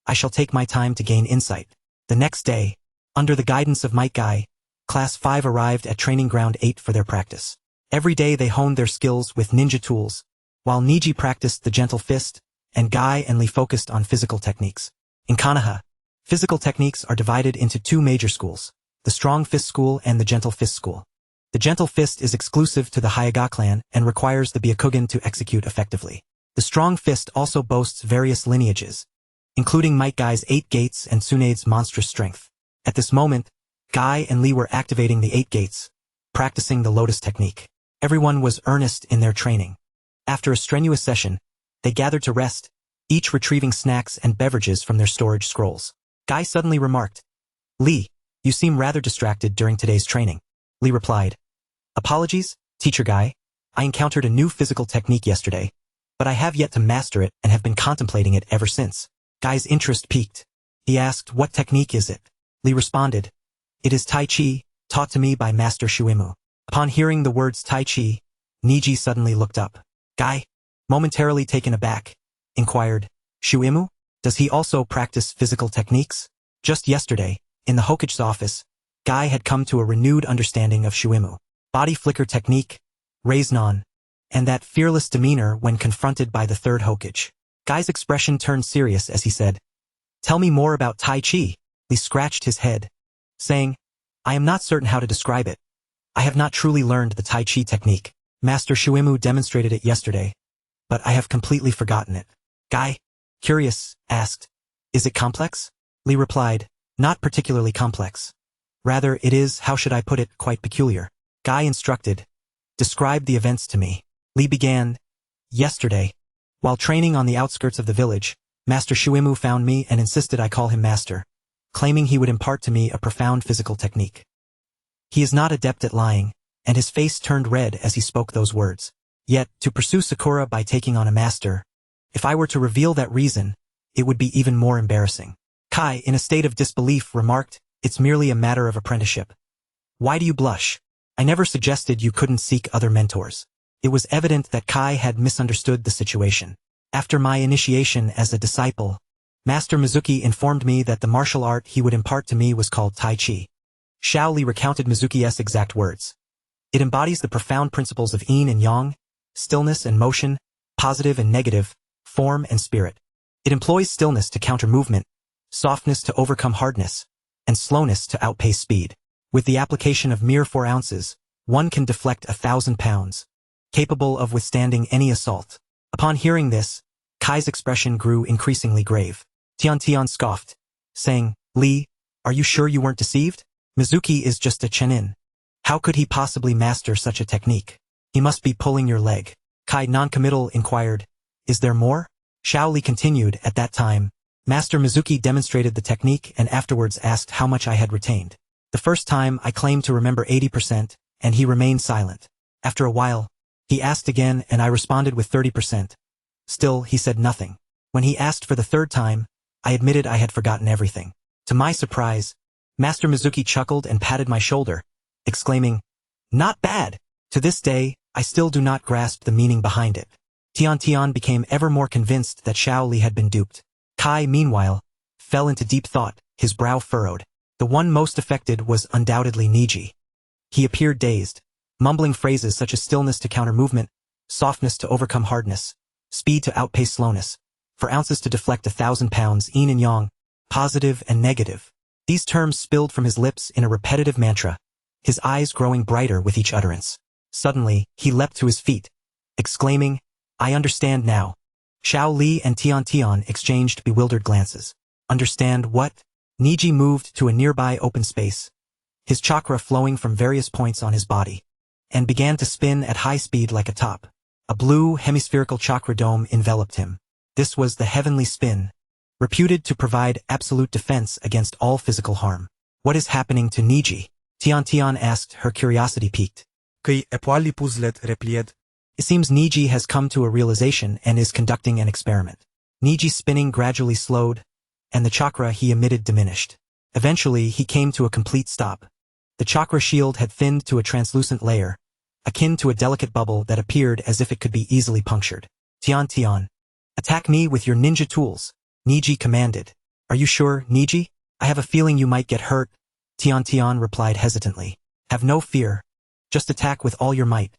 I shall take my time to gain insight. The next day, under the guidance of Might Guy, Class 5 arrived at Training Ground 8 for their practice. Every day they honed their skills with ninja tools, while Niji practiced the gentle fist, and Guy and Lee focused on physical techniques. In Konoha, physical techniques are divided into two major schools, the strong fist school and the gentle fist school. The gentle fist is exclusive to the Hayaga clan and requires the Byakugan to execute effectively. The strong fist also boasts various lineages, including Might Guy's 8 gates and Tsunade's monstrous strength. At this moment, Guy and Lee were activating the 8 gates, practicing the lotus technique. Everyone was earnest in their training. After a strenuous session, they gathered to rest, each retrieving snacks and beverages from their storage scrolls. Guy suddenly remarked, Lee, you seem rather distracted during today's training. Lee replied, Apologies, Teacher Guy. I encountered a new physical technique yesterday, but I have yet to master it and have been contemplating it ever since. Guy's interest piqued. He asked, what technique is it? Lee responded, it is Tai Chi, taught to me by Master Shuimu. Upon hearing the words Tai Chi, Niji suddenly looked up. Guy, momentarily taken aback, inquired, Shuimu? Does he also practice physical techniques? Just yesterday, in the Hokage's office, Guy had come to a renewed understanding of Shuimu. Body flicker technique, Raise-non, and that fearless demeanor when confronted by the third Hokage. Guy's expression turned serious as he said, Tell me more about Tai Chi. Lee scratched his head, saying, I am not certain how to describe it. I have not truly learned the Tai Chi technique. Master Shuimu demonstrated it yesterday, but I have completely forgotten it. Guy, curious, asked, Is it complex? Lee replied, Not particularly complex. Rather, it is, how should I put it, quite peculiar. Guy instructed. Describe the events to me. Lee began. Yesterday, while training on the outskirts of the village, Master Shuimu found me and insisted I call him master, claiming he would impart to me a profound physical technique. He is not adept at lying, and his face turned red as he spoke those words. Yet, to pursue Sakura by taking on a master, if I were to reveal that reason, it would be even more embarrassing. Kai, in a state of disbelief, remarked, it's merely a matter of apprenticeship. Why do you blush? I never suggested you couldn't seek other mentors. It was evident that Kai had misunderstood the situation. After my initiation as a disciple, Master Mizuki informed me that the martial art he would impart to me was called Tai Chi. Xiao Li recounted Mizuki's exact words. It embodies the profound principles of yin and yang, stillness and motion, positive and negative, form and spirit. It employs stillness to counter movement, softness to overcome hardness, and slowness to outpace speed. With the application of mere 4 ounces, one can deflect 1,000 pounds, capable of withstanding any assault. Upon hearing this, Kai's expression grew increasingly grave. Tian scoffed, saying, Lee, are you sure you weren't deceived? Mizuki is just a chenin. How could he possibly master such a technique? He must be pulling your leg. Kai, non-committal, inquired, is there more? Xiao Li continued, at that time, Master Mizuki demonstrated the technique and afterwards asked how much I had retained. The first time I claimed to remember 80%, and he remained silent. After a while, he asked again and I responded with 30%. Still, he said nothing. When he asked for the third time, I admitted I had forgotten everything. To my surprise, Master Mizuki chuckled and patted my shoulder, exclaiming, not bad! To this day, I still do not grasp the meaning behind it. Tian became ever more convinced that Xiao Li had been duped. Kai, meanwhile, fell into deep thought, his brow furrowed. The one most affected was undoubtedly Niji. He appeared dazed, mumbling phrases such as stillness to counter movement, softness to overcome hardness, speed to outpace slowness, 4 ounces to deflect 1,000 pounds, yin and yang, positive and negative. These terms spilled from his lips in a repetitive mantra, his eyes growing brighter with each utterance. Suddenly, he leapt to his feet, exclaiming, I understand now. Xiao Li and Tian exchanged bewildered glances. Understand what? Niji moved to a nearby open space, his chakra flowing from various points on his body, and began to spin at high speed like a top. A blue, hemispherical chakra dome enveloped him. This was the heavenly spin, reputed to provide absolute defense against all physical harm. What is happening to Niji? Tian asked, her curiosity piqued. Këj e poali puzlet replied. It seems Niji has come to a realization and is conducting an experiment. Niji's spinning gradually slowed, and the chakra he emitted diminished. Eventually, he came to a complete stop. The chakra shield had thinned to a translucent layer, akin to a delicate bubble that appeared as if it could be easily punctured. Tian, attack me with your ninja tools, Niji commanded. Are you sure, Niji? I have a feeling you might get hurt, Tian replied hesitantly. Have no fear. Just attack with all your might.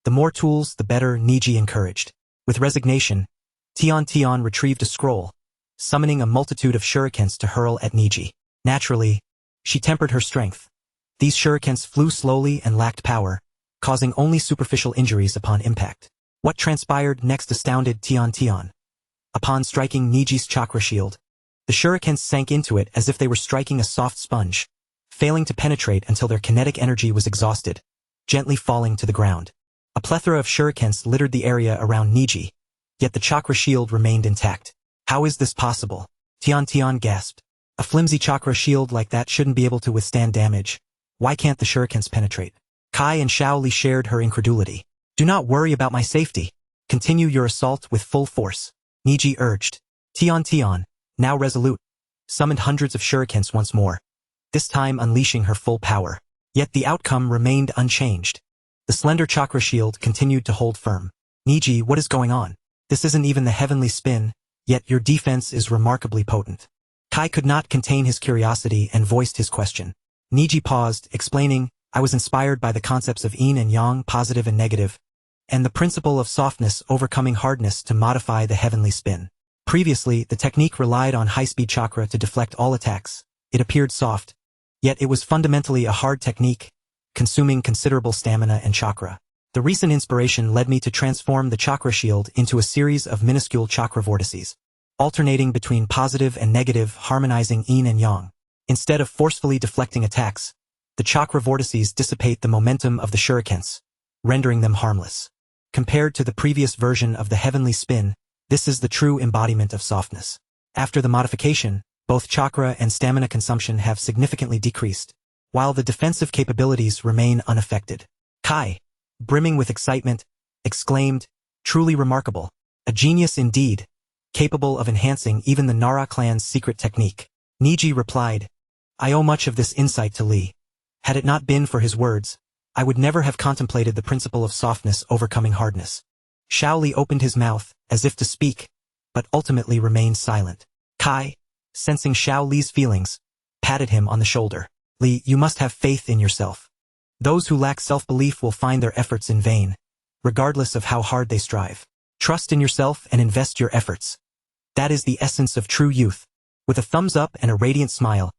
The more tools, the better, Niji encouraged. With resignation, Tian retrieved a scroll, summoning a multitude of shurikens to hurl at Niji. Naturally, she tempered her strength. These shurikens flew slowly and lacked power, causing only superficial injuries upon impact. What transpired next astounded Tian. Upon striking Niji's chakra shield, the shurikens sank into it as if they were striking a soft sponge, failing to penetrate until their kinetic energy was exhausted, gently falling to the ground. A plethora of shurikens littered the area around Niji, yet the chakra shield remained intact. How is this possible? Tian gasped. A flimsy chakra shield like that shouldn't be able to withstand damage. Why can't the shurikens penetrate? Kai and Xiao Li shared her incredulity. Do not worry about my safety. Continue your assault with full force, Niji urged. Tian, now resolute, summoned hundreds of shurikens once more, this time unleashing her full power. Yet the outcome remained unchanged. The slender chakra shield continued to hold firm. Niji, what is going on? This isn't even the heavenly spin, yet your defense is remarkably potent. Kai could not contain his curiosity and voiced his question. Niji paused, explaining, I was inspired by the concepts of yin and yang, positive and negative, and the principle of softness overcoming hardness to modify the heavenly spin. Previously, the technique relied on high-speed chakra to deflect all attacks. It appeared soft, yet it was fundamentally a hard technique, consuming considerable stamina and chakra. The recent inspiration led me to transform the chakra shield into a series of minuscule chakra vortices, alternating between positive and negative, harmonizing yin and yang. Instead of forcefully deflecting attacks, the chakra vortices dissipate the momentum of the shurikens, rendering them harmless. Compared to the previous version of the heavenly spin, this is the true embodiment of softness. After the modification, both chakra and stamina consumption have significantly decreased, while the defensive capabilities remain unaffected. Kai, brimming with excitement, exclaimed, "Truly remarkable. A genius indeed, capable of enhancing even the Nara clan's secret technique." Niji replied, "I owe much of this insight to Li. Had it not been for his words, I would never have contemplated the principle of softness overcoming hardness." Xiao Li opened his mouth, as if to speak, but ultimately remained silent. Kai, sensing Xiao Li's feelings, patted him on the shoulder. "Li, you must have faith in yourself. Those who lack self-belief will find their efforts in vain, regardless of how hard they strive. Trust in yourself and invest your efforts. That is the essence of true youth." With a thumbs up and a radiant smile,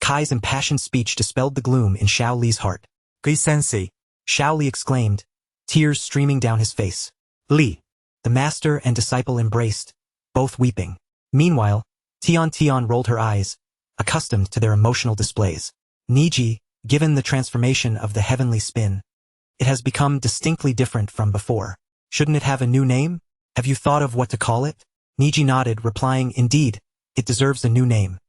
Kai's impassioned speech dispelled the gloom in Xiao Li's heart. "Kai-sensei," Xiao Li exclaimed, tears streaming down his face. "Li." The master and disciple embraced, both weeping. Meanwhile, Tian rolled her eyes, accustomed to their emotional displays. "Niji, given the transformation of the heavenly spin, it has become distinctly different from before. Shouldn't it have a new name? Have you thought of what to call it?" Niji nodded, replying, "Indeed, it deserves a new name."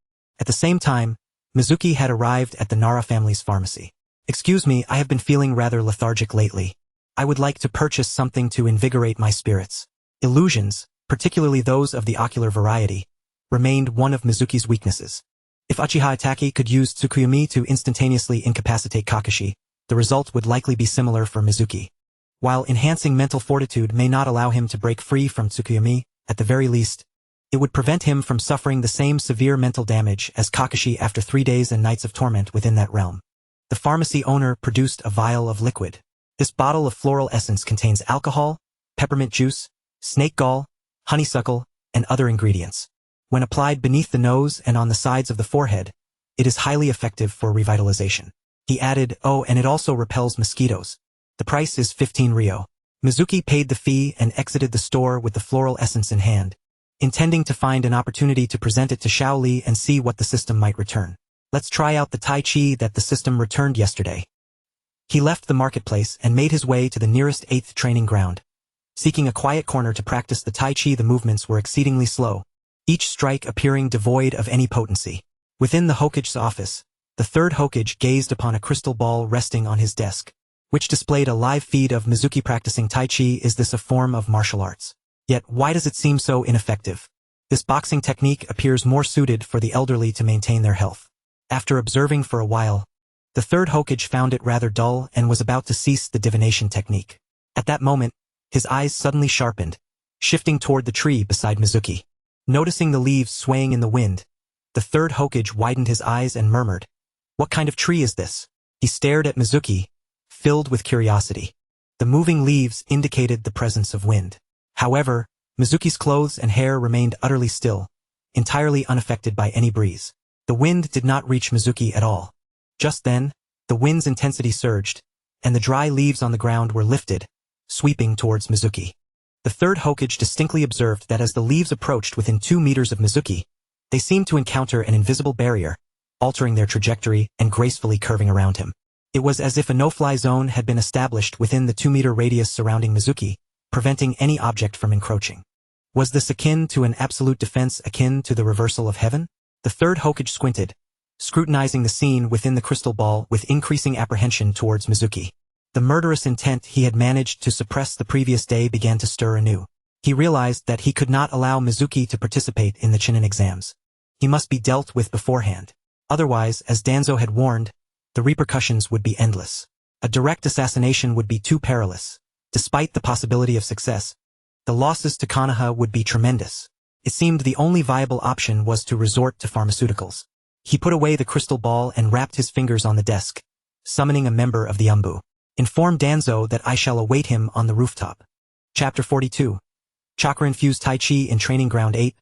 At the same time, Mizuki had arrived at the Nara family's pharmacy. "Excuse me, I have been feeling rather lethargic lately. I would like to purchase something to invigorate my spirits." Illusions, particularly those of the ocular variety, remained one of Mizuki's weaknesses. If Uchiha Itachi could use Tsukuyomi to instantaneously incapacitate Kakashi, the result would likely be similar for Mizuki. While enhancing mental fortitude may not allow him to break free from Tsukuyomi, at the very least, it would prevent him from suffering the same severe mental damage as Kakashi after 3 days and nights of torment within that realm. The pharmacy owner produced a vial of liquid. This bottle of floral essence contains alcohol, peppermint juice, snake gall, honeysuckle, and other ingredients. When applied beneath the nose and on the sides of the forehead, it is highly effective for revitalization. He added, "Oh, and it also repels mosquitoes. The price is 15 ryo." Mizuki paid the fee and exited the store with the floral essence in hand, intending to find an opportunity to present it to Xiao Li and see what the system might return. "Let's try out the tai chi that the system returned yesterday." He left the marketplace and made his way to the nearest 8th training ground. Seeking a quiet corner to practice the tai chi, the movements were exceedingly slow, each strike appearing devoid of any potency. Within the Hokage's office, the third Hokage gazed upon a crystal ball resting on his desk, which displayed a live feed of Mizuki practicing tai chi. Is this a form of martial arts? Yet why does it seem so ineffective? This boxing technique appears more suited for the elderly to maintain their health. After observing for a while, the third Hokage found it rather dull and was about to cease the divination technique. At that moment, his eyes suddenly sharpened, shifting toward the tree beside Mizuki. Noticing the leaves swaying in the wind, the third Hokage widened his eyes and murmured, "What kind of tree is this?" He stared at Mizuki, filled with curiosity. The moving leaves indicated the presence of wind. However, Mizuki's clothes and hair remained utterly still, entirely unaffected by any breeze. The wind did not reach Mizuki at all. Just then, the wind's intensity surged, and the dry leaves on the ground were lifted, sweeping towards Mizuki. The third Hokage distinctly observed that as the leaves approached within 2 meters of Mizuki, they seemed to encounter an invisible barrier, altering their trajectory and gracefully curving around him. It was as if a no-fly zone had been established within the 2-meter radius surrounding Mizuki, preventing any object from encroaching. Was this akin to an absolute defense, akin to the reversal of heaven? The third Hokage squinted, scrutinizing the scene within the crystal ball with increasing apprehension towards Mizuki. The murderous intent he had managed to suppress the previous day began to stir anew. He realized that he could not allow Mizuki to participate in the Chunin exams. He must be dealt with beforehand. Otherwise, as Danzo had warned, the repercussions would be endless. A direct assassination would be too perilous. Despite the possibility of success, the losses to Konoha would be tremendous. It seemed the only viable option was to resort to pharmaceuticals. He put away the crystal ball and rapped his fingers on the desk, summoning a member of the Umbu. "Inform Danzo that I shall await him on the rooftop." Chapter 42. Chakra-infused Tai Chi in Training Ground 8.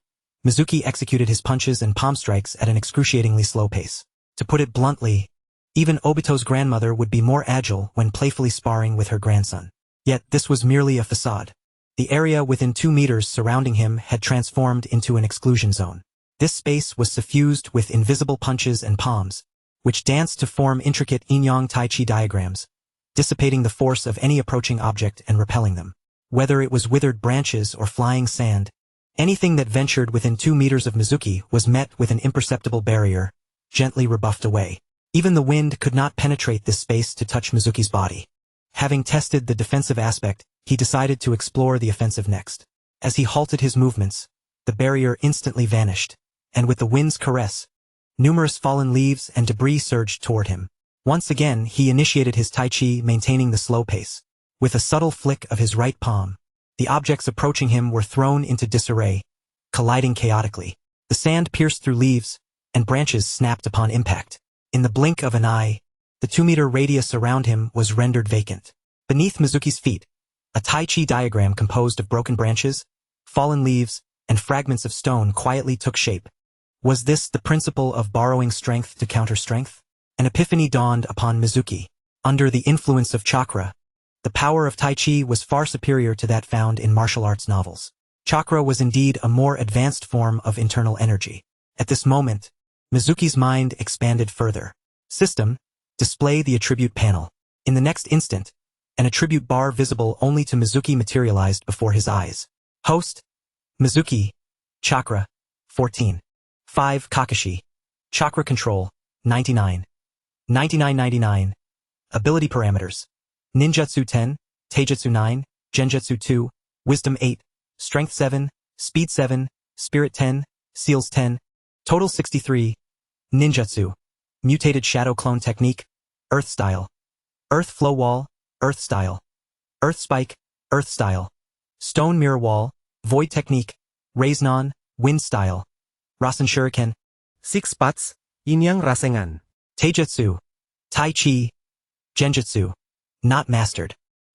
Mizuki executed his punches and palm strikes at an excruciatingly slow pace. To put it bluntly, even Obito's grandmother would be more agile when playfully sparring with her grandson. Yet this was merely a facade. The area within 2 meters surrounding him had transformed into an exclusion zone. This space was suffused with invisible punches and palms, which danced to form intricate yin-yang tai chi diagrams, dissipating the force of any approaching object and repelling them. Whether it was withered branches or flying sand, anything that ventured within 2 meters of Mizuki was met with an imperceptible barrier, gently rebuffed away. Even the wind could not penetrate this space to touch Mizuki's body. Having tested the defensive aspect, he decided to explore the offensive next. As he halted his movements, the barrier instantly vanished, and with the wind's caress, numerous fallen leaves and debris surged toward him. Once again, he initiated his tai chi, maintaining the slow pace. With a subtle flick of his right palm, the objects approaching him were thrown into disarray, colliding chaotically. The sand pierced through leaves, and branches snapped upon impact. In the blink of an eye, the 2-meter radius around him was rendered vacant. Beneath Mizuki's feet, a tai chi diagram composed of broken branches, fallen leaves, and fragments of stone quietly took shape. Was this the principle of borrowing strength to counter strength? An epiphany dawned upon Mizuki. Under the influence of chakra, the power of tai chi was far superior to that found in martial arts novels. Chakra was indeed a more advanced form of internal energy. At this moment, Mizuki's mind expanded further. System, display the attribute panel. In the next instant, an attribute bar visible only to Mizuki materialized before his eyes. Host, Mizuki, chakra, 14. 5 Kakashi, chakra control, 99. 9999. Ability parameters. Ninjutsu 10, taijutsu 9, genjutsu 2, wisdom 8, strength 7, speed 7, spirit 10, seals 10, total 63. Ninjutsu. Mutated shadow clone technique, earth style. Earth flow wall, earth style. Earth spike, earth style. Stone mirror wall, void technique, Rasengan, wind style. Rasen shuriken. 6 spots, yin-yang rasengan. Taijutsu. Tai chi. Genjutsu. Not mastered.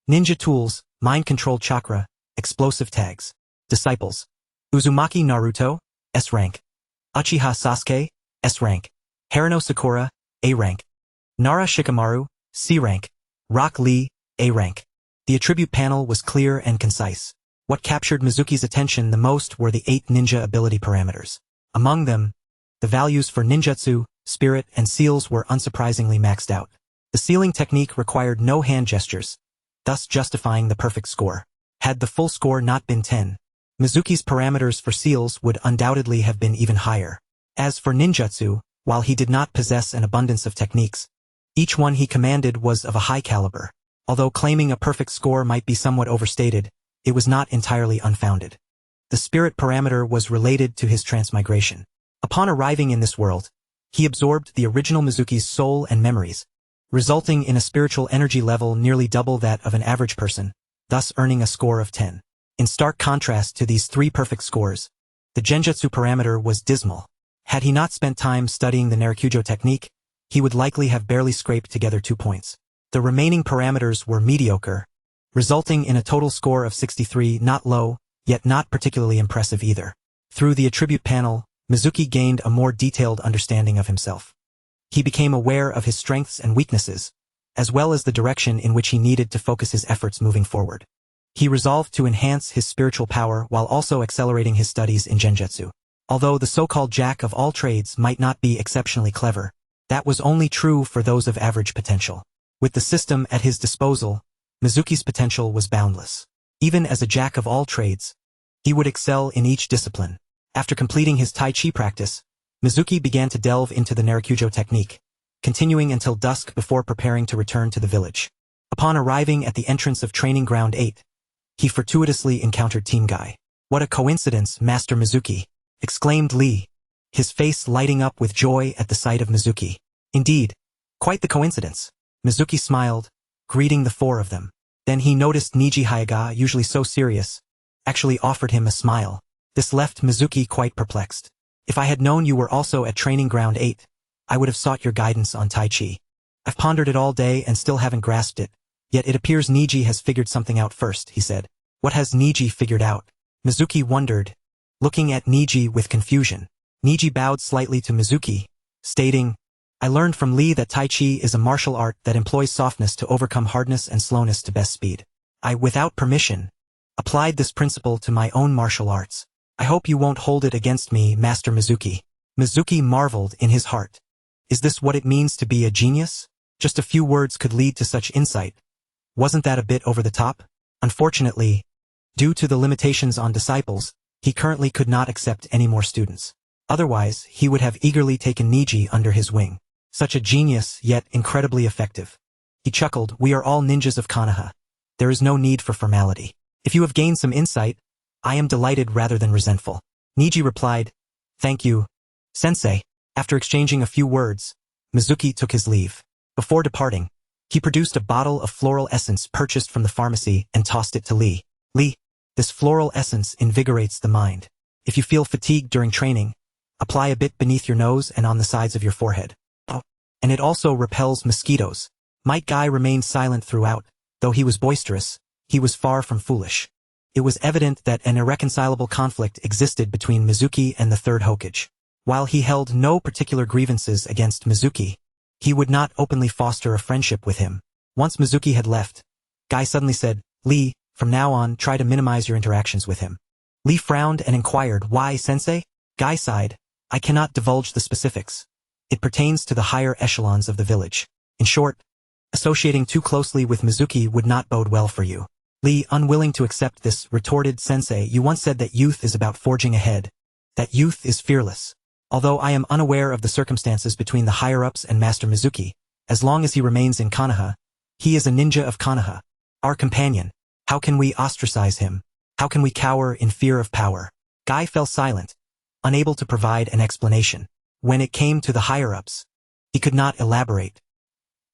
Ninja tools, mind-controlled chakra, explosive tags. Disciples. Uzumaki Naruto, S rank. Uchiha Sasuke, S rank. Harano Sakura, A rank. Nara Shikamaru, C rank. Rock Lee, A rank. The attribute panel was clear and concise. What captured Mizuki's attention the most were the 8 ninja ability parameters. Among them, the values for ninjutsu, spirit, and seals were unsurprisingly maxed out. The sealing technique required no hand gestures, thus justifying the perfect score. Had the full score not been 10, Mizuki's parameters for seals would undoubtedly have been even higher. As for ninjutsu, while he did not possess an abundance of techniques, each one he commanded was of a high caliber. Although claiming a perfect score might be somewhat overstated, it was not entirely unfounded. The spirit parameter was related to his transmigration. Upon arriving in this world, he absorbed the original Mizuki's soul and memories, resulting in a spiritual energy level nearly double that of an average person, thus earning a score of 10. In stark contrast to these 3 perfect scores, the genjutsu parameter was dismal. Had he not spent time studying the Naruto technique, he would likely have barely scraped together 2 points. The remaining parameters were mediocre, resulting in a total score of 63, not low, yet not particularly impressive either. Through the attribute panel, Mizuki gained a more detailed understanding of himself. He became aware of his strengths and weaknesses, as well as the direction in which he needed to focus his efforts moving forward. He resolved to enhance his spiritual power while also accelerating his studies in genjutsu. Although the so-called jack of all trades might not be exceptionally clever, that was only true for those of average potential. With the system at his disposal, Mizuki's potential was boundless. Even as a jack of all trades, he would excel in each discipline. After completing his Tai Chi practice, Mizuki began to delve into the Naruto technique, continuing until dusk before preparing to return to the village. Upon arriving at the entrance of Training Ground 8, he fortuitously encountered Team Guy. "What a coincidence, Master Mizuki!" exclaimed Lee, his face lighting up with joy at the sight of Mizuki. "Indeed, quite the coincidence." Mizuki smiled, greeting the 4 of them. Then he noticed Niji Hyuga, usually so serious, actually offered him a smile. This left Mizuki quite perplexed. "If I had known you were also at Training Ground 8, I would have sought your guidance on Tai Chi. I've pondered it all day and still haven't grasped it, yet it appears Niji has figured something out first," he said. "What has Niji figured out?" Mizuki wondered, looking at Niji with confusion. Niji bowed slightly to Mizuki, stating, "I learned from Lee that Tai Chi is a martial art that employs softness to overcome hardness and slowness to best speed. I, without permission, applied this principle to my own martial arts. I hope you won't hold it against me, Master Mizuki. Mizuki marveled in his heart. Is this what it means to be a genius? Just a few words could lead to such insight. Wasn't that a bit over the top? Unfortunately, due to the limitations on disciples, he currently could not accept any more students. Otherwise, he would have eagerly taken Niji under his wing. Such a genius, yet incredibly effective. He chuckled, we are all ninjas of Konoha. There is no need for formality. If you have gained some insight, I am delighted rather than resentful. Niji replied, thank you, Sensei. After exchanging a few words, Mizuki took his leave. Before departing, he produced a bottle of floral essence purchased from the pharmacy and tossed it to Lee. Lee, this floral essence invigorates the mind. If you feel fatigued during training, apply a bit beneath your nose and on the sides of your forehead. Oh, and it also repels mosquitoes. Might Guy remained silent throughout. Though he was boisterous, he was far from foolish. It was evident that an irreconcilable conflict existed between Mizuki and the third Hokage. While he held no particular grievances against Mizuki, he would not openly foster a friendship with him. Once Mizuki had left, Guy suddenly said, Lee, from now on try to minimize your interactions with him. Lee frowned and inquired, why, Sensei? Guy sighed, I cannot divulge the specifics. It pertains to the higher echelons of the village. In short, associating too closely with Mizuki would not bode well for you. Lee, unwilling to accept this, retorted, Sensei, you once said that youth is about forging ahead. That youth is fearless. Although I am unaware of the circumstances between the higher-ups and Master Mizuki, as long as he remains in Konoha, he is a ninja of Konoha. Our companion. How can we ostracize him? How can we cower in fear of power? Guy fell silent, unable to provide an explanation. When it came to the higher-ups, he could not elaborate.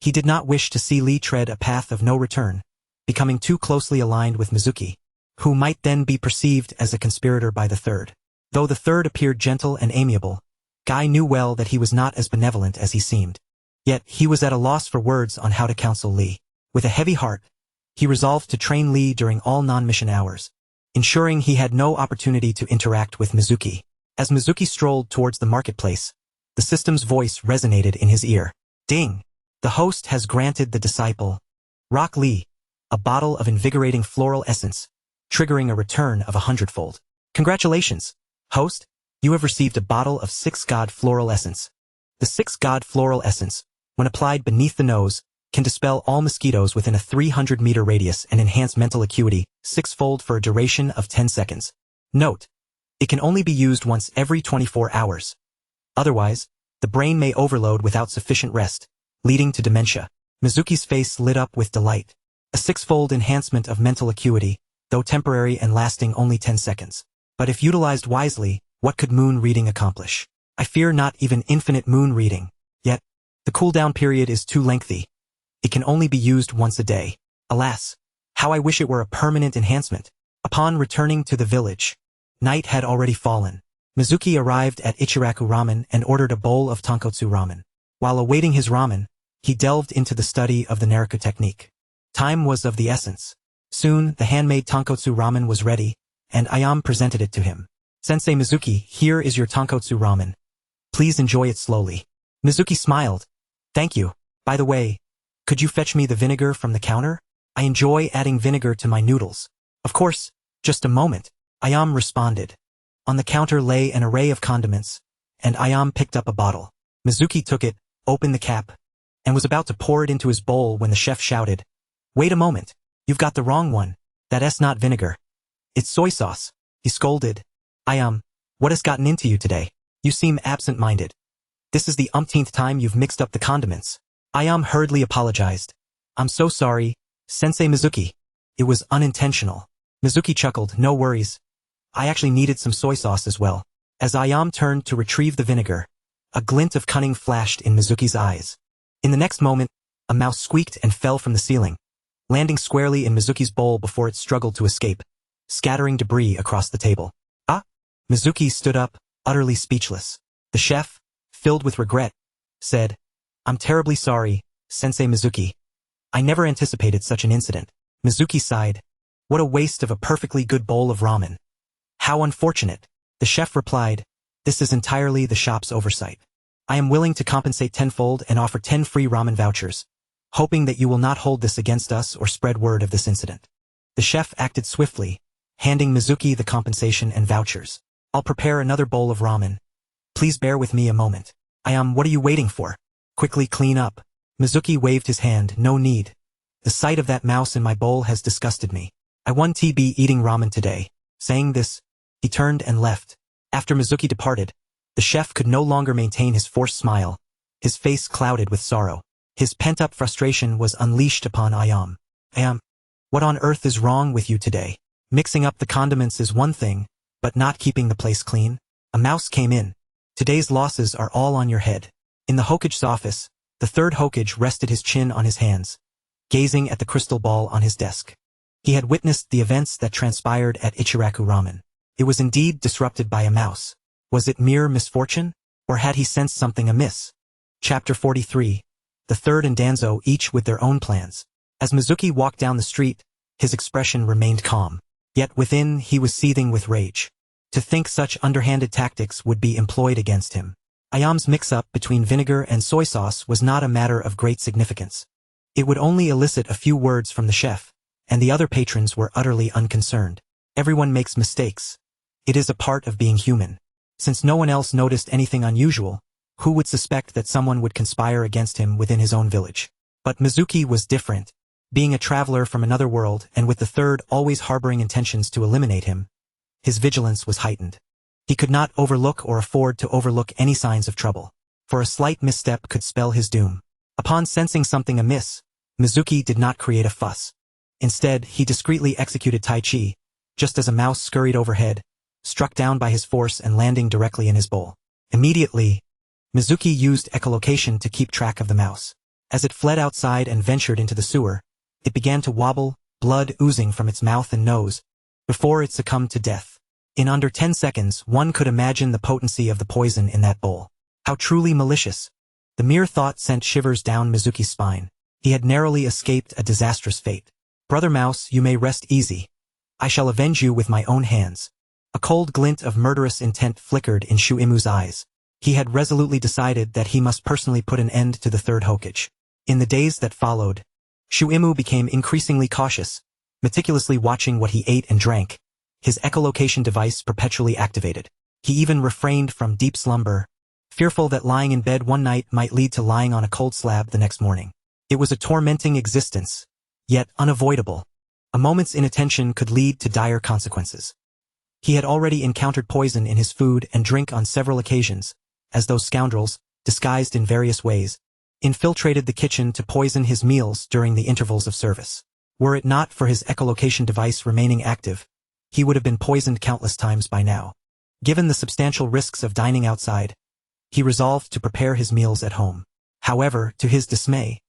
He did not wish to see Lee tread a path of no return, becoming too closely aligned with Mizuki, who might then be perceived as a conspirator by the third. Though the third appeared gentle and amiable, Guy knew well that he was not as benevolent as he seemed. Yet he was at a loss for words on how to counsel Lee. With a heavy heart, he resolved to train Lee during all non-mission hours, ensuring he had no opportunity to interact with Mizuki. As Mizuki strolled towards the marketplace, the system's voice resonated in his ear. Ding! The host has granted the disciple, Rock Lee, a bottle of invigorating floral essence, triggering a return of 100-fold. Congratulations, host! You have received a bottle of 6-God floral essence. The 6-God floral essence, when applied beneath the nose, can dispel all mosquitoes within a 300-meter radius and enhance mental acuity 6-fold for a duration of 10 seconds. Note: it can only be used once every 24 hours. Otherwise, the brain may overload without sufficient rest, leading to dementia. Mizuki's face lit up with delight. A 6-fold enhancement of mental acuity, though temporary and lasting only 10 seconds. But if utilized wisely, what could moon reading accomplish? I fear not even infinite moon reading. Yet, the cooldown period is too lengthy. It can only be used once a day. Alas, how I wish it were a permanent enhancement. Upon returning to the village, night had already fallen. Mizuki arrived at Ichiraku Ramen and ordered a bowl of tonkotsu ramen. While awaiting his ramen, he delved into the study of the Naruto technique. Time was of the essence. Soon, the handmade tonkotsu ramen was ready, and Ayam presented it to him. Sensei Mizuki, here is your tonkotsu ramen. Please enjoy it slowly. Mizuki smiled. Thank you. By the way, could you fetch me the vinegar from the counter? I enjoy adding vinegar to my noodles. Of course, just a moment. Ayam responded. On the counter lay an array of condiments, and Ayam picked up a bottle. Mizuki took it, opened the cap, and was about to pour it into his bowl when the chef shouted, Wait a moment, you've got the wrong one. That's not vinegar. It's soy sauce. He scolded. Ayam, what has gotten into you today? You seem absent-minded. This is the umpteenth time you've mixed up the condiments. Ayam hurriedly apologized. I'm so sorry, Sensei Mizuki. It was unintentional. Mizuki chuckled, no worries. I actually needed some soy sauce as well. As Ayam turned to retrieve the vinegar, a glint of cunning flashed in Mizuki's eyes. In the next moment, a mouse squeaked and fell from the ceiling, landing squarely in Mizuki's bowl before it struggled to escape, scattering debris across the table. Ah! Mizuki stood up, utterly speechless. The chef, filled with regret, said, I'm terribly sorry, Sensei Mizuki. I never anticipated such an incident. Mizuki sighed. What a waste of a perfectly good bowl of ramen. How unfortunate. The chef replied, This is entirely the shop's oversight. I am willing to compensate tenfold and offer 10 free ramen vouchers, hoping that you will not hold this against us or spread word of this incident. The chef acted swiftly, handing Mizuki the compensation and vouchers. I'll prepare another bowl of ramen. Please bear with me a moment. What are you waiting for? Quickly clean up. Mizuki waved his hand. No need. The sight of that mouse in my bowl has disgusted me. I won't be eating ramen today. Saying this, he turned and left. After Mizuki departed, the chef could no longer maintain his forced smile, his face clouded with sorrow. His pent-up frustration was unleashed upon Ayam. What on earth is wrong with you today? Mixing up the condiments is one thing, but not keeping the place clean? A mouse came in. Today's losses are all on your head. In the Hokage's office, the third Hokage rested his chin on his hands, gazing at the crystal ball on his desk. He had witnessed the events that transpired at Ichiraku Ramen. It was indeed disrupted by a mouse. Was it mere misfortune, or had he sensed something amiss? Chapter 43. The third and Danzo each with their own plans. As Mizuki walked down the street, his expression remained calm. Yet within he was seething with rage. To think such underhanded tactics would be employed against him. Ayam's mix-up between vinegar and soy sauce was not a matter of great significance. It would only elicit a few words from the chef, and the other patrons were utterly unconcerned. Everyone makes mistakes. It is a part of being human. Since no one else noticed anything unusual, who would suspect that someone would conspire against him within his own village? But Mizuki was different. Being a traveler from another world and with the third always harboring intentions to eliminate him, his vigilance was heightened. He could not overlook or afford to overlook any signs of trouble, for a slight misstep could spell his doom. Upon sensing something amiss, Mizuki did not create a fuss. Instead, he discreetly executed Tai Chi, just as a mouse scurried overhead, struck down by his force and landing directly in his bowl. Immediately, Mizuki used echolocation to keep track of the mouse. As it fled outside and ventured into the sewer, it began to wobble, blood oozing from its mouth and nose, before it succumbed to death. In under 10 seconds, one could imagine the potency of the poison in that bowl. How truly malicious. The mere thought sent shivers down Mizuki's spine. He had narrowly escaped a disastrous fate. Brother Mouse, you may rest easy. I shall avenge you with my own hands. A cold glint of murderous intent flickered in Shuimu's eyes. He had resolutely decided that he must personally put an end to the third Hokage. In the days that followed, Shuimu became increasingly cautious, meticulously watching what he ate and drank, his echolocation device perpetually activated. He even refrained from deep slumber, fearful that lying in bed one night might lead to lying on a cold slab the next morning. It was a tormenting existence, yet unavoidable. A moment's inattention could lead to dire consequences. He had already encountered poison in his food and drink on several occasions, as those scoundrels, disguised in various ways, infiltrated the kitchen to poison his meals during the intervals of service. Were it not for his echolocation device remaining active, he would have been poisoned countless times by now. Given the substantial risks of dining outside, he resolved to prepare his meals at home. However, to his dismay,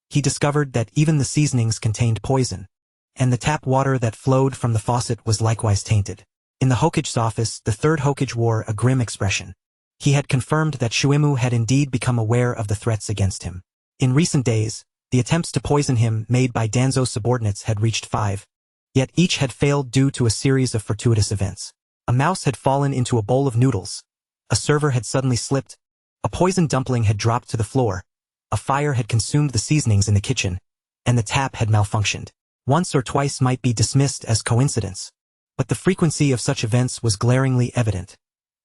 he discovered that even the seasonings contained poison, and the tap water that flowed from the faucet was likewise tainted. In the Hokage's office, the third Hokage wore a grim expression. He had confirmed that Shuimu had indeed become aware of the threats against him. In recent days, the attempts to poison him made by Danzo's subordinates had reached 5, yet each had failed due to a series of fortuitous events. A mouse had fallen into a bowl of noodles, a server had suddenly slipped, a poisoned dumpling had dropped to the floor, a fire had consumed the seasonings in the kitchen, and the tap had malfunctioned. Once or twice might be dismissed as coincidence, but the frequency of such events was glaringly evident.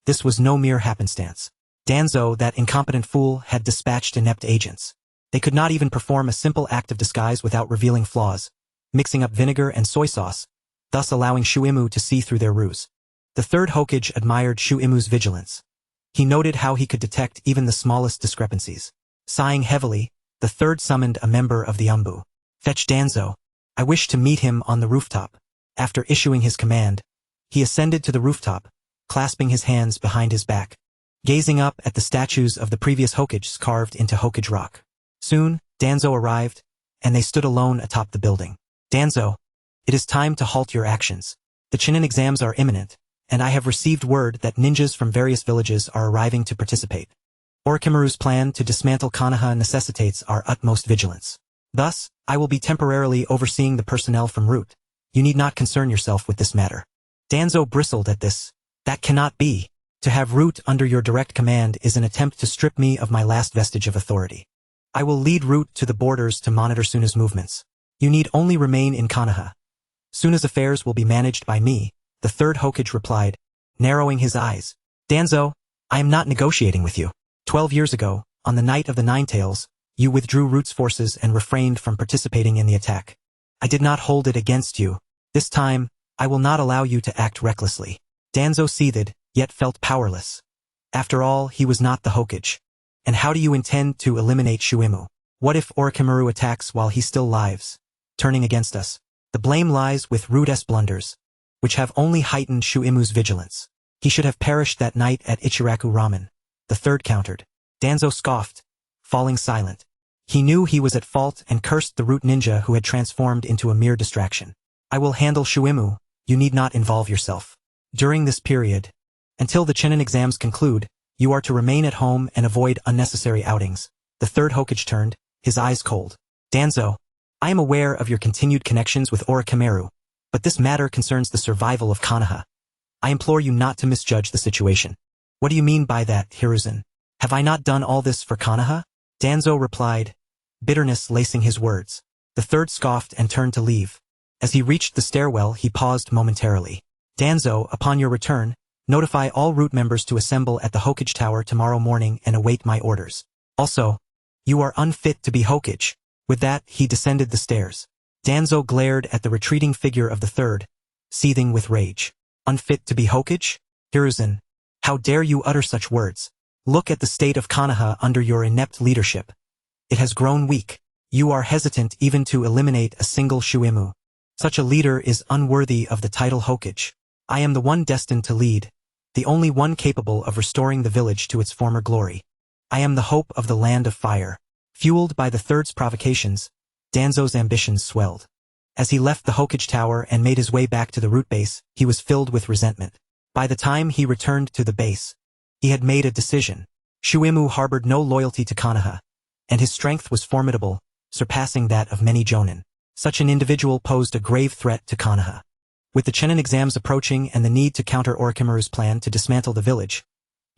This was no mere happenstance. Danzo, that incompetent fool, had dispatched inept agents. They could not even perform a simple act of disguise without revealing flaws, mixing up vinegar and soy sauce, thus allowing Shuimu to see through their ruse. The third Hokage admired Shuimu's vigilance. He noted how he could detect even the smallest discrepancies. Sighing heavily, the third summoned a member of the Umbu. Fetch Danzo. I wish to meet him on the rooftop. After issuing his command, he ascended to the rooftop, clasping his hands behind his back, gazing up at the statues of the previous Hokages carved into Hokage rock. Soon, Danzo arrived, and they stood alone atop the building. Danzo, it is time to halt your actions. The Chunin exams are imminent, and I have received word that ninjas from various villages are arriving to participate. Orochimaru's plan to dismantle Konoha necessitates our utmost vigilance. Thus, I will be temporarily overseeing the personnel from Root. You need not concern yourself with this matter. Danzo bristled at this. That cannot be. To have Root under your direct command is an attempt to strip me of my last vestige of authority. I will lead Root to the borders to monitor Suna's movements. You need only remain in Konoha. Suna's affairs will be managed by me, the third Hokage replied, narrowing his eyes. Danzo, I am not negotiating with you. 12 years ago, on the night of the Nine Tails, you withdrew Root's forces and refrained from participating in the attack. I did not hold it against you. This time, I will not allow you to act recklessly. Danzo seethed, yet felt powerless. After all, he was not the Hokage. And how do you intend to eliminate Shuimu? What if Orochimaru attacks while he still lives, turning against us? The blame lies with Root's blunders, which have only heightened Shuimu's vigilance. He should have perished that night at Ichiraku Ramen. The third countered. Danzo scoffed, falling silent. He knew he was at fault and cursed the Root ninja who had transformed into a mere distraction. I will handle Shuimu, you need not involve yourself. During this period, until the Chunin exams conclude, you are to remain at home and avoid unnecessary outings. The third Hokage turned, his eyes cold. Danzo, I am aware of your continued connections with Orochimaru, but this matter concerns the survival of Konoha. I implore you not to misjudge the situation. What do you mean by that, Hiruzen? Have I not done all this for Konoha? Danzo replied, bitterness lacing his words. The third scoffed and turned to leave. As he reached the stairwell, he paused momentarily. Danzo, upon your return, notify all Root members to assemble at the Hokage Tower tomorrow morning and await my orders. Also, you are unfit to be Hokage. With that, he descended the stairs. Danzo glared at the retreating figure of the third, seething with rage. Unfit to be Hokage? Hiruzen, how dare you utter such words? Look at the state of Konoha under your inept leadership. It has grown weak. You are hesitant even to eliminate a single Shuimu. Such a leader is unworthy of the title Hokage. I am the one destined to lead, the only one capable of restoring the village to its former glory. I am the hope of the land of fire. Fueled by the third's provocations, Danzo's ambitions swelled. As he left the Hokage Tower and made his way back to the Root base, he was filled with resentment. By the time he returned to the base, he had made a decision. Shuimu harbored no loyalty to Konoha, and his strength was formidable, surpassing that of many Jonin. Such an individual posed a grave threat to Konoha. With the Chunin exams approaching and the need to counter Orochimaru's plan to dismantle the village,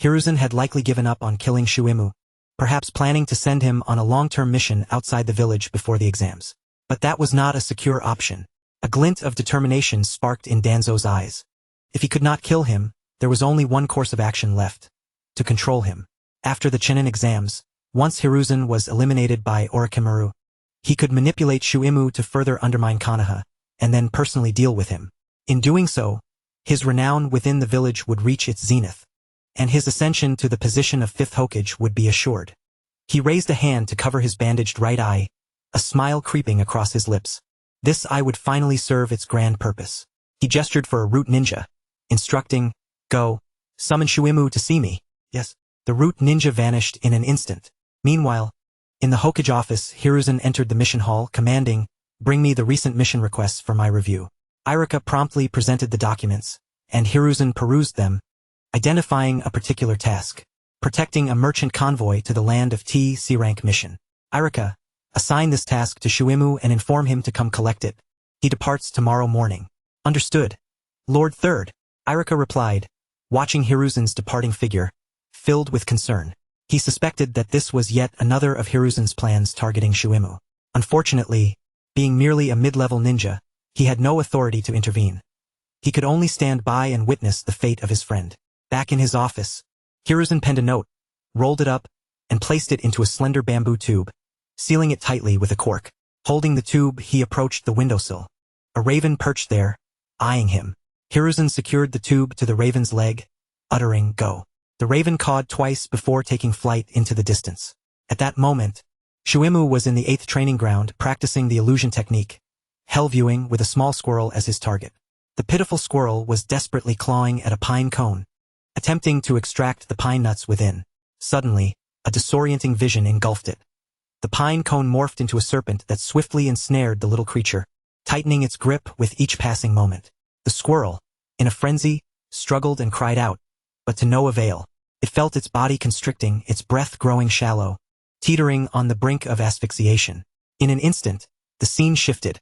Hiruzen had likely given up on killing Shuimu, perhaps planning to send him on a long-term mission outside the village before the exams. But that was not a secure option. A glint of determination sparked in Danzo's eyes. If he could not kill him, there was only one course of action left: to control him. After the Chunin exams, once Hiruzen was eliminated by Orochimaru, he could manipulate Shuimu to further undermine Konoha, and then personally deal with him. In doing so, his renown within the village would reach its zenith, and his ascension to the position of fifth Hokage would be assured. He raised a hand to cover his bandaged right eye, a smile creeping across his lips. This eye would finally serve its grand purpose. He gestured for a Root ninja, instructing, go, summon Shuimu to see me. Yes. The Root ninja vanished in an instant. Meanwhile, in the Hokage office, Hiruzen entered the mission hall, commanding, bring me the recent mission requests for my review. Irika promptly presented the documents, and Hiruzen perused them, identifying a particular task: protecting a merchant convoy to the land of C rank mission. Irika, assign this task to Shuimu and inform him to come collect it. He departs tomorrow morning. Understood. Lord Third, Irika replied, watching Hiruzen's departing figure, filled with concern. He suspected that this was yet another of Hiruzen's plans targeting Shuimu. Unfortunately, being merely a mid-level ninja, he had no authority to intervene. He could only stand by and witness the fate of his friend. Back in his office, Hiruzen penned a note, rolled it up, and placed it into a slender bamboo tube, sealing it tightly with a cork. Holding the tube, he approached the windowsill. A raven perched there, eyeing him. Hiruzen secured the tube to the raven's leg, uttering, go. The raven cawed twice before taking flight into the distance. At that moment, Shuimu was in the 8th training ground practicing the illusion technique, hell viewing with a small squirrel as his target. The pitiful squirrel was desperately clawing at a pine cone, attempting to extract the pine nuts within. Suddenly, a disorienting vision engulfed it. The pine cone morphed into a serpent that swiftly ensnared the little creature, tightening its grip with each passing moment. The squirrel, in a frenzy, struggled and cried out, but to no avail. It felt its body constricting, its breath growing shallow, teetering on the brink of asphyxiation. In an instant, the scene shifted.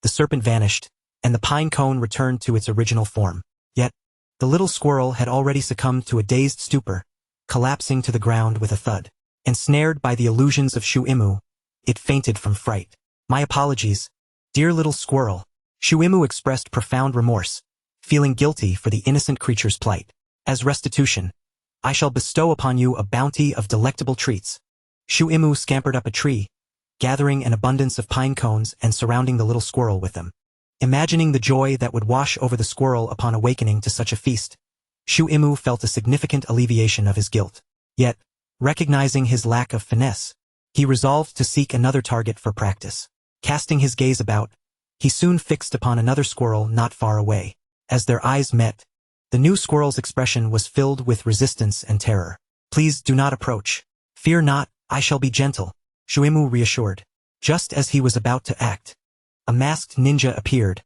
The serpent vanished, and the pine cone returned to its original form. Yet, the little squirrel had already succumbed to a dazed stupor, collapsing to the ground with a thud. Ensnared by the illusions of Shuimu, it fainted from fright. My apologies, dear little squirrel. Shuimu expressed profound remorse, feeling guilty for the innocent creature's plight. As restitution, I shall bestow upon you a bounty of delectable treats. Shuimu scampered up a tree, gathering an abundance of pine cones and surrounding the little squirrel with them. Imagining the joy that would wash over the squirrel upon awakening to such a feast, Shuimu felt a significant alleviation of his guilt. Yet, recognizing his lack of finesse, he resolved to seek another target for practice. Casting his gaze about, he soon fixed upon another squirrel not far away. As their eyes met, the new squirrel's expression was filled with resistance and terror. Please do not approach. Fear not, I shall be gentle, Shuimu reassured. Just as he was about to act, a masked ninja appeared,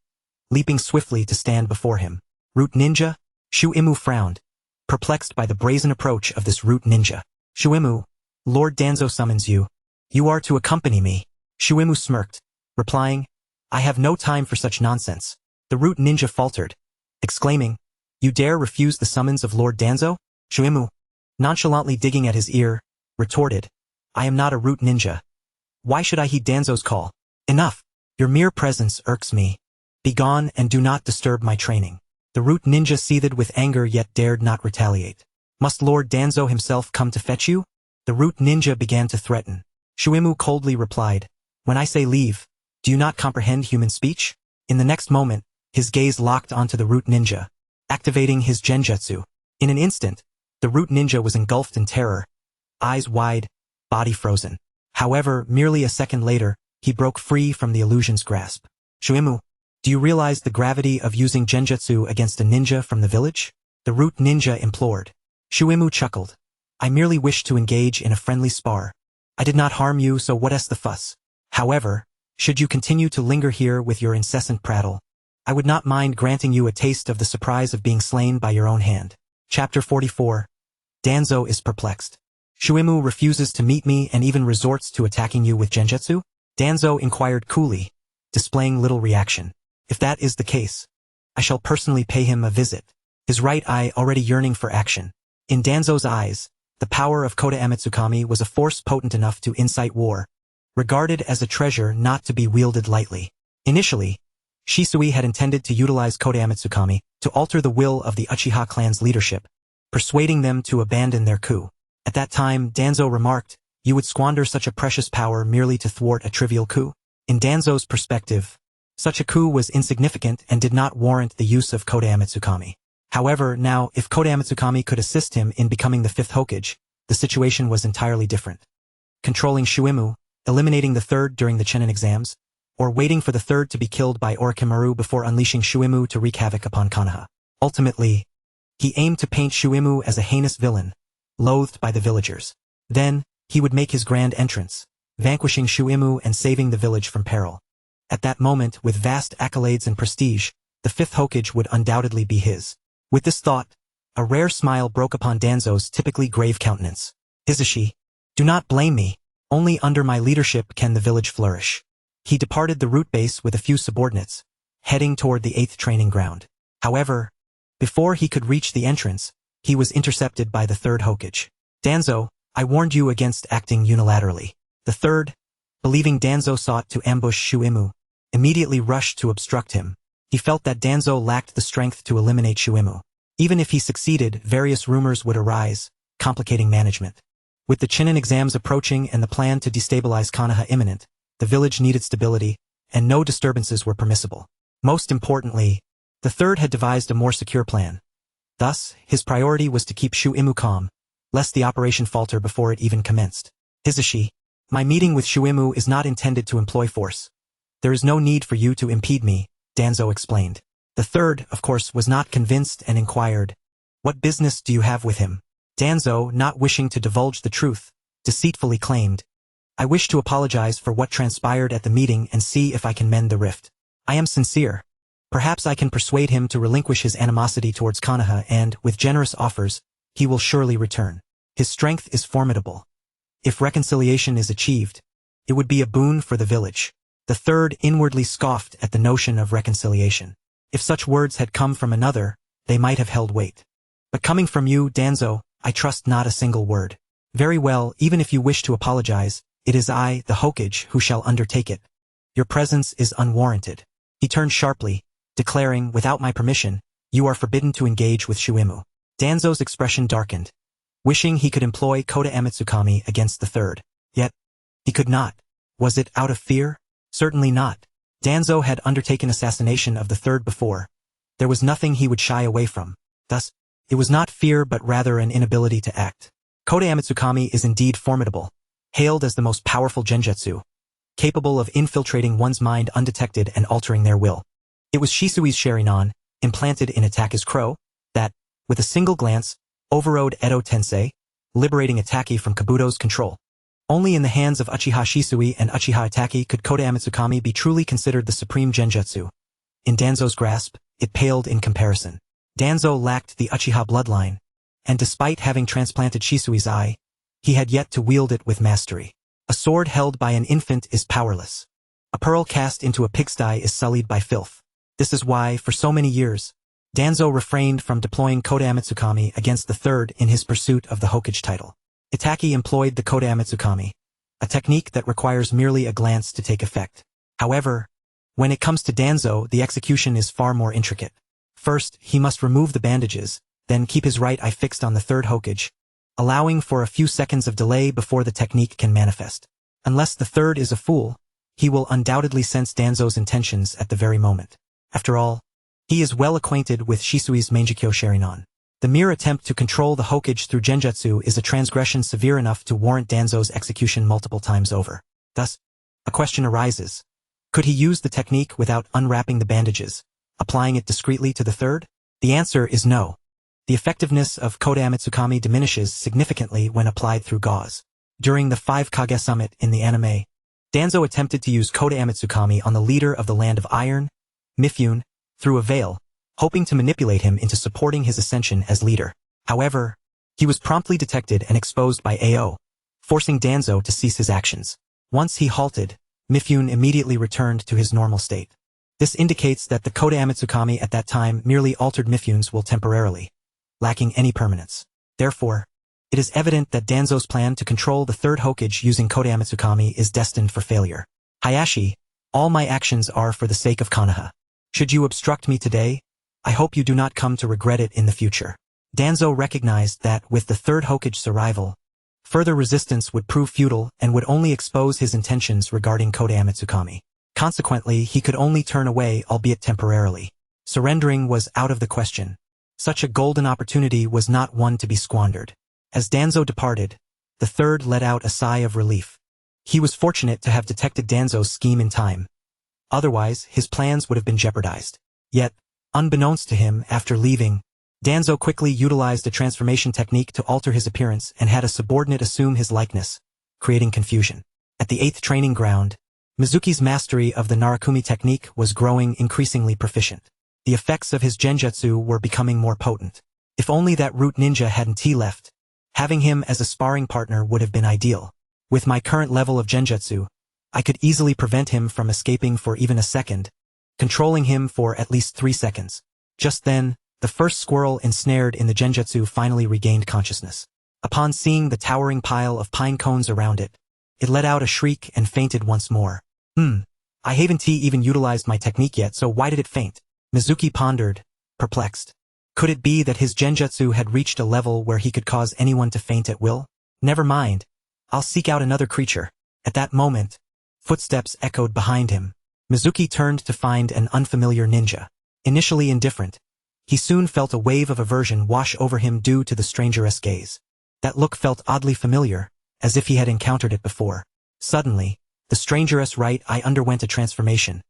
leaping swiftly to stand before him. Root ninja? Shuimu frowned, perplexed by the brazen approach of this root ninja. Shuimu, Lord Danzo summons you. You are to accompany me. Shuimu smirked, replying, I have no time for such nonsense. The root ninja faltered, exclaiming, You dare refuse the summons of Lord Danzo? Shuimu, nonchalantly digging at his ear, retorted, I am not a root ninja. Why should I heed Danzo's call? Enough. Your mere presence irks me. Begone and do not disturb my training. The root ninja seethed with anger yet dared not retaliate. Must Lord Danzo himself come to fetch you? The root ninja began to threaten. Shuimu coldly replied, When I say leave, do you not comprehend human speech? In the next moment, his gaze locked onto the root ninja, activating his genjutsu. In an instant, the root ninja was engulfed in terror, eyes wide, body frozen. However, merely a second later, he broke free from the illusion's grasp. Shuimu, do you realize the gravity of using genjutsu against a ninja from the village? The root ninja implored. Shuimu chuckled. I merely wished to engage in a friendly spar. I did not harm you, so what's the fuss? However, should you continue to linger here with your incessant prattle, I would not mind granting you a taste of the surprise of being slain by your own hand. Chapter 44. Danzo is perplexed. Shuimu refuses to meet me and even resorts to attacking you with genjutsu? Danzo inquired coolly, displaying little reaction. If that is the case, I shall personally pay him a visit. His right eye already yearning for action. In Danzo's eyes, the power of Kota Amitsukami was a force potent enough to incite war, regarded as a treasure not to be wielded lightly. Initially, Shisui had intended to utilize Kota Amitsukami to alter the will of the Uchiha clan's leadership, persuading them to abandon their coup. At that time, Danzo remarked, You would squander such a precious power merely to thwart a trivial coup? In Danzo's perspective, such a coup was insignificant and did not warrant the use of Kota Amitsukami. However, now, if Kota Amitsukami could assist him in becoming the fifth Hokage, the situation was entirely different. Controlling Shuimu, eliminating the third during the Chunin exams, or waiting for the third to be killed by Orochimaru before unleashing Shuimu to wreak havoc upon Konoha. Ultimately, he aimed to paint Shuimu as a heinous villain, loathed by the villagers. Then, he would make his grand entrance, vanquishing Shuimu and saving the village from peril. At that moment, with vast accolades and prestige, the fifth Hokage would undoubtedly be his. With this thought, a rare smile broke upon Danzo's typically grave countenance. Hisashi, do not blame me. Only under my leadership can the village flourish. He departed the root base with a few subordinates, heading toward the 8th training ground. However, before he could reach the entrance, he was intercepted by the 3rd Hokage. Danzo, I warned you against acting unilaterally. The 3rd, believing Danzo sought to ambush Shuimu, immediately rushed to obstruct him. He felt that Danzo lacked the strength to eliminate Shuimu. Even if he succeeded, various rumors would arise, complicating management. With the Chunin exams approaching and the plan to destabilize Konoha imminent, the village needed stability, and no disturbances were permissible. Most importantly, the 3rd had devised a more secure plan. Thus, his priority was to keep Shuimu calm, lest the operation falter before it even commenced. Hisashi, my meeting with Shuimu is not intended to employ force. There is no need for you to impede me, Danzo explained. The 3rd, of course, was not convinced and inquired, What business do you have with him? Danzo, not wishing to divulge the truth, deceitfully claimed, I wish to apologize for what transpired at the meeting and see if I can mend the rift. I am sincere. Perhaps I can persuade him to relinquish his animosity towards Konoha and, with generous offers, he will surely return. His strength is formidable. If reconciliation is achieved, it would be a boon for the village. The 3rd inwardly scoffed at the notion of reconciliation. If such words had come from another, they might have held weight. But coming from you, Danzo, I trust not a single word. Very well, even if you wish to apologize, it is I, the Hokage, who shall undertake it. Your presence is unwarranted. He turned sharply, declaring, Without my permission, You are forbidden to engage with Shuimu. Danzo's expression darkened, wishing he could employ Koda Amitsukami against the third. Yet, he could not. Was it out of fear? Certainly not. Danzo had undertaken assassination of the third before. There was nothing he would shy away from. Thus, it was not fear but rather an inability to act. Koda Amitsukami is indeed formidable, hailed as the most powerful genjutsu, capable of infiltrating one's mind undetected and altering their will. It was Shisui's Sharingan, implanted in Ataka's crow, that, with a single glance, overrode Edo Tensei, liberating Ataki from Kabuto's control. Only in the hands of Uchiha Shisui and Uchiha Ataki could Koda Amitsukami be truly considered the supreme genjutsu. In Danzo's grasp, it paled in comparison. Danzo lacked the Uchiha bloodline, and despite having transplanted Shisui's eye, he had yet to wield it with mastery. A sword held by an infant is powerless. A pearl cast into a pigsty is sullied by filth. This is why, for so many years, Danzo refrained from deploying Koda Amitsukami against the third in his pursuit of the Hokage title. Itaki employed the Koda Amitsukami, a technique that requires merely a glance to take effect. However, when it comes to Danzo, the execution is far more intricate. First, he must remove the bandages, then keep his right eye fixed on the third Hokage, allowing for a few seconds of delay before the technique can manifest. Unless the third is a fool, he will undoubtedly sense Danzo's intentions at the very moment. After all, he is well acquainted with Shisui's Mangekyo Sharingan. The mere attempt to control the Hokage through genjutsu is a transgression severe enough to warrant Danzo's execution multiple times over. Thus, a question arises. Could he use the technique without unwrapping the bandages, applying it discreetly to the third? The answer is no. The effectiveness of Koda Amitsukami diminishes significantly when applied through gauze. During the 5 Kage summit in the anime, Danzo attempted to use Koda Amitsukami on the leader of the Land of Iron, Mifune, through a veil, hoping to manipulate him into supporting his ascension as leader. However, he was promptly detected and exposed by AO, forcing Danzo to cease his actions. Once he halted, Mifune immediately returned to his normal state. This indicates that the Koda Amitsukami at that time merely altered Mifune's will temporarily, lacking any permanence. Therefore, it is evident that Danzo's plan to control the third Hokage using Koda Amitsukami is destined for failure. Hayashi, all my actions are for the sake of Konoha. Should you obstruct me today, I hope you do not come to regret it in the future. Danzo recognized that with the third Hokage's arrival, further resistance would prove futile and would only expose his intentions regarding Koda Amitsukami. Consequently, he could only turn away, albeit temporarily. Surrendering was out of the question. Such a golden opportunity was not one to be squandered. As Danzo departed, the third let out a sigh of relief. He was fortunate to have detected Danzo's scheme in time. Otherwise, his plans would have been jeopardized. Yet, unbeknownst to him, after leaving, Danzo quickly utilized a transformation technique to alter his appearance and had a subordinate assume his likeness, creating confusion. At the 8th training ground, Mizuki's mastery of the Narakumi technique was growing increasingly proficient. The effects of his genjutsu were becoming more potent. If only that root ninja hadn't T left, having him as a sparring partner would have been ideal. With my current level of genjutsu, I could easily prevent him from escaping for even a second, controlling him for at least 3 seconds. Just then, the first squirrel ensnared in the genjutsu finally regained consciousness. Upon seeing the towering pile of pine cones around it, it let out a shriek and fainted once more. I haven't even utilized my technique yet, so why did it faint? Mizuki pondered, perplexed. Could it be that his genjutsu had reached a level where he could cause anyone to faint at will? Never mind. I'll seek out another creature. At that moment, footsteps echoed behind him. Mizuki turned to find an unfamiliar ninja. Initially indifferent, he soon felt a wave of aversion wash over him due to the stranger's gaze. That look felt oddly familiar, as if he had encountered it before. Suddenly, the stranger's right eye underwent a transformation,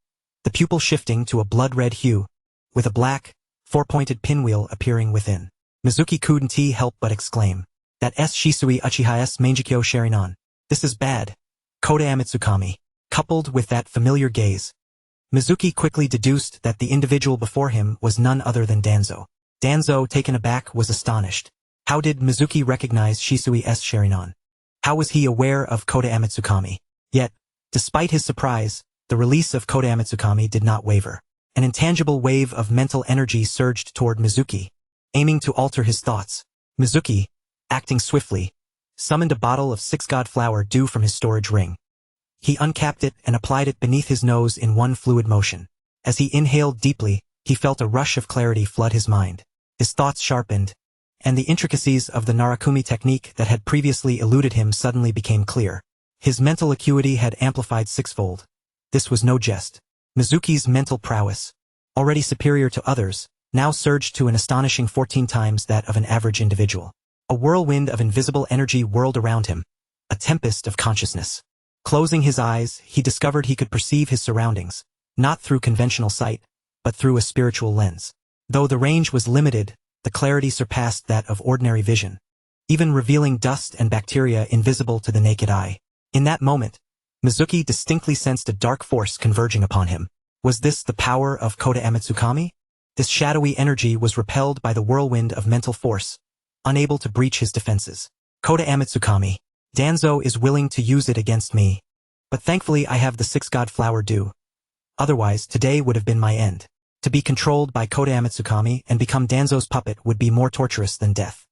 the pupil shifting to a blood-red hue, with a black, 4-pointed pinwheel appearing within. Mizuki couldn't help but exclaim, "That S Shisui Uchiha's Mangekyo Sharingan. This is bad." Koda Amitsukami, coupled with that familiar gaze. Mizuki quickly deduced that the individual before him was none other than Danzo. Danzo, taken aback, was astonished. How did Mizuki recognize Shisui's Sharingan? How was he aware of Koda Amitsukami? Yet, despite his surprise, the release of Koda Amitsukami did not waver. An intangible wave of mental energy surged toward Mizuki, aiming to alter his thoughts. Mizuki, acting swiftly, summoned a bottle of 6-god flower due from his storage ring. He uncapped it and applied it beneath his nose in one fluid motion. As he inhaled deeply, he felt a rush of clarity flood his mind. His thoughts sharpened, and the intricacies of the Narakumi technique that had previously eluded him suddenly became clear. His mental acuity had amplified sixfold. This was no jest. Mizuki's mental prowess, already superior to others, now surged to an astonishing 14 times that of an average individual. A whirlwind of invisible energy whirled around him, a tempest of consciousness. Closing his eyes, he discovered he could perceive his surroundings, not through conventional sight, but through a spiritual lens. Though the range was limited, the clarity surpassed that of ordinary vision, even revealing dust and bacteria invisible to the naked eye. In that moment, Mizuki distinctly sensed a dark force converging upon him. Was this the power of Koda Amatsukami? This shadowy energy was repelled by the whirlwind of mental force, unable to breach his defenses. Koda Amatsukami. Danzo is willing to use it against me. But thankfully I have the six-god flower due. Otherwise, today would have been my end. To be controlled by Koda Amatsukami and become Danzo's puppet would be more torturous than death.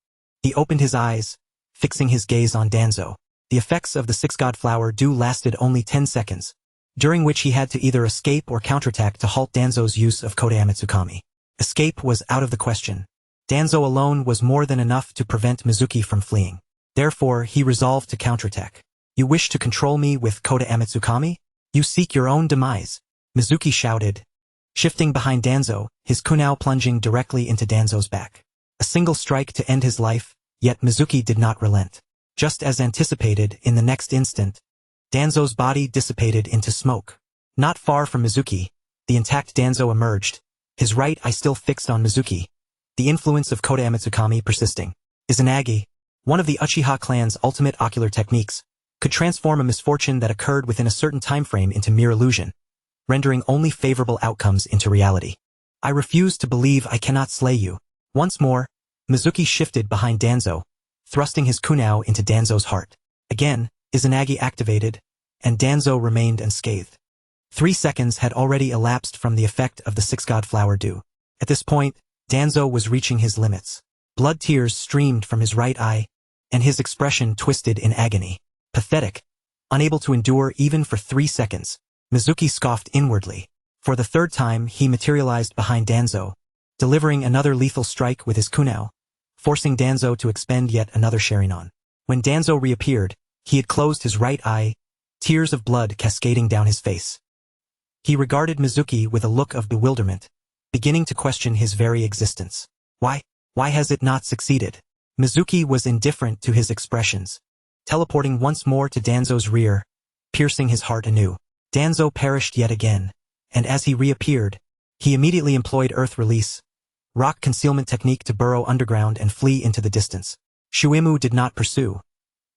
He opened his eyes, fixing his gaze on Danzo. The effects of the six-god flower due lasted only 10 seconds, during which he had to either escape or counterattack to halt Danzo's use of Koda Amatsukami. Escape was out of the question. Danzo alone was more than enough to prevent Mizuki from fleeing. Therefore, he resolved to counterattack. You wish to control me with Koda Amatsukami? You seek your own demise, Mizuki shouted, shifting behind Danzo, his kunao plunging directly into Danzo's back. A single strike to end his life, yet Mizuki did not relent. Just as anticipated, in the next instant, Danzo's body dissipated into smoke. Not far from Mizuki, the intact Danzo emerged, his right eye still fixed on Mizuki, the influence of Koda Amatsukami persisting. Izanagi, one of the Uchiha clan's ultimate ocular techniques, could transform a misfortune that occurred within a certain time frame into mere illusion, rendering only favorable outcomes into reality. I refuse to believe I cannot slay you. Once more, Mizuki shifted behind Danzo, thrusting his kunao into Danzo's heart. Again, Izanagi activated, and Danzo remained unscathed. 3 seconds had already elapsed from the effect of the six-god flower due. At this point, Danzo was reaching his limits. Blood tears streamed from his right eye, and his expression twisted in agony. Pathetic. Unable to endure even for 3 seconds, Mizuki scoffed inwardly. For the third time, he materialized behind Danzo, delivering another lethal strike with his kunao, forcing Danzo to expend yet another Sharingan. When Danzo reappeared, he had closed his right eye, tears of blood cascading down his face. He regarded Mizuki with a look of bewilderment, beginning to question his very existence. Why has it not succeeded? Mizuki was indifferent to his expressions, teleporting once more to Danzo's rear, piercing his heart anew. Danzo perished yet again, and as he reappeared, he immediately employed Earth Release, rock concealment technique to burrow underground and flee into the distance. Shuimu did not pursue.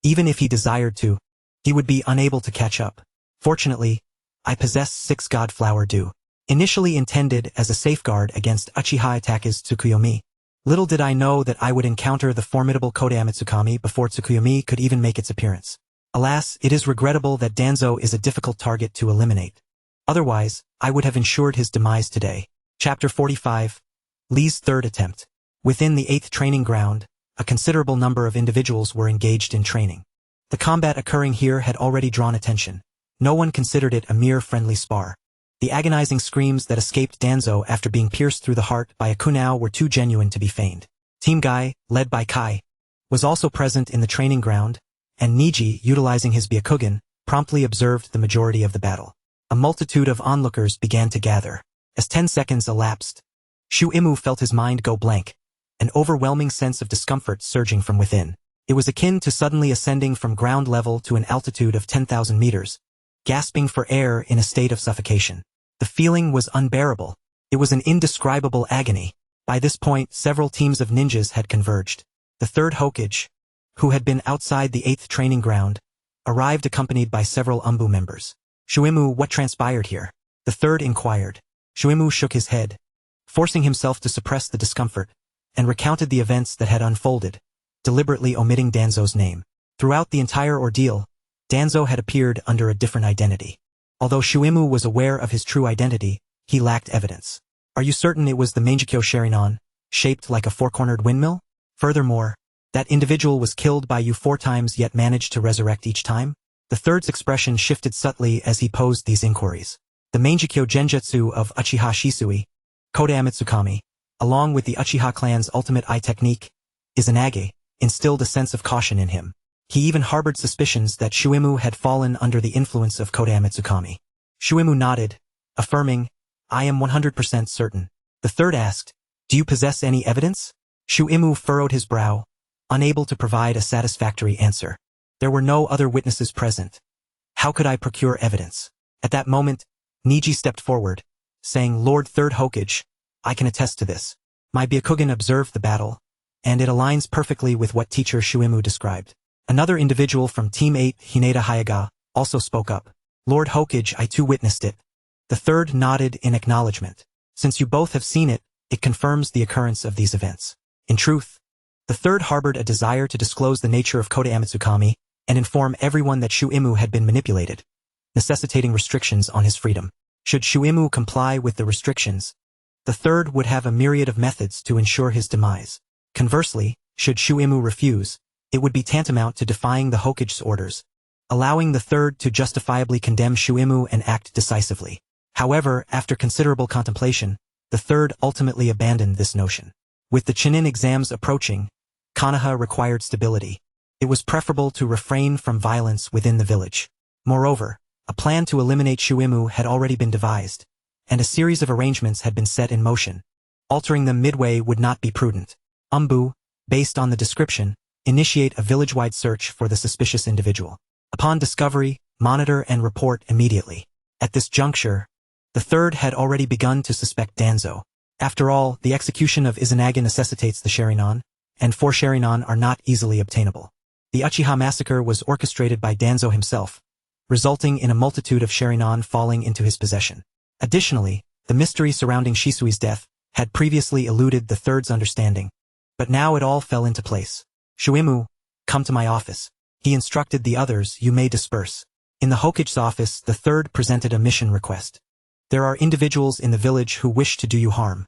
Even if he desired to, he would be unable to catch up. Fortunately, I possess six-god flower due. Initially intended as a safeguard against Uchiha Itake's Tsukuyomi, little did I know that I would encounter the formidable Koda Amatsukami before Tsukuyomi could even make its appearance. Alas, it is regrettable that Danzo is a difficult target to eliminate. Otherwise, I would have ensured his demise today. Chapter 45. Lee's third attempt. Within the 8th training ground, a considerable number of individuals were engaged in training. The combat occurring here had already drawn attention. No one considered it a mere friendly spar. The agonizing screams that escaped Danzo after being pierced through the heart by a kunao were too genuine to be feigned. Team Guy, led by Kai, was also present in the training ground, and Niji, utilizing his Byakugan, promptly observed the majority of the battle. A multitude of onlookers began to gather. As 10 seconds elapsed, Shuimu felt his mind go blank, an overwhelming sense of discomfort surging from within. It was akin to suddenly ascending from ground level to an altitude of 10,000 meters, gasping for air in a state of suffocation. The feeling was unbearable. It was an indescribable agony. By this point, several teams of ninjas had converged. The third Hokage, who had been outside the 8th training ground, arrived accompanied by several Umbu members. Shuimu, what transpired here? The third inquired. Shuimu shook his head, forcing himself to suppress the discomfort, and recounted the events that had unfolded, deliberately omitting Danzo's name. Throughout the entire ordeal, Danzo had appeared under a different identity. Although Shuimu was aware of his true identity, he lacked evidence. Are you certain it was the Mangekyo Sharingan, shaped like a four-cornered windmill? Furthermore, that individual was killed by you 4 times yet managed to resurrect each time? The third's expression shifted subtly as he posed these inquiries. The Mangekyo genjutsu of Uchiha Shisui, Konoha, along with the Uchiha clan's ultimate eye technique, Izanagi, instilled a sense of caution in him. He even harbored suspicions that Shuimu had fallen under the influence of Konoha. Shuimu nodded, affirming, "I am 100% certain." The third asked, "Do you possess any evidence?" Shuimu furrowed his brow, unable to provide a satisfactory answer. There were no other witnesses present. How could I procure evidence? At that moment, Niji stepped forward, saying, "Lord Third Hokage, I can attest to this. My Byakugan observed the battle, and it aligns perfectly with what teacher Shuimu described." Another individual from Team 8, Hinata Hyuga, also spoke up. "Lord Hokage, I too witnessed it." The third nodded in acknowledgement. "Since you both have seen it, it confirms the occurrence of these events." In truth, the third harbored a desire to disclose the nature of Konoha and inform everyone that Shuimu had been manipulated, necessitating restrictions on his freedom. Should Shuimu comply with the restrictions, the third would have a myriad of methods to ensure his demise. Conversely, should Shuimu refuse, it would be tantamount to defying the Hokage's orders, allowing the third to justifiably condemn Shuimu and act decisively. However, after considerable contemplation, the third ultimately abandoned this notion. With the Chunin exams approaching, Konoha required stability. It was preferable to refrain from violence within the village. Moreover, a plan to eliminate Shuimu had already been devised, and a series of arrangements had been set in motion. Altering them midway would not be prudent. Umbu, based on the description, initiate a village-wide search for the suspicious individual. Upon discovery, monitor and report immediately. At this juncture, the third had already begun to suspect Danzo. After all, the execution of Izanagi necessitates the Sharingan, and 4 Sharingan are not easily obtainable. The Uchiha massacre was orchestrated by Danzo himself, resulting in a multitude of Sharingan falling into his possession. Additionally, the mystery surrounding Shisui's death had previously eluded the third's understanding, but now it all fell into place. "Shuimu, come to my office." He instructed the others, "You may disperse." In the Hokage's office, the third presented a mission request. "There are individuals in the village who wish to do you harm.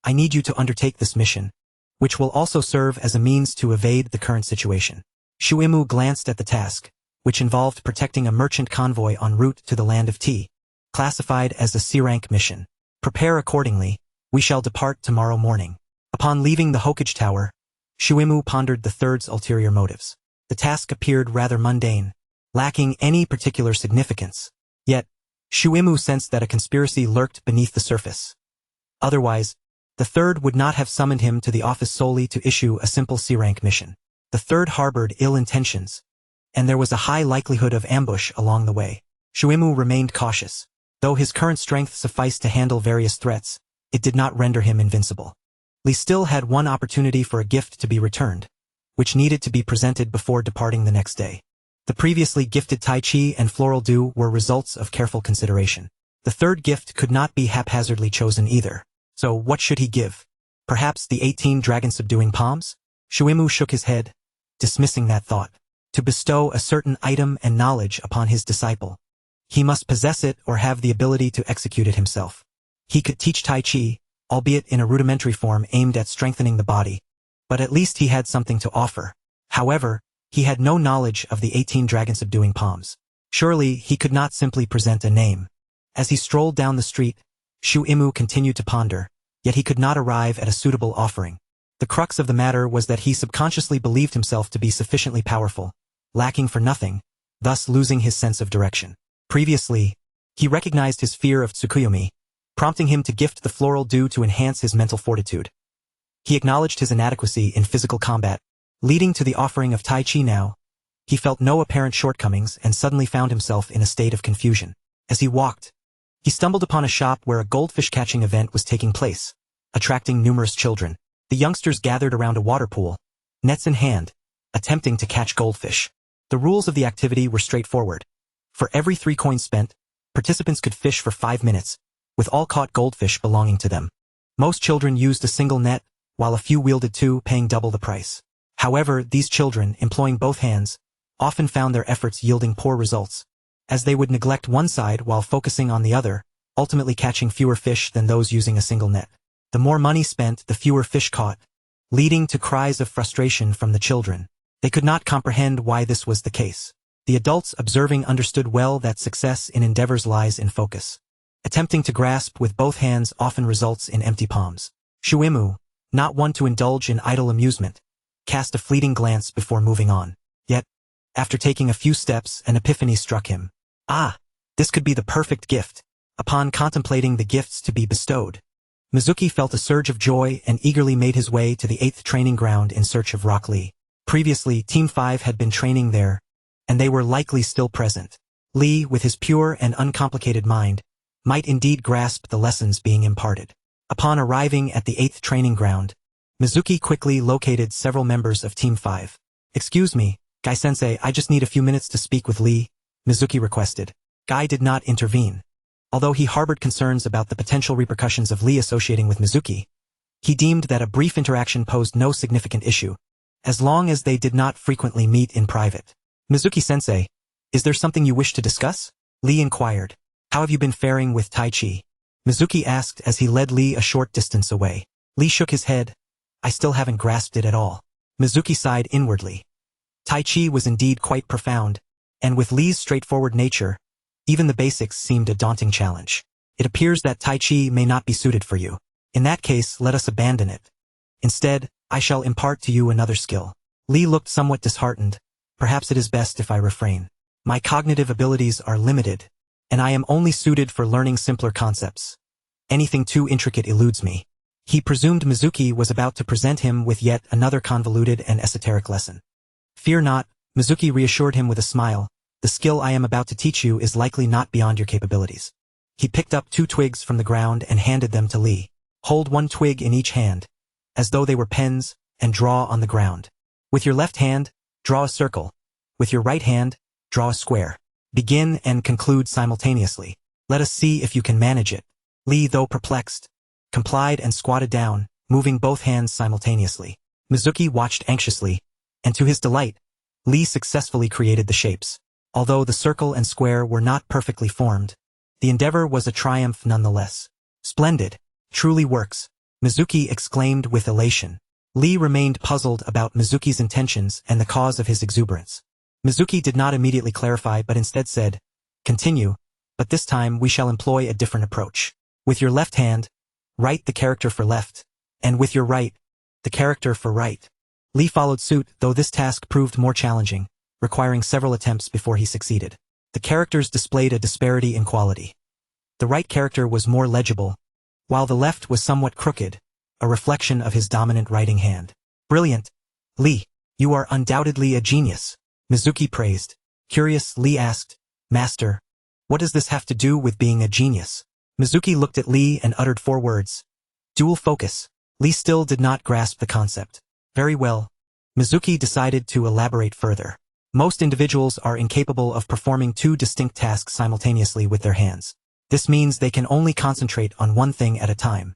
I need you to undertake this mission, which will also serve as a means to evade the current situation." Shuimu glanced at the task, which involved protecting a merchant convoy en route to the land of tea, classified as a C-rank mission. "Prepare accordingly, we shall depart tomorrow morning." Upon leaving the Hokage Tower, Shuimu pondered the third's ulterior motives. The task appeared rather mundane, lacking any particular significance. Yet, Shuimu sensed that a conspiracy lurked beneath the surface. Otherwise, the third would not have summoned him to the office solely to issue a simple C-rank mission. The third harbored ill intentions, and there was a high likelihood of ambush along the way. Shuimu remained cautious. Though his current strength sufficed to handle various threats, it did not render him invincible. Li still had one opportunity for a gift to be returned, which needed to be presented before departing the next day. The previously gifted Tai Chi and Floral Dew were results of careful consideration. The third gift could not be haphazardly chosen either. So what should he give? Perhaps the 18 dragon-subduing palms? Shuimu shook his head, dismissing that thought. To bestow a certain item and knowledge upon his disciple, he must possess it or have the ability to execute it himself. He could teach Tai Chi, albeit in a rudimentary form aimed at strengthening the body, but at least he had something to offer. However, he had no knowledge of the 18 dragon-subduing palms. Surely, he could not simply present a name. As he strolled down the street, Shuimu continued to ponder, yet he could not arrive at a suitable offering. The crux of the matter was that he subconsciously believed himself to be sufficiently powerful, lacking for nothing, thus losing his sense of direction. Previously, he recognized his fear of Tsukuyomi, prompting him to gift the Floral Dew to enhance his mental fortitude. He acknowledged his inadequacy in physical combat, leading to the offering of Tai Chi now. He felt no apparent shortcomings and suddenly found himself in a state of confusion. As he walked, he stumbled upon a shop where a goldfish catching event was taking place, attracting numerous children. The youngsters gathered around a water pool, nets in hand, attempting to catch goldfish. The rules of the activity were straightforward. For every 3 coins spent, participants could fish for 5 minutes, with all caught goldfish belonging to them. Most children used a single net, while a few wielded 2, paying double the price. However, these children, employing both hands, often found their efforts yielding poor results, as they would neglect one side while focusing on the other, ultimately catching fewer fish than those using a single net. The more money spent, the fewer fish caught, leading to cries of frustration from the children. They could not comprehend why this was the case. The adults observing understood well that success in endeavors lies in focus. Attempting to grasp with both hands often results in empty palms. Shuimu, not one to indulge in idle amusement, cast a fleeting glance before moving on. Yet, after taking a few steps, an epiphany struck him. Ah, this could be the perfect gift. Upon contemplating the gifts to be bestowed, Mizuki felt a surge of joy and eagerly made his way to the 8th training ground in search of Rock Lee. Previously, Team 5 had been training there, and they were likely still present. Lee, with his pure and uncomplicated mind, might indeed grasp the lessons being imparted. Upon arriving at the 8th training ground, Mizuki quickly located several members of Team 5. "Excuse me, Guy-sensei, I just need a few minutes to speak with Lee," Mizuki requested. Guy did not intervene. Although he harbored concerns about the potential repercussions of Lee associating with Mizuki, he deemed that a brief interaction posed no significant issue, as long as they did not frequently meet in private. "Mizuki-sensei, is there something you wish to discuss?" Lee inquired. "How have you been faring with Tai Chi?" Mizuki asked as he led Lee a short distance away. Lee shook his head. "I still haven't grasped it at all." Mizuki sighed inwardly. Tai Chi was indeed quite profound, and with Lee's straightforward nature, even the basics seemed a daunting challenge. "It appears that Tai Chi may not be suited for you. In that case, let us abandon it. Instead, I shall impart to you another skill." Lee looked somewhat disheartened. "Perhaps it is best if I refrain. My cognitive abilities are limited, and I am only suited for learning simpler concepts. Anything too intricate eludes me." He presumed Mizuki was about to present him with yet another convoluted and esoteric lesson. "Fear not," Mizuki reassured him with a smile. "The skill I am about to teach you is likely not beyond your capabilities." He picked up 2 twigs from the ground and handed them to Lee. "Hold 1 twig in each hand, as though they were pens, and draw on the ground. With your left hand, draw a circle. With your right hand, draw a square. Begin and conclude simultaneously. Let us see if you can manage it." Lee, though perplexed, complied and squatted down, moving both hands simultaneously. Mizuki watched anxiously, and to his delight, Lee successfully created the shapes. Although the circle and square were not perfectly formed, the endeavor was a triumph nonetheless. "Splendid. Truly works," Mizuki exclaimed with elation. Lee remained puzzled about Mizuki's intentions and the cause of his exuberance. Mizuki did not immediately clarify but instead said, "Continue, but this time we shall employ a different approach. With your left hand, write the character for left, and with your right, the character for right." Lee followed suit, though this task proved more challenging, requiring several attempts before he succeeded. The characters displayed a disparity in quality. The right character was more legible, while the left was somewhat crooked, a reflection of his dominant writing hand. "Brilliant, Lee. You are undoubtedly a genius," Mizuki praised. Curious, Lee asked, "Master, what does this have to do with being a genius?" Mizuki looked at Lee and uttered 4 words. "Dual focus." Lee still did not grasp the concept. Very well. Mizuki decided to elaborate further. Most individuals are incapable of performing 2 distinct tasks simultaneously with their hands. This means they can only concentrate on one thing at a time.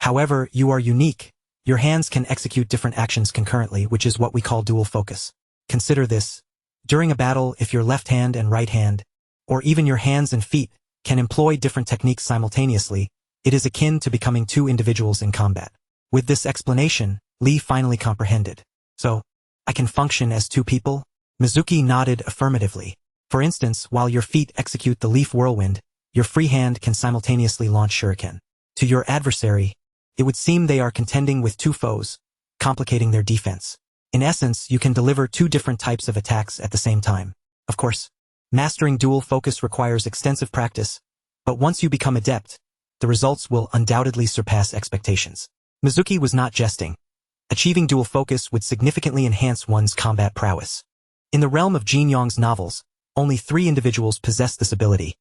However, you are unique. Your hands can execute different actions concurrently, which is what we call dual focus. Consider this. During a battle, if your left hand and right hand, or even your hands and feet, can employ different techniques simultaneously, it is akin to becoming 2 individuals in combat. With this explanation, Lee finally comprehended. "So, I can function as 2 people?" Mizuki nodded affirmatively. "For instance, while your feet execute the leaf whirlwind, your free hand can simultaneously launch shuriken. To your adversary, it would seem they are contending with 2 foes, complicating their defense. In essence, you can deliver 2 different types of attacks at the same time. Of course, mastering dual focus requires extensive practice, but once you become adept, the results will undoubtedly surpass expectations." Mizuki was not jesting. Achieving dual focus would significantly enhance one's combat prowess. In the realm of Jin Yong's novels, only 3 individuals possess this ability: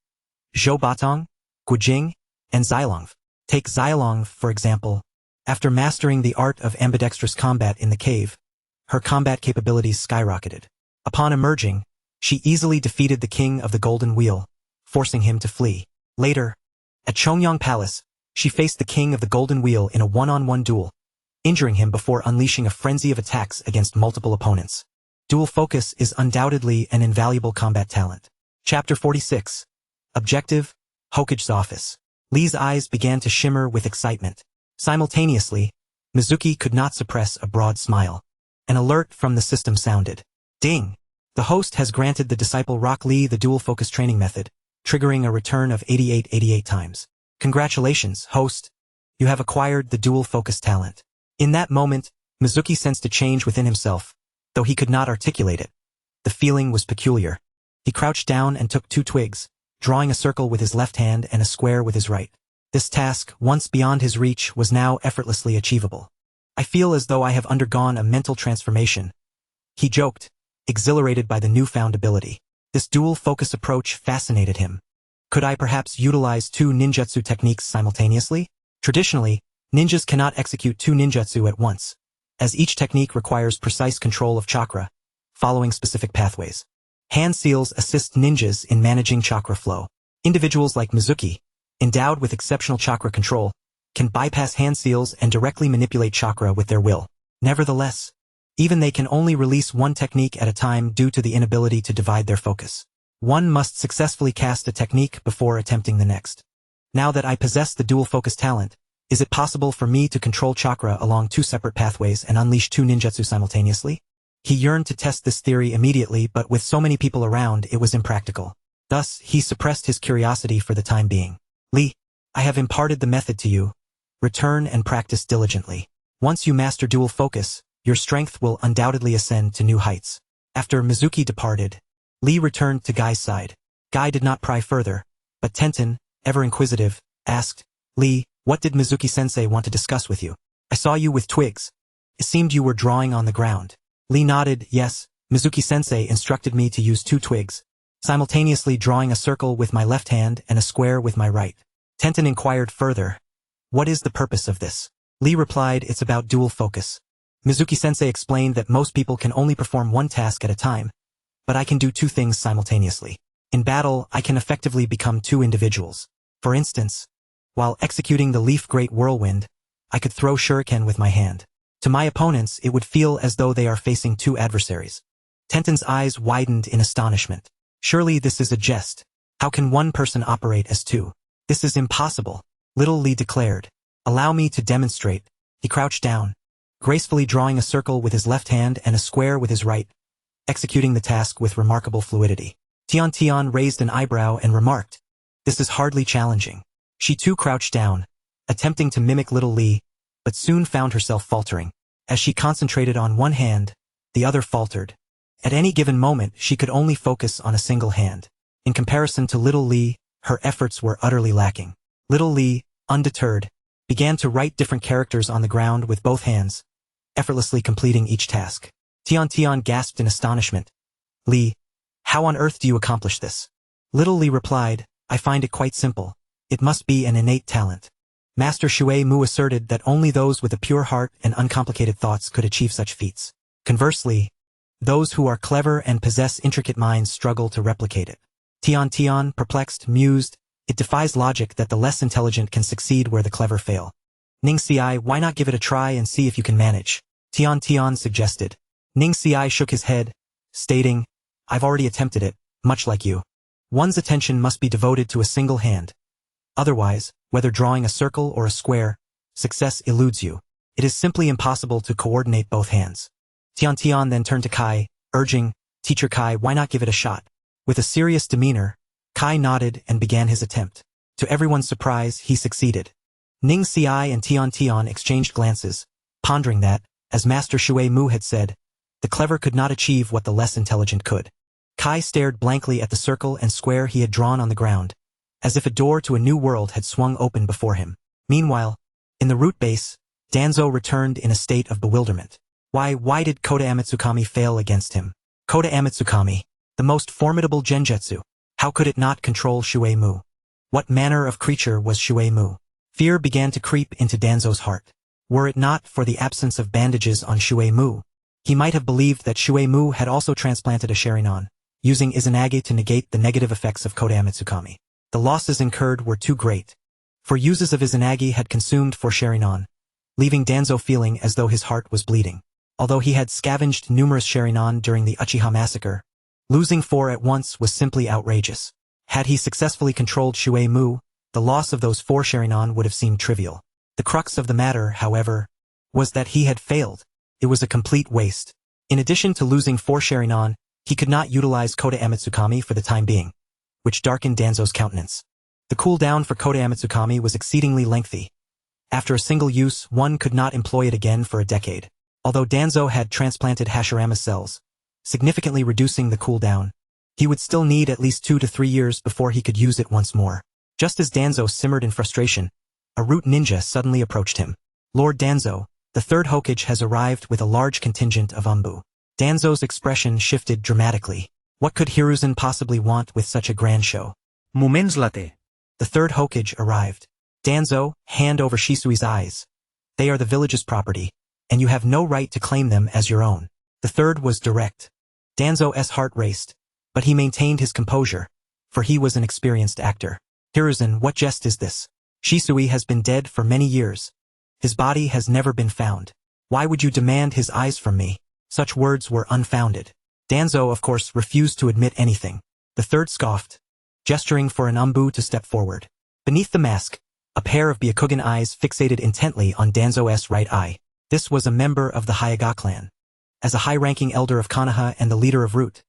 Zhou Batong, Guijing, and Xilong. Take Xilong, for example. After mastering the art of ambidextrous combat in the cave, her combat capabilities skyrocketed. Upon emerging, she easily defeated the king of the Golden Wheel, forcing him to flee. Later, at Chongyang Palace, she faced the king of the Golden Wheel in a one-on-one duel, injuring him before unleashing a frenzy of attacks against multiple opponents. Dual focus is undoubtedly an invaluable combat talent. Chapter 46. Objective, Hokage's office. Lee's eyes began to shimmer with excitement. Simultaneously, Mizuki could not suppress a broad smile. An alert from the system sounded. Ding! The host has granted the disciple Rock Lee the dual focus training method. triggering a return of 88 times. Congratulations, host. You have acquired the dual focus talent. In that moment, Mizuki sensed a change within himself, though he could not articulate it. The feeling was peculiar. He crouched down and took 2 twigs, drawing a circle with his left hand and a square with his right. This task, once beyond his reach, was now effortlessly achievable. I feel as though I have undergone a mental transformation. He joked, exhilarated by the newfound ability. This dual focus approach fascinated him. Could I perhaps utilize 2 ninjutsu techniques simultaneously? Traditionally, ninjas cannot execute 2 ninjutsu at once, as each technique requires precise control of chakra, following specific pathways. Hand seals assist ninjas in managing chakra flow. Individuals like Mizuki, endowed with exceptional chakra control, can bypass hand seals and directly manipulate chakra with their will. Nevertheless, even they can only release one technique at a time due to the inability to divide their focus. One must successfully cast a technique before attempting the next. Now that I possess the dual focus talent, is it possible for me to control chakra along 2 separate pathways and unleash 2 ninjutsu simultaneously? He yearned to test this theory immediately, but with so many people around, it was impractical. Thus, he suppressed his curiosity for the time being. Lee, I have imparted the method to you. Return and practice diligently. Once you master dual focus, your strength will undoubtedly ascend to new heights. After Mizuki departed, Lee returned to Guy's side. Guy did not pry further, but Tenten, ever inquisitive, asked, Lee, what did Mizuki-sensei want to discuss with you? I saw you with twigs. It seemed you were drawing on the ground. Lee nodded, yes, Mizuki-sensei instructed me to use 2 twigs, simultaneously drawing a circle with my left hand and a square with my right. Tenten inquired further, what is the purpose of this? Lee replied, it's about dual focus. Mizuki-sensei explained that most people can only perform one task at a time, but I can do 2 things simultaneously. In battle, I can effectively become 2 individuals. For instance, while executing the Leaf Great Whirlwind, I could throw shuriken with my hand. To my opponents, it would feel as though they are facing 2 adversaries. Tenten's eyes widened in astonishment. Surely this is a jest. How can one person operate as 2? This is impossible, little Lee declared. Allow me to demonstrate. He crouched down, gracefully drawing a circle with his left hand and a square with his right, executing the task with remarkable fluidity. Tian raised an eyebrow and remarked, this is hardly challenging. She too crouched down, attempting to mimic little Lee, but soon found herself faltering. As she concentrated on one hand, the other faltered. At any given moment, she could only focus on a single hand. In comparison to little Lee, her efforts were utterly lacking. Little Lee, undeterred, began to write different characters on the ground with both hands, effortlessly completing each task. Tian gasped in astonishment. Lee, how on earth do you accomplish this? Little Lee replied, I find it quite simple. It must be an innate talent. Master Shui Mu asserted that only those with a pure heart and uncomplicated thoughts could achieve such feats. Conversely, those who are clever and possess intricate minds struggle to replicate it. Tian, perplexed, mused, it defies logic that the less intelligent can succeed where the clever fail. Ning Xiai, why not give it a try and see if you can manage? Tian suggested. Ning Xiai shook his head, stating, I've already attempted it, much like you. One's attention must be devoted to a single hand. Otherwise, whether drawing a circle or a square, success eludes you. It is simply impossible to coordinate both hands. Tian then turned to Kai, urging, Teacher Kai, why not give it a shot? With a serious demeanor, Kai nodded and began his attempt. To everyone's surprise, he succeeded. Ning Xiai and Tian exchanged glances, pondering that, as Master Shui Mu had said, the clever could not achieve what the less intelligent could. Kai stared blankly at the circle and square he had drawn on the ground, as if a door to a new world had swung open before him. Meanwhile, in the root base, Danzo returned in a state of bewilderment. Why did Kota Amitsukami fail against him? Kota Amitsukami, the most formidable genjutsu. How could it not control Shui Mu? What manner of creature was Shui Mu? Fear began to creep into Danzo's heart. Were it not for the absence of bandages on Shui Mu, he might have believed that Shui Mu had also transplanted a Sharingan, using Izanagi to negate the negative effects of Kota Amitsukami. The losses incurred were too great. For uses of Izanagi had consumed 4 Sharingan, leaving Danzo feeling as though his heart was bleeding. Although he had scavenged numerous Sharingan during the Uchiha massacre, losing 4 at once was simply outrageous. Had he successfully controlled Shui Mu, the loss of those 4 Sharingan would have seemed trivial. The crux of the matter, however, was that he had failed. It was a complete waste. In addition to losing 4 Sharingan, he could not utilize Kota Amitsukami for the time being. which darkened Danzo's countenance. The cooldown for Konoha was exceedingly lengthy. After a single use, one could not employ it again for a decade. Although Danzo had transplanted Hashirama cells, significantly reducing the cooldown, he would still need at least 2 to 3 years before he could use it once more. Just as Danzo simmered in frustration, a root ninja suddenly approached him. Lord Danzo, the third Hokage has arrived with a large contingent of Umbu. Danzo's expression shifted dramatically. What could Hiruzen possibly want with such a grand show? Moments later. The third Hokage arrived. Danzo, hand over Shisui's eyes. They are the village's property, and you have no right to claim them as your own. The third was direct. Danzo's heart raced, but he maintained his composure, for he was an experienced actor. Hiruzen, what jest is this? Shisui has been dead for many years. His body has never been found. Why would you demand his eyes from me? Such words were unfounded. Danzo, of course, refused to admit anything. The third scoffed, gesturing for an Umbu to step forward. Beneath the mask, a pair of Byakugan eyes fixated intently on Danzo's right eye. This was a member of the Hokage clan. As a high-ranking elder of Konoha and the leader of Root,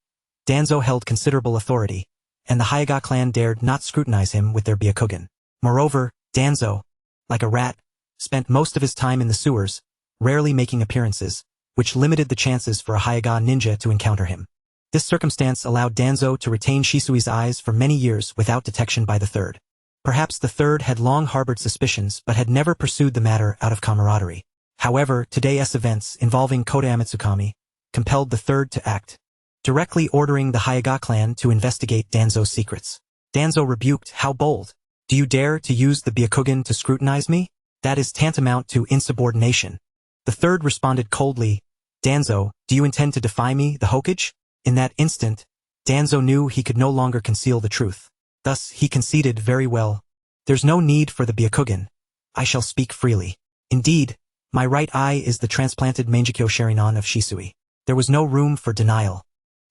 Danzo held considerable authority, and the Hokage clan dared not scrutinize him with their Byakugan. Moreover, Danzo, like a rat, spent most of his time in the sewers, rarely making appearances, which limited the chances for a Hokage ninja to encounter him. This circumstance allowed Danzo to retain Shisui's eyes for many years without detection by the third. Perhaps the third had long harbored suspicions but had never pursued the matter out of camaraderie. However, today's events involving Konoha compelled the third to act, directly ordering the Hokage clan to investigate Danzo's secrets. Danzo rebuked, "How bold! Do you dare to use the Byakugan to scrutinize me? That is tantamount to insubordination." The third responded coldly, "Danzo, do you intend to defy me, the Hokage?" In that instant, Danzo knew he could no longer conceal the truth. Thus, he conceded, "Very well. There's no need for the Byakugan. I shall speak freely. Indeed, my right eye is the transplanted Mangekyo Sharingan of Shisui." There was no room for denial.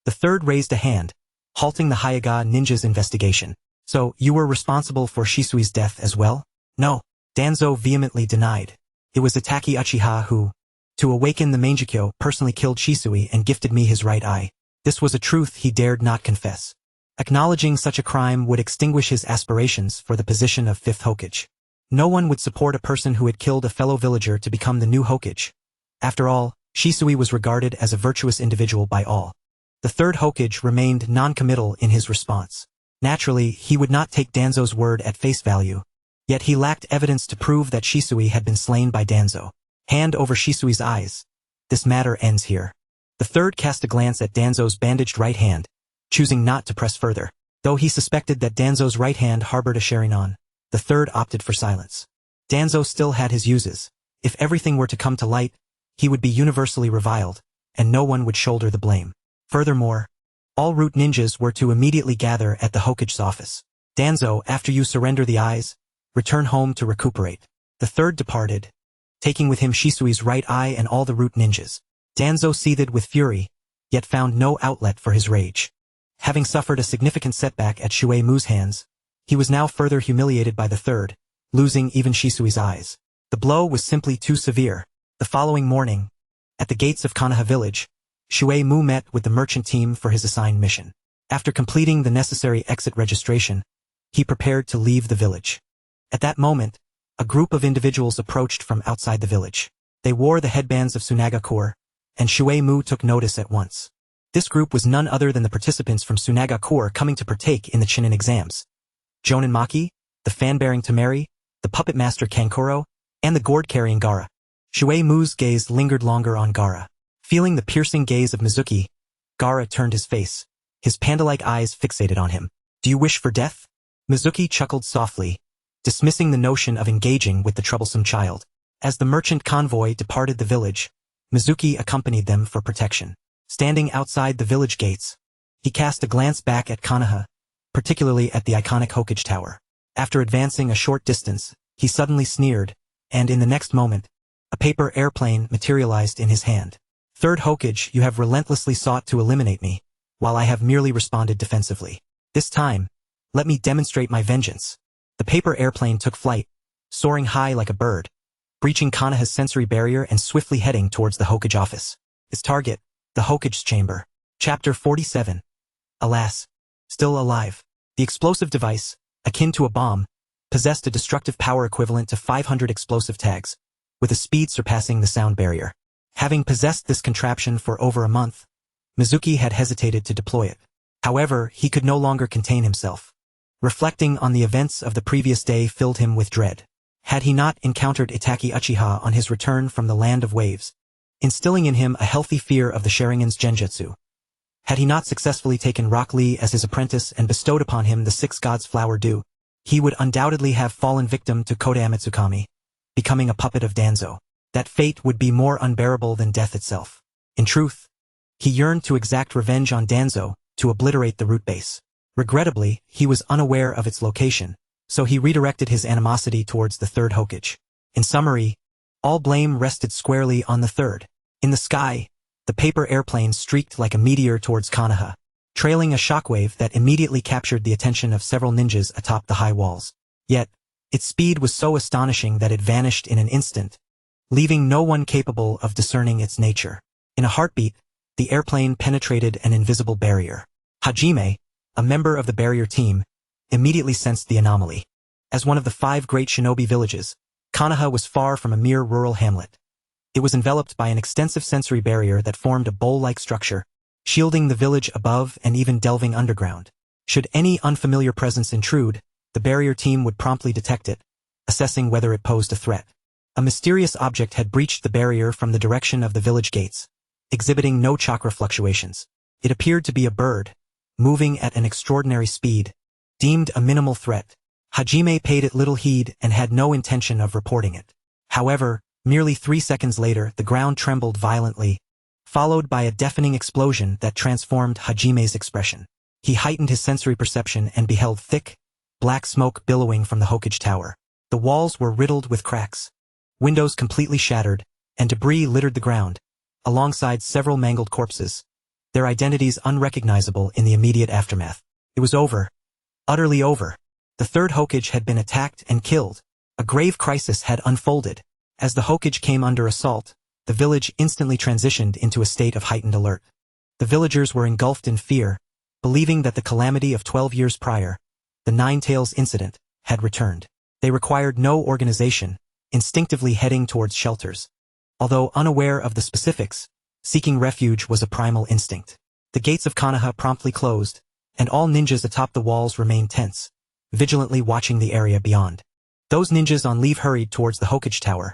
The third raised a hand, halting the Hokage ninja's investigation. "So, you were responsible for Shisui's death as well?" "No," Danzo vehemently denied. "It was Sasuke Uchiha who, to awaken the Mangekyo, personally killed Shisui and gifted me his right eye." This was a truth he dared not confess. Acknowledging such a crime would extinguish his aspirations for the position of fifth Hokage. No one would support a person who had killed a fellow villager to become the new Hokage. After all, Shisui was regarded as a virtuous individual by all. The third Hokage remained non-committal in his response. Naturally, he would not take Danzo's word at face value, yet he lacked evidence to prove that Shisui had been slain by Danzo. Hand over Shisui's eyes. This matter ends here. The third cast a glance at Danzo's bandaged right hand, choosing not to press further. Though he suspected that Danzo's right hand harbored a Sharingan, the third opted for silence. Danzo still had his uses. If everything were to come to light, he would be universally reviled, and no one would shoulder the blame. Furthermore, all root ninjas were to immediately gather at the Hokage's office. "Danzo, after you surrender the eyes, return home to recuperate." The third departed, taking with him Shisui's right eye and all the root ninjas. Danzo seethed with fury, yet found no outlet for his rage. Having suffered a significant setback at Shueimu's hands, he was now further humiliated by the third, losing even Shisui's eyes. The blow was simply too severe. The following morning, at the gates of Konoha village, Shueimu met with the merchant team for his assigned mission. After completing the necessary exit registration, he prepared to leave the village. At that moment, a group of individuals approached from outside the village. They wore the headbands of Tsunaga-core, and Shueimu took notice at once. This group was none other than the participants from Tsunaga-core coming to partake in the Chunin exams. Jonin Maki, the fan-bearing Tamari, the puppet master Kankuro, and the gourd-carrying Gaara. Shueimu's gaze lingered longer on Gaara. Feeling the piercing gaze of Mizuki, Gaara turned his face, his panda-like eyes fixated on him. "Do you wish for death?" Mizuki chuckled softly, dismissing the notion of engaging with the troublesome child. As the merchant convoy departed the village, Mizuki accompanied them for protection. Standing outside the village gates, he cast a glance back at Konoha, particularly at the iconic Hokage Tower. After advancing a short distance, he suddenly sneered, and in the next moment, a paper airplane materialized in his hand. "Third Hokage, you have relentlessly sought to eliminate me, while I have merely responded defensively. This time, let me demonstrate my vengeance." The paper airplane took flight, soaring high like a bird, breaching Konoha's sensory barrier and swiftly heading towards the Hokage office. Its target, the Hokage's chamber. Chapter 47. Alas, still alive. The explosive device, akin to a bomb, possessed a destructive power equivalent to 500 explosive tags, with a speed surpassing the sound barrier. Having possessed this contraption for over a month, Mizuki had hesitated to deploy it. However, he could no longer contain himself. Reflecting on the events of the previous day filled him with dread. Had he not encountered Sasuke Uchiha on his return from the Land of Waves, instilling in him a healthy fear of the Sharingan's genjutsu? Had he not successfully taken Rock Lee as his apprentice and bestowed upon him the Six Gods' Flower Dew, he would undoubtedly have fallen victim to Konoha Mitsukami, becoming a puppet of Danzo. That fate would be more unbearable than death itself. In truth, he yearned to exact revenge on Danzo, to obliterate the root base. Regrettably, he was unaware of its location, so he redirected his animosity towards the third Hokage. In summary, all blame rested squarely on the third. In the sky, the paper airplane streaked like a meteor towards Konoha, trailing a shockwave that immediately captured the attention of several ninjas atop the high walls. Yet, its speed was so astonishing that it vanished in an instant, leaving no one capable of discerning its nature. In a heartbeat, the airplane penetrated an invisible barrier. Hajime, a member of the barrier team, immediately sensed the anomaly. As one of the 5 great shinobi villages, Konoha was far from a mere rural hamlet. It was enveloped by an extensive sensory barrier that formed a bowl-like structure, shielding the village above and even delving underground. Should any unfamiliar presence intrude, the barrier team would promptly detect it, assessing whether it posed a threat. A mysterious object had breached the barrier from the direction of the village gates, exhibiting no chakra fluctuations. It appeared to be a bird, moving at an extraordinary speed. Deemed a minimal threat, Hajime paid it little heed and had no intention of reporting it. However, merely 3 seconds later the ground trembled violently, followed by a deafening explosion that transformed Hajime's expression. He heightened his sensory perception and beheld thick, black smoke billowing from the Hokage tower. The walls were riddled with cracks, windows completely shattered, and debris littered the ground, alongside several mangled corpses, their identities unrecognizable in the immediate aftermath. It was over. Utterly over. The third Hokage had been attacked and killed. A grave crisis had unfolded. As the Hokage came under assault, the village instantly transitioned into a state of heightened alert. The villagers were engulfed in fear, believing that the calamity of 12 years prior, the Nine Tails incident, had returned. They required no organization, instinctively heading towards shelters. Although unaware of the specifics, seeking refuge was a primal instinct. The gates of Konoha promptly closed, and all ninjas atop the walls remained tense, vigilantly watching the area beyond. Those ninjas on leave hurried towards the Hokage tower,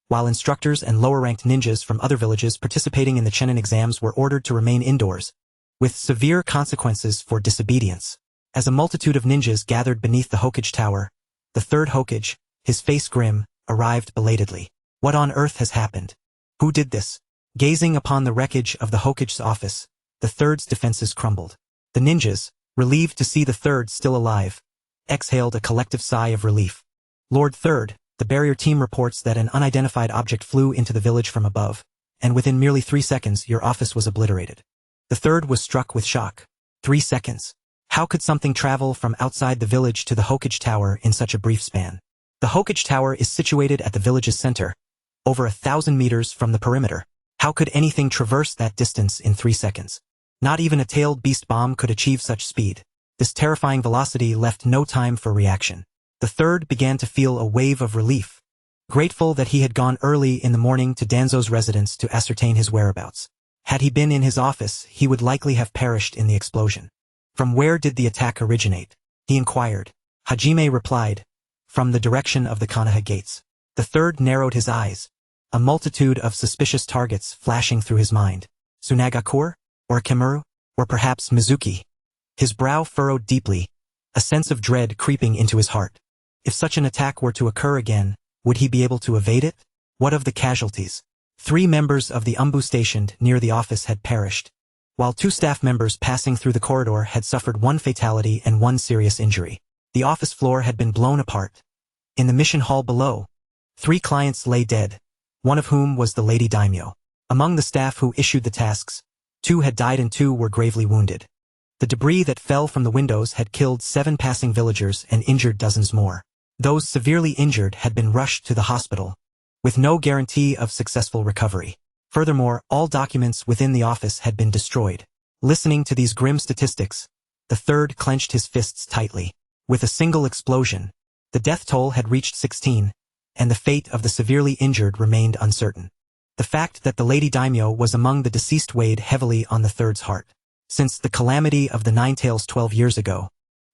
while instructors and lower-ranked ninjas from other villages participating in the Chunin exams were ordered to remain indoors, with severe consequences for disobedience. As a multitude of ninjas gathered beneath the Hokage tower, the third Hokage, his face grim, arrived belatedly. What on earth has happened? Who did this? Gazing upon the wreckage of the Hokage's office, the third's defenses crumbled. The ninjas, relieved to see the third still alive, exhaled a collective sigh of relief. Lord Third, the barrier team reports that an unidentified object flew into the village from above, and within merely 3 seconds your office was obliterated. The third was struck with shock. 3 seconds. How could something travel from outside the village to the Hokage tower in such a brief span? The Hokage tower is situated at the village's center, over 1,000 meters from the perimeter. How could anything traverse that distance in 3 seconds? Not even a tailed beast bomb could achieve such speed. This terrifying velocity left no time for reaction. The third began to feel a wave of relief, grateful that he had gone early in the morning to Danzo's residence to ascertain his whereabouts. Had he been in his office, he would likely have perished in the explosion. From where did the attack originate? He inquired. Hajime replied, from the direction of the Konoha gates. The third narrowed his eyes, a multitude of suspicious targets flashing through his mind. Tsunagakure? Or Kimuru? Or perhaps Mizuki? His brow furrowed deeply, a sense of dread creeping into his heart. If such an attack were to occur again, would he be able to evade it? What of the casualties? 3 members of the UMBU stationed near the office had perished, while 2 staff members passing through the corridor had suffered 1 fatality and 1 serious injury. The office floor had been blown apart. In the mission hall below, 3 clients lay dead, one of whom was the Lady Daimyo. Among the staff who issued the tasks, 2 had died and 2 were gravely wounded. The debris that fell from the windows had killed 7 passing villagers and injured dozens more. Those severely injured had been rushed to the hospital, with no guarantee of successful recovery. Furthermore, all documents within the office had been destroyed. Listening to these grim statistics, The third clenched his fists tightly. With a single explosion, the death toll had reached 16, and the fate of the severely injured remained uncertain. The fact that the Lady Daimyo was among the deceased weighed heavily on the third's heart. Since the calamity of the Nine Tails 12 years ago,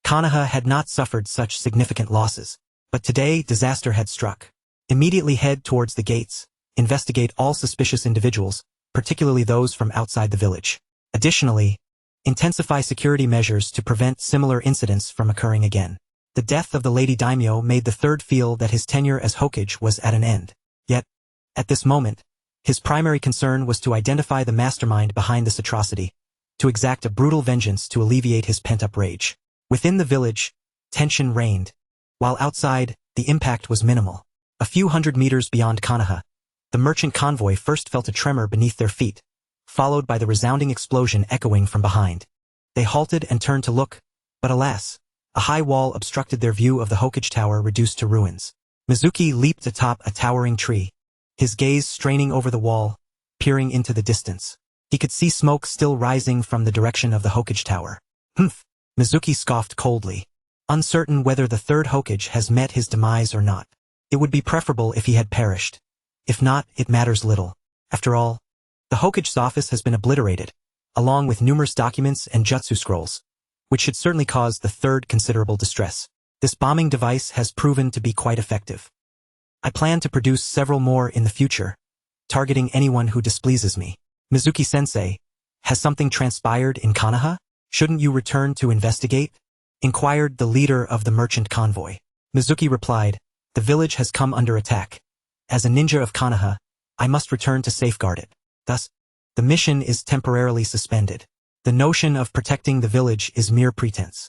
Konoha had not suffered such significant losses. But today, disaster had struck. Immediately head towards the gates. Investigate all suspicious individuals, particularly those from outside the village. Additionally, intensify security measures to prevent similar incidents from occurring again. The death of the Lady Daimyo made the third feel that his tenure as Hokage was at an end. Yet, at this moment, his primary concern was to identify the mastermind behind this atrocity, to exact a brutal vengeance to alleviate his pent-up rage. Within the village, tension reigned, while outside, the impact was minimal. A few hundred meters beyond Konoha, the merchant convoy first felt a tremor beneath their feet, followed by the resounding explosion echoing from behind. They halted and turned to look, but alas, a high wall obstructed their view of the Hokage tower reduced to ruins. Mizuki leaped atop a towering tree, his gaze straining over the wall, peering into the distance. He could see smoke still rising from the direction of the Hokage tower. Humph! Mizuki scoffed coldly, uncertain whether the third Hokage has met his demise or not. It would be preferable if he had perished. If not, it matters little. After all, the Hokage's office has been obliterated, along with numerous documents and jutsu scrolls, which should certainly cause the third considerable distress. This bombing device has proven to be quite effective. I plan to produce several more in the future, targeting anyone who displeases me. Mizuki-sensei, has something transpired in Konoha? Shouldn't you return to investigate? Inquired the leader of the merchant convoy. Mizuki replied, the village has come under attack. As a ninja of Konoha, I must return to safeguard it. Thus, the mission is temporarily suspended. The notion of protecting the village is mere pretense.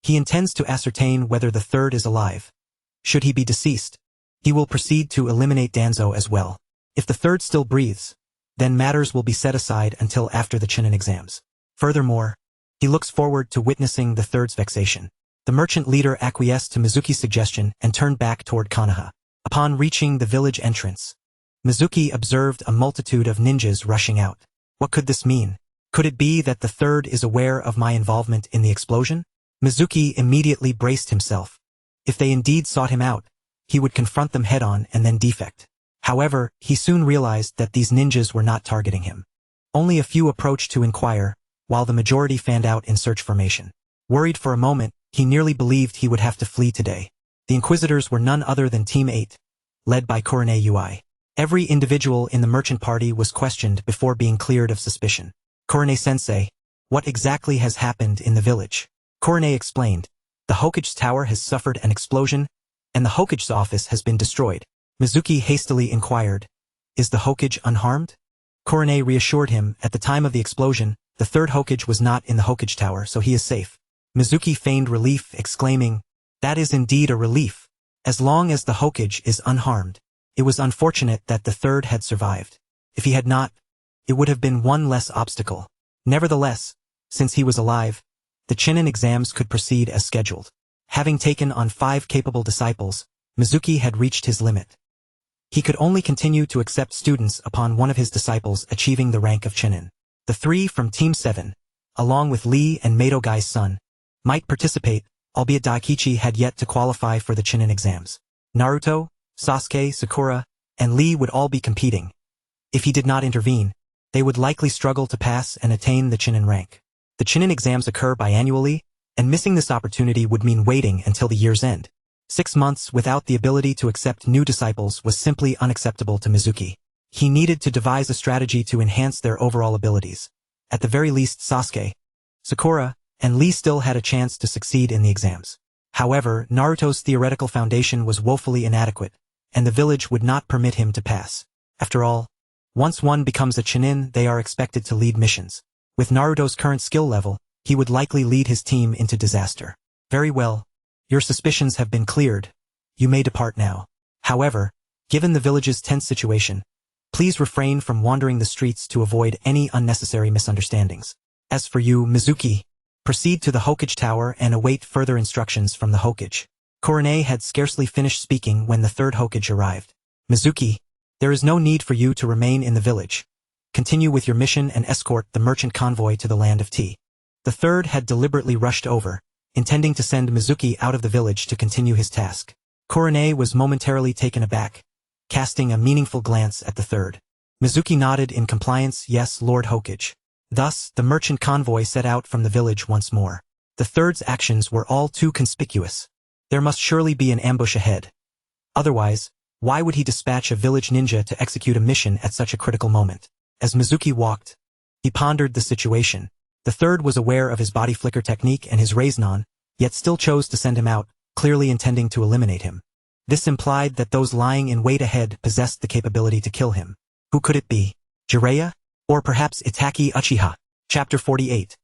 He intends to ascertain whether the third is alive. Should he be deceased, he will proceed to eliminate Danzo as well. If the third still breathes, then matters will be set aside until after the Chunin exams. Furthermore, he looks forward to witnessing the third's vexation. The merchant leader acquiesced to Mizuki's suggestion and turned back toward Konoha. Upon reaching the village entrance, Mizuki observed a multitude of ninjas rushing out. What could this mean? Could it be that the third is aware of my involvement in the explosion? Mizuki immediately braced himself. If they indeed sought him out, he would confront them head-on and then defect. However, he soon realized that these ninjas were not targeting him. Only a few approached to inquire, while the majority fanned out in search formation. Worried for a moment, he nearly believed he would have to flee today. The Inquisitors were none other than Team 8, led by Kurone Ui. Every individual in the merchant party was questioned before being cleared of suspicion. Kurone-sensei, what exactly has happened in the village? Kurone explained, the Hokage's tower has suffered an explosion, and the Hokage's office has been destroyed. Mizuki hastily inquired, is the Hokage unharmed? Kurone reassured him, at the time of the explosion, the third Hokage was not in the Hokage tower, so he is safe. Mizuki feigned relief, exclaiming, that is indeed a relief. As long as the Hokage is unharmed. It was unfortunate that the third had survived. If he had not, it would have been one less obstacle. Nevertheless, since he was alive, the Chunin exams could proceed as scheduled. Having taken on 5 capable disciples, Mizuki had reached his limit. He could only continue to accept students upon one of his disciples achieving the rank of Chunin. The 3 from Team 7, along with Lee and Maidogai's son, might participate, albeit Daikichi had yet to qualify for the Chunin exams. Naruto, Sasuke, Sakura, and Lee would all be competing. If he did not intervene, they would likely struggle to pass and attain the Chunin rank. The Chunin exams occur biannually, and missing this opportunity would mean waiting until the year's end. 6 months without the ability to accept new disciples was simply unacceptable to Mizuki. He needed to devise a strategy to enhance their overall abilities. At the very least, Sasuke, Sakura, and Lee still had a chance to succeed in the exams. However, Naruto's theoretical foundation was woefully inadequate, and the village would not permit him to pass. After all, once one becomes a Chunin, they are expected to lead missions. With Naruto's current skill level, he would likely lead his team into disaster. Very well. Your suspicions have been cleared. You may depart now. However, given the village's tense situation, please refrain from wandering the streets to avoid any unnecessary misunderstandings. As for you, Mizuki, proceed to the Hokage tower and await further instructions from the Hokage. Kurone had scarcely finished speaking when the third Hokage arrived. Mizuki, there is no need for you to remain in the village. Continue with your mission and escort the merchant convoy to the land of tea. The third had deliberately rushed over, intending to send Mizuki out of the village to continue his task. Kurone was momentarily taken aback, casting a meaningful glance at the third. Mizuki nodded in compliance, yes, Lord Hokage. Thus, the merchant convoy set out from the village once more. The third's actions were all too conspicuous. There must surely be an ambush ahead. Otherwise, why would he dispatch a village ninja to execute a mission at such a critical moment? As Mizuki walked, he pondered the situation. The third was aware of his body flicker technique and his raise-non, yet still chose to send him out, clearly intending to eliminate him. This implied that those lying in wait ahead possessed the capability to kill him. Who could it be? Jiraiya? Or perhaps Itachi Uchiha? Chapter 48.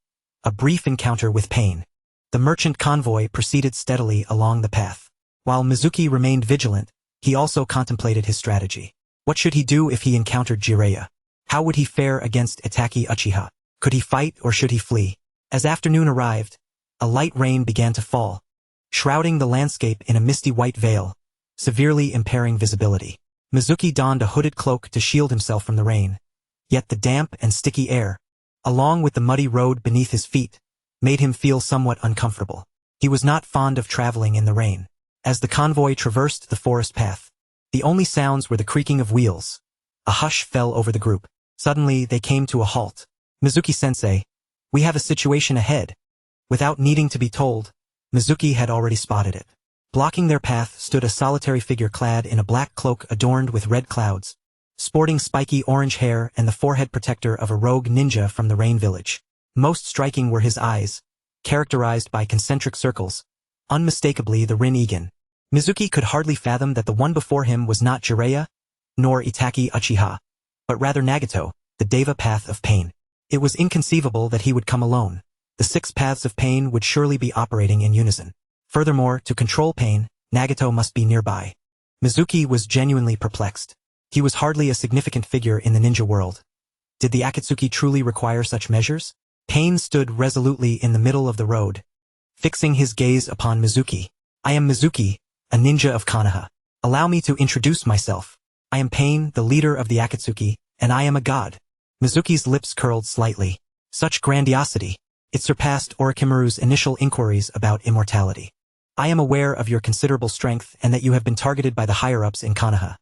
A brief encounter with pain. The merchant convoy proceeded steadily along the path. While Mizuki remained vigilant, he also contemplated his strategy. What should he do if he encountered Jiraiya? How would he fare against Itachi Uchiha? Could he fight or should he flee? As afternoon arrived, a light rain began to fall, shrouding the landscape in a misty white veil, severely impairing visibility. Mizuki donned a hooded cloak to shield himself from the rain. Yet the damp and sticky air, along with the muddy road beneath his feet, made him feel somewhat uncomfortable. He was not fond of traveling in the rain. As the convoy traversed the forest path, the only sounds were the creaking of wheels. A hush fell over the group. Suddenly, they came to a halt. Mizuki-sensei, we have a situation ahead. Without needing to be told, Mizuki had already spotted it. Blocking their path stood a solitary figure clad in a black cloak adorned with red clouds, sporting spiky orange hair and the forehead protector of a rogue ninja from the Rain Village. Most striking were his eyes, characterized by concentric circles, unmistakably the Rinnegan. Mizuki could hardly fathom that the one before him was not Jiraiya, nor Itachi Uchiha, but rather Nagato, the Deva Path of Pain. It was inconceivable that he would come alone. The 6 paths of pain would surely be operating in unison. Furthermore, to control pain, Nagato must be nearby. Mizuki was genuinely perplexed. He was hardly a significant figure in the ninja world. Did the Akatsuki truly require such measures? Pain stood resolutely in the middle of the road, fixing his gaze upon Mizuki. I am Mizuki, a ninja of Konoha. Allow me to introduce myself. I am Pain, the leader of the Akatsuki, and I am a god. Mizuki's lips curled slightly. Such grandiosity. It surpassed Orochimaru's initial inquiries about immortality. I am aware of your considerable strength and that you have been targeted by the higher-ups in Konoha.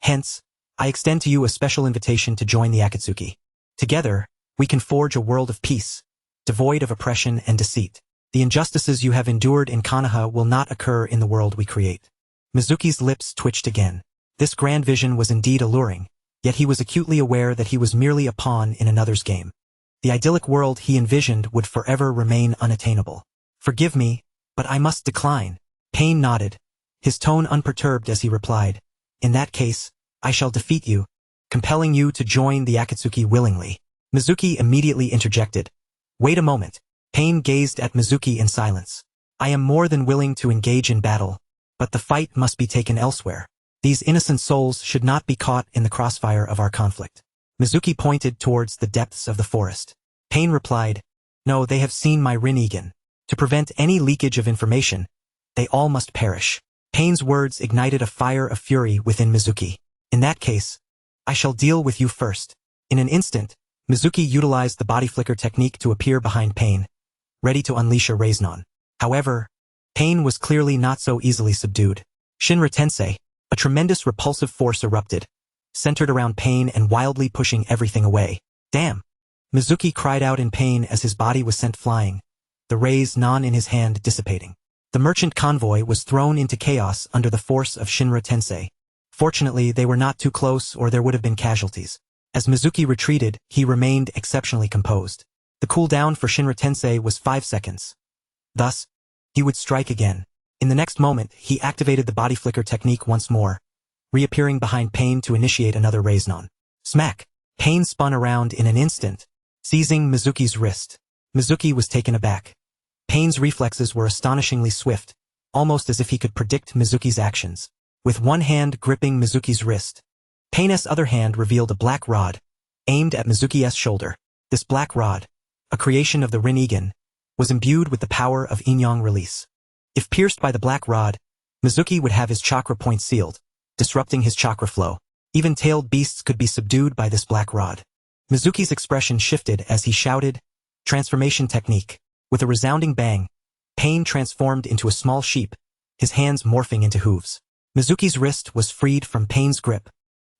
Hence, I extend to you a special invitation to join the Akatsuki. Together, we can forge a world of peace, devoid of oppression and deceit. The injustices you have endured in Konoha will not occur in the world we create. Mizuki's lips twitched again. This grand vision was indeed alluring, yet he was acutely aware that he was merely a pawn in another's game. The idyllic world he envisioned would forever remain unattainable. Forgive me, but I must decline. Pain nodded, his tone unperturbed as he replied, in that case, I shall defeat you, compelling you to join the Akatsuki willingly. Mizuki immediately interjected. Wait a moment. Pain gazed at Mizuki in silence. I am more than willing to engage in battle, but the fight must be taken elsewhere. These innocent souls should not be caught in the crossfire of our conflict. Mizuki pointed towards the depths of the forest. Pain replied, no, they have seen my Rinnegan. To prevent any leakage of information, they all must perish. Pain's words ignited a fire of fury within Mizuki. In that case, I shall deal with you first. In an instant, Mizuki utilized the body flicker technique to appear behind Pain, ready to unleash a raise-non. However, Pain was clearly not so easily subdued. Shinra Tensei, a tremendous repulsive force erupted, centered around Pain and wildly pushing everything away. Damn! Mizuki cried out in pain as his body was sent flying, the raise-non in his hand dissipating. The merchant convoy was thrown into chaos under the force of Shinra Tensei. Fortunately, they were not too close or there would have been casualties. As Mizuki retreated, he remained exceptionally composed. The cooldown for Shinra Tensei was 5 seconds. Thus, he would strike again. In the next moment, he activated the body flicker technique once more, reappearing behind Pain to initiate another raise-non. Smack! Pain spun around in an instant, seizing Mizuki's wrist. Mizuki was taken aback. Pain's reflexes were astonishingly swift, almost as if he could predict Mizuki's actions. With one hand gripping Mizuki's wrist, Pain's other hand revealed a black rod, aimed at Mizuki's shoulder. This black rod, a creation of the Rinnegan, was imbued with the power of yin-yang release. If pierced by the black rod, Mizuki would have his chakra point sealed, disrupting his chakra flow. Even tailed beasts could be subdued by this black rod. Mizuki's expression shifted as he shouted, Transformation technique. With a resounding bang, Pain transformed into a small sheep, his hands morphing into hooves. Mizuki's wrist was freed from Pain's grip,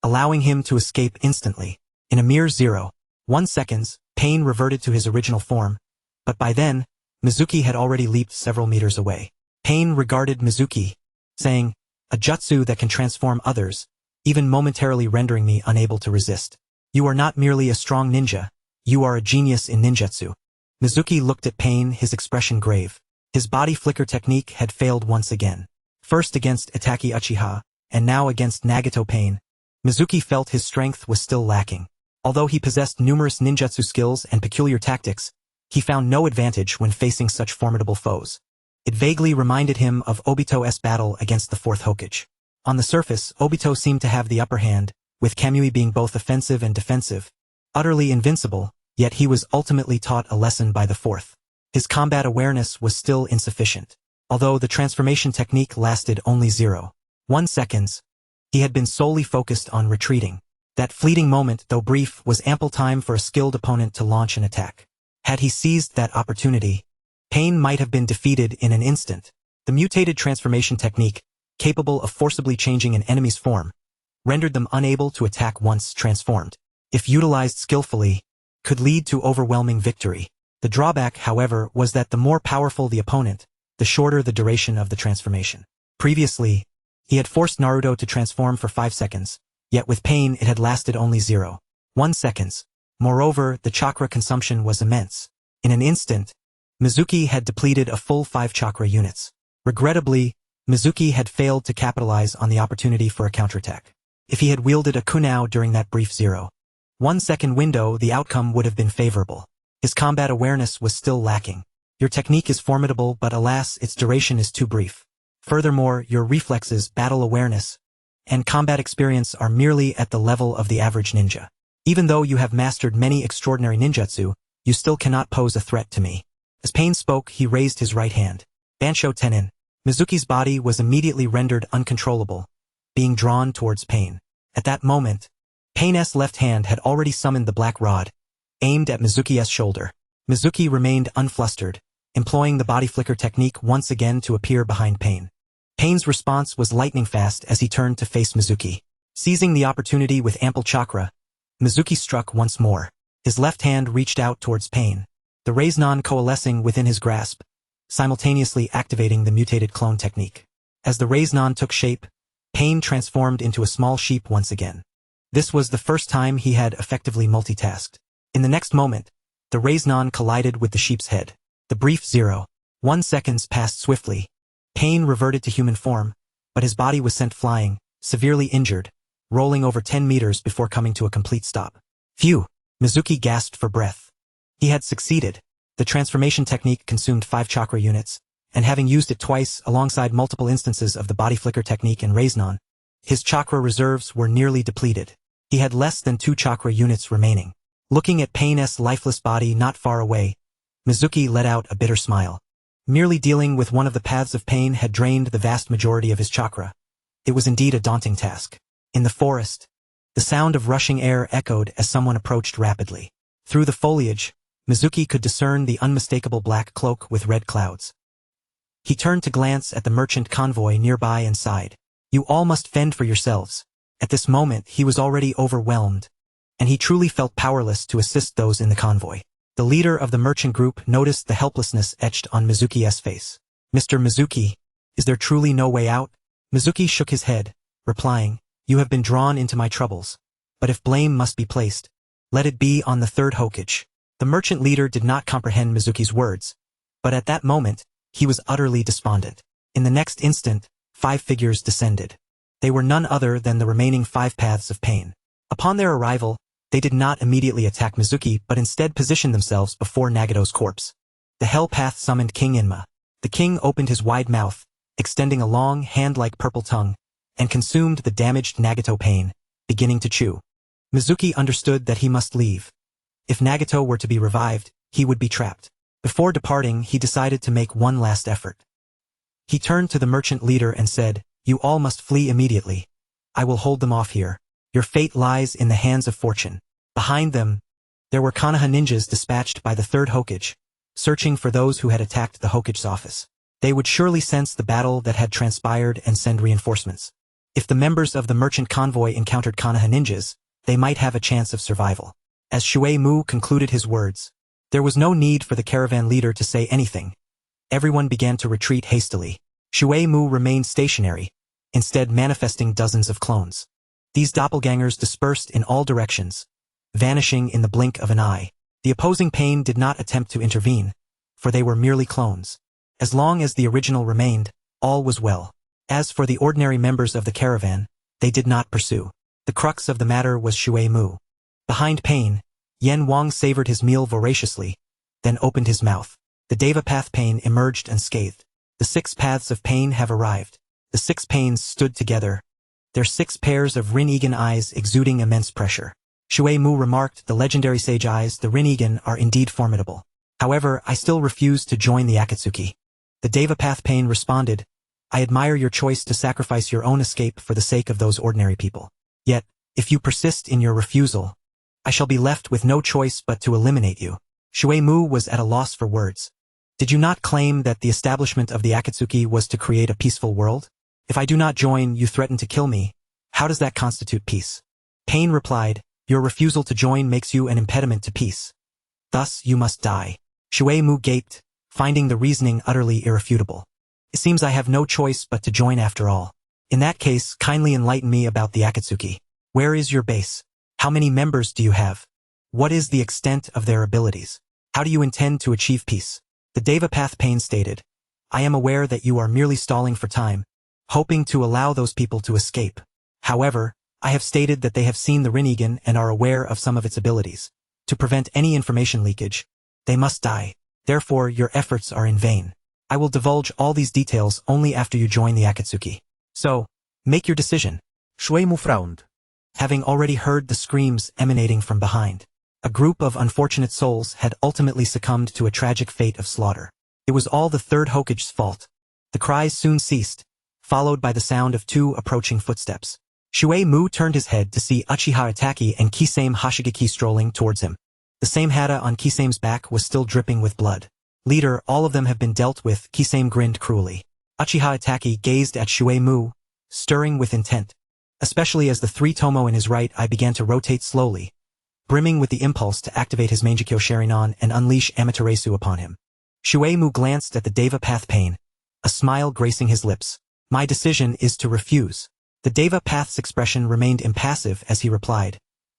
allowing him to escape instantly. In a mere 0.1 seconds, Pain reverted to his original form, but by then, Mizuki had already leaped several meters away. Pain regarded Mizuki, saying, "A jutsu that can transform others, even momentarily rendering me unable to resist. You are not merely a strong ninja, you are a genius in ninjutsu." Mizuki looked at Pain, his expression grave. His body flicker technique had failed once again. First against Sasuke Uchiha, and now against Nagato Pain. Mizuki felt his strength was still lacking. Although he possessed numerous ninjutsu skills and peculiar tactics, he found no advantage when facing such formidable foes. It vaguely reminded him of Obito's battle against the fourth Hokage. On the surface, Obito seemed to have the upper hand, with Kamui being both offensive and defensive, utterly invincible, yet he was ultimately taught a lesson by the fourth. His combat awareness was still insufficient. Although the transformation technique lasted only 0.1 seconds, he had been solely focused on retreating. That fleeting moment, though brief, was ample time for a skilled opponent to launch an attack. Had he seized that opportunity, Pain might have been defeated in an instant. The mutated transformation technique, capable of forcibly changing an enemy's form, rendered them unable to attack once transformed. If utilized skillfully, could lead to overwhelming victory. The drawback, however, was that the more powerful the opponent, the shorter the duration of the transformation. Previously, he had forced Naruto to transform for 5 seconds, yet with Pain it had lasted only 0.1 seconds. Moreover, the chakra consumption was immense. In an instant, Mizuki had depleted a full 5 chakra units. Regrettably, Mizuki had failed to capitalize on the opportunity for a counterattack. If he had wielded a kunao during that brief 0.1 second window, the outcome would have been favorable. His combat awareness was still lacking. Your technique is formidable, but alas, its duration is too brief. Furthermore, your reflexes, battle awareness, and combat experience are merely at the level of the average ninja. Even though you have mastered many extraordinary ninjutsu, you still cannot pose a threat to me. As Pain spoke, he raised his right hand. Bansho Tenin. Mizuki's body was immediately rendered uncontrollable, being drawn towards Pain. At that moment, Pain's left hand had already summoned the black rod, aimed at Mizuki's shoulder. Mizuki remained unflustered, employing the body flicker technique once again to appear behind Pain. Pain's response was lightning fast as he turned to face Mizuki. Seizing the opportunity with ample chakra, Mizuki struck once more. His left hand reached out towards Pain, the raisnon coalescing within his grasp, simultaneously activating the mutated clone technique. As the raisnon took shape, Pain transformed into a small sheep once again. This was the first time he had effectively multitasked. In the next moment, the raisnon collided with the sheep's head. The brief 0.1 seconds passed swiftly. Pain reverted to human form, but his body was sent flying, severely injured, rolling over 10 meters before coming to a complete stop. Phew! Mizuki gasped for breath. He had succeeded. The transformation technique consumed 5 chakra units, and having used it twice alongside multiple instances of the body flicker technique and raisnon, his chakra reserves were nearly depleted. He had less than 2 chakra units remaining. Looking at Pain's lifeless body not far away, Mizuki let out a bitter smile. Merely dealing with one of the paths of Pain had drained the vast majority of his chakra. It was indeed a daunting task. In the forest, the sound of rushing air echoed as someone approached rapidly. Through the foliage, Mizuki could discern the unmistakable black cloak with red clouds. He turned to glance at the merchant convoy nearby and sighed. You all must fend for yourselves. At this moment, he was already overwhelmed, and he truly felt powerless to assist those in the convoy. The leader of the merchant group noticed the helplessness etched on Mizuki's face. Mr. Mizuki, is there truly no way out? Mizuki shook his head, replying, You have been drawn into my troubles. But if blame must be placed, let it be on the third Hokage. The merchant leader did not comprehend Mizuki's words, but at that moment, he was utterly despondent. In the next instant, 5 figures descended. They were none other than the remaining 5 paths of Pain. Upon their arrival, they did not immediately attack Mizuki but instead positioned themselves before Nagato's corpse. The Hell Path summoned King Inma. The king opened his wide mouth, extending a long, hand-like purple tongue, and consumed the damaged Nagato Pain, beginning to chew. Mizuki understood that he must leave. If Nagato were to be revived, he would be trapped. Before departing, he decided to make one last effort. He turned to the merchant leader and said, You all must flee immediately. I will hold them off here. Your fate lies in the hands of fortune. Behind them, There were Konoha ninjas dispatched by the third Hokage, searching for those who had attacked the Hokage's office. They would surely sense the battle that had transpired and send reinforcements. If the members of the merchant convoy encountered Konoha ninjas, they might have a chance of survival. As Shui Mu concluded his words, there was no need for the caravan leader to say anything. Everyone began to retreat hastily. Shui Mu remained stationary, instead manifesting dozens of clones. These doppelgangers dispersed in all directions, vanishing in the blink of an eye. The opposing Pain did not attempt to intervene, for they were merely clones. As long as the original remained, all was well. As for the ordinary members of the caravan, they did not pursue. The crux of the matter was Shui Mu. Behind Pain, Yen Wang savored his meal voraciously, then opened his mouth. The Deva Path Pain emerged unscathed. The 6 paths of Pain have arrived. The 6 Pains stood together, their 6 pairs of Rin-Egan eyes exuding immense pressure. Shui Mu remarked, the legendary sage eyes, the Rin-Egan, are indeed formidable. However, I still refuse to join the Akatsuki. The Deva Path Pain responded, I admire your choice to sacrifice your own escape for the sake of those ordinary people. Yet, if you persist in your refusal, I shall be left with no choice but to eliminate you. Shui Mu was at a loss for words. Did you not claim that the establishment of the Akatsuki was to create a peaceful world? If I do not join, you threaten to kill me. How does that constitute peace? Pain replied, your refusal to join makes you an impediment to peace. Thus, you must die. Shui Mu gaped, finding the reasoning utterly irrefutable. It seems I have no choice but to join after all. In that case, kindly enlighten me about the Akatsuki. Where is your base? How many members do you have? What is the extent of their abilities? How do you intend to achieve peace? The Deva Path Pain stated, I am aware that you are merely stalling for time, hoping to allow those people to escape. However, I have stated that they have seen the Rin-Egan and are aware of some of its abilities. To prevent any information leakage, they must die. Therefore, your efforts are in vain. I will divulge all these details only after you join the Akatsuki. So, make your decision. Shui Mu frowned. Having already heard the screams emanating from behind, a group of unfortunate souls had ultimately succumbed to a tragic fate of slaughter. It was all the third Hokage's fault. The cries soon ceased, followed by the sound of 2 approaching footsteps. Shui Mu turned his head to see Uchiha Itachi and Kisame Hoshigaki strolling towards him. The same hata on Kisame's back was still dripping with blood. Leader, all of them have been dealt with, Kisame grinned cruelly. Uchiha Itachi gazed at Shui Mu, stirring with intent. Especially as the 3 tomo in his right eye began to rotate slowly, brimming with the impulse to activate his Mangekyo Sharingan and unleash Amaterasu upon him. Shui Mu glanced at the Deva Path Pain, a smile gracing his lips. My decision is to refuse. The Deva Path's expression remained impassive as he replied,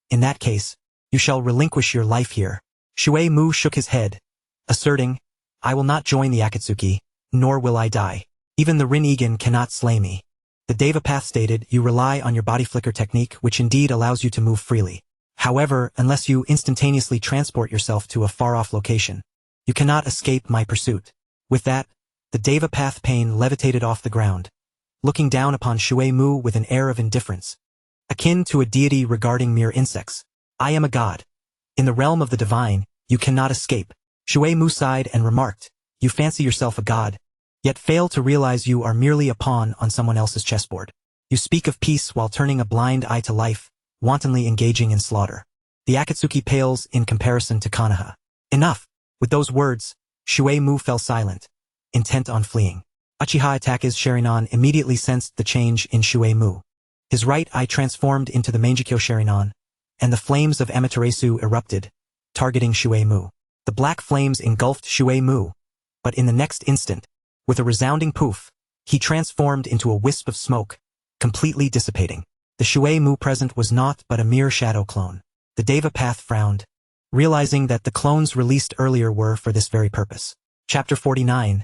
in that case, you shall relinquish your life here. Shui Mu shook his head, asserting, I will not join the Akatsuki, nor will I die. Even the Rin-Egan cannot slay me. The Deva Path stated, you rely on your body flicker technique, which indeed allows you to move freely. However, unless you instantaneously transport yourself to a far-off location, you cannot escape my pursuit. With that, the Deva Path Pain levitated off the ground, looking down upon Shui Mu with an air of indifference, akin to a deity regarding mere insects. I am a god. In the realm of the divine, you cannot escape. Shui Mu sighed and remarked, you fancy yourself a god, yet fail to realize you are merely a pawn on someone else's chessboard. You speak of peace while turning a blind eye to life, wantonly engaging in slaughter. The Akatsuki pales in comparison to Konoha. Enough! With those words, Shui Mu fell silent, intent on fleeing. Uchiha Itachi's Sharingan immediately sensed the change in Shui Mu. His right eye transformed into the Mangekyo Sharingan, and the flames of Amaterasu erupted, targeting Shui Mu. The black flames engulfed Shui Mu, but in the next instant, with a resounding poof, he transformed into a wisp of smoke, completely dissipating. The Shui Mu present was naught but a mere shadow clone. The Deva Path frowned, realizing that the clones released earlier were for this very purpose. Chapter 49.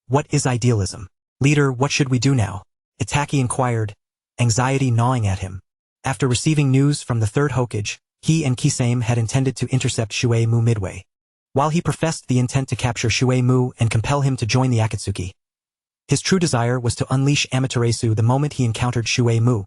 What is idealism? Leader, what should we do now? Itachi inquired, anxiety gnawing at him. After receiving news from the third Hokage, he and Kisame had intended to intercept Shui Mu midway. While he professed the intent to capture Shui Mu and compel him to join the Akatsuki, his true desire was to unleash Amaterasu the moment he encountered Shui Mu,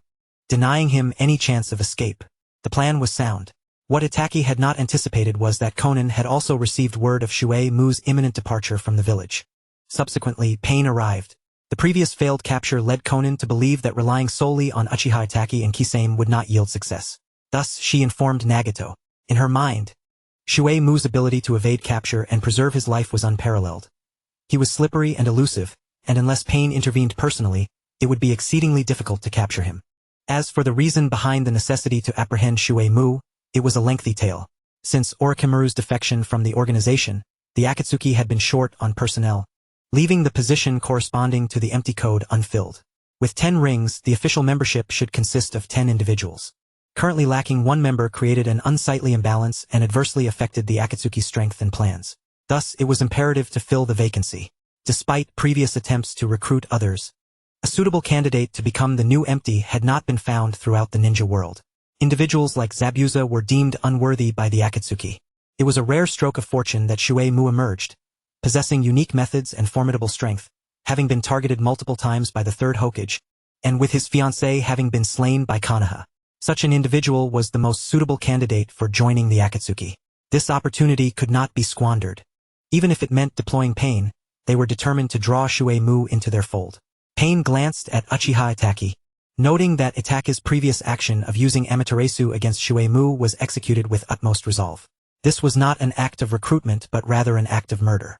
denying him any chance of escape. The plan was sound. What Itachi had not anticipated was that Konan had also received word of Shui Mu's imminent departure from the village. Subsequently, Pain arrived. The previous failed capture led Konan to believe that relying solely on Uchiha Itachi and Kisame would not yield success. Thus, she informed Nagato. In her mind, Shui Mu's ability to evade capture and preserve his life was unparalleled. He was slippery and elusive, and unless Pain intervened personally, it would be exceedingly difficult to capture him. As for the reason behind the necessity to apprehend Shui Mu, it was a lengthy tale. Since Orochimaru's defection from the organization, the Akatsuki had been short on personnel, leaving the position corresponding to the empty code unfilled. With 10 rings, the official membership should consist of 10 individuals. Currently lacking one member created an unsightly imbalance and adversely affected the Akatsuki's strength and plans. Thus, it was imperative to fill the vacancy. Despite previous attempts to recruit others, a suitable candidate to become the new empty had not been found throughout the ninja world. Individuals like Zabuza were deemed unworthy by the Akatsuki. It was a rare stroke of fortune that Shui Mu emerged, possessing unique methods and formidable strength, having been targeted multiple times by the third Hokage, and with his fiancée having been slain by Konoha. Such an individual was the most suitable candidate for joining the Akatsuki. This opportunity could not be squandered. Even if it meant deploying Pain, they were determined to draw Shui Mu into their fold. Pain glanced at Uchiha Itachi, noting that Itachi's previous action of using Amaterasu against Shui Mu was executed with utmost resolve. This was not an act of recruitment but rather an act of murder.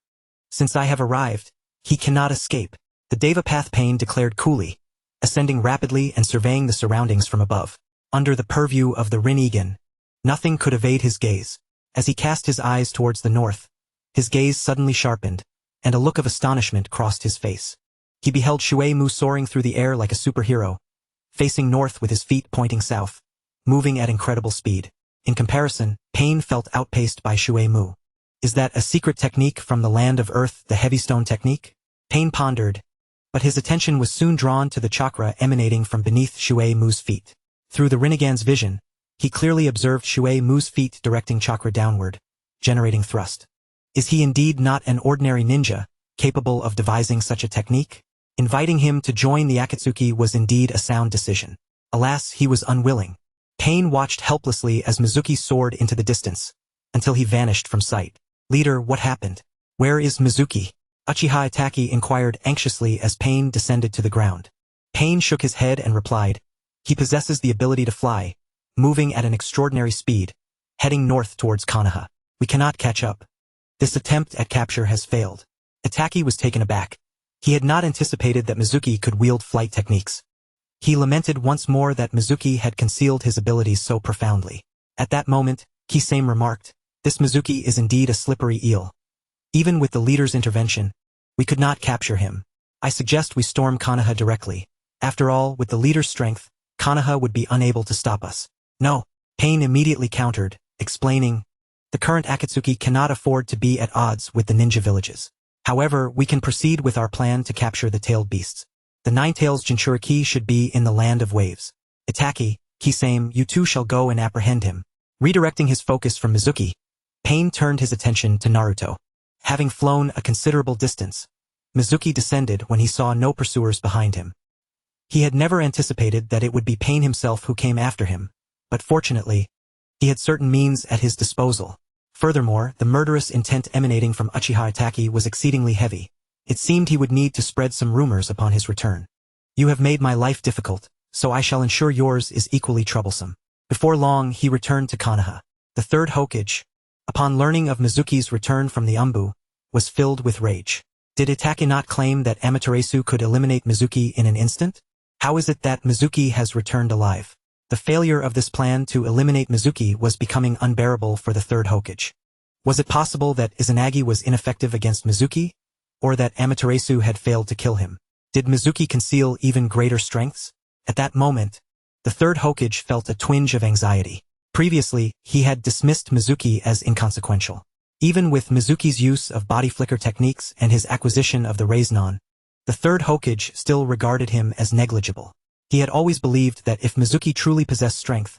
Since I have arrived, he cannot escape, the Deva Path Pain declared coolly, ascending rapidly and surveying the surroundings from above. Under the purview of the Rinnegan, nothing could evade his gaze. As he cast his eyes towards the north, his gaze suddenly sharpened, and a look of astonishment crossed his face. He beheld Shui Mu soaring through the air like a superhero, facing north with his feet pointing south, moving at incredible speed. In comparison, Pain felt outpaced by Shui Mu. Is that a secret technique from the land of earth, the heavy stone technique? Pain pondered, but his attention was soon drawn to the chakra emanating from beneath Shui Mu's feet. Through the Rinnegan's vision, he clearly observed Shui Mu's feet directing chakra downward, generating thrust. Is he indeed not an ordinary ninja, capable of devising such a technique? Inviting him to join the Akatsuki was indeed a sound decision. Alas, he was unwilling. Pain watched helplessly as Mizuki soared into the distance, until he vanished from sight. Leader, what happened? Where is Mizuki? Uchiha Itachi inquired anxiously as Pain descended to the ground. Pain shook his head and replied, he possesses the ability to fly, moving at an extraordinary speed, heading north towards Konoha. We cannot catch up. This attempt at capture has failed. Itachi was taken aback. He had not anticipated that Mizuki could wield flight techniques. He lamented once more that Mizuki had concealed his abilities so profoundly. At that moment, Kisame remarked, this Mizuki is indeed a slippery eel. Even with the leader's intervention, we could not capture him. I suggest we storm Konoha directly. After all, with the leader's strength, Konoha would be unable to stop us. No, Pain immediately countered, explaining, the current Akatsuki cannot afford to be at odds with the ninja villages. However, we can proceed with our plan to capture the tailed beasts. The Nine-Tails Jinchuriki should be in the land of waves. Itachi, Kisame, you two shall go and apprehend him. Redirecting his focus from Mizuki, Pain turned his attention to Naruto. Having flown a considerable distance, Mizuki descended when he saw no pursuers behind him. He had never anticipated that it would be Pain himself who came after him, but fortunately, he had certain means at his disposal. Furthermore, the murderous intent emanating from Uchiha Itachi was exceedingly heavy. It seemed he would need to spread some rumors upon his return. You have made my life difficult, so I shall ensure yours is equally troublesome. Before long, he returned to Konoha. The third Hokage, upon learning of Mizuki's return from the Umbu, was filled with rage. Did Itachi not claim that Amaterasu could eliminate Mizuki in an instant? How is it that Mizuki has returned alive? The failure of this plan to eliminate Mizuki was becoming unbearable for the third Hokage. Was it possible that Izanagi was ineffective against Mizuki, or that Amaterasu had failed to kill him? Did Mizuki conceal even greater strengths? At that moment, the third Hokage felt a twinge of anxiety. Previously, he had dismissed Mizuki as inconsequential. Even with Mizuki's use of body flicker techniques and his acquisition of the Raiznon, the third Hokage still regarded him as negligible. He had always believed that if Mizuki truly possessed strength,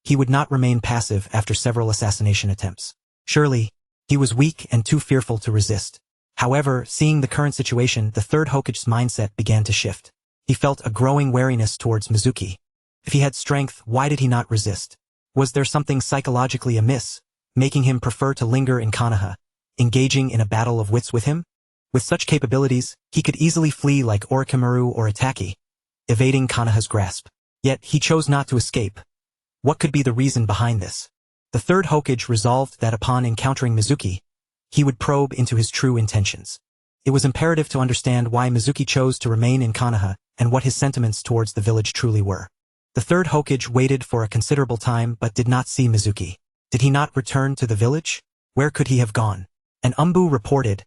he would not remain passive after several assassination attempts. Surely, he was weak and too fearful to resist. However, seeing the current situation, the third Hokage's mindset began to shift. He felt a growing wariness towards Mizuki. If he had strength, why did he not resist? Was there something psychologically amiss, making him prefer to linger in Konoha, engaging in a battle of wits with him? With such capabilities, he could easily flee like Orochimaru or Itachi, evading Konoha's grasp. Yet he chose not to escape. What could be the reason behind this? The third Hokage resolved that upon encountering Mizuki, he would probe into his true intentions. It was imperative to understand why Mizuki chose to remain in Konoha and what his sentiments towards the village truly were. The third Hokage waited for a considerable time but did not see Mizuki. Did he not return to the village? Where could he have gone? An Umbu reported,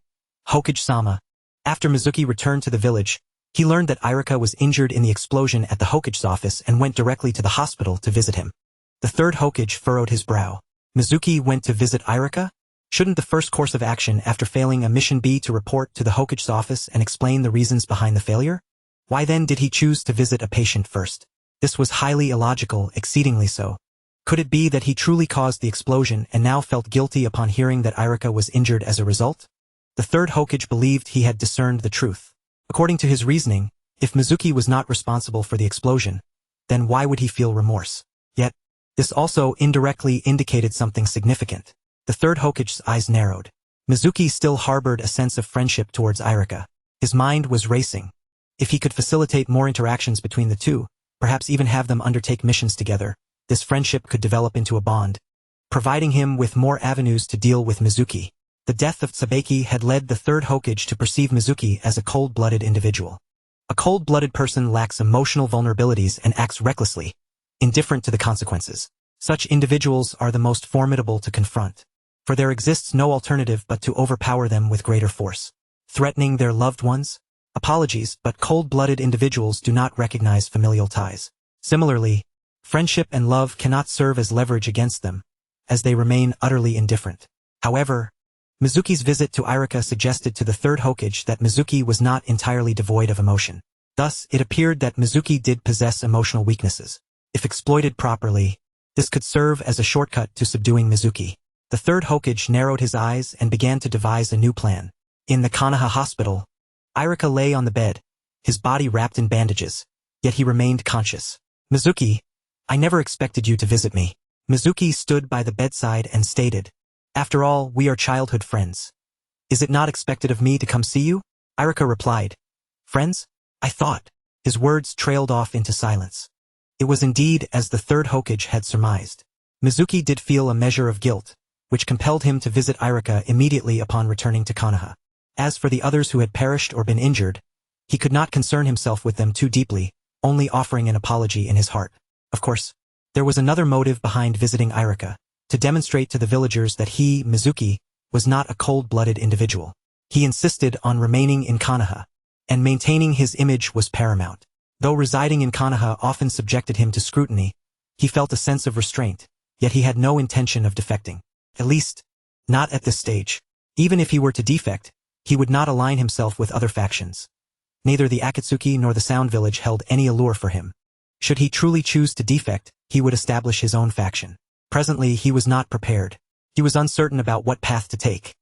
Hokage-sama. After Mizuki returned to the village, he learned that Irika was injured in the explosion at the Hokage's office and went directly to the hospital to visit him. The third Hokage furrowed his brow. Mizuki went to visit Irika? Shouldn't the first course of action after failing a mission be to report to the Hokage's office and explain the reasons behind the failure? Why then did he choose to visit a patient first? This was highly illogical, exceedingly so. Could it be that he truly caused the explosion and now felt guilty upon hearing that Irika was injured as a result? The third Hokage believed he had discerned the truth. According to his reasoning, if Mizuki was not responsible for the explosion, then why would he feel remorse? Yet, this also indirectly indicated something significant. The third Hokage's eyes narrowed. Mizuki still harbored a sense of friendship towards Irika. His mind was racing. If he could facilitate more interactions between the two, perhaps even have them undertake missions together, this friendship could develop into a bond, providing him with more avenues to deal with Mizuki. The death of Tsubaki had led the third Hokage to perceive Mizuki as a cold-blooded individual. A cold-blooded person lacks emotional vulnerabilities and acts recklessly, indifferent to the consequences. Such individuals are the most formidable to confront, for there exists no alternative but to overpower them with greater force. Threatening their loved ones? Apologies, but cold-blooded individuals do not recognize familial ties. Similarly, friendship and love cannot serve as leverage against them, as they remain utterly indifferent. However, Mizuki's visit to Irika suggested to the third Hokage that Mizuki was not entirely devoid of emotion. Thus, it appeared that Mizuki did possess emotional weaknesses. If exploited properly, this could serve as a shortcut to subduing Mizuki. The third Hokage narrowed his eyes and began to devise a new plan. In the Konoha hospital, Irika lay on the bed, his body wrapped in bandages, yet he remained conscious. Mizuki, I never expected you to visit me. Mizuki stood by the bedside and stated, After all, we are childhood friends. Is it not expected of me to come see you? Irika replied, Friends? I thought. His words trailed off into silence. It was indeed as the third Hokage had surmised. Mizuki did feel a measure of guilt, which compelled him to visit Irika immediately upon returning to Konoha. As for the others who had perished or been injured, he could not concern himself with them too deeply, only offering an apology in his heart. Of course, there was another motive behind visiting Irika, to demonstrate to the villagers that he, Mizuki, was not a cold-blooded individual. He insisted on remaining in Konoha, and maintaining his image was paramount. Though residing in Konoha often subjected him to scrutiny, he felt a sense of restraint, yet he had no intention of defecting. At least, not at this stage. Even if he were to defect, he would not align himself with other factions. Neither the Akatsuki nor the Sound Village held any allure for him. Should he truly choose to defect, he would establish his own faction. Presently, he was not prepared. He was uncertain about what path to take.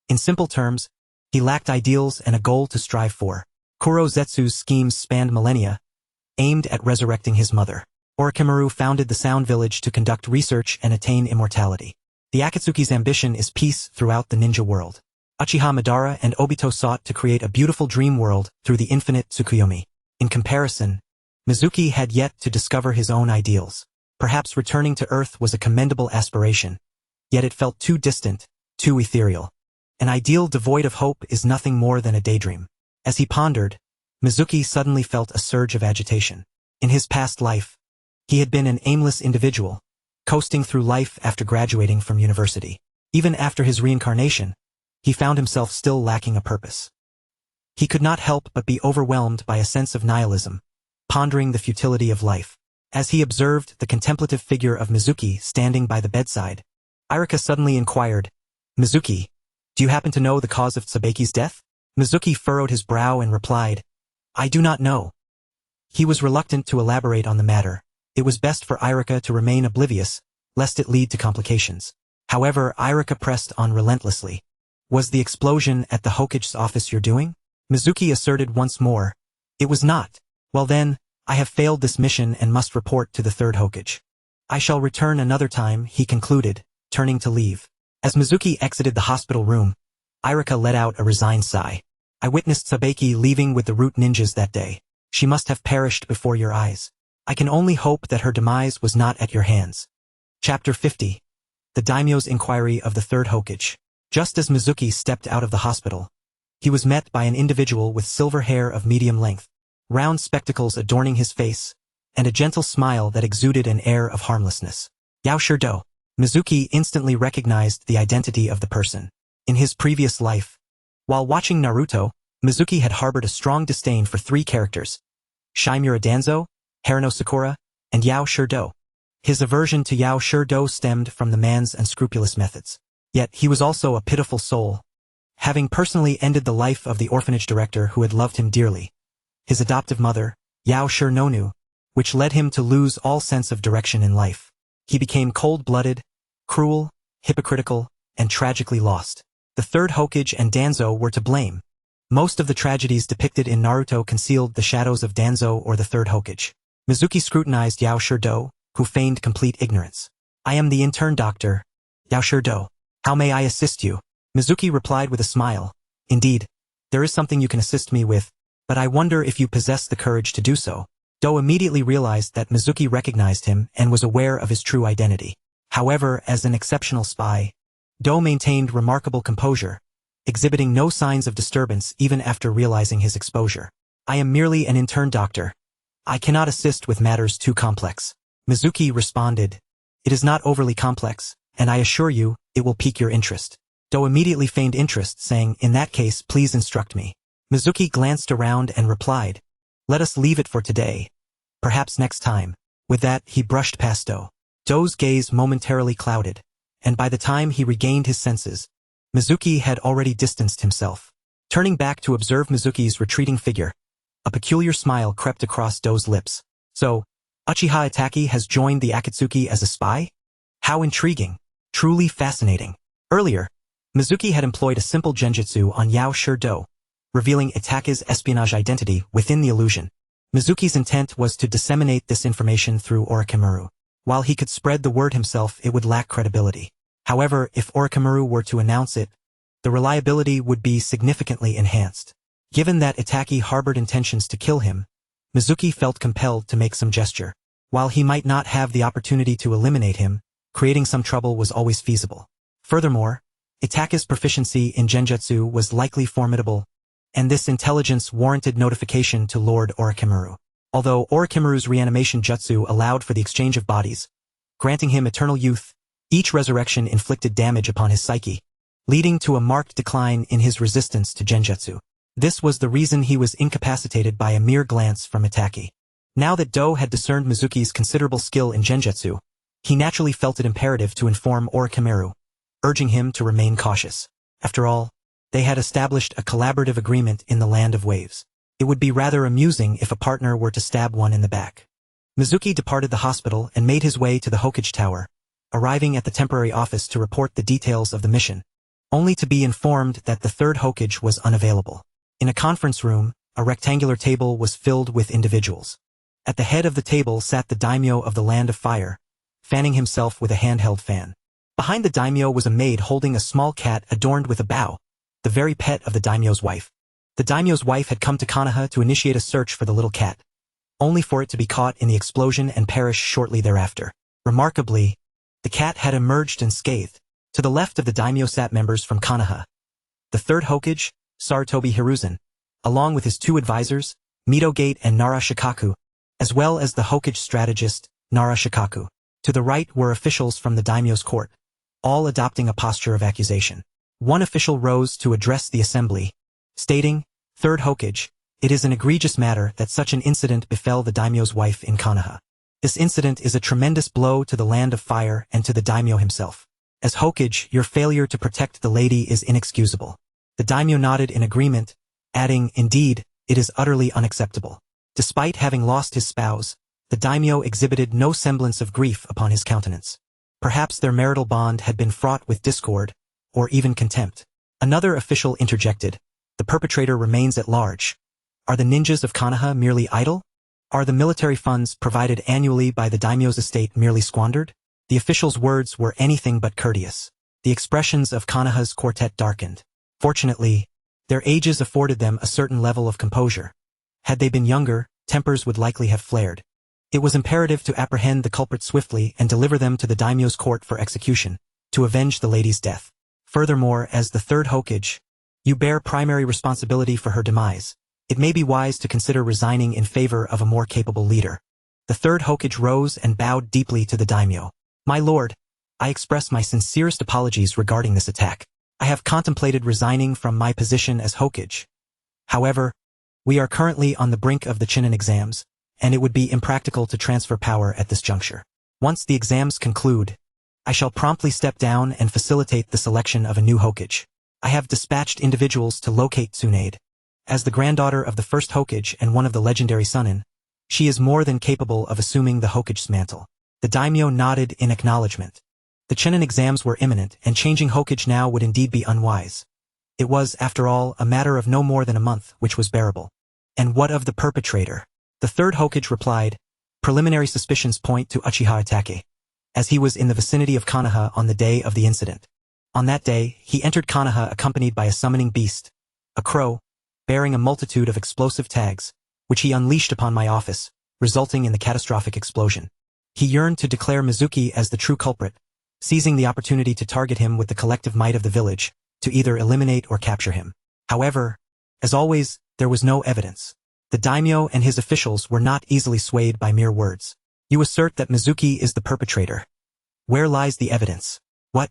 In simple terms, he lacked ideals and a goal to strive for. Kuro Zetsu's schemes spanned millennia, aimed at resurrecting his mother. Orochimaru founded the Sound Village to conduct research and attain immortality. The Akatsuki's ambition is peace throughout the ninja world. Uchiha Madara and Obito sought to create a beautiful dream world through the infinite Tsukuyomi. In comparison, Mizuki had yet to discover his own ideals. Perhaps returning to Earth was a commendable aspiration, yet it felt too distant, too ethereal. An ideal devoid of hope is nothing more than a daydream. As he pondered, Mizuki suddenly felt a surge of agitation. In his past life, he had been an aimless individual, coasting through life after graduating from university. Even after his reincarnation, he found himself still lacking a purpose. He could not help but be overwhelmed by a sense of nihilism, pondering the futility of life. As he observed the contemplative figure of Mizuki standing by the bedside, Irika suddenly inquired, Mizuki, do you happen to know the cause of Tsubaki's death? Mizuki furrowed his brow and replied, I do not know. He was reluctant to elaborate on the matter. It was best for Irika to remain oblivious, lest it lead to complications. However, Irika pressed on relentlessly. Was the explosion at the Hokage's office your doing? Mizuki asserted once more, It was not. Well then, I have failed this mission and must report to the third Hokage. I shall return another time, he concluded, turning to leave. As Mizuki exited the hospital room, Irika let out a resigned sigh. I witnessed Tsubaki leaving with the root ninjas that day. She must have perished before your eyes. I can only hope that her demise was not at your hands. Chapter 50. the daimyo's inquiry of the third Hokage. Just as Mizuki stepped out of the hospital, he was met by an individual with silver hair of medium length, round spectacles adorning his face, and a gentle smile that exuded an air of harmlessness. Yao Shirdo. Mizuki instantly recognized the identity of the person. In his previous life, while watching Naruto, Mizuki had harbored a strong disdain for three characters: Shimura Danzo, Haruno Sakura, and Yao Shirdo. His aversion to Yao Shirdo stemmed from the man's unscrupulous methods. Yet he was also a pitiful soul, having personally ended the life of the orphanage director who had loved him dearly, his adoptive mother, Yao Shirnonu, which led him to lose all sense of direction in life. He became cold-blooded, cruel, hypocritical, and tragically lost. The third Hokage and Danzo were to blame. Most of the tragedies depicted in Naruto concealed the shadows of Danzo or the third Hokage. Mizuki scrutinized Yao Shirdo, who feigned complete ignorance. "I am the intern doctor, Yao Shirdo. How may I assist you?" Mizuki replied with a smile. "Indeed, there is something you can assist me with, but I wonder if you possess the courage to do so." Do immediately realized that Mizuki recognized him and was aware of his true identity. However, as an exceptional spy, Do maintained remarkable composure, exhibiting no signs of disturbance even after realizing his exposure. "I am merely an intern doctor. I cannot assist with matters too complex." Mizuki responded, "It is not overly complex, and I assure you, it will pique your interest." Do immediately feigned interest, saying, "In that case, please instruct me." Mizuki glanced around and replied, "Let us leave it for today. Perhaps next time." With that, he brushed past Do. Do's gaze momentarily clouded, and by the time he regained his senses, Mizuki had already distanced himself. Turning back to observe Mizuki's retreating figure, a peculiar smile crept across Do's lips. "So, Uchiha Itachi has joined the Akatsuki as a spy? How intriguing. Truly fascinating." Earlier, Mizuki had employed a simple genjutsu on Yao Shirdo, revealing Itachi's espionage identity within the illusion. Mizuki's intent was to disseminate this information through Orochimaru. While he could spread the word himself, it would lack credibility. However, if Orochimaru were to announce it, the reliability would be significantly enhanced. Given that Itachi harbored intentions to kill him, Mizuki felt compelled to make some gesture. While he might not have the opportunity to eliminate him, creating some trouble was always feasible. Furthermore, Itachi's proficiency in genjutsu was likely formidable, and this intelligence warranted notification to Lord Orochimaru. Although Orochimaru's reanimation jutsu allowed for the exchange of bodies, granting him eternal youth, each resurrection inflicted damage upon his psyche, leading to a marked decline in his resistance to genjutsu. This was the reason he was incapacitated by a mere glance from Itachi. Now that Do had discerned Mizuki's considerable skill in genjutsu, he naturally felt it imperative to inform Orochimaru, urging him to remain cautious. After all, they had established a collaborative agreement in the Land of Waves. It would be rather amusing if a partner were to stab one in the back. Mizuki departed the hospital and made his way to the Hokage Tower, arriving at the temporary office to report the details of the mission, only to be informed that the third Hokage was unavailable. In a conference room, a rectangular table was filled with individuals. At the head of the table sat the daimyo of the Land of Fire, fanning himself with a handheld fan. Behind the daimyo was a maid holding a small cat adorned with a bow, the very pet of the daimyo's wife. The daimyo's wife had come to Konoha to initiate a search for the little cat, only for it to be caught in the explosion and perish shortly thereafter. Remarkably, the cat had emerged unscathed. To the left of the daimyo sat members from Konoha. The third Hokage, Sarutobi Hiruzen, along with his two advisors, Midogate and Nara Shikaku, as well as the Hokage strategist, Nara Shikaku. To the right were officials from the daimyo's court, all adopting a posture of accusation. One official rose to address the assembly, stating, "Third Hokage, it is an egregious matter that such an incident befell the daimyo's wife in Konoha. This incident is a tremendous blow to the Land of Fire and to the daimyo himself. As Hokage, your failure to protect the lady is inexcusable." The daimyo nodded in agreement, adding, "Indeed, it is utterly unacceptable." Despite having lost his spouse, the daimyo exhibited no semblance of grief upon his countenance. Perhaps their marital bond had been fraught with discord, or even contempt. Another official interjected, "The perpetrator remains at large. Are the ninjas of Konoha merely idle? Are the military funds provided annually by the daimyo's estate merely squandered?" The official's words were anything but courteous. The expressions of Konoha's quartet darkened. Fortunately, their ages afforded them a certain level of composure. Had they been younger, tempers would likely have flared. It was imperative to apprehend the culprits swiftly and deliver them to the daimyo's court for execution, to avenge the lady's death. Furthermore, as the third Hokage, you bear primary responsibility for her demise. It may be wise to consider resigning in favor of a more capable leader. The third Hokage rose and bowed deeply to the daimyo. My lord, I express my sincerest apologies regarding this attack. I have contemplated resigning from my position as Hokage. However, we are currently on the brink of the Chunin exams, and it would be impractical to transfer power at this juncture. Once the exams conclude, I shall promptly step down and facilitate the selection of a new Hokage. I have dispatched individuals to locate Tsunade. As the granddaughter of the first Hokage and one of the legendary Sunin, she is more than capable of assuming the Hokage's mantle. The daimyo nodded in acknowledgement. The Chunin exams were imminent, and changing Hokage now would indeed be unwise. It was, after all, a matter of no more than a month, which was bearable. And what of the perpetrator? The third Hokage replied, preliminary suspicions point to Uchiha Itachi, as he was in the vicinity of Konoha on the day of the incident. On that day, he entered Konoha accompanied by a summoning beast, a crow, bearing a multitude of explosive tags, which he unleashed upon my office, resulting in the catastrophic explosion. He yearned to declare Mizuki as the true culprit, seizing the opportunity to target him with the collective might of the village, to either eliminate or capture him. However, as always, there was no evidence. The daimyo and his officials were not easily swayed by mere words. You assert that Mizuki is the perpetrator. Where lies the evidence? What?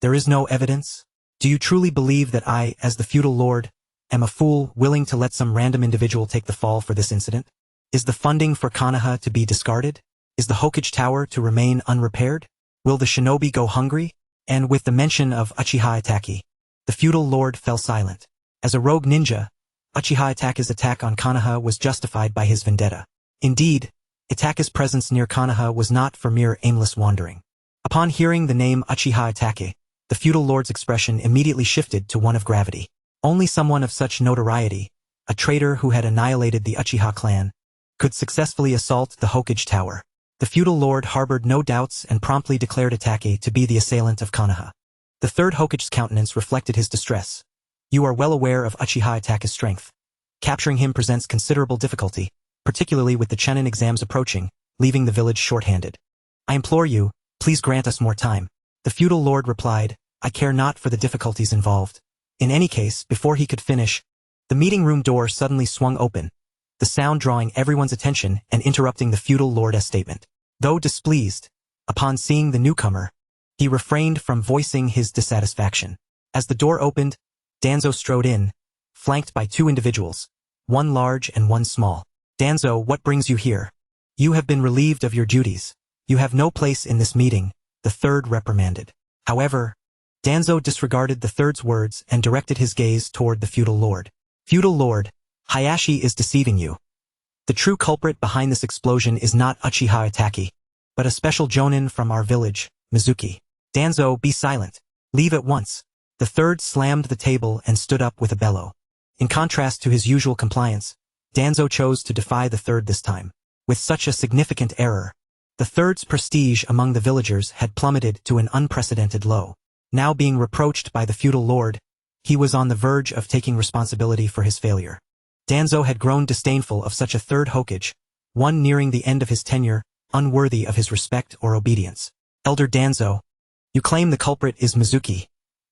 There is no evidence? Do you truly believe that I, as the feudal lord, am a fool willing to let some random individual take the fall for this incident? Is the funding for Konoha to be discarded? Is the Hokage Tower to remain unrepaired? Will the shinobi go hungry? And with the mention of Uchiha Itachi, the feudal lord fell silent. As a rogue ninja, Uchiha Itachi's attack on Konoha was justified by his vendetta. Indeed, Itachi's presence near Konoha was not for mere aimless wandering. Upon hearing the name Uchiha Itachi, the feudal lord's expression immediately shifted to one of gravity. Only someone of such notoriety, a traitor who had annihilated the Uchiha clan, could successfully assault the Hokage Tower. The feudal lord harbored no doubts and promptly declared Itachi to be the assailant of Konoha. The third Hokage's countenance reflected his distress. You are well aware of Uchiha Itachi's strength. Capturing him presents considerable difficulty, particularly with the Chunin exams approaching, leaving the village short-handed. I implore you, please grant us more time. The feudal lord replied, I care not for the difficulties involved. In any case, before he could finish, the meeting room door suddenly swung open, the sound drawing everyone's attention and interrupting the feudal lord's statement. Though displeased, upon seeing the newcomer, he refrained from voicing his dissatisfaction. As the door opened, Danzo strode in, flanked by two individuals, one large and one small. Danzo, what brings you here? You have been relieved of your duties. You have no place in this meeting, the third reprimanded. However, Danzo disregarded the third's words and directed his gaze toward the feudal lord. Feudal lord, Hayashi is deceiving you. The true culprit behind this explosion is not Uchiha Itachi, but a special jonin from our village, Mizuki. Danzo, be silent. Leave at once. The third slammed the table and stood up with a bellow. In contrast to his usual compliance, Danzo chose to defy the third this time. With such a significant error, the third's prestige among the villagers had plummeted to an unprecedented low. Now being reproached by the feudal lord, he was on the verge of taking responsibility for his failure. Danzo had grown disdainful of such a third Hokage, one nearing the end of his tenure, unworthy of his respect or obedience. Elder Danzo, you claim the culprit is Mizuki.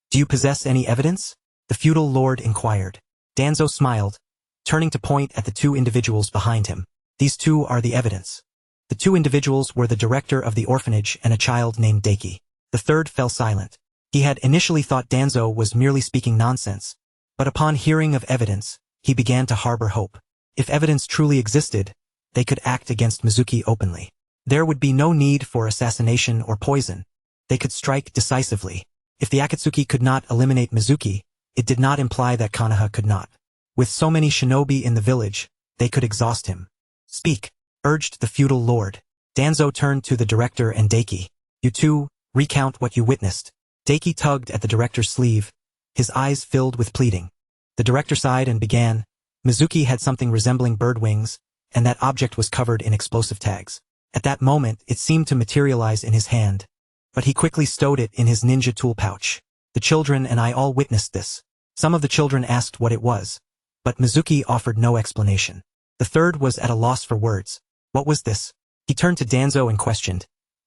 Do you possess any evidence? The feudal lord inquired. Danzo smiled, turning to point at the two individuals behind him. These two are the evidence. The two individuals were the director of the orphanage and a child named Daiki. The third fell silent. He had initially thought Danzo was merely speaking nonsense, but upon hearing of evidence, he began to harbor hope. If evidence truly existed, they could act against Mizuki openly. There would be no need for assassination or poison. They could strike decisively. If the Akatsuki could not eliminate Mizuki, it did not imply that Konoha could not. With so many shinobi in the village, they could exhaust him. Speak, urged the feudal lord. Danzo turned to the director and Daiki. You two, recount what you witnessed. Daiki tugged at the director's sleeve, his eyes filled with pleading. The director sighed and began. Mizuki had something resembling bird wings, and that object was covered in explosive tags. At that moment, it seemed to materialize in his hand, but he quickly stowed it in his ninja tool pouch. The children and I all witnessed this. Some of the children asked what it was, but Mizuki offered no explanation. The third was at a loss for words. What was this? He turned to Danzo and questioned.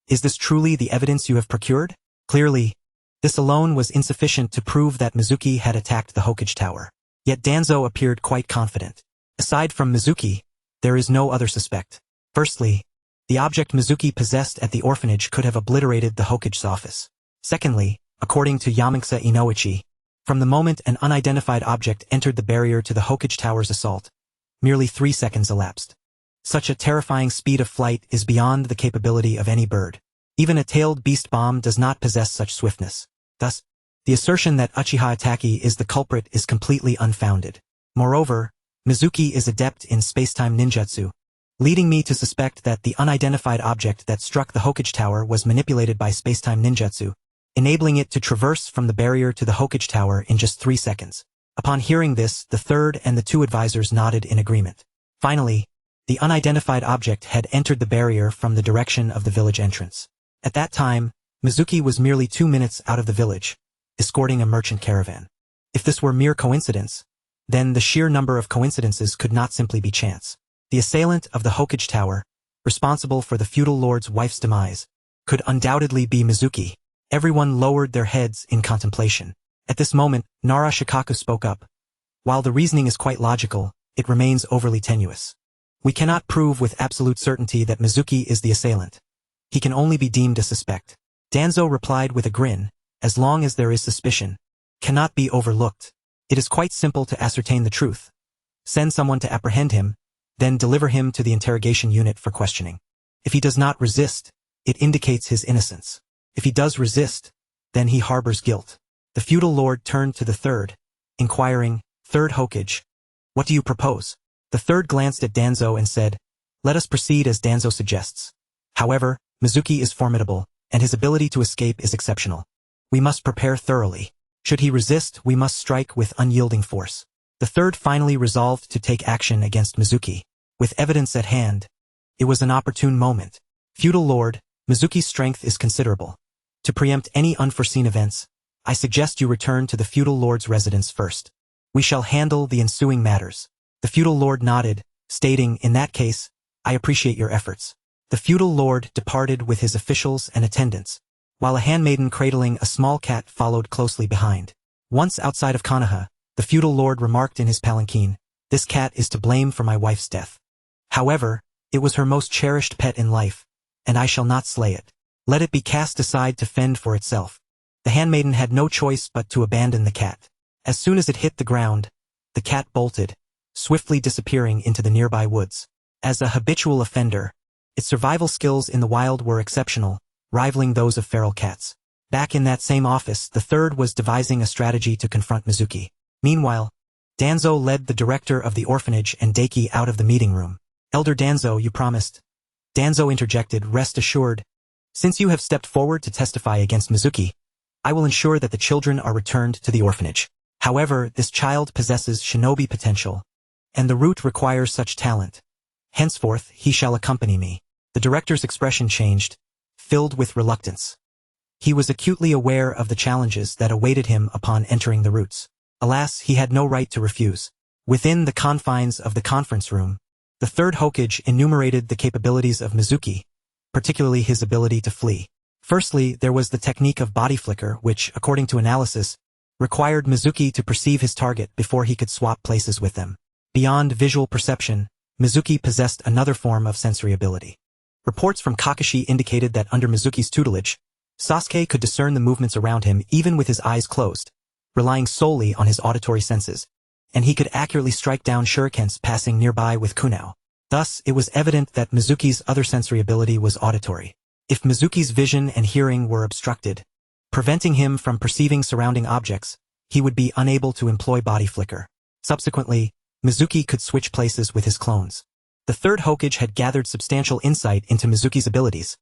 Is this truly the evidence you have procured? Clearly, This alone was insufficient to prove that Mizuki had attacked the Hokage tower. Yet Danzo appeared quite confident. Aside from Mizuki, there is no other suspect. Firstly, the object Mizuki possessed at the orphanage could have obliterated the Hokage's office. Secondly, according to Yamangsa Inoichi, from the moment an unidentified object entered the barrier to the Hokage tower's assault, merely 3 seconds elapsed. Such a terrifying speed of flight is beyond the capability of any bird. Even a tailed beast bomb does not possess such swiftness. Thus, the assertion that Uchiha Itachi is the culprit is completely unfounded. Moreover, Mizuki is adept in spacetime ninjutsu, leading me to suspect that the unidentified object that struck the Hokage tower was manipulated by spacetime ninjutsu, enabling it to traverse from the barrier to the Hokage tower in just 3 seconds. Upon hearing this, the third and the 2 advisors nodded in agreement. Finally, the unidentified object had entered the barrier from the direction of the village entrance. At that time, Mizuki was merely 2 minutes out of the village, escorting a merchant caravan. If this were mere coincidence, then the sheer number of coincidences could not simply be chance. The assailant of the Hokage tower, responsible for the feudal lord's wife's demise, could undoubtedly be Mizuki. Everyone lowered their heads in contemplation. At this moment, Nara Shikaku spoke up. While the reasoning is quite logical, it remains overly tenuous. We cannot prove with absolute certainty that Mizuki is the assailant. He can only be deemed a suspect. Danzo replied with a grin, as long as there is suspicion, cannot be overlooked. It is quite simple to ascertain the truth. Send someone to apprehend him, then deliver him to the interrogation unit for questioning. If he does not resist, it indicates his innocence. If he does resist, then he harbors guilt. The feudal lord turned to the third, inquiring, "Third Hokage, what do you propose?" The third glanced at Danzo and said, "Let us proceed as Danzo suggests. However, Mizuki is formidable, and his ability to escape is exceptional. We must prepare thoroughly. Should he resist, we must strike with unyielding force." The third finally resolved to take action against Mizuki. With evidence at hand, it was an opportune moment. Feudal Lord, Mizuki's strength is considerable. To preempt any unforeseen events, I suggest you return to the feudal lord's residence first. We shall handle the ensuing matters. The feudal lord nodded, stating, "In that case, I appreciate your efforts." The feudal lord departed with his officials and attendants, while a handmaiden cradling a small cat followed closely behind. Once outside of Konoha, the feudal lord remarked in his palanquin, "This cat is to blame for my wife's death. However, it was her most cherished pet in life, and I shall not slay it. Let it be cast aside to fend for itself." The handmaiden had no choice but to abandon the cat. As soon as it hit the ground, the cat bolted, swiftly disappearing into the nearby woods. As a habitual offender, its survival skills in the wild were exceptional, rivaling those of feral cats. Back in that same office, the third was devising a strategy to confront Mizuki. Meanwhile, Danzo led the director of the orphanage and Daiki out of the meeting room. "Elder Danzo, you promised." Danzo interjected, "Rest assured, since you have stepped forward to testify against Mizuki, I will ensure that the children are returned to the orphanage. However, this child possesses shinobi potential, and the route requires such talent. Henceforth, he shall accompany me." The director's expression changed, filled with reluctance. He was acutely aware of the challenges that awaited him upon entering the routes. Alas, he had no right to refuse. Within the confines of the conference room, the third Hokage enumerated the capabilities of Mizuki, particularly his ability to flee. Firstly, there was the technique of body flicker, which, according to analysis, required Mizuki to perceive his target before he could swap places with them. Beyond visual perception, Mizuki possessed another form of sensory ability. Reports from Kakashi indicated that under Mizuki's tutelage, Sasuke could discern the movements around him even with his eyes closed, relying solely on his auditory senses, and he could accurately strike down shurikens passing nearby with kunao. Thus, it was evident that Mizuki's other sensory ability was auditory. If Mizuki's vision and hearing were obstructed, preventing him from perceiving surrounding objects, he would be unable to employ body flicker. Subsequently, Mizuki could switch places with his clones. The third Hokage had gathered substantial insight into Mizuki's abilities,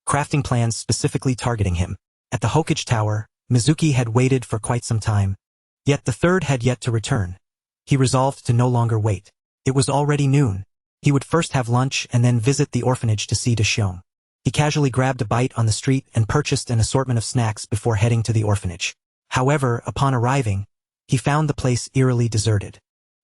crafting plans specifically targeting him. At the Hokage tower, Mizuki had waited for quite some time, yet the third had yet to return. He resolved to no longer wait. It was already noon. He would first have lunch and then visit the orphanage to see Deshiong. He casually grabbed a bite on the street and purchased an assortment of snacks before heading to the orphanage. However, upon arriving, he found the place eerily deserted.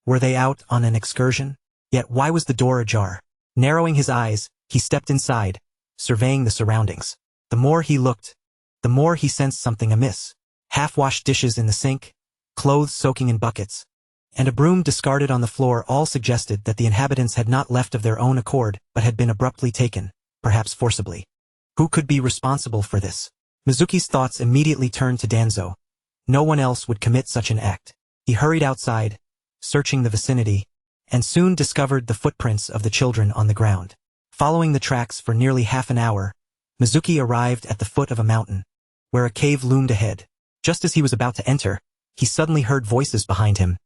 Were they out on an excursion? Yet why was the door ajar? Narrowing his eyes, he stepped inside, surveying the surroundings. The more he looked, the more he sensed something amiss. half-washed dishes in the sink, clothes soaking in buckets, and a broom discarded on the floor all suggested that the inhabitants had not left of their own accord but had been abruptly taken, perhaps forcibly. Who could be responsible for this? Mizuki's thoughts immediately turned to Danzo. No one else would commit such an act. He hurried outside, searching the vicinity, and soon discovered the footprints of the children on the ground. Following the tracks for nearly half an hour, Mizuki arrived at the foot of a mountain, where a cave loomed ahead. Just as he was about to enter, he suddenly heard voices behind him.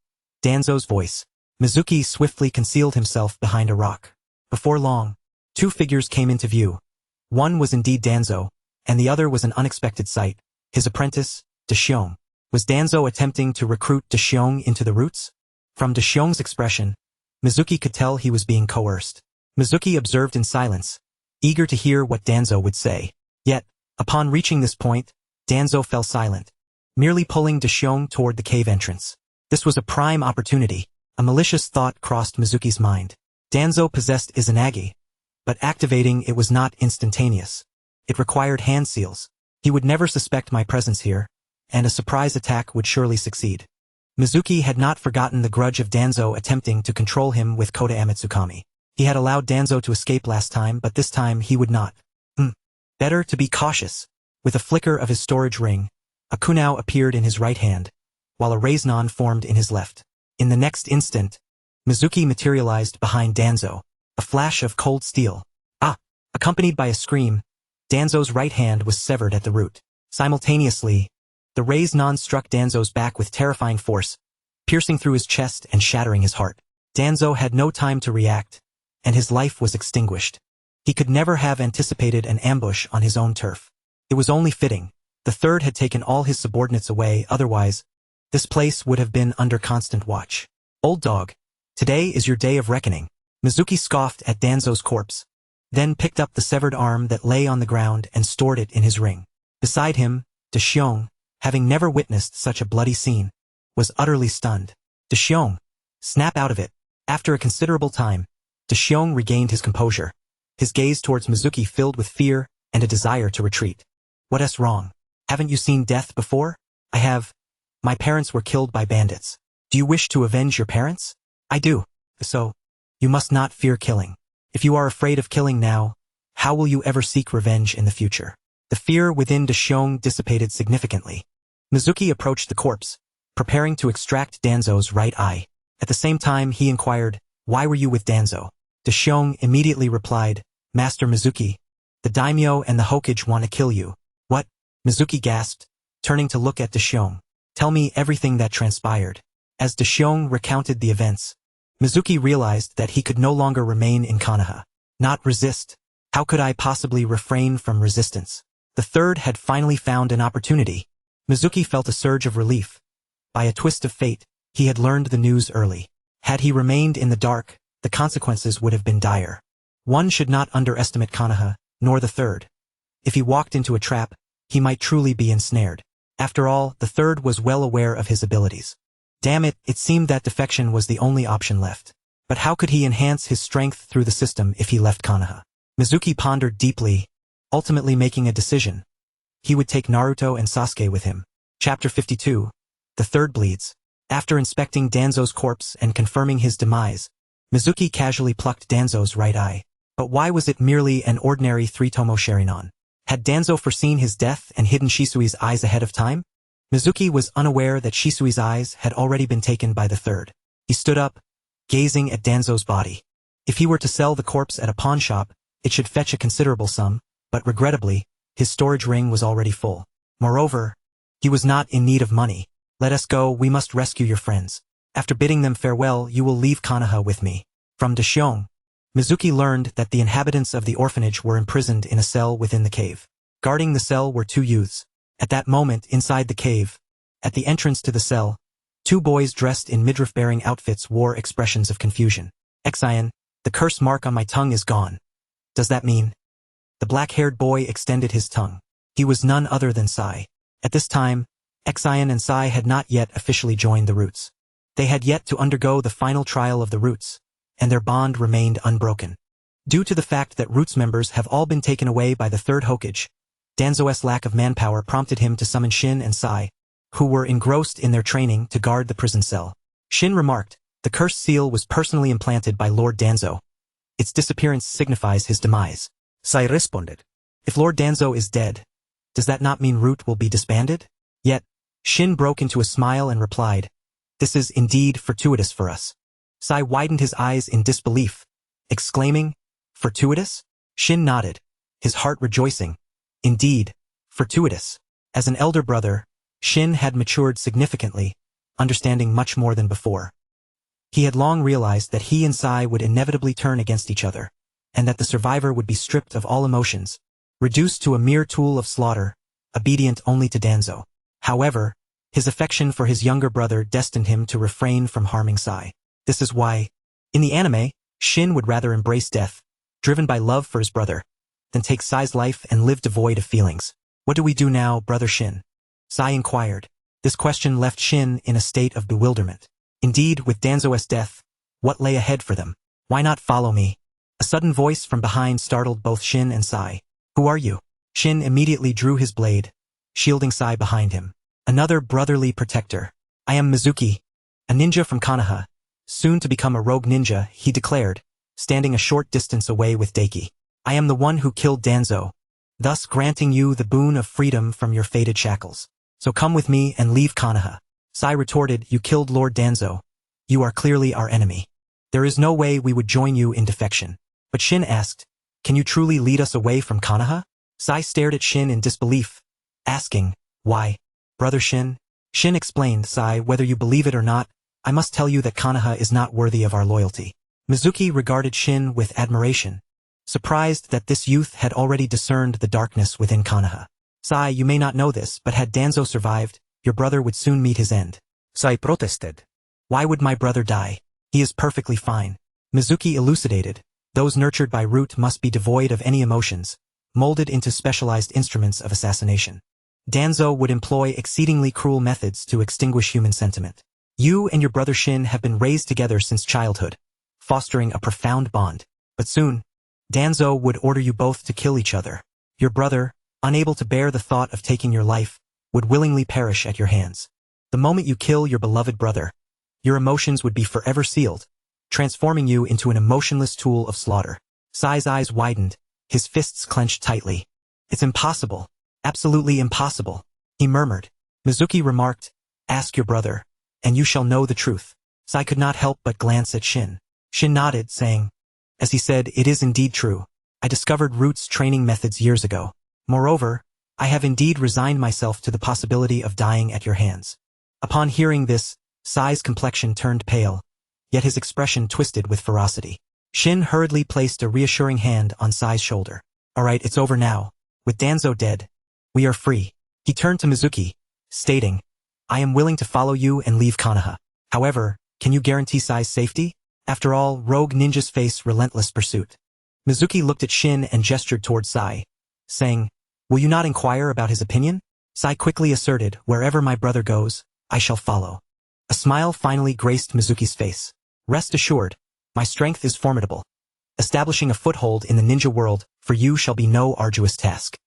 Danzo's voice. Mizuki swiftly concealed himself behind a rock. Before long, two figures came into view. One was indeed Danzo, and the other was an unexpected sight, his apprentice, Deshiong. Was Danzo attempting to recruit Deshiong into the roots? From Deshiong's expression, Mizuki could tell he was being coerced. Mizuki observed in silence, eager to hear what Danzo would say. Yet, upon reaching this point, Danzo fell silent, merely pulling Deshiong toward the cave entrance. This was a prime opportunity. A malicious thought crossed Mizuki's mind. Danzo possessed Izanagi, but activating it was not instantaneous. It required hand seals. He would never suspect my presence here, and a surprise attack would surely succeed. Mizuki had not forgotten the grudge of Danzo attempting to control him with Kota Amitsukami. He had allowed Danzo to escape last time, but this time he would not. Better to be cautious. With a flicker of his storage ring, a kunao appeared in his right hand, while a raisnon formed in his left. In the next instant, Mizuki materialized behind Danzo, a flash of cold steel. Accompanied by a scream, Danzo's right hand was severed at the root. Simultaneously, the raisnon struck Danzo's back with terrifying force, piercing through his chest and shattering his heart. Danzo had no time to react, and his life was extinguished. He could never have anticipated an ambush on his own turf. It was only fitting. The third had taken all his subordinates away, otherwise, this place would have been under constant watch. Old dog, today is your day of reckoning. Mizuki scoffed at Danzo's corpse, then picked up the severed arm that lay on the ground and stored it in his ring. Beside him, Deshiong, having never witnessed such a bloody scene, was utterly stunned. Deshiong, snap out of it. After a considerable time, Deshiong regained his composure, his gaze towards Mizuki filled with fear and a desire to retreat. What's wrong? Haven't you seen death before? I have. My parents were killed by bandits. Do you wish to avenge your parents? I do. So, you must not fear killing. If you are afraid of killing now, how will you ever seek revenge in the future? The fear within Deshiong dissipated significantly. Mizuki approached the corpse, preparing to extract Danzo's right eye. At the same time he inquired, why were you with Danzo? Deshiong immediately replied, Master Mizuki, the daimyo and the Hokage want to kill you. What? Mizuki gasped, turning to look at Deshiong. Tell me everything that transpired. As Deshiong recounted the events, Mizuki realized that he could no longer remain in Konoha. Not resist. How could I possibly refrain from resistance? The third had finally found an opportunity. Mizuki felt a surge of relief. By a twist of fate, he had learned the news early. Had he remained in the dark, the consequences would have been dire. One should not underestimate Konoha, nor the third. If he walked into a trap, he might truly be ensnared. After all, the third was well aware of his abilities. Damn it, it seemed that defection was the only option left. But how could he enhance his strength through the system if he left Konoha? Mizuki pondered deeply, ultimately making a decision. He would take Naruto and Sasuke with him. Chapter 52. The third bleeds. After inspecting Danzo's corpse and confirming his demise, Mizuki casually plucked Danzo's right eye. But why was it merely an ordinary three-tomo Sharingan? Had Danzo foreseen his death and hidden Shisui's eyes ahead of time? Mizuki was unaware that Shisui's eyes had already been taken by the third. He stood up, gazing at Danzo's body. If he were to sell the corpse at a pawn shop, it should fetch a considerable sum, but regrettably, his storage ring was already full. Moreover, he was not in need of money. Let us go, we must rescue your friends. After bidding them farewell, you will leave Konoha with me. From Deshiong, Mizuki learned that the inhabitants of the orphanage were imprisoned in a cell within the cave. Guarding the cell were two youths. At that moment, inside the cave, at the entrance to the cell, two boys dressed in midriff-bearing outfits wore expressions of confusion. Exion, the curse mark on my tongue is gone. Does that mean? The black-haired boy extended his tongue. He was none other than Sai. At this time, Exion and Sai had not yet officially joined the Roots. They had yet to undergo the final trial of the Roots, and their bond remained unbroken. Due to the fact that Roots members have all been taken away by the third Hokage, Danzo's lack of manpower prompted him to summon Shin and Sai, who were engrossed in their training to guard the prison cell. Shin remarked, "The cursed seal was personally implanted by Lord Danzo. Its disappearance signifies his demise." Sai responded. "If Lord Danzo is dead, does that not mean Root will be disbanded?" Yet, Shin broke into a smile and replied, "This is indeed fortuitous for us." Sai widened his eyes in disbelief, exclaiming, "Fortuitous?" Shin nodded, his heart rejoicing. Indeed, fortuitous. As an elder brother, Shin had matured significantly, understanding much more than before. He had long realized that he and Sai would inevitably turn against each other, and that the survivor would be stripped of all emotions, reduced to a mere tool of slaughter, obedient only to Danzo. However, his affection for his younger brother destined him to refrain from harming Sai. This is why, in the anime, Shin would rather embrace death, driven by love for his brother, than take Sai's life and live devoid of feelings. "What do we do now, Brother Shin?" Sai inquired. This question left Shin in a state of bewilderment. Indeed, with Danzo's death, what lay ahead for them? "Why not follow me?" A sudden voice from behind startled both Shin and Sai. "Who are you?" Shin immediately drew his blade, shielding Sai behind him. "Another brotherly protector. I am Mizuki, a ninja from Konoha, soon to become a rogue ninja," he declared, standing a short distance away with Daiki. "I am the one who killed Danzo, thus granting you the boon of freedom from your fated shackles. So come with me and leave Konoha." Sai retorted, "You killed Lord Danzo. You are clearly our enemy. There is no way we would join you in defection." But Shin asked, "Can you truly lead us away from Konoha?" Sai stared at Shin in disbelief, asking, "Why, Brother Shin?" Shin explained, "Sai, whether you believe it or not, I must tell you that Konoha is not worthy of our loyalty." Mizuki regarded Shin with admiration, surprised that this youth had already discerned the darkness within Konoha. "Sai, you may not know this, but had Danzo survived, your brother would soon meet his end." Sai protested. "Why would my brother die? He is perfectly fine." Mizuki elucidated, "Those nurtured by Root must be devoid of any emotions, molded into specialized instruments of assassination. Danzo would employ exceedingly cruel methods to extinguish human sentiment. You and your brother Shin have been raised together since childhood, fostering a profound bond. But soon, Danzo would order you both to kill each other. Your brother, unable to bear the thought of taking your life, would willingly perish at your hands. The moment you kill your beloved brother, your emotions would be forever sealed, transforming you into an emotionless tool of slaughter." Sai's eyes widened, his fists clenched tightly. "It's impossible. Absolutely impossible," he murmured. Mizuki remarked, "Ask your brother, and you shall know the truth." Sai could not help but glance at Shin. Shin nodded, saying, "As he said, it is indeed true. I discovered Root's training methods years ago. Moreover, I have indeed resigned myself to the possibility of dying at your hands." Upon hearing this, Sai's complexion turned pale, yet his expression twisted with ferocity. Shin hurriedly placed a reassuring hand on Sai's shoulder. "All right, it's over now. With Danzo dead, we are free." He turned to Mizuki, stating, "I am willing to follow you and leave Konoha. However, can you guarantee Sai's safety? After all, rogue ninjas face relentless pursuit." Mizuki looked at Shin and gestured towards Sai, saying, "Will you not inquire about his opinion?" Sai quickly asserted, "Wherever my brother goes, I shall follow." A smile finally graced Mizuki's face. "Rest assured, my strength is formidable. Establishing a foothold in the ninja world for you shall be no arduous task."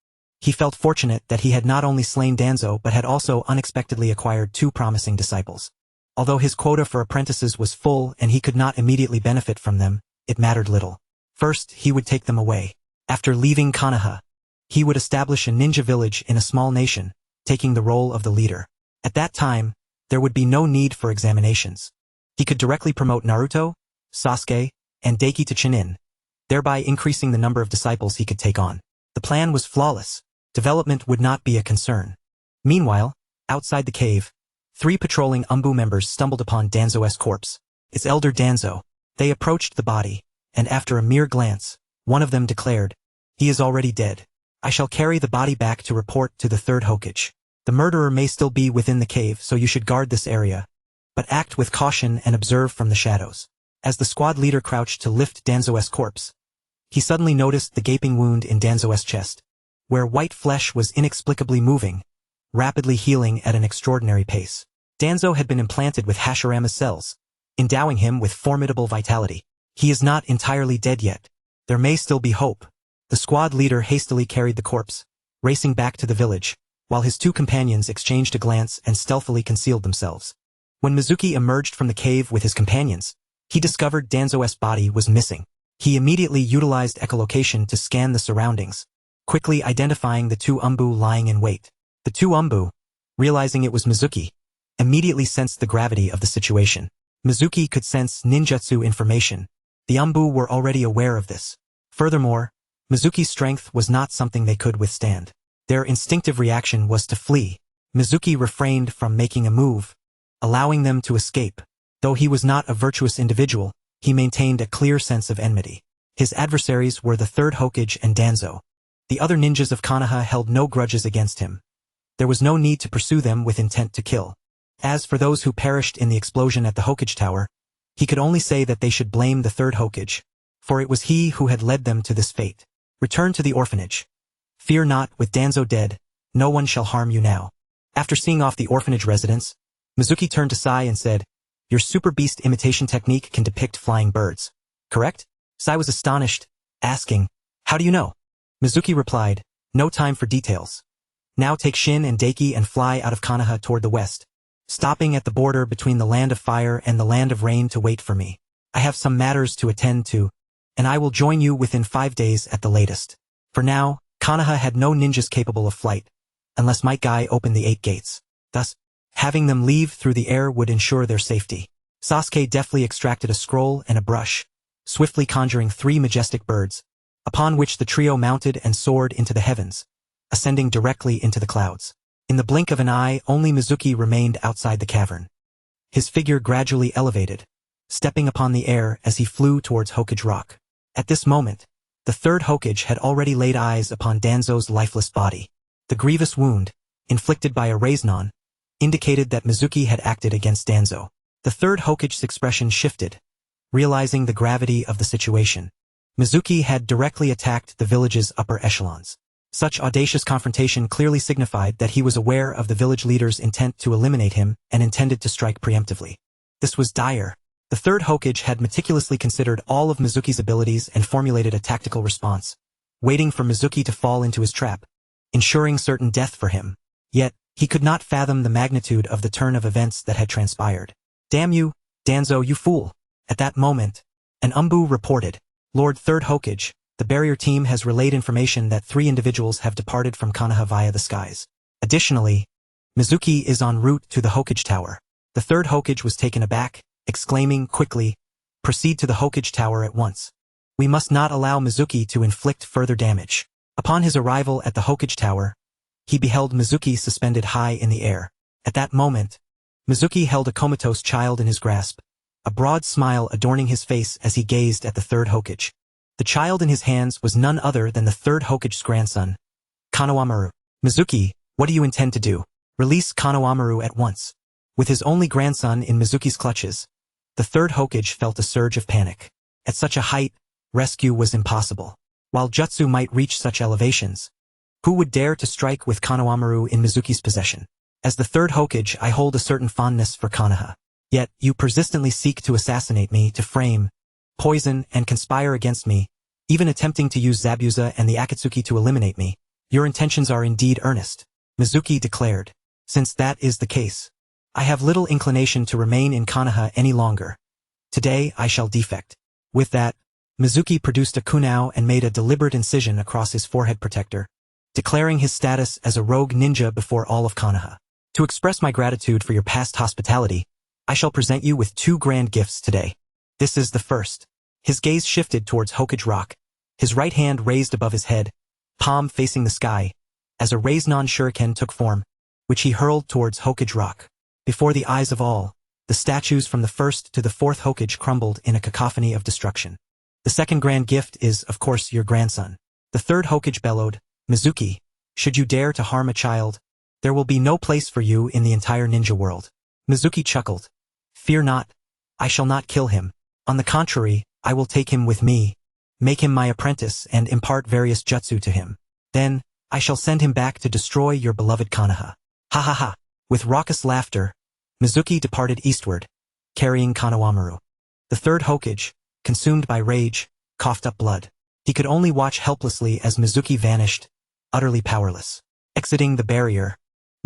He felt fortunate that he had not only slain Danzo but had also unexpectedly acquired 2 promising disciples. Although his quota for apprentices was full and he could not immediately benefit from them, it mattered little. First, he would take them away. After leaving Konoha, he would establish a ninja village in a small nation, taking the role of the leader. At that time, there would be no need for examinations. He could directly promote Naruto, Sasuke, and Daiki to Chunin, thereby increasing the number of disciples he could take on. The plan was flawless. Development would not be a concern. Meanwhile, outside the cave, 3 patrolling Umbu members stumbled upon Danzo's corpse. "It's Elder Danzo." They approached the body, and after a mere glance, one of them declared, "He is already dead. I shall carry the body back to report to the 3rd Hokage. The murderer may still be within the cave, so you should guard this area, but act with caution and observe from the shadows." As the squad leader crouched to lift Danzo's corpse, he suddenly noticed the gaping wound in Danzo's chest, where white flesh was inexplicably moving, rapidly healing at an extraordinary pace. Danzo had been implanted with Hashirama's cells, endowing him with formidable vitality. He is not entirely dead yet. There may still be hope. The squad leader hastily carried the corpse, racing back to the village, while his two companions exchanged a glance and stealthily concealed themselves. When Mizuki emerged from the cave with his companions, he discovered Danzo's body was missing. He immediately utilized echolocation to scan the surroundings, quickly identifying the two umbu lying in wait. The two umbu, realizing it was Mizuki, immediately sensed the gravity of the situation. Mizuki could sense ninjutsu information. The umbu were already aware of this. Furthermore, Mizuki's strength was not something they could withstand. Their instinctive reaction was to flee. Mizuki refrained from making a move, allowing them to escape. Though he was not a virtuous individual, he maintained a clear sense of enmity. His adversaries were the third Hokage and Danzo. The other ninjas of Konoha held no grudges against him. There was no need to pursue them with intent to kill. As for those who perished in the explosion at the Hokage Tower, he could only say that they should blame the third Hokage, for it was he who had led them to this fate. Return to the orphanage. Fear not, with Danzo dead, no one shall harm you now. After seeing off the orphanage residents, Mizuki turned to Sai and said, "Your super beast imitation technique can depict flying birds, correct?" Sai was astonished, asking, "How do you know?" Mizuki replied, "No time for details. Now take Shin and Daiki and fly out of Konoha toward the west, stopping at the border between the land of fire and the land of rain to wait for me. I have some matters to attend to, and I will join you within 5 days at the latest." For now, Konoha had no ninjas capable of flight, unless Might Guy opened the 8 gates. Thus, having them leave through the air would ensure their safety. Sasuke deftly extracted a scroll and a brush, swiftly conjuring 3 majestic birds, upon which the trio mounted and soared into the heavens, ascending directly into the clouds. In the blink of an eye, only Mizuki remained outside the cavern. His figure gradually elevated, stepping upon the air as he flew towards Hokage Rock. At this moment, the third Hokage had already laid eyes upon Danzo's lifeless body. The grievous wound, inflicted by a Raiznon, indicated that Mizuki had acted against Danzo. The third Hokage's expression shifted, realizing the gravity of the situation. Mizuki had directly attacked the village's upper echelons. Such audacious confrontation clearly signified that he was aware of the village leader's intent to eliminate him and intended to strike preemptively. This was dire. The third Hokage had meticulously considered all of Mizuki's abilities and formulated a tactical response, waiting for Mizuki to fall into his trap, ensuring certain death for him. Yet, he could not fathom the magnitude of the turn of events that had transpired. "Damn you, Danzo, you fool!" At that moment, an umbu reported, "Lord Third Hokage, the barrier team has relayed information that 3 individuals have departed from Konoha via the skies. Additionally, Mizuki is en route to the Hokage Tower." The third Hokage was taken aback, exclaiming quickly, "Proceed to the Hokage Tower at once. We must not allow Mizuki to inflict further damage." Upon his arrival at the Hokage Tower, he beheld Mizuki suspended high in the air. At that moment, Mizuki held a comatose child in his grasp, a broad smile adorning his face as he gazed at the third Hokage. The child in his hands was none other than the third Hokage's grandson, Konohamaru. "Mizuki, what do you intend to do?" "Release Konohamaru at once." With his only grandson in Mizuki's clutches, the third Hokage felt a surge of panic. At such a height, rescue was impossible. While jutsu might reach such elevations, who would dare to strike with Konohamaru in Mizuki's possession? "As the third Hokage, I hold a certain fondness for Konoha. Yet, you persistently seek to assassinate me, to frame, poison, and conspire against me, even attempting to use Zabuza and the Akatsuki to eliminate me. Your intentions are indeed earnest," Mizuki declared. "Since that is the case, I have little inclination to remain in Konoha any longer. Today I shall defect." With that, Mizuki produced a kunao and made a deliberate incision across his forehead protector, declaring his status as a rogue ninja before all of Konoha. "To express my gratitude for your past hospitality, I shall present you with 2 grand gifts today. This is the first." His gaze shifted towards Hokage Rock, his right hand raised above his head, palm facing the sky, as a Raiznon shuriken took form, which he hurled towards Hokage Rock. Before the eyes of all, the statues from the first to the 4th Hokage crumbled in a cacophony of destruction. "The second grand gift is, of course, your grandson." The third Hokage bellowed, "Mizuki, should you dare to harm a child, there will be no place for you in the entire ninja world." Mizuki chuckled. "Fear not, I shall not kill him. On the contrary, I will take him with me, make him my apprentice and impart various jutsu to him. Then, I shall send him back to destroy your beloved Konoha." Ha ha ha. With raucous laughter, Mizuki departed eastward, carrying Konohamaru. The third Hokage, consumed by rage, coughed up blood. He could only watch helplessly as Mizuki vanished, utterly powerless. Exiting the barrier,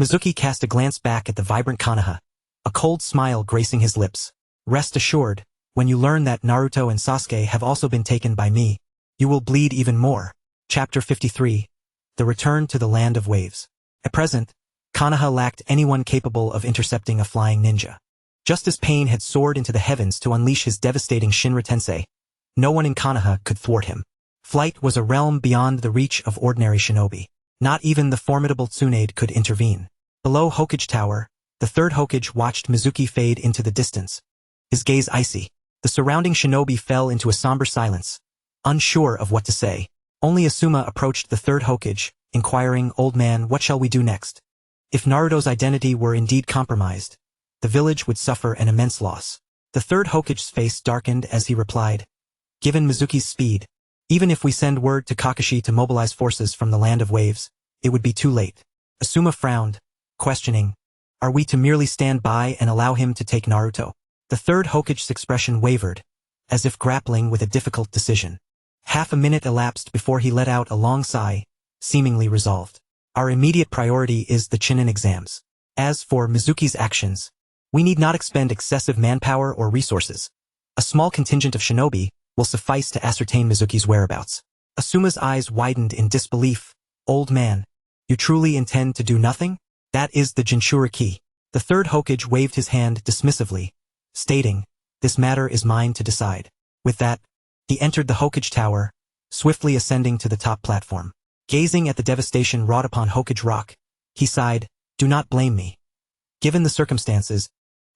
Mizuki cast a glance back at the vibrant Konoha, a cold smile gracing his lips. Rest assured, when you learn that Naruto and Sasuke have also been taken by me, you will bleed even more. Chapter 53. The Return to the Land of Waves. At present, Konoha lacked anyone capable of intercepting a flying ninja. Just as Pain had soared into the heavens to unleash his devastating Shinra Tensei, no one in Konoha could thwart him. Flight was a realm beyond the reach of ordinary shinobi. Not even the formidable Tsunade could intervene. Below Hokage Tower, the third Hokage watched Mizuki fade into the distance, his gaze icy. The surrounding shinobi fell into a somber silence, unsure of what to say. Only Asuma approached the third Hokage, inquiring, "Old man, what shall we do next?" If Naruto's identity were indeed compromised, the village would suffer an immense loss. The third Hokage's face darkened as he replied, "Given Mizuki's speed, even if we send word to Kakashi to mobilize forces from the Land of Waves, it would be too late." Asuma frowned, questioning, "Are we to merely stand by and allow him to take Naruto?" The third Hokage's expression wavered, as if grappling with a difficult decision. Half a minute elapsed before he let out a long sigh, seemingly resolved. "Our immediate priority is the Chunin exams. As for Mizuki's actions, we need not expend excessive manpower or resources. A small contingent of shinobi will suffice to ascertain Mizuki's whereabouts." Asuma's eyes widened in disbelief. "Old man, you truly intend to do nothing? That is the Jinchuriki." The third Hokage waved his hand dismissively, stating, "This matter is mine to decide." With that, he entered the Hokage Tower, swiftly ascending to the top platform. Gazing at the devastation wrought upon Hokage Rock, he sighed, "Do not blame me. Given the circumstances,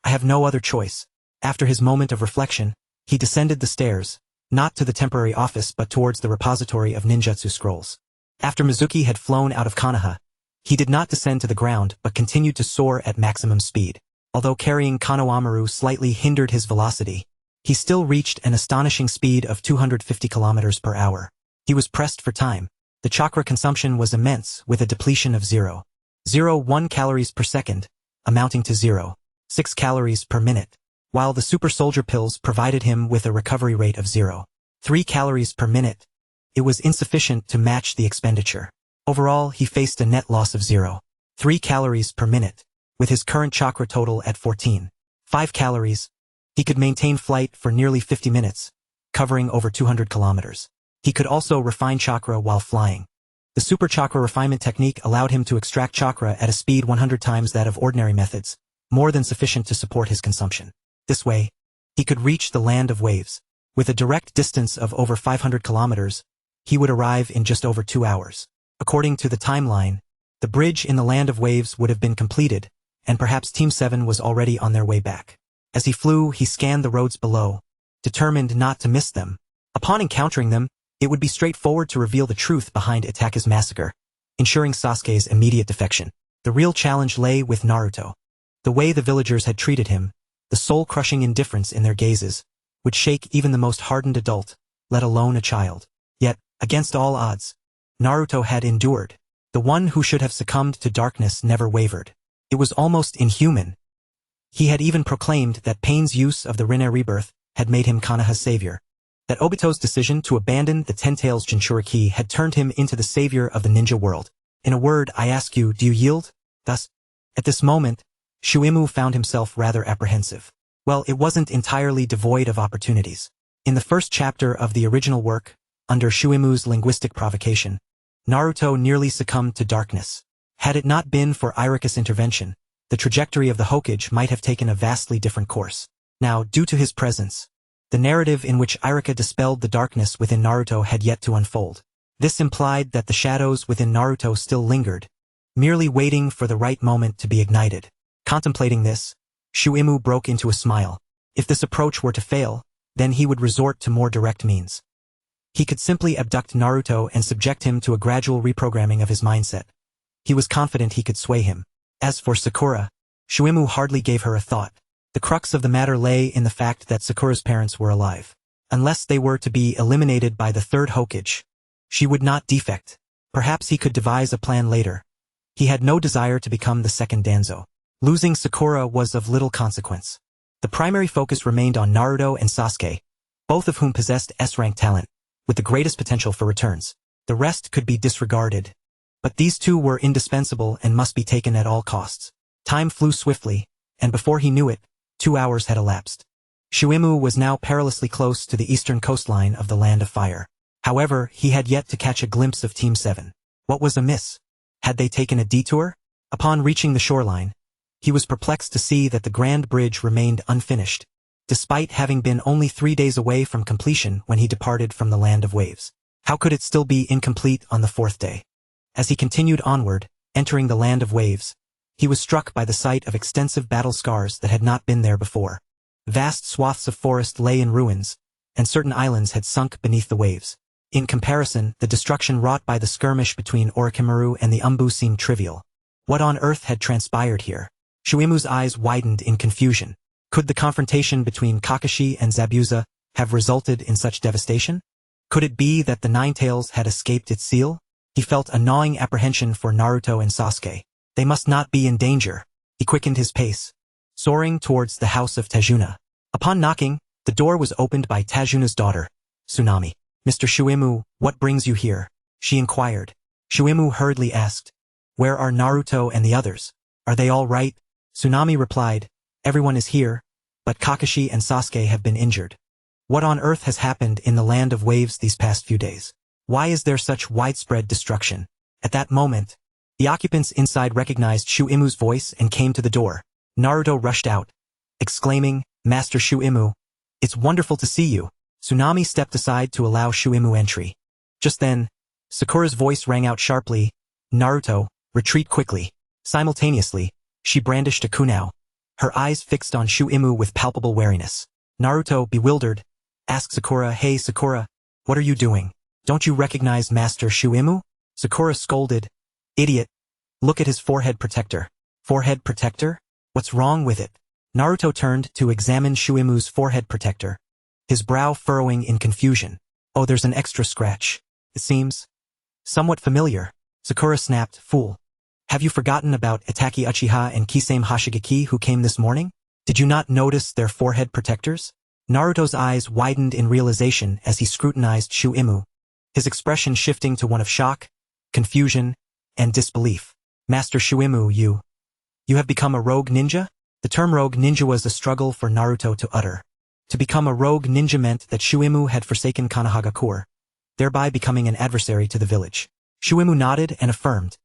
I have no other choice." After his moment of reflection, he descended the stairs, not to the temporary office but towards the repository of ninjutsu scrolls. After Mizuki had flown out of Konoha, he did not descend to the ground but continued to soar at maximum speed. Although carrying Konohamaru slightly hindered his velocity, he still reached an astonishing speed of 250 kilometers per hour. He was pressed for time. The chakra consumption was immense, with a depletion of 0.01 calories per second, amounting to 0.6 calories per minute, while the super soldier pills provided him with a recovery rate of 0.3 calories per minute. It was insufficient to match the expenditure. Overall, he faced a net loss of 0.3 calories per minute. With his current chakra total at 14.5 calories, he could maintain flight for nearly 50 minutes, covering over 200 kilometers. He could also refine chakra while flying. The super chakra refinement technique allowed him to extract chakra at a speed 100 times that of ordinary methods, more than sufficient to support his consumption. This way, he could reach the Land of Waves. With a direct distance of over 500 kilometers, he would arrive in just over 2 hours. According to the timeline, the bridge in the Land of Waves would have been completed, and perhaps Team 7 was already on their way back. As he flew, he scanned the roads below, determined not to miss them. Upon encountering them, it would be straightforward to reveal the truth behind Itake's massacre, ensuring Sasuke's immediate defection. The real challenge lay with Naruto. The way the villagers had treated him, the soul-crushing indifference in their gazes, would shake even the most hardened adult, let alone a child. Yet, against all odds, Naruto had endured. The one who should have succumbed to darkness never wavered. It was almost inhuman. He had even proclaimed that Pain's use of the Rinne rebirth had made him Konoha's savior. That Obito's decision to abandon the Ten Tails Jinchuriki had turned him into the savior of the ninja world. In a word, I ask you, do you yield? Thus, at this moment, Shuimu found himself rather apprehensive. Well, it wasn't entirely devoid of opportunities. In the first chapter of the original work, under Shuimu's linguistic provocation, Naruto nearly succumbed to darkness. Had it not been for Irika's intervention, the trajectory of the Hokage might have taken a vastly different course. Now, due to his presence, the narrative in which Irika dispelled the darkness within Naruto had yet to unfold. This implied that the shadows within Naruto still lingered, merely waiting for the right moment to be ignited. Contemplating this, Shuimu broke into a smile. If this approach were to fail, then he would resort to more direct means. He could simply abduct Naruto and subject him to a gradual reprogramming of his mindset. He was confident he could sway him. As for Sakura, Shuimu hardly gave her a thought. The crux of the matter lay in the fact that Sakura's parents were alive. Unless they were to be eliminated by the third Hokage, she would not defect. Perhaps he could devise a plan later. He had no desire to become the second Danzo. Losing Sakura was of little consequence. The primary focus remained on Naruto and Sasuke, both of whom possessed S-rank talent, with the greatest potential for returns. The rest could be disregarded. But these two were indispensable and must be taken at all costs. Time flew swiftly, and before he knew it, 2 hours had elapsed. Shuimu was now perilously close to the eastern coastline of the Land of Fire. However, he had yet to catch a glimpse of Team 7. What was amiss? Had they taken a detour? Upon reaching the shoreline, he was perplexed to see that the Grand Bridge remained unfinished, despite having been only 3 days away from completion when he departed from the Land of Waves. How could it still be incomplete on the 4th day? As he continued onward, entering the Land of Waves, he was struck by the sight of extensive battle scars that had not been there before. Vast swaths of forest lay in ruins, and certain islands had sunk beneath the waves. In comparison, the destruction wrought by the skirmish between Orochimaru and the Umbu seemed trivial. What on earth had transpired here? Shuimu's eyes widened in confusion. Could the confrontation between Kakashi and Zabuza have resulted in such devastation? Could it be that the Ninetales had escaped its seal? He felt a gnawing apprehension for Naruto and Sasuke. They must not be in danger. He quickened his pace, soaring towards the house of Tajuna. Upon knocking, the door was opened by Tajuna's daughter, Tsunami. "Mr. Shuimu, what brings you here?" she inquired. Shuimu hurriedly asked, "Where are Naruto and the others? Are they all right?" Tsunami replied, "Everyone is here, but Kakashi and Sasuke have been injured." What on earth has happened in the Land of Waves these past few days? Why is there such widespread destruction? At that moment, the occupants inside recognized Shuimu's voice and came to the door. Naruto rushed out, exclaiming, "Master Shuimu, it's wonderful to see you." Tsunami stepped aside to allow Shuimu entry. Just then, Sakura's voice rang out sharply, "Naruto, retreat quickly." Simultaneously, she brandished a kunao, her eyes fixed on Shuimu with palpable wariness. Naruto, bewildered, asked Sakura, "Hey Sakura, what are you doing? Don't you recognize Master Shuimu?" Sakura scolded, "Idiot, look at his forehead protector." "Forehead protector? What's wrong with it?" Naruto turned to examine Shuimu's forehead protector, his brow furrowing in confusion. "Oh, there's an extra scratch. It seems somewhat familiar." Sakura snapped, "Fool. Have you forgotten about Sasuke Uchiha and Kisame Hashigaki who came this morning? Did you not notice their forehead protectors?" Naruto's eyes widened in realization as he scrutinized Shuimu, his expression shifting to one of shock, confusion, and disbelief. "Master Shuimu, you have become a rogue ninja?" The term rogue ninja was a struggle for Naruto to utter. To become a rogue ninja meant that Shuimu had forsaken Konohagakure, thereby becoming an adversary to the village. Shuimu nodded and affirmed,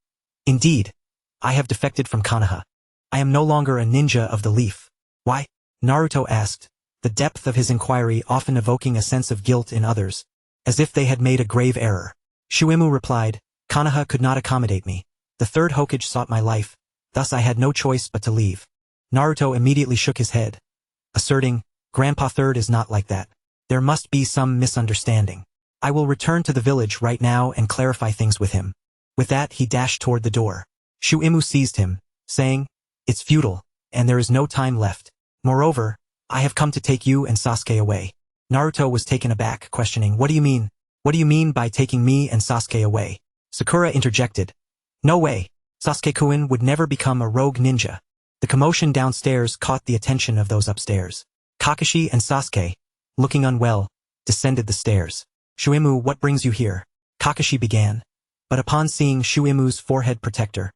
"Indeed, I have defected from Konoha. I am no longer a ninja of the leaf." "Why?" Naruto asked, the depth of his inquiry often evoking a sense of guilt in others, as if they had made a grave error. Shuimu replied, "Konoha could not accommodate me. The third Hokage sought my life, thus I had no choice but to leave." Naruto immediately shook his head, asserting, "Grandpa Third is not like that. There must be some misunderstanding. I will return to the village right now and clarify things with him." With that, he dashed toward the door. Shuimu seized him, saying, "It's futile, and there is no time left. Moreover, I have come to take you and Sasuke away." Naruto was taken aback, questioning, "What do you mean? What do you mean by taking me and Sasuke away?" Sakura interjected, "No way. Sasuke-kun would never become a rogue ninja." The commotion downstairs caught the attention of those upstairs. Kakashi and Sasuke, looking unwell, descended the stairs. "Shuimu, what brings you here?" Kakashi began, but upon seeing Shuimu's forehead protector,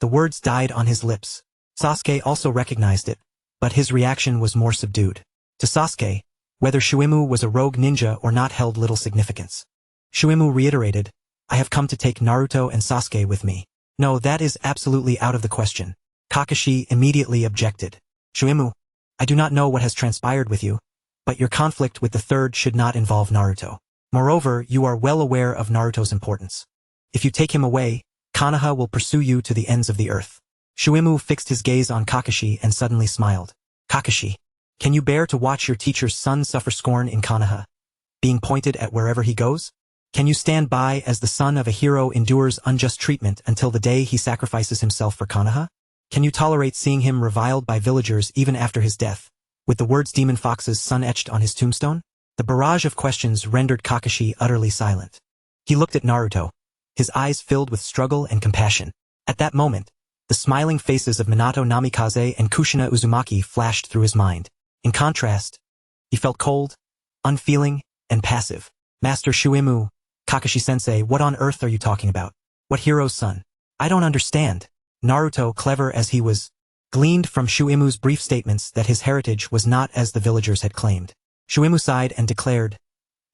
the words died on his lips. Sasuke also recognized it, but his reaction was more subdued. To Sasuke, whether Shuimu was a rogue ninja or not held little significance. Shuimu reiterated, "I have come to take Naruto and Sasuke with me." "No, that is absolutely out of the question." Kakashi immediately objected. "Shuimu, I do not know what has transpired with you, but your conflict with the third should not involve Naruto. Moreover, you are well aware of Naruto's importance. If you take him away, Konoha will pursue you to the ends of the earth." Shuimu fixed his gaze on Kakashi and suddenly smiled. "Kakashi, can you bear to watch your teacher's son suffer scorn in Konoha, being pointed at wherever he goes? Can you stand by as the son of a hero endures unjust treatment until the day he sacrifices himself for Konoha? Can you tolerate seeing him reviled by villagers even after his death, with the words Demon Fox's son etched on his tombstone?" The barrage of questions rendered Kakashi utterly silent. He looked at Naruto, his eyes filled with struggle and compassion. At that moment, the smiling faces of Minato Namikaze and Kushina Uzumaki flashed through his mind. In contrast, he felt cold, unfeeling, and passive. "Master Shuimu, Kakashi-sensei, what on earth are you talking about?" What hero's son? I don't understand. Naruto, clever as he was, gleaned from Shuimu's brief statements that his heritage was not as the villagers had claimed. Shuimu sighed and declared,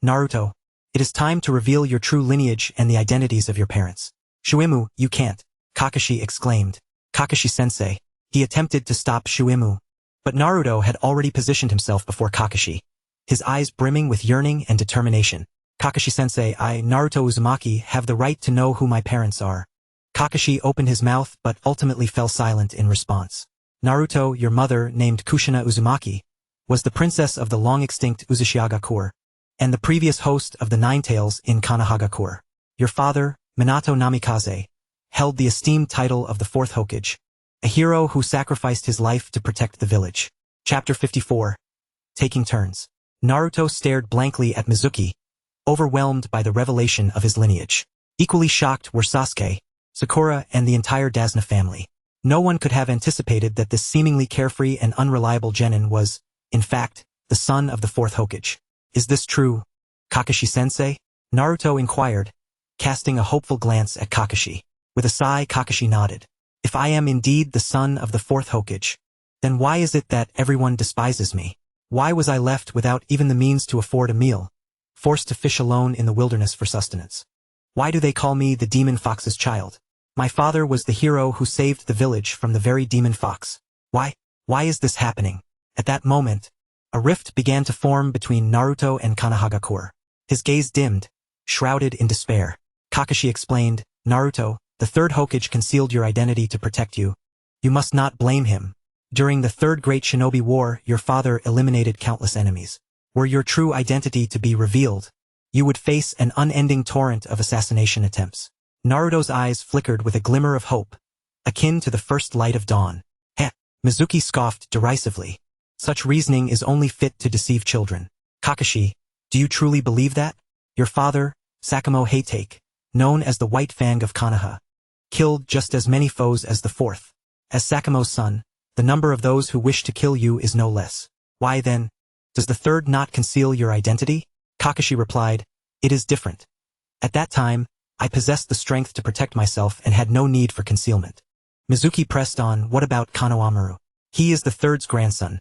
Naruto, it is time to reveal your true lineage and the identities of your parents. Shuimu, you can't, Kakashi exclaimed. Kakashi-sensei. He attempted to stop Shuimu, but Naruto had already positioned himself before Kakashi, his eyes brimming with yearning and determination. Kakashi-sensei, I, Naruto Uzumaki, have the right to know who my parents are. Kakashi opened his mouth but ultimately fell silent in response. Naruto, your mother, named Kushina Uzumaki, was the princess of the long-extinct Uzushiaga Court, and the previous host of the Nine Tails in Konoha Court. Your father, Minato Namikaze, held the esteemed title of the fourth Hokage, a hero who sacrificed his life to protect the village. Chapter 54. Taking turns. Naruto stared blankly at Mizuki, overwhelmed by the revelation of his lineage. Equally shocked were Sasuke, Sakura, and the entire Dasna family. No one could have anticipated that this seemingly carefree and unreliable genin was, in fact, the son of the fourth Hokage. Is this true, Kakashi-sensei? Naruto inquired, casting a hopeful glance at Kakashi. With a sigh, Kakashi nodded. If I am indeed the son of the fourth Hokage, then why is it that everyone despises me? Why was I left without even the means to afford a meal, forced to fish alone in the wilderness for sustenance? Why do they call me the demon fox's child? My father was the hero who saved the village from the very demon fox. Why is this happening? At that moment, a rift began to form between Naruto and Konoha Court. His gaze dimmed, shrouded in despair. Kakashi explained, Naruto, the third Hokage concealed your identity to protect you. You must not blame him. During the Third Great Shinobi War, your father eliminated countless enemies. Were your true identity to be revealed, you would face an unending torrent of assassination attempts. Naruto's eyes flickered with a glimmer of hope, akin to the first light of dawn. Heh! Mizuki scoffed derisively. Such reasoning is only fit to deceive children. Kakashi, do you truly believe that? Your father, Sakamo Heitake, known as the White Fang of Konoha, killed just as many foes as the fourth. As Sakamo's son, the number of those who wish to kill you is no less. Why then, does the third not conceal your identity? Kakashi replied, it is different. At that time, I possessed the strength to protect myself and had no need for concealment. Mizuki pressed on, what about Konohamaru? He is the third's grandson.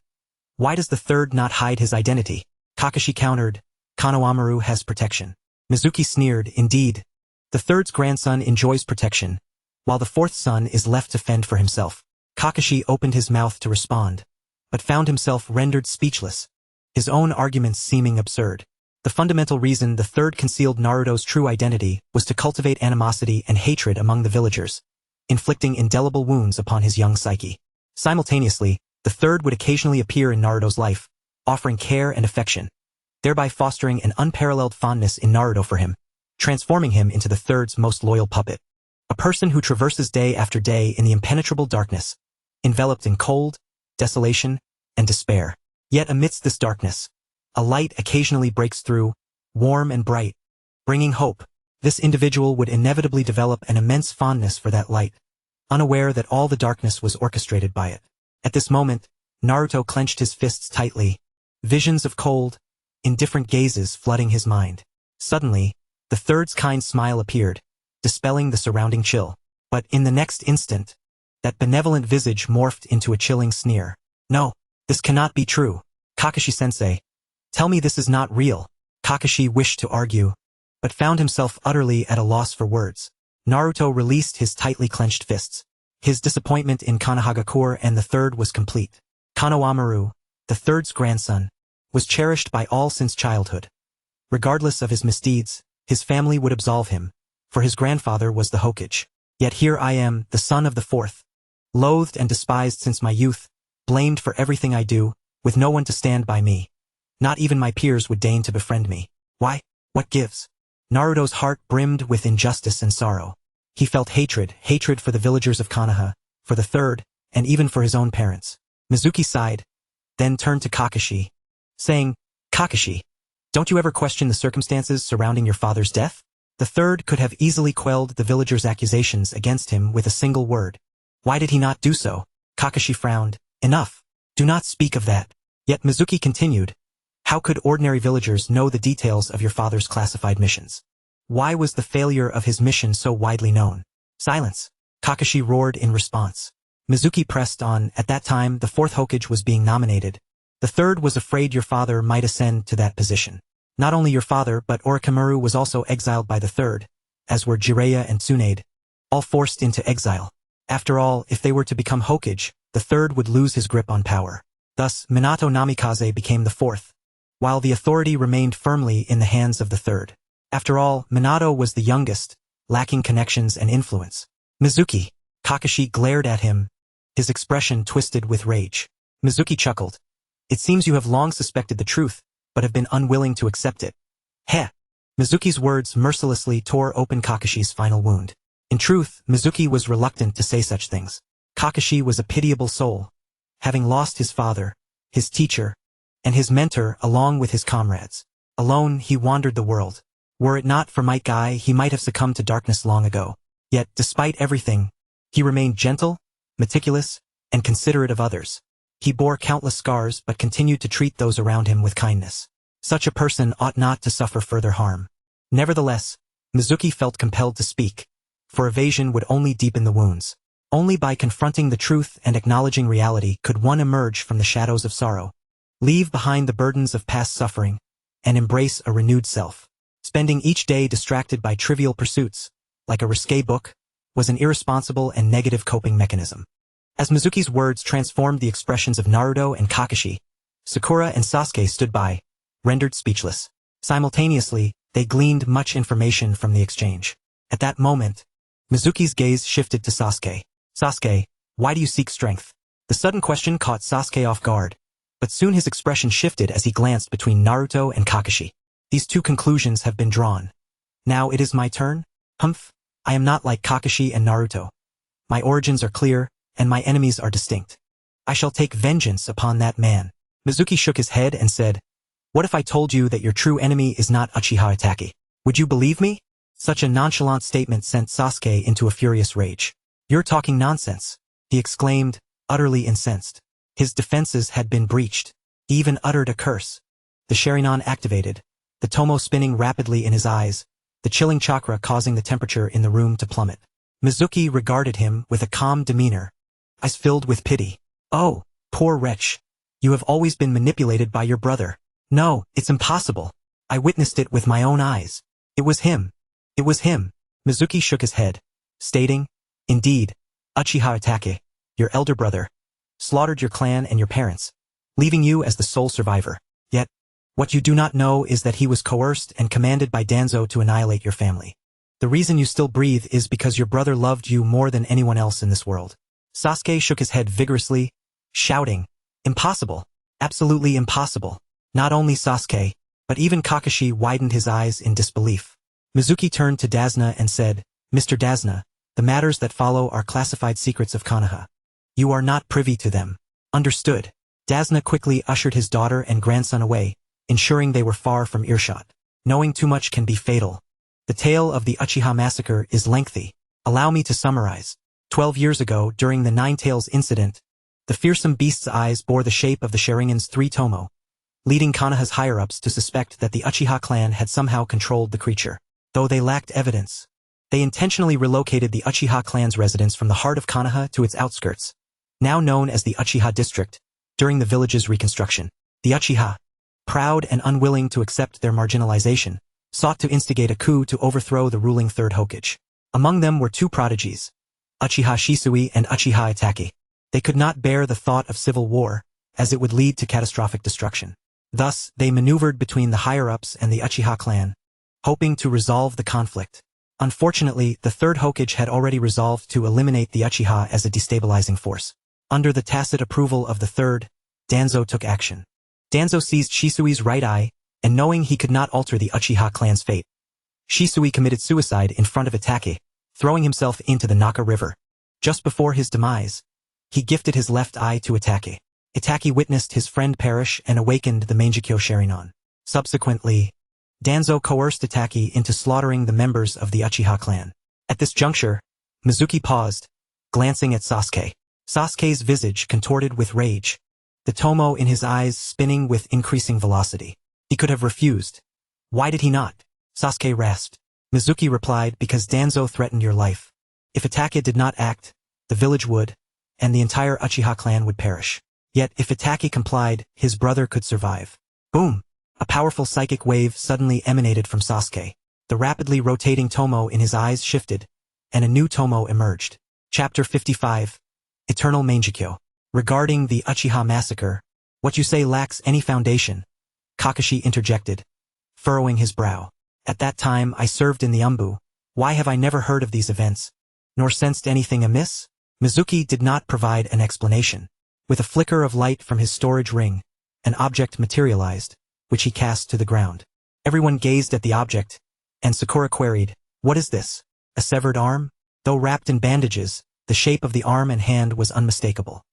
Why does the third not hide his identity? Kakashi countered, Konohamaru has protection. Mizuki sneered, indeed. The third's grandson enjoys protection, while the fourth son is left to fend for himself. Kakashi opened his mouth to respond, but found himself rendered speechless, his own arguments seeming absurd. The fundamental reason the third concealed Naruto's true identity was to cultivate animosity and hatred among the villagers, inflicting indelible wounds upon his young psyche. Simultaneously, the third would occasionally appear in Naruto's life, offering care and affection, thereby fostering an unparalleled fondness in Naruto for him, transforming him into the third's most loyal puppet. A person who traverses day after day in the impenetrable darkness, enveloped in cold, desolation, and despair. Yet amidst this darkness, a light occasionally breaks through, warm and bright, bringing hope. This individual would inevitably develop an immense fondness for that light, unaware that all the darkness was orchestrated by it. At this moment, Naruto clenched his fists tightly, visions of cold, indifferent gazes flooding his mind. Suddenly, the third's kind smile appeared, dispelling the surrounding chill. But in the next instant, that benevolent visage morphed into a chilling sneer. No, this cannot be true. Kakashi-sensei, tell me this is not real. Kakashi wished to argue, but found himself utterly at a loss for words. Naruto released his tightly clenched fists. His disappointment in Konoha Court and the third was complete. Konohamaru, the third's grandson, was cherished by all since childhood. Regardless of his misdeeds, his family would absolve him, for his grandfather was the Hokage. Yet here I am, the son of the fourth, loathed and despised since my youth, blamed for everything I do, with no one to stand by me. Not even my peers would deign to befriend me. Why? What gives? Naruto's heart brimmed with injustice and sorrow. He felt hatred for the villagers of Konoha, for the third, and even for his own parents. Mizuki sighed, then turned to Kakashi, saying, Kakashi, don't you ever question the circumstances surrounding your father's death? The third could have easily quelled the villagers' accusations against him with a single word. Why did he not do so? Kakashi frowned. Enough. Do not speak of that. Yet Mizuki continued, how could ordinary villagers know the details of your father's classified missions? Why was the failure of his mission so widely known? Silence. Kakashi roared in response. Mizuki pressed on. At that time, the fourth Hokage was being nominated. The third was afraid your father might ascend to that position. Not only your father, but Orochimaru was also exiled by the third, as were Jiraiya and Tsunade, all forced into exile. After all, if they were to become Hokage, the third would lose his grip on power. Thus, Minato Namikaze became the fourth, while the authority remained firmly in the hands of the third. After all, Minato was the youngest, lacking connections and influence. Mizuki. Kakashi glared at him, his expression twisted with rage. Mizuki chuckled. It seems you have long suspected the truth, but have been unwilling to accept it. Heh. Mizuki's words mercilessly tore open Kakashi's final wound. In truth, Mizuki was reluctant to say such things. Kakashi was a pitiable soul, having lost his father, his teacher, and his mentor along with his comrades. Alone, he wandered the world. Were it not for Might Guy, he might have succumbed to darkness long ago. Yet, despite everything, he remained gentle, meticulous, and considerate of others. He bore countless scars but continued to treat those around him with kindness. Such a person ought not to suffer further harm. Nevertheless, Mizuki felt compelled to speak, for evasion would only deepen the wounds. Only by confronting the truth and acknowledging reality could one emerge from the shadows of sorrow, leave behind the burdens of past suffering, and embrace a renewed self. Spending each day distracted by trivial pursuits, like a risque book, was an irresponsible and negative coping mechanism. As Mizuki's words transformed the expressions of Naruto and Kakashi, Sakura and Sasuke stood by, rendered speechless. Simultaneously, they gleaned much information from the exchange. At that moment, Mizuki's gaze shifted to Sasuke. Sasuke, why do you seek strength? The sudden question caught Sasuke off guard, but soon his expression shifted as he glanced between Naruto and Kakashi. These two conclusions have been drawn. Now it is my turn? Humph, I am not like Kakashi and Naruto. My origins are clear, and my enemies are distinct. I shall take vengeance upon that man. Mizuki shook his head and said, what if I told you that your true enemy is not Uchiha Itachi? Would you believe me? Such a nonchalant statement sent Sasuke into a furious rage. You're talking nonsense, he exclaimed, utterly incensed. His defenses had been breached. He even uttered a curse. The Sharingan activated, the tomo spinning rapidly in his eyes, the chilling chakra causing the temperature in the room to plummet. Mizuki regarded him with a calm demeanor, eyes filled with pity. Oh, poor wretch. You have always been manipulated by your brother. No, it's impossible. I witnessed it with my own eyes. It was him. It was him. Mizuki shook his head, stating, indeed, Uchiha Itachi, your elder brother, slaughtered your clan and your parents, leaving you as the sole survivor. Yet, what you do not know is that he was coerced and commanded by Danzo to annihilate your family. The reason you still breathe is because your brother loved you more than anyone else in this world. Sasuke shook his head vigorously, shouting, impossible, absolutely impossible. Not only Sasuke, but even Kakashi widened his eyes in disbelief. Mizuki turned to Dazna and said, Mr. Dazna, the matters that follow are classified secrets of Konoha. You are not privy to them. Understood. Dazna quickly ushered his daughter and grandson away, ensuring they were far from earshot. Knowing too much can be fatal. The tale of the Uchiha massacre is lengthy. Allow me to summarize. 12 years ago, during the Nine Tails incident, the fearsome beast's eyes bore the shape of the Sharingan's three tomo, leading Konoha's higher-ups to suspect that the Uchiha clan had somehow controlled the creature. Though they lacked evidence, they intentionally relocated the Uchiha clan's residence from the heart of Konoha to its outskirts, now known as the Uchiha district, during the village's reconstruction. The Uchiha, proud and unwilling to accept their marginalization, sought to instigate a coup to overthrow the ruling third Hokage. Among them were two prodigies, Uchiha Shisui and Uchiha Itachi. They could not bear the thought of civil war, as it would lead to catastrophic destruction. Thus, they maneuvered between the higher-ups and the Uchiha clan, hoping to resolve the conflict. Unfortunately, the third Hokage had already resolved to eliminate the Uchiha as a destabilizing force. Under the tacit approval of the third, Danzo took action. Danzo seized Shisui's right eye, and knowing he could not alter the Uchiha clan's fate, Shisui committed suicide in front of Itachi, throwing himself into the Naka River. Just before his demise, he gifted his left eye to Itachi. Itachi witnessed his friend perish and awakened the Mangekyo Sharingan. Subsequently, Danzo coerced Itachi into slaughtering the members of the Uchiha clan. At this juncture, Mizuki paused, glancing at Sasuke. Sasuke's visage contorted with rage, the tomo in his eyes spinning with increasing velocity. He could have refused. Why did he not? Sasuke rasped. Mizuki replied, because Danzo threatened your life. If Itachi did not act, the village would, and the entire Uchiha clan would perish. Yet if Itachi complied, his brother could survive. Boom! A powerful psychic wave suddenly emanated from Sasuke. The rapidly rotating tomo in his eyes shifted, and a new tomo emerged. Chapter 55. Eternal Mangekyo. Regarding the Uchiha massacre, what you say lacks any foundation, Kakashi interjected, furrowing his brow. At that time I served in the Umbu. Why have I never heard of these events, nor sensed anything amiss? Mizuki did not provide an explanation. With a flicker of light from his storage ring, an object materialized, which he cast to the ground. Everyone gazed at the object, and Sakura queried, "What is this? A severed arm?" Though wrapped in bandages, the shape of the arm and hand was unmistakable.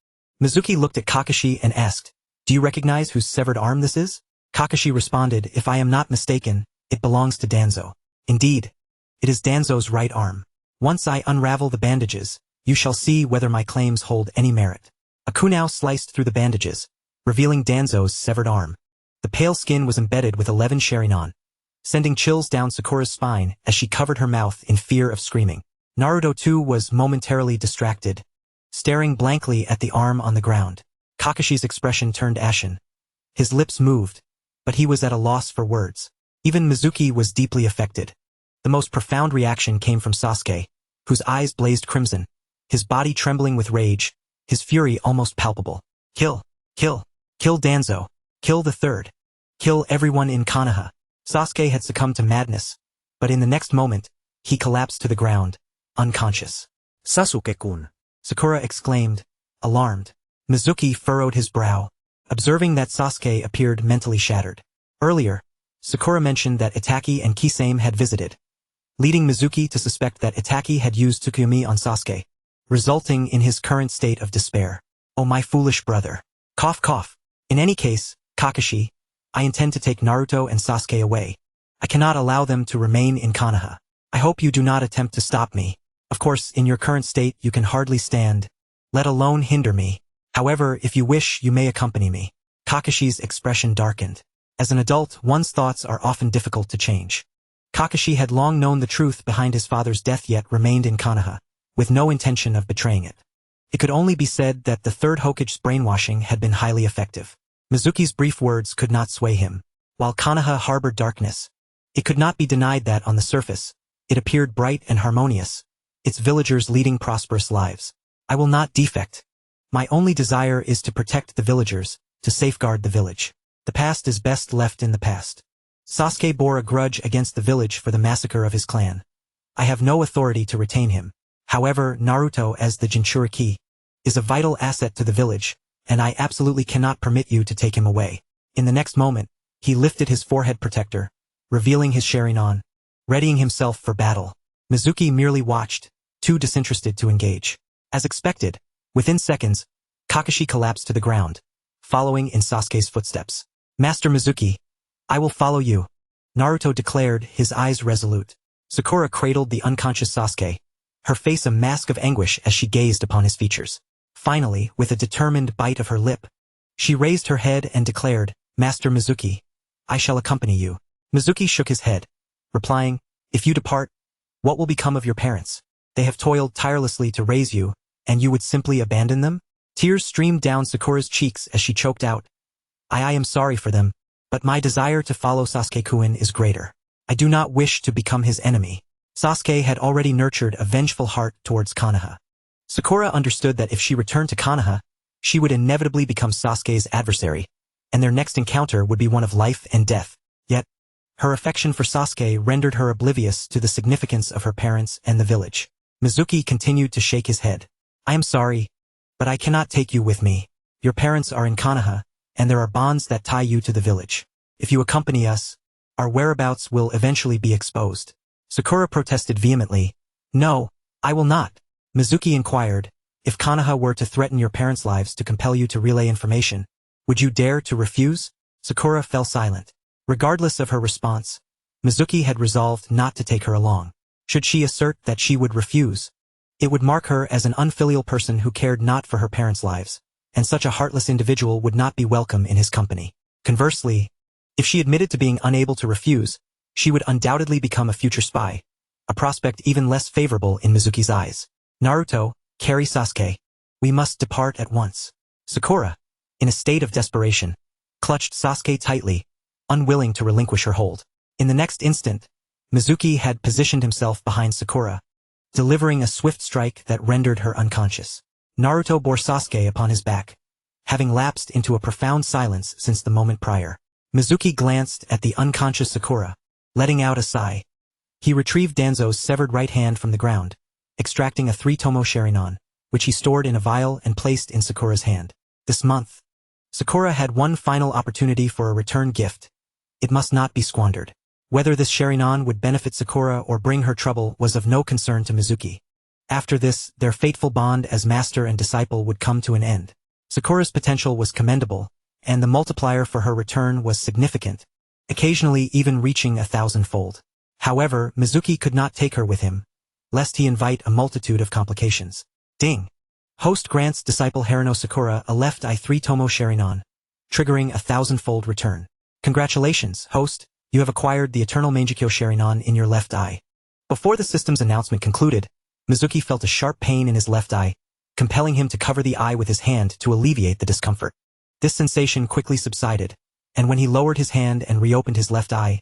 Mizuki looked at Kakashi and asked, "Do you recognize whose severed arm this is?" Kakashi responded, "If I am not mistaken, it belongs to Danzo." "Indeed, it is Danzo's right arm. Once I unravel the bandages, you shall see whether my claims hold any merit." A kunai sliced through the bandages, revealing Danzo's severed arm. The pale skin was embedded with 11 Sharingan, sending chills down Sakura's spine as she covered her mouth in fear of screaming. Naruto too was momentarily distracted, staring blankly at the arm on the ground. Kakashi's expression turned ashen. His lips moved, but he was at a loss for words. Even Mizuki was deeply affected. The most profound reaction came from Sasuke, whose eyes blazed crimson, his body trembling with rage, his fury almost palpable. Kill, kill, kill Danzo, kill the third, kill everyone in Konoha. Sasuke had succumbed to madness, but in the next moment, he collapsed to the ground, unconscious. Sasuke-kun. Sakura exclaimed, alarmed. Mizuki furrowed his brow, observing that Sasuke appeared mentally shattered. Earlier, Sakura mentioned that Itachi and Kisame had visited, leading Mizuki to suspect that Itachi had used Tsukuyomi on Sasuke, resulting in his current state of despair. "Oh my foolish brother. Cough cough. In any case, Kakashi, I intend to take Naruto and Sasuke away. I cannot allow them to remain in Konoha. I hope you do not attempt to stop me. Of course, in your current state you can hardly stand, let alone hinder me. However, if you wish, you may accompany me." Kakashi's expression darkened. As an adult, one's thoughts are often difficult to change. Kakashi had long known the truth behind his father's death yet remained in Konoha, with no intention of betraying it. It could only be said that the third Hokage's brainwashing had been highly effective. Mizuki's brief words could not sway him. While Konoha harbored darkness, it could not be denied that on the surface, it appeared bright and harmonious, its villagers leading prosperous lives. "I will not defect. My only desire is to protect the villagers, to safeguard the village. The past is best left in the past." Sasuke bore a grudge against the village for the massacre of his clan. "I have no authority to retain him. However, Naruto as the Jinchuriki is a vital asset to the village, and I absolutely cannot permit you to take him away." In the next moment, he lifted his forehead protector, revealing his Sharingan, readying himself for battle. Mizuki merely watched, too disinterested to engage. As expected, within seconds, Kakashi collapsed to the ground, following in Sasuke's footsteps. "Master Mizuki, I will follow you," Naruto declared, his eyes resolute. Sakura cradled the unconscious Sasuke, her face a mask of anguish as she gazed upon his features. Finally, with a determined bite of her lip, she raised her head and declared, "Master Mizuki, I shall accompany you." Mizuki shook his head, replying, "If you depart, what will become of your parents? They have toiled tirelessly to raise you, and you would simply abandon them?" Tears streamed down Sakura's cheeks as she choked out, I am sorry for them, but my desire to follow Sasuke-kun is greater. I do not wish to become his enemy." Sasuke had already nurtured a vengeful heart towards Konoha. Sakura understood that if she returned to Konoha, she would inevitably become Sasuke's adversary, and their next encounter would be one of life and death. Yet, her affection for Sasuke rendered her oblivious to the significance of her parents and the village. Mizuki continued to shake his head. "I am sorry, but I cannot take you with me. Your parents are in Konoha, and there are bonds that tie you to the village. If you accompany us, our whereabouts will eventually be exposed." Sakura protested vehemently. "No, I will not." Mizuki inquired, "If Konoha were to threaten your parents' lives to compel you to relay information, would you dare to refuse?" Sakura fell silent. Regardless of her response, Mizuki had resolved not to take her along. Should she assert that she would refuse, it would mark her as an unfilial person who cared not for her parents' lives, and such a heartless individual would not be welcome in his company. Conversely, if she admitted to being unable to refuse, she would undoubtedly become a future spy, a prospect even less favorable in Mizuki's eyes. Naruto, carry Sasuke. We must depart at once. Sakura, in a state of desperation, clutched Sasuke tightly, unwilling to relinquish her hold. In the next instant, Mizuki had positioned himself behind Sakura, delivering a swift strike that rendered her unconscious. Naruto bore Sasuke upon his back, having lapsed into a profound silence since the moment prior. Mizuki glanced at the unconscious Sakura, letting out a sigh. He retrieved Danzo's severed right hand from the ground, extracting a 3-tomo Sharingan, which he stored in a vial and placed in Sakura's hand. This month, Sakura had one final opportunity for a return gift. It must not be squandered. Whether this Sharingan would benefit Sakura or bring her trouble was of no concern to Mizuki. After this, their fateful bond as master and disciple would come to an end. Sakura's potential was commendable, and the multiplier for her return was significant, occasionally even reaching 1,000-fold. However, Mizuki could not take her with him, lest he invite a multitude of complications. Ding! Host grants disciple Harano Sakura a left eye 3-tomo Sharingan, triggering 1,000-fold return. Congratulations, host, you have acquired the eternal Mangekyo Sharingan in your left eye. Before the system's announcement concluded, Mizuki felt a sharp pain in his left eye, compelling him to cover the eye with his hand to alleviate the discomfort. This sensation quickly subsided, and when he lowered his hand and reopened his left eye,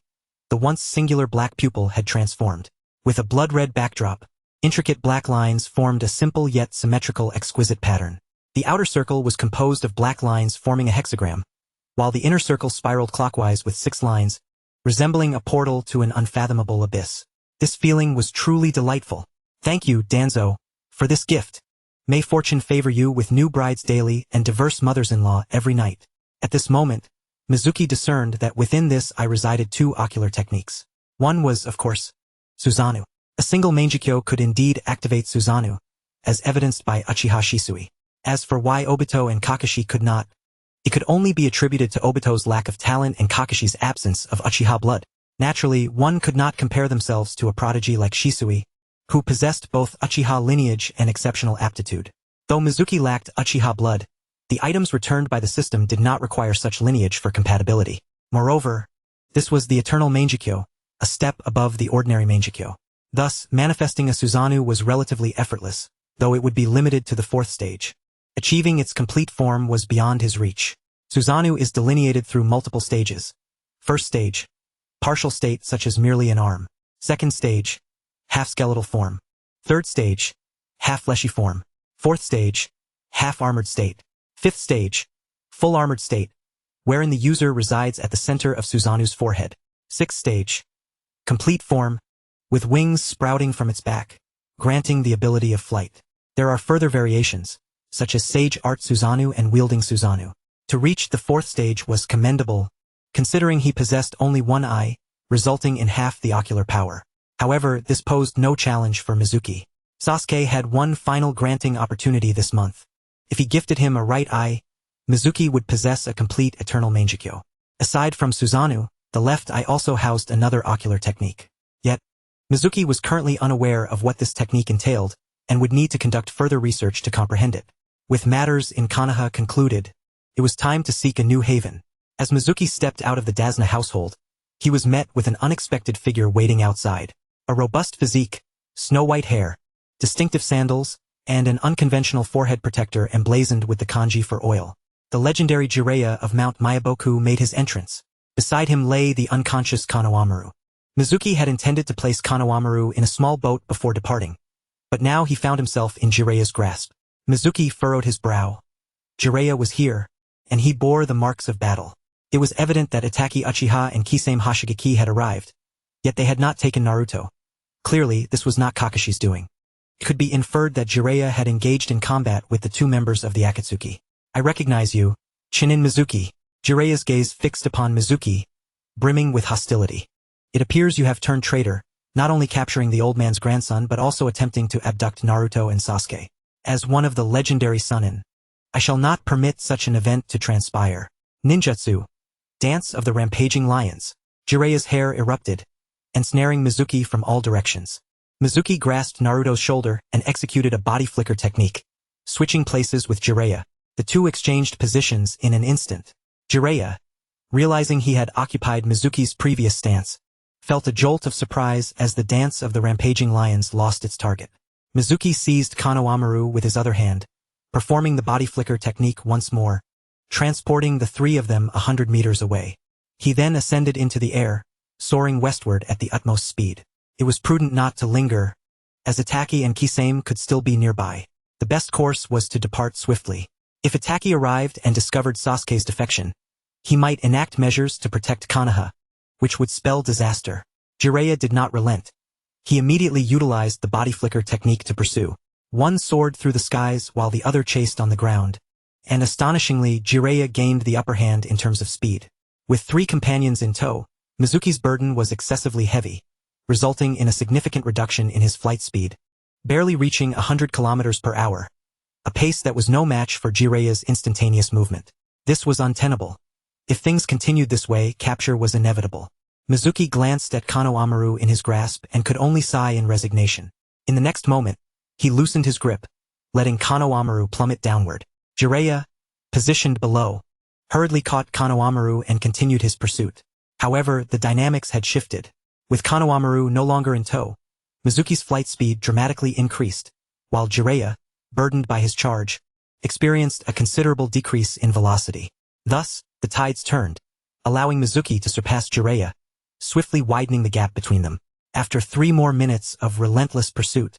the once singular black pupil had transformed. With a blood-red backdrop, intricate black lines formed a simple yet symmetrical exquisite pattern. The outer circle was composed of black lines forming a hexagram, while the inner circle spiraled clockwise with 6 lines, resembling a portal to an unfathomable abyss. This feeling was truly delightful. Thank you, Danzo, for this gift. May fortune favor you with new brides daily and diverse mothers-in-law every night. At this moment, Mizuki discerned that within this eye resided 2 ocular techniques. One was, of course, Susanoo. A single Mangekyo could indeed activate Susanoo, as evidenced by Uchiha Shisui. As for why Obito and Kakashi could not, it could only be attributed to Obito's lack of talent and Kakashi's absence of Uchiha blood. Naturally, one could not compare themselves to a prodigy like Shisui, who possessed both Uchiha lineage and exceptional aptitude. Though Mizuki lacked Uchiha blood, the items returned by the system did not require such lineage for compatibility. Moreover, this was the eternal Mangekyo, a step above the ordinary Mangekyo. Thus, manifesting a Susanoo was relatively effortless, though it would be limited to the 4th stage. Achieving its complete form was beyond his reach. Susanoo is delineated through multiple stages. 1st stage, partial state such as merely an arm. 2nd stage, half-skeletal form. 3rd stage, half-fleshy form. 4th stage, half-armored state. 5th stage, full-armored state, wherein the user resides at the center of Susanoo's forehead. 6th stage, complete form, with wings sprouting from its back, granting the ability of flight. There are further variations, such as Sage Art Susanoo and Wielding Susanoo. To reach the 4th stage was commendable, considering he possessed only one eye, resulting in half the ocular power. However, this posed no challenge for Mizuki. Sasuke had one final granting opportunity this month. If he gifted him a right eye, Mizuki would possess a complete eternal Mangekyo. Aside from Susanoo, the left eye also housed another ocular technique. Yet, Mizuki was currently unaware of what this technique entailed, and would need to conduct further research to comprehend it. With matters in Konoha concluded, it was time to seek a new haven. As Mizuki stepped out of the Dasna household, he was met with an unexpected figure waiting outside. A robust physique, snow-white hair, distinctive sandals, and an unconventional forehead protector emblazoned with the kanji for oil. The legendary Jiraiya of Mount Myaboku made his entrance. Beside him lay the unconscious Konohamaru. Mizuki had intended to place Konohamaru in a small boat before departing, but now he found himself in Jiraiya's grasp. Mizuki furrowed his brow. Jiraiya was here, and he bore the marks of battle. It was evident that Itachi Uchiha and Kisame Hashigaki had arrived, yet they had not taken Naruto. Clearly, this was not Kakashi's doing. It could be inferred that Jiraiya had engaged in combat with the 2 members of the Akatsuki. I recognize you, Chinin Mizuki. Jiraiya's gaze fixed upon Mizuki, brimming with hostility. It appears you have turned traitor, not only capturing the old man's grandson but also attempting to abduct Naruto and Sasuke. As one of the legendary Sannin, I shall not permit such an event to transpire. Ninjutsu, Dance of the Rampaging Lions. Jiraiya's hair erupted, ensnaring Mizuki from all directions. Mizuki grasped Naruto's shoulder and executed a body flicker technique, switching places with Jiraiya. The 2 exchanged positions in an instant. Jiraiya, realizing he had occupied Mizuki's previous stance, felt a jolt of surprise as the dance of the rampaging lions lost its target. Mizuki seized Konohamaru with his other hand, performing the body flicker technique once more, transporting the three of them 100 meters away. He then ascended into the air, soaring westward at the utmost speed. It was prudent not to linger, as Itaki and Kisame could still be nearby. The best course was to depart swiftly. If Itaki arrived and discovered Sasuke's defection, he might enact measures to protect Konoha, which would spell disaster. Jiraiya did not relent. He immediately utilized the body flicker technique to pursue. One soared through the skies while the other chased on the ground, and astonishingly Jiraiya gained the upper hand in terms of speed. With three companions in tow, Mizuki's burden was excessively heavy, resulting in a significant reduction in his flight speed, barely reaching 100 kilometers per hour, a pace that was no match for Jiraiya's instantaneous movement. This was untenable. If things continued this way, capture was inevitable. Mizuki glanced at Konohamaru in his grasp and could only sigh in resignation. In the next moment, he loosened his grip, letting Konohamaru plummet downward. Jiraiya, positioned below, hurriedly caught Konohamaru and continued his pursuit. However, the dynamics had shifted. With Konohamaru no longer in tow, Mizuki's flight speed dramatically increased, while Jiraiya, burdened by his charge, experienced a considerable decrease in velocity. Thus, the tides turned, allowing Mizuki to surpass Jiraiya, swiftly widening the gap between them. After 3 more minutes of relentless pursuit,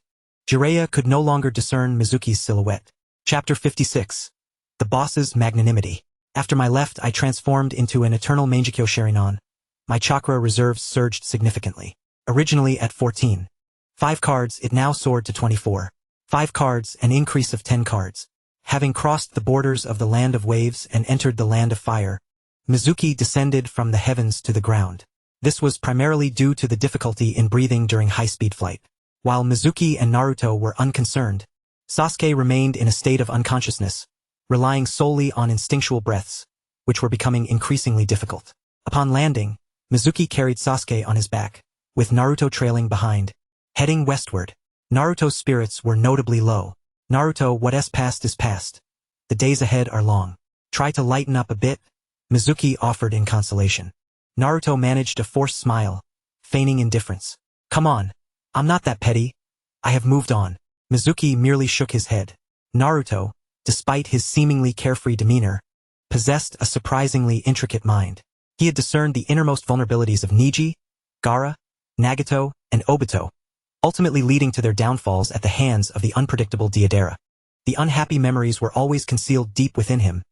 Jiraiya could no longer discern Mizuki's silhouette. Chapter 56. The Boss's Magnanimity. After my left I transformed into an eternal Mangekyo Sharingan. My chakra reserves surged significantly. Originally at 14. 5 cards, it now soared to 24. 5 cards, an increase of 10 cards. Having crossed the borders of the land of waves and entered the land of fire, Mizuki descended from the heavens to the ground. This was primarily due to the difficulty in breathing during high-speed flight. While Mizuki and Naruto were unconcerned, Sasuke remained in a state of unconsciousness, relying solely on instinctual breaths, which were becoming increasingly difficult. Upon landing, Mizuki carried Sasuke on his back, with Naruto trailing behind. Heading westward, Naruto's spirits were notably low. Naruto, what's past is past. The days ahead are long. Try to lighten up a bit, Mizuki offered in consolation. Naruto managed a forced smile, feigning indifference. Come on, I'm not that petty. I have moved on. Mizuki merely shook his head. Naruto, despite his seemingly carefree demeanor, possessed a surprisingly intricate mind. He had discerned the innermost vulnerabilities of Neji, Gaara, Nagato, and Obito, ultimately leading to their downfalls at the hands of the unpredictable Deidara. The unhappy memories were always concealed deep within him,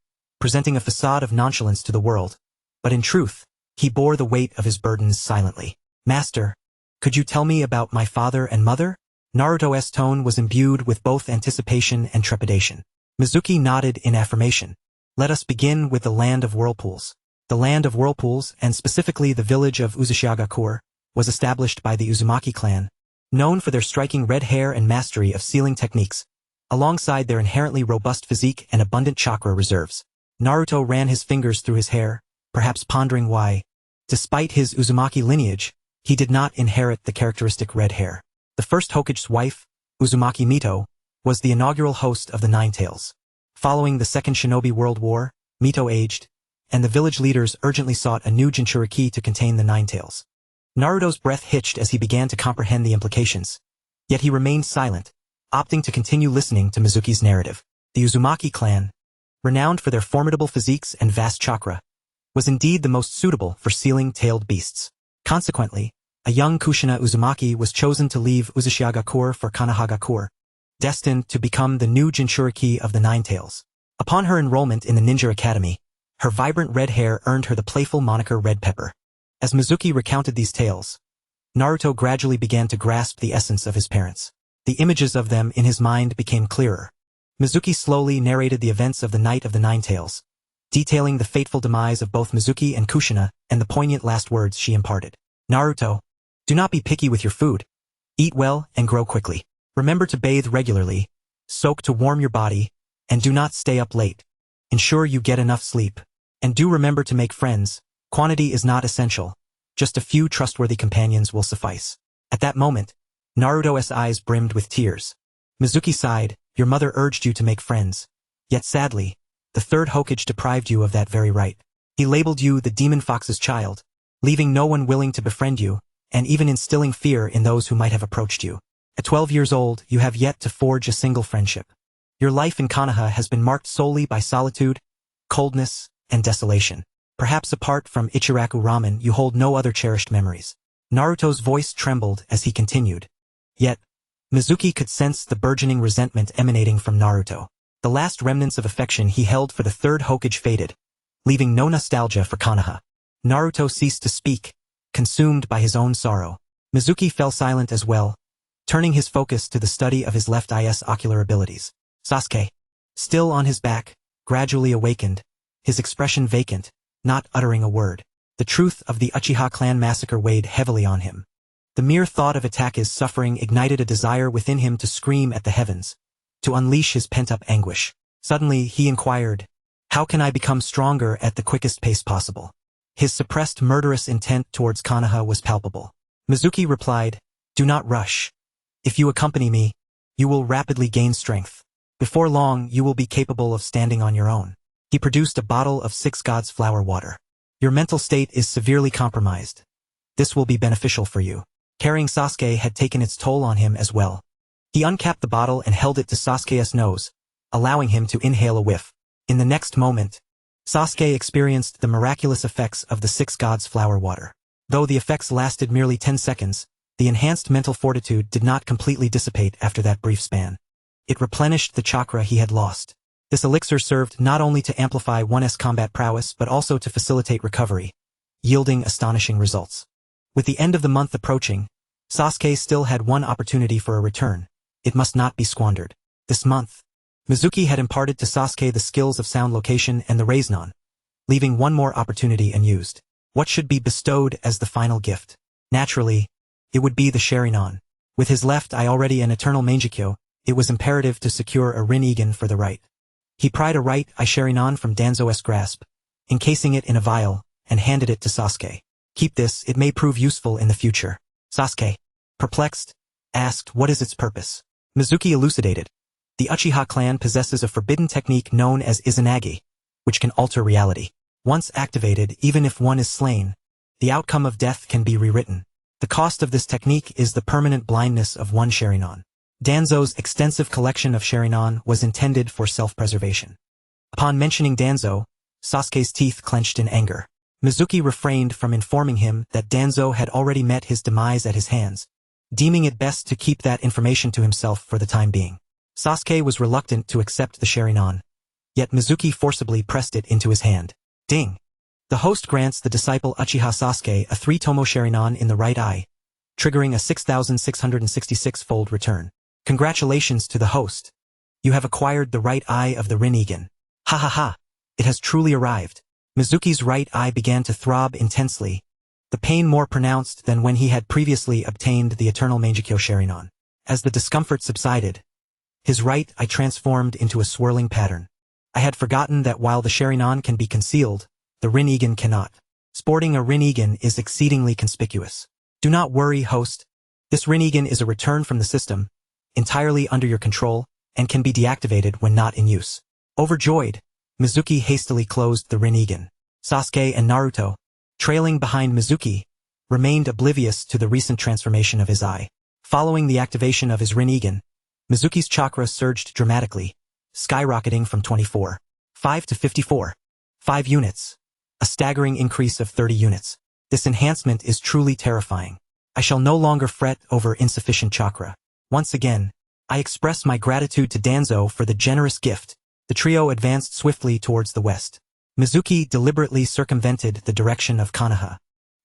presenting a facade of nonchalance to the world, but in truth, he bore the weight of his burdens silently. Master, could you tell me about my father and mother? Naruto's tone was imbued with both anticipation and trepidation. Mizuki nodded in affirmation. Let us begin with the Land of Whirlpools. The Land of Whirlpools, and specifically the village of Uzushiagakur, was established by the Uzumaki clan, known for their striking red hair and mastery of sealing techniques, alongside their inherently robust physique and abundant chakra reserves. Naruto ran his fingers through his hair, perhaps pondering why, despite his Uzumaki lineage, he did not inherit the characteristic red hair. The first Hokage's wife, Uzumaki Mito, was the inaugural host of the Nine Tails. Following the Second Shinobi World War, Mito aged, and the village leaders urgently sought a new Jinchuriki to contain the Nine Tails. Naruto's breath hitched as he began to comprehend the implications, yet he remained silent, opting to continue listening to Mizuki's narrative. The Uzumaki clan, renowned for their formidable physiques and vast chakra, was indeed the most suitable for sealing tailed beasts. Consequently, a young Kushina Uzumaki was chosen to leave Uzushiagakur for Konohagakur, destined to become the new Jinchuriki of the Nine Tails. Upon her enrollment in the Ninja Academy, her vibrant red hair earned her the playful moniker Red Pepper. As Mizuki recounted these tales, Naruto gradually began to grasp the essence of his parents. The images of them in his mind became clearer. Mizuki slowly narrated the events of the Night of the Nine Tails, detailing the fateful demise of both Mizuki and Kushina and the poignant last words she imparted. Naruto, do not be picky with your food. Eat well and grow quickly. Remember to bathe regularly, soak to warm your body, and do not stay up late. Ensure you get enough sleep. And do remember to make friends. Quantity is not essential. Just a few trustworthy companions will suffice. At that moment, Naruto's eyes brimmed with tears. Mizuki sighed. Your mother urged you to make friends. Yet sadly, the third Hokage deprived you of that very right. He labeled you the Demon Fox's child, leaving no one willing to befriend you, and even instilling fear in those who might have approached you. At 12 years old, you have yet to forge a single friendship. Your life in Konoha has been marked solely by solitude, coldness, and desolation. Perhaps apart from Ichiraku ramen, you hold no other cherished memories. Naruto's voice trembled as he continued. Yet, Mizuki could sense the burgeoning resentment emanating from Naruto. The last remnants of affection he held for the third Hokage faded, leaving no nostalgia for Konoha. Naruto ceased to speak, consumed by his own sorrow. Mizuki fell silent as well, turning his focus to the study of his left eye's ocular abilities. Sasuke, still on his back, gradually awakened, his expression vacant, not uttering a word. The truth of the Uchiha clan massacre weighed heavily on him. The mere thought of Itake's suffering ignited a desire within him to scream at the heavens, to unleash his pent-up anguish. Suddenly, he inquired, "How can I become stronger at the quickest pace possible?" His suppressed murderous intent towards Konoha was palpable. Mizuki replied, "Do not rush. If you accompany me, you will rapidly gain strength. Before long, you will be capable of standing on your own." He produced a bottle of 6 Gods flower water. "Your mental state is severely compromised. This will be beneficial for you." Carrying Sasuke had taken its toll on him as well. He uncapped the bottle and held it to Sasuke's nose, allowing him to inhale a whiff. In the next moment, Sasuke experienced the miraculous effects of the 6 Gods flower water. Though the effects lasted merely 10 seconds, the enhanced mental fortitude did not completely dissipate after that brief span. It replenished the chakra he had lost. This elixir served not only to amplify one's combat prowess but also to facilitate recovery, yielding astonishing results. With the end of the month approaching, Sasuke still had one opportunity for a return. It must not be squandered. This month, Mizuki had imparted to Sasuke the skills of sound location and the raisnon, leaving one more opportunity unused. What should be bestowed as the final gift? Naturally, it would be the Sharingan. With his left eye already an eternal Mangekyo, it was imperative to secure a Rinnegan for the right. He pried a right eye Sharingan from Danzo's grasp, encasing it in a vial, and handed it to Sasuke. "Keep this, it may prove useful in the future." Sasuke, perplexed, asked what is its purpose. Mizuki elucidated. The Uchiha clan possesses a forbidden technique known as Izanagi, which can alter reality. Once activated, even if one is slain, the outcome of death can be rewritten. The cost of this technique is the permanent blindness of one Sharingan. Danzo's extensive collection of Sharingan was intended for self-preservation. Upon mentioning Danzo, Sasuke's teeth clenched in anger. Mizuki refrained from informing him that Danzo had already met his demise at his hands, deeming it best to keep that information to himself for the time being. Sasuke was reluctant to accept the Sharingan, yet Mizuki forcibly pressed it into his hand. Ding! The host grants the disciple Uchiha Sasuke a 3-tomo Sharingan in the right eye, triggering a 6,666-fold return. Congratulations to the host. You have acquired the right eye of the Rinnegan. Ha ha ha! It has truly arrived. Mizuki's right eye began to throb intensely, the pain more pronounced than when he had previously obtained the eternal Mangekyo Sharingan. As the discomfort subsided, his right eye transformed into a swirling pattern. I had forgotten that while the Sharingan can be concealed, the Rinnegan cannot. Sporting a Rinnegan is exceedingly conspicuous. Do not worry, host. This Rinnegan is a return from the system, entirely under your control, and can be deactivated when not in use. Overjoyed, Mizuki hastily closed the Rinnegan. Sasuke and Naruto, trailing behind Mizuki, remained oblivious to the recent transformation of his eye. Following the activation of his Rinnegan, Mizuki's chakra surged dramatically, skyrocketing from 24.5 to 54.5 units, a staggering increase of 30 units. This enhancement is truly terrifying. I shall no longer fret over insufficient chakra. Once again, I express my gratitude to Danzo for the generous gift. The trio advanced swiftly towards the west. Mizuki deliberately circumvented the direction of Konoha,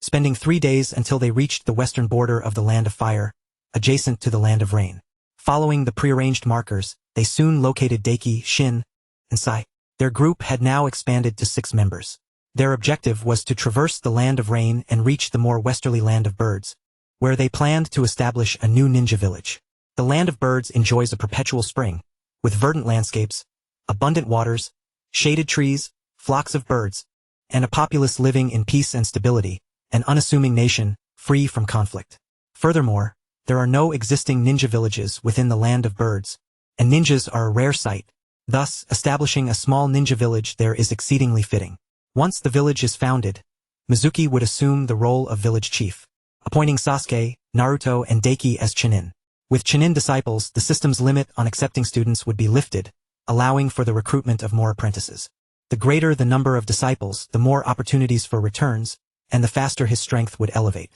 spending 3 days until they reached the western border of the Land of Fire, adjacent to the Land of Rain. Following the prearranged markers, they soon located Daiki, Shin, and Sai. Their group had now expanded to 6 members. Their objective was to traverse the Land of Rain and reach the more westerly Land of Birds, where they planned to establish a new ninja village. The Land of Birds enjoys a perpetual spring, with verdant landscapes, abundant waters, shaded trees, flocks of birds, and a populace living in peace and stability, an unassuming nation, free from conflict. Furthermore, there are no existing ninja villages within the Land of Birds, and ninjas are a rare sight. Thus, establishing a small ninja village there is exceedingly fitting. Once the village is founded, Mizuki would assume the role of village chief. appointing Sasuke, Naruto, and Daiki as Chunin. With Chunin disciples, the system's limit on accepting students would be lifted, allowing for the recruitment of more apprentices. The greater the number of disciples, the more opportunities for returns, and the faster his strength would elevate.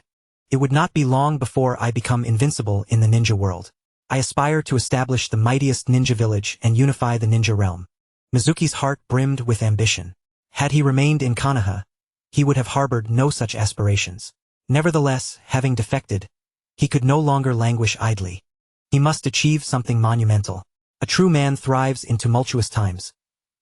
It would not be long before I become invincible in the ninja world. I aspire to establish the mightiest ninja village and unify the ninja realm. Mizuki's heart brimmed with ambition. Had he remained in Konoha, he would have harbored no such aspirations. Nevertheless, having defected, he could no longer languish idly. He must achieve something monumental. A true man thrives in tumultuous times.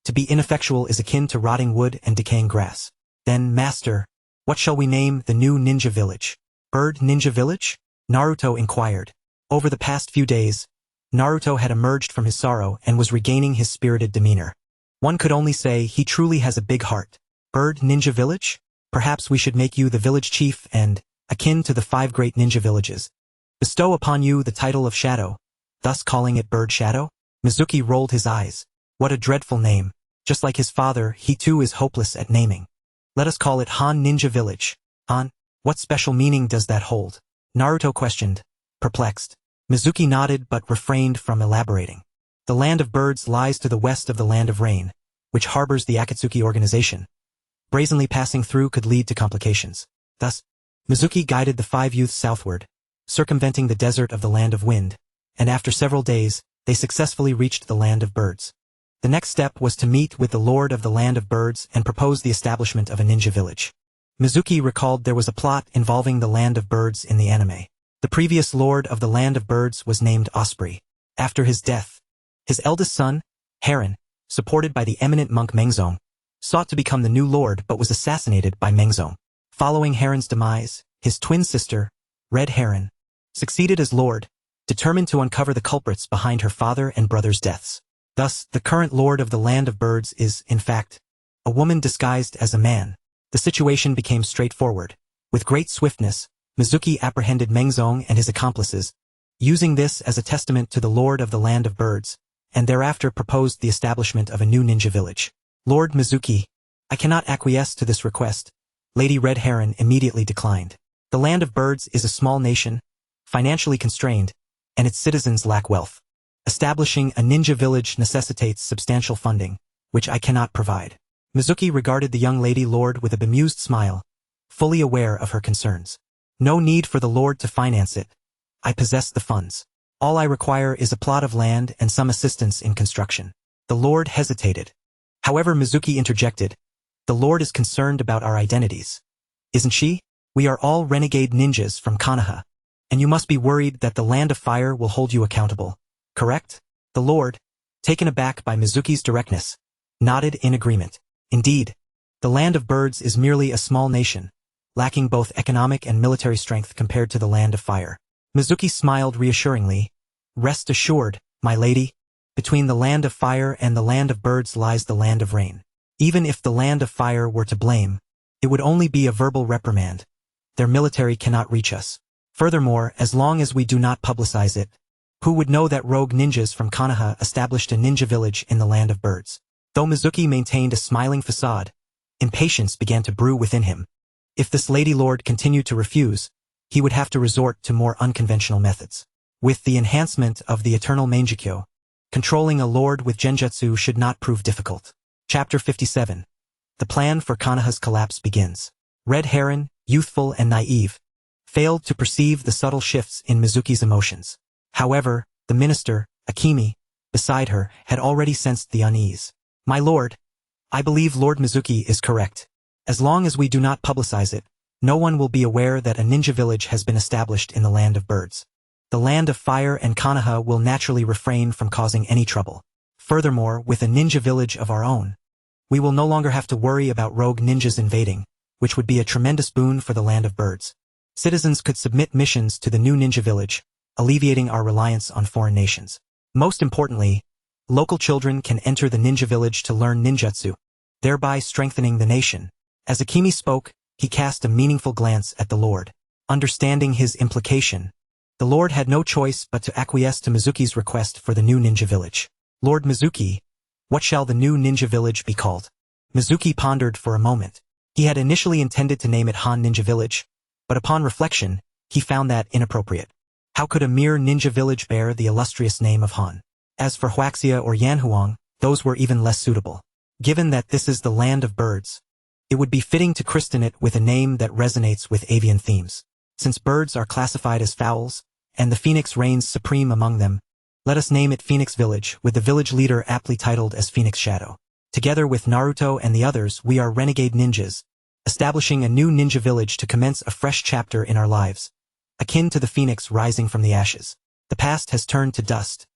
To be ineffectual is akin to rotting wood and decaying grass. Then, Master, what shall we name the new ninja village? Bird Ninja Village? Naruto inquired. Over the past few days, Naruto had emerged from his sorrow and was regaining his spirited demeanor. One could only say he truly has a big heart. Bird Ninja Village? Perhaps we should make you the village chief and, akin to the 5 great ninja villages, bestow upon you the title of Shadow, thus calling it Bird Shadow? Mizuki rolled his eyes. What a dreadful name. Just like his father, he too is hopeless at naming. Let us call it Han Ninja Village. Han? What special meaning does that hold? Naruto questioned, perplexed. Mizuki nodded but refrained from elaborating. The Land of Birds lies to the west of the Land of Rain, which harbors the Akatsuki organization. Brazenly passing through could lead to complications. Thus, Mizuki guided the 5 youths southward, circumventing the desert of the Land of Wind, and after several days, they successfully reached the Land of Birds. The next step was to meet with the Lord of the Land of Birds and propose the establishment of a ninja village. Mizuki recalled there was a plot involving the Land of Birds in the anime. The previous Lord of the Land of Birds was named Osprey. After his death, his eldest son, Heron, supported by the eminent monk Mengzong, sought to become the new lord but was assassinated by Mengzong. Following Heron's demise, his twin sister, Red Heron, succeeded as lord, determined to uncover the culprits behind her father and brother's deaths. Thus, the current lord of the Land of Birds is, in fact, a woman disguised as a man. The situation became straightforward. With great swiftness, Mizuki apprehended Mengzong and his accomplices, using this as a testament to the Lord of the Land of Birds, and thereafter proposed the establishment of a new ninja village. Lord Mizuki, I cannot acquiesce to this request. Lady Red Heron immediately declined. The Land of Birds is a small nation, financially constrained, and its citizens lack wealth. Establishing a ninja village necessitates substantial funding, which I cannot provide. Mizuki regarded the young lady lord with a bemused smile, fully aware of her concerns. No need for the lord to finance it. I possess the funds. All I require is a plot of land and some assistance in construction. The lord hesitated. However, Mizuki interjected, the lord is concerned about our identities. Isn't she? We are all renegade ninjas from Konoha, and you must be worried that the Land of Fire will hold you accountable. Correct? The lord, taken aback by Mizuki's directness, nodded in agreement. Indeed, the Land of Birds is merely a small nation, lacking both economic and military strength compared to the Land of Fire. Mizuki smiled reassuringly. Rest assured, my lady, between the Land of Fire and the Land of Birds lies the Land of Rain. Even if the Land of Fire were to blame, it would only be a verbal reprimand. Their military cannot reach us. Furthermore, as long as we do not publicize it, who would know that rogue ninjas from Konoha established a ninja village in the Land of Birds? Though Mizuki maintained a smiling facade, impatience began to brew within him. If this lady lord continued to refuse, he would have to resort to more unconventional methods. With the enhancement of the eternal Manjikyo, controlling a lord with genjutsu should not prove difficult. Chapter 57. The plan for Konoha's collapse begins. Red Heron, youthful and naive, failed to perceive the subtle shifts in Mizuki's emotions. However, the minister, Akimi, beside her, had already sensed the unease. My lord, I believe Lord Mizuki is correct. As long as we do not publicize it, no one will be aware that a ninja village has been established in the Land of Birds. The Land of Fire and Konoha will naturally refrain from causing any trouble. Furthermore, with a ninja village of our own, we will no longer have to worry about rogue ninjas invading, which would be a tremendous boon for the Land of Birds. Citizens could submit missions to the new ninja village, alleviating our reliance on foreign nations. Most importantly, local children can enter the ninja village to learn ninjutsu, thereby strengthening the nation. As Akimi spoke, he cast a meaningful glance at the lord. Understanding his implication, the lord had no choice but to acquiesce to Mizuki's request for the new ninja village. Lord Mizuki, what shall the new ninja village be called? Mizuki pondered for a moment. He had initially intended to name it Han Ninja Village, but upon reflection, he found that inappropriate. How could a mere ninja village bear the illustrious name of Han? As for Huaxia or Yanhuang, those were even less suitable. Given that this is the land of birds, it would be fitting to christen it with a name that resonates with avian themes. Since birds are classified as fowls, and the phoenix reigns supreme among them, let us name it Phoenix Village, with the village leader aptly titled as Phoenix Shadow. Together with Naruto and the others, we are renegade ninjas, establishing a new ninja village to commence a fresh chapter in our lives, akin to the phoenix rising from the ashes. The past has turned to dust,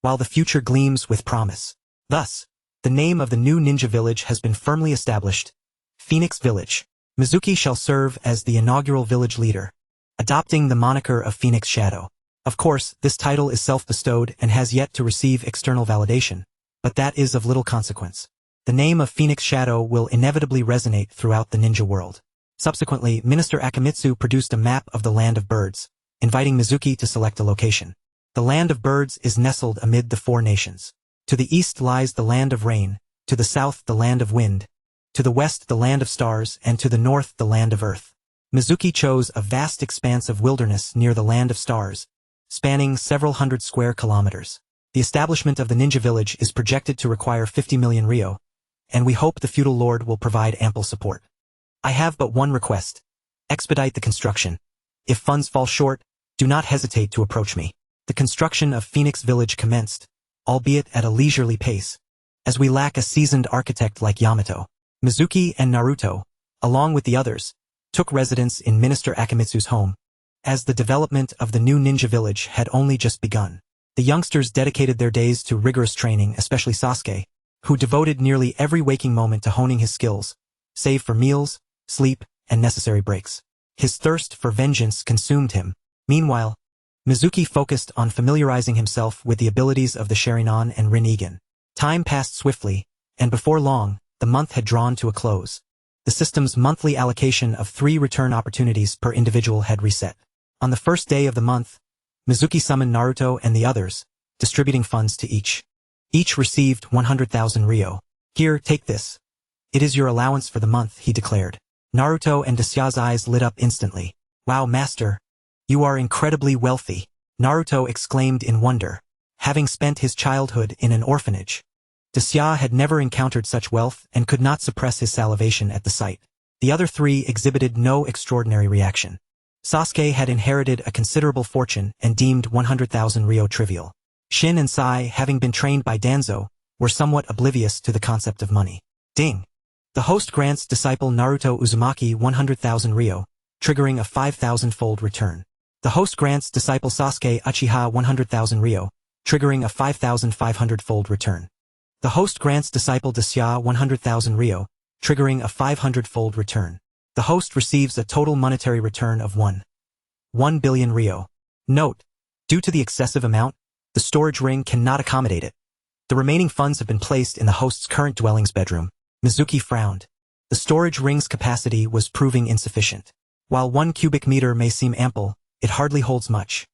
while the future gleams with promise. Thus, the name of the new ninja village has been firmly established, Phoenix Village. Mizuki shall serve as the inaugural village leader, adopting the moniker of Phoenix Shadow. Of course, this title is self-bestowed and has yet to receive external validation, but that is of little consequence. The name of Phoenix Shadow will inevitably resonate throughout the ninja world. Subsequently, Minister Akamitsu produced a map of the Land of Birds, inviting Mizuki to select a location. The Land of Birds is nestled amid the four nations. To the east lies the Land of Rain, to the south the Land of Wind, to the west the Land of Stars, and to the north the Land of Earth. Mizuki chose a vast expanse of wilderness near the Land of Stars, spanning several hundred square kilometers. The establishment of the ninja village is projected to require 50 million ryo, and we hope the feudal lord will provide ample support. I have but one request. Expedite the construction. If funds fall short, do not hesitate to approach me. The construction of Phoenix Village commenced, albeit at a leisurely pace, as we lack a seasoned architect like Yamato. Mizuki and Naruto, along with the others, took residence in Minister Akamitsu's home, as the development of the new ninja village had only just begun. The youngsters dedicated their days to rigorous training, especially Sasuke, who devoted nearly every waking moment to honing his skills, save for meals, sleep, and necessary breaks. His thirst for vengeance consumed him. Meanwhile, Mizuki focused on familiarizing himself with the abilities of the Sharingan and Rinnegan. Time passed swiftly, and before long, the month had drawn to a close. The system's monthly allocation of 3 return opportunities per individual had reset. On the first day of the month, Mizuki summoned Naruto and the others, distributing funds to each. Each received 100,000 ryo. Here, take this. It is your allowance for the month, he declared. Naruto and Desya's eyes lit up instantly. Wow, master. You are incredibly wealthy, Naruto exclaimed in wonder, having spent his childhood in an orphanage. Desya had never encountered such wealth and could not suppress his salivation at the sight. The other 3 exhibited no extraordinary reaction. Sasuke had inherited a considerable fortune and deemed 100,000 ryo trivial. Shin and Sai, having been trained by Danzo, were somewhat oblivious to the concept of money. Ding! The host grants disciple Naruto Uzumaki 100,000 ryo, triggering a 5,000-fold return. The host grants disciple Sasuke Uchiha 100,000 ryo, triggering a 5,500-fold return. The host grants disciple Desya 100,000 ryo, triggering a 500-fold return. The host receives a total monetary return of 1 billion ryo. Note: due to the excessive amount, the storage ring cannot accommodate it. The remaining funds have been placed in the host's current dwelling's bedroom. Mizuki frowned. The storage ring's capacity was proving insufficient. While 1 cubic meter may seem ample, it hardly holds much.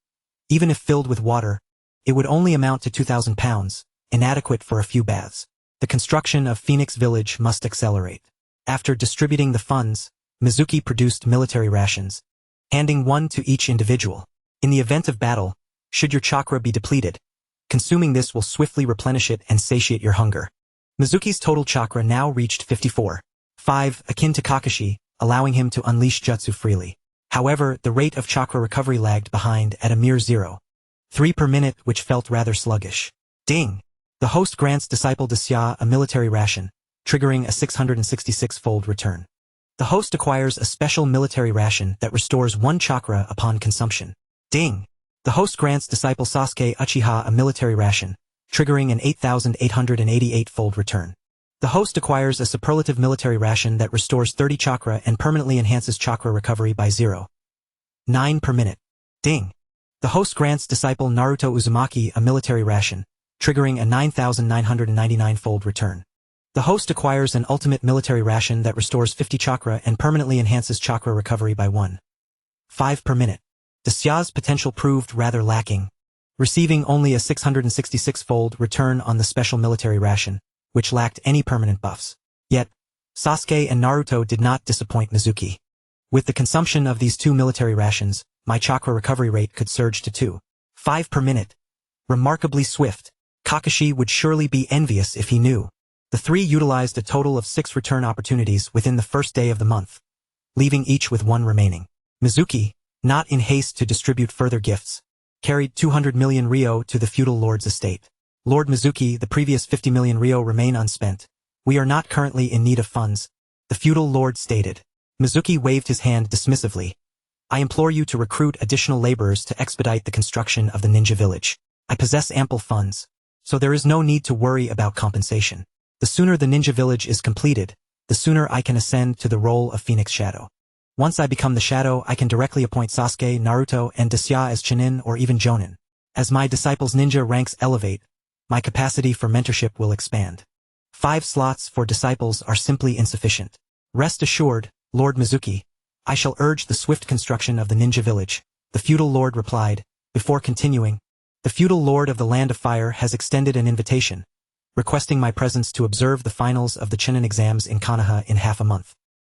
Even if filled with water, it would only amount to 2,000 pounds, inadequate for a few baths. The construction of Phoenix Village must accelerate. After distributing the funds, Mizuki produced military rations, handing 1 to each individual. In the event of battle, should your chakra be depleted, consuming this will swiftly replenish it and satiate your hunger. Mizuki's total chakra now reached 54.5, akin to Kakashi, allowing him to unleash jutsu freely. However, the rate of chakra recovery lagged behind at a mere 0.3 per minute, which felt rather sluggish. Ding! The host grants disciple Desya a military ration, triggering a 666-fold return. The host acquires a special military ration that restores 1 chakra upon consumption. Ding! The host grants disciple Sasuke Uchiha a military ration, triggering an 8,888-fold return. The host acquires a superlative military ration that restores 30 chakra and permanently enhances chakra recovery by 0.9 per minute. Ding! The host grants disciple Naruto Uzumaki a military ration, triggering a 9,999-fold return. The host acquires an ultimate military ration that restores 50 chakra and permanently enhances chakra recovery by 1.5 per minute. Desya's potential proved rather lacking, receiving only a 666-fold return on the special military ration, which lacked any permanent buffs. Yet, Sasuke and Naruto did not disappoint Mizuki. With the consumption of these 2 military rations, my chakra recovery rate could surge to 2.5 per minute. Remarkably swift. Kakashi would surely be envious if he knew. The three utilized a total of 6 return opportunities within the first day of the month, leaving each with 1 remaining. Mizuki, not in haste to distribute further gifts, carried 200 million ryo to the feudal lord's estate. Lord Mizuki, the previous 50 million ryo remain unspent. We are not currently in need of funds, the feudal lord stated. Mizuki waved his hand dismissively. I implore you to recruit additional laborers to expedite the construction of the ninja village. I possess ample funds, so there is no need to worry about compensation. The sooner the ninja village is completed, the sooner I can ascend to the role of Phoenix Shadow. Once I become the Shadow, I can directly appoint Sasuke, Naruto, and Desya as Chunin or even Jonin. As my disciples' ninja ranks elevate, my capacity for mentorship will expand. 5 slots for disciples are simply insufficient. Rest assured, Lord Mizuki, I shall urge the swift construction of the ninja village, the feudal lord replied, before continuing. The feudal lord of the Land of Fire has extended an invitation, requesting my presence to observe the finals of the Chunin exams in Konoha in half a month.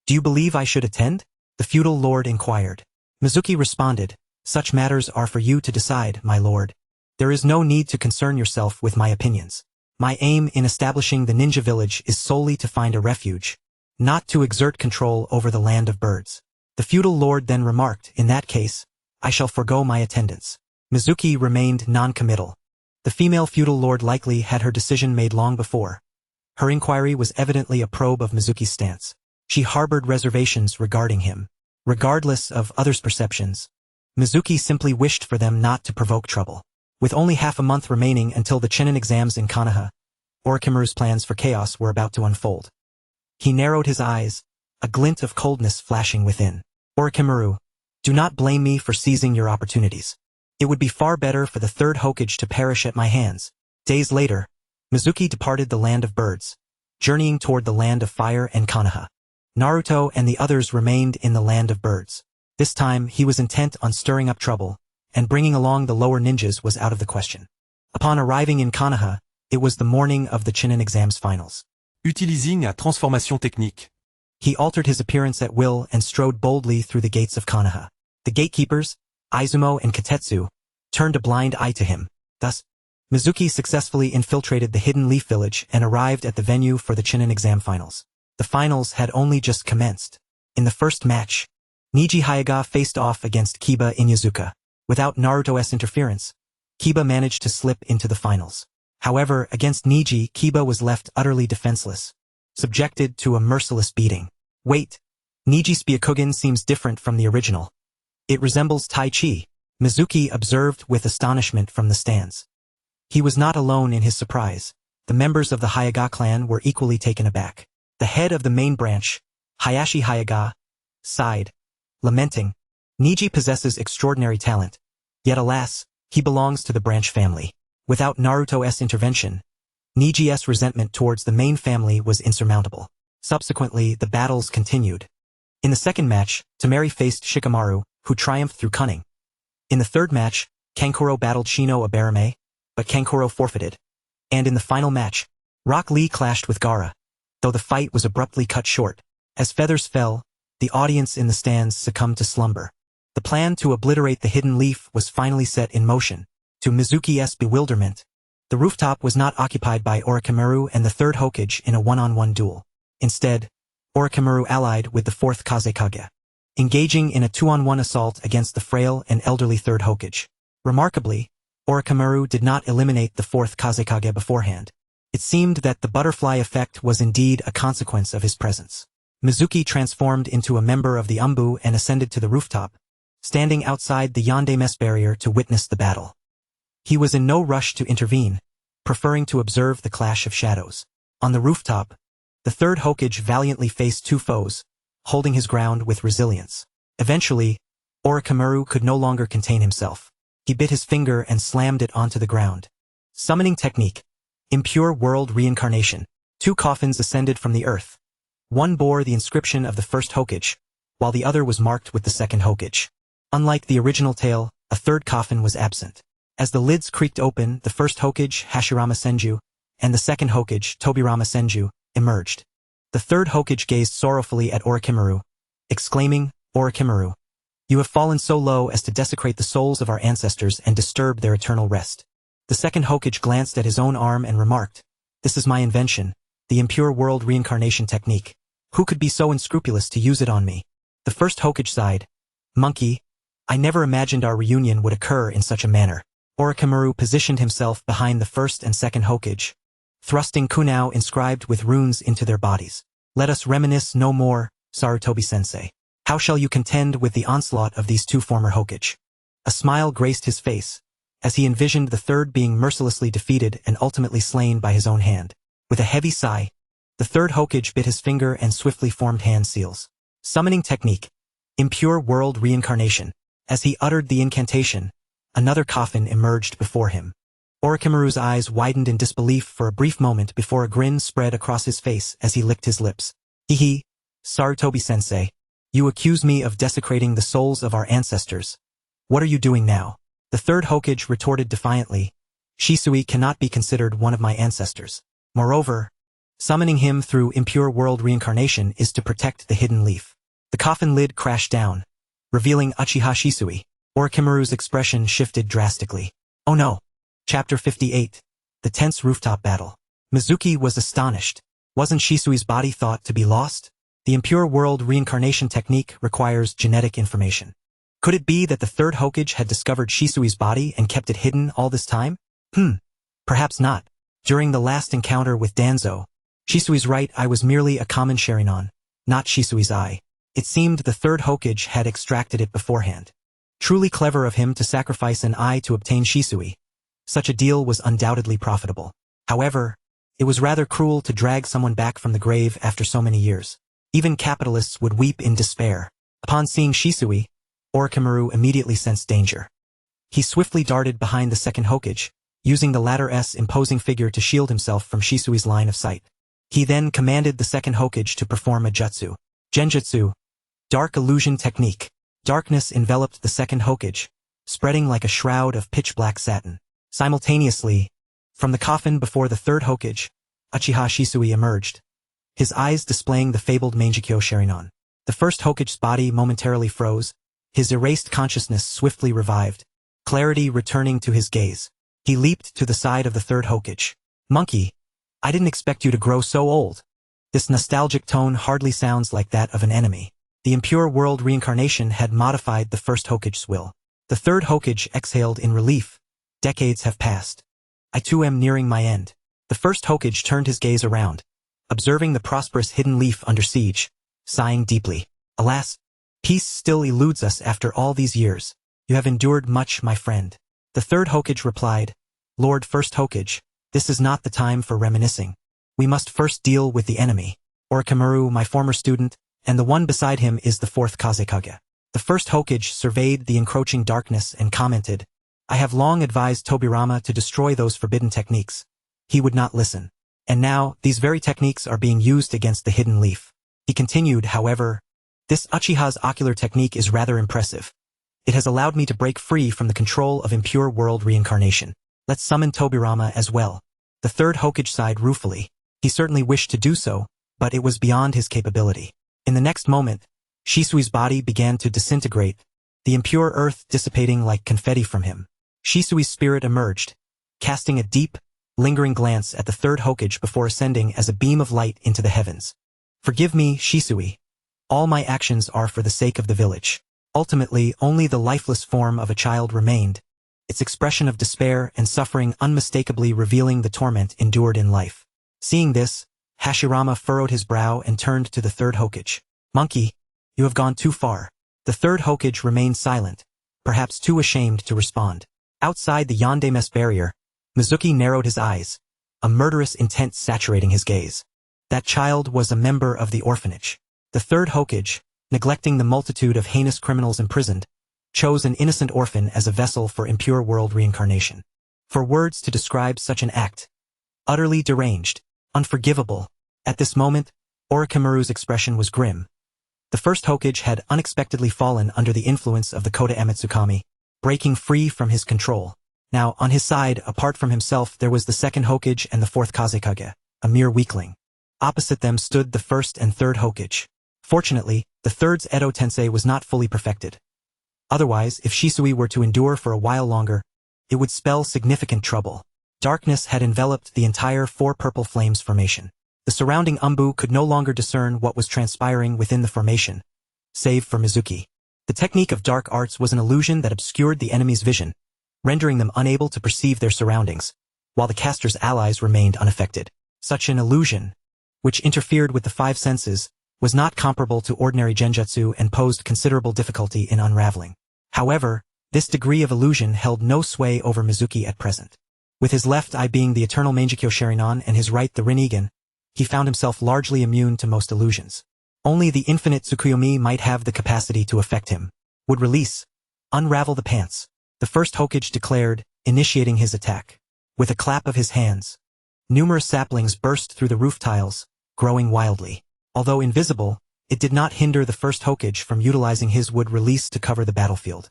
Do you believe I should attend? The feudal lord inquired. Mizuki responded, such matters are for you to decide, my lord. There is no need to concern yourself with my opinions. My aim in establishing the ninja village is solely to find a refuge, not to exert control over the land of birds. The feudal lord then remarked, in that case, I shall forego my attendance. Mizuki remained non-committal. The female feudal lord likely had her decision made long before. Her inquiry was evidently a probe of Mizuki's stance. She harbored reservations regarding him. Regardless of others' perceptions, Mizuki simply wished for them not to provoke trouble. With only half a month remaining until the Chunin exams in Konoha, Orochimaru's plans for chaos were about to unfold. He narrowed his eyes, a glint of coldness flashing within. Orochimaru, do not blame me for seizing your opportunities. It would be far better for the third Hokage to perish at my hands. Days later, Mizuki departed the Land of Birds, journeying toward the Land of Fire and Konoha. Naruto and the others remained in the Land of Birds. This time, he was intent on stirring up trouble, and bringing along the lower ninjas was out of the question. Upon arriving in Konoha, it was the morning of the Chunin exams finals. Utilising a transformation technique. He altered his appearance at will and strode boldly through the gates of Konoha. The gatekeepers, Izumo and Katetsu, turned a blind eye to him. Thus, Mizuki successfully infiltrated the Hidden Leaf Village and arrived at the venue for the Chunin exam finals. The finals had only just commenced. In the first match, Niji Hyuga faced off against Kiba Inyazuka. Without Naruto's interference, Kiba managed to slip into the finals. However, against Niji, Kiba was left utterly defenseless, subjected to a merciless beating. Wait, Niji's Byakugan seems different from the original. It resembles Tai Chi, Mizuki observed with astonishment from the stands. He was not alone in his surprise. The members of the Hyuga clan were equally taken aback. The head of the main branch, Hayashi Hyuga, sighed, lamenting, Niji possesses extraordinary talent, yet alas, he belongs to the branch family. Without Naruto's intervention, Niji's resentment towards the main family was insurmountable. Subsequently, the battles continued. In the second match, Temari faced Shikamaru, who triumphed through cunning. In the third match, Kankuro battled Shino Abarame, but Kankuro forfeited. And in the final match, Rock Lee clashed with Gaara, though the fight was abruptly cut short. As feathers fell, the audience in the stands succumbed to slumber. The plan to obliterate the Hidden Leaf was finally set in motion. To Mizuki's bewilderment, the rooftop was not occupied by Orochimaru and the third Hokage in a one-on-one duel. Instead, Orochimaru allied with the fourth Kazekage, engaging in a 2-on-1 assault against the frail and elderly third Hokage. Remarkably, Orochimaru did not eliminate the fourth Kazekage beforehand. It seemed that the butterfly effect was indeed a consequence of his presence. Mizuki transformed into a member of the Umbu and ascended to the rooftop, standing outside the Yondaime barrier to witness the battle. He was in no rush to intervene, preferring to observe the clash of shadows. On the rooftop, the third Hokage valiantly faced 2 foes, holding his ground with resilience. Eventually, Orochimaru could no longer contain himself. He bit his finger and slammed it onto the ground. Summoning technique. Impure world reincarnation. 2 coffins ascended from the earth. One bore the inscription of the first Hokage, while the other was marked with the second Hokage. Unlike the original tale, a third coffin was absent. As the lids creaked open, the first Hokage, Hashirama Senju, and the second Hokage, Tobirama Senju, emerged. The third Hokage gazed sorrowfully at Orochimaru, exclaiming, Orochimaru, You have fallen so low as to desecrate the souls of our ancestors and disturb their eternal rest. The second Hokage glanced at his own arm and remarked, "This is my invention, the impure world reincarnation technique. Who could be so unscrupulous to use it on me?" The first Hokage sighed, "Monkey, I never imagined our reunion would occur in such a manner." Orochimaru positioned himself behind the first and second Hokage, thrusting kunao inscribed with runes into their bodies. "Let us reminisce no more, Sarutobi-sensei. How shall you contend with the onslaught of these two former Hokage?" A smile graced his face, as he envisioned the third being mercilessly defeated and ultimately slain by his own hand. With a heavy sigh, the third Hokage bit his finger and swiftly formed hand seals. Summoning technique. Impure world reincarnation. As he uttered the incantation, another coffin emerged before him. Orochimaru's eyes widened in disbelief for a brief moment before a grin spread across his face as he licked his lips. "Hee, Sarutobi-sensei, you accuse me of desecrating the souls of our ancestors. What are you doing now?" The third Hokage retorted defiantly, "Shisui cannot be considered one of my ancestors. Moreover, summoning him through impure world reincarnation is to protect the hidden leaf." The coffin lid crashed down, revealing Uchiha Shisui. Orochimaru's expression shifted drastically. "Oh no." Chapter 58. The Tense Rooftop Battle. Mizuki was astonished. Wasn't Shisui's body thought to be lost? The impure world reincarnation technique requires genetic information. Could it be that the third Hokage had discovered Shisui's body and kept it hidden all this time? Perhaps not. During the last encounter with Danzo, Shisui's right eye was merely a common Sharingan, not Shisui's eye. It seemed the third Hokage had extracted it beforehand. Truly clever of him to sacrifice an eye to obtain Shisui. Such a deal was undoubtedly profitable. However, it was rather cruel to drag someone back from the grave after so many years. Even capitalists would weep in despair. Upon seeing Shisui, Orochimaru immediately sensed danger. He swiftly darted behind the second Hokage, using the latter's imposing figure to shield himself from Shisui's line of sight. He then commanded the second Hokage to perform a jutsu. Genjutsu, dark illusion technique. Darkness enveloped the second Hokage, spreading like a shroud of pitch-black satin. Simultaneously, from the coffin before the third Hokage, Uchiha Shisui emerged, his eyes displaying the fabled Mangekyo Sharingan. The first Hokage's body momentarily froze, his erased consciousness swiftly revived, clarity returning to his gaze. He leaped to the side of the third Hokage. "Monkey, I didn't expect you to grow so old." This nostalgic tone hardly sounds like that of an enemy. The impure world reincarnation had modified the first Hokage's will. The third Hokage exhaled in relief. "Decades have passed. I too am nearing my end." The first Hokage turned his gaze around, observing the prosperous hidden leaf under siege, sighing deeply. "Alas, peace still eludes us after all these years. You have endured much, my friend." The third Hokage replied, "Lord First Hokage, this is not the time for reminiscing. We must first deal with the enemy. Orochimaru, my former student, and the one beside him is the fourth Kazekage." The first Hokage surveyed the encroaching darkness and commented, "I have long advised Tobirama to destroy those forbidden techniques. He would not listen. And now, these very techniques are being used against the hidden leaf." He continued, "However, this Uchiha's ocular technique is rather impressive. It has allowed me to break free from the control of impure world reincarnation. Let's summon Tobirama as well." The third Hokage sighed ruefully. He certainly wished to do so, but it was beyond his capability. In the next moment, Shisui's body began to disintegrate, the impure earth dissipating like confetti from him. Shisui's spirit emerged, casting a deep, lingering glance at the third Hokage before ascending as a beam of light into the heavens. "Forgive me, Shisui. All my actions are for the sake of the village." Ultimately, only the lifeless form of a child remained, its expression of despair and suffering unmistakably revealing the torment endured in life. Seeing this, Hashirama furrowed his brow and turned to the third Hokage. "Monkey, you have gone too far." The third Hokage remained silent, perhaps too ashamed to respond. Outside the Yondaemes barrier, Mizuki narrowed his eyes, a murderous intent saturating his gaze. That child was a member of the orphanage. The third Hokage, neglecting the multitude of heinous criminals imprisoned, chose an innocent orphan as a vessel for impure world reincarnation. For words to describe such an act, utterly deranged, unforgivable. At this moment, Orochimaru's expression was grim. The first Hokage had unexpectedly fallen under the influence of the Kota Emetsukami, breaking free from his control. Now, on his side, apart from himself, there was the second Hokage and the fourth Kazekage, a mere weakling. Opposite them stood the first and third Hokage. Fortunately, the third's Edo Tensei was not fully perfected. Otherwise, if Shisui were to endure for a while longer, it would spell significant trouble. Darkness had enveloped the entire four purple flames formation. The surrounding Umbu could no longer discern what was transpiring within the formation, save for Mizuki. The technique of dark arts was an illusion that obscured the enemy's vision, rendering them unable to perceive their surroundings, while the caster's allies remained unaffected. Such an illusion, which interfered with the five senses, was not comparable to ordinary genjutsu and posed considerable difficulty in unraveling. However, this degree of illusion held no sway over Mizuki at present. With his left eye being the eternal Mangekyo Sharingan and his right the Rinnegan, he found himself largely immune to most illusions. Only the infinite Tsukuyomi might have the capacity to affect him. Would release, unravel the pants. The first Hokage declared, initiating his attack. With a clap of his hands, numerous saplings burst through the roof tiles, growing wildly. Although invisible, it did not hinder the first Hokage from utilizing his wood release to cover the battlefield.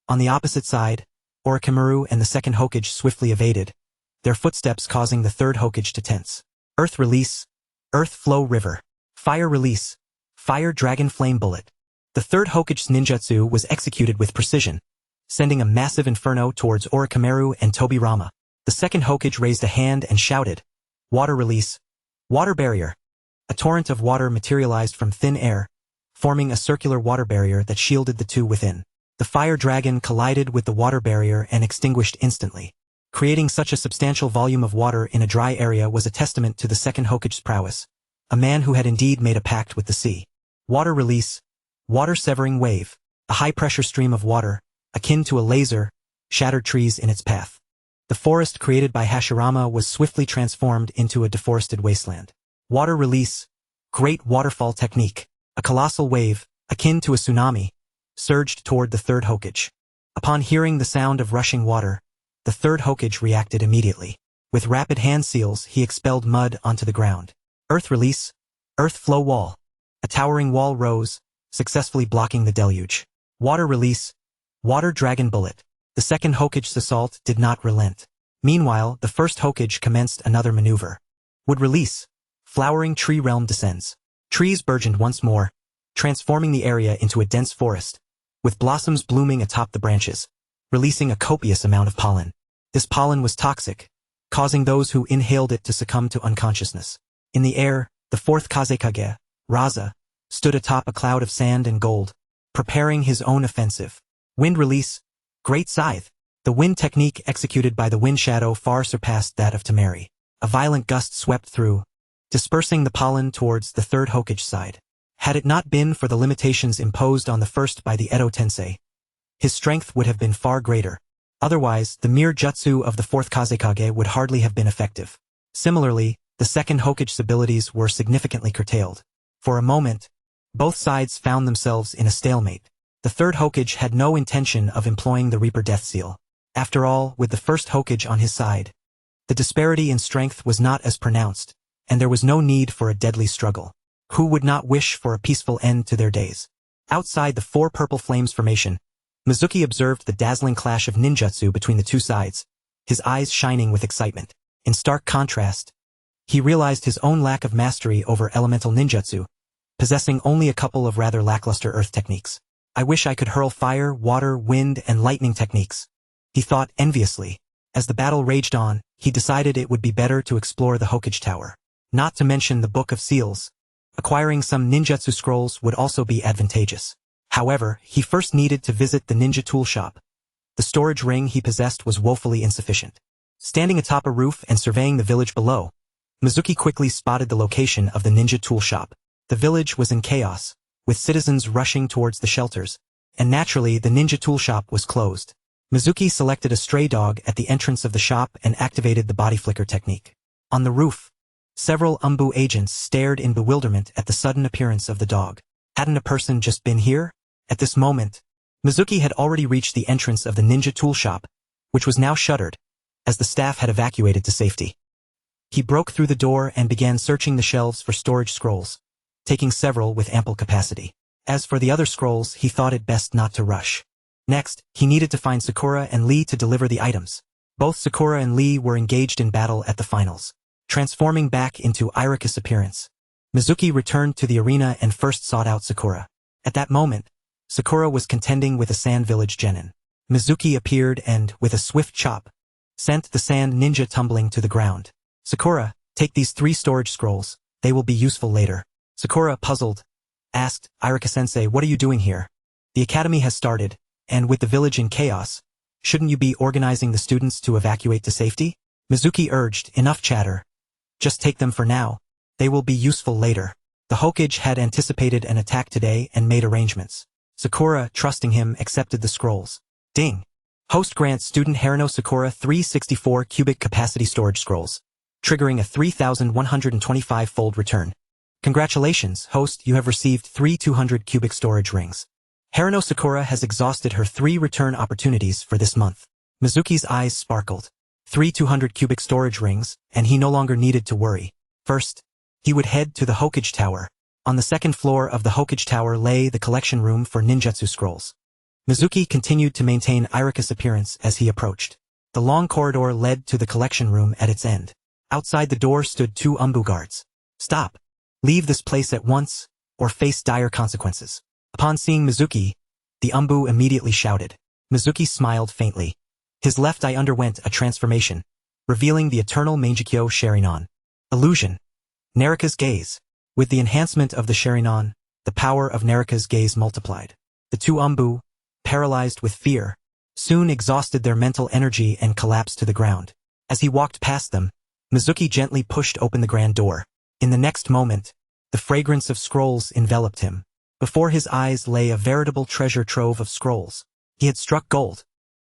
On the opposite side, Orochimaru and the second Hokage swiftly evaded, their footsteps causing the third Hokage to tense. Earth release, earth flow river. Fire release, fire dragon flame bullet. The third Hokage's ninjutsu was executed with precision, sending a massive inferno towards Orochimaru and Tobirama. The second Hokage raised a hand and shouted, water release, water barrier. A torrent of water materialized from thin air, forming a circular water barrier that shielded the two within. The fire dragon collided with the water barrier and extinguished instantly. Creating such a substantial volume of water in a dry area was a testament to the second Hokage's prowess, a man who had indeed made a pact with the sea. Water release, water severing wave. A high-pressure stream of water, akin to a laser, shattered trees in its path. The forest created by Hashirama was swiftly transformed into a deforested wasteland. Water release, great waterfall technique. A colossal wave, akin to a tsunami, surged toward the third Hokage. Upon hearing the sound of rushing water, the third Hokage reacted immediately. With rapid hand seals, he expelled mud onto the ground. Earth release, earth flow wall. A towering wall rose, successfully blocking the deluge. Water release, water dragon bullet. The second Hokage's assault did not relent. Meanwhile, the first Hokage commenced another maneuver. Wood release, flowering tree realm descends. Trees burgeoned once more, transforming the area into a dense forest, with blossoms blooming atop the branches, releasing a copious amount of pollen. This pollen was toxic, causing those who inhaled it to succumb to unconsciousness. In the air, the fourth Kazekage, Raza, stood atop a cloud of sand and gold, preparing his own offensive. Wind release, great scythe. The wind technique executed by the wind shadow far surpassed that of Temari. A violent gust swept through, dispersing the pollen towards the third Hokage's side. Had it not been for the limitations imposed on the first by the Edo Tensei, his strength would have been far greater. Otherwise, the mere jutsu of the fourth Kazekage would hardly have been effective. Similarly, the second Hokage's abilities were significantly curtailed. For a moment, both sides found themselves in a stalemate. The third Hokage had no intention of employing the Reaper Death Seal. After all, with the first Hokage on his side, the disparity in strength was not as pronounced, and there was no need for a deadly struggle. Who would not wish for a peaceful end to their days? Outside the four purple flames formation, Mizuki observed the dazzling clash of ninjutsu between the two sides, his eyes shining with excitement. In stark contrast, he realized his own lack of mastery over elemental ninjutsu, possessing only a couple of rather lackluster earth techniques. I wish I could hurl fire, water, wind, and lightning techniques, he thought enviously. As the battle raged on, he decided it would be better to explore the Hokage Tower. Not to mention the Book of Seals. Acquiring some ninjutsu scrolls would also be advantageous. However, he first needed to visit the ninja tool shop. The storage ring he possessed was woefully insufficient. Standing atop a roof and surveying the village below, Mizuki quickly spotted the location of the ninja tool shop. The village was in chaos, with citizens rushing towards the shelters, and naturally the ninja tool shop was closed. Mizuki selected a stray dog at the entrance of the shop and activated the body flicker technique. On the roof, several Umbu agents stared in bewilderment at the sudden appearance of the dog. Hadn't a person just been here? At this moment, Mizuki had already reached the entrance of the ninja tool shop, which was now shuttered, as the staff had evacuated to safety. He broke through the door and began searching the shelves for storage scrolls, taking several with ample capacity. As for the other scrolls, he thought it best not to rush. Next, he needed to find Sakura and Lee to deliver the items. Both Sakura and Lee were engaged in battle at the finals. Transforming back into Iroquois appearance, Mizuki returned to the arena and first sought out Sakura. At that moment, Sakura was contending with a sand village genin. Mizuki appeared and, with a swift chop, sent the sand ninja tumbling to the ground. Sakura, take these 3 storage scrolls, they will be useful later. Sakura, puzzled, asked, Irika-sensei, what are you doing here? The academy has started, and with the village in chaos, shouldn't you be organizing the students to evacuate to safety? Mizuki urged, enough chatter. Just take them for now. They will be useful later. The Hokage had anticipated an attack today and made arrangements. Sakura, trusting him, accepted the scrolls. Ding! Host grants student Haruno Sakura 364 cubic capacity storage scrolls, triggering a 3,125-fold return. Congratulations, host, you have received 3 200 cubic storage rings. Haruno Sakura has exhausted her 3 return opportunities for this month. Mizuki's eyes sparkled. 3 200 cubic storage rings, and he no longer needed to worry. First, he would head to the Hokage Tower. On the 2nd floor of the Hokage Tower lay the collection room for ninjutsu scrolls. Mizuki continued to maintain Irika's appearance as he approached. The long corridor led to the collection room at its end. Outside the door stood 2 umbu guards. Stop! Leave this place at once, or face dire consequences. Upon seeing Mizuki, the umbu immediately shouted. Mizuki smiled faintly. His left eye underwent a transformation, revealing the eternal Mangekyo Sharingan. Illusion. Narika's gaze. With the enhancement of the Sharingan, the power of Narika's gaze multiplied. The 2 umbu, paralyzed with fear, soon exhausted their mental energy and collapsed to the ground. As he walked past them, Mizuki gently pushed open the grand door. In the next moment, the fragrance of scrolls enveloped him. Before his eyes lay a veritable treasure trove of scrolls. He had struck gold.